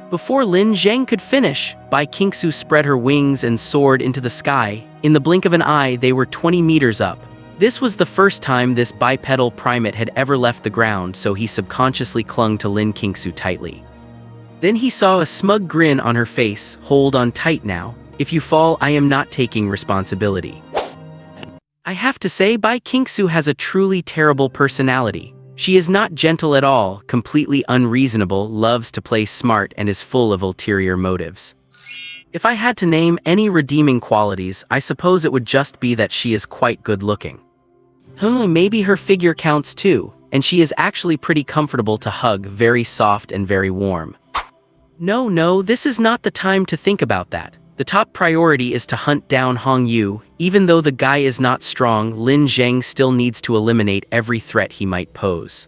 Before Lin Zheng could finish, Bai Qingxue spread her wings and soared into the sky. In the blink of an eye, they were 20 meters up. This was the first time this bipedal primate had ever left the ground, so he subconsciously clung to Lin Qingxue tightly. Then he saw a smug grin on her face. "Hold on tight now. If you fall, I am not taking responsibility." I have to say, Bai Qingxue has a truly terrible personality. She is not gentle at all, completely unreasonable, loves to play smart, and is full of ulterior motives. If I had to name any redeeming qualities, I suppose it would just be that she is quite good-looking. Maybe her figure counts too, and she is actually pretty comfortable to hug, very soft and very warm. No, this is not the time to think about that. The top priority is to hunt down Hong Yu. Even though the guy is not strong, Lin Zheng still needs to eliminate every threat he might pose.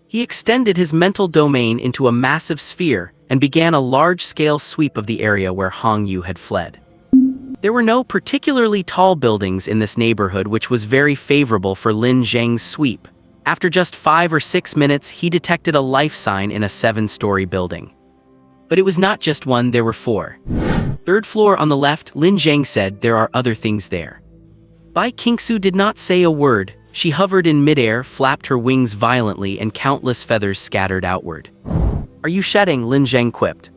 He extended his mental domain into a massive sphere and began a large-scale sweep of the area where Hong Yu had fled. There were no particularly tall buildings in this neighborhood, which was very favorable for Lin Zheng's sweep. After just 5 or 6 minutes, he detected a life sign in a 7-story building. But it was not just one, there were 4. "Third floor on the left," Lin Zheng said. "There are other things there." Bai Qingxue did not say a word. She hovered in midair, flapped her wings violently, and countless feathers scattered outward. "Are you shedding?" Lin Zheng quipped.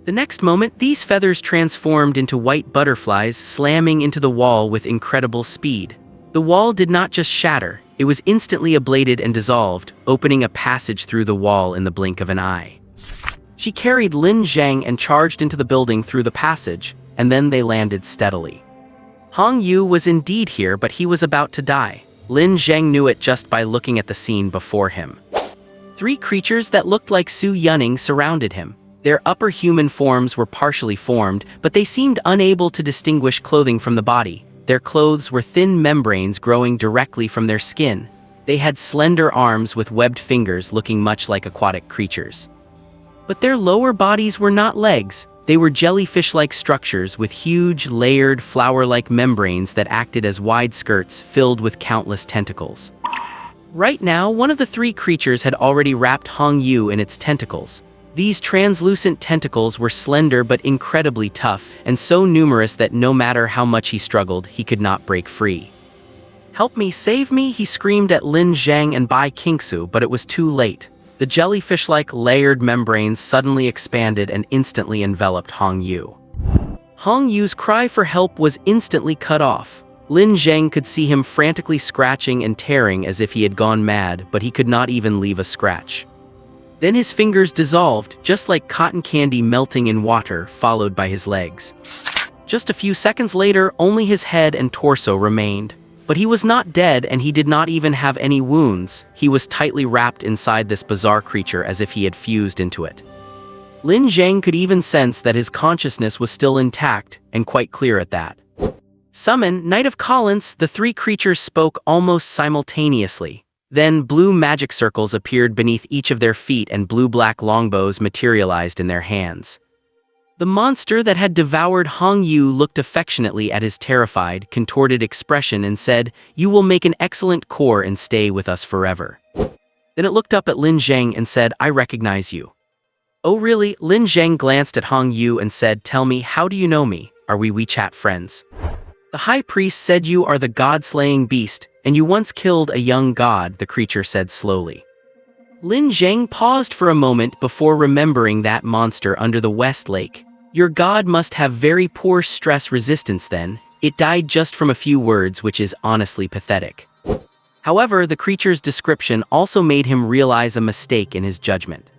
The next moment, these feathers transformed into white butterflies, slamming into the wall with incredible speed. The wall did not just shatter, it was instantly ablated and dissolved, opening a passage through the wall in the blink of an eye. She carried Lin Zheng and charged into the building through the passage, and then they landed steadily. Hong Yu was indeed here, but he was about to die. Lin Zheng knew it just by looking at the scene before him. 3 creatures that looked like Su Yunning surrounded him. Their upper human forms were partially formed, but they seemed unable to distinguish clothing from the body. Their clothes were thin membranes growing directly from their skin. They had slender arms with webbed fingers looking much like aquatic creatures. But their lower bodies were not legs. They were jellyfish-like structures with huge, layered, flower-like membranes that acted as wide skirts filled with countless tentacles. Right now, one of the 3 creatures had already wrapped Hong Yu in its tentacles. These translucent tentacles were slender but incredibly tough, and so numerous that no matter how much he struggled, he could not break free. "Help me, save me," he screamed at Lin Zheng and Bai Qingxue, but it was too late. The jellyfish-like layered membranes suddenly expanded and instantly enveloped Hong Yu. Hong Yu's cry for help was instantly cut off. Lin Zheng could see him frantically scratching and tearing as if he had gone mad, but he could not even leave a scratch. Then his fingers dissolved, just like cotton candy melting in water, followed by his legs. Just a few seconds later, only his head and torso remained. But he was not dead, and he did not even have any wounds. He was tightly wrapped inside this bizarre creature as if he had fused into it. Lin Zheng could even sense that his consciousness was still intact, and quite clear at that. "Summon, Knight of Collins," the 3 creatures spoke almost simultaneously. Then blue magic circles appeared beneath each of their feet and blue-black longbows materialized in their hands. The monster that had devoured Hong Yu looked affectionately at his terrified, contorted expression and said, "You will make an excellent core and stay with us forever." Then it looked up at Lin Zheng and said, "I recognize you." "Oh really?" Lin Zheng glanced at Hong Yu and said, "Tell me, how do you know me? Are we WeChat friends?" "The high priest said you are the god-slaying beast, and you once killed a young god," the creature said slowly. Lin Zheng paused for a moment before remembering that monster under the West Lake. "Your god must have very poor stress resistance then. It died just from a few words, which is honestly pathetic." However, the creature's description also made him realize a mistake in his judgment.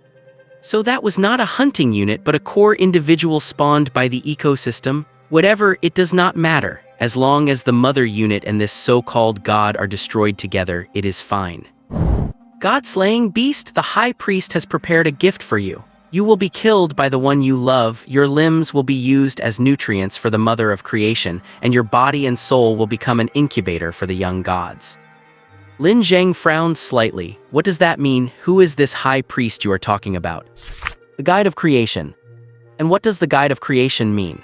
So that was not a hunting unit but a core individual spawned by the ecosystem? Whatever, it does not matter. As long as the mother unit and this so-called god are destroyed together, it is fine. "God-slaying beast, the high priest has prepared a gift for you. You will be killed by the one you love, your limbs will be used as nutrients for the mother of creation, and your body and soul will become an incubator for the young gods." Lin Zheng frowned slightly. "What does that mean? Who is this high priest you are talking about?" "The guide of creation." "And what does the guide of creation mean?"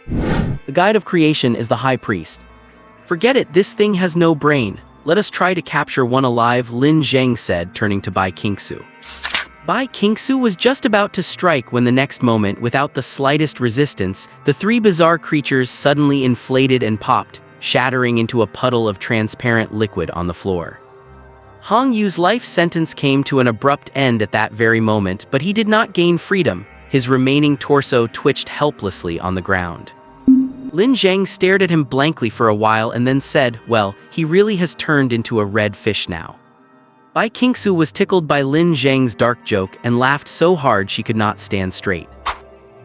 "The guide of creation is the high priest." "Forget it, this thing has no brain. Let us try to capture one alive," Lin Zheng said, turning to Bai Qingxue. Bai Qingxue was just about to strike when the next moment, without the slightest resistance, the 3 bizarre creatures suddenly inflated and popped, shattering into a puddle of transparent liquid on the floor. Hong Yu's life sentence came to an abrupt end at that very moment, but he did not gain freedom. His remaining torso twitched helplessly on the ground. Lin Zheng stared at him blankly for a while and then said, "Well, he really has turned into a red fish now." Bai Qingxue was tickled by Lin Zheng's dark joke and laughed so hard she could not stand straight.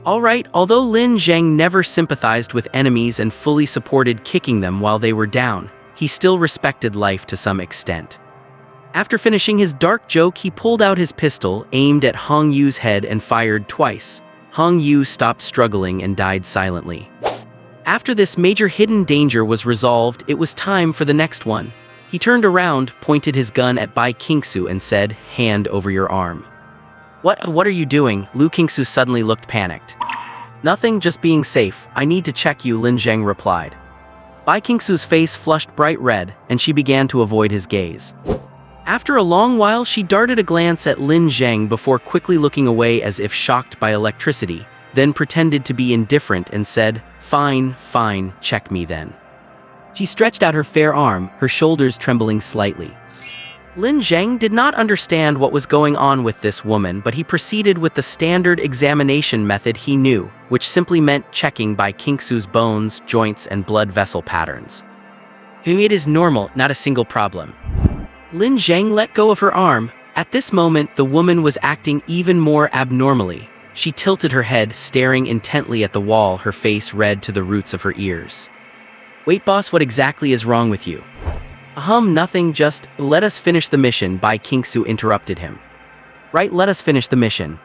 Alright, although Lin Zheng never sympathized with enemies and fully supported kicking them while they were down, he still respected life to some extent. After finishing his dark joke, he pulled out his pistol, aimed at Hong Yu's head and fired twice. Hong Yu stopped struggling and died silently. After this major hidden danger was resolved, it was time for the next one. He turned around, pointed his gun at Bai Qingxue and said, "Hand over your arm." What are you doing?" Lu Qingxue suddenly looked panicked. "Nothing, just being safe. I need to check you," Lin Zheng replied. Bai Qingxue's face flushed bright red, and she began to avoid his gaze. After a long while, she darted a glance at Lin Zheng before quickly looking away as if shocked by electricity, then pretended to be indifferent and said, Fine, check me then." She stretched out her fair arm, her shoulders trembling slightly. Lin Zheng did not understand what was going on with this woman, but he proceeded with the standard examination method he knew, which simply meant checking Bai Qingxue's bones, joints, and blood vessel patterns. "It is normal, not a single problem." Lin Zheng let go of her arm. At this moment, the woman was acting even more abnormally. She tilted her head, staring intently at the wall, her face red to the roots of her ears. Wait boss, what exactly is wrong with you? Nothing, just, let us finish the mission, Bai Qingxue interrupted him. Right, let us finish the mission.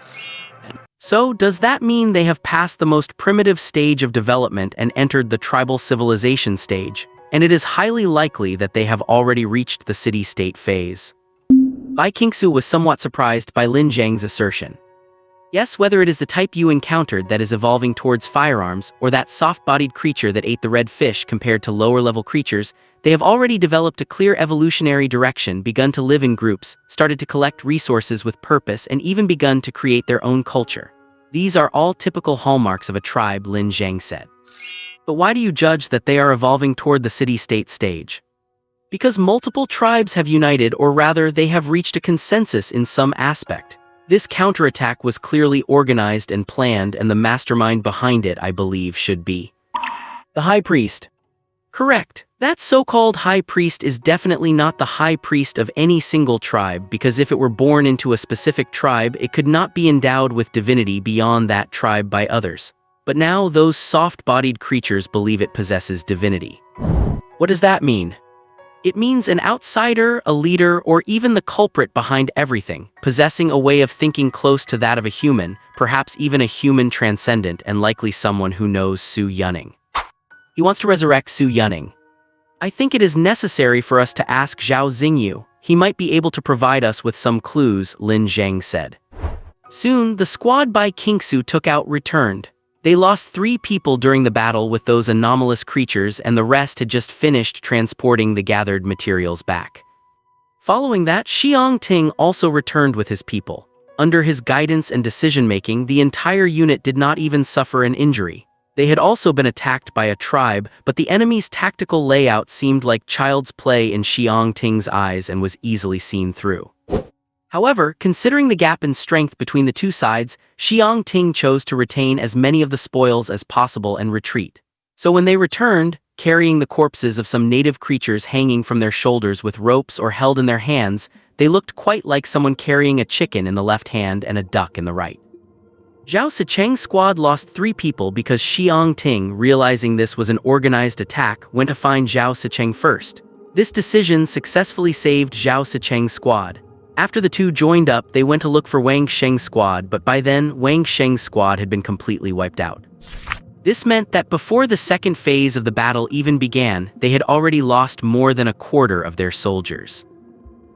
So, does that mean they have passed the most primitive stage of development and entered the tribal civilization stage, and it is highly likely that they have already reached the city-state phase? Bai Qingxue was somewhat surprised by Lin Zheng's assertion. Yes, whether it is the type you encountered that is evolving towards firearms, or that soft-bodied creature that ate the red fish compared to lower-level creatures, they have already developed a clear evolutionary direction, begun to live in groups, started to collect resources with purpose, and even begun to create their own culture. These are all typical hallmarks of a tribe, Lin Zheng said. But why do you judge that they are evolving toward the city-state stage? Because multiple tribes have united, or rather, they have reached a consensus in some aspect. This counterattack was clearly organized and planned, and the mastermind behind it, I believe, should be the High Priest. Correct. That so-called High Priest is definitely not the High Priest of any single tribe, because if it were born into a specific tribe, it could not be endowed with divinity beyond that tribe by others. But now those soft-bodied creatures believe it possesses divinity. What does that mean? It means an outsider, a leader, or even the culprit behind everything, possessing a way of thinking close to that of a human, perhaps even a human transcendent, and likely someone who knows Su Yuning. He wants to resurrect Su Yuning. I think it is necessary for us to ask Zhao Xingyu. He might be able to provide us with some clues, Lin Zheng said. Soon, the squad Bai Qingxue took out returned. They lost 3 people during the battle with those anomalous creatures, and the rest had just finished transporting the gathered materials back. Following that, Xiang Ting also returned with his people. Under his guidance and decision-making, the entire unit did not even suffer an injury. They had also been attacked by a tribe, but the enemy's tactical layout seemed like child's play in Xiang Ting's eyes and was easily seen through. However, considering the gap in strength between the two sides, Xiang Ting chose to retain as many of the spoils as possible and retreat. So when they returned, carrying the corpses of some native creatures hanging from their shoulders with ropes or held in their hands, they looked quite like someone carrying a chicken in the left hand and a duck in the right. Zhao Sicheng's squad lost 3 people because Xiang Ting, realizing this was an organized attack, went to find Zhao Sicheng first. This decision successfully saved Zhao Sicheng's squad. After the two joined up, they went to look for Wang Sheng's squad, but by then, Wang Sheng's squad had been completely wiped out. This meant that before the second phase of the battle even began, they had already lost more than a quarter of their soldiers.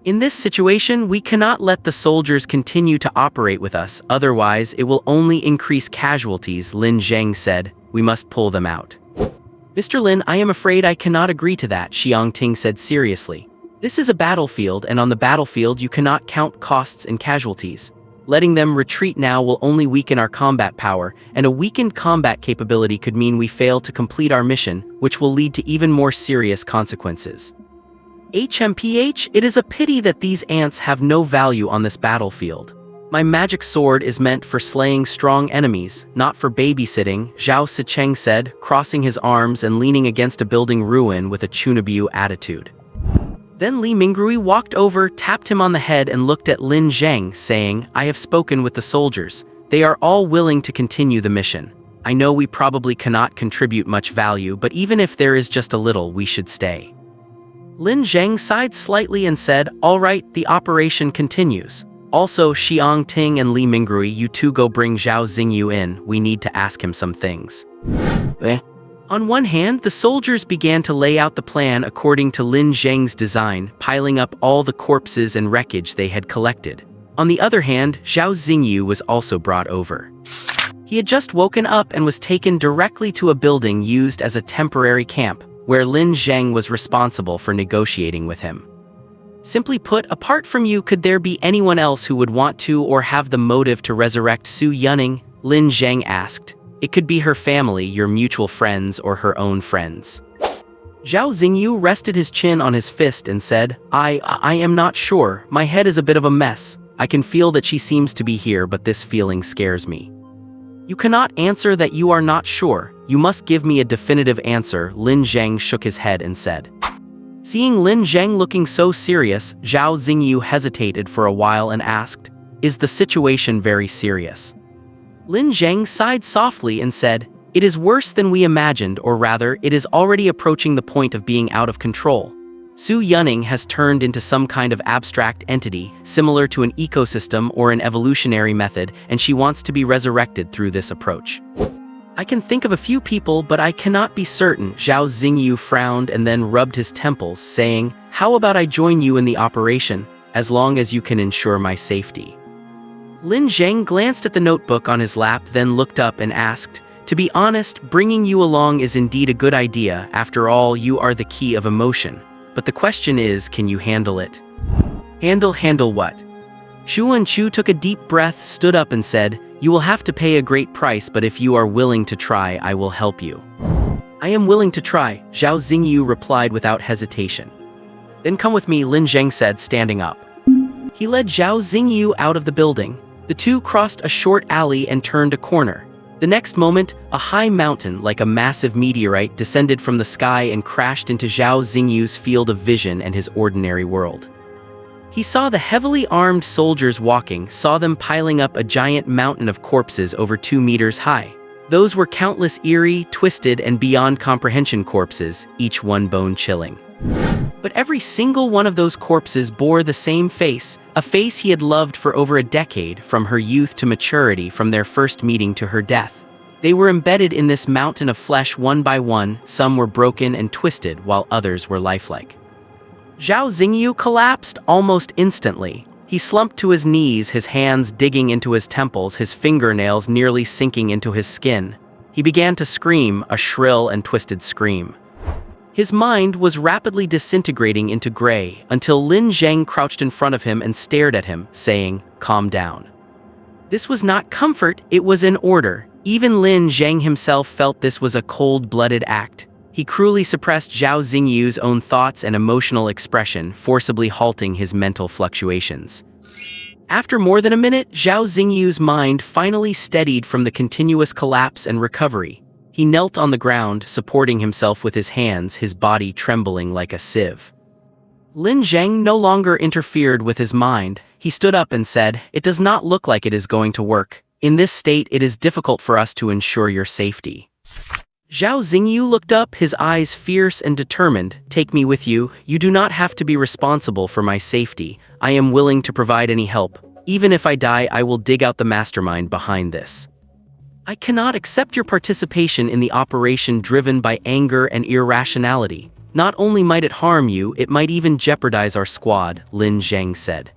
In this situation, we cannot let the soldiers continue to operate with us, otherwise it will only increase casualties, Lin Zheng said. We must pull them out. Mr. Lin, I am afraid I cannot agree to that, Xiang Ting said seriously. This is a battlefield, and on the battlefield you cannot count costs and casualties. Letting them retreat now will only weaken our combat power, and a weakened combat capability could mean we fail to complete our mission, which will lead to even more serious consequences. HMPH, it is a pity that these ants have no value on this battlefield. My magic sword is meant for slaying strong enemies, not for babysitting, Zhao Sicheng said, crossing his arms and leaning against a building ruin with a Chunabu attitude. Then Li Mingrui walked over, tapped him on the head and looked at Lin Zheng, saying, I have spoken with the soldiers. They are all willing to continue the mission. I know we probably cannot contribute much value, but even if there is just a little, we should stay. Lin Zheng sighed slightly and said, all right, the operation continues. Also, Xiang Ting and Li Mingrui, you two go bring Zhao Xingyu in. We need to ask him some things. On one hand, the soldiers began to lay out the plan according to Lin Zheng's design, piling up all the corpses and wreckage they had collected. On the other hand, Zhao Xingyu was also brought over. He had just woken up and was taken directly to a building used as a temporary camp, where Lin Zheng was responsible for negotiating with him. Simply put, apart from you, could there be anyone else who would want to or have the motive to resurrect Su Yuning? Lin Zheng asked. It could be her family, your mutual friends, or her own friends. Zhao Xingyu rested his chin on his fist and said, I am not sure. My head is a bit of a mess. I can feel that she seems to be here, but this feeling scares me. You cannot answer that you are not sure. You must give me a definitive answer, Lin Zheng shook his head and said. Seeing Lin Zheng looking so serious, Zhao Xingyu hesitated for a while and asked, is the situation very serious? Lin Zheng sighed softly and said, It is worse than we imagined, or rather, it is already approaching the point of being out of control. Su Yunning has turned into some kind of abstract entity, similar to an ecosystem or an evolutionary method, and she wants to be resurrected through this approach. I can think of a few people, but I cannot be certain. Zhao Xingyu frowned and then rubbed his temples, saying, "How about I join you in the operation, as long as you can ensure my safety?" Lin Zheng glanced at the notebook on his lap, then looked up and asked, "To be honest, bringing you along is indeed a good idea. After all, you are the key of emotion. But the question is, can you handle it?" Handle what? Xu Chu took a deep breath, stood up and said, "You will have to pay a great price, but if you are willing to try, I will help you." "I am willing to try," Zhao Xingyu replied without hesitation. "Then come with me," Lin Zheng said, standing up. He led Zhao Xingyu out of the building. The two crossed a short alley and turned a corner. The next moment, a high mountain, like a massive meteorite, descended from the sky and crashed into Zhao Xingyu's field of vision and his ordinary world. He saw the heavily armed soldiers walking, saw them piling up a giant mountain of corpses over 2 meters high. Those were countless eerie, twisted, and beyond comprehension corpses, each one bone-chilling. But every single one of those corpses bore the same face, a face he had loved for over a decade, from her youth to maturity, from their first meeting to her death. They were embedded in this mountain of flesh one by one. Some were broken and twisted, while others were lifelike. Zhao Xingyu collapsed almost instantly. He slumped to his knees, his hands digging into his temples, his fingernails nearly sinking into his skin. He began to scream, a shrill and twisted scream. His mind was rapidly disintegrating into gray, until Lin Zheng crouched in front of him and stared at him, saying, "Calm down." This was not comfort, it was an order. Even Lin Zheng himself felt this was a cold-blooded act. He cruelly suppressed Zhao Xingyu's own thoughts and emotional expression, forcibly halting his mental fluctuations. After more than a minute, Zhao Xingyu's mind finally steadied from the continuous collapse and recovery. He knelt on the ground, supporting himself with his hands, his body trembling like a sieve. Lin Zheng no longer interfered with his mind. He stood up and said, "It does not look like it is going to work. In this state, it is difficult for us to ensure your safety." Zhao Xingyu looked up, his eyes fierce and determined. "Take me with you. You do not have to be responsible for my safety. I am willing to provide any help. Even if I die, I will dig out the mastermind behind this." "I cannot accept your participation in the operation driven by anger and irrationality. Not only might it harm you, it might even jeopardize our squad," Lin Zheng said.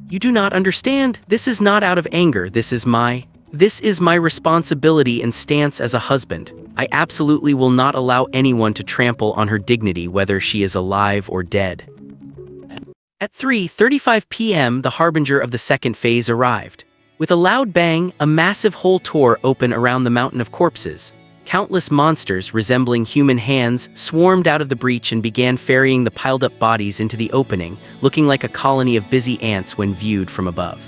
"You do not understand. This is not out of anger. This is my responsibility and stance as a husband. I absolutely will not allow anyone to trample on her dignity, whether she is alive or dead." At 3:35 p.m., the harbinger of the second phase arrived. With a loud bang, a massive hole tore open around the mountain of corpses. Countless monsters resembling human hands swarmed out of the breach and began ferrying the piled-up bodies into the opening, looking like a colony of busy ants when viewed from above.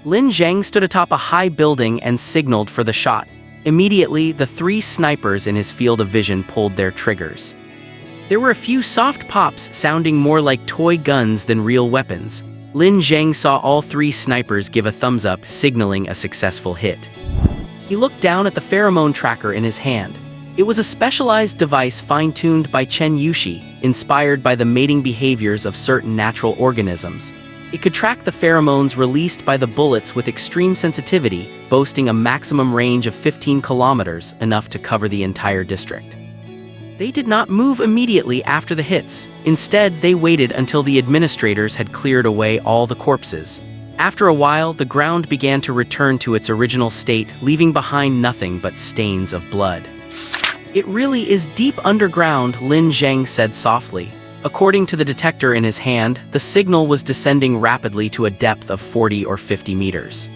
Lin Zheng stood atop a high building and signaled for the shot. Immediately, the 3 snipers in his field of vision pulled their triggers. There were a few soft pops, sounding more like toy guns than real weapons. Lin Zheng saw all 3 snipers give a thumbs up, signaling a successful hit. He looked down at the pheromone tracker in his hand. It was a specialized device fine-tuned by Chen Yushi, inspired by the mating behaviors of certain natural organisms. It could track the pheromones released by the bullets with extreme sensitivity, boasting a maximum range of 15 kilometers, enough to cover the entire district. They did not move immediately after the hits. Instead, they waited until the administrators had cleared away all the corpses. After a while, the ground began to return to its original state, leaving behind nothing but stains of blood. "It really is deep underground," Lin Zheng said softly. According to the detector in his hand, the signal was descending rapidly to a depth of 40 or 50 meters.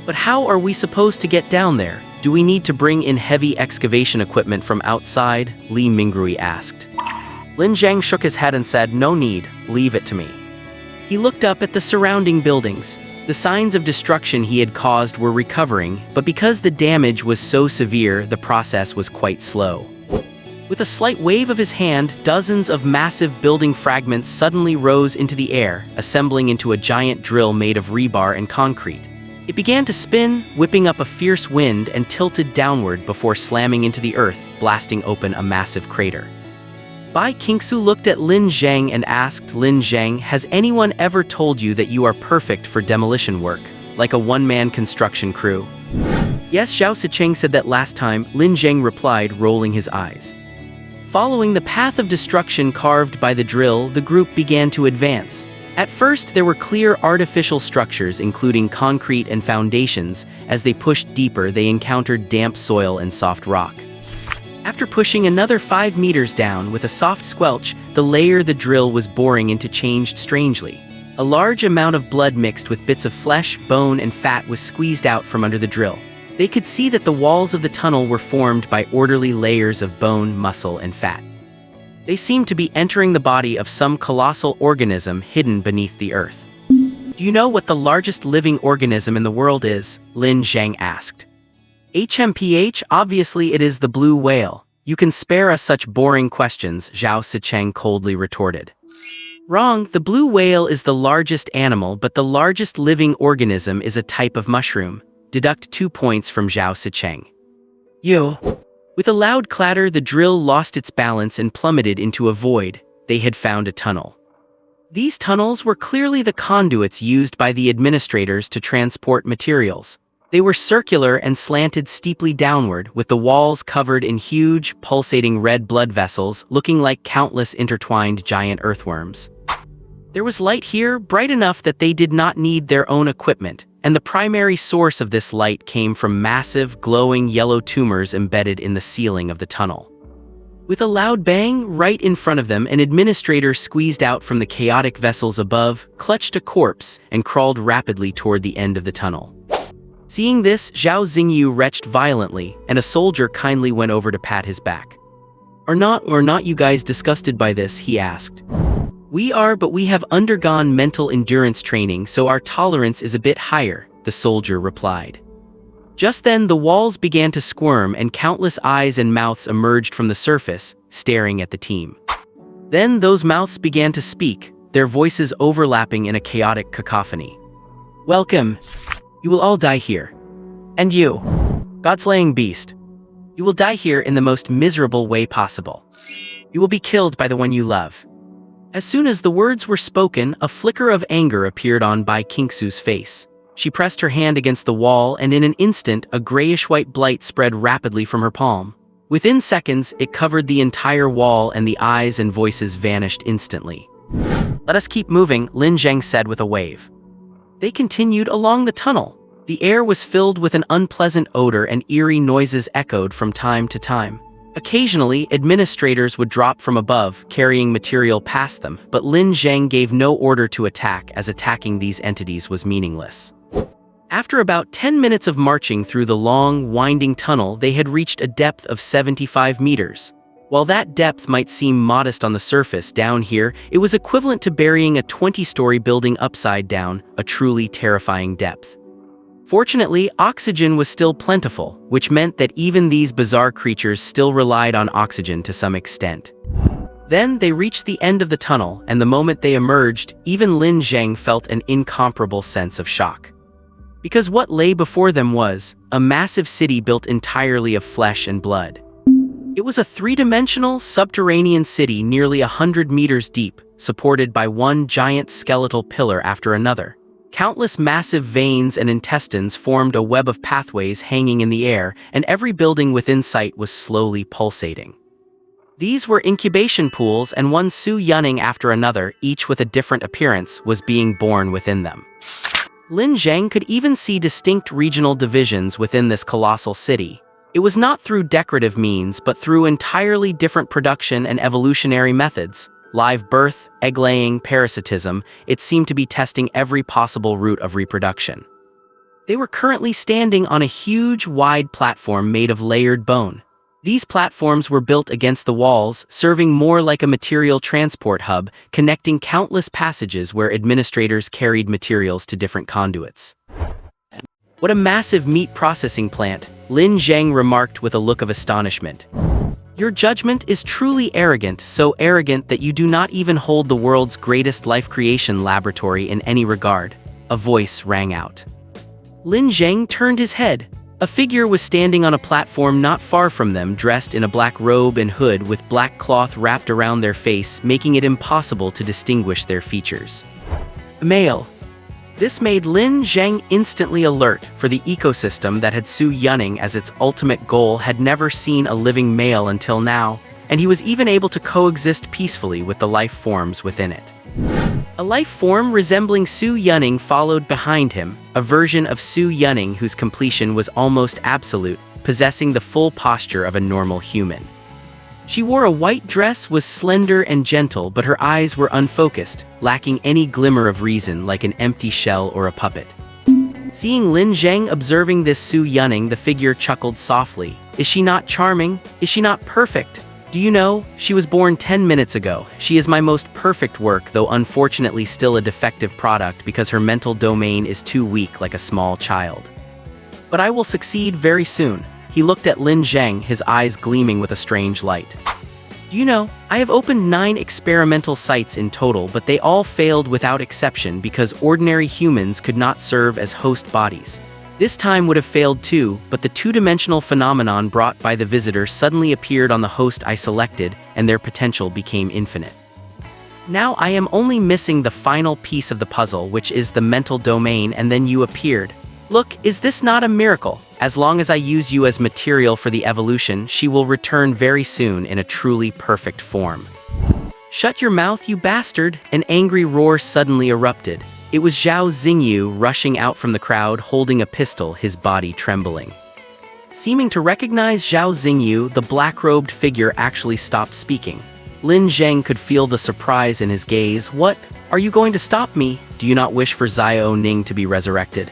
"But how are we supposed to get down there? Do we need to bring in heavy excavation equipment from outside?" Li Mingrui asked. Lin Zheng shook his head and said, "No need, leave it to me." He looked up at the surrounding buildings. The signs of destruction he had caused were recovering, but because the damage was so severe, the process was quite slow. With a slight wave of his hand, dozens of massive building fragments suddenly rose into the air, assembling into a giant drill made of rebar and concrete. It began to spin, whipping up a fierce wind and tilted downward before slamming into the earth, blasting open a massive crater. Bai Qingxue looked at Lin Zheng and asked, "Lin Zheng, has anyone ever told you that you are perfect for demolition work, like a one-man construction crew?" "Yes, Zhao Sicheng said that last time," Lin Zheng replied, rolling his eyes. Following the path of destruction carved by the drill, the group began to advance. At first, there were clear artificial structures, including concrete and foundations. As they pushed deeper, they encountered damp soil and soft rock. After pushing another 5 meters down with a soft squelch, the layer the drill was boring into changed strangely. A large amount of blood mixed with bits of flesh, bone, and fat was squeezed out from under the drill. They could see that the walls of the tunnel were formed by orderly layers of bone, muscle, and fat. They seemed to be entering the body of some colossal organism hidden beneath the earth. "Do you know what the largest living organism in the world is?" Lin Zheng asked. "HMPH, obviously it is the blue whale. You can spare us such boring questions," Zhao Sicheng coldly retorted. "Wrong, the blue whale is the largest animal, but the largest living organism is a type of mushroom. Deduct 2 points from Zhao Sicheng." "You." With a loud clatter, the drill lost its balance and plummeted into a void. They had found a tunnel. These tunnels were clearly the conduits used by the administrators to transport materials. They were circular and slanted steeply downward, with the walls covered in huge, pulsating red blood vessels looking like countless intertwined giant earthworms. There was light here, bright enough that they did not need their own equipment, and the primary source of this light came from massive, glowing yellow tumors embedded in the ceiling of the tunnel. With a loud bang, right in front of them, an administrator squeezed out from the chaotic vessels above, clutched a corpse, and crawled rapidly toward the end of the tunnel. Seeing this, Zhao Xingyu retched violently, and a soldier kindly went over to pat his back. Are not you guys disgusted by this?" he asked. "We are, but we have undergone mental endurance training, so our tolerance is a bit higher," the soldier replied. Just then, the walls began to squirm and countless eyes and mouths emerged from the surface, staring at the team. Then those mouths began to speak, their voices overlapping in a chaotic cacophony. "Welcome. You will all die here. And you, God-slaying beast. You will die here in the most miserable way possible. You will be killed by the one you love." As soon as the words were spoken, a flicker of anger appeared on Bai Qingxue's face. She pressed her hand against the wall, and in an instant, a grayish-white blight spread rapidly from her palm. Within seconds, it covered the entire wall, and the eyes and voices vanished instantly. "Let us keep moving," Lin Zheng said with a wave. They continued along the tunnel. The air was filled with an unpleasant odor, and eerie noises echoed from time to time. Occasionally, administrators would drop from above, carrying material past them, but Lin Zheng gave no order to attack, as attacking these entities was meaningless. After about 10 minutes of marching through the long, winding tunnel, they had reached a depth of 75 meters. While that depth might seem modest on the surface, down here, it was equivalent to burying a 20-story building upside down, a truly terrifying depth. Fortunately, oxygen was still plentiful, which meant that even these bizarre creatures still relied on oxygen to some extent. Then they reached the end of the tunnel, and the moment they emerged, even Lin Zheng felt an incomparable sense of shock. Because what lay before them was a massive city built entirely of flesh and blood. It was a three-dimensional, subterranean city nearly 100 meters deep, supported by one giant skeletal pillar after another. Countless massive veins and intestines formed a web of pathways hanging in the air, and every building within sight was slowly pulsating. These were incubation pools, and one Su Yunning after another, each with a different appearance, was being born within them. Lin Zheng could even see distinct regional divisions within this colossal city. It was not through decorative means, but through entirely different production and evolutionary methods. Live birth, egg-laying, parasitism, it seemed to be testing every possible route of reproduction. They were currently standing on a huge, wide platform made of layered bone. These platforms were built against the walls, serving more like a material transport hub, connecting countless passages where administrators carried materials to different conduits. "What a massive meat processing plant," Lin Zheng remarked with a look of astonishment. "Your judgment is truly arrogant, so arrogant that you do not even hold the world's greatest life creation laboratory in any regard," a voice rang out. Lin Zheng turned his head. A figure was standing on a platform not far from them, dressed in a black robe and hood with black cloth wrapped around their face, making it impossible to distinguish their features. A male. This made Lin Zheng instantly alert, for the ecosystem that had Su Yunning as its ultimate goal had never seen a living male until now, and he was even able to coexist peacefully with the life forms within it. A life form resembling Su Yunning followed behind him, a version of Su Yunning whose completion was almost absolute, possessing the full posture of a normal human. She wore a white dress, was slender and gentle, but her eyes were unfocused, lacking any glimmer of reason, like an empty shell or a puppet. Seeing Lin Zheng observing this Su Yunning, the figure chuckled softly. Is she not charming? Is she not perfect? Do you know, she was born 10 minutes ago. She is my most perfect work, though unfortunately still a defective product because her mental domain is too weak, like a small child. But I will succeed very soon. He looked at Lin Zheng, his eyes gleaming with a strange light. Do you know, I have opened 9 experimental sites in total, but they all failed without exception because ordinary humans could not serve as host bodies. This time would have failed too, but the two-dimensional phenomenon brought by the visitor suddenly appeared on the host I selected, and their potential became infinite. Now I am only missing the final piece of the puzzle, which is the mental domain, and then you appeared. Look, is this not a miracle? As long as I use you as material for the evolution, she will return very soon in a truly perfect form. Shut your mouth, you bastard! An angry roar suddenly erupted. It was Zhao Xingyu rushing out from the crowd holding a pistol, his body trembling. Seeming to recognize Zhao Xingyu, the black-robed figure actually stopped speaking. Lin Zheng could feel the surprise in his gaze. What? Are you going to stop me? Do you not wish for Xiao Ning to be resurrected?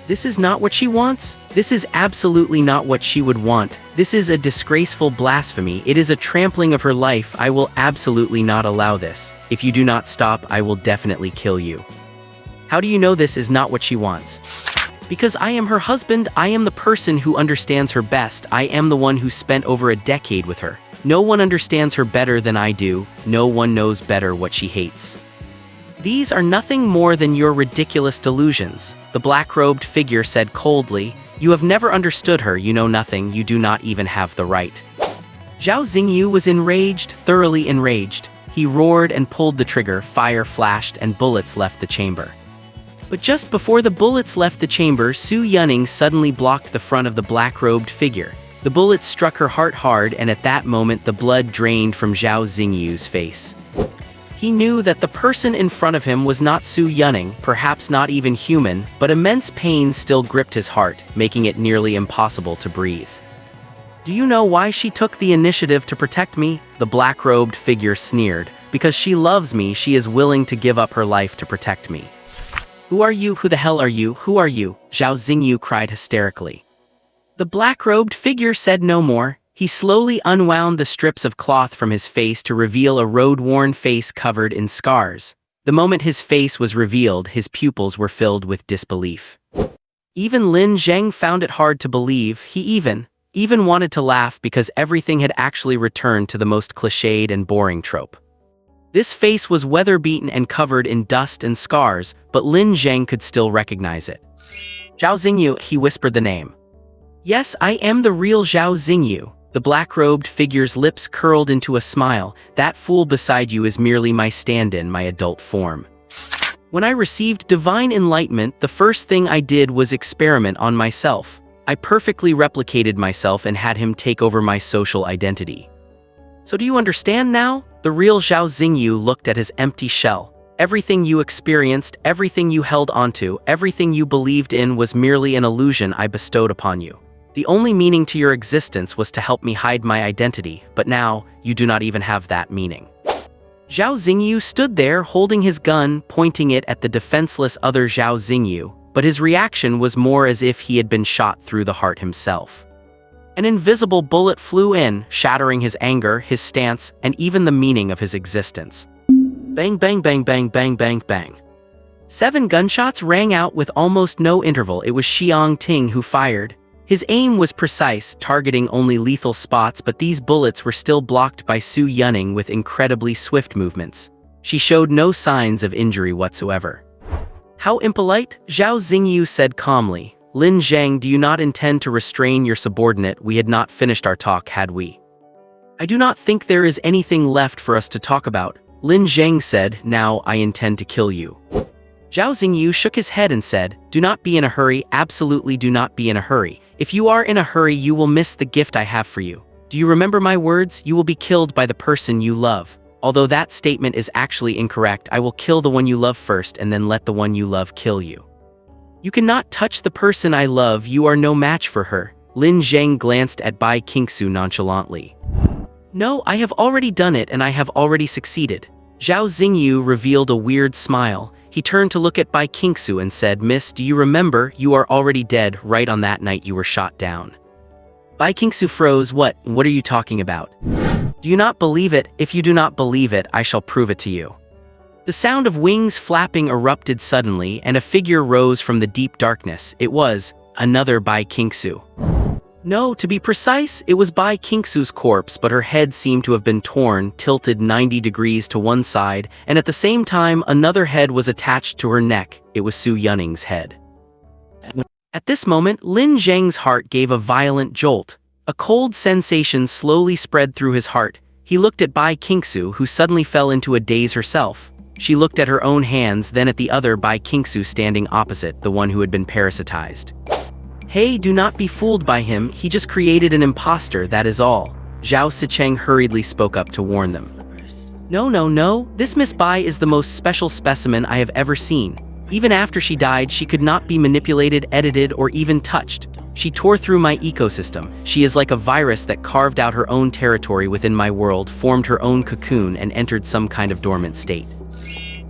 This is not what she wants? This is absolutely not what she would want. This is a disgraceful blasphemy. It is a trampling of her life. I will absolutely not allow this. If you do not stop, I will definitely kill you. How do you know this is not what she wants? Because I am her husband. I am the person who understands her best. I am the one who spent over a decade with her. No one understands her better than I do. No one knows better what she hates. These are nothing more than your ridiculous delusions, the black-robed figure said coldly. You have never understood her. You know nothing. You do not even have the right. Zhao Xingyu was enraged, thoroughly enraged. He roared and pulled the trigger. Fire flashed and bullets left the chamber. But just before the bullets left the chamber, Su Yunning suddenly blocked the front of the black-robed figure. The bullets struck her heart hard, and at that moment the blood drained from Zhao Xingyu's face. He knew that the person in front of him was not Su Yunning, perhaps not even human, but immense pain still gripped his heart, making it nearly impossible to breathe. Do you know why she took the initiative to protect me? The black-robed figure sneered. Because she loves me, she is willing to give up her life to protect me. Who are you? Who the hell are you? Who are you? Zhao Xingyu cried hysterically. The black-robed figure said no more. He slowly unwound the strips of cloth from his face to reveal a road-worn face covered in scars. The moment his face was revealed, his pupils were filled with disbelief. Even Lin Zheng found it hard to believe. He even wanted to laugh because everything had actually returned to the most cliched and boring trope. This face was weather-beaten and covered in dust and scars, but Lin Zheng could still recognize it. Zhao Xingyu, he whispered the name. Yes, I am the real Zhao Xingyu. The black-robed figure's lips curled into a smile. That fool beside you is merely my stand-in, my adult form. When I received divine enlightenment, the first thing I did was experiment on myself. I perfectly replicated myself and had him take over my social identity. So do you understand now? The real Zhao Xingyu looked at his empty shell. Everything you experienced, everything you held onto, everything you believed in was merely an illusion I bestowed upon you. The only meaning to your existence was to help me hide my identity, but now, you do not even have that meaning. Zhao Xingyu stood there holding his gun, pointing it at the defenseless other Zhao Xingyu, but his reaction was more as if he had been shot through the heart himself. An invisible bullet flew in, shattering his anger, his stance, and even the meaning of his existence. Bang bang bang bang bang bang bang. 7 gunshots rang out with almost no interval. It was Xiang Ting who fired. His aim was precise, targeting only lethal spots, but these bullets were still blocked by Su Yunning with incredibly swift movements. She showed no signs of injury whatsoever. How impolite, Zhao Xingyu said calmly. Lin Zheng, do you not intend to restrain your subordinate? We had not finished our talk, had we? I do not think there is anything left for us to talk about, Lin Zheng said. Now I intend to kill you. Zhao Xingyu shook his head and said, do not be in a hurry, absolutely do not be in a hurry. If you are in a hurry, you will miss the gift I have for you. Do you remember my words? You will be killed by the person you love. Although that statement is actually incorrect, I will kill the one you love first and then let the one you love kill you. You cannot touch the person I love, you are no match for her. Lin Zheng glanced at Bai Qingxue nonchalantly. No, I have already done it and I have already succeeded. Zhao Xingyu revealed a weird smile. He turned to look at Bai Qingxue and said, Miss, do you remember, you are already dead right on that night you were shot down. Bai Qingxue froze. What are you talking about? Do you not believe it? If you do not believe it, I shall prove it to you. The sound of wings flapping erupted suddenly, and a figure rose from the deep darkness. It was another Bai Qingxue. No, to be precise, it was Bai Qingxue's corpse, but her head seemed to have been torn, tilted 90 degrees to one side, and at the same time, another head was attached to her neck. It was Su Yuning's head. At this moment, Lin Zheng's heart gave a violent jolt. A cold sensation slowly spread through his heart. He looked at Bai Qingxue, who suddenly fell into a daze herself. She looked at her own hands, then at the other Bai Qingxue standing opposite, the one who had been parasitized. Hey, do not be fooled by him, he just created an imposter, that is all. Zhao Sicheng hurriedly spoke up to warn them. No, this Miss Bai is the most special specimen I have ever seen. Even after she died, she could not be manipulated, edited, or even touched. She tore through my ecosystem. She is like a virus that carved out her own territory within my world, formed her own cocoon, and entered some kind of dormant state.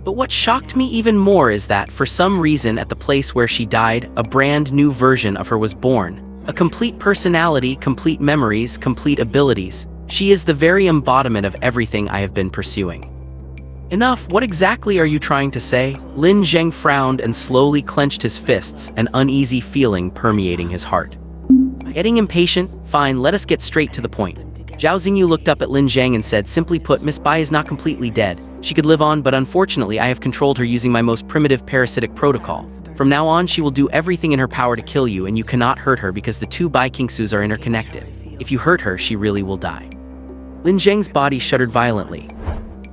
But what shocked me even more is that, for some reason at the place where she died, a brand new version of her was born. A complete personality, complete memories, complete abilities. She is the very embodiment of everything I have been pursuing. Enough, what exactly are you trying to say? Lin Zheng frowned and slowly clenched his fists, an uneasy feeling permeating his heart. Getting impatient? Fine, let us get straight to the point. Zhao Xingyu looked up at Lin Zheng and said, simply put, Miss Bai is not completely dead. She could live on, but unfortunately I have controlled her using my most primitive parasitic protocol. From now on, she will do everything in her power to kill you, and you cannot hurt her because the two Bai Qingxues are interconnected. If you hurt her, she really will die. Lin Zheng's body shuddered violently.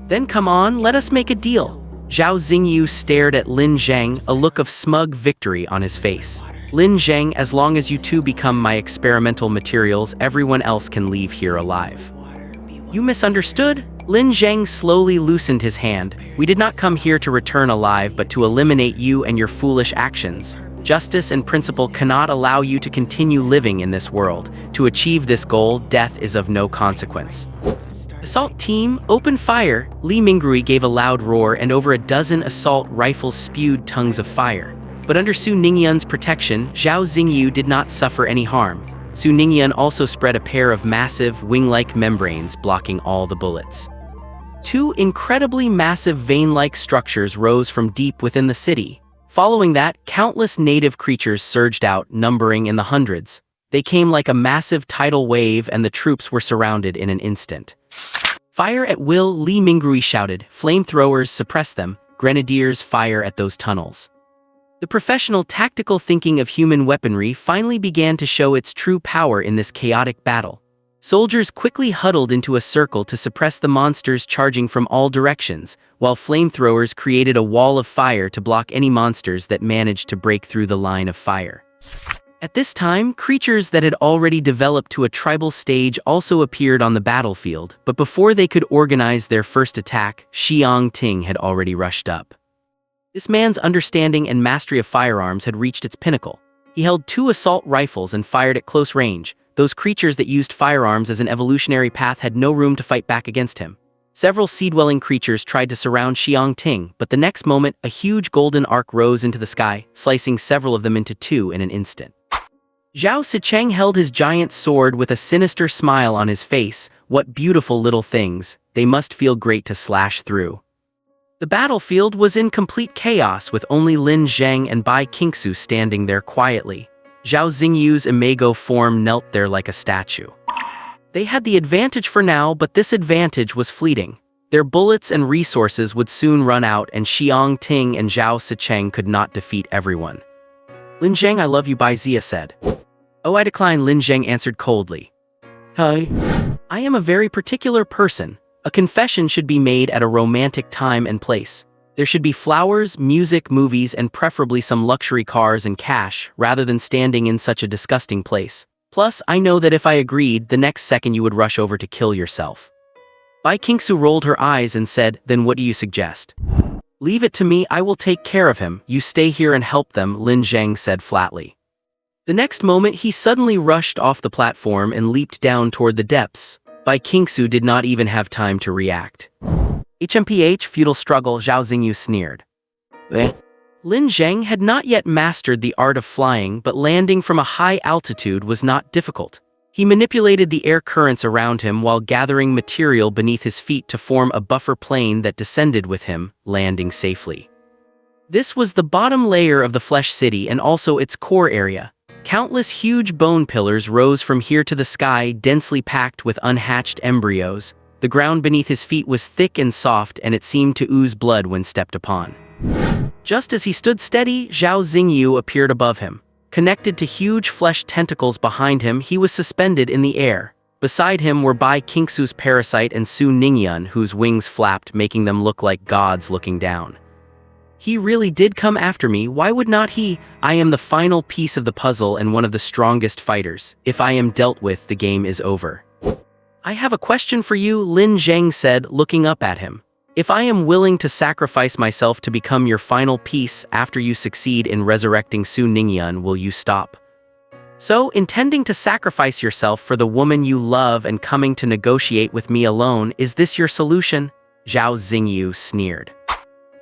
Then come on, let us make a deal. Zhao Xingyu stared at Lin Zheng, a look of smug victory on his face. Lin Zheng, as long as you two become my experimental materials, everyone else can leave here alive. You misunderstood? Lin Zheng slowly loosened his hand. We did not come here to return alive, but to eliminate you and your foolish actions. Justice and principle cannot allow you to continue living in this world. To achieve this goal, death is of no consequence. Assault team, open fire! Li Mingrui gave a loud roar, and over a dozen assault rifles spewed tongues of fire. But under Su Ningyun's protection, Zhao Xingyu did not suffer any harm. Su Ningyun also spread a pair of massive, wing-like membranes blocking all the bullets. Two incredibly massive vein-like structures rose from deep within the city. Following that, countless native creatures surged out, numbering in the hundreds. They came like a massive tidal wave, and the troops were surrounded in an instant. Fire at will, Li Mingrui shouted. Flamethrowers, suppress them. Grenadiers, fire at those tunnels. The professional tactical thinking of human weaponry finally began to show its true power in this chaotic battle. Soldiers quickly huddled into a circle to suppress the monsters charging from all directions, while flamethrowers created a wall of fire to block any monsters that managed to break through the line of fire. At this time, creatures that had already developed to a tribal stage also appeared on the battlefield, but before they could organize their first attack, Xiang Ting had already rushed up. This man's understanding and mastery of firearms had reached its pinnacle. He held 2 assault rifles and fired at close range. Those creatures that used firearms as an evolutionary path had no room to fight back against him. Several sea-dwelling creatures tried to surround Xiang Ting, but the next moment, a huge golden arc rose into the sky, slicing several of them into 2 in an instant. Zhao Sicheng held his giant sword with a sinister smile on his face. What beautiful little things, they must feel great to slash through. The battlefield was in complete chaos, with only Lin Zheng and Bai Qingxue standing there quietly. Zhao Xingyu's imago form knelt there like a statue. They had the advantage for now, but this advantage was fleeting. Their bullets and resources would soon run out, and Xiang Ting and Zhao Sicheng could not defeat everyone. Lin Zheng, I love you, Bai Zia said. Oh, I decline, Lin Zheng answered coldly. Hi. I am a very particular person. A confession should be made at a romantic time and place. There should be flowers, music, movies, and preferably some luxury cars and cash, rather than standing in such a disgusting place. Plus, I know that if I agreed, the next second you would rush over to kill yourself. Bai Qingxue rolled her eyes and said, then what do you suggest? Leave it to me, I will take care of him. You stay here and help them, Lin Zheng said flatly. The next moment he suddenly rushed off the platform and leaped down toward the depths. Bai Qingxue did not even have time to react. HMPH, futile struggle, Zhao Xingyu sneered. Lin Zheng had not yet mastered the art of flying, but landing from a high altitude was not difficult. He manipulated the air currents around him while gathering material beneath his feet to form a buffer plane that descended with him, landing safely. This was the bottom layer of the Flesh City and also its core area. Countless huge bone pillars rose from here to the sky, densely packed with unhatched embryos. The ground beneath his feet was thick and soft, and it seemed to ooze blood when stepped upon. Just as he stood steady, Zhao Xingyu appeared above him. Connected to huge flesh tentacles behind him, he was suspended in the air. Beside him were Bai Qingxue's parasite and Su Ningyun, whose wings flapped, making them look like gods looking down. He really did come after me, why would not he? I am the final piece of the puzzle and one of the strongest fighters. If I am dealt with, the game is over. I have a question for you, Lin Zheng said, looking up at him. If I am willing to sacrifice myself to become your final piece after you succeed in resurrecting Su Ningyun, will you stop? So, intending to sacrifice yourself for the woman you love and coming to negotiate with me alone, is this your solution? Zhao Xingyu sneered.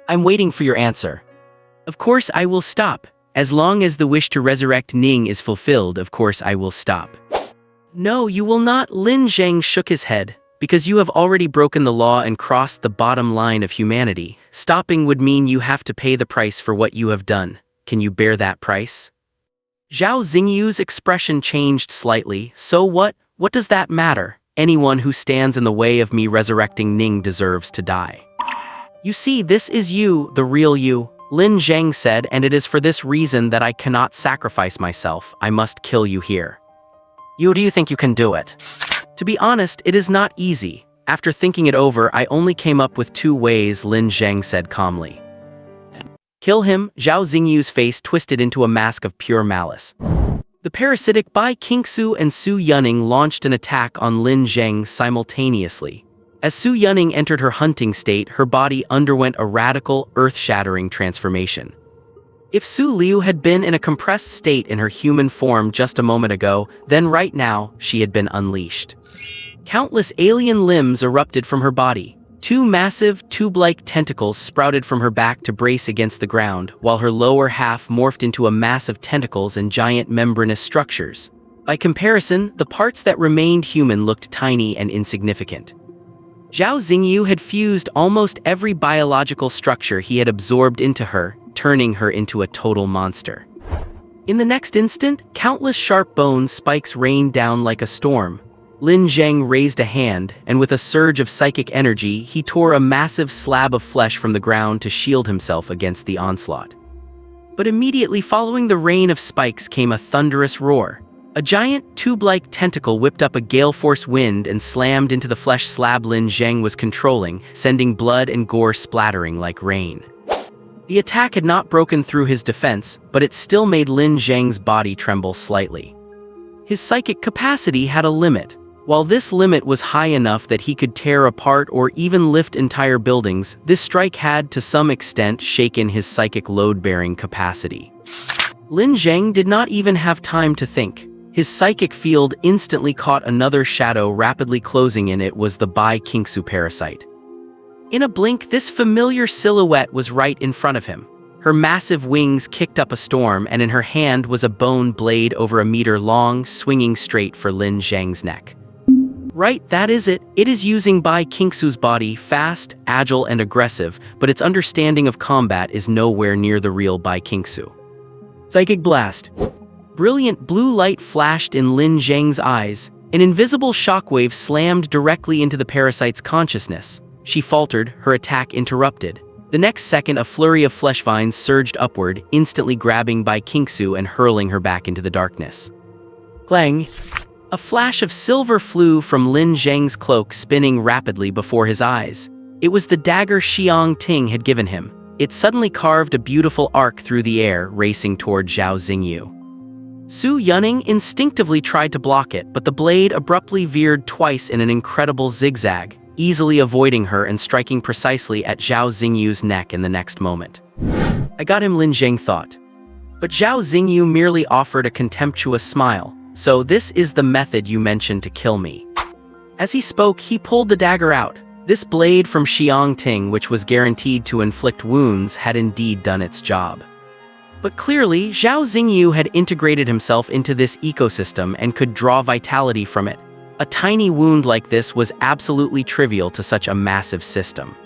I'm waiting for your answer. Of course I will stop. As long as the wish to resurrect Ning is fulfilled, of course I will stop. No, you will not, Lin Zheng shook his head. Because you have already broken the law and crossed the bottom line of humanity. Stopping would mean you have to pay the price for what you have done. Can you bear that price? Zhao Xingyu's expression changed slightly. So what? What does that matter? Anyone who stands in the way of me resurrecting Ning deserves to die. You see, this is you, the real you, Lin Zheng said, and it is for this reason that I cannot sacrifice myself. I must kill you here. Do you think you can do it? To be honest, it is not easy. After thinking it over, I only came up with 2 ways, Lin Zheng said calmly. Kill him. Zhao Xingyu's face twisted into a mask of pure malice. The parasitic Bai Qingxue and Su Yuning launched an attack on Lin Zheng simultaneously. As Su Yuning entered her hunting state, her body underwent a radical, earth-shattering transformation. If Su Liu had been in a compressed state in her human form just a moment ago, then right now, she had been unleashed. Countless alien limbs erupted from her body. 2 massive, tube-like tentacles sprouted from her back to brace against the ground, while her lower half morphed into a mass of tentacles and giant membranous structures. By comparison, the parts that remained human looked tiny and insignificant. Zhao Xingyu had fused almost every biological structure he had absorbed into her, turning her into a total monster. In the next instant, countless sharp bone spikes rained down like a storm. Lin Zheng raised a hand, and with a surge of psychic energy, he tore a massive slab of flesh from the ground to shield himself against the onslaught. But immediately following the rain of spikes came a thunderous roar. A giant, tube-like tentacle whipped up a gale-force wind and slammed into the flesh slab Lin Zheng was controlling, sending blood and gore splattering like rain. The attack had not broken through his defense, but it still made Lin Zheng's body tremble slightly. His psychic capacity had a limit. While this limit was high enough that he could tear apart or even lift entire buildings, this strike had to some extent shaken his psychic load-bearing capacity. Lin Zheng did not even have time to think. His psychic field instantly caught another shadow rapidly closing in. It was the Bai Qingxue parasite. In a blink, this familiar silhouette was right in front of him. Her massive wings kicked up a storm, and in her hand was a bone blade over a meter long, swinging straight for Lin Zheng's neck. Right, that is it. It is using Bai Qingxue's body, fast, agile, and aggressive, but its understanding of combat is nowhere near the real Bai Qingxue. Psychic blast. Brilliant blue light flashed in Lin Zheng's eyes. An invisible shockwave slammed directly into the parasite's consciousness. She faltered, her attack interrupted. The next second, a flurry of flesh vines surged upward, instantly grabbing Bai Qingxue and hurling her back into the darkness. Clang! A flash of silver flew from Lin Zheng's cloak, spinning rapidly before his eyes. It was the dagger Xiang Ting had given him. It suddenly carved a beautiful arc through the air, racing toward Zhao Xingyu. Su Yunning instinctively tried to block it, but the blade abruptly veered twice in an incredible zigzag, easily avoiding her and striking precisely at Zhao Xingyu's neck in the next moment. "I got him," Lin Zheng thought. But Zhao Xingyu merely offered a contemptuous smile. "So this is the method you mentioned to kill me." As he spoke, he pulled the dagger out. This blade from Xiang Ting, which was guaranteed to inflict wounds, had indeed done its job. But clearly, Zhao Xingyu had integrated himself into this ecosystem and could draw vitality from it. A tiny wound like this was absolutely trivial to such a massive system.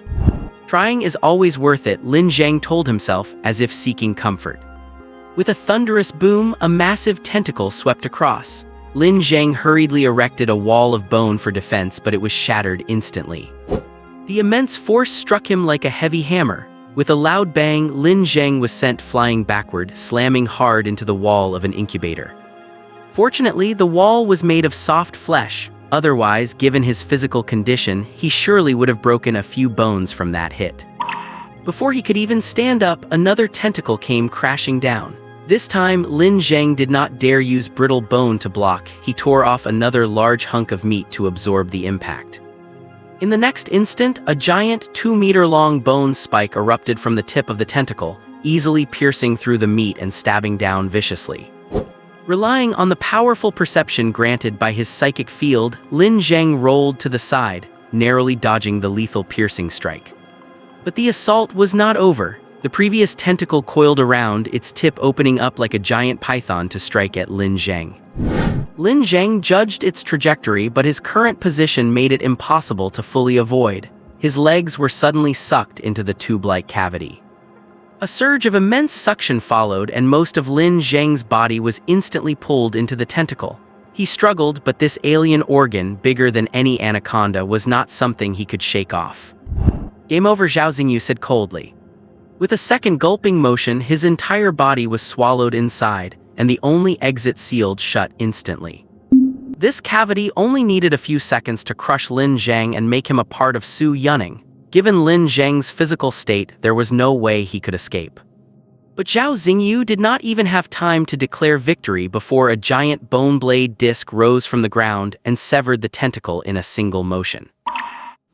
Trying is always worth it, Lin Zheng told himself, as if seeking comfort. With a thunderous boom, a massive tentacle swept across. Lin Zheng hurriedly erected a wall of bone for defense, but it was shattered instantly. The immense force struck him like a heavy hammer. With a loud bang, Lin Zheng was sent flying backward, slamming hard into the wall of an incubator. Fortunately, the wall was made of soft flesh. Otherwise, given his physical condition, he surely would have broken a few bones from that hit. Before he could even stand up, another tentacle came crashing down. This time, Lin Zheng did not dare use brittle bone to block. He tore off another large hunk of meat to absorb the impact. In the next instant, a giant 2-meter-long bone spike erupted from the tip of the tentacle, easily piercing through the meat and stabbing down viciously. Relying on the powerful perception granted by his psychic field, Lin Zheng rolled to the side, narrowly dodging the lethal piercing strike. But the assault was not over. The previous tentacle coiled around, its tip opening up like a giant python to strike at Lin Zheng. Lin Zheng judged its trajectory, but his current position made it impossible to fully avoid. His legs were suddenly sucked into the tube-like cavity. A surge of immense suction followed, and most of Lin Zheng's body was instantly pulled into the tentacle. He struggled, but this alien organ, bigger than any anaconda, was not something he could shake off. "Game over," Zhao Xingyu said coldly. With a second gulping motion, his entire body was swallowed inside, and the only exit sealed shut instantly. This cavity only needed a few seconds to crush Lin Zheng and make him a part of Su Yunning. Given Lin Zheng's physical state, there was no way he could escape. But Zhao Xingyu did not even have time to declare victory before a giant bone blade disc rose from the ground and severed the tentacle in a single motion.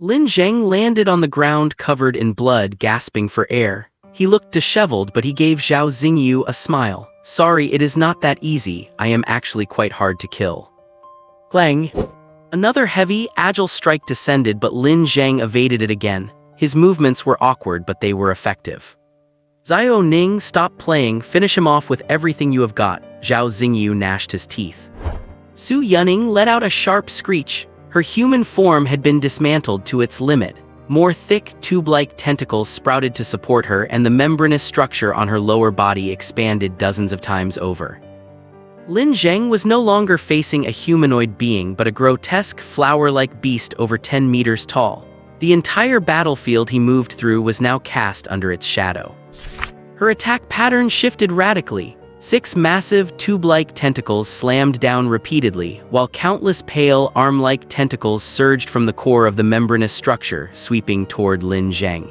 Lin Zheng landed on the ground covered in blood, gasping for air. He looked disheveled, but he gave Zhao Xingyu a smile. "Sorry, it is not that easy. I am actually quite hard to kill." Clang! Another heavy, agile strike descended, but Lin Zheng evaded it again. His movements were awkward, but they were effective. "Zhao Ning, stop playing. Finish him off with everything you have got." Zhao Xingyu gnashed his teeth. Su Yunning let out a sharp screech. Her human form had been dismantled to its limit. More thick, tube-like tentacles sprouted to support her, and the membranous structure on her lower body expanded dozens of times over. Lin Zheng was no longer facing a humanoid being, but a grotesque, flower-like beast over 10 meters tall. The entire battlefield he moved through was now cast under its shadow. Her attack pattern shifted radically. 6 massive, tube-like tentacles slammed down repeatedly, while countless pale, arm-like tentacles surged from the core of the membranous structure, sweeping toward Lin Zheng.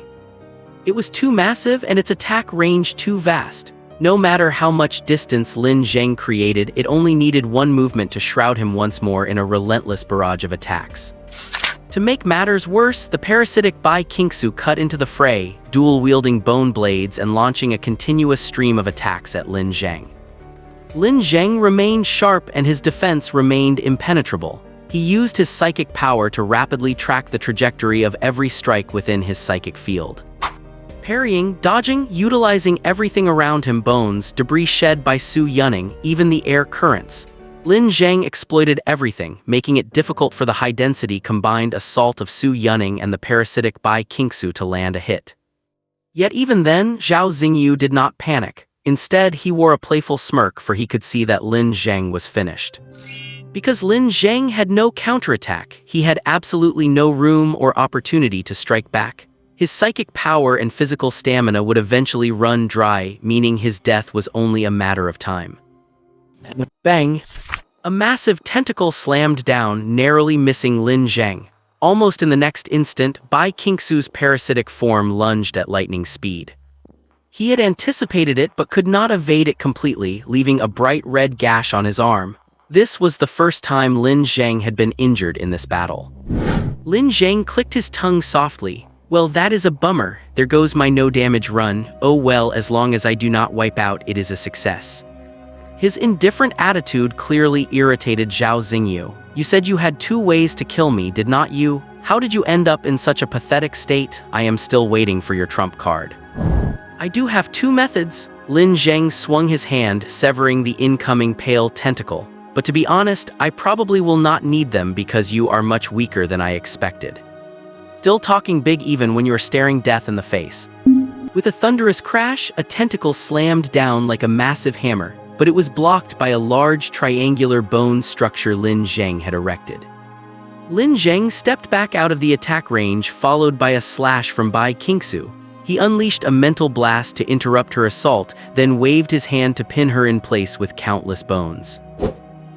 It was too massive, and its attack range too vast. No matter how much distance Lin Zheng created, it only needed one movement to shroud him once more in a relentless barrage of attacks. To make matters worse, the parasitic Bai Qingxue cut into the fray, dual-wielding bone blades and launching a continuous stream of attacks at Lin Zheng. Lin Zheng remained sharp, and his defense remained impenetrable. He used his psychic power to rapidly track the trajectory of every strike within his psychic field. Parrying, dodging, utilizing everything around him: bones, debris shed by Su Yunning, even the air currents. Lin Zheng exploited everything, making it difficult for the high-density combined assault of Su Yunning and the parasitic Bai Qingxue to land a hit. Yet even then, Zhao Xingyu did not panic. Instead, he wore a playful smirk, for he could see that Lin Zheng was finished. Because Lin Zheng had no counterattack, he had absolutely no room or opportunity to strike back. His psychic power and physical stamina would eventually run dry, meaning his death was only a matter of time. Bang! A massive tentacle slammed down, narrowly missing Lin Zheng. Almost in the next instant, Bai Qingxue's parasitic form lunged at lightning speed. He had anticipated it but could not evade it completely, leaving a bright red gash on his arm. This was the first time Lin Zheng had been injured in this battle. Lin Zheng clicked his tongue softly. Well, that is a bummer. There goes my no-damage run. Oh well, as long as I do not wipe out, it is a success. His indifferent attitude clearly irritated Zhao Xingyu. You said you had 2 ways to kill me, did not you? How did you end up in such a pathetic state? I am still waiting for your trump card. I do have 2 methods. Lin Zheng swung his hand, severing the incoming pale tentacle. But to be honest, I probably will not need them because you are much weaker than I expected. Still talking big even when you are staring death in the face. With a thunderous crash, a tentacle slammed down like a massive hammer, but it was blocked by a large triangular bone structure Lin Zheng had erected. Lin Zheng stepped back out of the attack range, followed by a slash from Bai Qingxue. He unleashed a mental blast to interrupt her assault, then waved his hand to pin her in place with countless bones.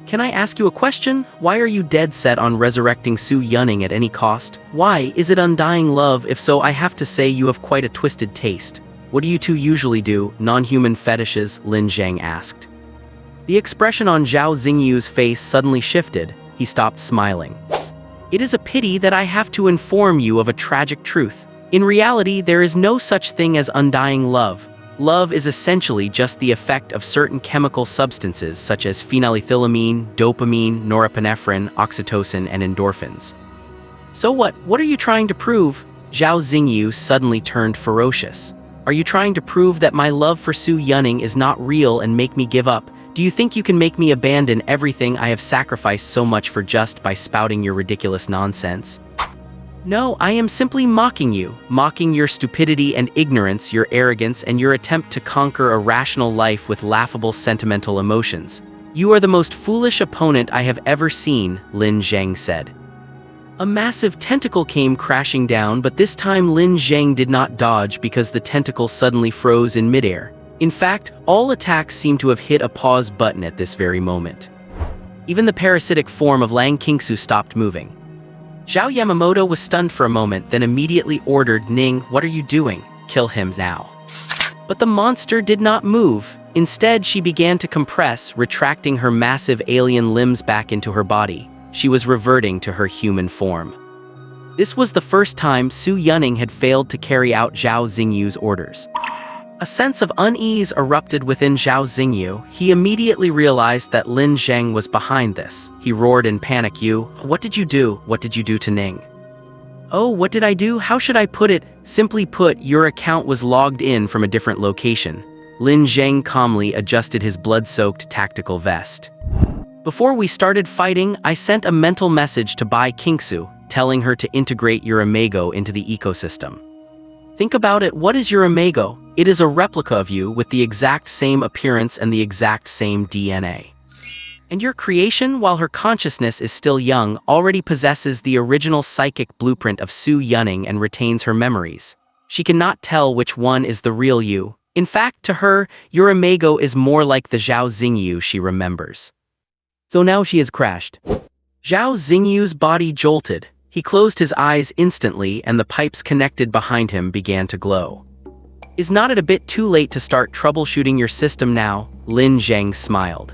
Can I ask you a question? Why are you dead set on resurrecting Su Yunning at any cost? Why? Is it undying love? If so, I have to say you have quite a twisted taste. What do you two usually do? Non-human fetishes? Lin Zheng asked. The expression on Zhao Xingyu's face suddenly shifted. He stopped smiling. It is a pity that I have to inform you of a tragic truth. In reality, there is no such thing as undying love. Love is essentially just the effect of certain chemical substances such as phenylethylamine, dopamine, norepinephrine, oxytocin, and endorphins. So what are you trying to prove? Zhao Xingyu suddenly turned ferocious. Are you trying to prove that my love for Su Yunning is not real and make me give up? Do you think you can make me abandon everything I have sacrificed so much for just by spouting your ridiculous nonsense? No, I am simply mocking you, mocking your stupidity and ignorance, your arrogance, and your attempt to conquer a rational life with laughable sentimental emotions. You are the most foolish opponent I have ever seen, Lin Zheng said. A massive tentacle came crashing down, but this time Lin Zheng did not dodge because the tentacle suddenly froze in midair. In fact, all attacks seemed to have hit a pause button at this very moment. Even the parasitic form of Bai Qingxue stopped moving. Zhao Yamamoto was stunned for a moment, then immediately ordered, Ning, what are you doing? Kill him now. But the monster did not move. Instead, she began to compress, retracting her massive alien limbs back into her body. She was reverting to her human form. This was the first time Su Yunning had failed to carry out Zhao Xingyu's orders. A sense of unease erupted within Zhao Xingyu. He immediately realized that Lin Zheng was behind this. He roared in panic, what did you do? What did you do to Ning? Oh, what did I do? How should I put it? Simply put, your account was logged in from a different location. Lin Zheng calmly adjusted his blood-soaked tactical vest. Before we started fighting, I sent a mental message to Bai Qingxue, telling her to integrate your imago into the ecosystem. Think about it, what is your imago? It is a replica of you with the exact same appearance and the exact same DNA. And your creation, while her consciousness is still young, already possesses the original psychic blueprint of Su Yunning and retains her memories. She cannot tell which one is the real you. In fact, to her, your imago is more like the Zhao Xingyu she remembers. So now she has crashed. Zhao Xingyu's body jolted. He closed his eyes instantly and the pipes connected behind him began to glow. Is not it a bit too late to start troubleshooting your system now? Lin Zheng smiled.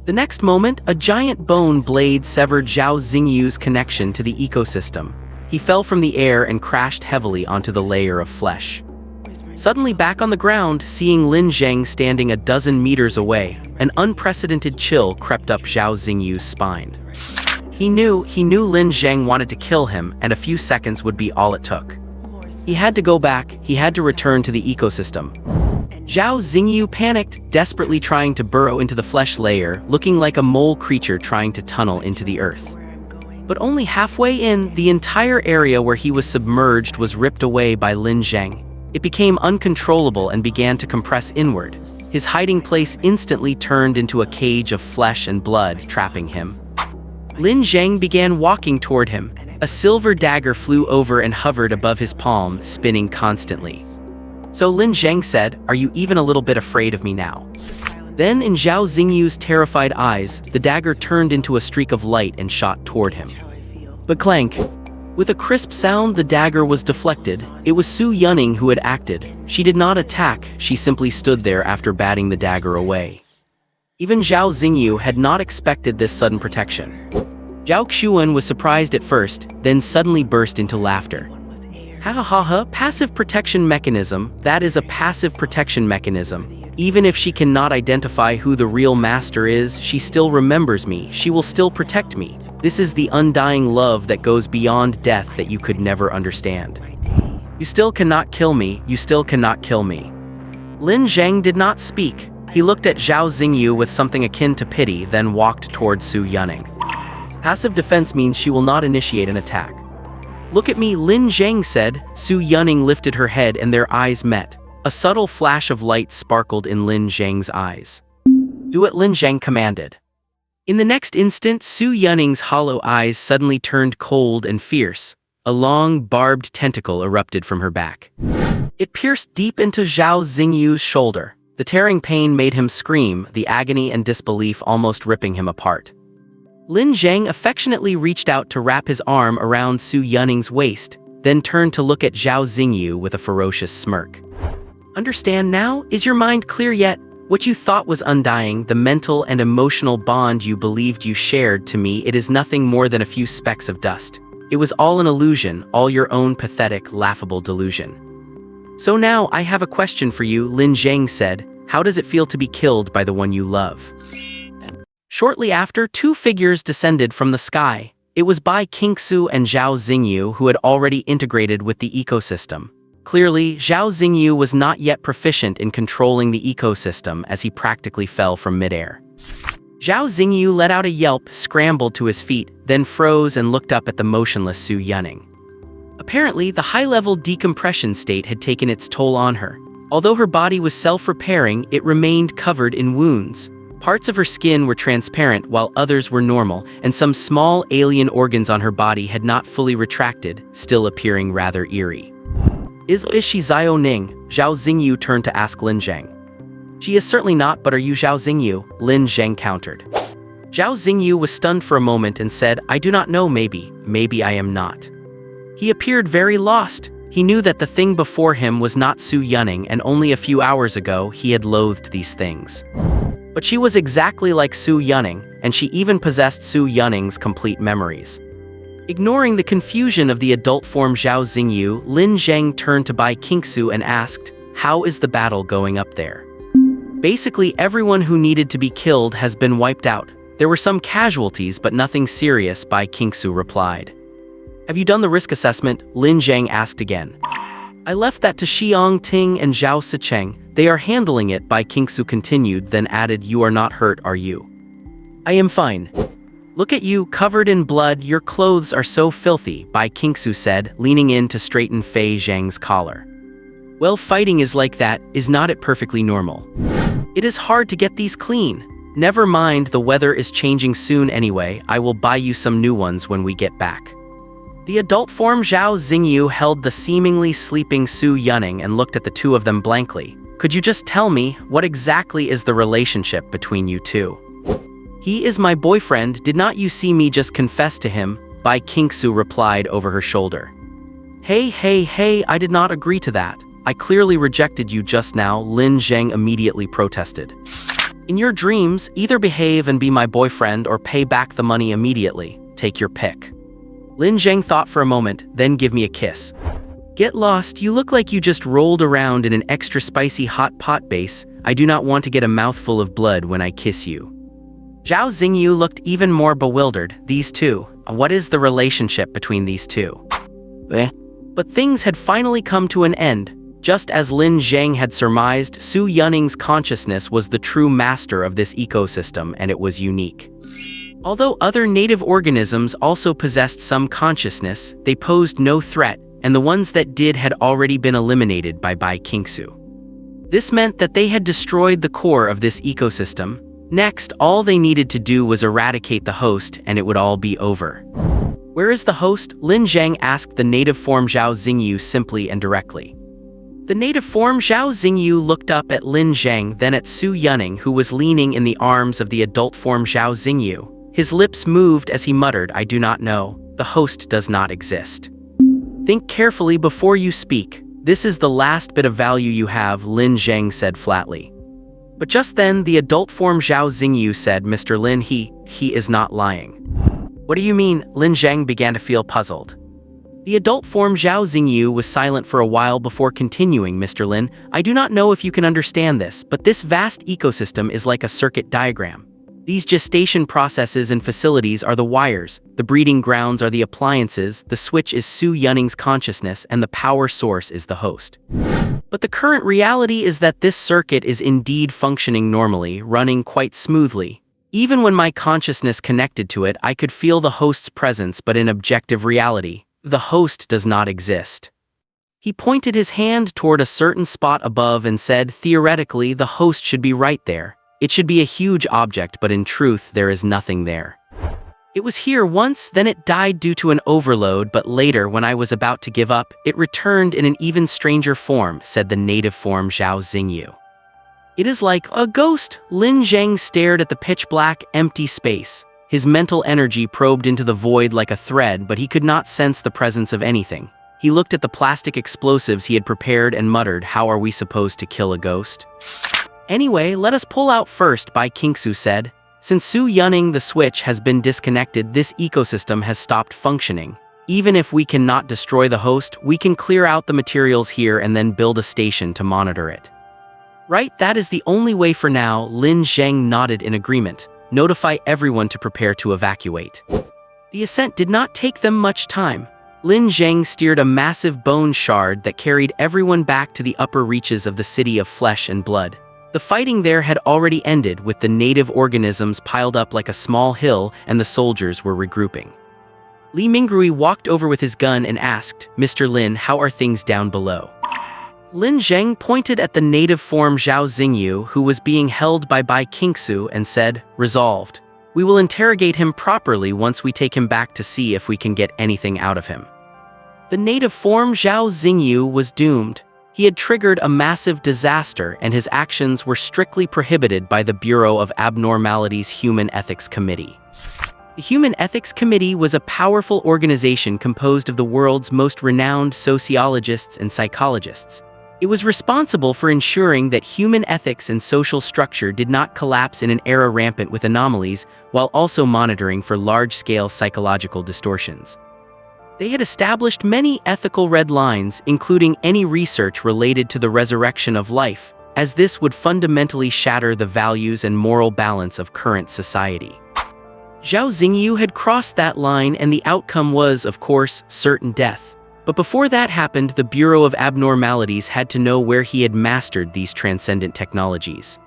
The next moment, a giant bone blade severed Zhao Xingyu's connection to the ecosystem. He fell from the air and crashed heavily onto the layer of flesh. Suddenly back on the ground, seeing Lin Zheng standing a dozen meters away, an unprecedented chill crept up Zhao Xingyu's spine. He knew Lin Zheng wanted to kill him, and a few seconds would be all it took. He had to go back, he had to return to the ecosystem. Zhao Xingyu panicked, desperately trying to burrow into the flesh layer, looking like a mole creature trying to tunnel into the earth. But only halfway in, the entire area where he was submerged was ripped away by Lin Zheng. It became uncontrollable and began to compress inward. His hiding place instantly turned into a cage of flesh and blood, trapping him. Lin Zheng began walking toward him. A silver dagger flew over and hovered above his palm, spinning constantly. So Lin Zheng said, "Are you even a little bit afraid of me now?" Then in Zhao Xingyu's terrified eyes, the dagger turned into a streak of light and shot toward him. But clank! With a crisp sound, the dagger was deflected. It was Su Yunning who had acted. She did not attack, she simply stood there after batting the dagger away. Even Zhao Xingyu had not expected this sudden protection. Zhao Xuan was surprised at first, then suddenly burst into laughter. Ha ha ha ha, passive protection mechanism, that is a passive protection mechanism. Even if she cannot identify who the real master is, she still remembers me, she will still protect me. This is the undying love that goes beyond death that you could never understand. You still cannot kill me, you still cannot kill me. Lin Zheng did not speak. He looked at Zhao Xingyu with something akin to pity, then walked towards Su Yunning. Passive defense means she will not initiate an attack. Look at me, Lin Zheng said. Su Yunning lifted her head and their eyes met. A subtle flash of light sparkled in Lin Zheng's eyes. Do it, Lin Zheng commanded. In the next instant, Su Yunning's hollow eyes suddenly turned cold and fierce. A long, barbed tentacle erupted from her back. It pierced deep into Zhao Xingyu's shoulder. The tearing pain made him scream, the agony and disbelief almost ripping him apart. Lin Zheng affectionately reached out to wrap his arm around Su Yunning's waist, then turned to look at Zhao Xingyu with a ferocious smirk. Understand now? Is your mind clear yet? What you thought was undying, the mental and emotional bond you believed you shared, to me it is nothing more than a few specks of dust. It was all an illusion, all your own pathetic, laughable delusion. So now I have a question for you, Lin Zheng said. How does it feel to be killed by the one you love? Shortly after, two figures descended from the sky. It was Bai Qingxue and Zhao Xingyu who had already integrated with the ecosystem. Clearly, Zhao Xingyu was not yet proficient in controlling the ecosystem as he practically fell from midair. Zhao Xingyu let out a yelp, scrambled to his feet, then froze and looked up at the motionless Su Yunning. Apparently, the high-level decompression state had taken its toll on her. Although her body was self-repairing, it remained covered in wounds. Parts of her skin were transparent while others were normal, and some small alien organs on her body had not fully retracted, still appearing rather eerie. Is she Zhao Ning? Zhao Xingyu turned to ask Lin Zheng. She is certainly not, but are you Zhao Xingyu? Lin Zheng countered. Zhao Xingyu was stunned for a moment and said, I do not know, maybe I am not. He appeared very lost. He knew that the thing before him was not Su Yunning, and only a few hours ago he had loathed these things. But she was exactly like Su Yunning, and she even possessed Su Yunning's complete memories. Ignoring the confusion of the adult form Zhao Xingyu, Lin Zheng turned to Bai Qingxue and asked, how is the battle going up there? Basically everyone who needed to be killed has been wiped out. There were some casualties but nothing serious, Bai Qingxue replied. Have you done the risk assessment? Lin Zheng asked again. I left that to Xiang Ting and Zhao Sicheng. They are handling it, Bai Qingxue continued, then added, you are not hurt, are you? I am fine. Look at you, covered in blood, your clothes are so filthy, Bai Qingxue said, leaning in to straighten Fei Zhang's collar. Well, fighting is like that, is not it perfectly normal? It is hard to get these clean. Never mind, the weather is changing soon anyway, I will buy you some new ones when we get back. The adult form Zhao Xingyu held the seemingly sleeping Su Yunning and looked at the two of them blankly. Could you just tell me, what exactly is the relationship between you two? He is my boyfriend, did not you see me just confess to him? Bai Qingxue replied over her shoulder. Hey, I did not agree to that. I clearly rejected you just now, Lin Zheng immediately protested. In your dreams, either behave and be my boyfriend or pay back the money immediately. Take your pick. Lin Zheng thought for a moment, then give me a kiss. Get lost, you look like you just rolled around in an extra spicy hot pot base. I do not want to get a mouthful of blood when I kiss you. Zhao Xingyu looked even more bewildered. These two, what is the relationship between these two? But things had finally come to an end. Just as Lin Zheng had surmised, Su Yunning's consciousness was the true master of this ecosystem, and it was unique. Although other native organisms also possessed some consciousness, they posed no threat, and the ones that did had already been eliminated by Bai Qingxue. This meant that they had destroyed the core of this ecosystem. Next, all they needed to do was eradicate the host and it would all be over. "Where is the host?" Lin Zheng asked the native form Zhao Xingyu simply and directly. The native form Zhao Xingyu looked up at Lin Zheng, then at Su Yunning, who was leaning in the arms of the adult form Zhao Xingyu. His lips moved as he muttered, "I do not know. The host does not exist." "Think carefully before you speak. This is the last bit of value you have," Lin Zheng said flatly. But just then, the adult form Zhao Xingyu said, "Mr. Lin, he is not lying." "What do you mean?" Lin Zheng began to feel puzzled. The adult form Zhao Xingyu was silent for a while before continuing. "Mr. Lin, I do not know if you can understand this, but this vast ecosystem is like a circuit diagram. These gestation processes and facilities are the wires, the breeding grounds are the appliances, the switch is Su Yunning's consciousness, and the power source is the host. But the current reality is that this circuit is indeed functioning normally, running quite smoothly. Even when my consciousness connected to it, I could feel the host's presence, but in objective reality, the host does not exist." He pointed his hand toward a certain spot above and said, "Theoretically, the host should be right there. It should be a huge object, but in truth, there is nothing there. It was here once, then it died due to an overload, but later, when I was about to give up, it returned in an even stranger form," said the native form Zhao Xingyu. "It is like a ghost." Lin Zheng stared at the pitch-black, empty space. His mental energy probed into the void like a thread, but he could not sense the presence of anything. He looked at the plastic explosives he had prepared and muttered, "How are we supposed to kill a ghost?" "Anyway, let us pull out first," Bai Qingxue said. "Since Su Yunning the switch has been disconnected, this ecosystem has stopped functioning. Even if we cannot destroy the host, we can clear out the materials here and then build a station to monitor it." "Right, that is the only way for now," Lin Zheng nodded in agreement. "Notify everyone to prepare to evacuate." The ascent did not take them much time. Lin Zheng steered a massive bone shard that carried everyone back to the upper reaches of the city of flesh and blood. The fighting there had already ended, with the native organisms piled up like a small hill, and the soldiers were regrouping. Li Mingrui walked over with his gun and asked, "Mr. Lin, how are things down below?" Lin Zheng pointed at the native form Zhao Xingyu, who was being held by Bai Qingxue, and said, "Resolved. We will interrogate him properly once we take him back to see if we can get anything out of him." The native form Zhao Xingyu was doomed. He had triggered a massive disaster, and his actions were strictly prohibited by the Bureau of Abnormalities Human Ethics Committee. The Human Ethics Committee was a powerful organization composed of the world's most renowned sociologists and psychologists. It was responsible for ensuring that human ethics and social structure did not collapse in an era rampant with anomalies, while also monitoring for large-scale psychological distortions. They had established many ethical red lines, including any research related to the resurrection of life, as this would fundamentally shatter the values and moral balance of current society. Zhao Xingyu had crossed that line, and the outcome was, of course, certain death. But before that happened, the Bureau of Abnormalities had to know where he had mastered these transcendent technologies.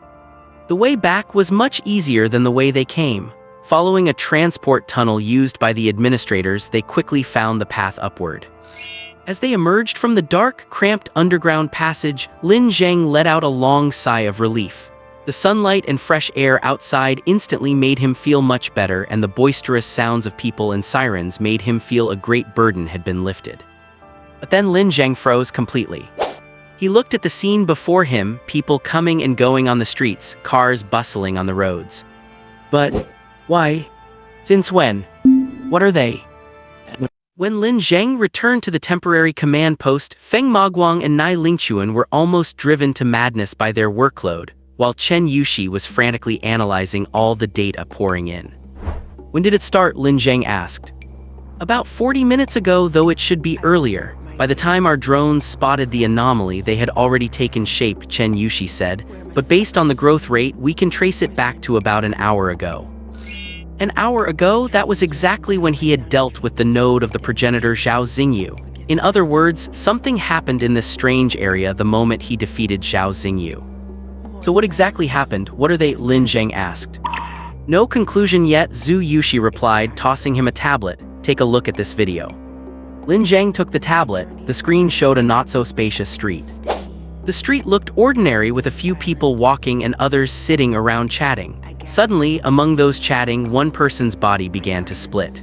The way back was much easier than the way they came. Following a transport tunnel used by the administrators, they quickly found the path upward. As they emerged from the dark, cramped underground passage, Lin Zheng let out a long sigh of relief. The sunlight and fresh air outside instantly made him feel much better, and the boisterous sounds of people and sirens made him feel a great burden had been lifted. But then Lin Zheng froze completely. He looked at the scene before him, people coming and going on the streets, cars bustling on the roads. But why? Since when? What are they? When Lin Zheng returned to the temporary command post, Feng Maguang and Nai Lingchuan were almost driven to madness by their workload, while Chen Yushi was frantically analyzing all the data pouring in. "When did it start?" Lin Zheng asked. "About 40 minutes ago, though it should be earlier. By the time our drones spotted the anomaly, they had already taken shape," Chen Yushi said. "But based on the growth rate, we can trace it back to about an hour ago." An hour ago, that was exactly when he had dealt with the node of the progenitor Zhao Xingyu. In other words, something happened in this strange area the moment he defeated Zhao Xingyu. "So what exactly happened? What are they?" Lin Zheng asked. "No conclusion yet," Zhu Yushi replied, tossing him a tablet. "Take a look at this video." Lin Zheng took the tablet. The screen showed a not-so-spacious street. The street looked ordinary, with a few people walking and others sitting around chatting. Suddenly, among those chatting, one person's body began to split.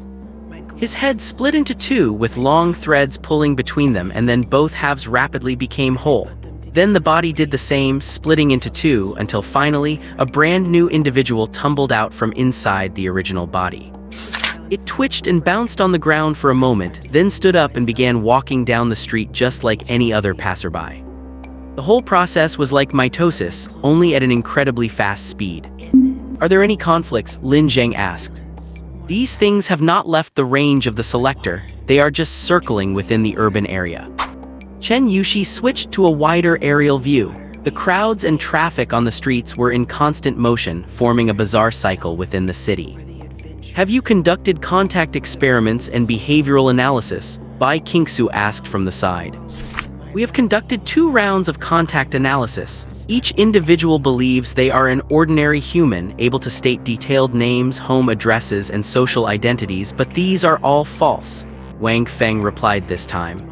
His head split into two with long threads pulling between them, and then both halves rapidly became whole. Then the body did the same, splitting into two, until finally, a brand new individual tumbled out from inside the original body. It twitched and bounced on the ground for a moment, then stood up and began walking down the street just like any other passerby. The whole process was like mitosis, only at an incredibly fast speed. Are there any conflicts? Lin Zheng asked. These things have not left the range of the selector, they are just circling within the urban area. Chen Yushi switched to a wider aerial view. The crowds and traffic on the streets were in constant motion, forming a bizarre cycle within the city. Have you conducted contact experiments and behavioral analysis? Bai Qingxue asked from the side. We have conducted 2 rounds of contact analysis. Each individual believes they are an ordinary human, able to state detailed names, home addresses, and social identities, but these are all false, Wang Feng replied this time.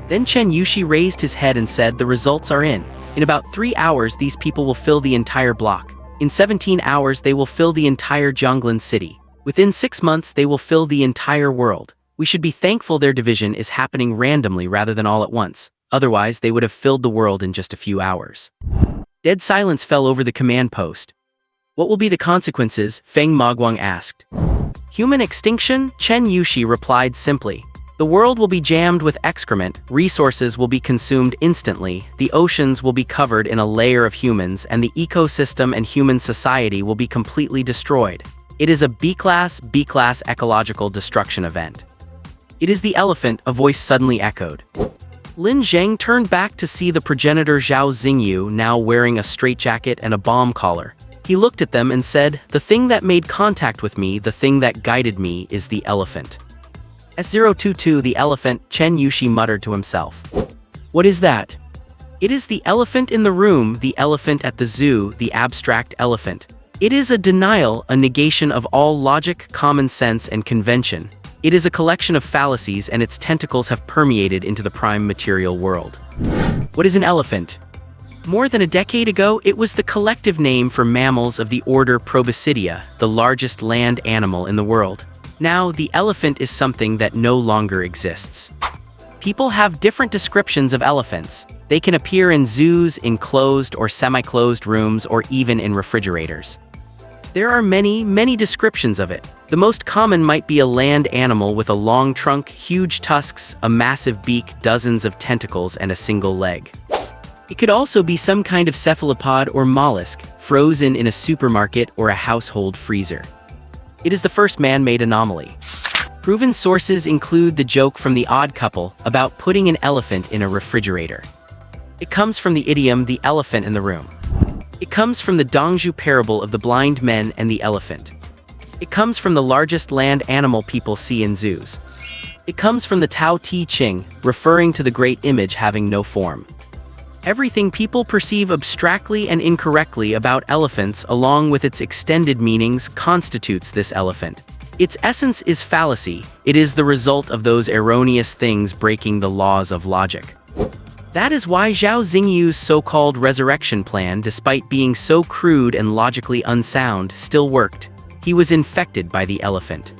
Then Chen Yushi raised his head and said, the results are in. In about 3 hours, these people will fill the entire block. In 17 hours, they will fill the entire Jianglan city. Within 6 months, they will fill the entire world. We should be thankful their division is happening randomly rather than all at once. Otherwise, they would have filled the world in just a few hours. Dead silence fell over the command post. What will be the consequences? Feng Maguang asked. Human extinction? Chen Yushi replied simply. The world will be jammed with excrement, resources will be consumed instantly, the oceans will be covered in a layer of humans, and the ecosystem and human society will be completely destroyed. It is a B-class ecological destruction event. It is the elephant, a voice suddenly echoed. Lin Zheng turned back to see the progenitor Zhao Xingyu now wearing a straitjacket and a bomb collar. He looked at them and said, the thing that made contact with me, the thing that guided me, is the elephant. S022 the elephant, Chen Yushi muttered to himself. What is that? It is the elephant in the room, the elephant at the zoo, the abstract elephant. It is a denial, a negation of all logic, common sense, and convention. It is a collection of fallacies, and its tentacles have permeated into the prime material world. What is an elephant? More than a decade ago, it was the collective name for mammals of the order Proboscidea, the largest land animal in the world. Now, the elephant is something that no longer exists. People have different descriptions of elephants. They can appear in zoos, in closed or semi-closed rooms, or even in refrigerators. There are many descriptions of it. The most common might be a land animal with a long trunk, huge tusks, a massive beak, dozens of tentacles, and a single leg. It could also be some kind of cephalopod or mollusk, frozen in a supermarket or a household freezer. It is the first man-made anomaly. Proven sources include the joke from The Odd Couple about putting an elephant in a refrigerator. It comes from the idiom, the elephant in the room. It comes from the Dongzhu parable of the blind men and the elephant. It comes from the largest land animal people see in zoos. It comes from the Tao Te Ching, referring to the great image having no form. Everything people perceive abstractly and incorrectly about elephants, along with its extended meanings, constitutes this elephant. Its essence is fallacy. It is the result of those erroneous things breaking the laws of logic. That is why Zhao Xingyu's so-called resurrection plan, despite being so crude and logically unsound, still worked. He was infected by the elephant.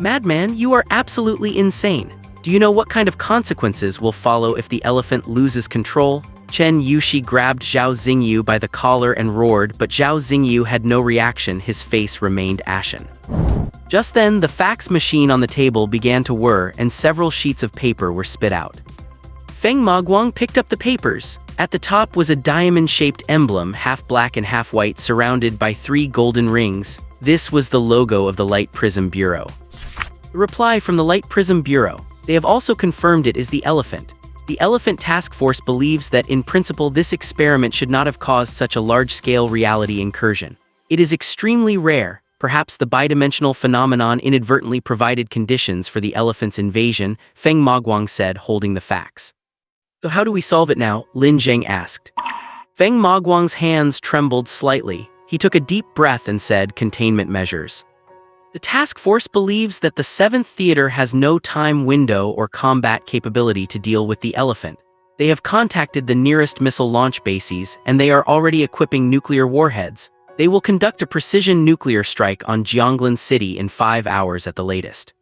Madman, you are absolutely insane. Do you know what kind of consequences will follow if the elephant loses control? Chen Yushi grabbed Zhao Xingyu by the collar and roared, but Zhao Xingyu had no reaction, his face remained ashen. Just then, the fax machine on the table began to whir, and several sheets of paper were spit out. Feng Maguang picked up the papers. At the top was a diamond-shaped emblem, half black and half white, surrounded by 3 golden rings. This was the logo of the Light Prism Bureau. The reply from the Light Prism Bureau. They have also confirmed it is the elephant. The Elephant Task Force believes that, in principle, this experiment should not have caused such a large-scale reality incursion. It is extremely rare. Perhaps the bidimensional phenomenon inadvertently provided conditions for the elephant's invasion, Feng Maguang said, holding the fax. So how do we solve it now? Lin Zheng asked. Feng Maguang's hands trembled slightly. He took a deep breath and said, containment measures. The task force believes that the 7th Theater has no time window or combat capability to deal with the elephant. They have contacted the nearest missile launch bases, and they are already equipping nuclear warheads. They will conduct a precision nuclear strike on Jianglan City in 5 hours at the latest.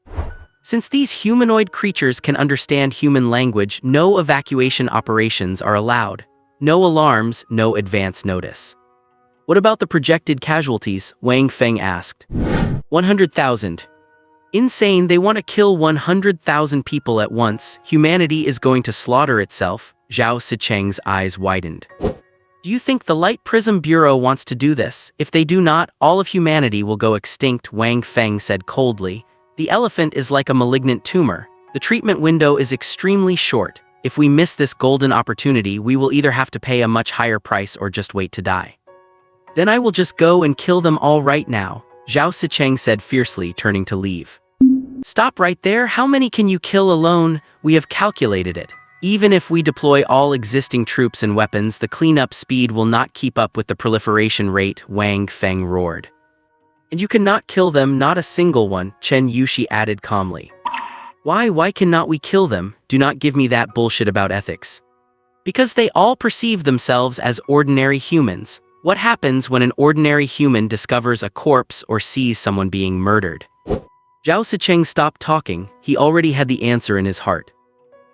Since these humanoid creatures can understand human language, no evacuation operations are allowed. No alarms, no advance notice. What about the projected casualties? Wang Feng asked. 100,000. Insane, they want to kill 100,000 people at once. Humanity is going to slaughter itself. Zhao Sicheng's eyes widened. Do you think the Light Prism Bureau wants to do this? If they do not, all of humanity will go extinct, Wang Feng said coldly. The elephant is like a malignant tumor. The treatment window is extremely short. If we miss this golden opportunity, we will either have to pay a much higher price or just wait to die. Then I will just go and kill them all right now, Zhao Sicheng said fiercely, turning to leave. Stop right there, how many can you kill alone? We have calculated it. Even if we deploy all existing troops and weapons, the cleanup speed will not keep up with the proliferation rate, Wang Feng roared. And you cannot kill them, not a single one, Chen Yushi added calmly. Why cannot we kill them? Do not give me that bullshit about ethics. Because they all perceive themselves as ordinary humans. What happens when an ordinary human discovers a corpse or sees someone being murdered? Zhao Sicheng stopped talking, he already had the answer in his heart.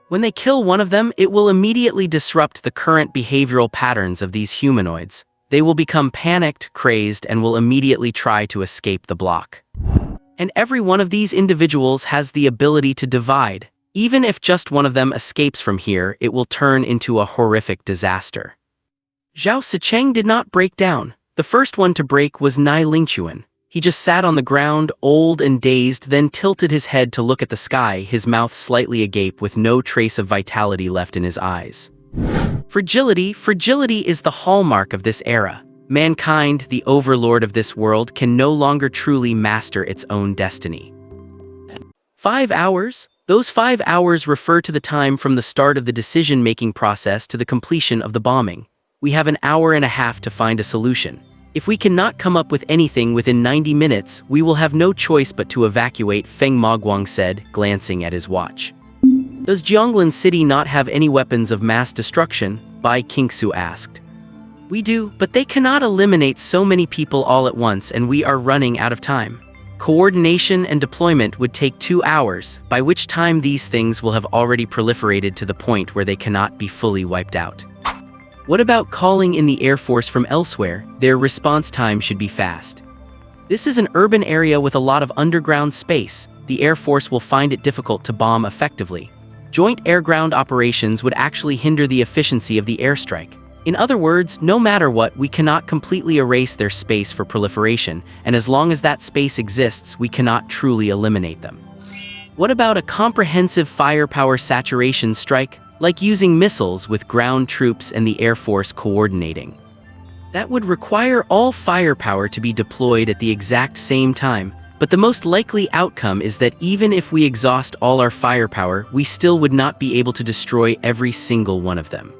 When they kill one of them, it will immediately disrupt the current behavioral patterns of these humanoids. They will become panicked, crazed, and will immediately try to escape the block. And every one of these individuals has the ability to divide. Even if just one of them escapes from here, it will turn into a horrific disaster. Zhao Sicheng did not break down. The first one to break was Nai Lingchuan. He just sat on the ground, old and dazed, then tilted his head to look at the sky, his mouth slightly agape with no trace of vitality left in his eyes. Fragility is the hallmark of this era. Mankind, the overlord of this world, can no longer truly master its own destiny. 5 hours? Those 5 hours refer to the time from the start of the decision-making process to the completion of the bombing. We have an hour and a half to find a solution. If we cannot come up with anything within 90 minutes, we will have no choice but to evacuate, Feng Maguang said, glancing at his watch. Does Jianglan City not have any weapons of mass destruction? Bai Qingxue asked. We do, but they cannot eliminate so many people all at once, and we are running out of time. Coordination and deployment would take 2 hours, by which time these things will have already proliferated to the point where they cannot be fully wiped out. What about calling in the Air Force from elsewhere? Their response time should be fast. This is an urban area with a lot of underground space. The Air Force will find it difficult to bomb effectively. Joint air-ground operations would actually hinder the efficiency of the airstrike. In other words, no matter what, we cannot completely erase their space for proliferation, and as long as that space exists, we cannot truly eliminate them. What about a comprehensive firepower saturation strike, like using missiles with ground troops and the Air Force coordinating? That would require all firepower to be deployed at the exact same time, but the most likely outcome is that even if we exhaust all our firepower, we still would not be able to destroy every single one of them.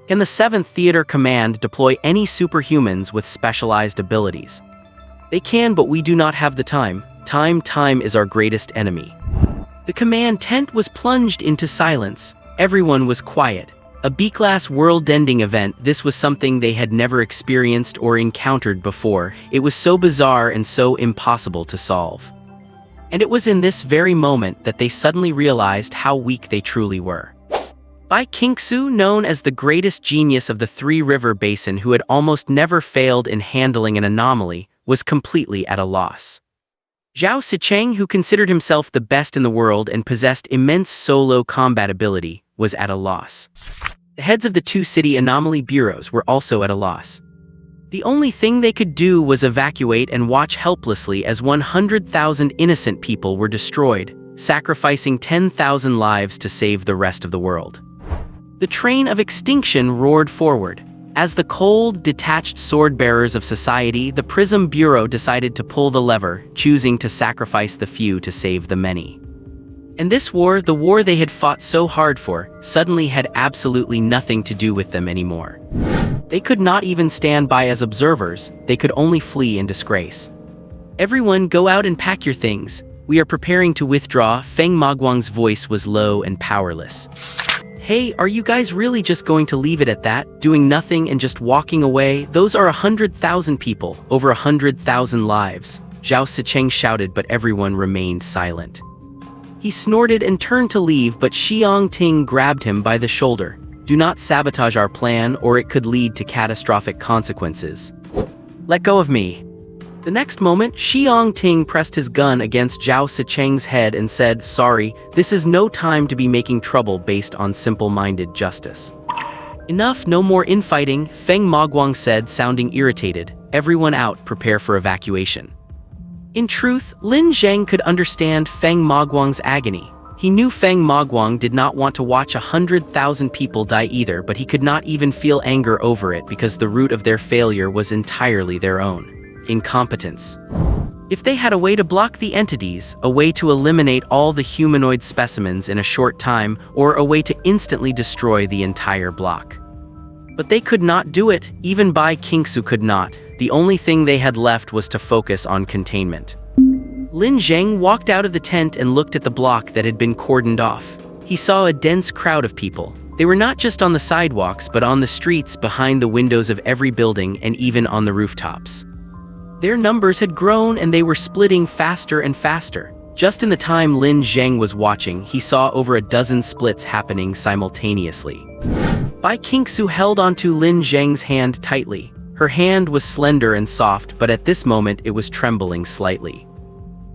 Can the 7th Theater Command deploy any superhumans with specialized abilities? They can, but we do not have the time. Time is our greatest enemy. The command tent was plunged into silence. Everyone was quiet. A B-class world-ending event, this was something they had never experienced or encountered before. It was so bizarre and so impossible to solve. And it was in this very moment that they suddenly realized how weak they truly were. Bai Qingxue, known as the greatest genius of the Three River Basin who had almost never failed in handling an anomaly, was completely at a loss. Zhao Sicheng, who considered himself the best in the world and possessed immense solo combat ability, was at a loss. The heads of the 2 city anomaly bureaus were also at a loss. The only thing they could do was evacuate and watch helplessly as 100,000 innocent people were destroyed, sacrificing 10,000 lives to save the rest of the world. The train of extinction roared forward. As the cold, detached sword-bearers of society, the Prism Bureau decided to pull the lever, choosing to sacrifice the few to save the many. And this war, the war they had fought so hard for, suddenly had absolutely nothing to do with them anymore. They could not even stand by as observers, they could only flee in disgrace. Everyone, go out and pack your things. We are preparing to withdraw. Feng Maguang's voice was low and powerless. Hey, are you guys really just going to leave it at that, doing nothing and just walking away? Those are 100,000 people, over 100,000 lives. Zhao Sicheng shouted, but everyone remained silent. He snorted and turned to leave, but Xiang Ting grabbed him by the shoulder. Do not sabotage our plan, or it could lead to catastrophic consequences. Let go of me. The next moment, Xiang Ting pressed his gun against Zhao Sicheng's head and said, sorry, this is no time to be making trouble based on simple-minded justice. Enough, no more infighting, Feng Maguang said, sounding irritated. Everyone out, prepare for evacuation. In truth, Lin Zheng could understand Feng Maguang's agony. He knew Feng Maguang did not want to watch 100,000 people die either, but he could not even feel anger over it because the root of their failure was entirely their own. Incompetence. If they had a way to block the entities, a way to eliminate all the humanoid specimens in a short time, or a way to instantly destroy the entire block. But they could not do it, even Bai Qingxue could not. The only thing they had left was to focus on containment. Lin Zheng walked out of the tent and looked at the block that had been cordoned off. He saw a dense crowd of people. They were not just on the sidewalks, but on the streets, behind the windows of every building, and even on the rooftops. Their numbers had grown and they were splitting faster and faster. Just in the time Lin Zheng was watching, he saw over a dozen splits happening simultaneously. Bai Qingxue held onto Lin Zheng's hand tightly. Her hand was slender and soft, but at this moment it was trembling slightly.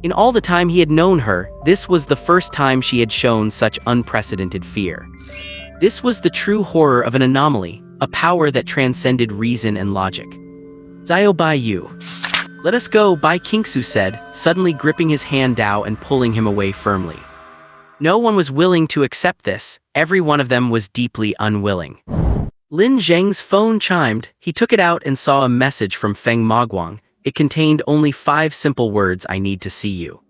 In all the time he had known her, this was the first time she had shown such unprecedented fear. This was the true horror of an anomaly, a power that transcended reason and logic. Zio Bai Yu. Let us go, Bai Qingxue said, suddenly gripping his hand Dao and pulling him away firmly. No one was willing to accept this, every one of them was deeply unwilling. Lin Zheng's phone chimed. He took it out and saw a message from Feng Maguang. It contained only 5 simple words: I need to see you.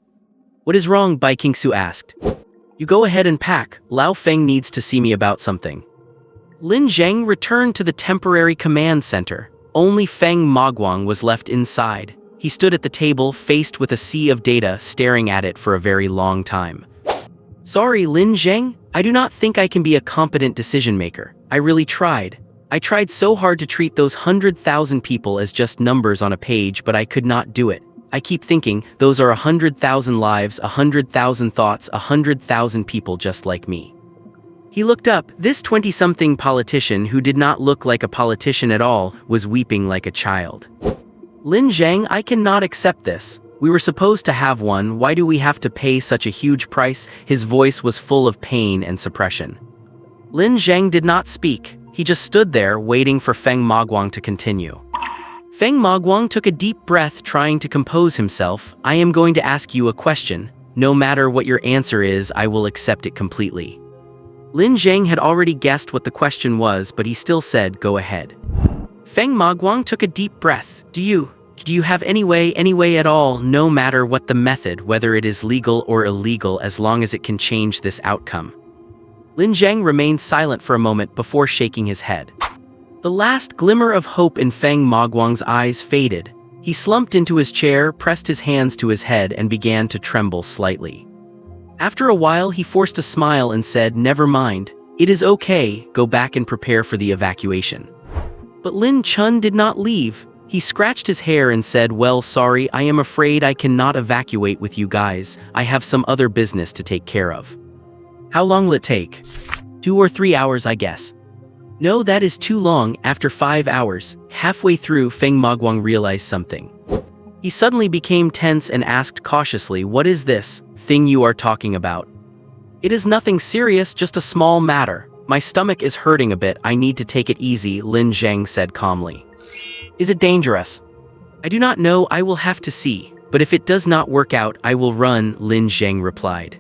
What is wrong? Bai Qingxue asked. You go ahead and pack, Lao Feng needs to see me about something. Lin Zheng returned to the temporary command center. Only Feng Maguang was left inside. He stood at the table, faced with a sea of data, staring at it for a very long time. Sorry, Lin Zheng, I do not think I can be a competent decision-maker. I really tried. I tried so hard to treat those 100,000 people as just numbers on a page, but I could not do it. I keep thinking, those are 100,000 lives, 100,000 thoughts, 100,000 people just like me. He looked up. This 20-something politician, who did not look like a politician at all, was weeping like a child. Lin Zheng, I cannot accept this. We were supposed to have one, why do we have to pay such a huge price? His voice was full of pain and suppression. Lin Zheng did not speak. He just stood there, waiting for Feng Maguang to continue. Feng Maguang took a deep breath, trying to compose himself. I am going to ask you a question. No matter what your answer is, I will accept it completely. Lin Zheng had already guessed what the question was, but he still said, go ahead. Feng Maguang took a deep breath. Do you have any way at all, no matter what the method, whether it is legal or illegal, as long as it can change this outcome? Lin Zheng remained silent for a moment before shaking his head. The last glimmer of hope in Feng Maguang's eyes faded. He slumped into his chair, pressed his hands to his head, and began to tremble slightly. After a while, he forced a smile and said, never mind. It is okay, go back and prepare for the evacuation. But Lin Chun did not leave. He scratched his hair and said, well, sorry, I am afraid I cannot evacuate with you guys. I have some other business to take care of. How long will it take? 2 or 3 hours, I guess. No, that is too long. After 5 hours, halfway through, Feng Maguang realized something. He suddenly became tense and asked cautiously, what is this thing you are talking about? It is nothing serious, just a small matter. My stomach is hurting a bit, I need to take it easy, Lin Zheng said calmly. Is it dangerous? I do not know, I will have to see, but if it does not work out, I will run, Lin Zheng replied.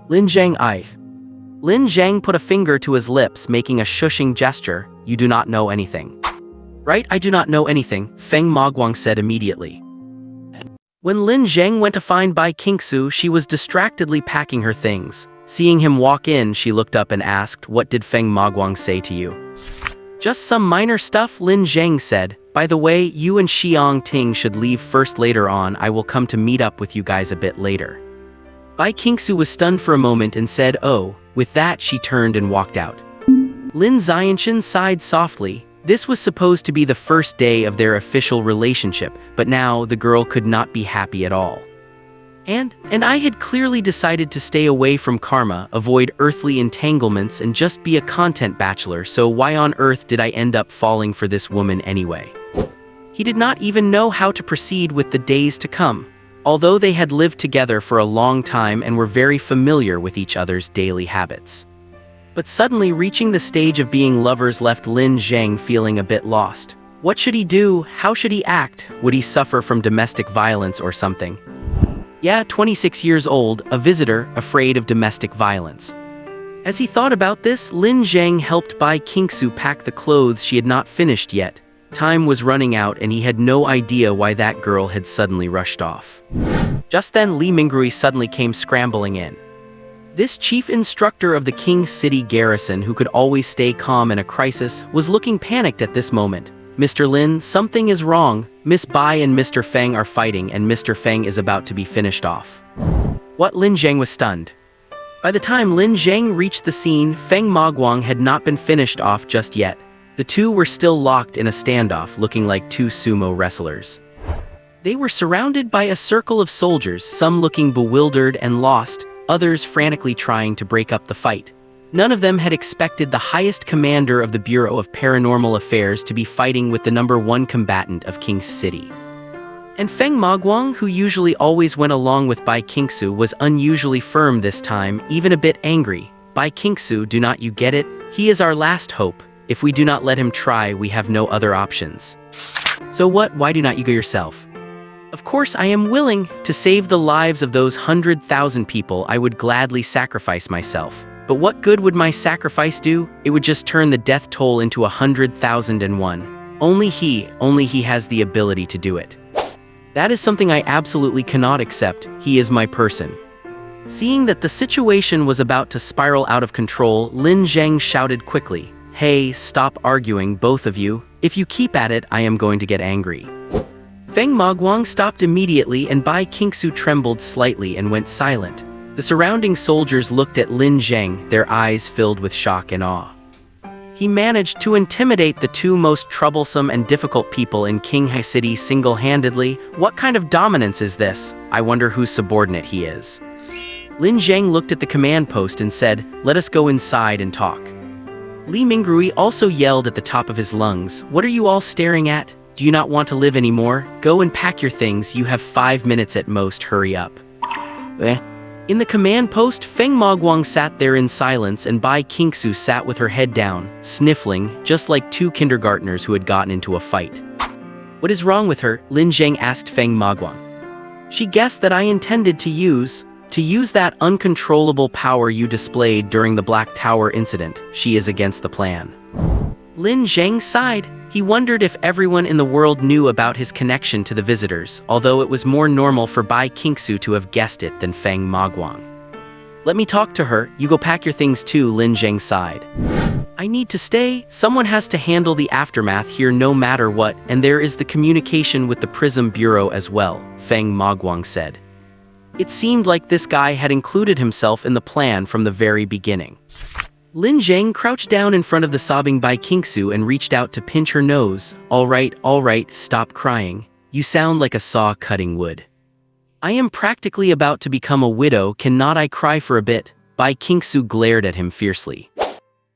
Lin Zheng eyes. Lin Zheng put a finger to his lips, making a shushing gesture. You do not know anything. Right, I do not know anything, Feng Maguang said immediately. When Lin Zheng went to find Bai Qingxue, she was distractedly packing her things. Seeing him walk in, she looked up and asked, what did Feng Maguang say to you? Just some minor stuff, Lin Zheng said. By the way, you and Xiang Ting should leave first. Later on, I will come to meet up with you guys a bit later. Bai Qingxue was stunned for a moment and said, oh. With that, she turned and walked out. Lin Zheng sighed softly. This was supposed to be the first day of their official relationship, but now the girl could not be happy at all. And I had clearly decided to stay away from karma, avoid earthly entanglements, and just be a content bachelor, so why on earth did I end up falling for this woman anyway? He did not even know how to proceed with the days to come, although they had lived together for a long time and were very familiar with each other's daily habits. But suddenly reaching the stage of being lovers left Lin Zheng feeling a bit lost. What should he do? How should he act? Would he suffer from domestic violence or something? Yeah, 26 years old, a visitor, afraid of domestic violence. As he thought about this, Lin Zheng helped Bai Qingxue pack the clothes she had not finished yet. Time was running out and he had no idea why that girl had suddenly rushed off. Just then Li Mingrui suddenly came scrambling in. This chief instructor of the King City garrison, who could always stay calm in a crisis, was looking panicked at this moment. Mr. Lin, something is wrong. Miss Bai and Mr. Feng are fighting and Mr. Feng is about to be finished off. What? Lin Zheng was stunned. By the time Lin Zheng reached the scene, Feng Maguang had not been finished off just yet. The two were still locked in a standoff, looking like two sumo wrestlers. They were surrounded by a circle of soldiers, some looking bewildered and lost, others frantically trying to break up the fight. None of them had expected the highest commander of the Bureau of Paranormal Affairs to be fighting with the #1 combatant of King City. And Feng Maguang, who usually always went along with Bai Qingxue, was unusually firm this time, even a bit angry. Bai Qingxue, do not you get it? He is our last hope. If we do not let him try, we have no other options. So what? Why do not you go yourself? Of course I am willing. To save the lives of those 100,000 people, I would gladly sacrifice myself. But what good would my sacrifice do? It would just turn the death toll into 100,001. Only he has the ability to do it. That is something I absolutely cannot accept. He is my person. Seeing that the situation was about to spiral out of control, Lin Zheng shouted quickly, "Hey, stop arguing, both of you. If you keep at it, I am going to get angry." Feng Maguang stopped immediately and Bai Qingxue trembled slightly and went silent. The surrounding soldiers looked at Lin Zheng, their eyes filled with shock and awe. He managed to intimidate the two most troublesome and difficult people in Qinghai City single-handedly. What kind of dominance is this? I wonder whose subordinate he is. Lin Zheng looked at the command post and said, "Let us go inside and talk." Li Mingrui also yelled at the top of his lungs, "What are you all staring at? Do you not want to live anymore? Go and pack your things, you have 5 minutes at most, hurry up." In the command post, Feng Maguang sat there in silence and Bai Qingxue sat with her head down, sniffling, just like two kindergartners who had gotten into a fight. "What is wrong with her?" Lin Zheng asked Feng Maguang. "She guessed that I intended to use that uncontrollable power you displayed during the Black Tower incident. She is against the plan." Lin Zheng sighed. He wondered if everyone in the world knew about his connection to the visitors, although it was more normal for Bai Qingxue to have guessed it than Feng Maguang. "Let me talk to her. You go pack your things too," Lin Zheng sighed. "I need to stay. Someone has to handle the aftermath here no matter what, and there is the communication with the Prism Bureau as well," Feng Maguang said. It seemed like this guy had included himself in the plan from the very beginning. Lin Zheng crouched down in front of the sobbing Bai Qingxue and reached out to pinch her nose. All right, stop crying. You sound like a saw cutting wood. I am practically about to become a widow, cannot I cry for a bit?" Bai Qingxue glared at him fiercely.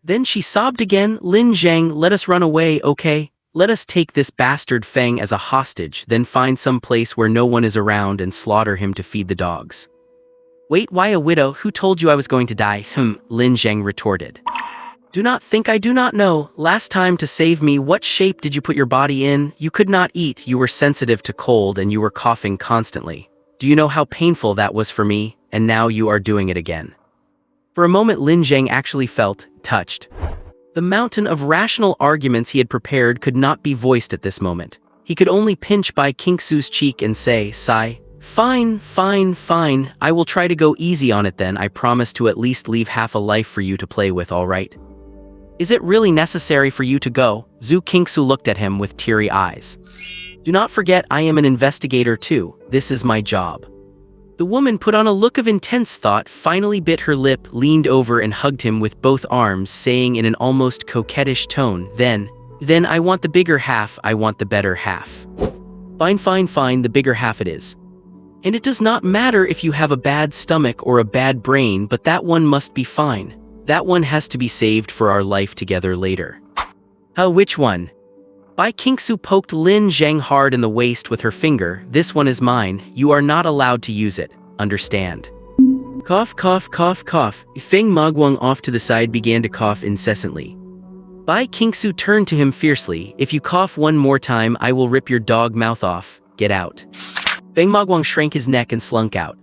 Then she sobbed again. "Lin Zheng, let us run away, okay? Let us take this bastard Feng as a hostage, then find some place where no one is around and slaughter him to feed the dogs." "Wait, why a widow? Who told you I was going to die?" Lin Zheng retorted. "Do not think I do not know. Last time to save me, what shape did you put your body in? You could not eat, you were sensitive to cold and you were coughing constantly. Do you know how painful that was for me? And now you are doing it again." For a moment Lin Zheng actually felt touched. The mountain of rational arguments he had prepared could not be voiced at this moment. He could only pinch Bai Qingxue's cheek and say, "Sigh. Fine. I will try to go easy on it then. I promise to at least leave half a life for you to play with, all right?" "Is it really necessary for you to go?" Zhu Qingxue looked at him with teary eyes. "Do not forget I am an investigator too. This is my job." The woman put on a look of intense thought, finally bit her lip, leaned over and hugged him with both arms, saying in an almost coquettish tone, Then I want the bigger half, I want the better half. Fine, fine, fine, the bigger half it is. And it does not matter if you have a bad stomach or a bad brain, but that one must be fine. That one has to be saved for our life together later. Which one? Bai Qingxue poked Lin Zheng hard in the waist with her finger. This one is mine, you are not allowed to use it, understand? Cough, cough, cough, cough. Feng Maguang off to the side began to cough incessantly. Bai Qingxue turned to him fiercely. If you cough one more time, I will rip your dog mouth off. Get out. Feng Maguang shrank his neck and slunk out.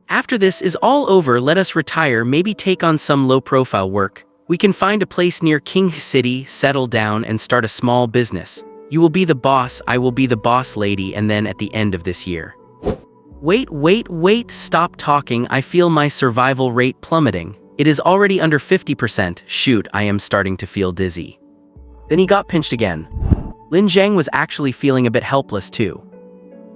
After this is all over, let us retire, maybe take on some low-profile work. We can find a place near King City, settle down, and start a small business. You will be the boss, I will be the boss lady, and then at the end of this year. Wait, stop talking, I feel my survival rate plummeting. It is already under 50%, shoot, I am starting to feel dizzy. Then he got pinched again. Lin Zheng was actually feeling a bit helpless too.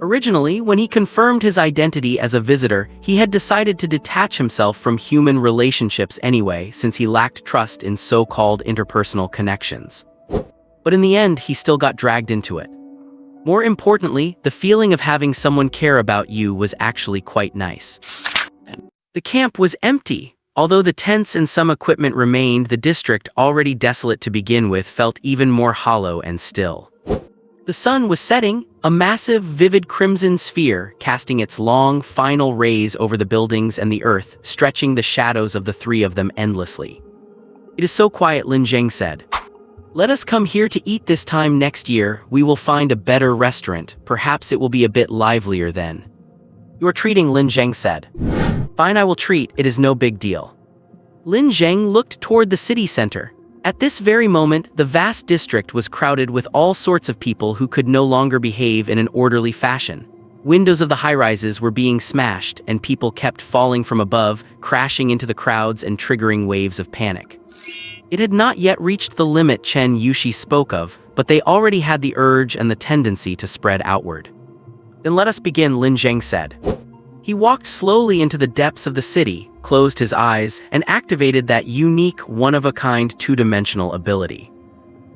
Originally, when he confirmed his identity as a visitor, he had decided to detach himself from human relationships anyway, since he lacked trust in so-called interpersonal connections. But in the end, he still got dragged into it. More importantly, the feeling of having someone care about you was actually quite nice. The camp was empty. Although the tents and some equipment remained, the district, already desolate to begin with, felt even more hollow and still. The sun was setting, a massive, vivid crimson sphere, casting its long, final rays over the buildings and the earth, stretching the shadows of the three of them endlessly. It is so quiet, Lin Zheng said. Let us come here to eat this time next year. We will find a better restaurant. Perhaps it will be a bit livelier then. You are treating, Lin Zheng said. Fine, I will treat, it is no big deal. Lin Zheng looked toward the city center. At this very moment, the vast district was crowded with all sorts of people who could no longer behave in an orderly fashion. Windows of the high-rises were being smashed, and people kept falling from above, crashing into the crowds and triggering waves of panic. It had not yet reached the limit Chen Yushi spoke of, but they already had the urge and the tendency to spread outward. Then let us begin, Lin Zheng said. He walked slowly into the depths of the city, closed his eyes, and activated that unique, one-of-a-kind two-dimensional ability.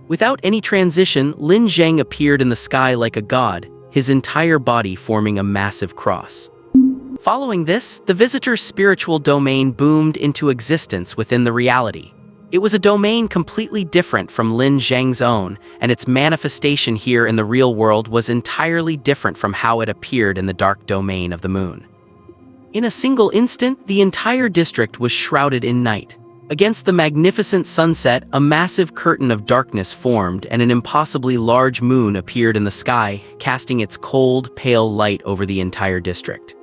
Without any transition, Lin Zheng appeared in the sky like a god, his entire body forming a massive cross. Following this, the visitor's spiritual domain boomed into existence within the reality. It was a domain completely different from Lin Zheng's own, and its manifestation here in the real world was entirely different from how it appeared in the dark domain of the moon. In a single instant, the entire district was shrouded in night. Against the magnificent sunset, a massive curtain of darkness formed and an impossibly large moon appeared in the sky, casting its cold, pale light over the entire district.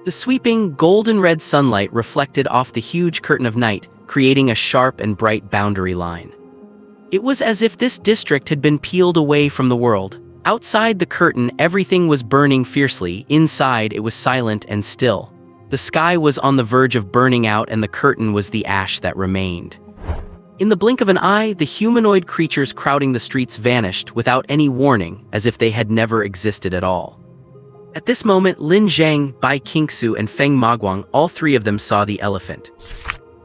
The sweeping, golden-red sunlight reflected off the huge curtain of night, creating a sharp and bright boundary line. It was as if this district had been peeled away from the world. Outside the curtain, everything was burning fiercely. Inside, it was silent and still. The sky was on the verge of burning out, and the curtain was the ash that remained. In the blink of an eye, the humanoid creatures crowding the streets vanished without any warning, as if they had never existed at all. At this moment, Lin Zheng, Bai Qingxue, and Feng Maguang, all three of them saw the elephant.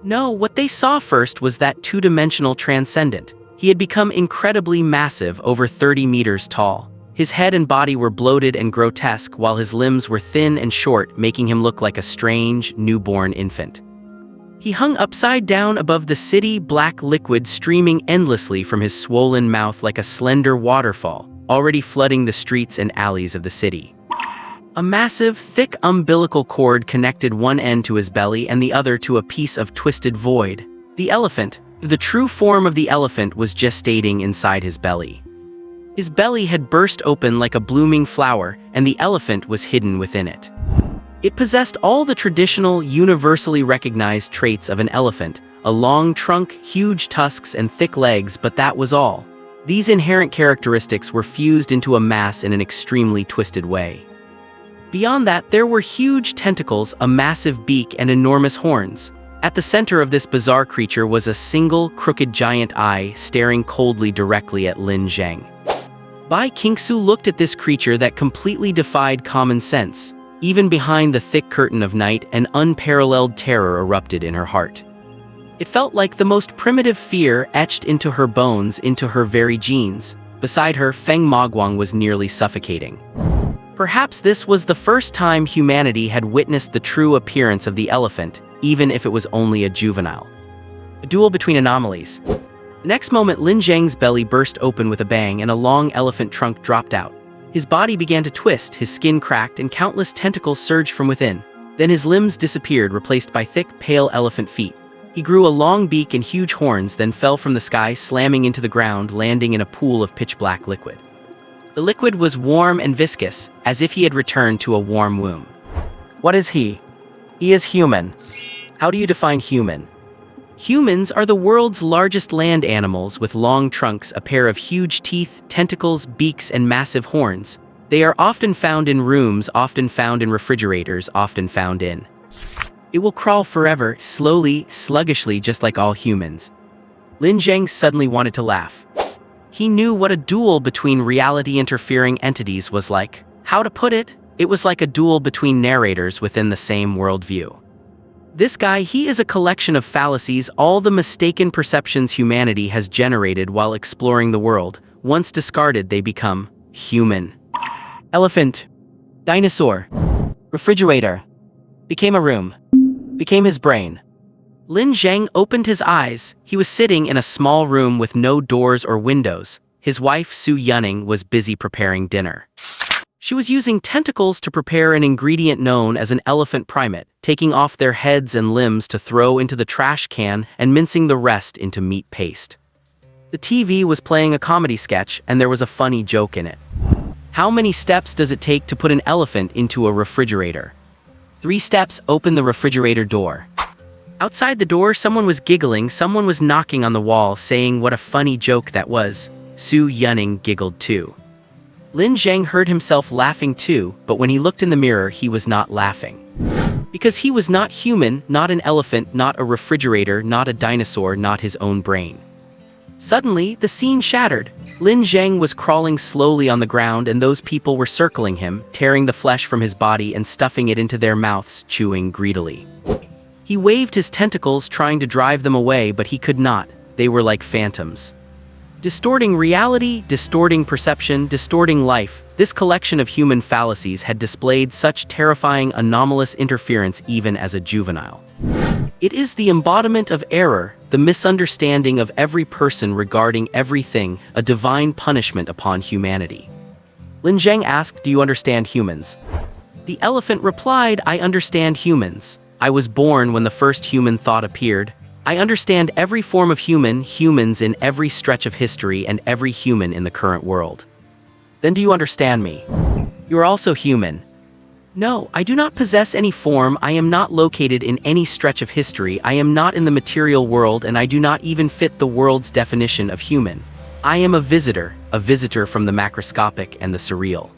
No, what they saw first was that two-dimensional transcendent. He had become incredibly massive, over 30 meters tall. His head and body were bloated and grotesque, while his limbs were thin and short, making him look like a strange, newborn infant. He hung upside down above the city, black liquid streaming endlessly from his swollen mouth like a slender waterfall, already flooding the streets and alleys of the city. A massive, thick umbilical cord connected one end to his belly and the other to a piece of twisted void. The elephant, the true form of the elephant, was gestating inside his belly. His belly had burst open like a blooming flower, and the elephant was hidden within it. It possessed all the traditional, universally recognized traits of an elephant: a long trunk, huge tusks, and thick legs, but that was all. These inherent characteristics were fused into a mass in an extremely twisted way. Beyond that, there were huge tentacles, a massive beak, and enormous horns. At the center of this bizarre creature was a single, crooked giant eye staring coldly directly at Lin Zheng. Bai Qingxue looked at this creature that completely defied common sense. Even behind the thick curtain of night, an unparalleled terror erupted in her heart. It felt like the most primitive fear etched into her bones, into her very genes. Beside her, Feng Maguang was nearly suffocating. Perhaps this was the first time humanity had witnessed the true appearance of the elephant, even if it was only a juvenile. A duel between anomalies. The next moment, Lin Zheng's belly burst open with a bang and a long elephant trunk dropped out. His body began to twist, his skin cracked, and countless tentacles surged from within. Then his limbs disappeared, replaced by thick, pale elephant feet. He grew a long beak and huge horns, then fell from the sky, slamming into the ground, landing in a pool of pitch-black liquid. The liquid was warm and viscous, as if he had returned to a warm womb. What is he? He is human. How do you define human? Humans are the world's largest land animals with long trunks, a pair of huge teeth, tentacles, beaks, and massive horns. They are often found in rooms, often found in refrigerators, often found in. It will crawl forever, slowly, sluggishly, just like all humans. Lin Zheng suddenly wanted to laugh. He knew what a duel between reality-interfering entities was like. How to put it? It was like a duel between narrators within the same worldview. This guy, he is a collection of fallacies, all the mistaken perceptions humanity has generated while exploring the world. Once discarded, they become human. Elephant. Dinosaur. Refrigerator. Became a room. Became his brain. Lin Zheng opened his eyes. He was sitting in a small room with no doors or windows. His wife, Su Yunning, was busy preparing dinner. She was using tentacles to prepare an ingredient known as an elephant primate, taking off their heads and limbs to throw into the trash can and mincing the rest into meat paste. The TV was playing a comedy sketch, and there was a funny joke in it. How many steps does it take to put an elephant into a refrigerator? 3 steps. Open the refrigerator door. Outside the door, someone was giggling, someone was knocking on the wall, saying what a funny joke that was. Su Yunning giggled too. Lin Zheng heard himself laughing too, but when he looked in the mirror, he was not laughing. Because he was not human, not an elephant, not a refrigerator, not a dinosaur, not his own brain. Suddenly, the scene shattered. Lin Zheng was crawling slowly on the ground, and those people were circling him, tearing the flesh from his body and stuffing it into their mouths, chewing greedily. He waved his tentacles, trying to drive them away, but he could not. They were like phantoms. Distorting reality, distorting perception, distorting life, this collection of human fallacies had displayed such terrifying, anomalous interference even as a juvenile. It is the embodiment of error, the misunderstanding of every person regarding everything, a divine punishment upon humanity. Lin Zheng asked, "Do you understand humans?" The elephant replied, "I understand humans. I was born when the first human thought appeared. I understand every form of humans in every stretch of history and every human in the current world." "Then do you understand me? You are also human." "No, I do not possess any form. I am not located in any stretch of history. I am not in the material world, and I do not even fit the world's definition of human. I am a visitor from the macroscopic and the surreal."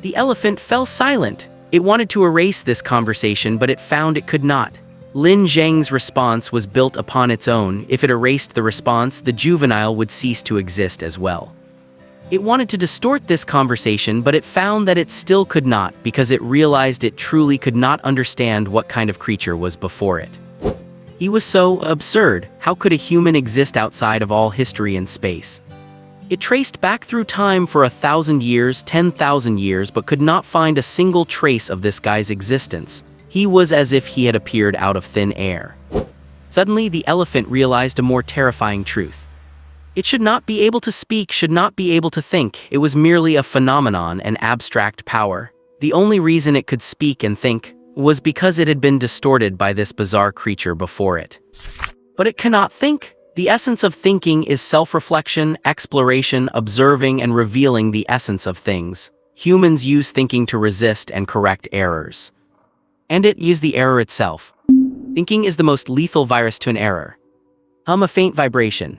The elephant fell silent. It wanted to erase this conversation, but it found it could not. Lin Zheng's response was built upon its own. If it erased the response, the juvenile would cease to exist as well. It wanted to distort this conversation, but it found that it still could not, because it realized it truly could not understand what kind of creature was before it. He was so absurd. How could a human exist outside of all history and space? It traced back through time for 1,000 years, 10,000 years, but could not find a single trace of this guy's existence. He was as if he had appeared out of thin air. Suddenly, the elephant realized a more terrifying truth. It should not be able to speak, should not be able to think. It was merely a phenomenon, an abstract power. The only reason it could speak and think was because it had been distorted by this bizarre creature before it. But it cannot think. The essence of thinking is self-reflection, exploration, observing, and revealing the essence of things. Humans use thinking to resist and correct errors. And it is the error itself. Thinking is the most lethal virus to an error. A faint vibration.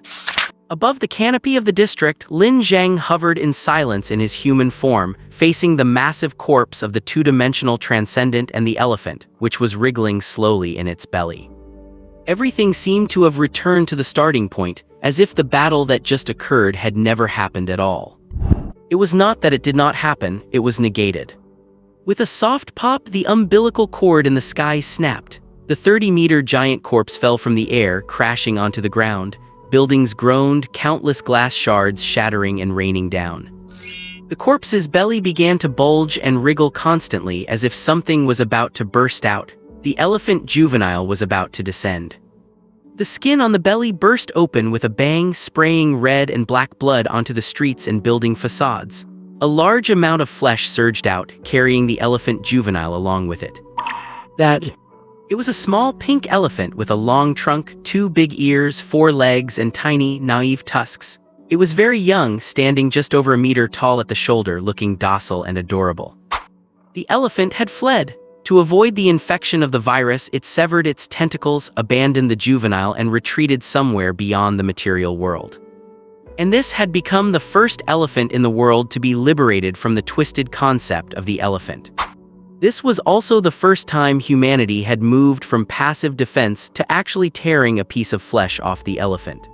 Above the canopy of the district, Lin Zheng hovered in silence in his human form, facing the massive corpse of the two-dimensional transcendent and the elephant, which was wriggling slowly in its belly. Everything seemed to have returned to the starting point, as if the battle that just occurred had never happened at all. It was not that it did not happen, it was negated. With a soft pop, the umbilical cord in the sky snapped. The 30-meter giant corpse fell from the air, crashing onto the ground. Buildings groaned, countless glass shards shattering and raining down. The corpse's belly began to bulge and wriggle constantly as if something was about to burst out. The elephant juvenile was about to descend. The skin on the belly burst open with a bang, spraying red and black blood onto the streets and building facades. A large amount of flesh surged out, carrying the elephant juvenile along with it. It was a small pink elephant with a long trunk, 2 big ears, 4 legs, and tiny, naive tusks. It was very young, standing just over a meter tall at the shoulder, looking docile and adorable. The elephant had fled. To avoid the infection of the virus, it severed its tentacles, abandoned the juvenile, and retreated somewhere beyond the material world. And this had become the first elephant in the world to be liberated from the twisted concept of the elephant. This was also the first time humanity had moved from passive defense to actually tearing a piece of flesh off the elephant.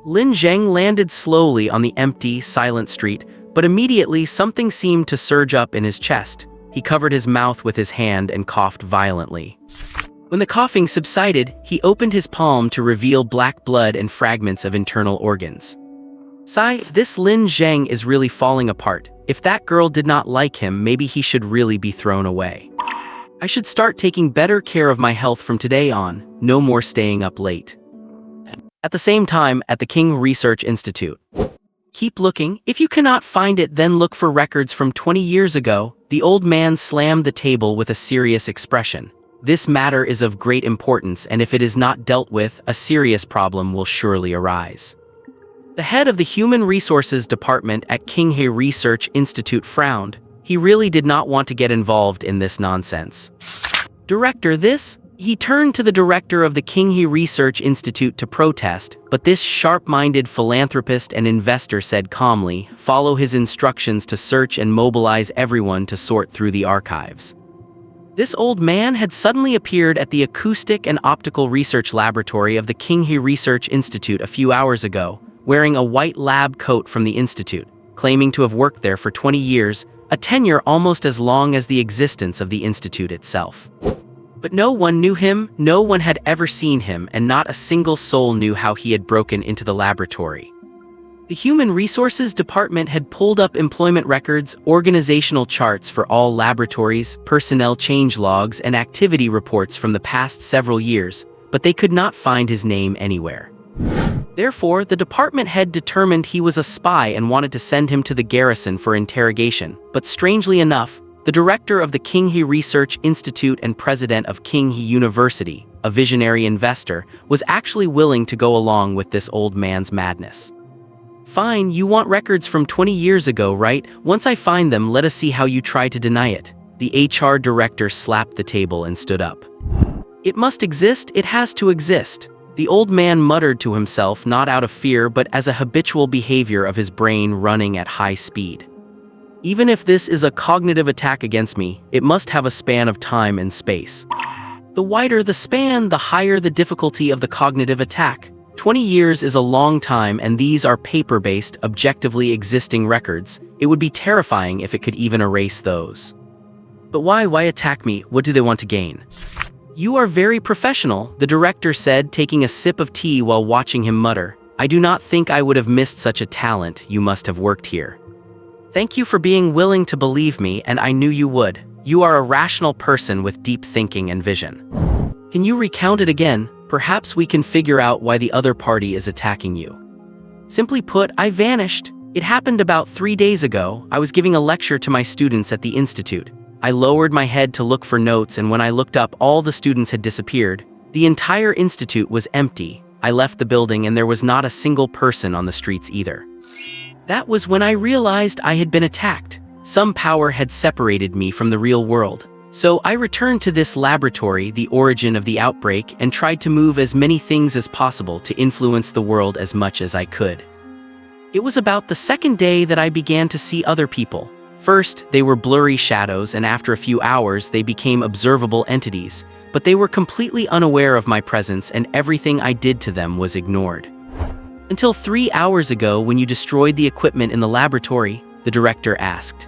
Lin Zheng landed slowly on the empty, silent street, but immediately something seemed to surge up in his chest. He covered his mouth with his hand and coughed violently. When the coughing subsided, he opened his palm to reveal black blood and fragments of internal organs. Sigh, this Lin Zheng is really falling apart. If that girl did not like him, maybe he should really be thrown away. I should start taking better care of my health from today on, no more staying up late. At the same time, at the King Research Institute. Keep looking. If you cannot find it, then look for records from 20 years ago. The old man slammed the table with a serious expression. This matter is of great importance, and if it is not dealt with, a serious problem will surely arise. The head of the Human Resources Department at Qinghe Research Institute frowned. He really did not want to get involved in this nonsense. Director, this? He turned to the director of the Qinghe Research Institute to protest, but this sharp-minded philanthropist and investor said calmly, follow his instructions to search and mobilize everyone to sort through the archives. This old man had suddenly appeared at the Acoustic and Optical Research Laboratory of the Qinghe Research Institute a few hours ago, wearing a white lab coat from the institute, claiming to have worked there for 20 years, a tenure almost as long as the existence of the institute itself. But no one knew him, no one had ever seen him, and not a single soul knew how he had broken into the laboratory. The Human Resources Department had pulled up employment records, organizational charts for all laboratories, personnel change logs, and activity reports from the past several years, but they could not find his name anywhere. Therefore, the department head determined he was a spy and wanted to send him to the garrison for interrogation. But strangely enough, the director of the Qinghe Research Institute and president of Qinghe University, a visionary investor, was actually willing to go along with this old man's madness. Fine, you want records from 20 years ago, right? Once I find them, let us see how you try to deny it. The HR director slapped the table and stood up. It must exist, it has to exist. The old man muttered to himself, not out of fear but as a habitual behavior of his brain running at high speed. Even if this is a cognitive attack against me, it must have a span of time and space. The wider the span, the higher the difficulty of the cognitive attack. 20 years is a long time, and these are paper-based, objectively existing records. It would be terrifying if it could even erase those. But why attack me? What do they want to gain? You are very professional, the director said, taking a sip of tea while watching him mutter. I do not think I would have missed such a talent. You must have worked here. Thank you for being willing to believe me, and I knew you would. You are a rational person with deep thinking and vision. Can you recount it again? Perhaps we can figure out why the other party is attacking you. Simply put, I vanished. It happened about 3 days ago. I was giving a lecture to my students at the institute. I lowered my head to look for notes, and when I looked up, all the students had disappeared. The entire institute was empty. I left the building and there was not a single person on the streets either. That was when I realized I had been attacked. Some power had separated me from the real world. So I returned to this laboratory, the origin of the outbreak, and tried to move as many things as possible to influence the world as much as I could. It was about the second day that I began to see other people. First, they were blurry shadows, and after a few hours, they became observable entities, but they were completely unaware of my presence, and everything I did to them was ignored. Until 3 hours ago, when you destroyed the equipment in the laboratory, the director asked.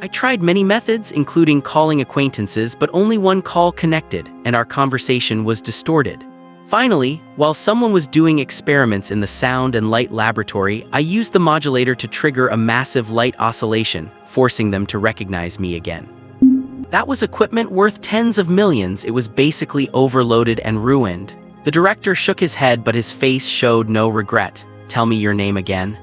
I tried many methods, including calling acquaintances, but only one call connected, and our conversation was distorted. Finally, while someone was doing experiments in the sound and light laboratory, I used the modulator to trigger a massive light oscillation, forcing them to recognize me again. That was equipment worth tens of millions. It was basically overloaded and ruined. The director shook his head, but his face showed no regret. Tell me your name again.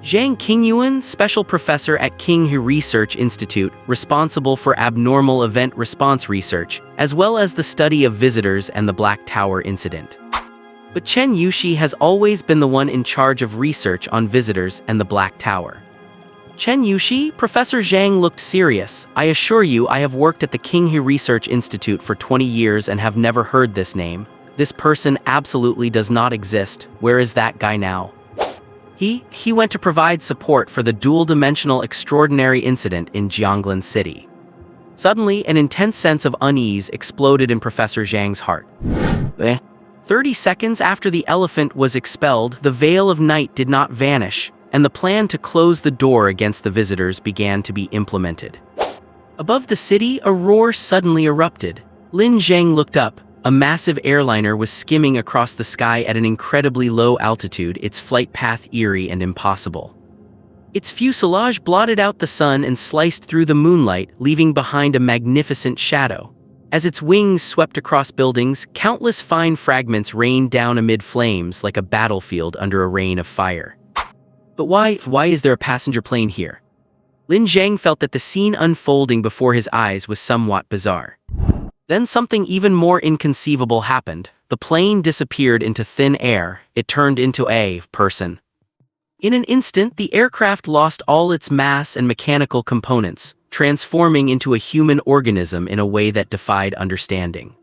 Bai Qingxue, special professor at Qingxue Research Institute, responsible for abnormal event response research, as well as the study of visitors and the Black Tower incident. But Chen Yuxi has always been the one in charge of research on visitors and the Black Tower. Chen Yuxi? Professor Zhang looked serious. I assure you, I have worked at the Qingxue Research Institute for 20 years and have never heard this name. This person absolutely does not exist. Where is that guy now? He went to provide support for the dual-dimensional extraordinary incident in Jianglan City. Suddenly, an intense sense of unease exploded in Professor Zhang's heart. 30 seconds after the elephant was expelled, the veil of night did not vanish, and the plan to close the door against the visitors began to be implemented. Above the city, a roar suddenly erupted. Lin Zheng looked up. A massive airliner was skimming across the sky at an incredibly low altitude, its flight path eerie and impossible. Its fuselage blotted out the sun and sliced through the moonlight, leaving behind a magnificent shadow. As its wings swept across buildings, countless fine fragments rained down amid flames like a battlefield under a rain of fire. But why is there a passenger plane here? Lin Zheng felt that the scene unfolding before his eyes was somewhat bizarre. Then something even more inconceivable happened. The plane disappeared into thin air. It turned into a person. In an instant, the aircraft lost all its mass and mechanical components, transforming into a human organism in a way that defied understanding.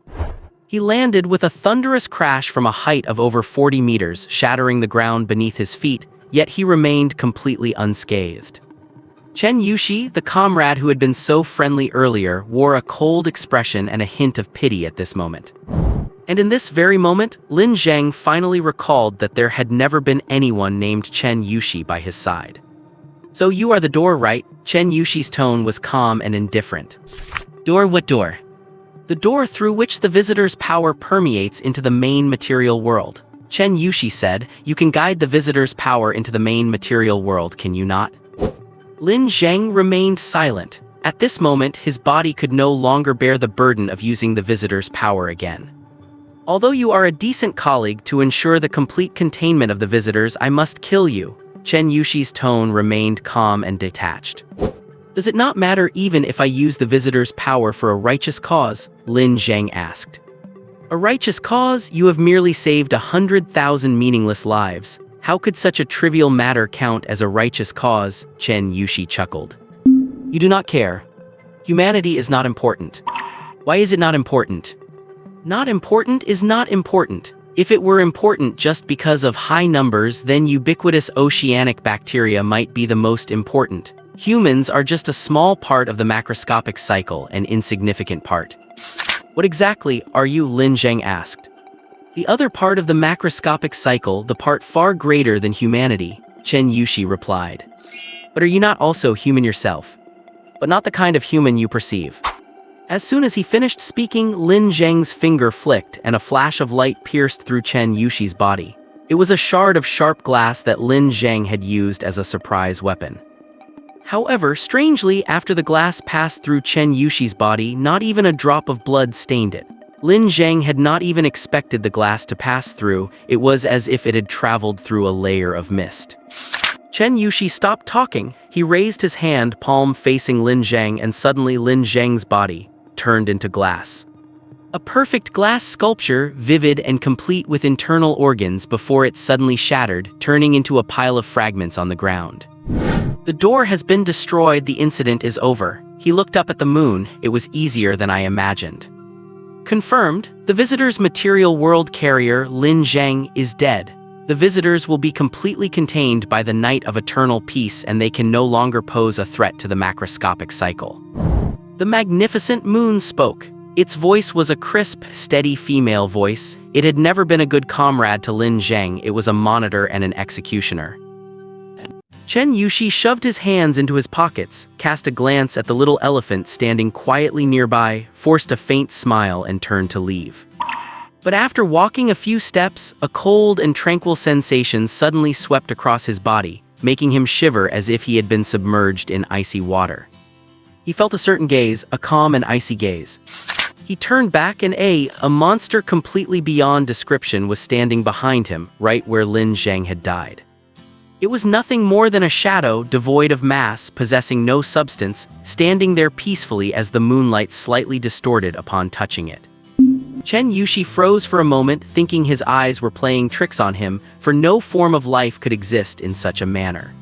He landed with a thunderous crash from a height of over 40 meters, shattering the ground beneath his feet, yet he remained completely unscathed. Chen Yuxi, the comrade who had been so friendly earlier, wore a cold expression and a hint of pity at this moment. And in this very moment, Lin Zheng finally recalled that there had never been anyone named Chen Yuxi by his side. So you are the door, right? Chen Yuxi's tone was calm and indifferent. Door? What door? The door through which the visitor's power permeates into the main material world. Chen Yuxi said, you can guide the visitor's power into the main material world, can you not? Lin Zheng remained silent. At this moment, his body could no longer bear the burden of using the visitor's power again. Although you are a decent colleague, to ensure the complete containment of the visitors, I must kill you. Chen Yuxi's tone remained calm and detached. Does it not matter even if I use the visitor's power for a righteous cause? Lin Zheng asked. A righteous cause? You have merely saved 100,000 meaningless lives. How could such a trivial matter count as a righteous cause? Chen Yuxi chuckled. You do not care. Humanity is not important. Why is it not important? Not important is not important. If it were important just because of high numbers, then ubiquitous oceanic bacteria might be the most important. Humans are just a small part of the macroscopic cycle, an insignificant part. What exactly are you? Lin Zheng asked. The other part of the macroscopic cycle, the part far greater than humanity, Chen Yuxi replied. But are you not also human yourself? But not the kind of human you perceive. As soon as he finished speaking, Lin Zheng's finger flicked and a flash of light pierced through Chen Yuxi's body. It was a shard of sharp glass that Lin Zheng had used as a surprise weapon. However, strangely, after the glass passed through Chen Yuxi's body, not even a drop of blood stained it. Lin Zheng had not even expected the glass to pass through. It was as if it had traveled through a layer of mist. Chen Yuxi stopped talking. He raised his hand, palm facing Lin Zheng, and suddenly Lin Zheng's body turned into glass. A perfect glass sculpture, vivid and complete with internal organs, before it suddenly shattered, turning into a pile of fragments on the ground. The door has been destroyed. The incident is over. He looked up at the moon. It was easier than I imagined. Confirmed, the visitor's material world carrier, Lin Zheng, is dead. The visitors will be completely contained by the night of eternal peace, and they can no longer pose a threat to the macroscopic cycle. The magnificent moon spoke. Its voice was a crisp, steady female voice. It had never been a good comrade to Lin Zheng. It was a monitor and an executioner. Chen Yushi shoved his hands into his pockets, cast a glance at the little elephant standing quietly nearby, forced a faint smile and turned to leave. But after walking a few steps, a cold and tranquil sensation suddenly swept across his body, making him shiver as if he had been submerged in icy water. He felt a certain gaze, a calm and icy gaze. He turned back and a monster completely beyond description was standing behind him, right where Lin Zheng had died. It was nothing more than a shadow, devoid of mass, possessing no substance, standing there peacefully as the moonlight slightly distorted upon touching it. Chen Yushi froze for a moment, thinking his eyes were playing tricks on him, for no form of life could exist in such a manner.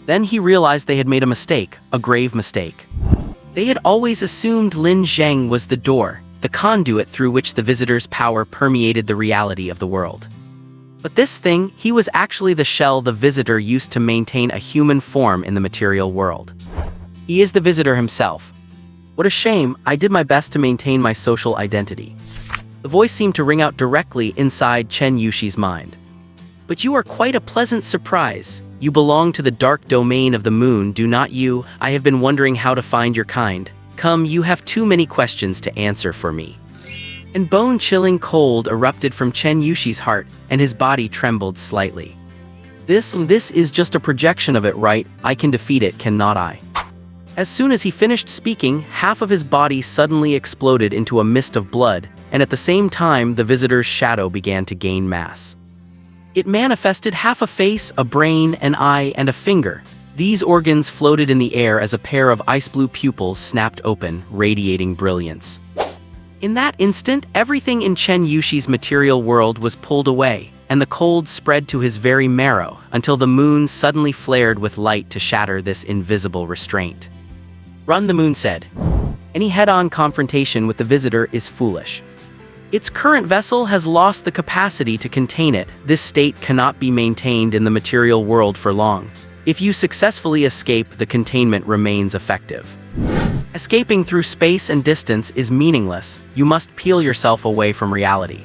Then he realized they had made a mistake, a grave mistake. They had always assumed Lin Zheng was the door, the conduit through which the visitor's power permeated the reality of the world. But this thing, he was actually the shell the visitor used to maintain a human form in the material world. He is the visitor himself. What a shame, I did my best to maintain my social identity. The voice seemed to ring out directly inside Chen Yushi's mind. But you are quite a pleasant surprise. You belong to the dark domain of the moon, do not you? I have been wondering how to find your kind. Come, you have too many questions to answer for me. And bone-chilling cold erupted from Chen Yushi's heart, and his body trembled slightly. This is just a projection of it, right? I can defeat it, cannot I? As soon as he finished speaking, half of his body suddenly exploded into a mist of blood, and at the same time the visitor's shadow began to gain mass. It manifested half a face, a brain, an eye, and a finger. These organs floated in the air as a pair of ice-blue pupils snapped open, radiating brilliance. In that instant, everything in Chen Yushi's material world was pulled away, and the cold spread to his very marrow, until the moon suddenly flared with light to shatter this invisible restraint. Run, the moon said. Any head-on confrontation with the visitor is foolish. Its current vessel has lost the capacity to contain it. This state cannot be maintained in the material world for long. If you successfully escape, the containment remains effective. Escaping through space and distance is meaningless. You must peel yourself away from reality.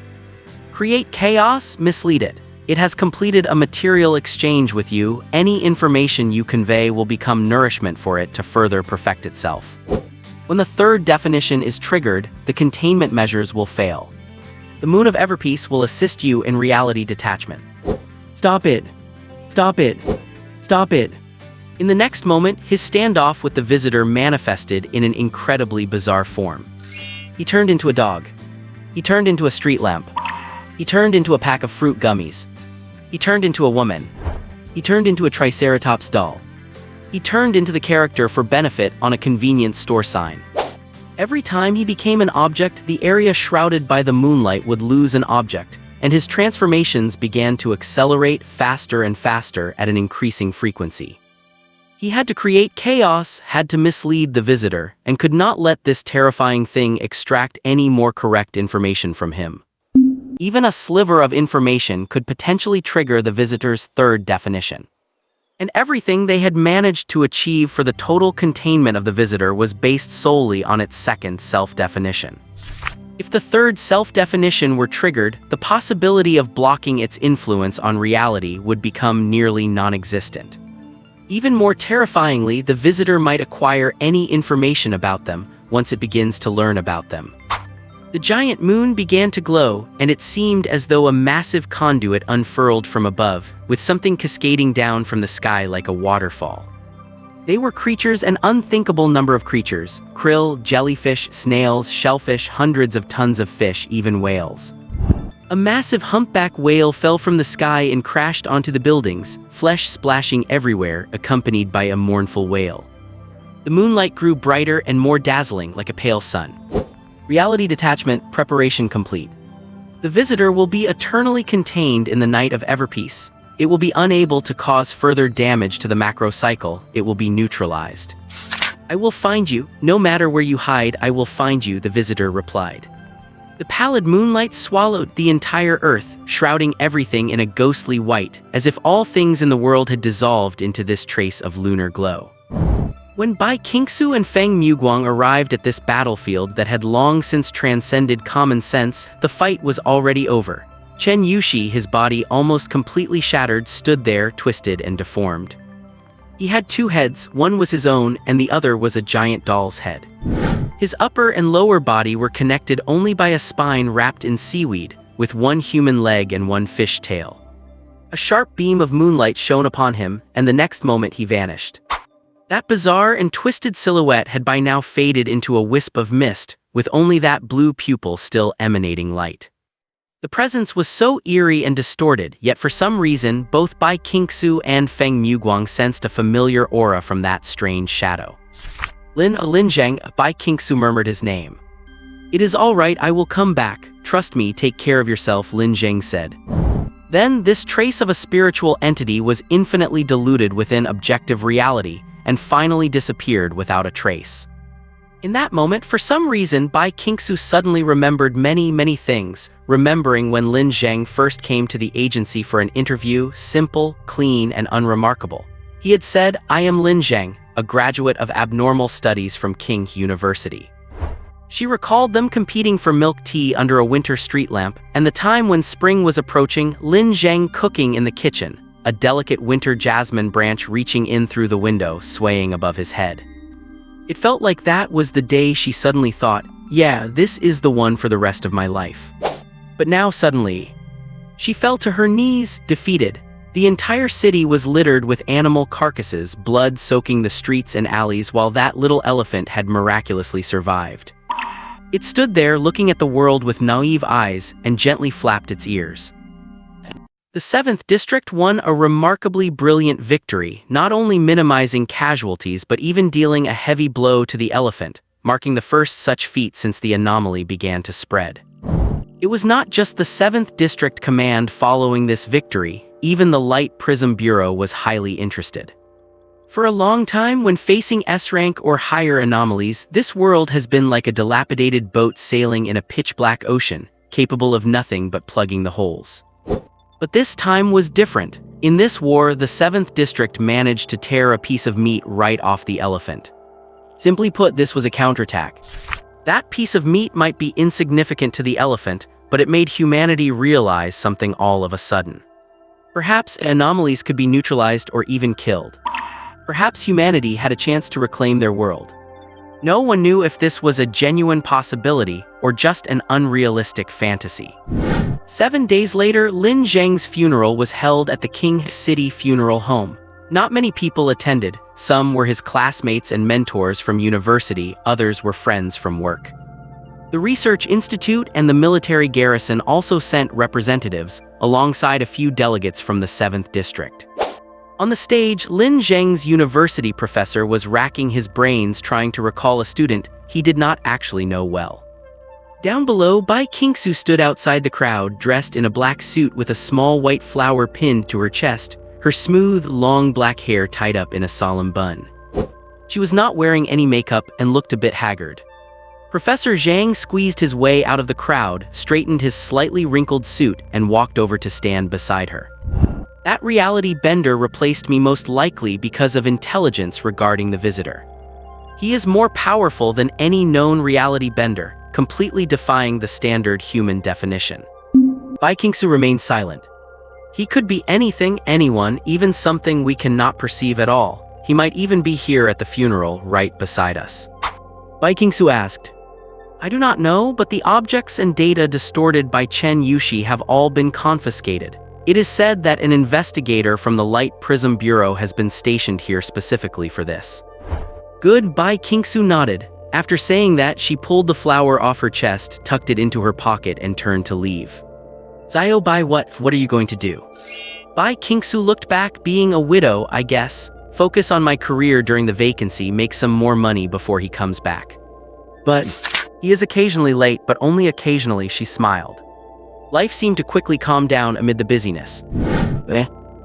Create chaos, mislead it. It has completed a material exchange with you. Any information you convey will become nourishment for it to further perfect itself. When the third definition is triggered, the containment measures will fail. The Moon of Everpeace will assist you in reality detachment. Stop it! Stop it! Stop it! In the next moment, his standoff with the visitor manifested in an incredibly bizarre form. He turned into a dog. He turned into a street lamp. He turned into a pack of fruit gummies. He turned into a woman. He turned into a Triceratops doll. He turned into the character for benefit on a convenience store sign. Every time he became an object, the area shrouded by the moonlight would lose an object, and his transformations began to accelerate faster and faster at an increasing frequency. He had to create chaos, had to mislead the visitor, and could not let this terrifying thing extract any more correct information from him. Even a sliver of information could potentially trigger the visitor's third definition. And everything they had managed to achieve for the total containment of the visitor was based solely on its second self-definition. If the third self-definition were triggered, the possibility of blocking its influence on reality would become nearly non-existent. Even more terrifyingly, the visitor might acquire any information about them once it begins to learn about them. The giant moon began to glow, and it seemed as though a massive conduit unfurled from above, with something cascading down from the sky like a waterfall. They were creatures, an unthinkable number of creatures: krill, jellyfish, snails, shellfish, hundreds of tons of fish, even whales. A massive humpback whale fell from the sky and crashed onto the buildings, flesh splashing everywhere, accompanied by a mournful wail. The moonlight grew brighter and more dazzling, like a pale sun. Reality detachment, preparation complete. The visitor will be eternally contained in the night of Everpeace. It will be unable to cause further damage to the macro cycle. It will be neutralized. I will find you, no matter where you hide, I will find you, the visitor replied. The pallid moonlight swallowed the entire earth, shrouding everything in a ghostly white, as if all things in the world had dissolved into this trace of lunar glow. When Bai Qingxue and Feng Muguang arrived at this battlefield that had long since transcended common sense, the fight was already over. Chen Yushi, his body almost completely shattered, stood there, twisted and deformed. He had two heads, one was his own, and the other was a giant doll's head. His upper and lower body were connected only by a spine wrapped in seaweed, with one human leg and one fish tail. A sharp beam of moonlight shone upon him, and the next moment he vanished. That bizarre and twisted silhouette had by now faded into a wisp of mist, with only that blue pupil still emanating light. The presence was so eerie and distorted, yet for some reason, both Bai Qingxue and Feng Muguang sensed a familiar aura from that strange shadow. Lin Zheng, Bai Qingxue murmured his name. "It is all right, I will come back. Trust me, take care of yourself," Lin Zheng said. Then, this trace of a spiritual entity was infinitely diluted within objective reality, and finally disappeared without a trace. In that moment, for some reason, Bai Qingxue suddenly remembered many things, remembering when Lin Zheng first came to the agency for an interview, simple, clean, and unremarkable. He had said, "I am Lin Zheng, a graduate of abnormal studies from King University." She recalled them competing for milk tea under a winter street lamp, and the time when spring was approaching, Lin Zheng cooking in the kitchen, a delicate winter jasmine branch reaching in through the window, swaying above his head. It felt like that was the day she suddenly thought, yeah, this is the one for the rest of my life. But now suddenly, she fell to her knees, defeated. The entire city was littered with animal carcasses, blood soaking the streets and alleys, while that little elephant had miraculously survived. It stood there looking at the world with naive eyes and gently flapped its ears. The 7th District won a remarkably brilliant victory, not only minimizing casualties but even dealing a heavy blow to the elephant, marking the first such feat since the anomaly began to spread. It was not just the 7th District Command following this victory, even the Light Prism Bureau was highly interested. For a long time, when facing S-rank or higher anomalies, this world has been like a dilapidated boat sailing in a pitch-black ocean, capable of nothing but plugging the holes. But this time was different. In this war, the 7th District managed to tear a piece of meat right off the elephant. Simply put, this was a counterattack. That piece of meat might be insignificant to the elephant, but it made humanity realize something all of a sudden. Perhaps anomalies could be neutralized or even killed. Perhaps humanity had a chance to reclaim their world. No one knew if this was a genuine possibility or just an unrealistic fantasy. 7 days later, Lin Zheng's funeral was held at the King City Funeral Home. Not many people attended. Some were his classmates and mentors from university, others were friends from work. The Research Institute and the military garrison also sent representatives, alongside a few delegates from the 7th District. On the stage, Lin Zheng's university professor was racking his brains trying to recall a student he did not actually know well. Down below, Bai Qingxue stood outside the crowd, dressed in a black suit with a small white flower pinned to her chest, her smooth, long black hair tied up in a solemn bun. She was not wearing any makeup and looked a bit haggard. Professor Zhang squeezed his way out of the crowd, straightened his slightly wrinkled suit, and walked over to stand beside her. "That reality bender replaced me most likely because of intelligence regarding the visitor. He is more powerful than any known reality bender, completely defying the standard human definition." Bai Qingxue remained silent. "He could be anything, anyone, even something we cannot perceive at all. He might even be here at the funeral, right beside us." Bai Qingxue asked, "I do not know, but the objects and data distorted by Chen Yushi have all been confiscated. It is said that an investigator from the Light Prism Bureau has been stationed here specifically for this." "Good," Bai Qingxue nodded. After saying that, she pulled the flower off her chest, tucked it into her pocket, and turned to leave. "Zio Bai, what are you going to do?" Bai Qingxue looked back. "Being a widow, I guess. Focus on my career during the vacancy, make some more money before he comes back." "But he is occasionally late, but only occasionally," she smiled. Life seemed to quickly calm down amid the busyness.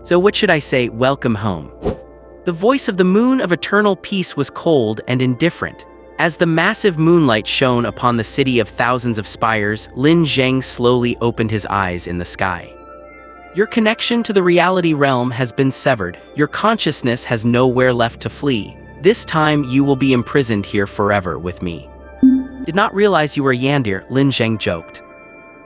So what should I say? Welcome home." The voice of the moon of eternal peace was cold and indifferent. As the massive moonlight shone upon the city of thousands of spires, Lin Zheng slowly opened his eyes in the sky. "Your connection to the reality realm has been severed. Your consciousness has nowhere left to flee. This time you will be imprisoned here forever with me." "Did not realize you were a Yandir," Lin Zheng joked.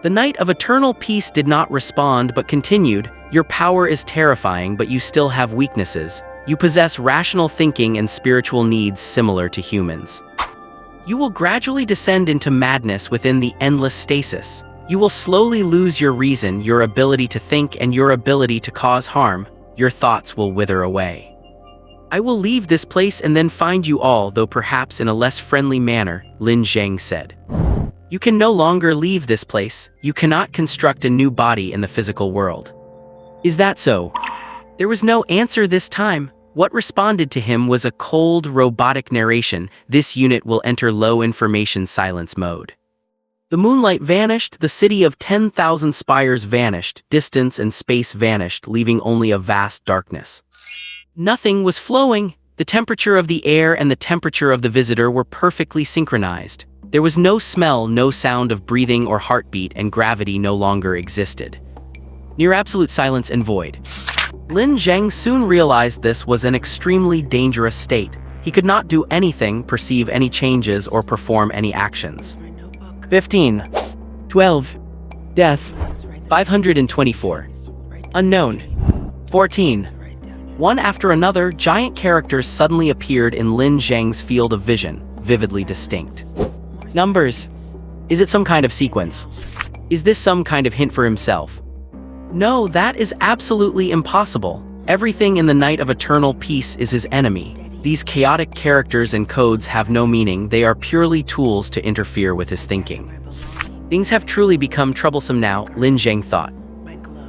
The Knight of Eternal Peace did not respond but continued, "Your power is terrifying, but you still have weaknesses. You possess rational thinking and spiritual needs similar to humans. You will gradually descend into madness within the endless stasis. You will slowly lose your reason, your ability to think, and your ability to cause harm. Your thoughts will wither away. I will leave this place and then find you all, though perhaps in a less friendly manner, Lin Zheng said. You can no longer leave this place. You cannot construct a new body in the physical world. Is that so? There was no answer this time. What responded to him was a cold, robotic narration. This unit will enter low information silence mode. The moonlight vanished, the city of 10,000 spires vanished, distance and space vanished, leaving only a vast darkness. Nothing was flowing. The temperature of the air and the temperature of the visitor were perfectly synchronized. There was no smell, no sound of breathing or heartbeat, and gravity no longer existed. Near absolute silence and void. Lin Zheng soon realized this was an extremely dangerous state. He could not do anything, perceive any changes, or perform any actions. 15. 12. Death. 524. Unknown. 14. One after another, giant characters suddenly appeared in Lin Zheng's field of vision, vividly distinct. Numbers. Is it some kind of sequence? Is this some kind of hint for himself? No, that is absolutely impossible. Everything in the Night of Eternal Peace is his enemy. These chaotic characters and codes have no meaning, they are purely tools to interfere with his thinking. Things have truly become troublesome now, Lin Zheng thought.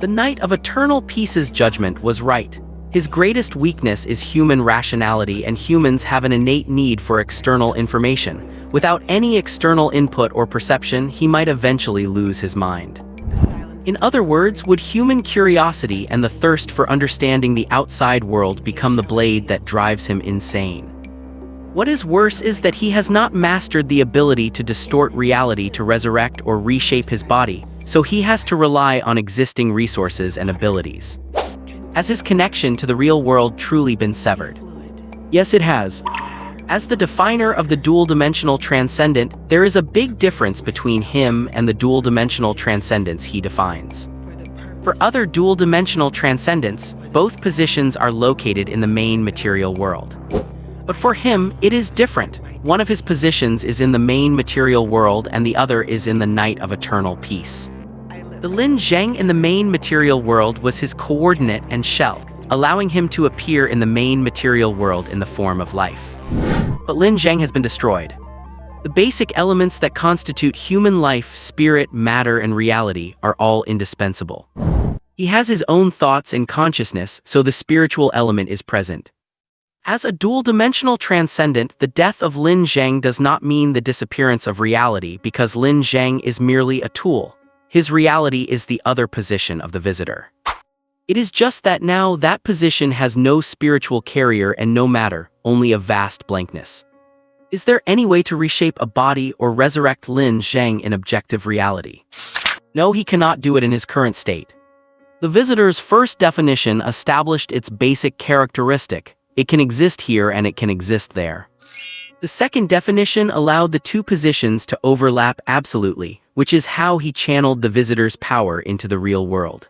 The Night of Eternal Peace's judgment was right. His greatest weakness is human rationality, and humans have an innate need for external information. Without any external input or perception, he might eventually lose his mind. In other words, would human curiosity and the thirst for understanding the outside world become the blade that drives him insane? What is worse is that he has not mastered the ability to distort reality to resurrect or reshape his body, so he has to rely on existing resources and abilities. Has his connection to the real world truly been severed? Yes, it has. As the definer of the dual-dimensional transcendent, there is a big difference between him and the dual-dimensional transcendence he defines. For other dual-dimensional transcendents, both positions are located in the main material world. But for him, it is different. One of his positions is in the main material world and the other is in the Night of Eternal Peace. The Lin Zheng in the main material world was his coordinate and shell, allowing him to appear in the main material world in the form of life. But Lin Zheng has been destroyed. The basic elements that constitute human life, spirit, matter, and reality are all indispensable. He has his own thoughts and consciousness, so the spiritual element is present. As a dual-dimensional transcendent, the death of Lin Zheng does not mean the disappearance of reality, because Lin Zheng is merely a tool. His reality is the other position of the visitor. It is just that now that position has no spiritual carrier and no matter, only a vast blankness. Is there any way to reshape a body or resurrect Lin Zheng in objective reality? No, he cannot do it in his current state. The visitor's first definition established its basic characteristic: it can exist here and it can exist there. The second definition allowed the two positions to overlap absolutely, which is how he channeled the visitor's power into the real world.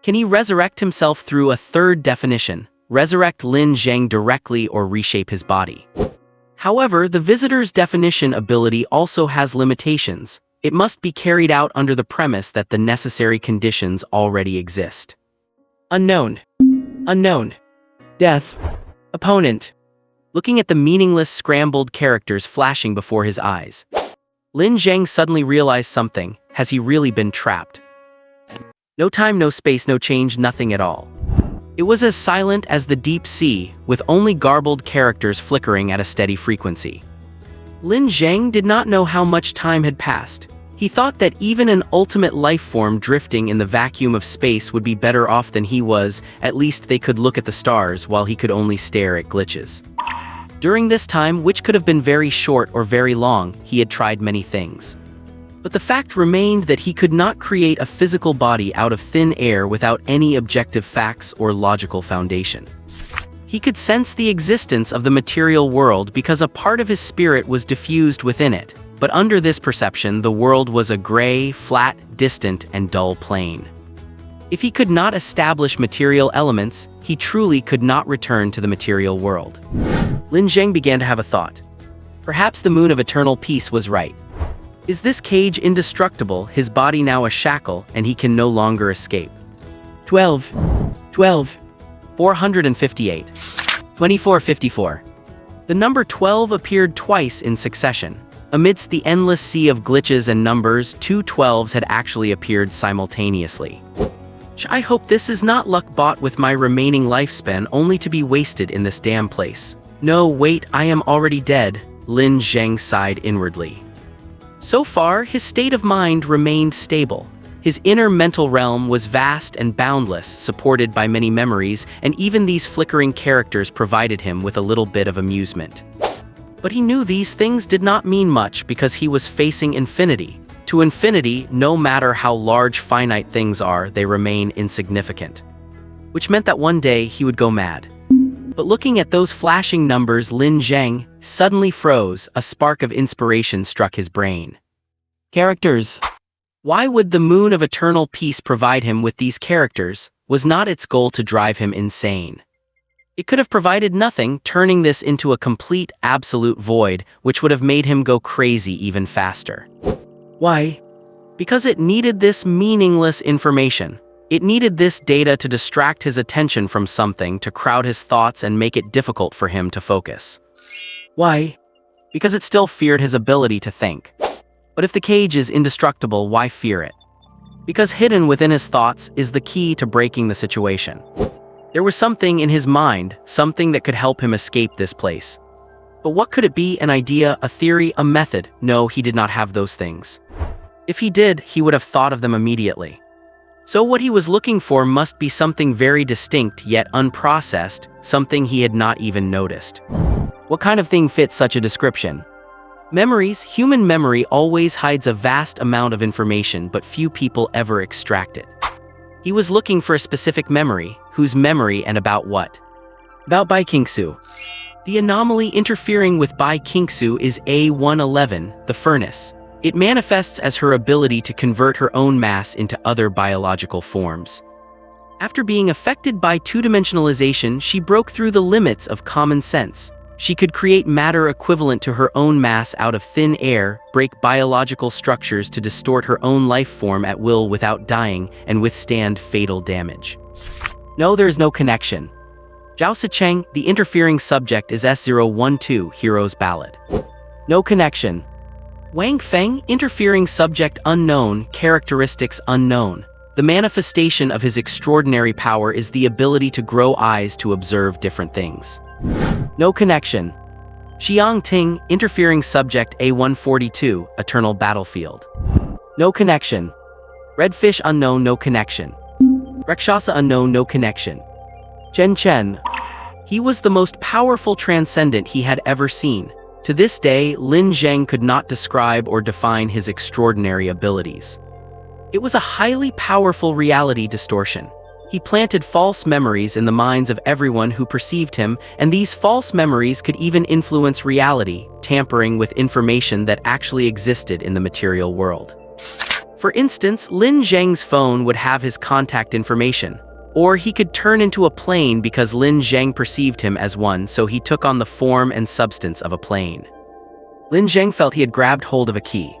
Can he resurrect himself through a third definition, resurrect Lin Zheng directly or reshape his body? However, the visitor's definition ability also has limitations. It must be carried out under the premise that the necessary conditions already exist. Unknown. Unknown. Death. Opponent. Looking at the meaningless, scrambled characters flashing before his eyes, Lin Zheng suddenly realized something. Has he really been trapped? No time, no space, no change, nothing at all. It was as silent as the deep sea, with only garbled characters flickering at a steady frequency. Lin Zheng did not know how much time had passed. He thought that even an ultimate life form drifting in the vacuum of space would be better off than he was. At least they could look at the stars while he could only stare at glitches. During this time, which could have been very short or very long, he had tried many things. But the fact remained that he could not create a physical body out of thin air without any objective facts or logical foundation. He could sense the existence of the material world because a part of his spirit was diffused within it, but under this perception the world was a gray, flat, distant, and dull plane. If he could not establish material elements, he truly could not return to the material world. Lin Zheng began to have a thought. Perhaps the moon of eternal peace was right. Is this cage indestructible, his body now a shackle, and he can no longer escape? 12. 458. 2454. The number 12 appeared twice in succession. Amidst the endless sea of glitches and numbers, two 12s had actually appeared simultaneously. I hope this is not luck bought with my remaining lifespan only to be wasted in this damn place. No, wait, I am already dead, Lin Zheng sighed inwardly. So far, his state of mind remained stable. His inner mental realm was vast and boundless, supported by many memories, and even these flickering characters provided him with a little bit of amusement. But he knew these things did not mean much because he was facing infinity. To infinity, no matter how large finite things are, they remain insignificant. Which meant that one day he would go mad. But looking at those flashing numbers, Lin Zheng suddenly froze. A spark of inspiration struck his brain. Characters. Why would the moon of eternal peace provide him with these characters? Was not its goal to drive him insane? It could have provided nothing, turning this into a complete, absolute void, which would have made him go crazy even faster. Why? Because it needed this meaningless information. It needed this data to distract his attention from something, to crowd his thoughts and make it difficult for him to focus. Why? Because it still feared his ability to think. But if the cage is indestructible, why fear it? Because hidden within his thoughts is the key to breaking the situation. There was something in his mind, something that could help him escape this place. But what could it be? An idea, a theory, a method? No, he did not have those things. If he did, he would have thought of them immediately. So what he was looking for must be something very distinct yet unprocessed, something he had not even noticed. What kind of thing fits such a description? Memories. Human memory always hides a vast amount of information, but few people ever extract it. He was looking for a specific memory. Whose memory and about what? About Bai Qingxue. The anomaly interfering with Bai Qingxue is A111, the furnace. It manifests as her ability to convert her own mass into other biological forms. After being affected by two-dimensionalization, she broke through the limits of common sense. She could create matter equivalent to her own mass out of thin air, break biological structures to distort her own life form at will without dying, and withstand fatal damage. No, there is no connection. Zhao Sicheng, the interfering subject, is S012, Hero's Ballad. No connection. Wang Feng, interfering subject unknown, characteristics unknown. The manifestation of his extraordinary power is the ability to grow eyes to observe different things. No connection. Xiang Ting, interfering subject A142, Eternal Battlefield. No connection. Redfish unknown, no connection. Rakshasa unknown, no connection. Chen Chen. He was the most powerful transcendent he had ever seen. To this day, Lin Zheng could not describe or define his extraordinary abilities. It was a highly powerful reality distortion. He planted false memories in the minds of everyone who perceived him, and these false memories could even influence reality, tampering with information that actually existed in the material world. For instance, Lin Zheng's phone would have his contact information. Or he could turn into a plane because Lin Zheng perceived him as one, so he took on the form and substance of a plane. Lin Zheng felt he had grabbed hold of a key.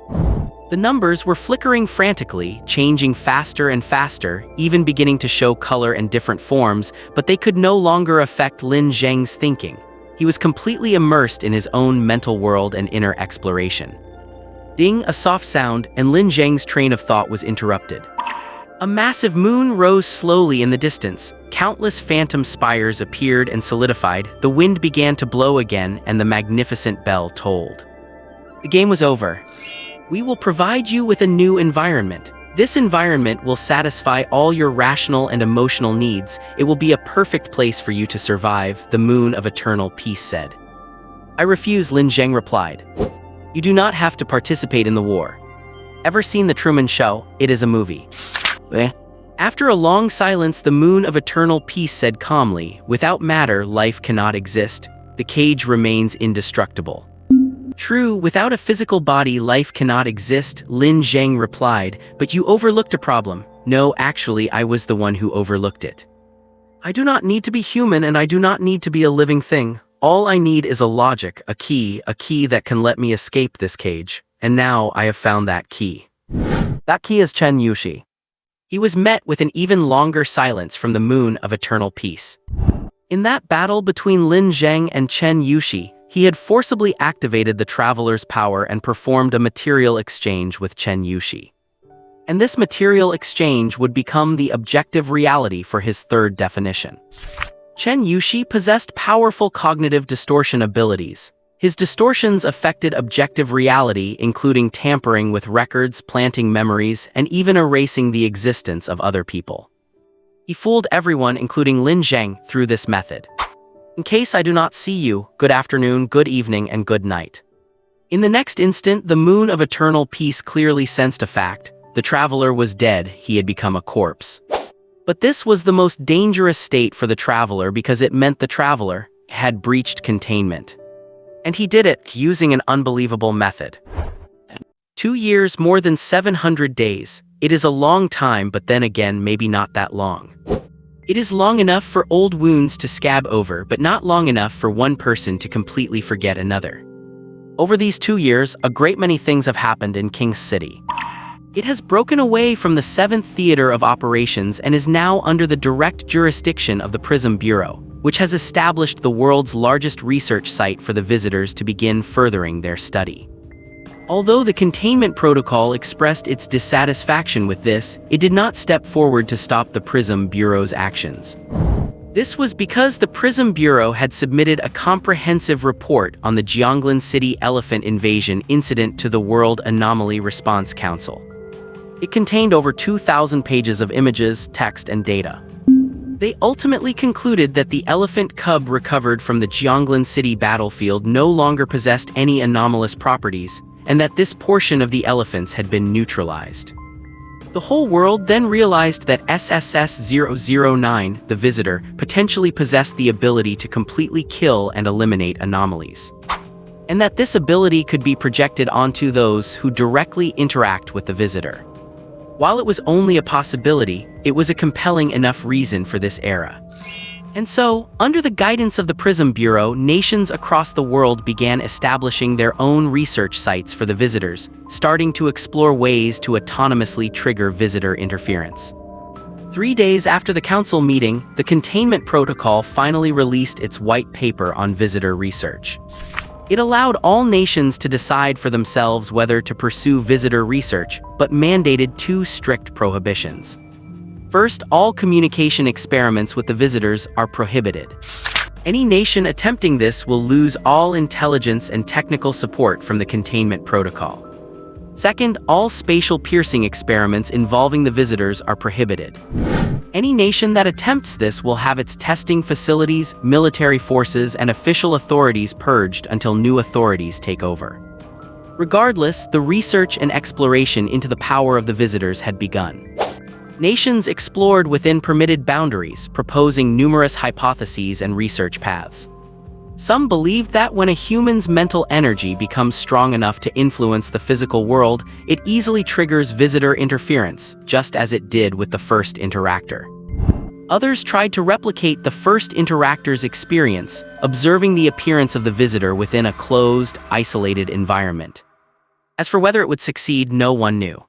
The numbers were flickering frantically, changing faster and faster, even beginning to show color and different forms, but they could no longer affect Lin Zheng's thinking. He was completely immersed in his own mental world and inner exploration. Ding, a soft sound, and Lin Zheng's train of thought was interrupted. A massive moon rose slowly in the distance. Countless phantom spires appeared and solidified, the wind began to blow again, and the magnificent bell tolled. The game was over. We will provide you with a new environment. This environment will satisfy all your rational and emotional needs. It will be a perfect place for you to survive, the moon of eternal peace said. I refuse, Lin Zheng replied. You do not have to participate in the war. Ever seen The Truman Show? It is a movie. After a long silence, the moon of eternal peace said calmly, without matter, life cannot exist. The cage remains indestructible. True, without a physical body, life cannot exist, Lin Zheng replied, but you overlooked a problem. No, actually, I was the one who overlooked it. I do not need to be human and I do not need to be a living thing. All I need is a logic, a key that can let me escape this cage. And now I have found that key. That key is Chen Yushi. He was met with an even longer silence from the moon of eternal peace. In that battle between Lin Zheng and Chen Yushi, he had forcibly activated the traveler's power and performed a material exchange with Chen Yushi. And this material exchange would become the objective reality for his third definition. Chen Yushi possessed powerful cognitive distortion abilities. His distortions affected objective reality, including tampering with records, planting memories, and even erasing the existence of other people. He fooled everyone, including Lin Zheng, through this method. In case I do not see you, good afternoon, good evening, and good night. In the next instant, the moon of eternal peace clearly sensed a fact. The traveler was dead, he had become a corpse. But this was the most dangerous state for the traveler because it meant the traveler had breached containment. And he did it using an unbelievable method. 2 years, more than 700 days. It is a long time, but then again, maybe not that long. It is long enough for old wounds to scab over, but not long enough for one person to completely forget another. Over these 2 years, a great many things have happened in King's City. It has broken away from the 7th theater of operations and is now under the direct jurisdiction of the Prism Bureau, which has established the world's largest research site for the visitors to begin furthering their study. Although the containment protocol expressed its dissatisfaction with this, it did not step forward to stop the Prism Bureau's actions. This was because the Prism Bureau had submitted a comprehensive report on the Jianglan City elephant invasion incident to the World Anomaly Response Council. It contained over 2,000 pages of images, text, and data. They ultimately concluded that the elephant cub recovered from the Jianglan City battlefield no longer possessed any anomalous properties, and that this portion of the elephants had been neutralized. The whole world then realized that SSS-009, the visitor, potentially possessed the ability to completely kill and eliminate anomalies. And that this ability could be projected onto those who directly interact with the visitor. While it was only a possibility, it was a compelling enough reason for this era. And so, under the guidance of the Prism Bureau, nations across the world began establishing their own research sites for the visitors, starting to explore ways to autonomously trigger visitor interference. 3 days after the council meeting, the containment protocol finally released its white paper on visitor research. It allowed all nations to decide for themselves whether to pursue visitor research, but mandated 2 strict prohibitions. First, all communication experiments with the visitors are prohibited. Any nation attempting this will lose all intelligence and technical support from the containment protocol. Second, all spatial piercing experiments involving the visitors are prohibited. Any nation that attempts this will have its testing facilities, military forces, and official authorities purged until new authorities take over. Regardless, the research and exploration into the power of the visitors had begun. Nations explored within permitted boundaries, proposing numerous hypotheses and research paths. Some believed that when a human's mental energy becomes strong enough to influence the physical world, it easily triggers visitor interference, just as it did with the first interactor. Others tried to replicate the first interactor's experience, observing the appearance of the visitor within a closed, isolated environment. As for whether it would succeed, no one knew.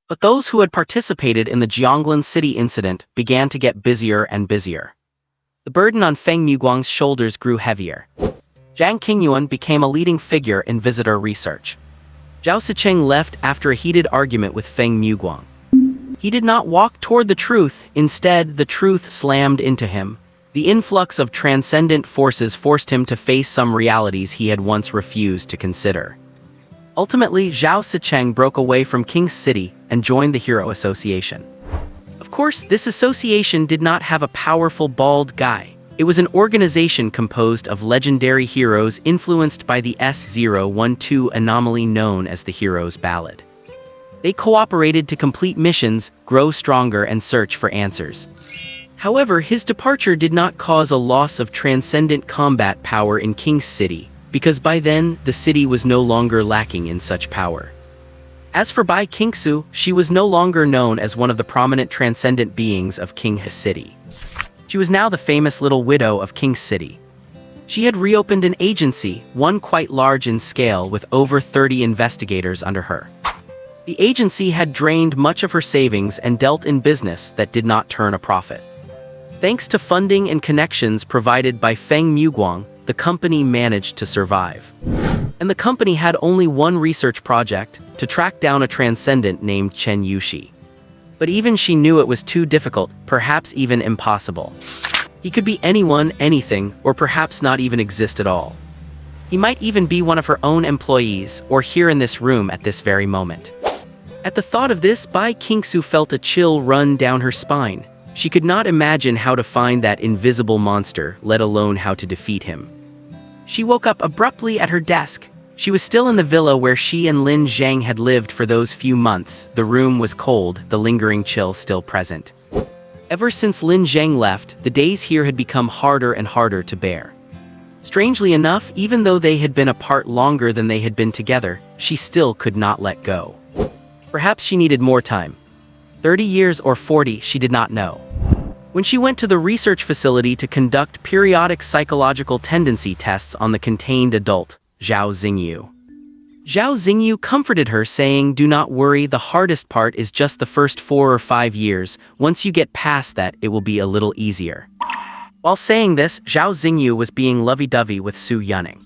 But those who had participated in the Jianglan City incident began to get busier and busier. The burden on Feng Muguang's shoulders grew heavier. Bai Qingxue became a leading figure in visitor research. Zhao Sicheng left after a heated argument with Feng Muguang. He did not walk toward the truth, instead the truth slammed into him. The influx of transcendent forces forced him to face some realities he had once refused to consider. Ultimately, Zhao Sicheng broke away from King's City and joined the Hero Association. Of course, this association did not have a powerful bald guy. It was an organization composed of legendary heroes influenced by the S012 anomaly known as the Hero's Ballad. They cooperated to complete missions, grow stronger, and search for answers. However, his departure did not cause a loss of transcendent combat power in King's City, because by then, the city was no longer lacking in such power. As for Bai Qingxue, she was no longer known as one of the prominent transcendent beings of Qinghe City. She was now the famous little widow of Qinghe City. She had reopened an agency, one quite large in scale with over 30 investigators under her. The agency had drained much of her savings and dealt in business that did not turn a profit. Thanks to funding and connections provided by Feng Muguang, the company managed to survive. And the company had only one research project, to track down a transcendent named Chen Yushi. But even she knew it was too difficult, perhaps even impossible. He could be anyone, anything, or perhaps not even exist at all. He might even be one of her own employees, or here in this room at this very moment. At the thought of this, Bai Qingxue felt a chill run down her spine. She could not imagine how to find that invisible monster, let alone how to defeat him. She woke up abruptly at her desk. She was still in the villa where she and Lin Zheng had lived for those few months. The room was cold, the lingering chill still present. Ever since Lin Zheng left, the days here had become harder and harder to bear. Strangely enough, even though they had been apart longer than they had been together, she still could not let go. Perhaps she needed more time. 30 years or 40, she did not know. When she went to the research facility to conduct periodic psychological tendency tests on the contained adult, Zhao Xingyu. Zhao Xingyu comforted her, saying, "Do not worry, the hardest part is just the first 4 or 5 years. Once you get past that, it will be a little easier." While saying this, Zhao Xingyu was being lovey-dovey with Su Yuning.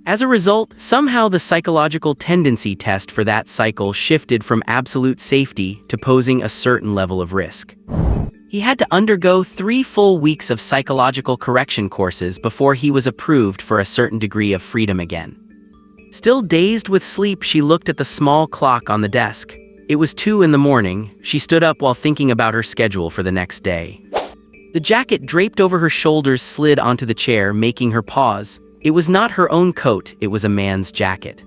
As a result, somehow the psychological tendency test for that cycle shifted from absolute safety to posing a certain level of risk. He had to undergo 3 full weeks of psychological correction courses before he was approved for a certain degree of freedom again. Still dazed with sleep, she looked at the small clock on the desk. It was 2 in the morning. She stood up while thinking about her schedule for the next day. The jacket draped over her shoulders slid onto the chair, making her pause. It was not her own coat, it was a man's jacket.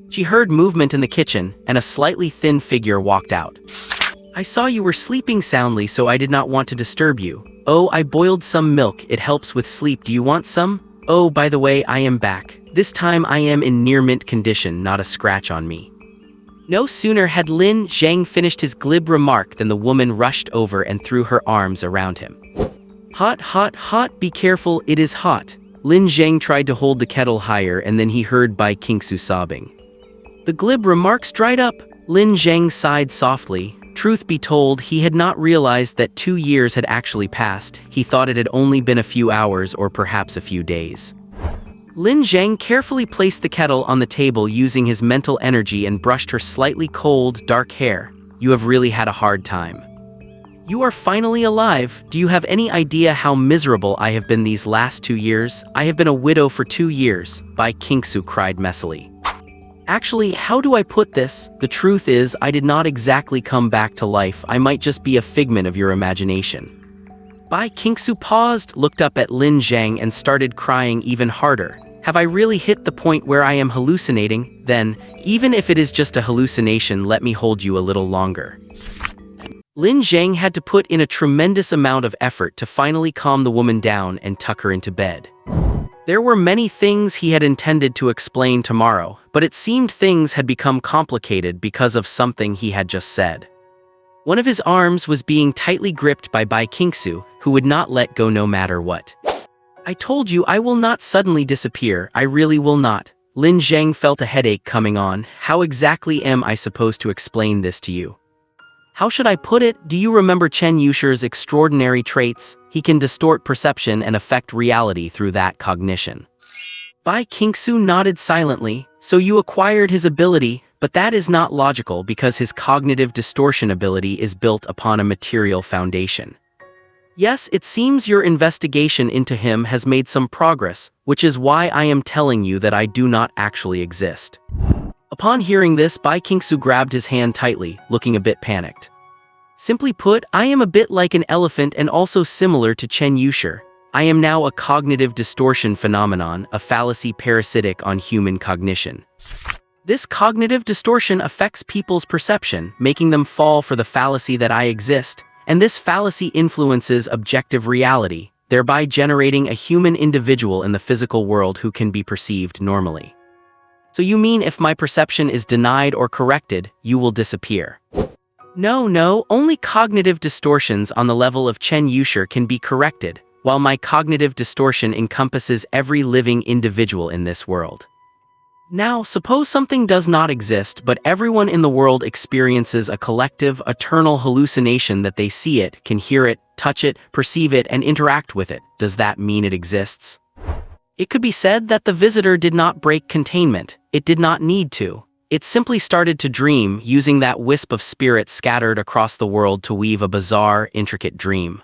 She heard movement in the kitchen, and a slightly thin figure walked out. "I saw you were sleeping soundly, so I did not want to disturb you. Oh, I boiled some milk, it helps with sleep. Do you want some? Oh, by the way, I am back. This time I am in near mint condition, not a scratch on me." No sooner had Lin Zheng finished his glib remark than the woman rushed over and threw her arms around him. "Hot, hot, hot, be careful, it is hot." Lin Zheng tried to hold the kettle higher, and then he heard Bai Qingxue sobbing. The glib remarks dried up. Lin Zheng sighed softly. Truth be told, he had not realized that 2 years had actually passed. He thought it had only been a few hours or perhaps a few days. Lin Zheng carefully placed the kettle on the table using his mental energy and brushed her slightly cold, dark hair. "You have really had a hard time. You are finally alive. Do you have any idea how miserable I have been these last 2 years? I have been a widow for 2 years, Bai Qingxue cried messily. Actually, how do I put this? The truth is, I did not exactly come back to life. I might just be a figment of your imagination. Bai Qingxue paused, looked up at Lin Zheng and started crying even harder. Have I really hit the point where I am hallucinating? Then, even if it is just a hallucination, let me hold you a little longer. Lin Zheng had to put in a tremendous amount of effort to finally calm the woman down and tuck her into bed. There were many things he had intended to explain tomorrow, but it seemed things had become complicated because of something he had just said. One of his arms was being tightly gripped by Bai Qingxue, who would not let go no matter what. I told you I will not suddenly disappear, I really will not. Lin Zheng felt a headache coming on. How exactly am I supposed to explain this to you? How should I put it? Do you remember Chen Yushi's extraordinary traits? He can distort perception and affect reality through that cognition. Bai Qingxue nodded silently. So you acquired his ability, but that is not logical because his cognitive distortion ability is built upon a material foundation. Yes, it seems your investigation into him has made some progress, which is why I am telling you that I do not actually exist. Upon hearing this, Bai Qingxue grabbed his hand tightly, looking a bit panicked. Simply put, I am a bit like an elephant and also similar to Chen Yushi. I am now a cognitive distortion phenomenon, a fallacy parasitic on human cognition. This cognitive distortion affects people's perception, making them fall for the fallacy that I exist, and this fallacy influences objective reality, thereby generating a human individual in the physical world who can be perceived normally. So you mean if my perception is denied or corrected, you will disappear? No, only cognitive distortions on the level of Chen Yusher can be corrected, while my cognitive distortion encompasses every living individual in this world. Now, suppose something does not exist, but everyone in the world experiences a collective, eternal hallucination that they see it, can hear it, touch it, perceive it, and interact with it. Does that mean it exists? It could be said that the visitor did not break containment. It did not need to. It simply started to dream, using that wisp of spirit scattered across the world to weave a bizarre, intricate dream.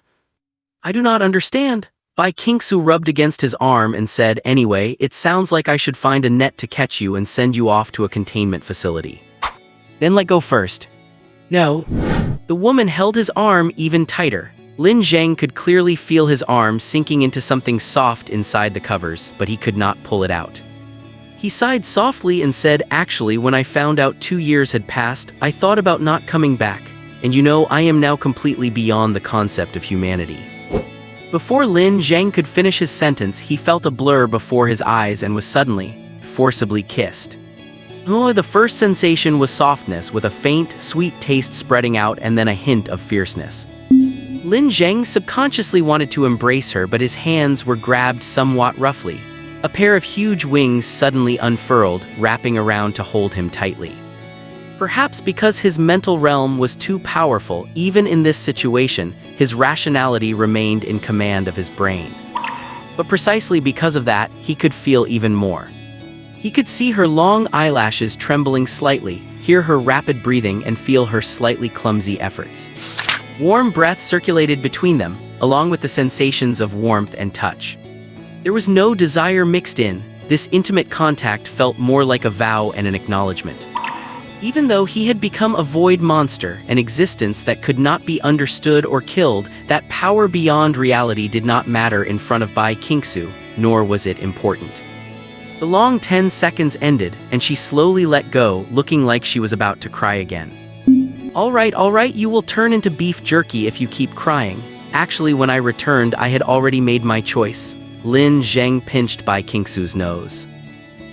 I do not understand. Bai Qingxue rubbed against his arm and said, anyway, it sounds like I should find a net to catch you and send you off to a containment facility. Then let go first. No. The woman held his arm even tighter. Lin Zheng could clearly feel his arm sinking into something soft inside the covers, but he could not pull it out. He sighed softly and said, actually, when I found out 2 years had passed, I thought about not coming back. And you know, I am now completely beyond the concept of humanity. Before Lin Zheng could finish his sentence, he felt a blur before his eyes and was suddenly, forcibly kissed. Oh, the first sensation was softness, with a faint, sweet taste spreading out and then a hint of fierceness. Lin Zheng subconsciously wanted to embrace her, but his hands were grabbed somewhat roughly. A pair of huge wings suddenly unfurled, wrapping around to hold him tightly. Perhaps because his mental realm was too powerful, even in this situation, his rationality remained in command of his brain. But precisely because of that, he could feel even more. He could see her long eyelashes trembling slightly, hear her rapid breathing, and feel her slightly clumsy efforts. Warm breath circulated between them, along with the sensations of warmth and touch. There was no desire mixed in. This intimate contact felt more like a vow and an acknowledgement. Even though he had become a void monster, an existence that could not be understood or killed, that power beyond reality did not matter in front of Bai Qingxue, nor was it important. The long 10 seconds ended, and she slowly let go, looking like she was about to cry again. All right, you will turn into beef jerky if you keep crying. Actually, when I returned, I had already made my choice. Lin Zheng pinched Bai Qingxue's nose.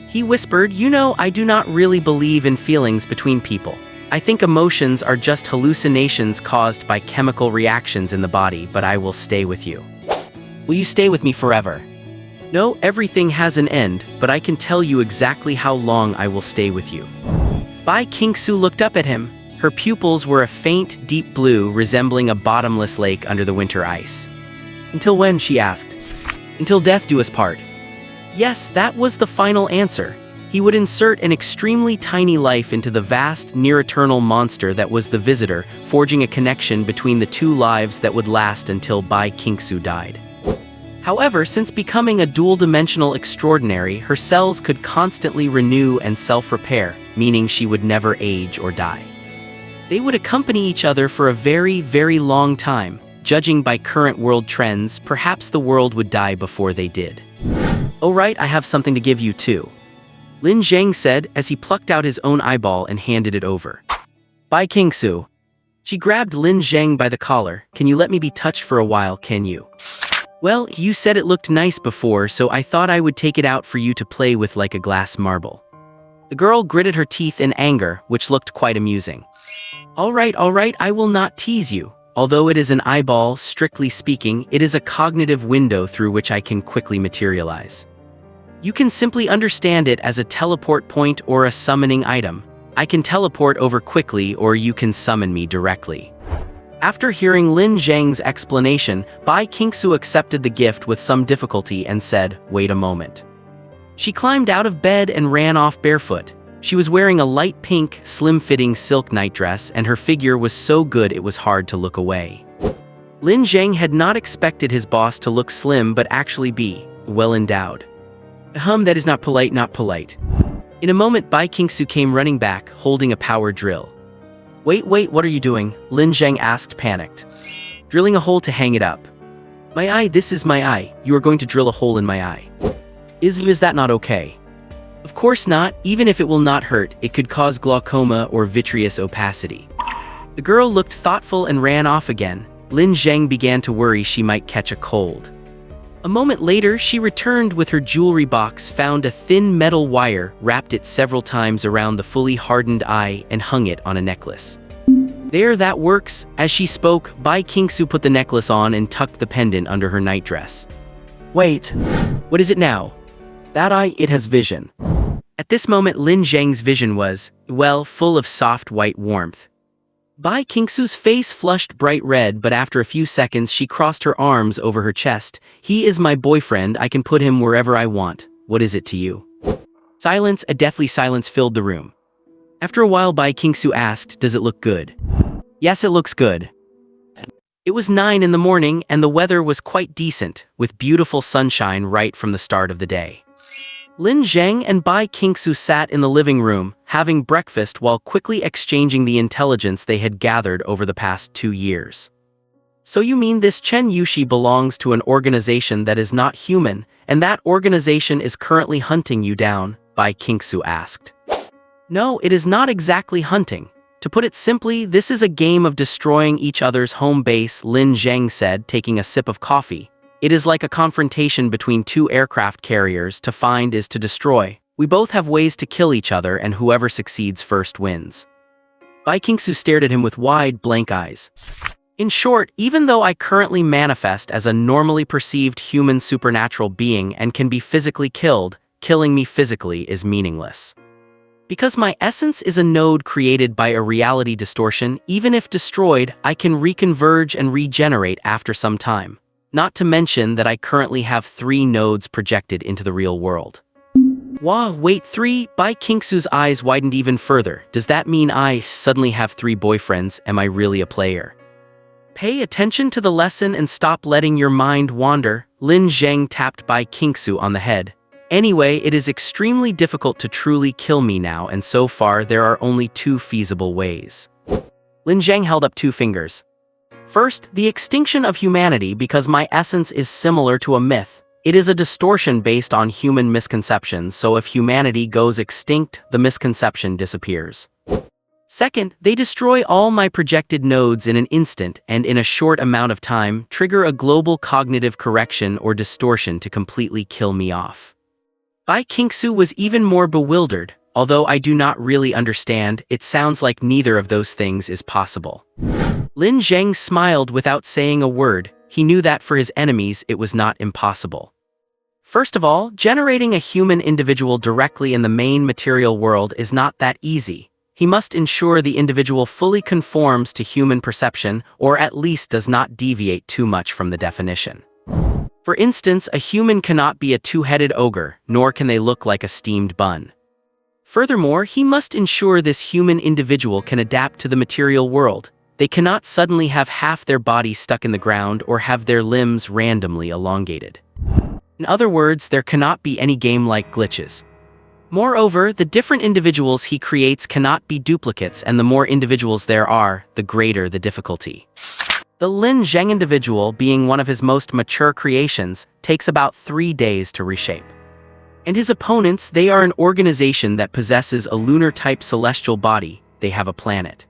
He whispered, you know, I do not really believe in feelings between people. I think emotions are just hallucinations caused by chemical reactions in the body, but I will stay with you. Will you stay with me forever? No, everything has an end, but I can tell you exactly how long I will stay with you. Bai Qingxue looked up at him. Her pupils were a faint, deep blue, resembling a bottomless lake under the winter ice. Until when? She asked. Until death do us part. Yes, that was the final answer. He would insert an extremely tiny life into the vast, near-eternal monster that was the visitor, forging a connection between the two lives that would last until Bai Qingxue died. However, since becoming a dual-dimensional extraordinary, her cells could constantly renew and self-repair, meaning she would never age or die. They would accompany each other for a very, very long time. Judging by current world trends, perhaps the world would die before they did. Oh right, I have something to give you too. Lin Zheng said as he plucked out his own eyeball and handed it over. Bai Qingxue. She grabbed Lin Zheng by the collar. Can you let me be touched for a while, can you? Well, you said it looked nice before, so I thought I would take it out for you to play with like a glass marble. The girl gritted her teeth in anger, which looked quite amusing. All right, I will not tease you. Although it is an eyeball, strictly speaking, it is a cognitive window through which I can quickly materialize. You can simply understand it as a teleport point or a summoning item. I can teleport over quickly, or you can summon me directly. After hearing Lin Zheng's explanation, Bai Qingxue accepted the gift with some difficulty and said, wait a moment. She climbed out of bed and ran off barefoot. She was wearing a light pink, slim-fitting silk nightdress, and her figure was so good it was hard to look away. Lin Zheng had not expected his boss to look slim but actually be well-endowed. That is not polite. In a moment, Bai Qingxue came running back, holding a power drill. Wait, what are you doing? Lin Zheng asked, panicked. Drilling a hole to hang it up. My eye, this is my eye. You are going to drill a hole in my eye. Is that not okay? Of course not. Even if it will not hurt, it could cause glaucoma or vitreous opacity. The girl looked thoughtful and ran off again. Lin Zheng began to worry she might catch a cold. A moment later, she returned with her jewelry box, found a thin metal wire, wrapped it several times around the fully hardened eye, and hung it on a necklace. There, that works. As she spoke, Bai Qingxue put the necklace on and tucked the pendant under her nightdress. Wait, what is it now? That eye, it has vision. At this moment, Lin Zheng's vision was, well, full of soft white warmth. Bai Qingxue's face flushed bright red, but after a few seconds she crossed her arms over her chest. He is my boyfriend, I can put him wherever I want. What is it to you? Silence, a deathly silence filled the room. After a while, Bai Qingxue asked, does it look good? Yes, it looks good. It was 9 in the morning and the weather was quite decent, with beautiful sunshine right from the start of the day. Lin Zheng and Bai Qingxue sat in the living room, having breakfast while quickly exchanging the intelligence they had gathered over the past 2 years. So you mean this Chen Yushi belongs to an organization that is not human, and that organization is currently hunting you down? Bai Qingxue asked. No, it is not exactly hunting. To put it simply, this is a game of destroying each other's home base, Lin Zheng said, taking a sip of coffee. It is like a confrontation between 2 aircraft carriers. To find is to destroy. We both have ways to kill each other, and whoever succeeds first wins. Bai Qingxue stared at him with wide, blank eyes. In short, even though I currently manifest as a normally perceived human supernatural being and can be physically killed, killing me physically is meaningless. Because my essence is a node created by a reality distortion, even if destroyed, I can reconverge and regenerate after some time. Not to mention that I currently have 3 nodes projected into the real world. Wow, wait, 3? Bai Qingxue's eyes widened even further. Does that mean I suddenly have 3 boyfriends? Am I really a player? Pay attention to the lesson and stop letting your mind wander. Lin Zheng tapped Bai Qingxue on the head. Anyway, it is extremely difficult to truly kill me now, and so far there are only 2 feasible ways. Lin Zheng held up 2 fingers. First, the extinction of humanity, because my essence is similar to a myth. It is a distortion based on human misconceptions, so if humanity goes extinct, the misconception disappears. Second, they destroy all my projected nodes in an instant and in a short amount of time trigger a global cognitive correction or distortion to completely kill me off. Bai Qingxue was even more bewildered. Although I do not really understand, it sounds like neither of those things is possible. Lin Zheng smiled without saying a word. He knew that for his enemies it was not impossible. First of all, generating a human individual directly in the main material world is not that easy. He must ensure the individual fully conforms to human perception, or at least does not deviate too much from the definition. For instance, a human cannot be a 2-headed ogre, nor can they look like a steamed bun. Furthermore, he must ensure this human individual can adapt to the material world. They cannot suddenly have half their body stuck in the ground or have their limbs randomly elongated. In other words, there cannot be any game-like glitches. Moreover, the different individuals he creates cannot be duplicates, and the more individuals there are, the greater the difficulty. The Lin Zheng individual, being one of his most mature creations, takes about 3 days to reshape. And his opponents, they are an organization that possesses a lunar-type celestial body. They have a planet.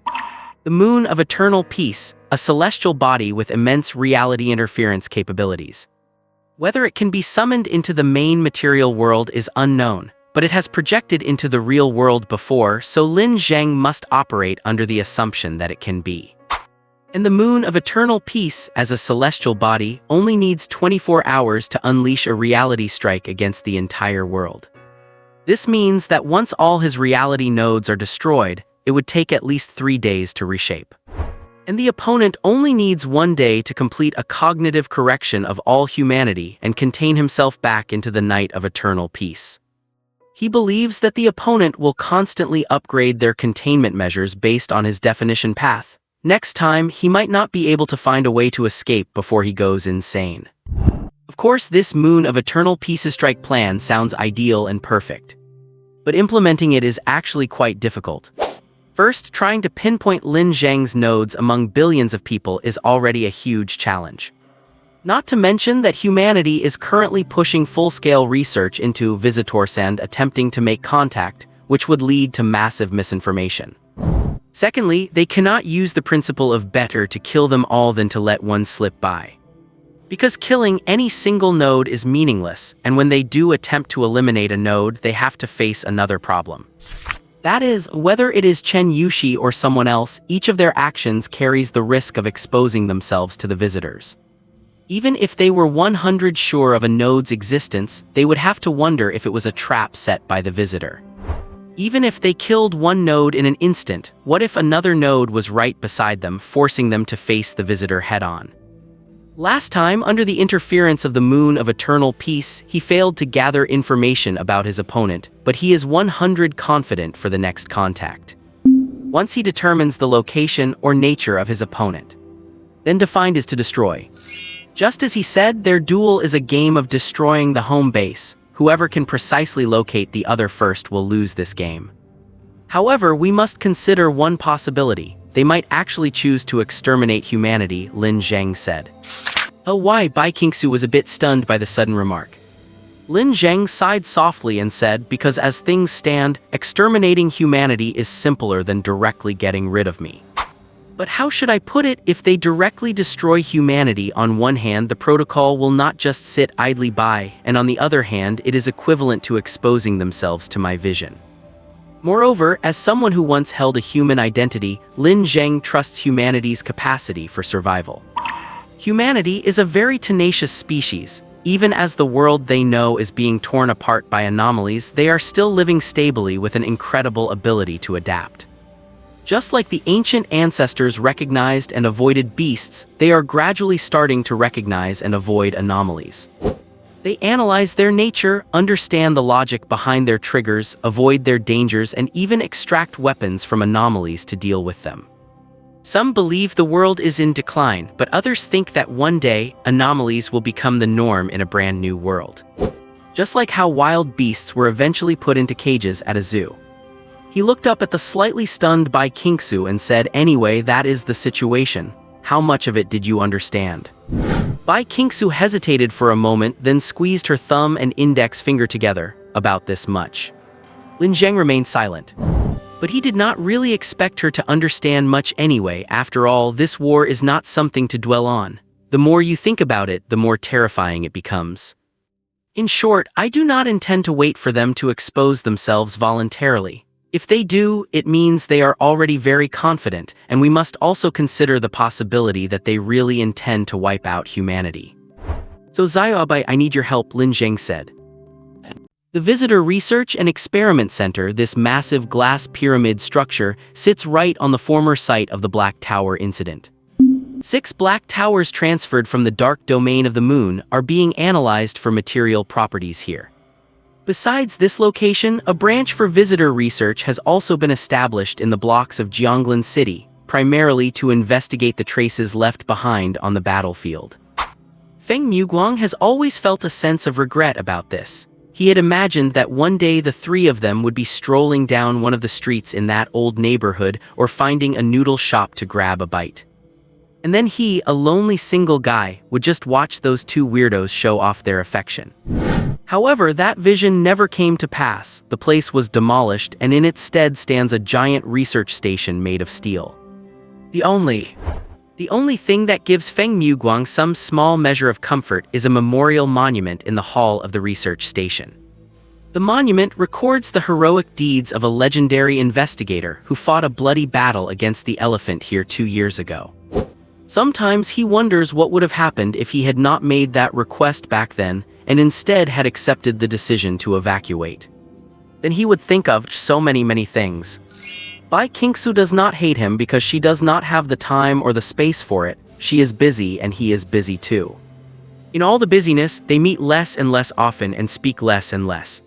The Moon of Eternal Peace, a celestial body with immense reality interference capabilities. Whether it can be summoned into the main material world is unknown, but it has projected into the real world before, so Lin Zheng must operate under the assumption that it can be. And the Moon of Eternal Peace, as a celestial body, only needs 24 hours to unleash a reality strike against the entire world. This means that once all his reality nodes are destroyed, it would take at least 3 days to reshape. And the opponent only needs 1 day to complete a cognitive correction of all humanity and contain himself back into the night of eternal peace. He believes that the opponent will constantly upgrade their containment measures based on his definition path. Next time, he might not be able to find a way to escape before he goes insane. Of course, this Moon of Eternal Peace strike plan sounds ideal and perfect. But implementing it is actually quite difficult. First, trying to pinpoint Lin Zheng's nodes among billions of people is already a huge challenge. Not to mention that humanity is currently pushing full-scale research into visitors and attempting to make contact, which would lead to massive misinformation. Secondly, they cannot use the principle of better to kill them all than to let one slip by. Because killing any single node is meaningless, and when they do attempt to eliminate a node, they have to face another problem. That is, whether it is Chen Yushi or someone else, each of their actions carries the risk of exposing themselves to the visitors. Even if they were 100% sure of a node's existence, they would have to wonder if it was a trap set by the visitor. Even if they killed one node in an instant, what if another node was right beside them, forcing them to face the visitor head-on? Last time, under the interference of the Moon of Eternal Peace, he failed to gather information about his opponent, but he is 100% confident for the next contact. Once he determines the location or nature of his opponent. Then defined is to destroy. Just as he said, their duel is a game of destroying the home base. Whoever can precisely locate the other first will lose this game. However, we must consider one possibility. They might actually choose to exterminate humanity, Lin Zheng said. Oh, why? Bai Qingxue was a bit stunned by the sudden remark. Lin Zheng sighed softly and said, because as things stand, exterminating humanity is simpler than directly getting rid of me. But how should I put it? If they directly destroy humanity, on one hand, the protocol will not just sit idly by, and on the other hand, it is equivalent to exposing themselves to my vision. Moreover, as someone who once held a human identity, Lin Zheng trusts humanity's capacity for survival. Humanity is a very tenacious species. Even as the world they know is being torn apart by anomalies, they are still living stably with an incredible ability to adapt. Just like the ancient ancestors recognized and avoided beasts, they are gradually starting to recognize and avoid anomalies. They analyze their nature, understand the logic behind their triggers, avoid their dangers, and even extract weapons from anomalies to deal with them. Some believe the world is in decline, but others think that one day, anomalies will become the norm in a brand new world. Just like how wild beasts were eventually put into cages at a zoo. He looked up at the slightly stunned Bai Qingxue and said, anyway, that is the situation. How much of it did you understand? Bai Qingxue hesitated for a moment, then squeezed her thumb and index finger together. About this much. Lin Zheng remained silent. But he did not really expect her to understand much anyway. After all, this war is not something to dwell on. The more you think about it, the more terrifying it becomes. In short, I do not intend to wait for them to expose themselves voluntarily. If they do, it means they are already very confident, and we must also consider the possibility that they really intend to wipe out humanity. So Xiaobai, I need your help, Lin Zheng said. The Visitor Research and Experiment Center, this massive glass pyramid structure, sits right on the former site of the Black Tower incident. 6 black towers transferred from the dark domain of the moon are being analyzed for material properties here. Besides this location, a branch for visitor research has also been established in the blocks of Jianglan City, primarily to investigate the traces left behind on the battlefield. Feng Muguang has always felt a sense of regret about this. He had imagined that one day the three of them would be strolling down one of the streets in that old neighborhood or finding a noodle shop to grab a bite. And then he, a lonely single guy, would just watch those two weirdos show off their affection. However, that vision never came to pass. The place was demolished, and in its stead stands a giant research station made of steel. The only thing that gives Feng Muguang some small measure of comfort is a memorial monument in the hall of the research station. The monument records the heroic deeds of a legendary investigator who fought a bloody battle against the elephant here 2 years ago. Sometimes he wonders what would have happened if he had not made that request back then, and instead had accepted the decision to evacuate. Then he would think of so many things. Bai Qingxue does not hate him because she does not have the time or the space for it. She is busy and he is busy too. In all the busyness, they meet less and less often and speak less and less.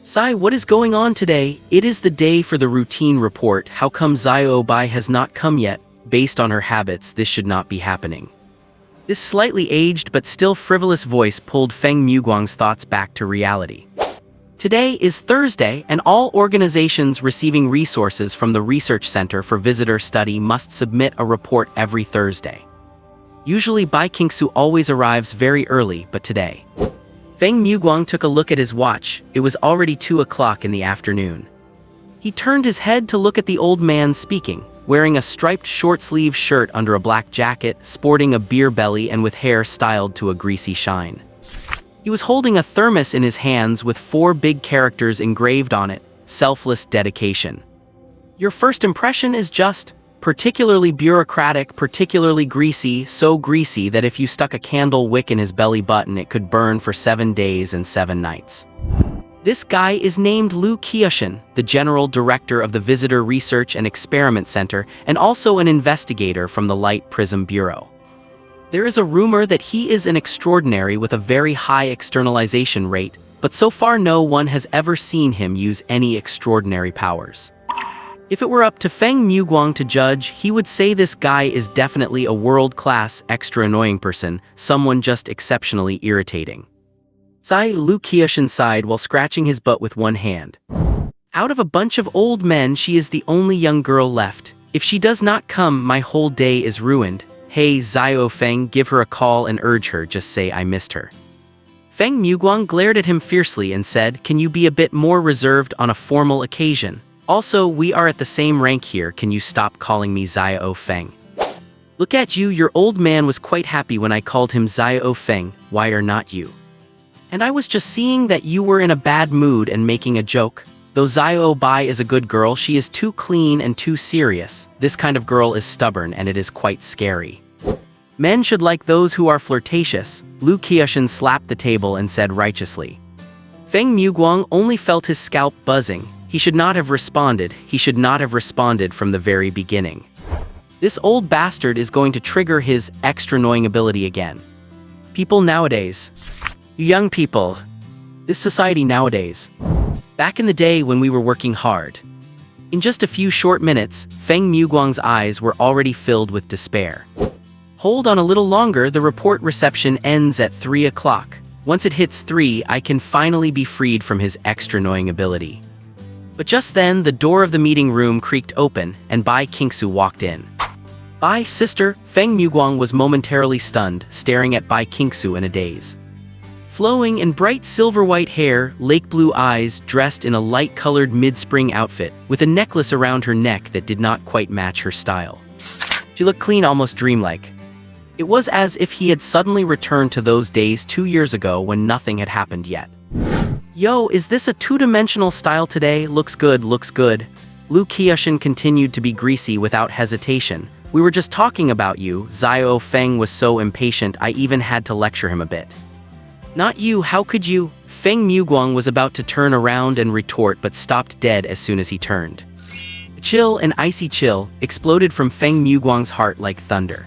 Sai, what is going on today? It is the day for the routine report. How come Xiao Bai has not come yet? Based on her habits, this should not be happening. This slightly aged but still frivolous voice pulled Feng Muguang's thoughts back to reality. Today is Thursday, and all organizations receiving resources from the Research Center for Visitor Study must submit a report every Thursday. Usually Bai Qingxue always arrives very early, but today. Feng Muguang took a look at his watch. It was already 2 o'clock in the afternoon. He turned his head to look at the old man speaking, wearing a striped short-sleeved shirt under a black jacket, sporting a beer belly and with hair styled to a greasy shine. He was holding a thermos in his hands with 4 big characters engraved on it, selfless dedication. Your first impression is just, particularly bureaucratic, particularly greasy, so greasy that if you stuck a candle wick in his belly button it could burn for 7 days and 7 nights. This guy is named Lin Zheng, the General Director of the Visitor Research and Experiment Center and also an investigator from the Light Prism Bureau. There is a rumor that he is an extraordinary with a very high externalization rate, but so far no one has ever seen him use any extraordinary powers. If it were up to Feng Muguang to judge, he would say this guy is definitely a world-class, extra annoying person, someone just exceptionally irritating. Lin Zheng sighed while scratching his butt with one hand. Out of a bunch of old men, she is the only young girl left. If she does not come, my whole day is ruined. Hey Xiao Feng, give her a call and urge her, just say I missed her. Feng Muguang glared at him fiercely and said, can you be a bit more reserved on a formal occasion? Also, we are at the same rank here, can you stop calling me Xiao Feng? Look at you, your old man was quite happy when I called him Xiao Feng, why are not you? And I was just seeing that you were in a bad mood and making a joke. Though Xiao Bai is a good girl, she is too clean and too serious. This kind of girl is stubborn and it is quite scary. Men should like those who are flirtatious. Lin Zheng slapped the table and said righteously. Feng Muguang only felt his scalp buzzing. He should not have responded. He should not have responded from the very beginning. This old bastard is going to trigger his extra annoying ability again. People nowadays. Young people. This society nowadays. Back in the day when we were working hard. In just a few short minutes, Feng Muguang's eyes were already filled with despair. Hold on a little longer, the report reception ends at 3 o'clock. Once it hits 3, I can finally be freed from his extra annoying ability. But just then, the door of the meeting room creaked open, and Bai Qingxue walked in. Bai, sister, Feng Muguang was momentarily stunned, staring at Bai Qingxue in a daze. Flowing in bright silver-white hair, lake blue eyes, dressed in a light-colored mid-spring outfit, with a necklace around her neck that did not quite match her style. She looked clean, almost dreamlike. It was as if he had suddenly returned to those days 2 years ago when nothing had happened yet. Yo, is this a two-dimensional style today? Looks good, looks good. Lin Zheng continued to be greasy without hesitation. We were just talking about you. Xiao Feng was so impatient I even had to lecture him a bit. Not you, how could you? Feng Muguang was about to turn around and retort but stopped dead as soon as he turned. Chill, an icy chill, exploded from Feng Muguang's heart like thunder.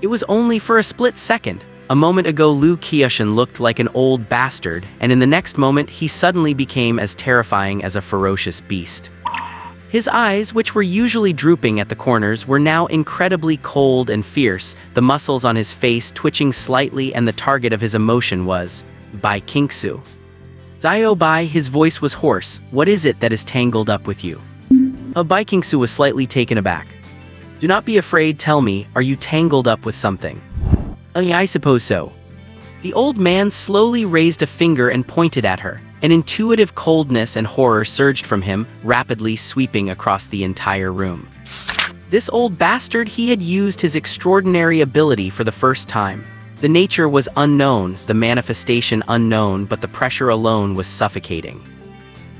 It was only for a split second. A moment ago Lin Zheng looked like an old bastard, and in the next moment he suddenly became as terrifying as a ferocious beast. His eyes, which were usually drooping at the corners, were now incredibly cold and fierce, the muscles on his face twitching slightly, and the target of his emotion was Bai Qingxue. Xiao Bai, his voice was hoarse, what is it that is tangled up with you? Bai Qingxue was slightly taken aback. Do not be afraid, tell me, are you tangled up with something? I suppose so. The old man slowly raised a finger and pointed at her. An intuitive coldness and horror surged from him, rapidly sweeping across the entire room. This old bastard, he had used his extraordinary ability for the first time. The nature was unknown, the manifestation unknown, but the pressure alone was suffocating.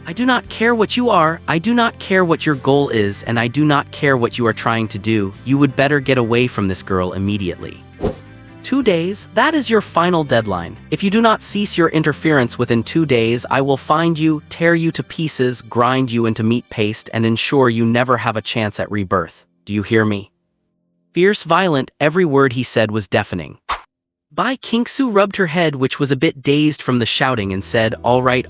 I do not care what you are, I do not care what your goal is, and I do not care what you are trying to do. You would better get away from this girl immediately. 2 days, that is your final deadline. If you do not cease your interference within 2 days, I will find you, tear you to pieces, grind you into meat paste, and ensure you never have a chance at rebirth. Do you hear me? Fierce, violent, every word he said was deafening. Bai Qingxue rubbed her head, which was a bit dazed from the shouting, and said, all right,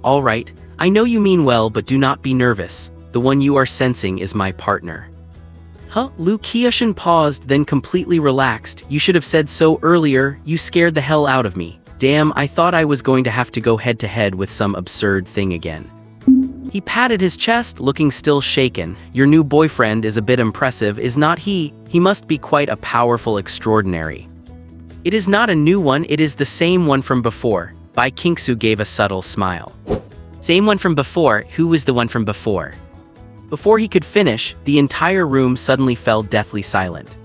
I know you mean well, but do not be nervous. The one you are sensing is my partner. Lin Zheng paused, then completely relaxed. You should have said so earlier, you scared the hell out of me. Damn, I thought I was going to have to go head-to-head with some absurd thing again. He patted his chest, looking still shaken. Your new boyfriend is a bit impressive, is not he? He must be quite a powerful extraordinary. It is not a new one, it is the same one from before. Bai Qingxue gave a subtle smile. Same one from before, who was the one from before? Before he could finish, the entire room suddenly fell deathly silent.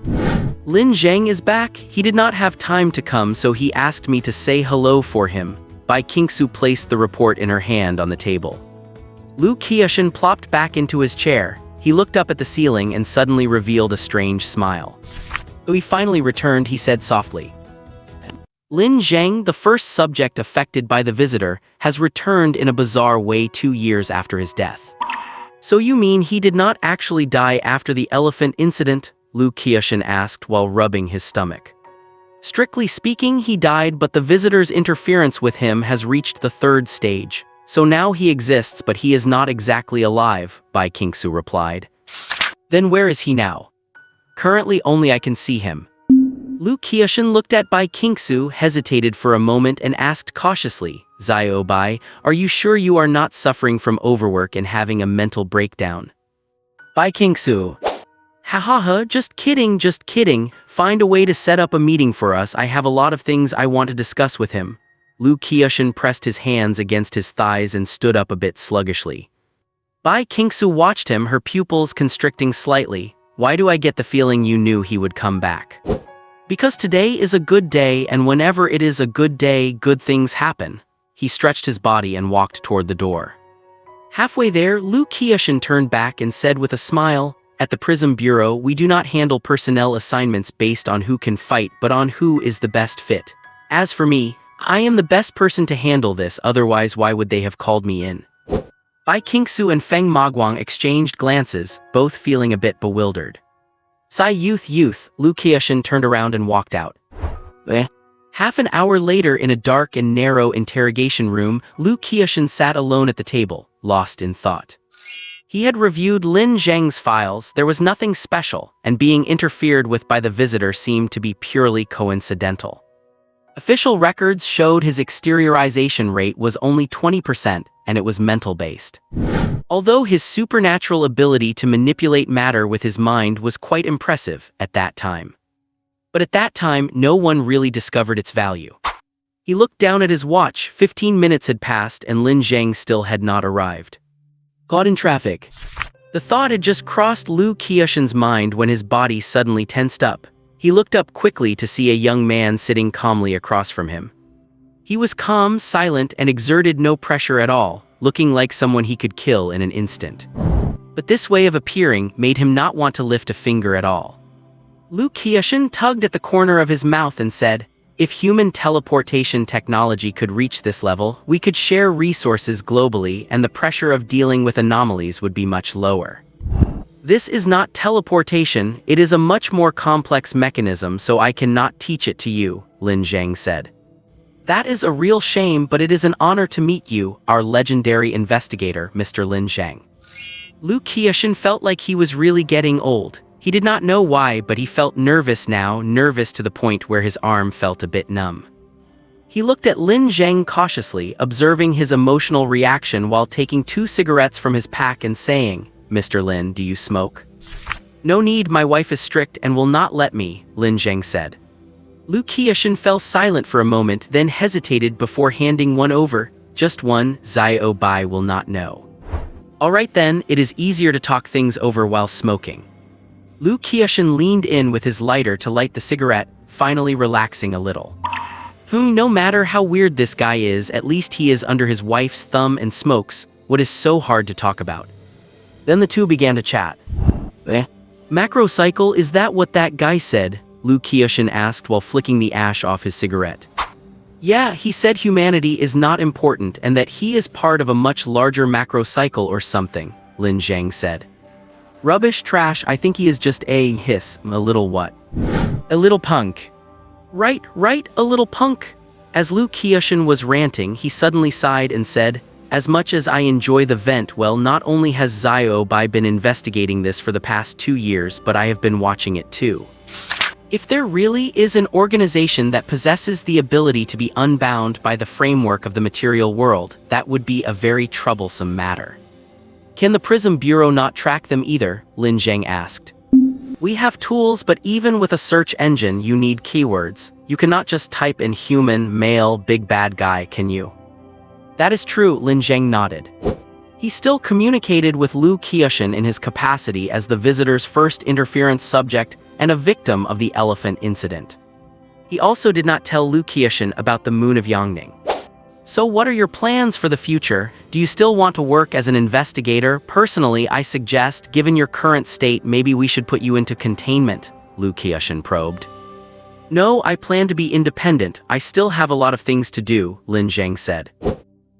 Lin Zheng is back. He did not have time to come, so he asked me to say hello for him. Bai Qingxue placed the report in her hand on the table. Lu Qiushan plopped back into his chair. He looked up at the ceiling and suddenly revealed a strange smile. When he finally returned, he said softly, Lin Zheng, the first subject affected by the visitor, has returned in a bizarre way 2 years after his death. So you mean he did not actually die after the elephant incident? Lu Qiushan asked while rubbing his stomach. Strictly speaking, he died, but the visitor's interference with him has reached the 3rd stage. So now he exists, but he is not exactly alive, Bai Qingxue replied. Then where is he now? Currently only I can see him. Lu Qiushan looked at Bai Qingxue, hesitated for a moment and asked cautiously, Xiao Bai, are you sure you are not suffering from overwork and having a mental breakdown? Bai Qingxue. Ha, just kidding. Find a way to set up a meeting for us. I have a lot of things I want to discuss with him. Lu Qiushan pressed his hands against his thighs and stood up a bit sluggishly. Bai Qingxue watched him, her pupils constricting slightly. Why do I get the feeling you knew he would come back? Because today is a good day, and whenever it is a good day, good things happen. He stretched his body and walked toward the door. Halfway there, Lu Qiushan turned back and said with a smile, at the Prism Bureau, we do not handle personnel assignments based on who can fight but on who is the best fit. As for me, I am the best person to handle this, otherwise why would they have called me in? Bai Qingxue and Feng Maguang exchanged glances, both feeling a bit bewildered. Sigh youth, Lu Qiushan turned around and walked out. Half an hour later, in a dark and narrow interrogation room, Lu Qiushan sat alone at the table, lost in thought. He had reviewed Lin Zheng's files. There was nothing special, and being interfered with by the visitor seemed to be purely coincidental. Official records showed his exteriorization rate was only 20%, and it was mental-based. Although his supernatural ability to manipulate matter with his mind was quite impressive at that time. But at that time, no one really discovered its value. He looked down at his watch. 15 minutes had passed, and Lin Zheng still had not arrived. Caught in traffic. The thought had just crossed Lu Qiushan's mind when his body suddenly tensed up. He looked up quickly to see a young man sitting calmly across from him. He was calm, silent, and exerted no pressure at all, looking like someone he could kill in an instant. But this way of appearing made him not want to lift a finger at all. Lu Qiushan tugged at the corner of his mouth and said, if human teleportation technology could reach this level, we could share resources globally and the pressure of dealing with anomalies would be much lower. This is not teleportation, it is a much more complex mechanism, so I cannot teach it to you, Lin Zheng said. That is a real shame, but it is an honor to meet you, our legendary investigator, Mr. Lin Zheng. Lu Qiushan felt like he was really getting old. He did not know why, but he felt nervous now, nervous to the point where his arm felt a bit numb. He looked at Lin Zheng cautiously, observing his emotional reaction while taking 2 cigarettes from his pack and saying, Mr. Lin, do you smoke? No need, my wife is strict and will not let me, Lin Zheng said. Lu Qiushan fell silent for a moment, then hesitated before handing one over. Just one, Xiao Bai will not know. Alright then, it is easier to talk things over while smoking. Lu Qiushan leaned in with his lighter to light the cigarette, finally relaxing a little. No matter how weird this guy is, at least he is under his wife's thumb and smokes. What is so hard to talk about? Then the two began to chat. Macro cycle, is that what that guy said? Lu Qiushan asked while flicking the ash off his cigarette. Yeah, he said humanity is not important and that he is part of a much larger macro cycle or something, Lin Zheng said. Rubbish, trash, I think he is just a little what? A little punk. Right, a little punk. As Lu Qiushan was ranting, he suddenly sighed and said, as much as I enjoy the vent, well, not only has Xiao Bai been investigating this for the past 2 years, but I have been watching it too. If there really is an organization that possesses the ability to be unbound by the framework of the material world, that would be a very troublesome matter. Can the Prism Bureau not track them either? Lin Zheng asked. We have tools, but even with a search engine you need keywords. You cannot just type in human, male, big bad guy, can you? That is true, Lin Zheng nodded. He still communicated with Lu Qiushan in his capacity as the visitor's first interference subject and a victim of the elephant incident. He also did not tell Lu Qiushan about the moon of Yangning. So what are your plans for the future? Do you still want to work as an investigator? Personally, I suggest, given your current state, maybe we should put you into containment, Lu Qiushan probed. No, I plan to be independent. I still have a lot of things to do, Lin Zheng said.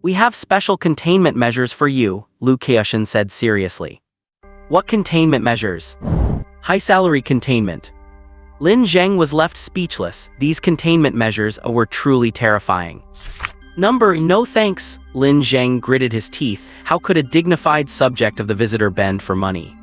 We have special containment measures for you, Lu Qiushan said seriously. What containment measures? High salary containment. Lin Zheng was left speechless. These containment measures were truly terrifying. No thanks, Lin Zheng gritted his teeth. How could a dignified subject of the visitor bend for money?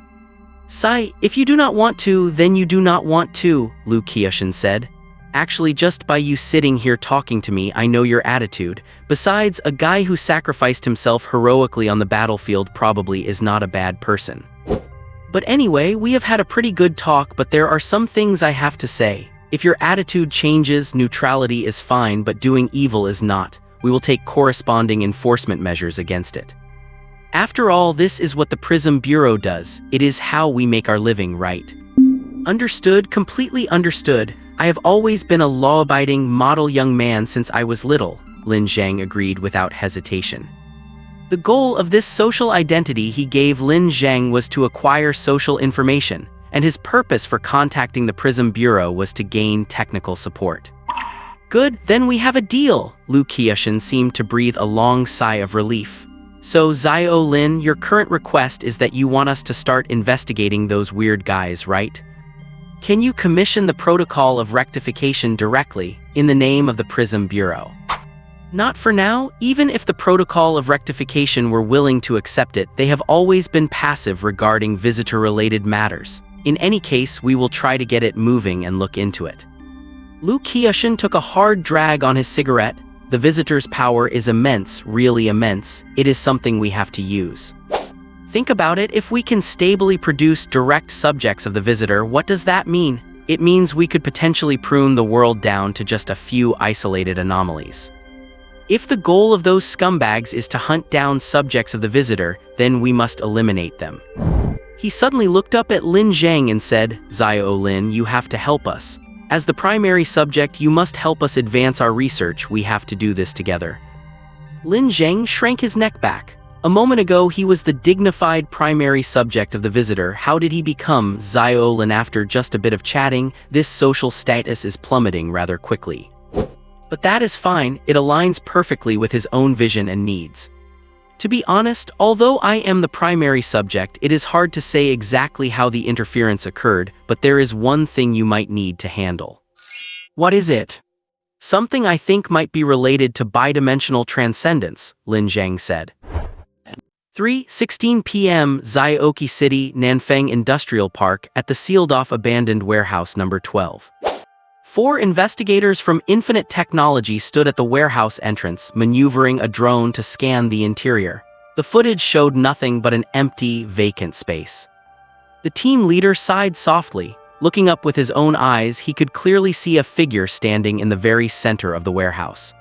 Sai, if you do not want to, then you do not want to, Lu Qiushan said. Actually, just by you sitting here talking to me, I know your attitude. Besides, a guy who sacrificed himself heroically on the battlefield probably is not a bad person. But anyway, we have had a pretty good talk, but there are some things I have to say. If your attitude changes, neutrality is fine, but doing evil is not. We will take corresponding enforcement measures against it. After all, this is what the Prism Bureau does. It is how we make our living, right? Understood, completely understood. I have always been a law-abiding, model young man since I was little, Lin Zheng agreed without hesitation. The goal of this social identity he gave Lin Zheng was to acquire social information, and his purpose for contacting the Prism Bureau was to gain technical support. Good, then we have a deal, Lu Qiushan seemed to breathe a long sigh of relief. So Xiao Lin, your current request is that you want us to start investigating those weird guys, right? Can you commission the protocol of rectification directly, in the name of the Prism Bureau? Not for now. Even if the protocol of rectification were willing to accept it, they have always been passive regarding visitor-related matters. In any case, we will try to get it moving and look into it. Lu Qiushan took a hard drag on his cigarette. The visitor's power is immense, really immense. It is something we have to use. Think about it, if we can stably produce direct subjects of the visitor, what does that mean? It means we could potentially prune the world down to just a few isolated anomalies. If the goal of those scumbags is to hunt down subjects of the visitor, then we must eliminate them. He suddenly looked up at Lin Zheng and said, Xiao Lin, you have to help us. As the primary subject, you must help us advance our research. We have to do this together. Lin Zheng shrank his neck back. A moment ago, he was the dignified primary subject of the visitor. How did he become Xiao Lin after just a bit of chatting? This social status is plummeting rather quickly. But that is fine, it aligns perfectly with his own vision and needs. To be honest, although I am the primary subject, it is hard to say exactly how the interference occurred, but there is one thing you might need to handle. What is it? Something I think might be related to bidimensional transcendence, Lin Zheng said. 3:16 p.m. Zioki City, Nanfeng Industrial Park, at the sealed-off abandoned warehouse number 12. 4 investigators from Infinite Technology stood at the warehouse entrance, maneuvering a drone to scan the interior. The footage showed nothing but an empty, vacant space. The team leader sighed softly. Looking up with his own eyes, he could clearly see a figure standing in the very center of the warehouse.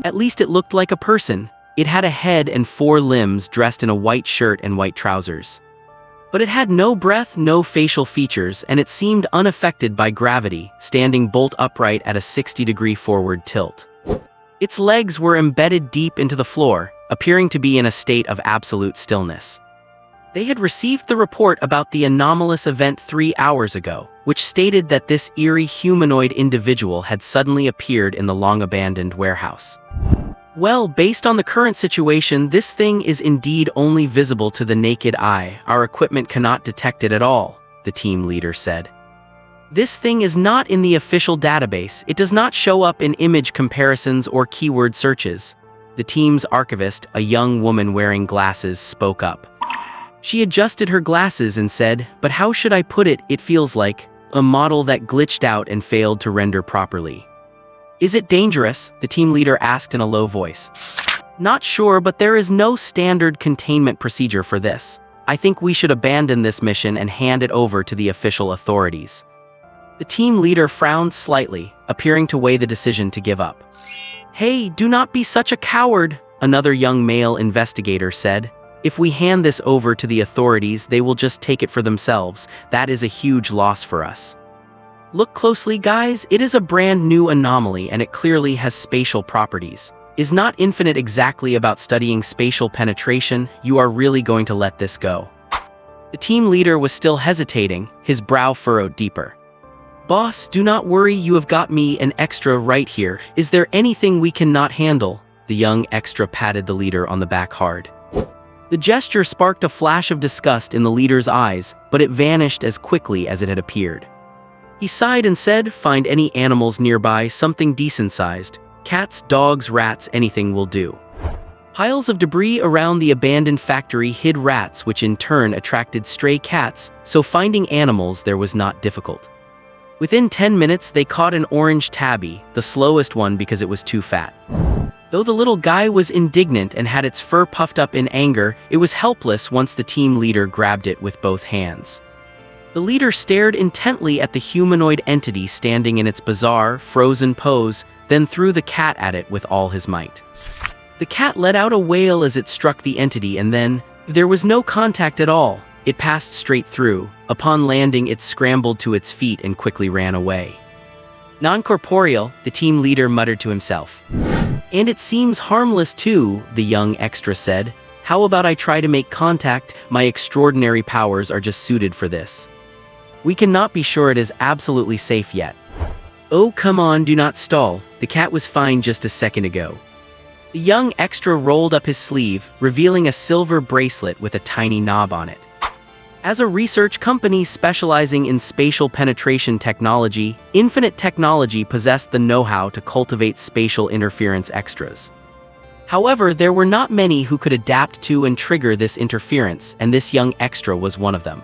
At least it looked like a person. It had a head and 4 limbs, dressed in a white shirt and white trousers. But it had no breath, no facial features, and it seemed unaffected by gravity, standing bolt upright at a 60-degree forward tilt. Its legs were embedded deep into the floor, appearing to be in a state of absolute stillness. They had received the report about the anomalous event 3 hours ago, which stated that this eerie humanoid individual had suddenly appeared in the long-abandoned warehouse. Well, based on the current situation, this thing is indeed only visible to the naked eye. Our equipment cannot detect it at all, the team leader said. This thing is not in the official database. It does not show up in image comparisons or keyword searches. The team's archivist, a young woman wearing glasses, spoke up. She adjusted her glasses and said, "But how should I put it? It feels like a model that glitched out and failed to render properly." "Is it dangerous?" the team leader asked in a low voice. "Not sure, but there is no standard containment procedure for this. I think we should abandon this mission and hand it over to the official authorities." The team leader frowned slightly, appearing to weigh the decision to give up. "Hey, do not be such a coward," another young male investigator said. If we hand this over to the authorities, they will just take it for themselves. That is a huge loss for us. Look closely, guys. It is a brand new anomaly and it clearly has spatial properties. Is not infinite exactly about studying spatial penetration? You are really going to let this go? The team leader was still hesitating, his brow furrowed deeper. Boss, do not worry, you have got me an extra right here. Is there anything we cannot handle? The young extra patted the leader on the back hard. The gesture sparked a flash of disgust in the leader's eyes, but it vanished as quickly as it had appeared. He sighed and said, find any animals nearby, something decent-sized. Cats, dogs, rats, anything will do. Piles of debris around the abandoned factory hid rats, which in turn attracted stray cats, so finding animals there was not difficult. Within 10 minutes, they caught an orange tabby, the slowest one because it was too fat. Though the little guy was indignant and had its fur puffed up in anger, it was helpless once the team leader grabbed it with both hands. The leader stared intently at the humanoid entity standing in its bizarre, frozen pose, then threw the cat at it with all his might. The cat let out a wail as it struck the entity, and then, there was no contact at all. It passed straight through. Upon landing, it scrambled to its feet and quickly ran away. Non-corporeal, the team leader muttered to himself. And it seems harmless too, the young extra said. How about I try to make contact? My extraordinary powers are just suited for this. We cannot be sure it is absolutely safe yet. Oh, come on, do not stall. The cat was fine just a second ago. The young extra rolled up his sleeve, revealing a silver bracelet with a tiny knob on it. As a research company specializing in spatial penetration technology, Infinite Technology possessed the know-how to cultivate spatial interference extras. However, there were not many who could adapt to and trigger this interference, and this young extra was one of them.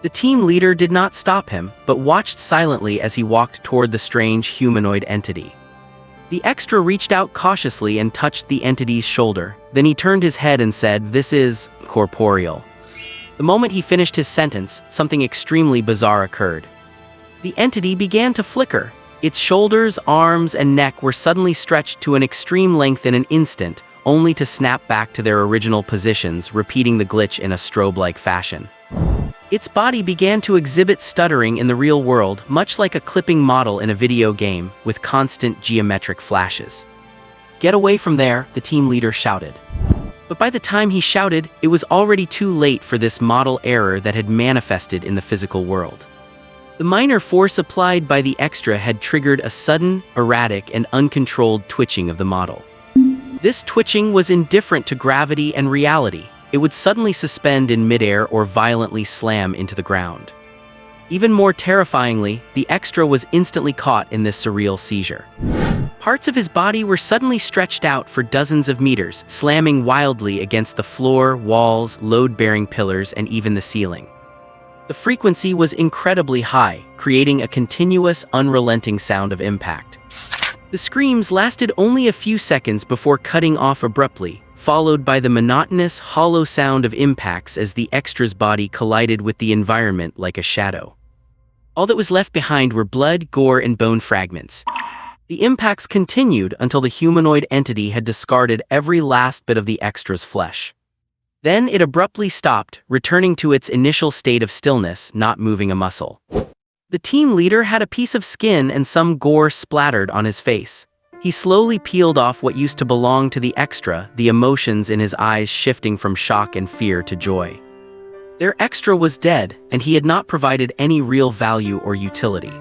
The team leader did not stop him, but watched silently as he walked toward the strange humanoid entity. The extra reached out cautiously and touched the entity's shoulder. Then he turned his head and said, "This is corporeal." The moment he finished his sentence, something extremely bizarre occurred. The entity began to flicker. Its shoulders, arms, and neck were suddenly stretched to an extreme length in an instant, only to snap back to their original positions, repeating the glitch in a strobe-like fashion. Its body began to exhibit stuttering in the real world, much like a clipping model in a video game, with constant geometric flashes. "Get away from there," the team leader shouted. But by the time he shouted, it was already too late for this model error that had manifested in the physical world. The minor force applied by the extra had triggered a sudden, erratic, and uncontrolled twitching of the model. This twitching was indifferent to gravity and reality. It would suddenly suspend in midair or violently slam into the ground. Even more terrifyingly, the extra was instantly caught in this surreal seizure. Parts of his body were suddenly stretched out for dozens of meters, slamming wildly against the floor, walls, load-bearing pillars, and even the ceiling. The frequency was incredibly high, creating a continuous, unrelenting sound of impact. The screams lasted only a few seconds before cutting off abruptly, followed by the monotonous, hollow sound of impacts as the extra's body collided with the environment like a shadow. All that was left behind were blood, gore, and bone fragments. The impacts continued until the humanoid entity had discarded every last bit of the extra's flesh. Then it abruptly stopped, returning to its initial state of stillness, not moving a muscle. The team leader had a piece of skin and some gore splattered on his face. He slowly peeled off what used to belong to the extra, the emotions in his eyes shifting from shock and fear to joy. Their extra was dead, and he had not provided any real value or utility.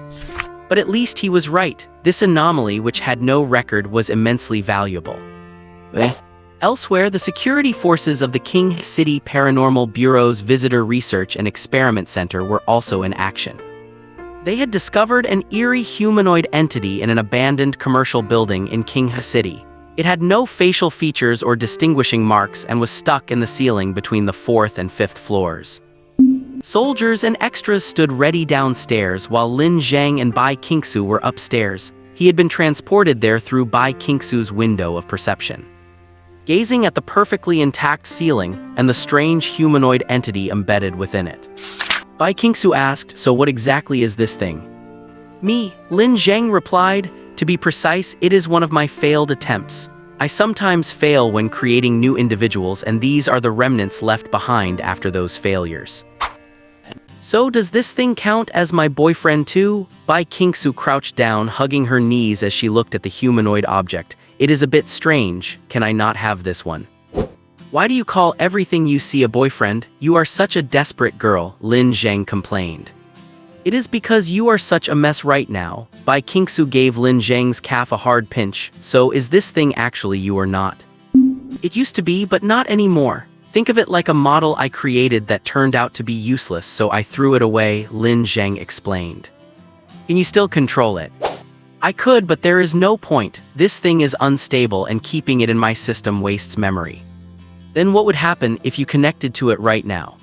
But at least he was right. This anomaly, which had no record, was immensely valuable. Elsewhere, the security forces of the King City Paranormal Bureau's Visitor Research and Experiment Center were also in action. They had discovered an eerie humanoid entity in an abandoned commercial building in King City. It had no facial features or distinguishing marks and was stuck in the ceiling between the 4th and 5th floors. Soldiers and extras stood ready downstairs while Lin Zheng and Bai Qingxue were upstairs. He had been transported there through Bai Qingxue's window of perception. Gazing at the perfectly intact ceiling and the strange humanoid entity embedded within it, Bai Qingxue asked, "So what exactly is this thing?" "Me," Lin Zheng replied. "To be precise, it is one of my failed attempts. I sometimes fail when creating new individuals, and these are the remnants left behind after those failures. So does this thing count as my boyfriend too? Bai Qingxue crouched down, hugging her knees as she looked at the humanoid object. It is a bit strange. Can I not have this one? Why do you call everything you see a boyfriend? You are such a desperate girl, Lin Zheng complained. It is because you are such a mess right now. Bai Qingxue gave Lin Zheng's calf a hard pinch. So is this thing actually you or not? It used to be, but not anymore. Think of it like a model I created that turned out to be useless, so I threw it away, Lin Zheng explained. Can you still control it? I could, but there is no point. This thing is unstable and keeping it in my system wastes memory. Then what would happen if you connected to it right now?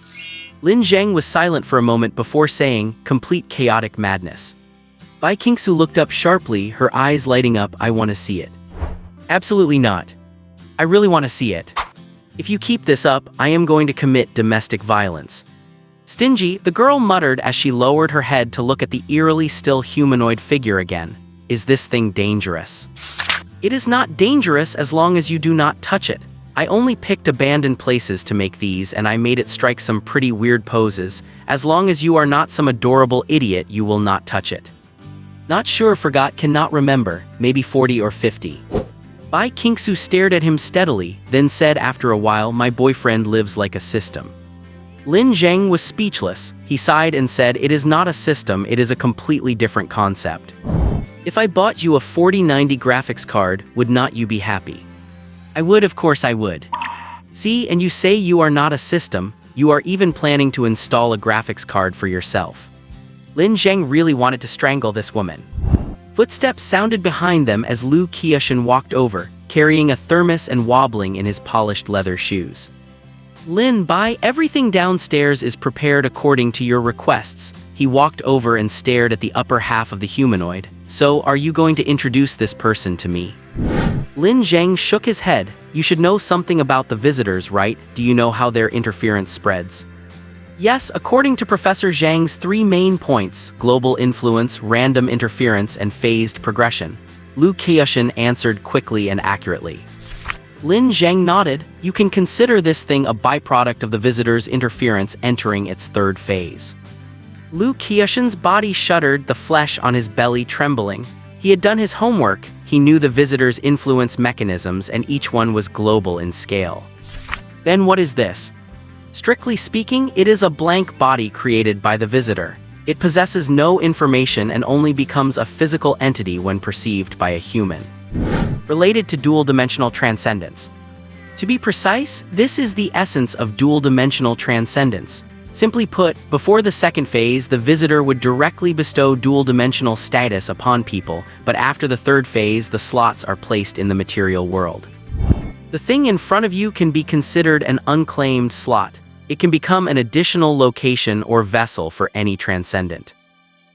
Lin Zheng was silent for a moment before saying, complete chaotic madness. Bai Qingxue looked up sharply, her eyes lighting up. I want to see it. Absolutely not. I really want to see it. If you keep this up, I am going to commit domestic violence. Stingy, the girl muttered as she lowered her head to look at the eerily still humanoid figure again. Is this thing dangerous? It is not dangerous as long as you do not touch it. I only picked abandoned places to make these, and I made it strike some pretty weird poses. As long as you are not some adorable idiot, you will not touch it. Not sure, forgot, cannot remember, maybe 40 or 50. Bai Qingxue stared at him steadily, then said after a while, my boyfriend lives like a system. Lin Zheng was speechless. He sighed and said, it is not a system, it is a completely different concept. If I bought you a 4090 graphics card, would not you be happy? I would, of course I would. See, and you say you are not a system, you are even planning to install a graphics card for yourself. Lin Zheng really wanted to strangle this woman. Footsteps sounded behind them as Lu Qiushan walked over, carrying a thermos and wobbling in his polished leather shoes. Lin Bai, everything downstairs is prepared according to your requests. He walked over and stared at the upper half of the humanoid. So, are you going to introduce this person to me? Lin Zheng shook his head. You should know something about the visitors, right? Do you know how their interference spreads? Yes, according to Professor Zhang's 3 main points, global influence, random interference, and phased progression. Lu Qiushan answered quickly and accurately. Lin Zheng nodded. You can consider this thing a byproduct of the visitor's interference entering its 3rd phase. Lu Qiushan's body shuddered, the flesh on his belly trembling. He had done his homework. He knew the visitor's influence mechanisms, and each one was global in scale. Then what is this? Strictly speaking, it is a blank body created by the visitor. It possesses no information and only becomes a physical entity when perceived by a human. Related to dual-dimensional transcendence. To be precise, this is the essence of dual-dimensional transcendence. Simply put, before the 2nd phase, the visitor would directly bestow dual-dimensional status upon people, but after the 3rd phase, the slots are placed in the material world. The thing in front of you can be considered an unclaimed slot. It can become an additional location or vessel for any transcendent.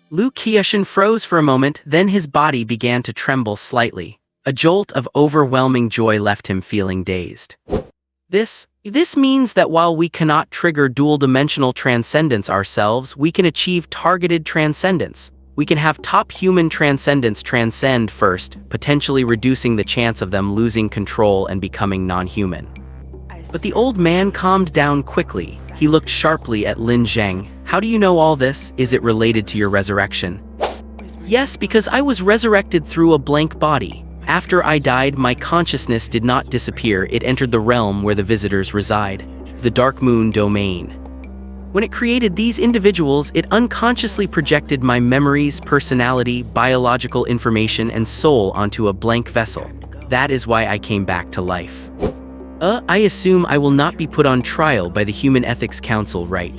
Lu Qiushan froze for a moment, then his body began to tremble slightly. A jolt of overwhelming joy left him feeling dazed. This means that while we cannot trigger dual-dimensional transcendence ourselves, we can achieve targeted transcendence. We can have top human transcendents transcend first, potentially reducing the chance of them losing control and becoming non-human. But the old man calmed down quickly. He looked sharply at Lin Zheng. How do you know all this? Is it related to your resurrection? Yes, because I was resurrected through a blank body. After I died, my consciousness did not disappear. It entered the realm where the visitors reside, the Dark Moon domain. When it created these individuals, it unconsciously projected my memories, personality, biological information, and soul onto a blank vessel. That is why I came back to life. I assume I will not be put on trial by the Human Ethics Council, right?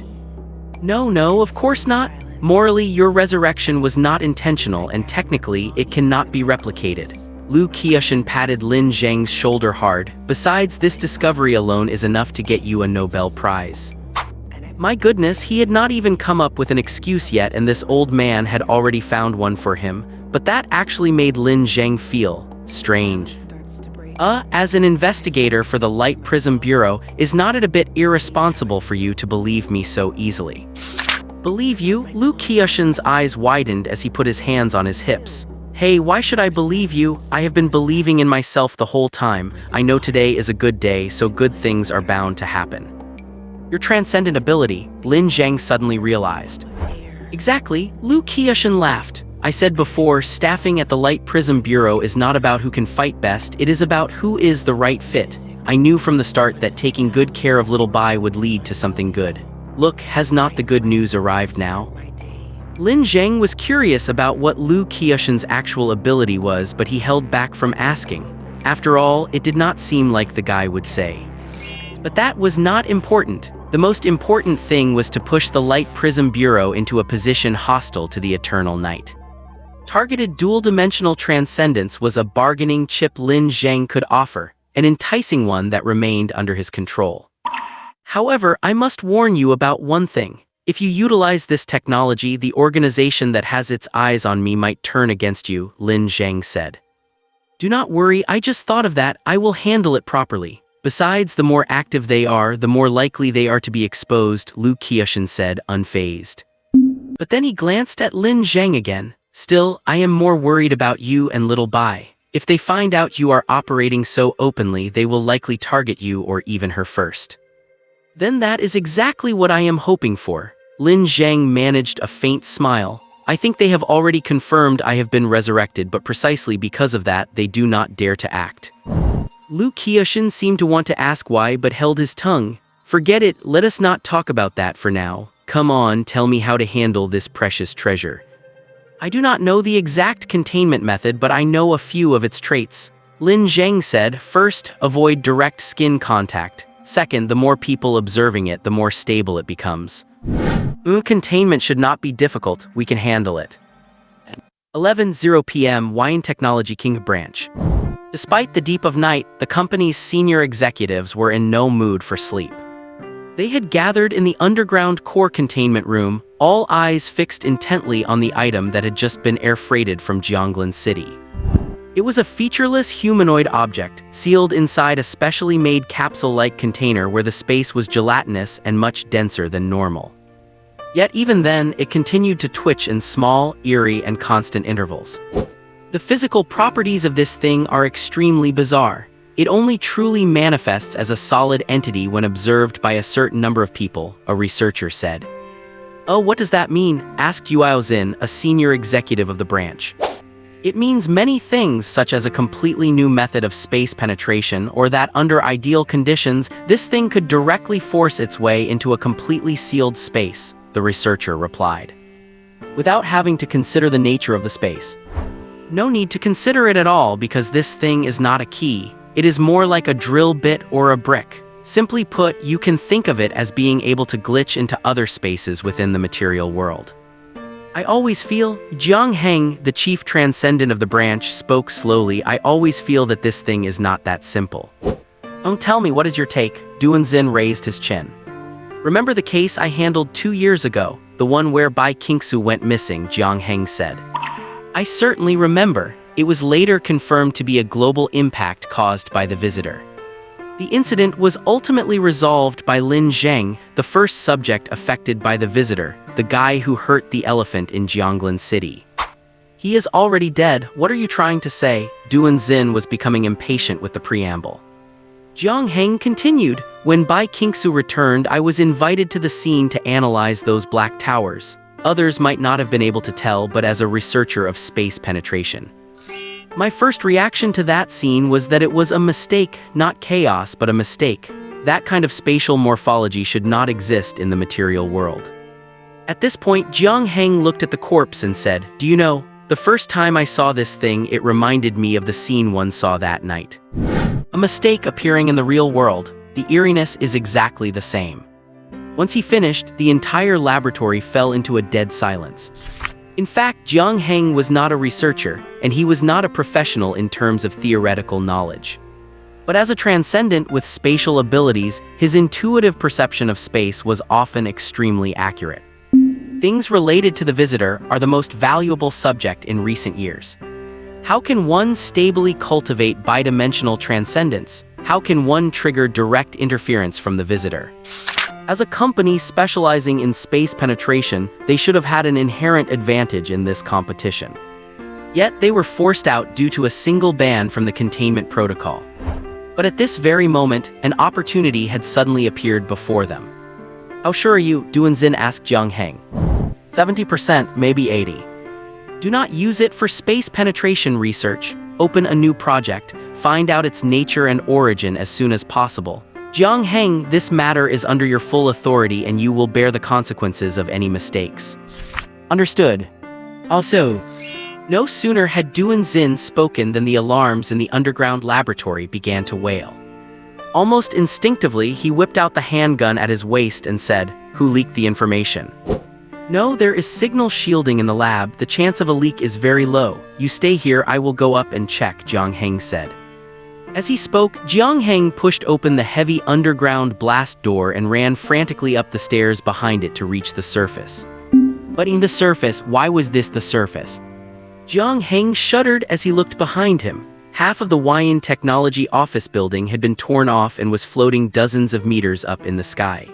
No, of course not. Morally, your resurrection was not intentional, and technically, it cannot be replicated. Lu Qiushan patted Lin Zheng's shoulder hard. Besides, this discovery alone is enough to get you a Nobel Prize. My goodness, he had not even come up with an excuse yet, and this old man had already found one for him. But that actually made Lin Zheng feel strange. As an investigator for the Light Prism Bureau, is not it a bit irresponsible for you to believe me so easily? Believe you? Lu Qiushan's eyes widened as he put his hands on his hips. Hey, why should I believe you? I have been believing in myself the whole time. I know today is a good day, so good things are bound to happen. Your transcendent ability, Lin Zheng suddenly realized. Exactly, Lu Qiushan laughed. I said before, staffing at the Light Prism Bureau is not about who can fight best, it is about who is the right fit. I knew from the start that taking good care of little Bai would lead to something good. Look, has not the good news arrived now? Lin Zheng was curious about what Lu Qiushan's actual ability was, but he held back from asking. After all, it did not seem like the guy would say. But that was not important. The most important thing was to push the Light Prism Bureau into a position hostile to the Eternal Night. Targeted dual-dimensional transcendence was a bargaining chip Lin Zheng could offer, an enticing one that remained under his control. However, I must warn you about one thing. If you utilize this technology, the organization that has its eyes on me might turn against you, Lin Zheng said. Do not worry, I just thought of that, I will handle it properly. Besides, the more active they are, the more likely they are to be exposed, Lu Qiushan said, unfazed. But then he glanced at Lin Zheng again. Still, I am more worried about you and little Bai. If they find out you are operating so openly, they will likely target you or even her first. Then that is exactly what I am hoping for. Lin Zheng managed a faint smile. I think they have already confirmed I have been resurrected, but precisely because of that, they do not dare to act. Lu Qiushan seemed to want to ask why, but held his tongue. Forget it, let us not talk about that for now. Come on, tell me how to handle this precious treasure. I do not know the exact containment method, but I know a few of its traits. Lin Zheng said, first, avoid direct skin contact. Second, the more people observing it, the more stable it becomes. Containment should not be difficult, we can handle it. 11:00 p.m. Wine Technology King Branch. Despite the deep of night, the company's senior executives were in no mood for sleep. They had gathered in the underground core containment room, all eyes fixed intently on the item that had just been air-freighted from Jianglan City. It was a featureless humanoid object, sealed inside a specially made capsule-like container where the space was gelatinous and much denser than normal. Yet even then, it continued to twitch in small, eerie, and constant intervals. The physical properties of this thing are extremely bizarre. It only truly manifests as a solid entity when observed by a certain number of people, a researcher said. Oh, what does that mean? Asked Yuao Xin, a senior executive of the branch. It means many things, such as a completely new method of space penetration, or that under ideal conditions, this thing could directly force its way into a completely sealed space, the researcher replied. Without having to consider the nature of the space. No need to consider it at all, because this thing is not a key. It is more like a drill bit or a brick. Simply put, you can think of it as being able to glitch into other spaces within the material world. I always feel, Jiang Heng, the chief transcendent of the branch, spoke slowly, I always feel that this thing is not that simple. Oh, tell me, what is your take? Duan Xin raised his chin. Remember the case I handled 2 years ago, the one where Bai Qingxue went missing, Jiang Heng said. I certainly remember. It was later confirmed to be a global impact caused by the visitor. The incident was ultimately resolved by Lin Zheng, the first subject affected by the visitor, the guy who hurt the elephant in Jianglan City. He is already dead, what are you trying to say? Duan Xin was becoming impatient with the preamble. Jiang Heng continued, when Bai Qingxue returned, I was invited to the scene to analyze those black towers. Others might not have been able to tell, but as a researcher of space penetration. My first reaction to that scene was that it was a mistake, not chaos, but a mistake. That kind of spatial morphology should not exist in the material world. At this point, Jiang Heng looked at the corpse and said, do you know, the first time I saw this thing, it reminded me of the scene one saw that night. A mistake appearing in the real world, the eeriness is exactly the same. Once he finished, the entire laboratory fell into a dead silence. In fact, Jiang Heng was not a researcher, and he was not a professional in terms of theoretical knowledge. But as a transcendent with spatial abilities, his intuitive perception of space was often extremely accurate. Things related to the visitor are the most valuable subject in recent years. How can one stably cultivate bidimensional transcendence? How can one trigger direct interference from the visitor? As a company specializing in space penetration, they should have had an inherent advantage in this competition. Yet they were forced out due to a single ban from the containment protocol. But at this very moment, an opportunity had suddenly appeared before them. "How sure are you?" Lin Zheng asked Jiang Heng. 70%, maybe 80. "Do not use it for space penetration research. Open a new project. Find out its nature and origin as soon as possible. Jiang Heng, this matter is under your full authority and you will bear the consequences of any mistakes." "Understood." Also, no sooner had Lin Zheng spoken than the alarms in the underground laboratory began to wail. Almost instinctively, he whipped out the handgun at his waist and said, "Who leaked the information?" "No, there is signal shielding in the lab. The chance of a leak is very low. You stay here, I will go up and check," Jiang Heng said. As he spoke, Jiang Heng pushed open the heavy underground blast door and ran frantically up the stairs behind it to reach the surface. But in the surface, why was this the surface? Jiang Heng shuddered as he looked behind him. Half of the Weian Technology office building had been torn off and was floating dozens of meters up in the sky.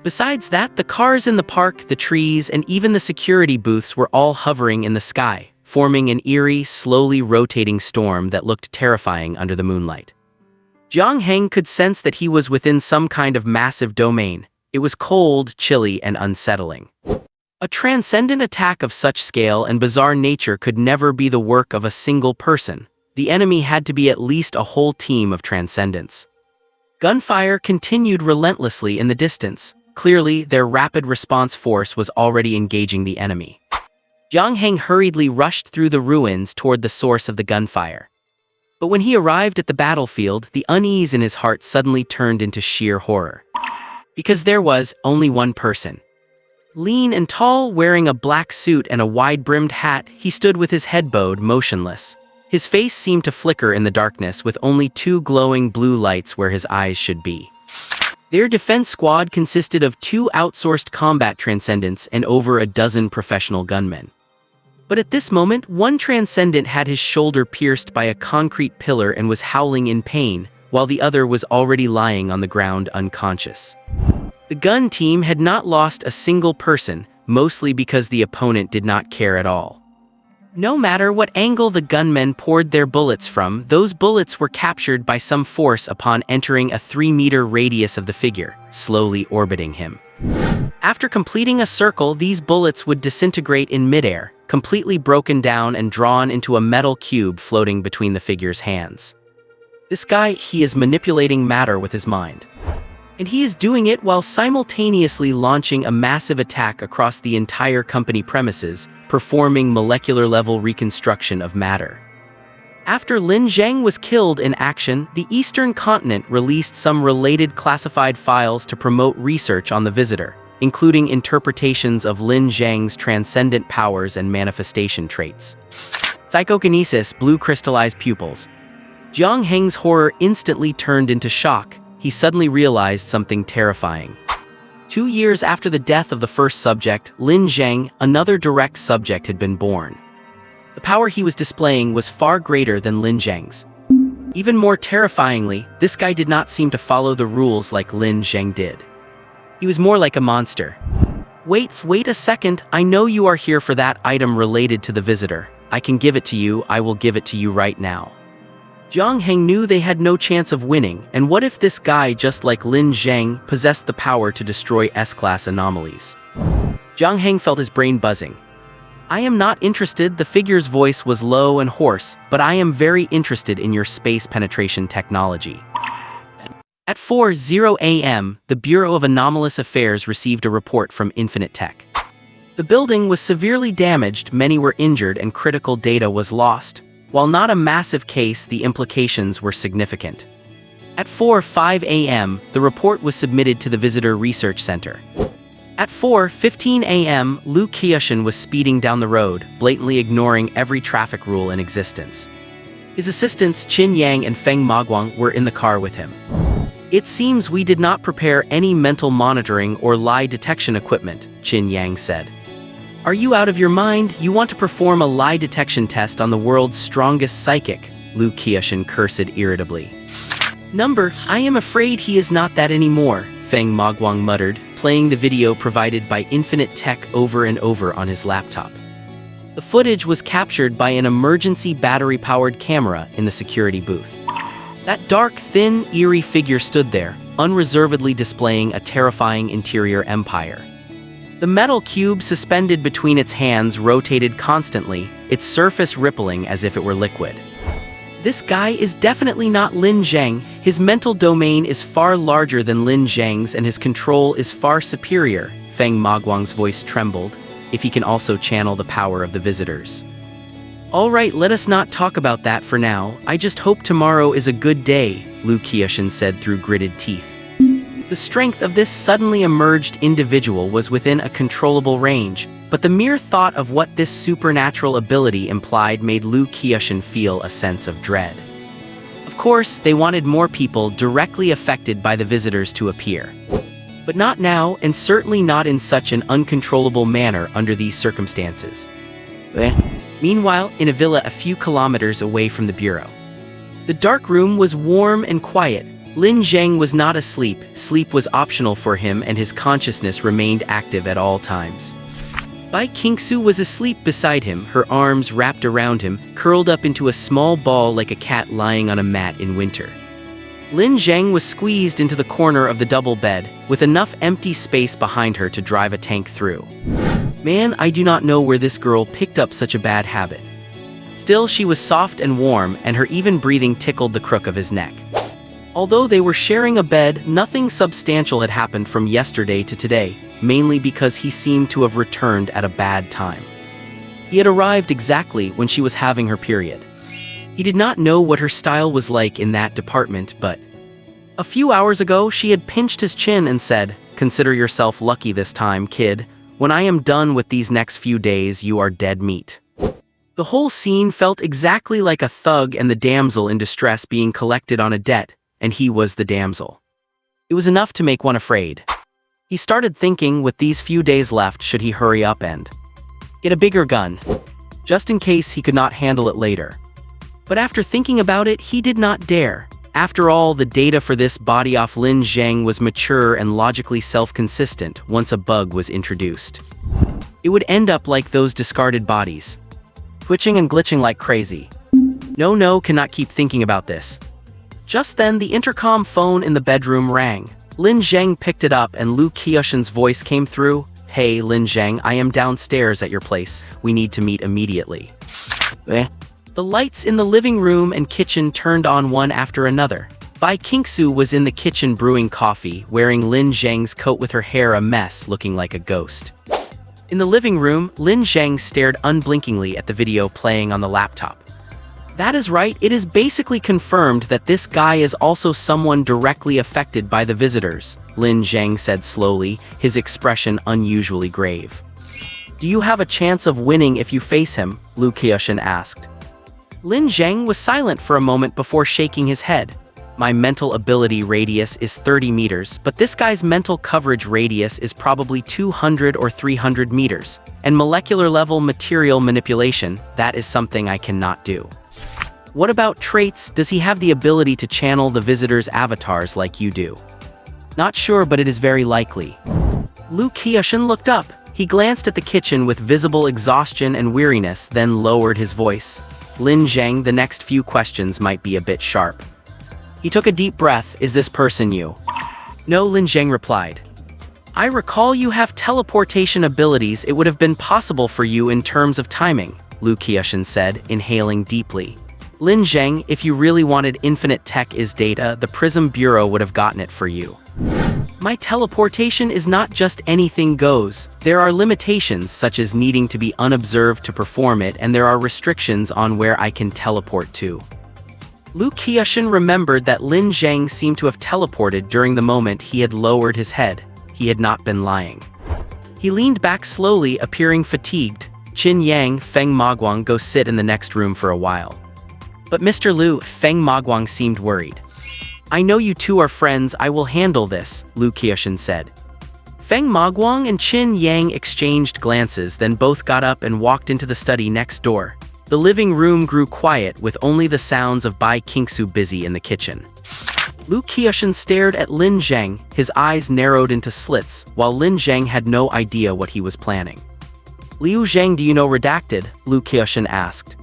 Besides that, the cars in the park, the trees, and even the security booths were all hovering in the sky, forming an eerie, slowly rotating storm that looked terrifying under the moonlight. Jiang Heng could sense that he was within some kind of massive domain. It was cold, chilly, and unsettling. A transcendent attack of such scale and bizarre nature could never be the work of a single person. The enemy had to be at least a whole team of transcendents. Gunfire continued relentlessly in the distance. Clearly, their rapid response force was already engaging the enemy. Jiang Heng hurriedly rushed through the ruins toward the source of the gunfire. But when he arrived at the battlefield, the unease in his heart suddenly turned into sheer horror. Because there was only one person. Lean and tall, wearing a black suit and a wide-brimmed hat, he stood with his head bowed, motionless. His face seemed to flicker in the darkness with only two glowing blue lights where his eyes should be. Their defense squad consisted of 2 outsourced combat transcendents and over a dozen professional gunmen. But at this moment, one transcendent had his shoulder pierced by a concrete pillar and was howling in pain, while the other was already lying on the ground unconscious. The gun team had not lost a single person, mostly because the opponent did not care at all. No matter what angle the gunmen poured their bullets from, those bullets were captured by some force upon entering a 3-meter radius of the figure, slowly orbiting him. After completing a circle, these bullets would disintegrate in midair, completely broken down and drawn into a metal cube floating between the figure's hands. This guy, he is manipulating matter with his mind. And he is doing it while simultaneously launching a massive attack across the entire company premises, performing molecular-level reconstruction of matter. After Lin Zheng was killed in action, the Eastern continent released some related classified files to promote research on the visitor, including interpretations of Lin Zheng's transcendent powers and manifestation traits. Psychokinesis, blue crystallized pupils. Jiang Heng's horror instantly turned into shock. He suddenly realized something terrifying. 2 years after the death of the first subject, Lin Zheng, another direct subject had been born. The power he was displaying was far greater than Lin Zheng's. Even more terrifyingly, this guy did not seem to follow the rules like Lin Zheng did. He was more like a monster. Wait a second, I know you are here for that item related to the visitor. I can give it to you, I will give it to you right now. Jiang Heng knew they had no chance of winning, and what if this guy, just like Lin Zheng, possessed the power to destroy S-class anomalies? Jiang Heng felt his brain buzzing. "I am not interested," the figure's voice was low and hoarse, "but I am very interested in your space penetration technology." At 4:00 a.m., the Bureau of Anomalous Affairs received a report from Infinite Tech. The building was severely damaged, many were injured, and critical data was lost. While not a massive case, the implications were significant. At 4:05 a.m., the report was submitted to the Visitor Research Center. At 4:15 a.m., Lu Qiushan was speeding down the road, blatantly ignoring every traffic rule in existence. His assistants Qin Yang and Feng Maguang were in the car with him. "It seems we did not prepare any mental monitoring or lie detection equipment," Qin Yang said. "Are you out of your mind? You want to perform a lie detection test on the world's strongest psychic?" Lu Qiushan cursed irritably. I am afraid he is not that anymore," Feng Maguang muttered, playing the video provided by Infinite Tech over and over on his laptop. The footage was captured by an emergency battery-powered camera in the security booth. That dark, thin, eerie figure stood there, unreservedly displaying a terrifying interior empire. The metal cube suspended between its hands rotated constantly, its surface rippling as if it were liquid. This guy is definitely not Lin Zheng. His mental domain is far larger than Lin Zheng's and his control is far superior. Feng Maguang's voice trembled, if he can also channel the power of the visitors. All right, let us not talk about that for now. I just hope tomorrow is a good day, Lu Qiushan said through gritted teeth. The strength of this suddenly emerged individual was within a controllable range, but the mere thought of what this supernatural ability implied made Lu Qiushan feel a sense of dread. Of course, they wanted more people directly affected by the visitors to appear. But not now, and certainly not in such an uncontrollable manner under these circumstances. Meanwhile, in a villa a few kilometers away from the bureau. The dark room was warm and quiet. Lin Zheng was not asleep. Sleep was optional for him and his consciousness remained active at all times. Bai Qingxue was asleep beside him, her arms wrapped around him, curled up into a small ball like a cat lying on a mat in winter. Lin Zheng was squeezed into the corner of the double bed, with enough empty space behind her to drive a tank through. Man, I do not know where this girl picked up such a bad habit. Still, she was soft and warm, and her even breathing tickled the crook of his neck. Although they were sharing a bed, nothing substantial had happened from yesterday to today, mainly because he seemed to have returned at a bad time. He had arrived exactly when she was having her period. He did not know what her style was like in that department, but a few hours ago she had pinched his chin and said, "Consider yourself lucky this time, kid. When I am done with these next few days, you are dead meat." The whole scene felt exactly like a thug and the damsel in distress being collected on a debt, and he was the damsel. It was enough to make one afraid. He started thinking, with these few days left, should he hurry up and get a bigger gun, just in case he could not handle it later. But after thinking about it, he did not dare. After all, the data for this body of Lin Zheng was mature and logically self-consistent once a bug was introduced. It would end up like those discarded bodies, twitching and glitching like crazy. No, cannot keep thinking about this. Just then, the intercom phone in the bedroom rang. Lin Zheng picked it up and Lu Qiushan's voice came through. "Hey, Lin Zheng, I am downstairs at your place. We need to meet immediately." The lights in the living room and kitchen turned on one after another. Bai Qingxue was in the kitchen brewing coffee, wearing Lin Zheng's coat with her hair a mess, looking like a ghost. In the living room, Lin Zheng stared unblinkingly at the video playing on the laptop. That is right, it is basically confirmed that this guy is also someone directly affected by the visitors, Lin Zheng said slowly, his expression unusually grave. "Do you have a chance of winning if you face him?" Lu Qiushan asked. Lin Zheng was silent for a moment before shaking his head. "My mental ability radius is 30 meters, but this guy's mental coverage radius is probably 200 or 300 meters, and molecular-level material manipulation, that is something I cannot do." "What about traits? Does he have the ability to channel the visitors' avatars like you do?" "Not sure, but it is very likely." Lu Qiushan looked up. He glanced at the kitchen with visible exhaustion and weariness, then lowered his voice. "Lin Zheng, the next few questions might be a bit sharp." He took a deep breath. "Is this person you?" "No," Lin Zheng replied. "I recall you have teleportation abilities. It would have been possible for you in terms of timing," Lu Qiushan said, inhaling deeply. "Lin Zheng, if you really wanted infinite tech is data, the Prism Bureau would have gotten it for you." "My teleportation is not just anything goes. There are limitations, such as needing to be unobserved to perform it, and there are restrictions on where I can teleport to." Lu Qiushan remembered that Lin Zheng seemed to have teleported during the moment he had lowered his head. He had not been lying. He leaned back slowly, appearing fatigued. "Qin Yang, Feng Maguang, go sit in the next room for a while." "But Mr. Lu," Feng Maguang seemed worried. "I know you two are friends, I will handle this," Lu Qiushan said. Feng Maguang and Qin Yang exchanged glances, then both got up and walked into the study next door. The living room grew quiet, with only the sounds of Bai Qingxue busy in the kitchen. Lu Qiushan stared at Lin Zheng, his eyes narrowed into slits, while Lin Zheng had no idea what he was planning. Liu Zheng, do you know redacted? Lu Qiushan asked.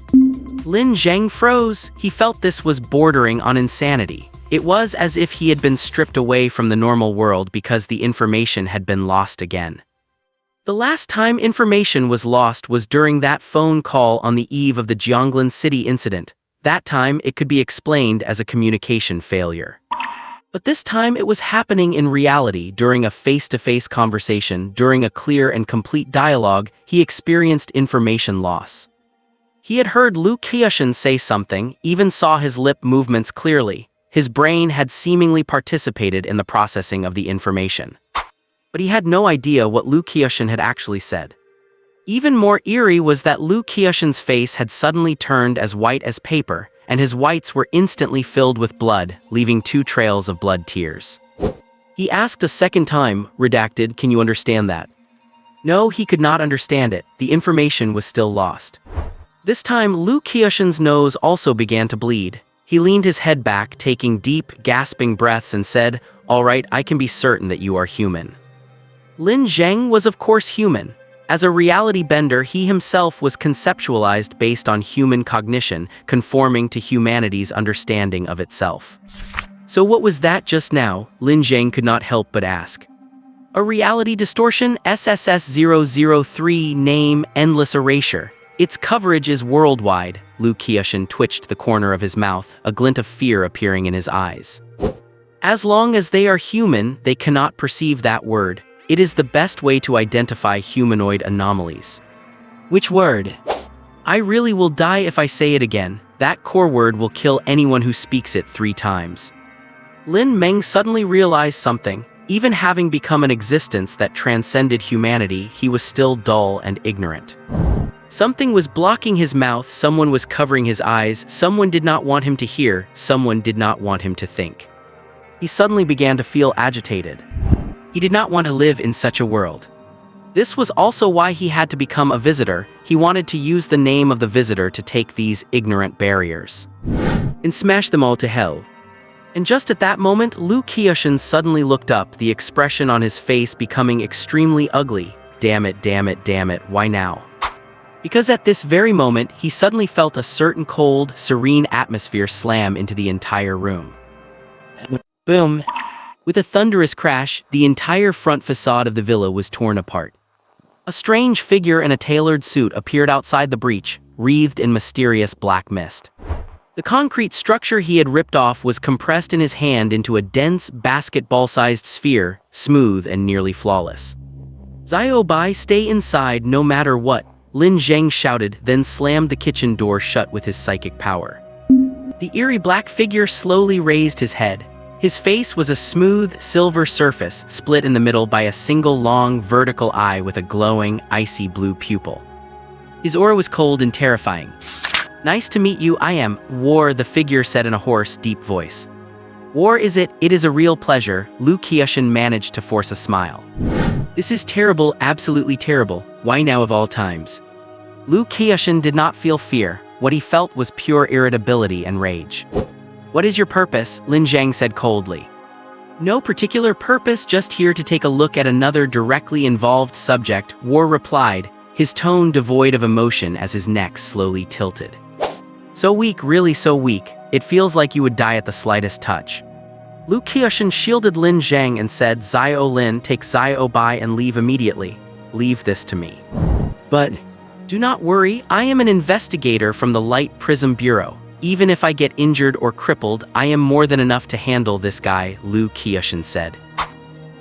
Lin Zheng froze. He felt this was bordering on insanity. It was as if he had been stripped away from the normal world because the information had been lost again. The last time information was lost was during that phone call on the eve of the Jianglan City incident. That time it could be explained as a communication failure. But this time it was happening in reality during a face-to-face conversation. During a clear and complete dialogue, he experienced information loss. He had heard Lu Qiushan say something, even saw his lip movements clearly. His brain had seemingly participated in the processing of the information. But he had no idea what Lu Qiushan had actually said. Even more eerie was that Lu Qiushan's face had suddenly turned as white as paper, and his whites were instantly filled with blood, leaving 2 trails of blood tears. He asked a second time, redacted, can you understand that? No, he could not understand it. The information was still lost. This time, Lu Qiushan's nose also began to bleed. He leaned his head back, taking deep, gasping breaths and said, all right, I can be certain that you are human. Lin Zheng was of course human. As a reality bender, he himself was conceptualized based on human cognition, conforming to humanity's understanding of itself. So what was that just now? Lin Zheng could not help but ask. A reality distortion, SSS003, name, endless erasure. Its coverage is worldwide. Lu Qiushan twitched the corner of his mouth, a glint of fear appearing in his eyes. As long as they are human, they cannot perceive that word. It is the best way to identify humanoid anomalies. Which word? I really will die if I say it again. That core word will kill anyone who speaks it 3 times. Lin Meng suddenly realized something. Even having become an existence that transcended humanity, he was still dull and ignorant. Something was blocking his mouth, someone was covering his eyes, someone did not want him to hear, someone did not want him to think. He suddenly began to feel agitated. He did not want to live in such a world. This was also why he had to become a visitor. He wanted to use the name of the visitor to take these ignorant barriers and smash them all to hell. And just at that moment, Lu Qiushan suddenly looked up, the expression on his face becoming extremely ugly. Damn it, damn it, damn it, why now? Because at this very moment, he suddenly felt a certain cold, serene atmosphere slam into the entire room. Boom! With a thunderous crash, the entire front facade of the villa was torn apart. A strange figure in a tailored suit appeared outside the breach, wreathed in mysterious black mist. The concrete structure he had ripped off was compressed in his hand into a dense, basketball-sized sphere, smooth and nearly flawless. Xiao Bai, stay inside no matter what, Lin Zheng shouted, then slammed the kitchen door shut with his psychic power. The eerie black figure slowly raised his head. His face was a smooth, silver surface, split in the middle by a single long, vertical eye with a glowing, icy blue pupil. His aura was cold and terrifying. Nice to meet you, I am War, the figure said in a hoarse, deep voice. War is it? It is a real pleasure. Lu Qiushan managed to force a smile. This is terrible, absolutely terrible. Why now of all times? Lu Qiushan did not feel fear. What he felt was pure irritability and rage. What is your purpose? Lin Zheng said coldly. No particular purpose, just here to take a look at another directly involved subject, War replied, his tone devoid of emotion as his neck slowly tilted. So weak, really so weak, it feels like you would die at the slightest touch. Lu Qiushan shielded Lin Zheng and said, Xiao Lin, take Xiao Bai and leave immediately. Leave this to me. But do not worry, I am an investigator from the Light Prism Bureau. Even if I get injured or crippled, I am more than enough to handle this guy, Lu Qiushan said.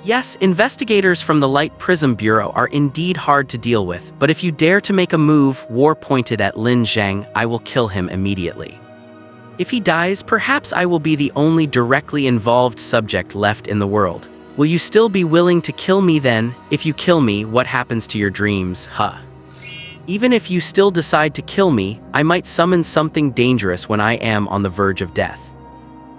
Yes, investigators from the Light Prism Bureau are indeed hard to deal with, but if you dare to make a move, War pointed at Lin Zheng, I will kill him immediately. If he dies, perhaps I will be the only directly involved subject left in the world. Will you still be willing to kill me then? If you kill me, what happens to your dreams, huh? Even if you still decide to kill me, I might summon something dangerous when I am on the verge of death.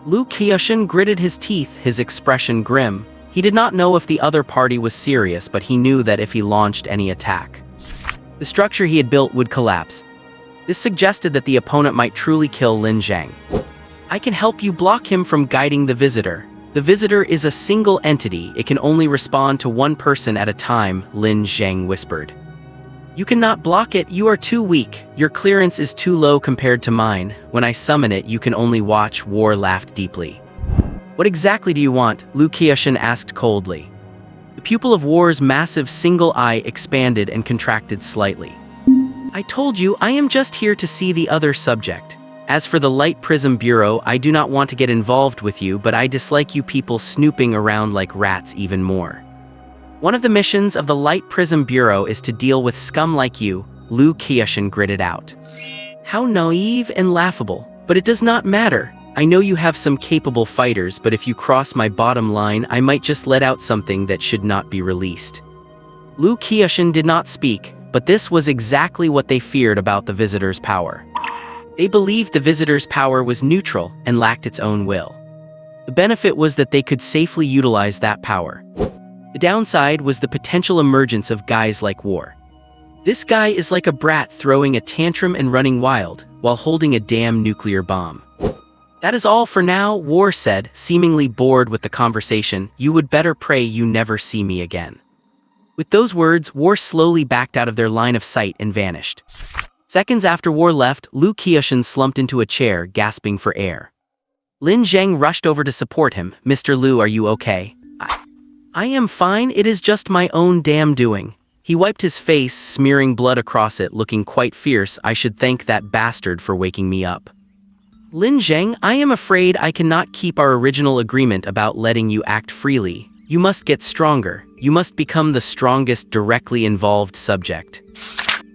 Lu Qiushan gritted his teeth, his expression grim. He did not know if the other party was serious, but he knew that if he launched any attack, the structure he had built would collapse. This suggested that the opponent might truly kill Lin Zheng. I can help you block him from guiding the visitor. The visitor is a single entity, it can only respond to one person at a time, Lin Zheng whispered. You cannot block it, you are too weak. Your clearance is too low compared to mine. When I summon it, you can only watch. War laughed deeply. What exactly do you want? Lu Qiushan asked coldly. The pupil of War's massive single eye expanded and contracted slightly. I told you, I am just here to see the other subject. As for the Light Prism Bureau, I do not want to get involved with you, but I dislike you people snooping around like rats even more. One of the missions of the Light Prism Bureau is to deal with scum like you, Lu Qiushan gritted out. How naive and laughable, but it does not matter. I know you have some capable fighters, but if you cross my bottom line, I might just let out something that should not be released. Lu Qiushan did not speak, but this was exactly what they feared about the visitor's power. They believed the visitor's power was neutral and lacked its own will. The benefit was that they could safely utilize that power. The downside was the potential emergence of guys like War. This guy is like a brat throwing a tantrum and running wild, while holding a damn nuclear bomb. That is all for now, War said, seemingly bored with the conversation. You would better pray you never see me again. With those words, War slowly backed out of their line of sight and vanished. Seconds after War left, Lu Qiushan slumped into a chair, gasping for air. Lin Zheng rushed over to support him. Mr. Lu, are you okay? I am fine, it is just my own damn doing. He wiped his face, smearing blood across it, looking quite fierce. I should thank that bastard for waking me up. Lin Zheng, I am afraid I cannot keep our original agreement about letting you act freely. You must get stronger. You must become the strongest directly involved subject.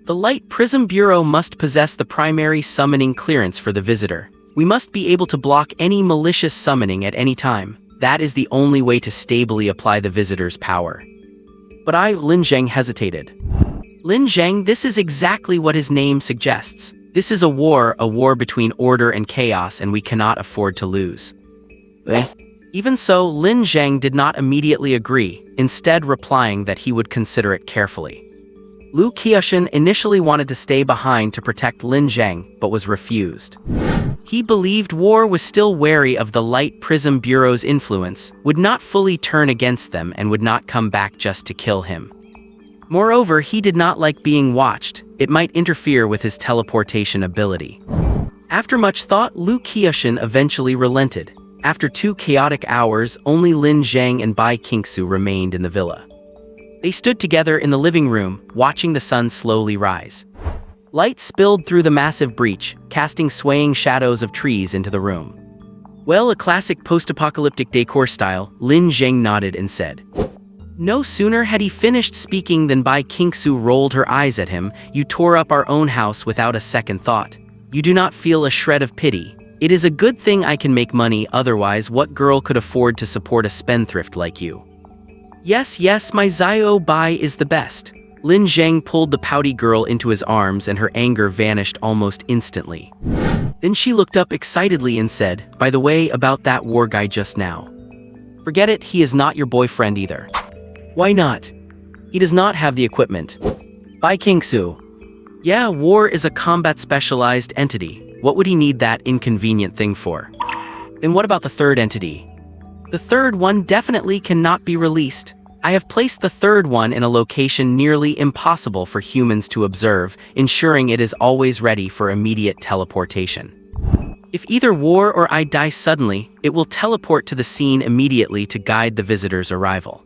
The Light Prism Bureau must possess the primary summoning clearance for the visitor. We must be able to block any malicious summoning at any time. That is the only way to stably apply the visitor's power. But Lin Zheng hesitated. Lin Zheng, this is exactly what his name suggests. This is a war between order and chaos, and we cannot afford to lose. Even so, Lin Zheng did not immediately agree, instead replying that he would consider it carefully. Lu Qiushan initially wanted to stay behind to protect Lin Zheng, but was refused. He believed War was still wary of the Light Prism Bureau's influence, would not fully turn against them, and would not come back just to kill him. Moreover, he did not like being watched. It might interfere with his teleportation ability. After much thought, Lu Qiushan eventually relented. After 2 chaotic hours, only Lin Zheng and Bai Qingxue remained in the villa. They stood together in the living room, watching the sun slowly rise. Light spilled through the massive breach, casting swaying shadows of trees into the room. Well, a classic post-apocalyptic decor style, Lin Zheng nodded and said. No sooner had he finished speaking than Bai Qingxue rolled her eyes at him. You tore up our own house without a second thought. You do not feel a shred of pity. It is a good thing I can make money, otherwise what girl could afford to support a spendthrift like you? Yes, my Xiao Bai is the best. Lin Zheng pulled the pouty girl into his arms and her anger vanished almost instantly. Then she looked up excitedly and said, by the way, about that War guy just now. Forget it, he is not your boyfriend either. Why not? He does not have the equipment. Bai Qingxue. Yeah, War is a combat specialized entity. What would he need that inconvenient thing for? Then what about the third entity? The third one definitely cannot be released. I have placed the third one in a location nearly impossible for humans to observe, ensuring it is always ready for immediate teleportation. If either War or I die suddenly, it will teleport to the scene immediately to guide the visitor's arrival.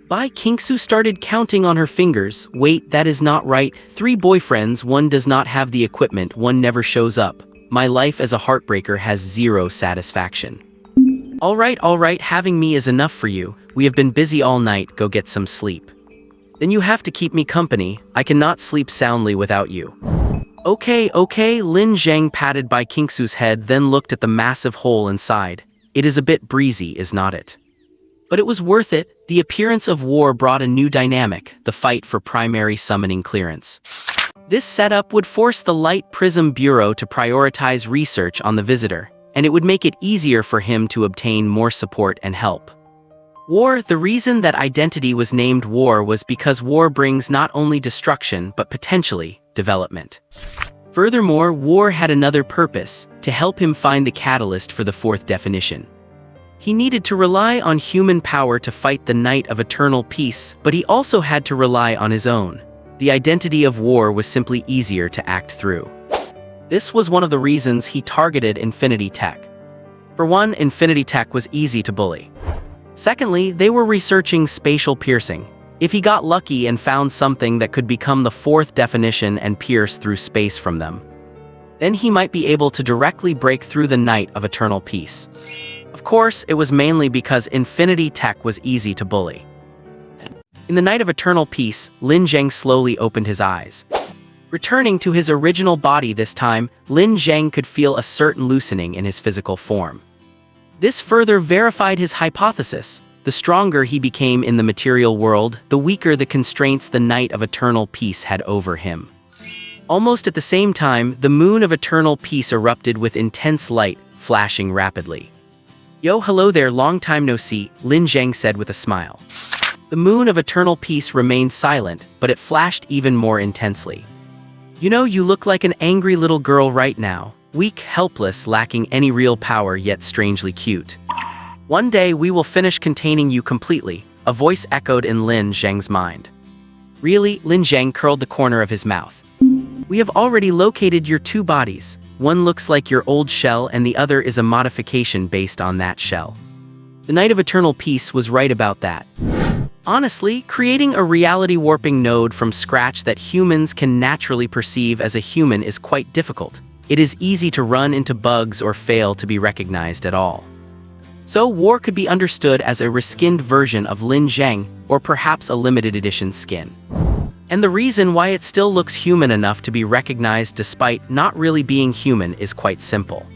Bai Qingxue started counting on her fingers. Wait, that is not right. 3 boyfriends, one does not have the equipment, one never shows up. My life as a heartbreaker has 0 satisfaction. All right, having me is enough for you. We have been busy all night, go get some sleep. Then you have to keep me company. I cannot sleep soundly without you. Okay, Lin Zheng patted Bai Qingxue's head, then looked at the massive hole inside. It is a bit breezy, is not it? But it was worth it. The appearance of War brought a new dynamic, the fight for primary summoning clearance. This setup would force the Light Prism Bureau to prioritize research on the visitor, and it would make it easier for him to obtain more support and help. War, the reason that identity was named War was because War brings not only destruction but potentially development. Furthermore, War had another purpose, to help him find the catalyst for the 4th definition. He needed to rely on human power to fight the Night of Eternal Peace, but he also had to rely on his own. The identity of war was simply easier to act through. This was one of the reasons he targeted Infinity Tech. For one, Infinity Tech was easy to bully. Secondly, they were researching spatial piercing. If he got lucky and found something that could become the fourth definition and pierce through space from them, then he might be able to directly break through the Night of Eternal Peace. Of course, it was mainly because Infinity Tech was easy to bully. In the Night of Eternal Peace, Lin Zheng slowly opened his eyes. Returning to his original body this time, Lin Zheng could feel a certain loosening in his physical form. This further verified his hypothesis. The stronger he became in the material world, the weaker the constraints the Night of Eternal Peace had over him. Almost at the same time, the Moon of Eternal Peace erupted with intense light, flashing rapidly. "Yo, hello there, long time no see," Lin Zheng said with a smile. The Moon of Eternal Peace remained silent, but it flashed even more intensely. "You know, you look like an angry little girl right now. Weak, helpless, lacking any real power, yet strangely cute. One day we will finish containing you completely," a voice echoed in Lin Zheng's mind. "Really?" Lin Zheng curled the corner of his mouth. "We have already located your two bodies. One looks like your old shell and the other is a modification based on that shell." The Night of Eternal Peace was right about that. Honestly, creating a reality warping node from scratch that humans can naturally perceive as a human is quite difficult. It is easy to run into bugs or fail to be recognized at all. So war could be understood as a reskinned version of Lin Zheng, or perhaps a limited edition skin. And the reason why it still looks human enough to be recognized despite not really being human is quite simple.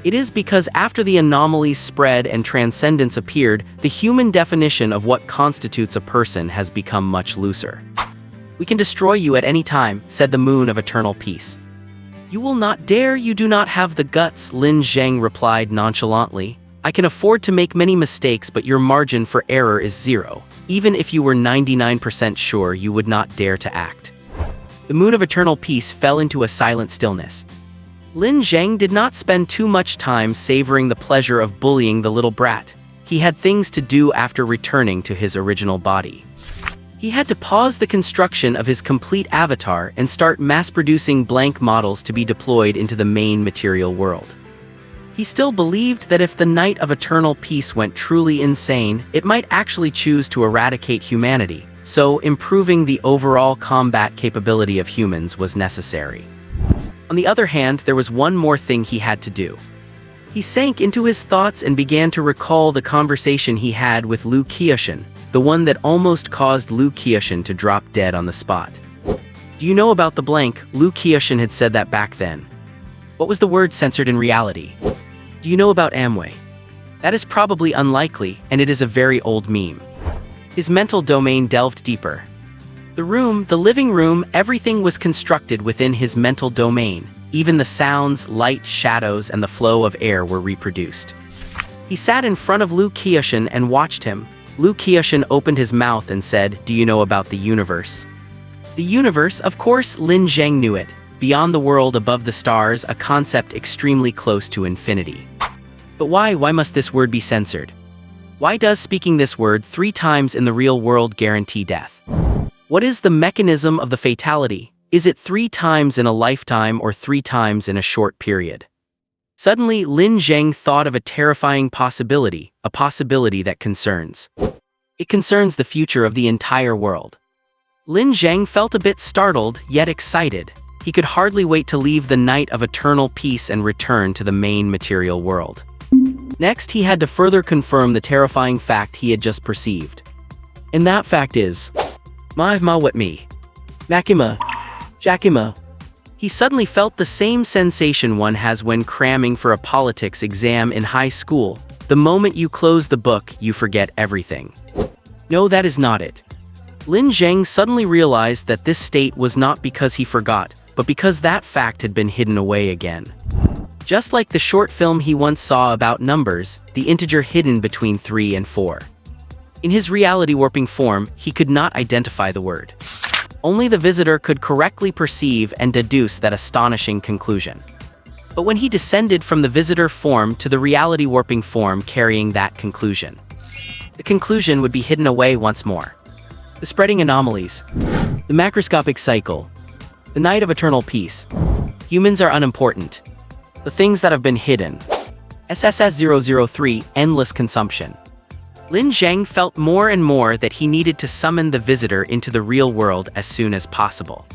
It is because after the anomalies spread and transcendence appeared, the human definition of what constitutes a person has become much looser. "We can destroy you at any time," said the Moon of Eternal Peace. "You will not dare, you do not have the guts," Lin Zheng replied nonchalantly. "I can afford to make many mistakes, but your margin for error is 0. Even if you were 99% sure, you would not dare to act." The Moon of Eternal Peace fell into a silent stillness. Lin Zheng did not spend too much time savoring the pleasure of bullying the little brat. He had things to do after returning to his original body. He had to pause the construction of his complete avatar and start mass-producing blank models to be deployed into the main material world. He still believed that if the Night of Eternal Peace went truly insane, it might actually choose to eradicate humanity, so improving the overall combat capability of humans was necessary. On the other hand, there was one more thing he had to do. He sank into his thoughts and began to recall the conversation he had with Lu Qiushan, the one that almost caused Lu Qiushan to drop dead on the spot. "Do you know about the blank?" Lu Qiushan had said that back then. What was the word censored in reality? "Do you know about Amway?" That is probably unlikely, and it is a very old meme. His mental domain delved deeper. The room, the living room, everything was constructed within his mental domain. Even the sounds, light, shadows, and the flow of air were reproduced. He sat in front of Lu Qiushan and watched him. Lu Qiushan opened his mouth and said, "Do you know about the universe?" The universe, of course, Lin Zheng knew it. Beyond the world, above the stars, a concept extremely close to infinity. But why must this word be censored? Why does speaking this word 3 times in the real world guarantee death? What is the mechanism of the fatality? Is it 3 times in a lifetime or 3 times in a short period? Suddenly, Lin Zheng thought of a terrifying possibility, a possibility that concerns. It concerns the future of the entire world. Lin Zheng felt a bit startled, yet excited. He could hardly wait to leave the Night of Eternal Peace and return to the main material world. Next, he had to further confirm the terrifying fact he had just perceived. And that fact is, Ma what me? Makima. Jakima. He suddenly felt the same sensation one has when cramming for a politics exam in high school. The moment you close the book, you forget everything. No, that is not it. Lin Zheng suddenly realized that this state was not because he forgot, but because that fact had been hidden away again. Just like the short film he once saw about numbers, the integer hidden between 3 and 4. In his reality warping form, he could not identify the word. Only the visitor could correctly perceive and deduce that astonishing conclusion. But when he descended from the visitor form to the reality warping form carrying that conclusion, the conclusion would be hidden away once more. The spreading anomalies. The macroscopic cycle. The night of eternal peace. Humans are unimportant. The things that have been hidden. SSS-003, endless consumption. Lin Zheng felt more and more that he needed to summon the visitor into the real world as soon as possible.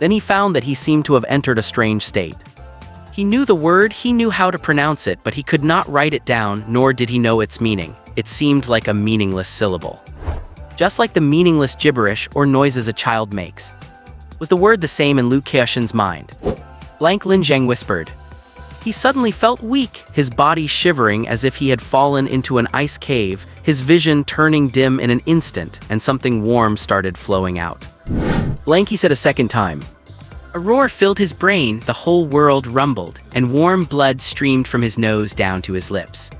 Then he found that he seemed to have entered a strange state. He knew the word, he knew how to pronounce it, but he could not write it down, nor did he know its meaning. It seemed like a meaningless syllable. Just like the meaningless gibberish or noises a child makes. Was the word the same in Lu Qiushen's mind? Blank Lin Zheng whispered. He suddenly felt weak, his body shivering as if he had fallen into an ice cave, his vision turning dim in an instant, and something warm started flowing out. Blank, he said a second time. A roar filled his brain, the whole world rumbled, and warm blood streamed from his nose down to his lips.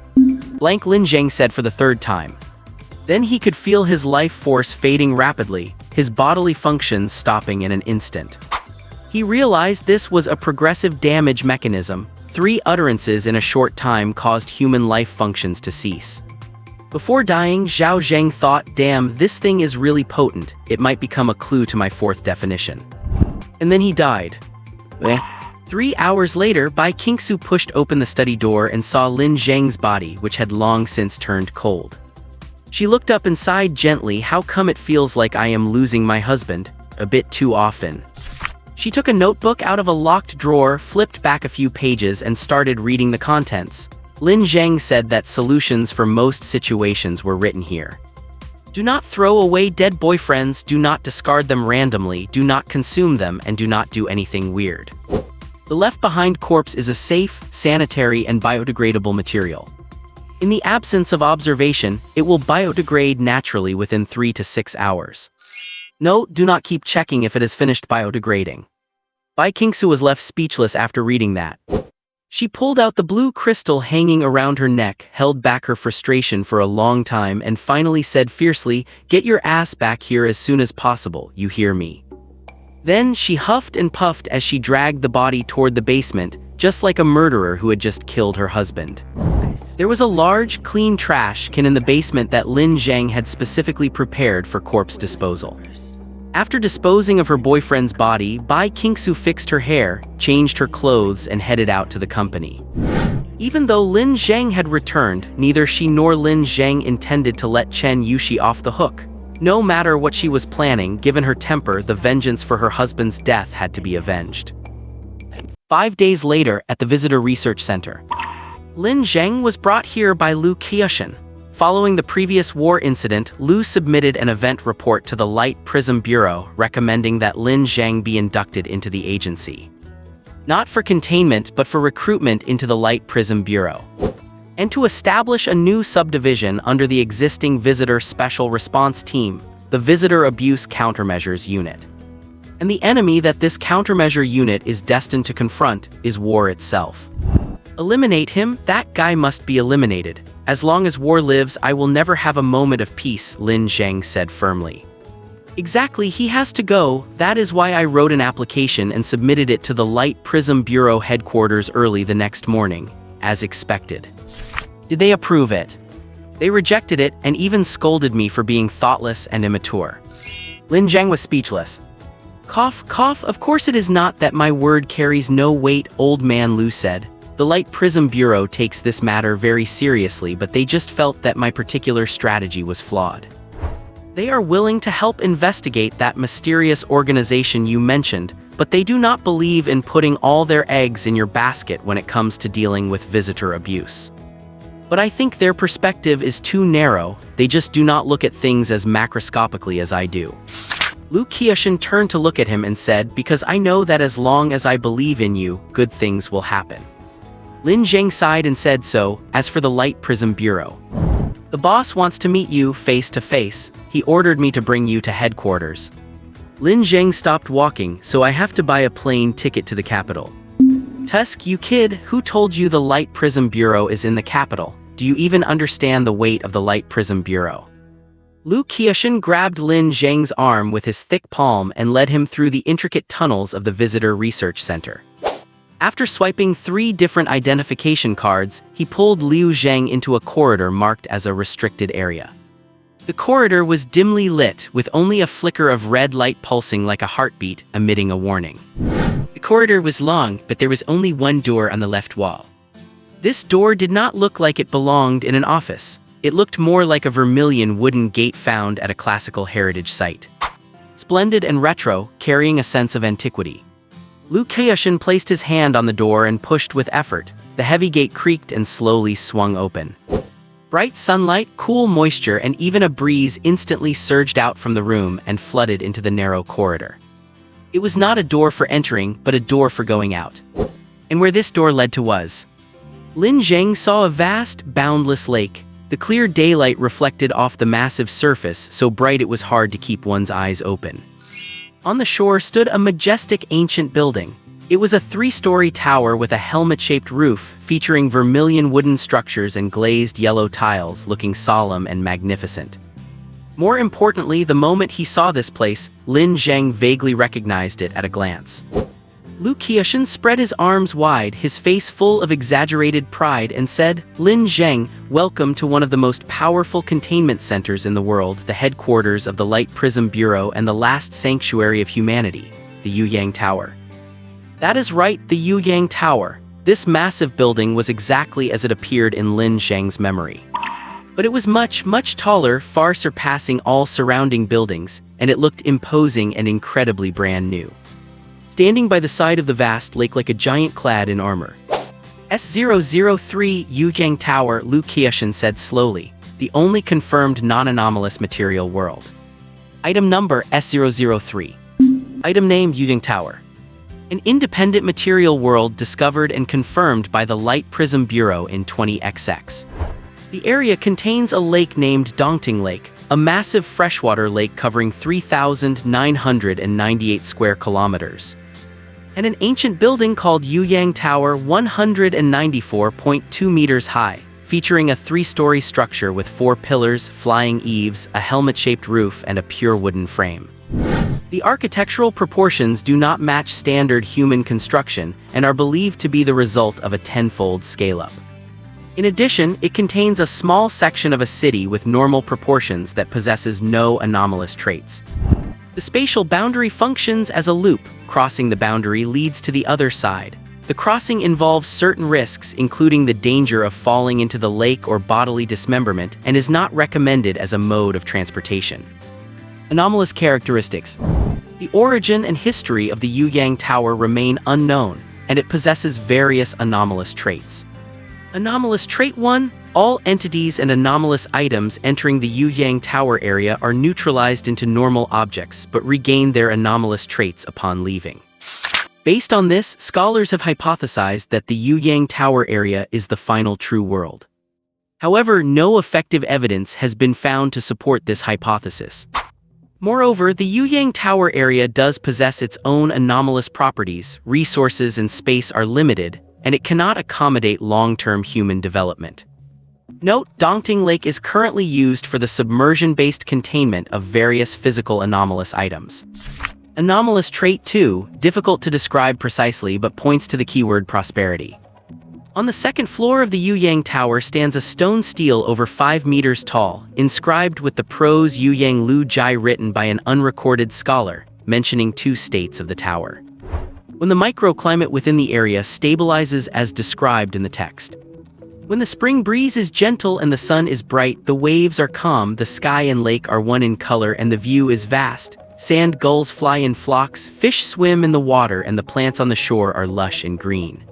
Blank, Lin Zheng said for the third time. Then he could feel his life force fading rapidly, his bodily functions stopping in an instant. He realized this was a progressive damage mechanism. 3 utterances in a short time caused human life functions to cease. Before dying, Zhao Zheng thought, damn, this thing is really potent, it might become a clue to my 4th definition. And then he died. 3 hours later, Bai Qingxue pushed open the study door and saw Lin Zheng's body, which had long since turned cold. She looked up and sighed gently. How come it feels like I am losing my husband? A bit too often. She took a notebook out of a locked drawer, flipped back a few pages, and started reading the contents. Lin Zheng said that solutions for most situations were written here. Do not throw away dead boyfriends, do not discard them randomly, do not consume them, and do not do anything weird. The left-behind corpse is a safe, sanitary, and biodegradable material. In the absence of observation, it will biodegrade naturally within 3 to 6 hours. Note, do not keep checking if it has finished biodegrading. Bai Qingxue was left speechless after reading that. She pulled out the blue crystal hanging around her neck, held back her frustration for a long time, and finally said fiercely, "Get your ass back here as soon as possible, you hear me?" Then she huffed and puffed as she dragged the body toward the basement, just like a murderer who had just killed her husband. There was a large, clean trash can in the basement that Lin Zheng had specifically prepared for corpse disposal. After disposing of her boyfriend's body, Bai Qingxue fixed her hair, changed her clothes, and headed out to the company. Even though Lin Zheng had returned, neither she nor Lin Zheng intended to let Chen Yushi off the hook. No matter what she was planning, given her temper, the vengeance for her husband's death had to be avenged. 5 days later, at the Visitor Research Center, Lin Zheng was brought here by Lu Qiushen. Following the previous war incident, Lu submitted an event report to the Light Prism Bureau recommending that Lin Zheng be inducted into the agency. Not for containment, but for recruitment into the Light Prism Bureau. And to establish a new subdivision under the existing Visitor Special Response Team, the Visitor Abuse Countermeasures Unit. And the enemy that this countermeasure unit is destined to confront is war itself. Eliminate him, that guy must be eliminated. As long as war lives, I will never have a moment of peace, Lin Zheng said firmly. Exactly, he has to go. That is why I wrote an application and submitted it to the Light Prism Bureau headquarters early the next morning, as expected. Did they approve it? They rejected it and even scolded me for being thoughtless and immature. Lin Zheng was speechless. Cough, cough, of course it is not that my word carries no weight, old man Lu said. The Light Prism Bureau takes this matter very seriously, but they just felt that my particular strategy was flawed. They are willing to help investigate that mysterious organization you mentioned, but they do not believe in putting all their eggs in your basket when it comes to dealing with visitor abuse. But I think their perspective is too narrow, they just do not look at things as macroscopically as I do. Lu Qiushen turned to look at him and said, because I know that as long as I believe in you, good things will happen. Lin Zheng sighed and said so. As for the Light Prism Bureau, the boss wants to meet you face to face. He ordered me to bring you to headquarters. Lin Zheng stopped walking, so I have to buy a plane ticket to the capital. Tusk, you kid, who told you the Light Prism Bureau is in the capital? Do you even understand the weight of the Light Prism Bureau? Lu Qiushen grabbed Lin Zheng's arm with his thick palm and led him through the intricate tunnels of the Visitor Research Center. After swiping 3 different identification cards, he pulled Liu Zheng into a corridor marked as a restricted area. The corridor was dimly lit, with only a flicker of red light pulsing like a heartbeat, emitting a warning. The corridor was long, but there was only one door on the left wall. This door did not look like it belonged in an office. It looked more like a vermilion wooden gate found at a classical heritage site. Splendid and retro, carrying a sense of antiquity. Lu Keyushin placed his hand on the door and pushed with effort. The heavy gate creaked and slowly swung open. Bright sunlight, cool moisture, and even a breeze instantly surged out from the room and flooded into the narrow corridor. It was not a door for entering, but a door for going out. And where this door led to was... Lin Zheng saw a vast, boundless lake. The clear daylight reflected off the massive surface, so bright it was hard to keep one's eyes open. On the shore stood a majestic ancient building. It was a 3-story tower with a helmet-shaped roof, featuring vermilion wooden structures and glazed yellow tiles, looking solemn and magnificent. More importantly, the moment he saw this place, Lin Zheng vaguely recognized it at a glance. Lu Keyushin spread his arms wide, his face full of exaggerated pride, and said, "Lin Zheng, welcome to one of the most powerful containment centers in the world, the headquarters of the Light Prism Bureau and the last sanctuary of humanity, the Yuyang Tower." That is right, the Yuyang Tower. This massive building was exactly as it appeared in Lin Zheng's memory. But it was much, much taller, far surpassing all surrounding buildings, and it looked imposing and incredibly brand new. Standing by the side of the vast lake like a giant clad in armor. S003 Yuyang Tower, Lu Keyushin said slowly, the only confirmed non-anomalous material world. Item number S003. Item name Yuyang Tower. An independent material world discovered and confirmed by the Light Prism Bureau in 20XX. The area contains a lake named Dongting Lake, a massive freshwater lake covering 3,998 square kilometers. And an ancient building called Yuyang Tower, 194.2 meters high, featuring a 3-story structure with 4 pillars, flying eaves, a helmet-shaped roof, and a pure wooden frame. The architectural proportions do not match standard human construction and are believed to be the result of a 10-fold scale-up. In addition, it contains a small section of a city with normal proportions that possesses no anomalous traits. The spatial boundary functions as a loop. Crossing the boundary leads to the other side. The crossing involves certain risks, including the danger of falling into the lake or bodily dismemberment, and is not recommended as a mode of transportation. Anomalous characteristics. The origin and history of the Yuyang Tower remain unknown, and it possesses various anomalous traits. Anomalous Trait 1. All entities and anomalous items entering the Yuyang Tower area are neutralized into normal objects, but regain their anomalous traits upon leaving. Based on this, scholars have hypothesized that the Yuyang Tower area is the final true world. However, no effective evidence has been found to support this hypothesis. Moreover, the Yuyang Tower area does possess its own anomalous properties. Resources and space are limited, and it cannot accommodate long-term human development. Note, Dongting Lake is currently used for the submersion-based containment of various physical anomalous items. Anomalous Trait 2, difficult to describe precisely but points to the keyword prosperity. On the second floor of the Yuyang Tower stands a stone stele over 5 meters tall, inscribed with the prose Yuyang Lu Jai written by an unrecorded scholar, mentioning 2 states of the tower. When the microclimate within the area stabilizes as described in the text. When the spring breeze is gentle and the sun is bright, the waves are calm, the sky and lake are one in color and the view is vast. Sand gulls fly in flocks, fish swim in the water, and the plants on the shore are lush and green.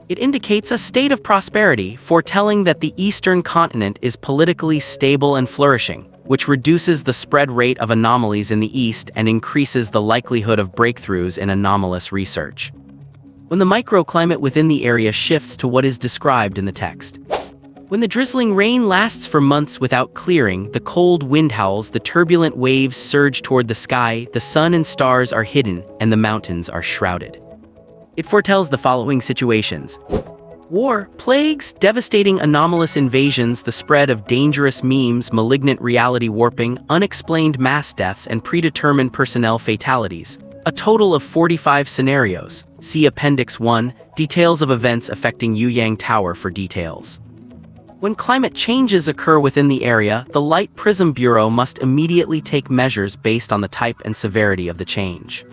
It indicates a state of prosperity, foretelling that the eastern continent is politically stable and flourishing, which reduces the spread rate of anomalies in the east and increases the likelihood of breakthroughs in anomalous research. When the microclimate within the area shifts to what is described in the text. When the drizzling rain lasts for months without clearing, the cold wind howls, the turbulent waves surge toward the sky, the sun and stars are hidden, and the mountains are shrouded. It foretells the following situations: war, plagues, devastating anomalous invasions, the spread of dangerous memes, malignant reality warping, unexplained mass deaths, and predetermined personnel fatalities. A total of 45 scenarios. See Appendix 1, Details of Events Affecting Yuyang Tower for details. When climate changes occur within the area, the Light Prism Bureau must immediately take measures based on the type and severity of the change.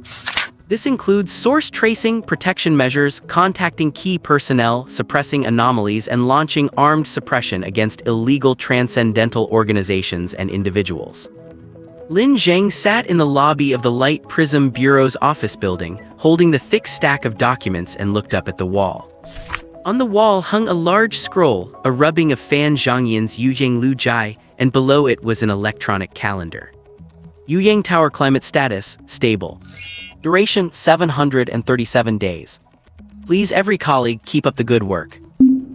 This includes source tracing, protection measures, contacting key personnel, suppressing anomalies, and launching armed suppression against illegal transcendental organizations and individuals. Lin Zheng sat in the lobby of the Light Prism Bureau's office building, holding the thick stack of documents, and looked up at the wall. On the wall hung a large scroll, a rubbing of Fan Zhangyan's Yuyang Lu Jai, and below it was an electronic calendar. Yuyang Tower climate status, stable. Duration, 737 days. Please every colleague keep up the good work.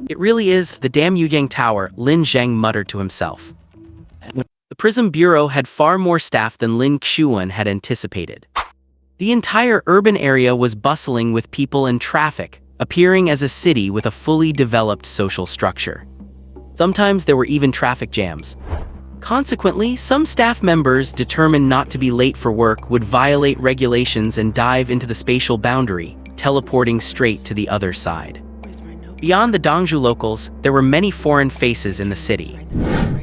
It really is the damn Yuyang Tower, Lin Zheng muttered to himself. The Prism Bureau had far more staff than Lin Qingxue had anticipated. The entire urban area was bustling with people and traffic, appearing as a city with a fully developed social structure. Sometimes there were even traffic jams. Consequently, some staff members, determined not to be late for work, would violate regulations and dive into the spatial boundary, teleporting straight to the other side. Beyond the Dongzhou locals, there were many foreign faces in the city.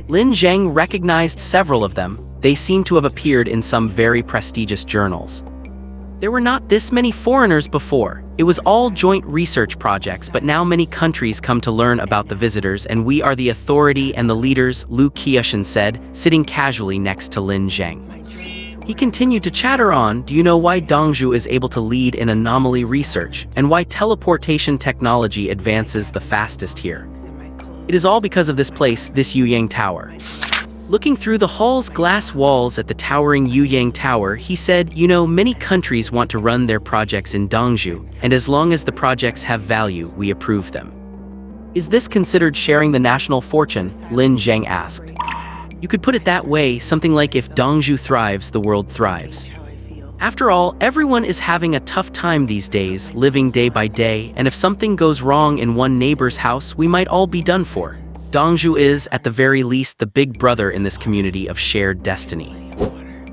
Lin Zheng recognized several of them. They seemed to have appeared in some very prestigious journals. There were not this many foreigners before. It was all joint research projects, but now many countries come to learn about the visitors, and we are the authority and the leaders, Lu Qiushan said, sitting casually next to Lin Zheng. He continued to chatter on. Do you know why Dongzhou is able to lead in anomaly research, and why teleportation technology advances the fastest here? It is all because of this place, this Yuyang Tower. Looking through the hall's glass walls at the towering Yuyang Tower, he said, you know, many countries want to run their projects in Dongzhou, and as long as the projects have value, we approve them. Is this considered sharing the national fortune? Lin Zheng asked. You could put it that way, something like if Dongzhou thrives, the world thrives. After all, everyone is having a tough time these days, living day by day, and if something goes wrong in one neighbor's house, we might all be done for. Dongzhou is, at the very least, the big brother in this community of shared destiny.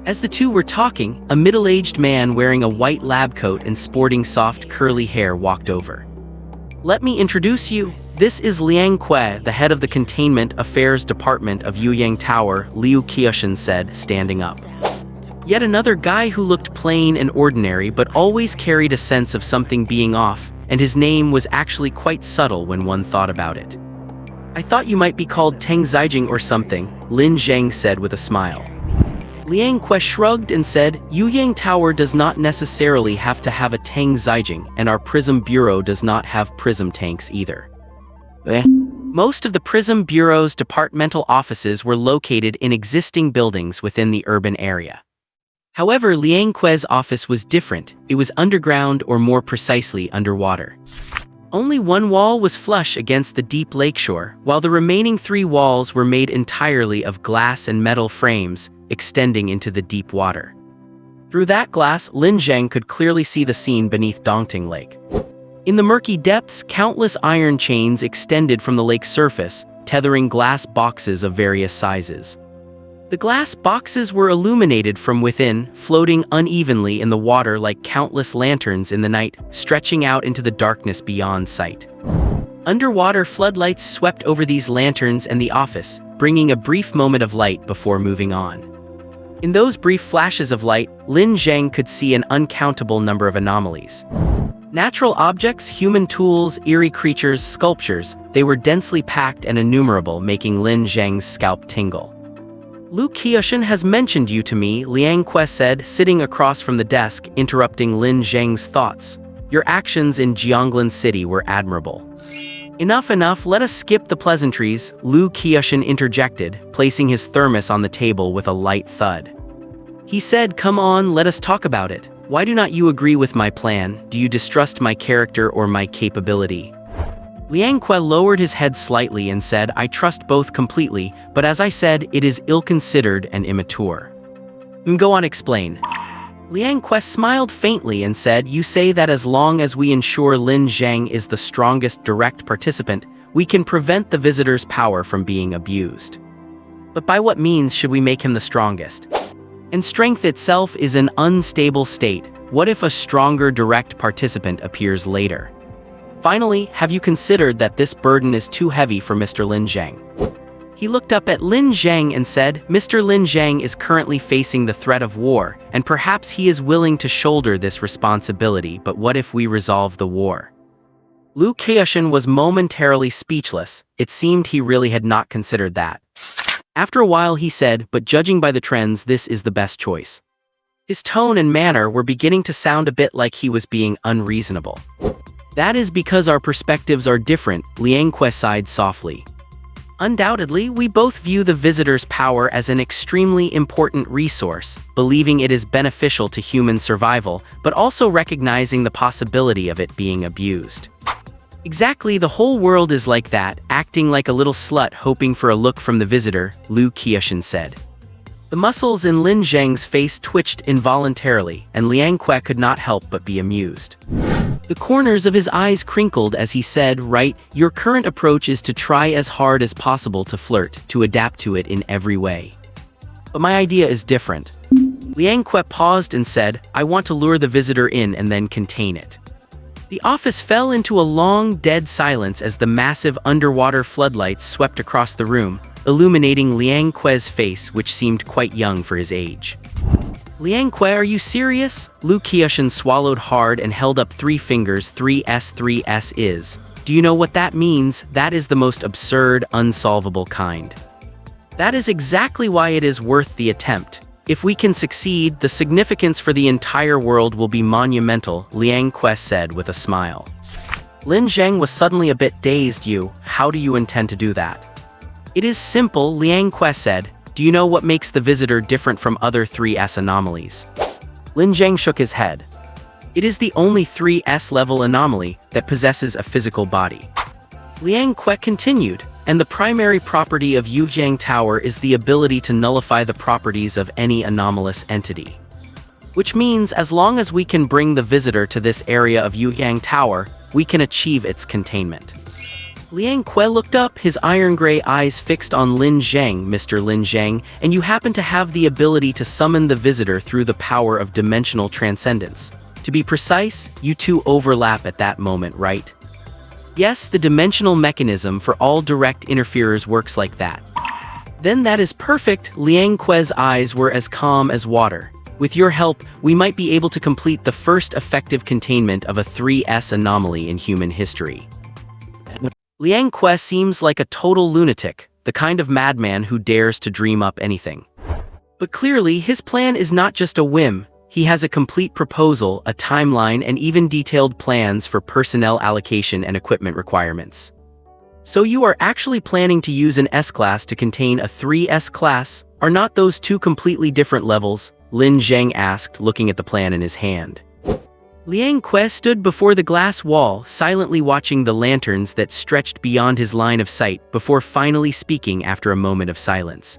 As the two were talking, a middle-aged man wearing a white lab coat and sporting soft curly hair walked over. Let me introduce you. This is Liang Que, the head of the Containment Affairs Department of Yuyang Tower, Liu Qiushan said, standing up. Yet another guy who looked plain and ordinary but always carried a sense of something being off, and his name was actually quite subtle when one thought about it. I thought you might be called Teng Zijing or something, Lin Zheng said with a smile. Liang Que shrugged and said, Yuyang Tower does not necessarily have to have a Teng Zijing, and our Prism Bureau does not have prism tanks either. Most of the Prism Bureau's departmental offices were located in existing buildings within the urban area. However, Liang Que's office was different. It was underground, or more precisely, underwater. Only one wall was flush against the deep lakeshore, while the remaining 3 walls were made entirely of glass and metal frames, extending into the deep water. Through that glass, Lin Zheng could clearly see the scene beneath Dongting Lake. In the murky depths, countless iron chains extended from the lake's surface, tethering glass boxes of various sizes. The glass boxes were illuminated from within, floating unevenly in the water like countless lanterns in the night, stretching out into the darkness beyond sight. Underwater floodlights swept over these lanterns and the office, bringing a brief moment of light before moving on. In those brief flashes of light, Lin Zheng could see an uncountable number of anomalies. Natural objects, human tools, eerie creatures, sculptures, they were densely packed and innumerable, making Lin Zheng's scalp tingle. Lu Qiushan has mentioned you to me, Liang Que said, sitting across from the desk, interrupting Lin Zheng's thoughts. Your actions in Jianglan City were admirable. Enough, let us skip the pleasantries, Lu Qiushan interjected, placing his thermos on the table with a light thud. He said, come on, let us talk about it. Why do not you agree with my plan? Do you distrust my character or my capability? Liang Que lowered his head slightly and said, I trust both completely, but as I said, it is ill-considered and immature. Go on, explain. Liang Que smiled faintly and said, you say that as long as we ensure Lin Zheng is the strongest direct participant, we can prevent the visitor's power from being abused. But by what means should we make him the strongest? And strength itself is an unstable state. What if a stronger direct participant appears later? Finally, have you considered that this burden is too heavy for Mr. Lin Zheng? He looked up at Lin Zheng and said, Mr. Lin Zheng is currently facing the threat of war, and perhaps he is willing to shoulder this responsibility, but what if we resolve the war? Lu Qiushan was momentarily speechless. It seemed he really had not considered that. After a while he said, but judging by the trends, this is the best choice. His tone and manner were beginning to sound a bit like he was being unreasonable. That is because our perspectives are different, Liang Que sighed softly. Undoubtedly, we both view the visitor's power as an extremely important resource, believing it is beneficial to human survival, but also recognizing the possibility of it being abused. Exactly, the whole world is like that, acting like a little slut hoping for a look from the visitor, Lu Qiushan said. The muscles in Lin Zheng's face twitched involuntarily, and Liang Que could not help but be amused. The corners of his eyes crinkled as he said, right, your current approach is to try as hard as possible to flirt, to adapt to it in every way. But my idea is different. Liang Que paused and said, I want to lure the visitor in and then contain it. The office fell into a long, dead silence as the massive underwater floodlights swept across the room, illuminating Liang Que's face, which seemed quite young for his age. Liang Que, are you serious? Lu Qiushan swallowed hard and held up 3 fingers. 3S is. Do you know what that means? That is the most absurd, unsolvable kind. That is exactly why it is worth the attempt. If we can succeed, the significance for the entire world will be monumental, Liang Que said with a smile. Lin Zheng was suddenly a bit dazed. How do you intend to do that? It is simple, Liang Que said. Do you know what makes the visitor different from other 3S anomalies? Lin Zheng shook his head. It is the only 3S level anomaly that possesses a physical body. Liang Que continued, and the primary property of Yujiang Tower is the ability to nullify the properties of any anomalous entity. Which means as long as we can bring the visitor to this area of Yujiang Tower, we can achieve its containment. Liang Que looked up, his iron-gray eyes fixed on Lin Zheng. Mr. Lin Zheng, and you happen to have the ability to summon the visitor through the power of dimensional transcendence. To be precise, you two overlap at that moment, right? Yes, the dimensional mechanism for all direct interferers works like that. Then that is perfect. Liang Que's eyes were as calm as water. With your help, we might be able to complete the first effective containment of a 3S anomaly in human history. Liang Que seems like a total lunatic, the kind of madman who dares to dream up anything. But clearly, his plan is not just a whim. He has a complete proposal, a timeline, and even detailed plans for personnel allocation and equipment requirements. So you are actually planning to use an S-class to contain a 3S class? Are not those 2 completely different levels? Lin Zheng asked, looking at the plan in his hand. Liang Que stood before the glass wall, silently watching the lanterns that stretched beyond his line of sight before finally speaking after a moment of silence.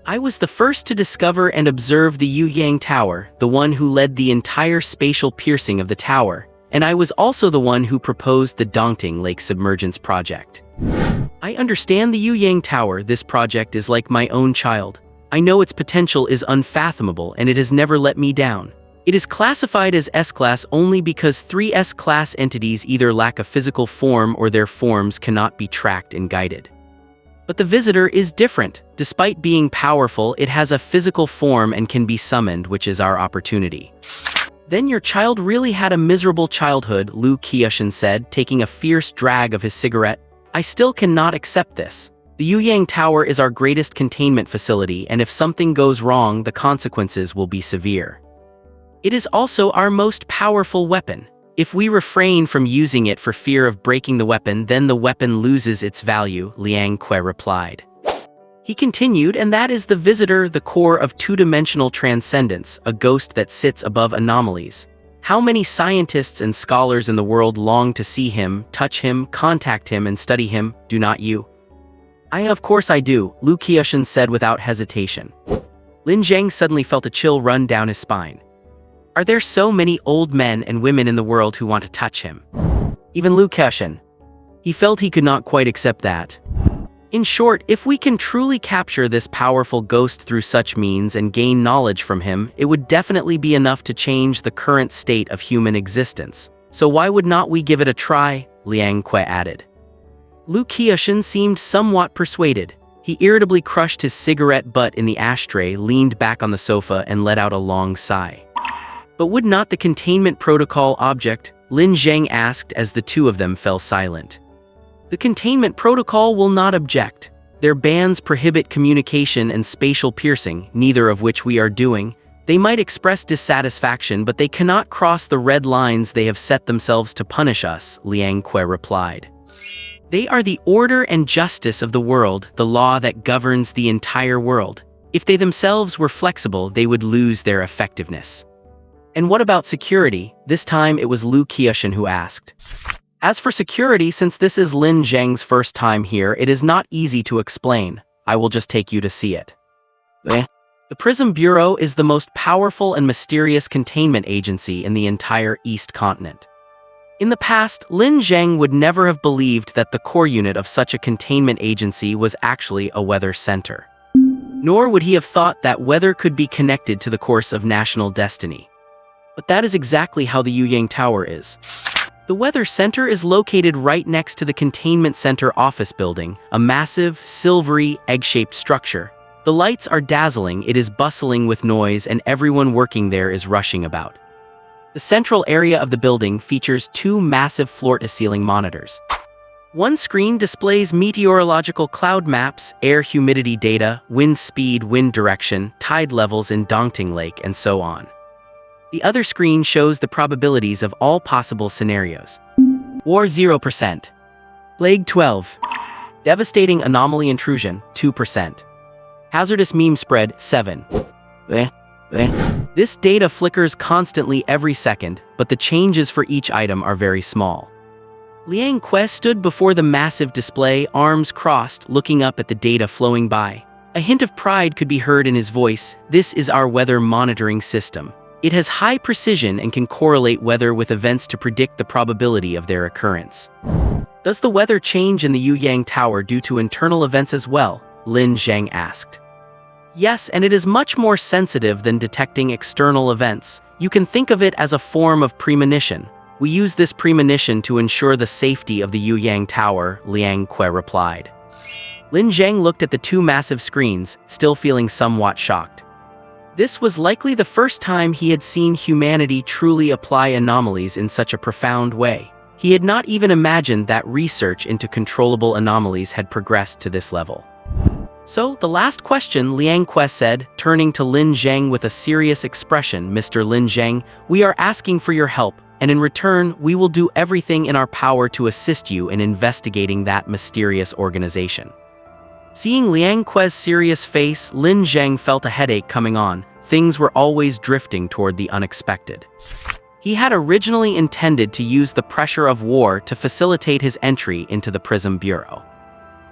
I was the first to discover and observe the Yujiang Tower, the one who led the entire spatial piercing of the tower, and I was also the one who proposed the Dongting Lake Submergence project. I understand the Yujiang Tower. This project is like my own child. I know its potential is unfathomable and it has never let me down. It is classified as S-class only because 3S-class entities either lack a physical form or their forms cannot be tracked and guided. But the visitor is different. Despite being powerful, it has a physical form and can be summoned, which is our opportunity. Then your child really had a miserable childhood, Lu Qiushan said, taking a fierce drag of his cigarette. I still cannot accept this. The Yujiang Tower is our greatest containment facility, and if something goes wrong, the consequences will be severe. It is also our most powerful weapon. If we refrain from using it for fear of breaking the weapon, then the weapon loses its value, Liang Que replied. He continued, and that is the visitor, the core of 2-dimensional transcendence, a ghost that sits above anomalies. How many scientists and scholars in the world long to see him, touch him, contact him, and study him, do not you? Of course I do, Lu Qiushan said without hesitation. Lin Zheng suddenly felt a chill run down his spine. Are there so many old men and women in the world who want to touch him? Even Lu Qiushan. He felt he could not quite accept that. In short, if we can truly capture this powerful ghost through such means and gain knowledge from him, it would definitely be enough to change the current state of human existence. So why would not we give it a try? Liang Que added. Lu Qiushan seemed somewhat persuaded. He irritably crushed his cigarette butt in the ashtray, leaned back on the sofa, and let out a long sigh. But would not the containment protocol object? Lin Zheng asked as the two of them fell silent. The containment protocol will not object. Their bans prohibit communication and spatial piercing, neither of which we are doing. They might express dissatisfaction, but they cannot cross the red lines they have set themselves to punish us, Liang Que replied. They are the order and justice of the world, the law that governs the entire world. If they themselves were flexible, they would lose their effectiveness. And what about security? This time it was Lu Qiushan who asked. As for security, since this is Lin Zheng's first time here, it is not easy to explain. I will just take you to see it. The Prism Bureau is the most powerful and mysterious containment agency in the entire East continent. In the past, Lin Zheng would never have believed that the core unit of such a containment agency was actually a weather center. Nor would he have thought that weather could be connected to the course of national destiny. But that is exactly how the Yuyang Tower is. The weather center is located right next to the containment center office building, a massive, silvery, egg-shaped structure. The lights are dazzling, it is bustling with noise, and everyone working there is rushing about. The central area of the building features two massive floor-to-ceiling monitors. One screen displays meteorological cloud maps, air humidity data, wind speed, wind direction, tide levels in Dongting Lake, and so on. The other screen shows the probabilities of all possible scenarios. War 0%. Plague 12. Devastating anomaly intrusion 2%. Hazardous meme spread 7. This data flickers constantly every second, but the changes for each item are very small. Liang Que stood before the massive display, arms crossed, looking up at the data flowing by. A hint of pride could be heard in his voice. This is our weather monitoring system. It has high precision and can correlate weather with events to predict the probability of their occurrence. Does the weather change in the Yuyang Tower due to internal events as well? Lin Zheng asked. Yes, and it is much more sensitive than detecting external events. You can think of it as a form of premonition. We use this premonition to ensure the safety of the Yuyang Tower, Liang Que replied. Lin Zheng looked at the two massive screens, still feeling somewhat shocked. This was likely the first time he had seen humanity truly apply anomalies in such a profound way. He had not even imagined that research into controllable anomalies had progressed to this level. So, the last question, Liang Que said, turning to Lin Zheng with a serious expression. Mr. Lin Zheng, we are asking for your help, and in return, we will do everything in our power to assist you in investigating that mysterious organization. Seeing Liang Que's serious face, Lin Zheng felt a headache coming on. Things were always drifting toward the unexpected. He had originally intended to use the pressure of war to facilitate his entry into the Prism Bureau.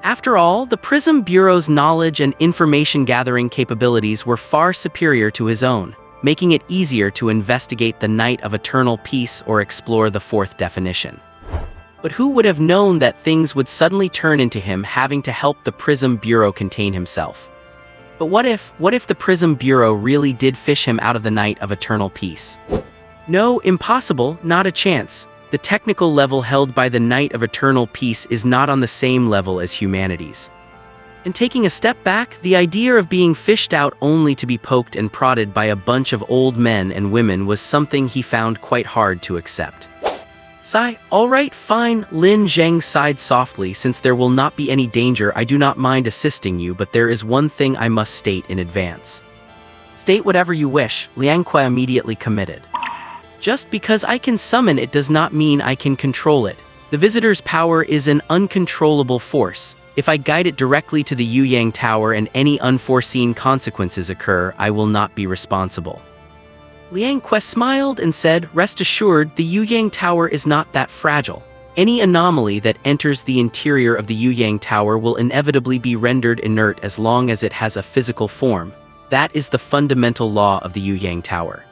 After all, the Prism Bureau's knowledge and information-gathering capabilities were far superior to his own, making it easier to investigate the Night of Eternal Peace or explore the fourth definition. But who would have known that things would suddenly turn into him having to help the Prism Bureau contain himself? But what if the Prism Bureau really did fish him out of the Night of Eternal Peace? No, impossible, not a chance. The technical level held by the Night of Eternal Peace is not on the same level as humanity's. And taking a step back, the idea of being fished out only to be poked and prodded by a bunch of old men and women was something he found quite hard to accept. Sigh, all right, fine, Lin Zheng sighed softly. Since there will not be any danger, I do not mind assisting you, but there is one thing I must state in advance. State whatever you wish, Liang Que immediately committed. Just because I can summon it does not mean I can control it. The visitor's power is an uncontrollable force. If I guide it directly to the Yuyang Tower and any unforeseen consequences occur, I will not be responsible. Liang Que smiled and said, rest assured, the Yuyang Tower is not that fragile. Any anomaly that enters the interior of the Yuyang Tower will inevitably be rendered inert as long as it has a physical form. That is the fundamental law of the Yuyang Tower.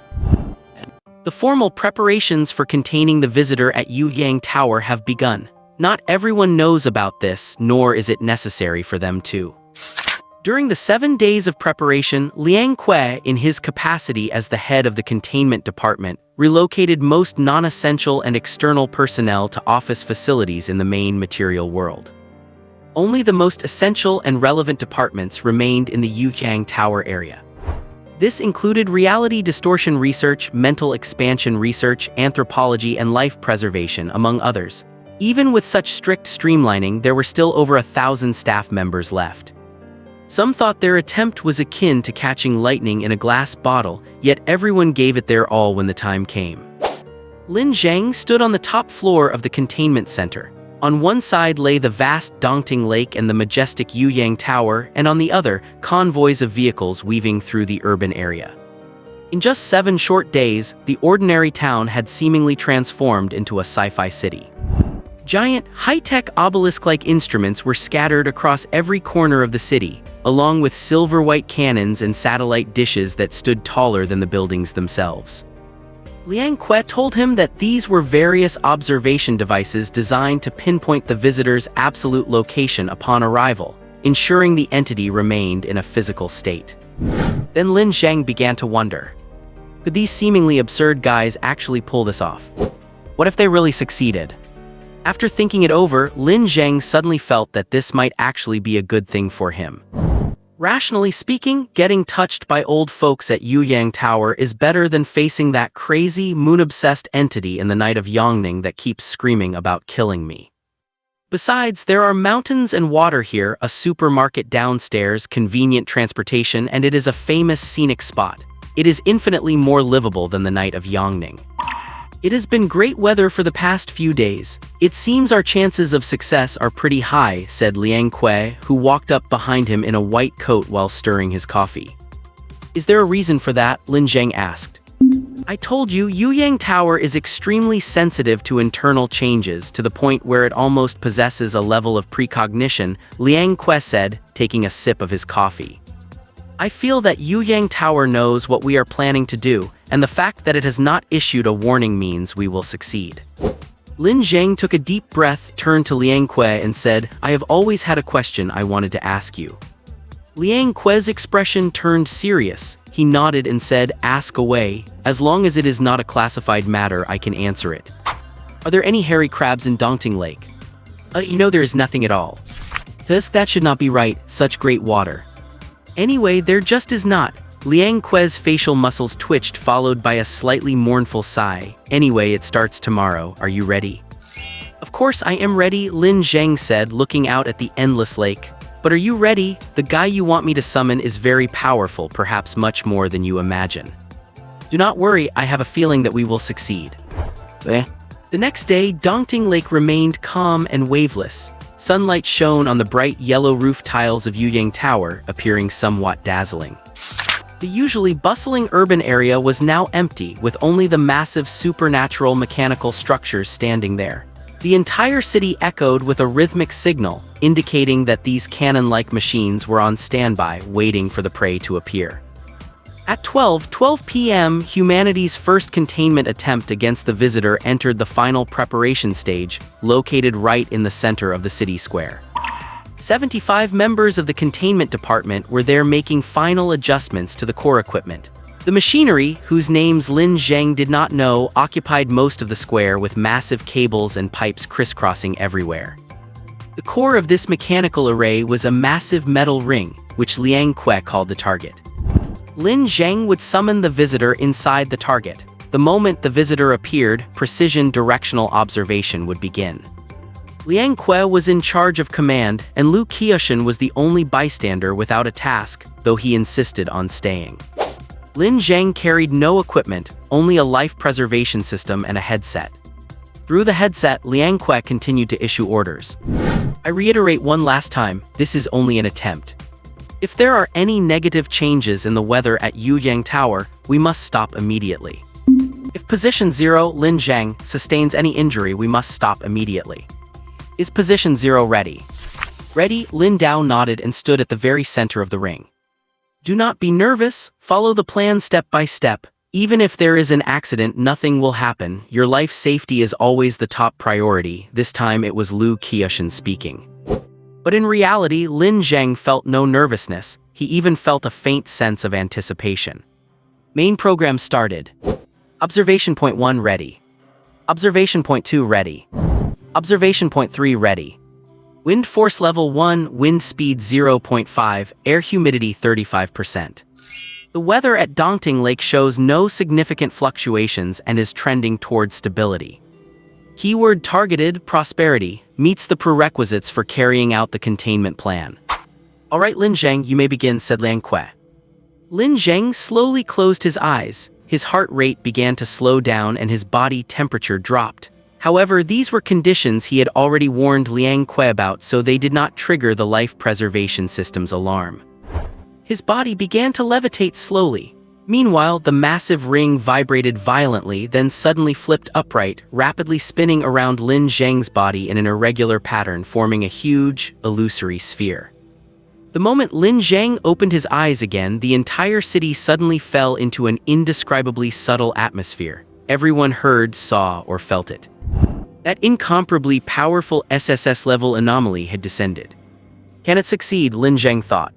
The formal preparations for containing the visitor at Yuyang Tower have begun. Not everyone knows about this, nor is it necessary for them to. During the 7 days of preparation, Liang Que, in his capacity as the head of the containment department, relocated most non-essential and external personnel to office facilities in the main material world. Only the most essential and relevant departments remained in the Yujiang Tower area. This included reality distortion research, mental expansion research, anthropology, and life preservation, among others. Even with such strict streamlining, there were still over 1,000 staff members left. Some thought their attempt was akin to catching lightning in a glass bottle, yet everyone gave it their all when the time came. Lin Zheng stood on the top floor of the containment center. On one side lay the vast Dongting Lake and the majestic Yujiang Tower, and on the other, convoys of vehicles weaving through the urban area. In just 7 short days, the ordinary town had seemingly transformed into a sci-fi city. Giant, high-tech obelisk-like instruments were scattered across every corner of the city, along with silver-white cannons and satellite dishes that stood taller than the buildings themselves. Liang Que told him that these were various observation devices designed to pinpoint the visitor's absolute location upon arrival, ensuring the entity remained in a physical state. Then Lin Zheng began to wonder, could these seemingly absurd guys actually pull this off? What if they really succeeded? After thinking it over, Lin Zheng suddenly felt that this might actually be a good thing for him. Rationally speaking, getting touched by old folks at Yujiang Tower is better than facing that crazy, moon-obsessed entity in the night of Yongning that keeps screaming about killing me. Besides, there are mountains and water here, a supermarket downstairs, convenient transportation, and it is a famous scenic spot. It is infinitely more livable than the night of Yongning. It has been great weather for the past few days. It seems our chances of success are pretty high, said Liang Que, who walked up behind him in a white coat while stirring his coffee. Is there a reason for that? Lin Zheng asked. I told you, Yujiang Tower is extremely sensitive to internal changes, to the point where it almost possesses a level of precognition, Liang Que said, taking a sip of his coffee. I feel that Yujiang Tower knows what we are planning to do, and the fact that it has not issued a warning means we will succeed. Lin Zheng took a deep breath, turned to Liang Que and said, I have always had a question I wanted to ask you. Liang Que's expression turned serious. He nodded and said, ask away. As long as it is not a classified matter, I can answer it. Are there any hairy crabs in Dongting Lake? There is nothing at all. That should not be right, such great water. Anyway, there just is not. Liang Que's facial muscles twitched, followed by a slightly mournful sigh. Anyway, it starts tomorrow. Are you ready? Of course I am ready, Lin Zheng said, looking out at the endless lake. But are you ready? The guy you want me to summon is very powerful, perhaps much more than you imagine. Do not worry, I have a feeling that we will succeed. The next day, Dongting Lake remained calm and waveless. Sunlight shone on the bright yellow roof tiles of Yujiang Tower, appearing somewhat dazzling. The usually bustling urban area was now empty, with only the massive supernatural mechanical structures standing there. The entire city echoed with a rhythmic signal, indicating that these cannon-like machines were on standby, waiting for the prey to appear. At 12 p.m., humanity's first containment attempt against the visitor entered the final preparation stage, located right in the center of the city square. 75 members of the containment department were there making final adjustments to the core equipment. The machinery, whose names Lin Zheng did not know, occupied most of the square with massive cables and pipes crisscrossing everywhere. The core of this mechanical array was a massive metal ring, which Liang Que called the target. Lin Zheng would summon the visitor inside the target. The moment the visitor appeared, precision directional observation would begin. Liang Que was in charge of command, and Lu Qiushan was the only bystander without a task, though he insisted on staying. Lin Zheng carried no equipment, only a life preservation system and a headset. Through the headset, Liang Que continued to issue orders. I reiterate one last time, this is only an attempt. If there are any negative changes in the weather at Yujiang Tower, we must stop immediately. If Position 0, Lin Zheng, sustains any injury, we must stop immediately. Is Position 0 ready? Ready, Lin Dao nodded and stood at the very center of the ring. Do not be nervous, follow the plan step by step. Even if there is an accident, nothing will happen. Your life safety is always the top priority. This time it was Lu Qiushan speaking. But in reality, Lin Zheng felt no nervousness, he even felt a faint sense of anticipation. Main program started. Observation point 1 ready. Observation point 2 ready. Observation point 3 ready. Wind force level 1, wind speed 0.5, air humidity 35%. The weather at Dongting Lake shows no significant fluctuations and is trending toward stability. Keyword targeted, prosperity, meets the prerequisites for carrying out the containment plan. Alright Lin Zheng, you may begin, said Liang Que. Lin Zheng slowly closed his eyes, his heart rate began to slow down and his body temperature dropped. However, these were conditions he had already warned Liang Que about, so they did not trigger the life preservation system's alarm. His body began to levitate slowly. Meanwhile, the massive ring vibrated violently, then suddenly flipped upright, rapidly spinning around Lin Zheng's body in an irregular pattern, forming a huge, illusory sphere. The moment Lin Zheng opened his eyes again, the entire city suddenly fell into an indescribably subtle atmosphere. Everyone heard, saw, or felt it. That incomparably powerful SSS-level anomaly had descended. Can it succeed? Lin Zheng thought.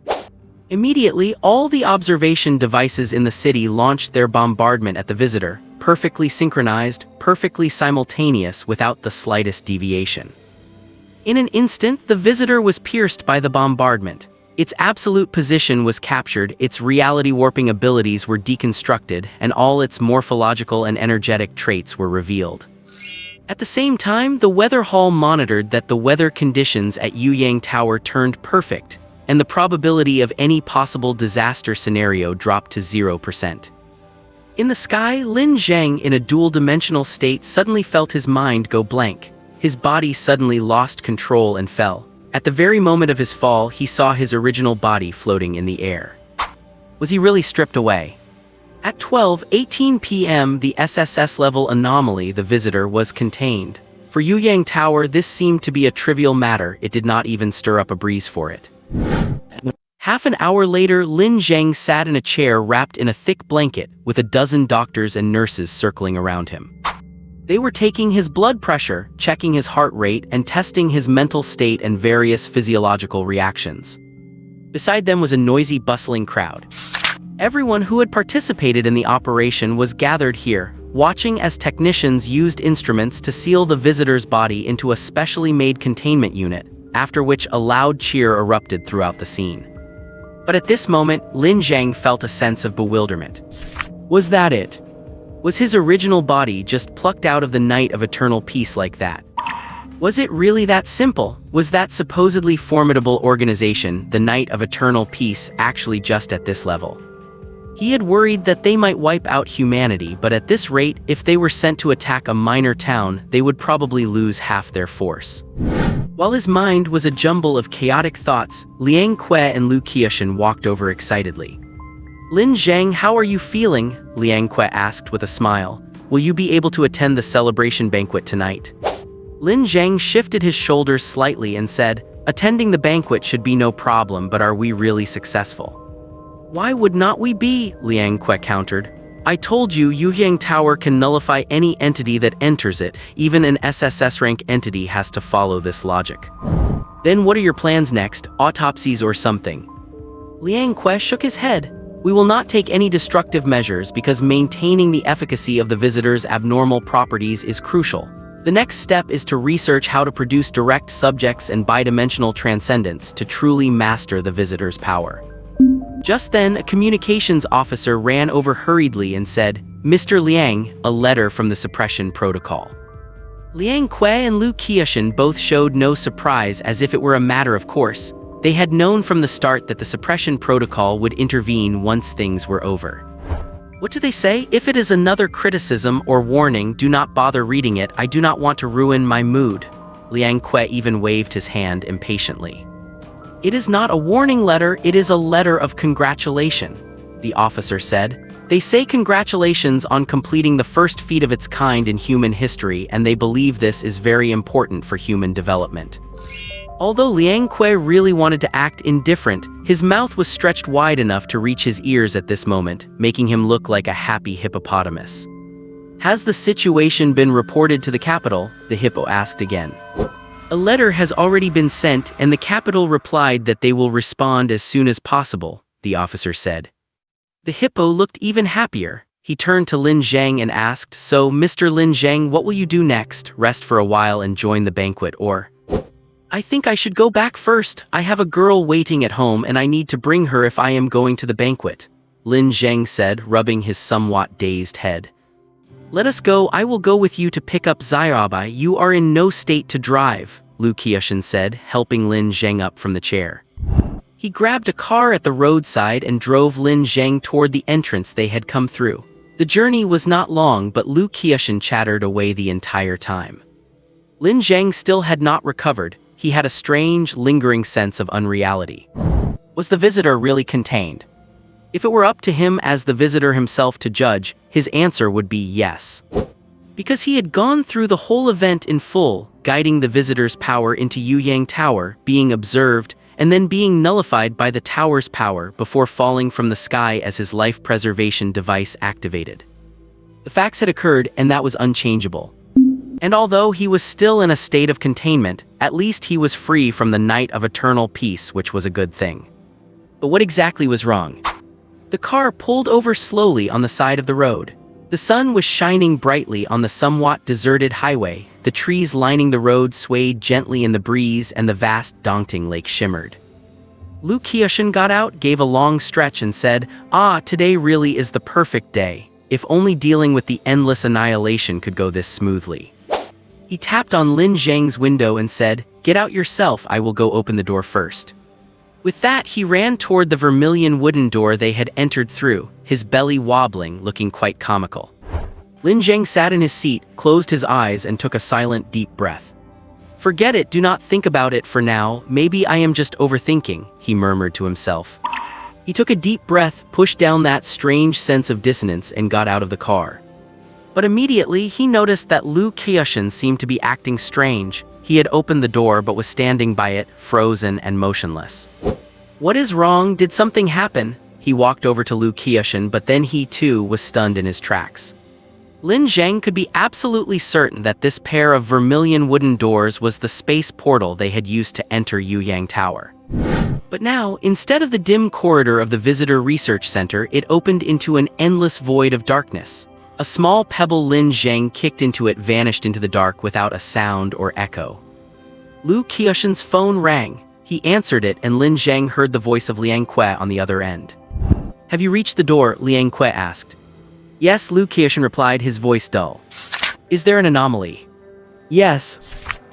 Immediately, all the observation devices in the city launched their bombardment at the visitor, perfectly synchronized, perfectly simultaneous, without the slightest deviation. In an instant, the visitor was pierced by the bombardment. Its absolute position was captured, its reality-warping abilities were deconstructed, and all its morphological and energetic traits were revealed. At the same time, the weather hall monitored that the weather conditions at Yuyang Tower turned perfect, and the probability of any possible disaster scenario dropped to 0%. In the sky, Lin Zheng, in a dual-dimensional state, suddenly felt his mind go blank. His body suddenly lost control and fell. At the very moment of his fall, he saw his original body floating in the air. Was he really stripped away? At 12:18 p.m., the SSS-level anomaly, the visitor, was contained. For Yuyang Tower, this seemed to be a trivial matter, it did not even stir up a breeze for it. Half an hour later, Lin Zheng sat in a chair wrapped in a thick blanket, with a dozen doctors and nurses circling around him. They were taking his blood pressure, checking his heart rate, and testing his mental state and various physiological reactions. Beside them was a noisy, bustling crowd. Everyone who had participated in the operation was gathered here, watching as technicians used instruments to seal the visitor's body into a specially made containment unit, after which a loud cheer erupted throughout the scene. But at this moment, Lin Zheng felt a sense of bewilderment. Was that it? Was his original body just plucked out of the night of eternal peace like that? Was it really that simple? Was that supposedly formidable organization, the Night of Eternal Peace, actually just at this level? He had worried that they might wipe out humanity, but at this rate, if they were sent to attack a minor town, they would probably lose half their force. While his mind was a jumble of chaotic thoughts, Liang Que and Lu Qiushan walked over excitedly. Lin Zheng, how are you feeling? Liang Que asked with a smile. Will you be able to attend the celebration banquet tonight? Lin Zheng shifted his shoulders slightly and said, attending the banquet should be no problem, but are we really successful? Why would not we be? Liang Que countered. I told you Yuyang Tower can nullify any entity that enters it, even an SSS rank entity has to follow this logic. Then what are your plans next, autopsies or something? Liang Que shook his head. We will not take any destructive measures because maintaining the efficacy of the visitor's abnormal properties is crucial. The next step is to research how to produce direct subjects and bidimensional transcendence to truly master the visitor's power. Just then, a communications officer ran over hurriedly and said, Mr. Liang, a letter from the suppression protocol. Liang Que and Lu Qiushan both showed no surprise, as if it were a matter of course. They had known from the start that the suppression protocol would intervene once things were over. What do they say? If it is another criticism or warning, do not bother reading it. I do not want to ruin my mood. Liang Que even waved his hand impatiently. It is not a warning letter, it is a letter of congratulation, the officer said. They say congratulations on completing the first feat of its kind in human history, and they believe this is very important for human development. Although Liang Que really wanted to act indifferent, his mouth was stretched wide enough to reach his ears at this moment, making him look like a happy hippopotamus. Has the situation been reported to the capital? The hippo asked again. A letter has already been sent and the capital replied that they will respond as soon as possible, the officer said. The hippo looked even happier. He turned to Lin Zheng and asked, "So, Mr. Lin Zheng, what will you do next? Rest for a while and join the banquet, or?" "I think I should go back first. I have a girl waiting at home and I need to bring her if I am going to the banquet," Lin Zheng said, rubbing his somewhat dazed head. "Let us go. I will go with you to pick up Xiaobai. You are in no state to drive," Lu Qiushan said, helping Lin Zheng up from the chair. He grabbed a car at the roadside and drove Lin Zheng toward the entrance they had come through. The journey was not long, but Lu Qiushan chattered away the entire time. Lin Zheng still had not recovered. He had a strange, lingering sense of unreality. Was the visitor really contained? If it were up to him as the visitor himself to judge, his answer would be yes. Because he had gone through the whole event in full, guiding the visitor's power into Yuyang Tower, being observed, and then being nullified by the tower's power before falling from the sky as his life preservation device activated. The facts had occurred, and that was unchangeable. And although he was still in a state of containment, at least he was free from the night of eternal peace, which was a good thing. But what exactly was wrong? The car pulled over slowly on the side of the road. The sun was shining brightly on the somewhat deserted highway, the trees lining the road swayed gently in the breeze, and the vast Dongting Lake shimmered. Lu Qiushan got out, gave a long stretch, and said, "Ah, today really is the perfect day. If only dealing with the endless annihilation could go this smoothly." He tapped on Lin Zheng's window and said, "Get out yourself, I will go open the door first." With that, he ran toward the vermilion wooden door they had entered through, his belly wobbling, looking quite comical. Lin Zheng sat in his seat, closed his eyes, and took a silent, deep breath. "Forget it, do not think about it for now, maybe I am just overthinking," he murmured to himself. He took a deep breath, pushed down that strange sense of dissonance, and got out of the car. But immediately, he noticed that Lu Qiushan seemed to be acting strange. He had opened the door but was standing by it, frozen and motionless. "What is wrong? Did something happen?" He walked over to Lu Qiushan, but then he too was stunned in his tracks. Lin Zheng could be absolutely certain that this pair of vermilion wooden doors was the space portal they had used to enter Yuyang Tower. But now, instead of the dim corridor of the Visitor Research Center, it opened into an endless void of darkness. A small pebble Lin Zheng kicked into it vanished into the dark without a sound or echo. Lu Qiushan's phone rang. He answered it, and Lin Zheng heard the voice of Liang Que on the other end. "Have you reached the door?" Liang Que asked. "Yes," Lu Qiushan replied, his voice dull. "Is there an anomaly?" "Yes.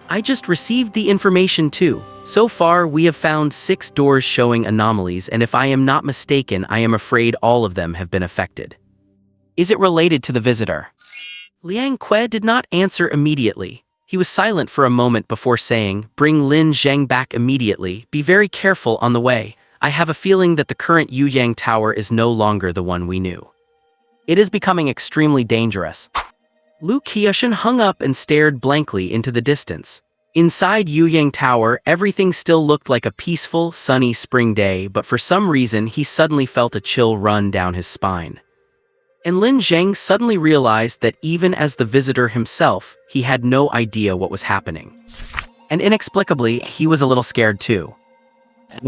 I just received the information too. So far, we have found 6 doors showing anomalies, and if I am not mistaken, I am afraid all of them have been affected." "Is it related to the visitor?" Liang Que did not answer immediately. He was silent for a moment before saying, "Bring Lin Zheng back immediately. Be very careful on the way. I have a feeling that the current Yuyang Tower is no longer the one we knew. It is becoming extremely dangerous." Lu Qiushan hung up and stared blankly into the distance. Inside Yuyang Tower, everything still looked like a peaceful, sunny spring day, but for some reason he suddenly felt a chill run down his spine. And Lin Zheng suddenly realized that even as the visitor himself, he had no idea what was happening. And inexplicably, he was a little scared too.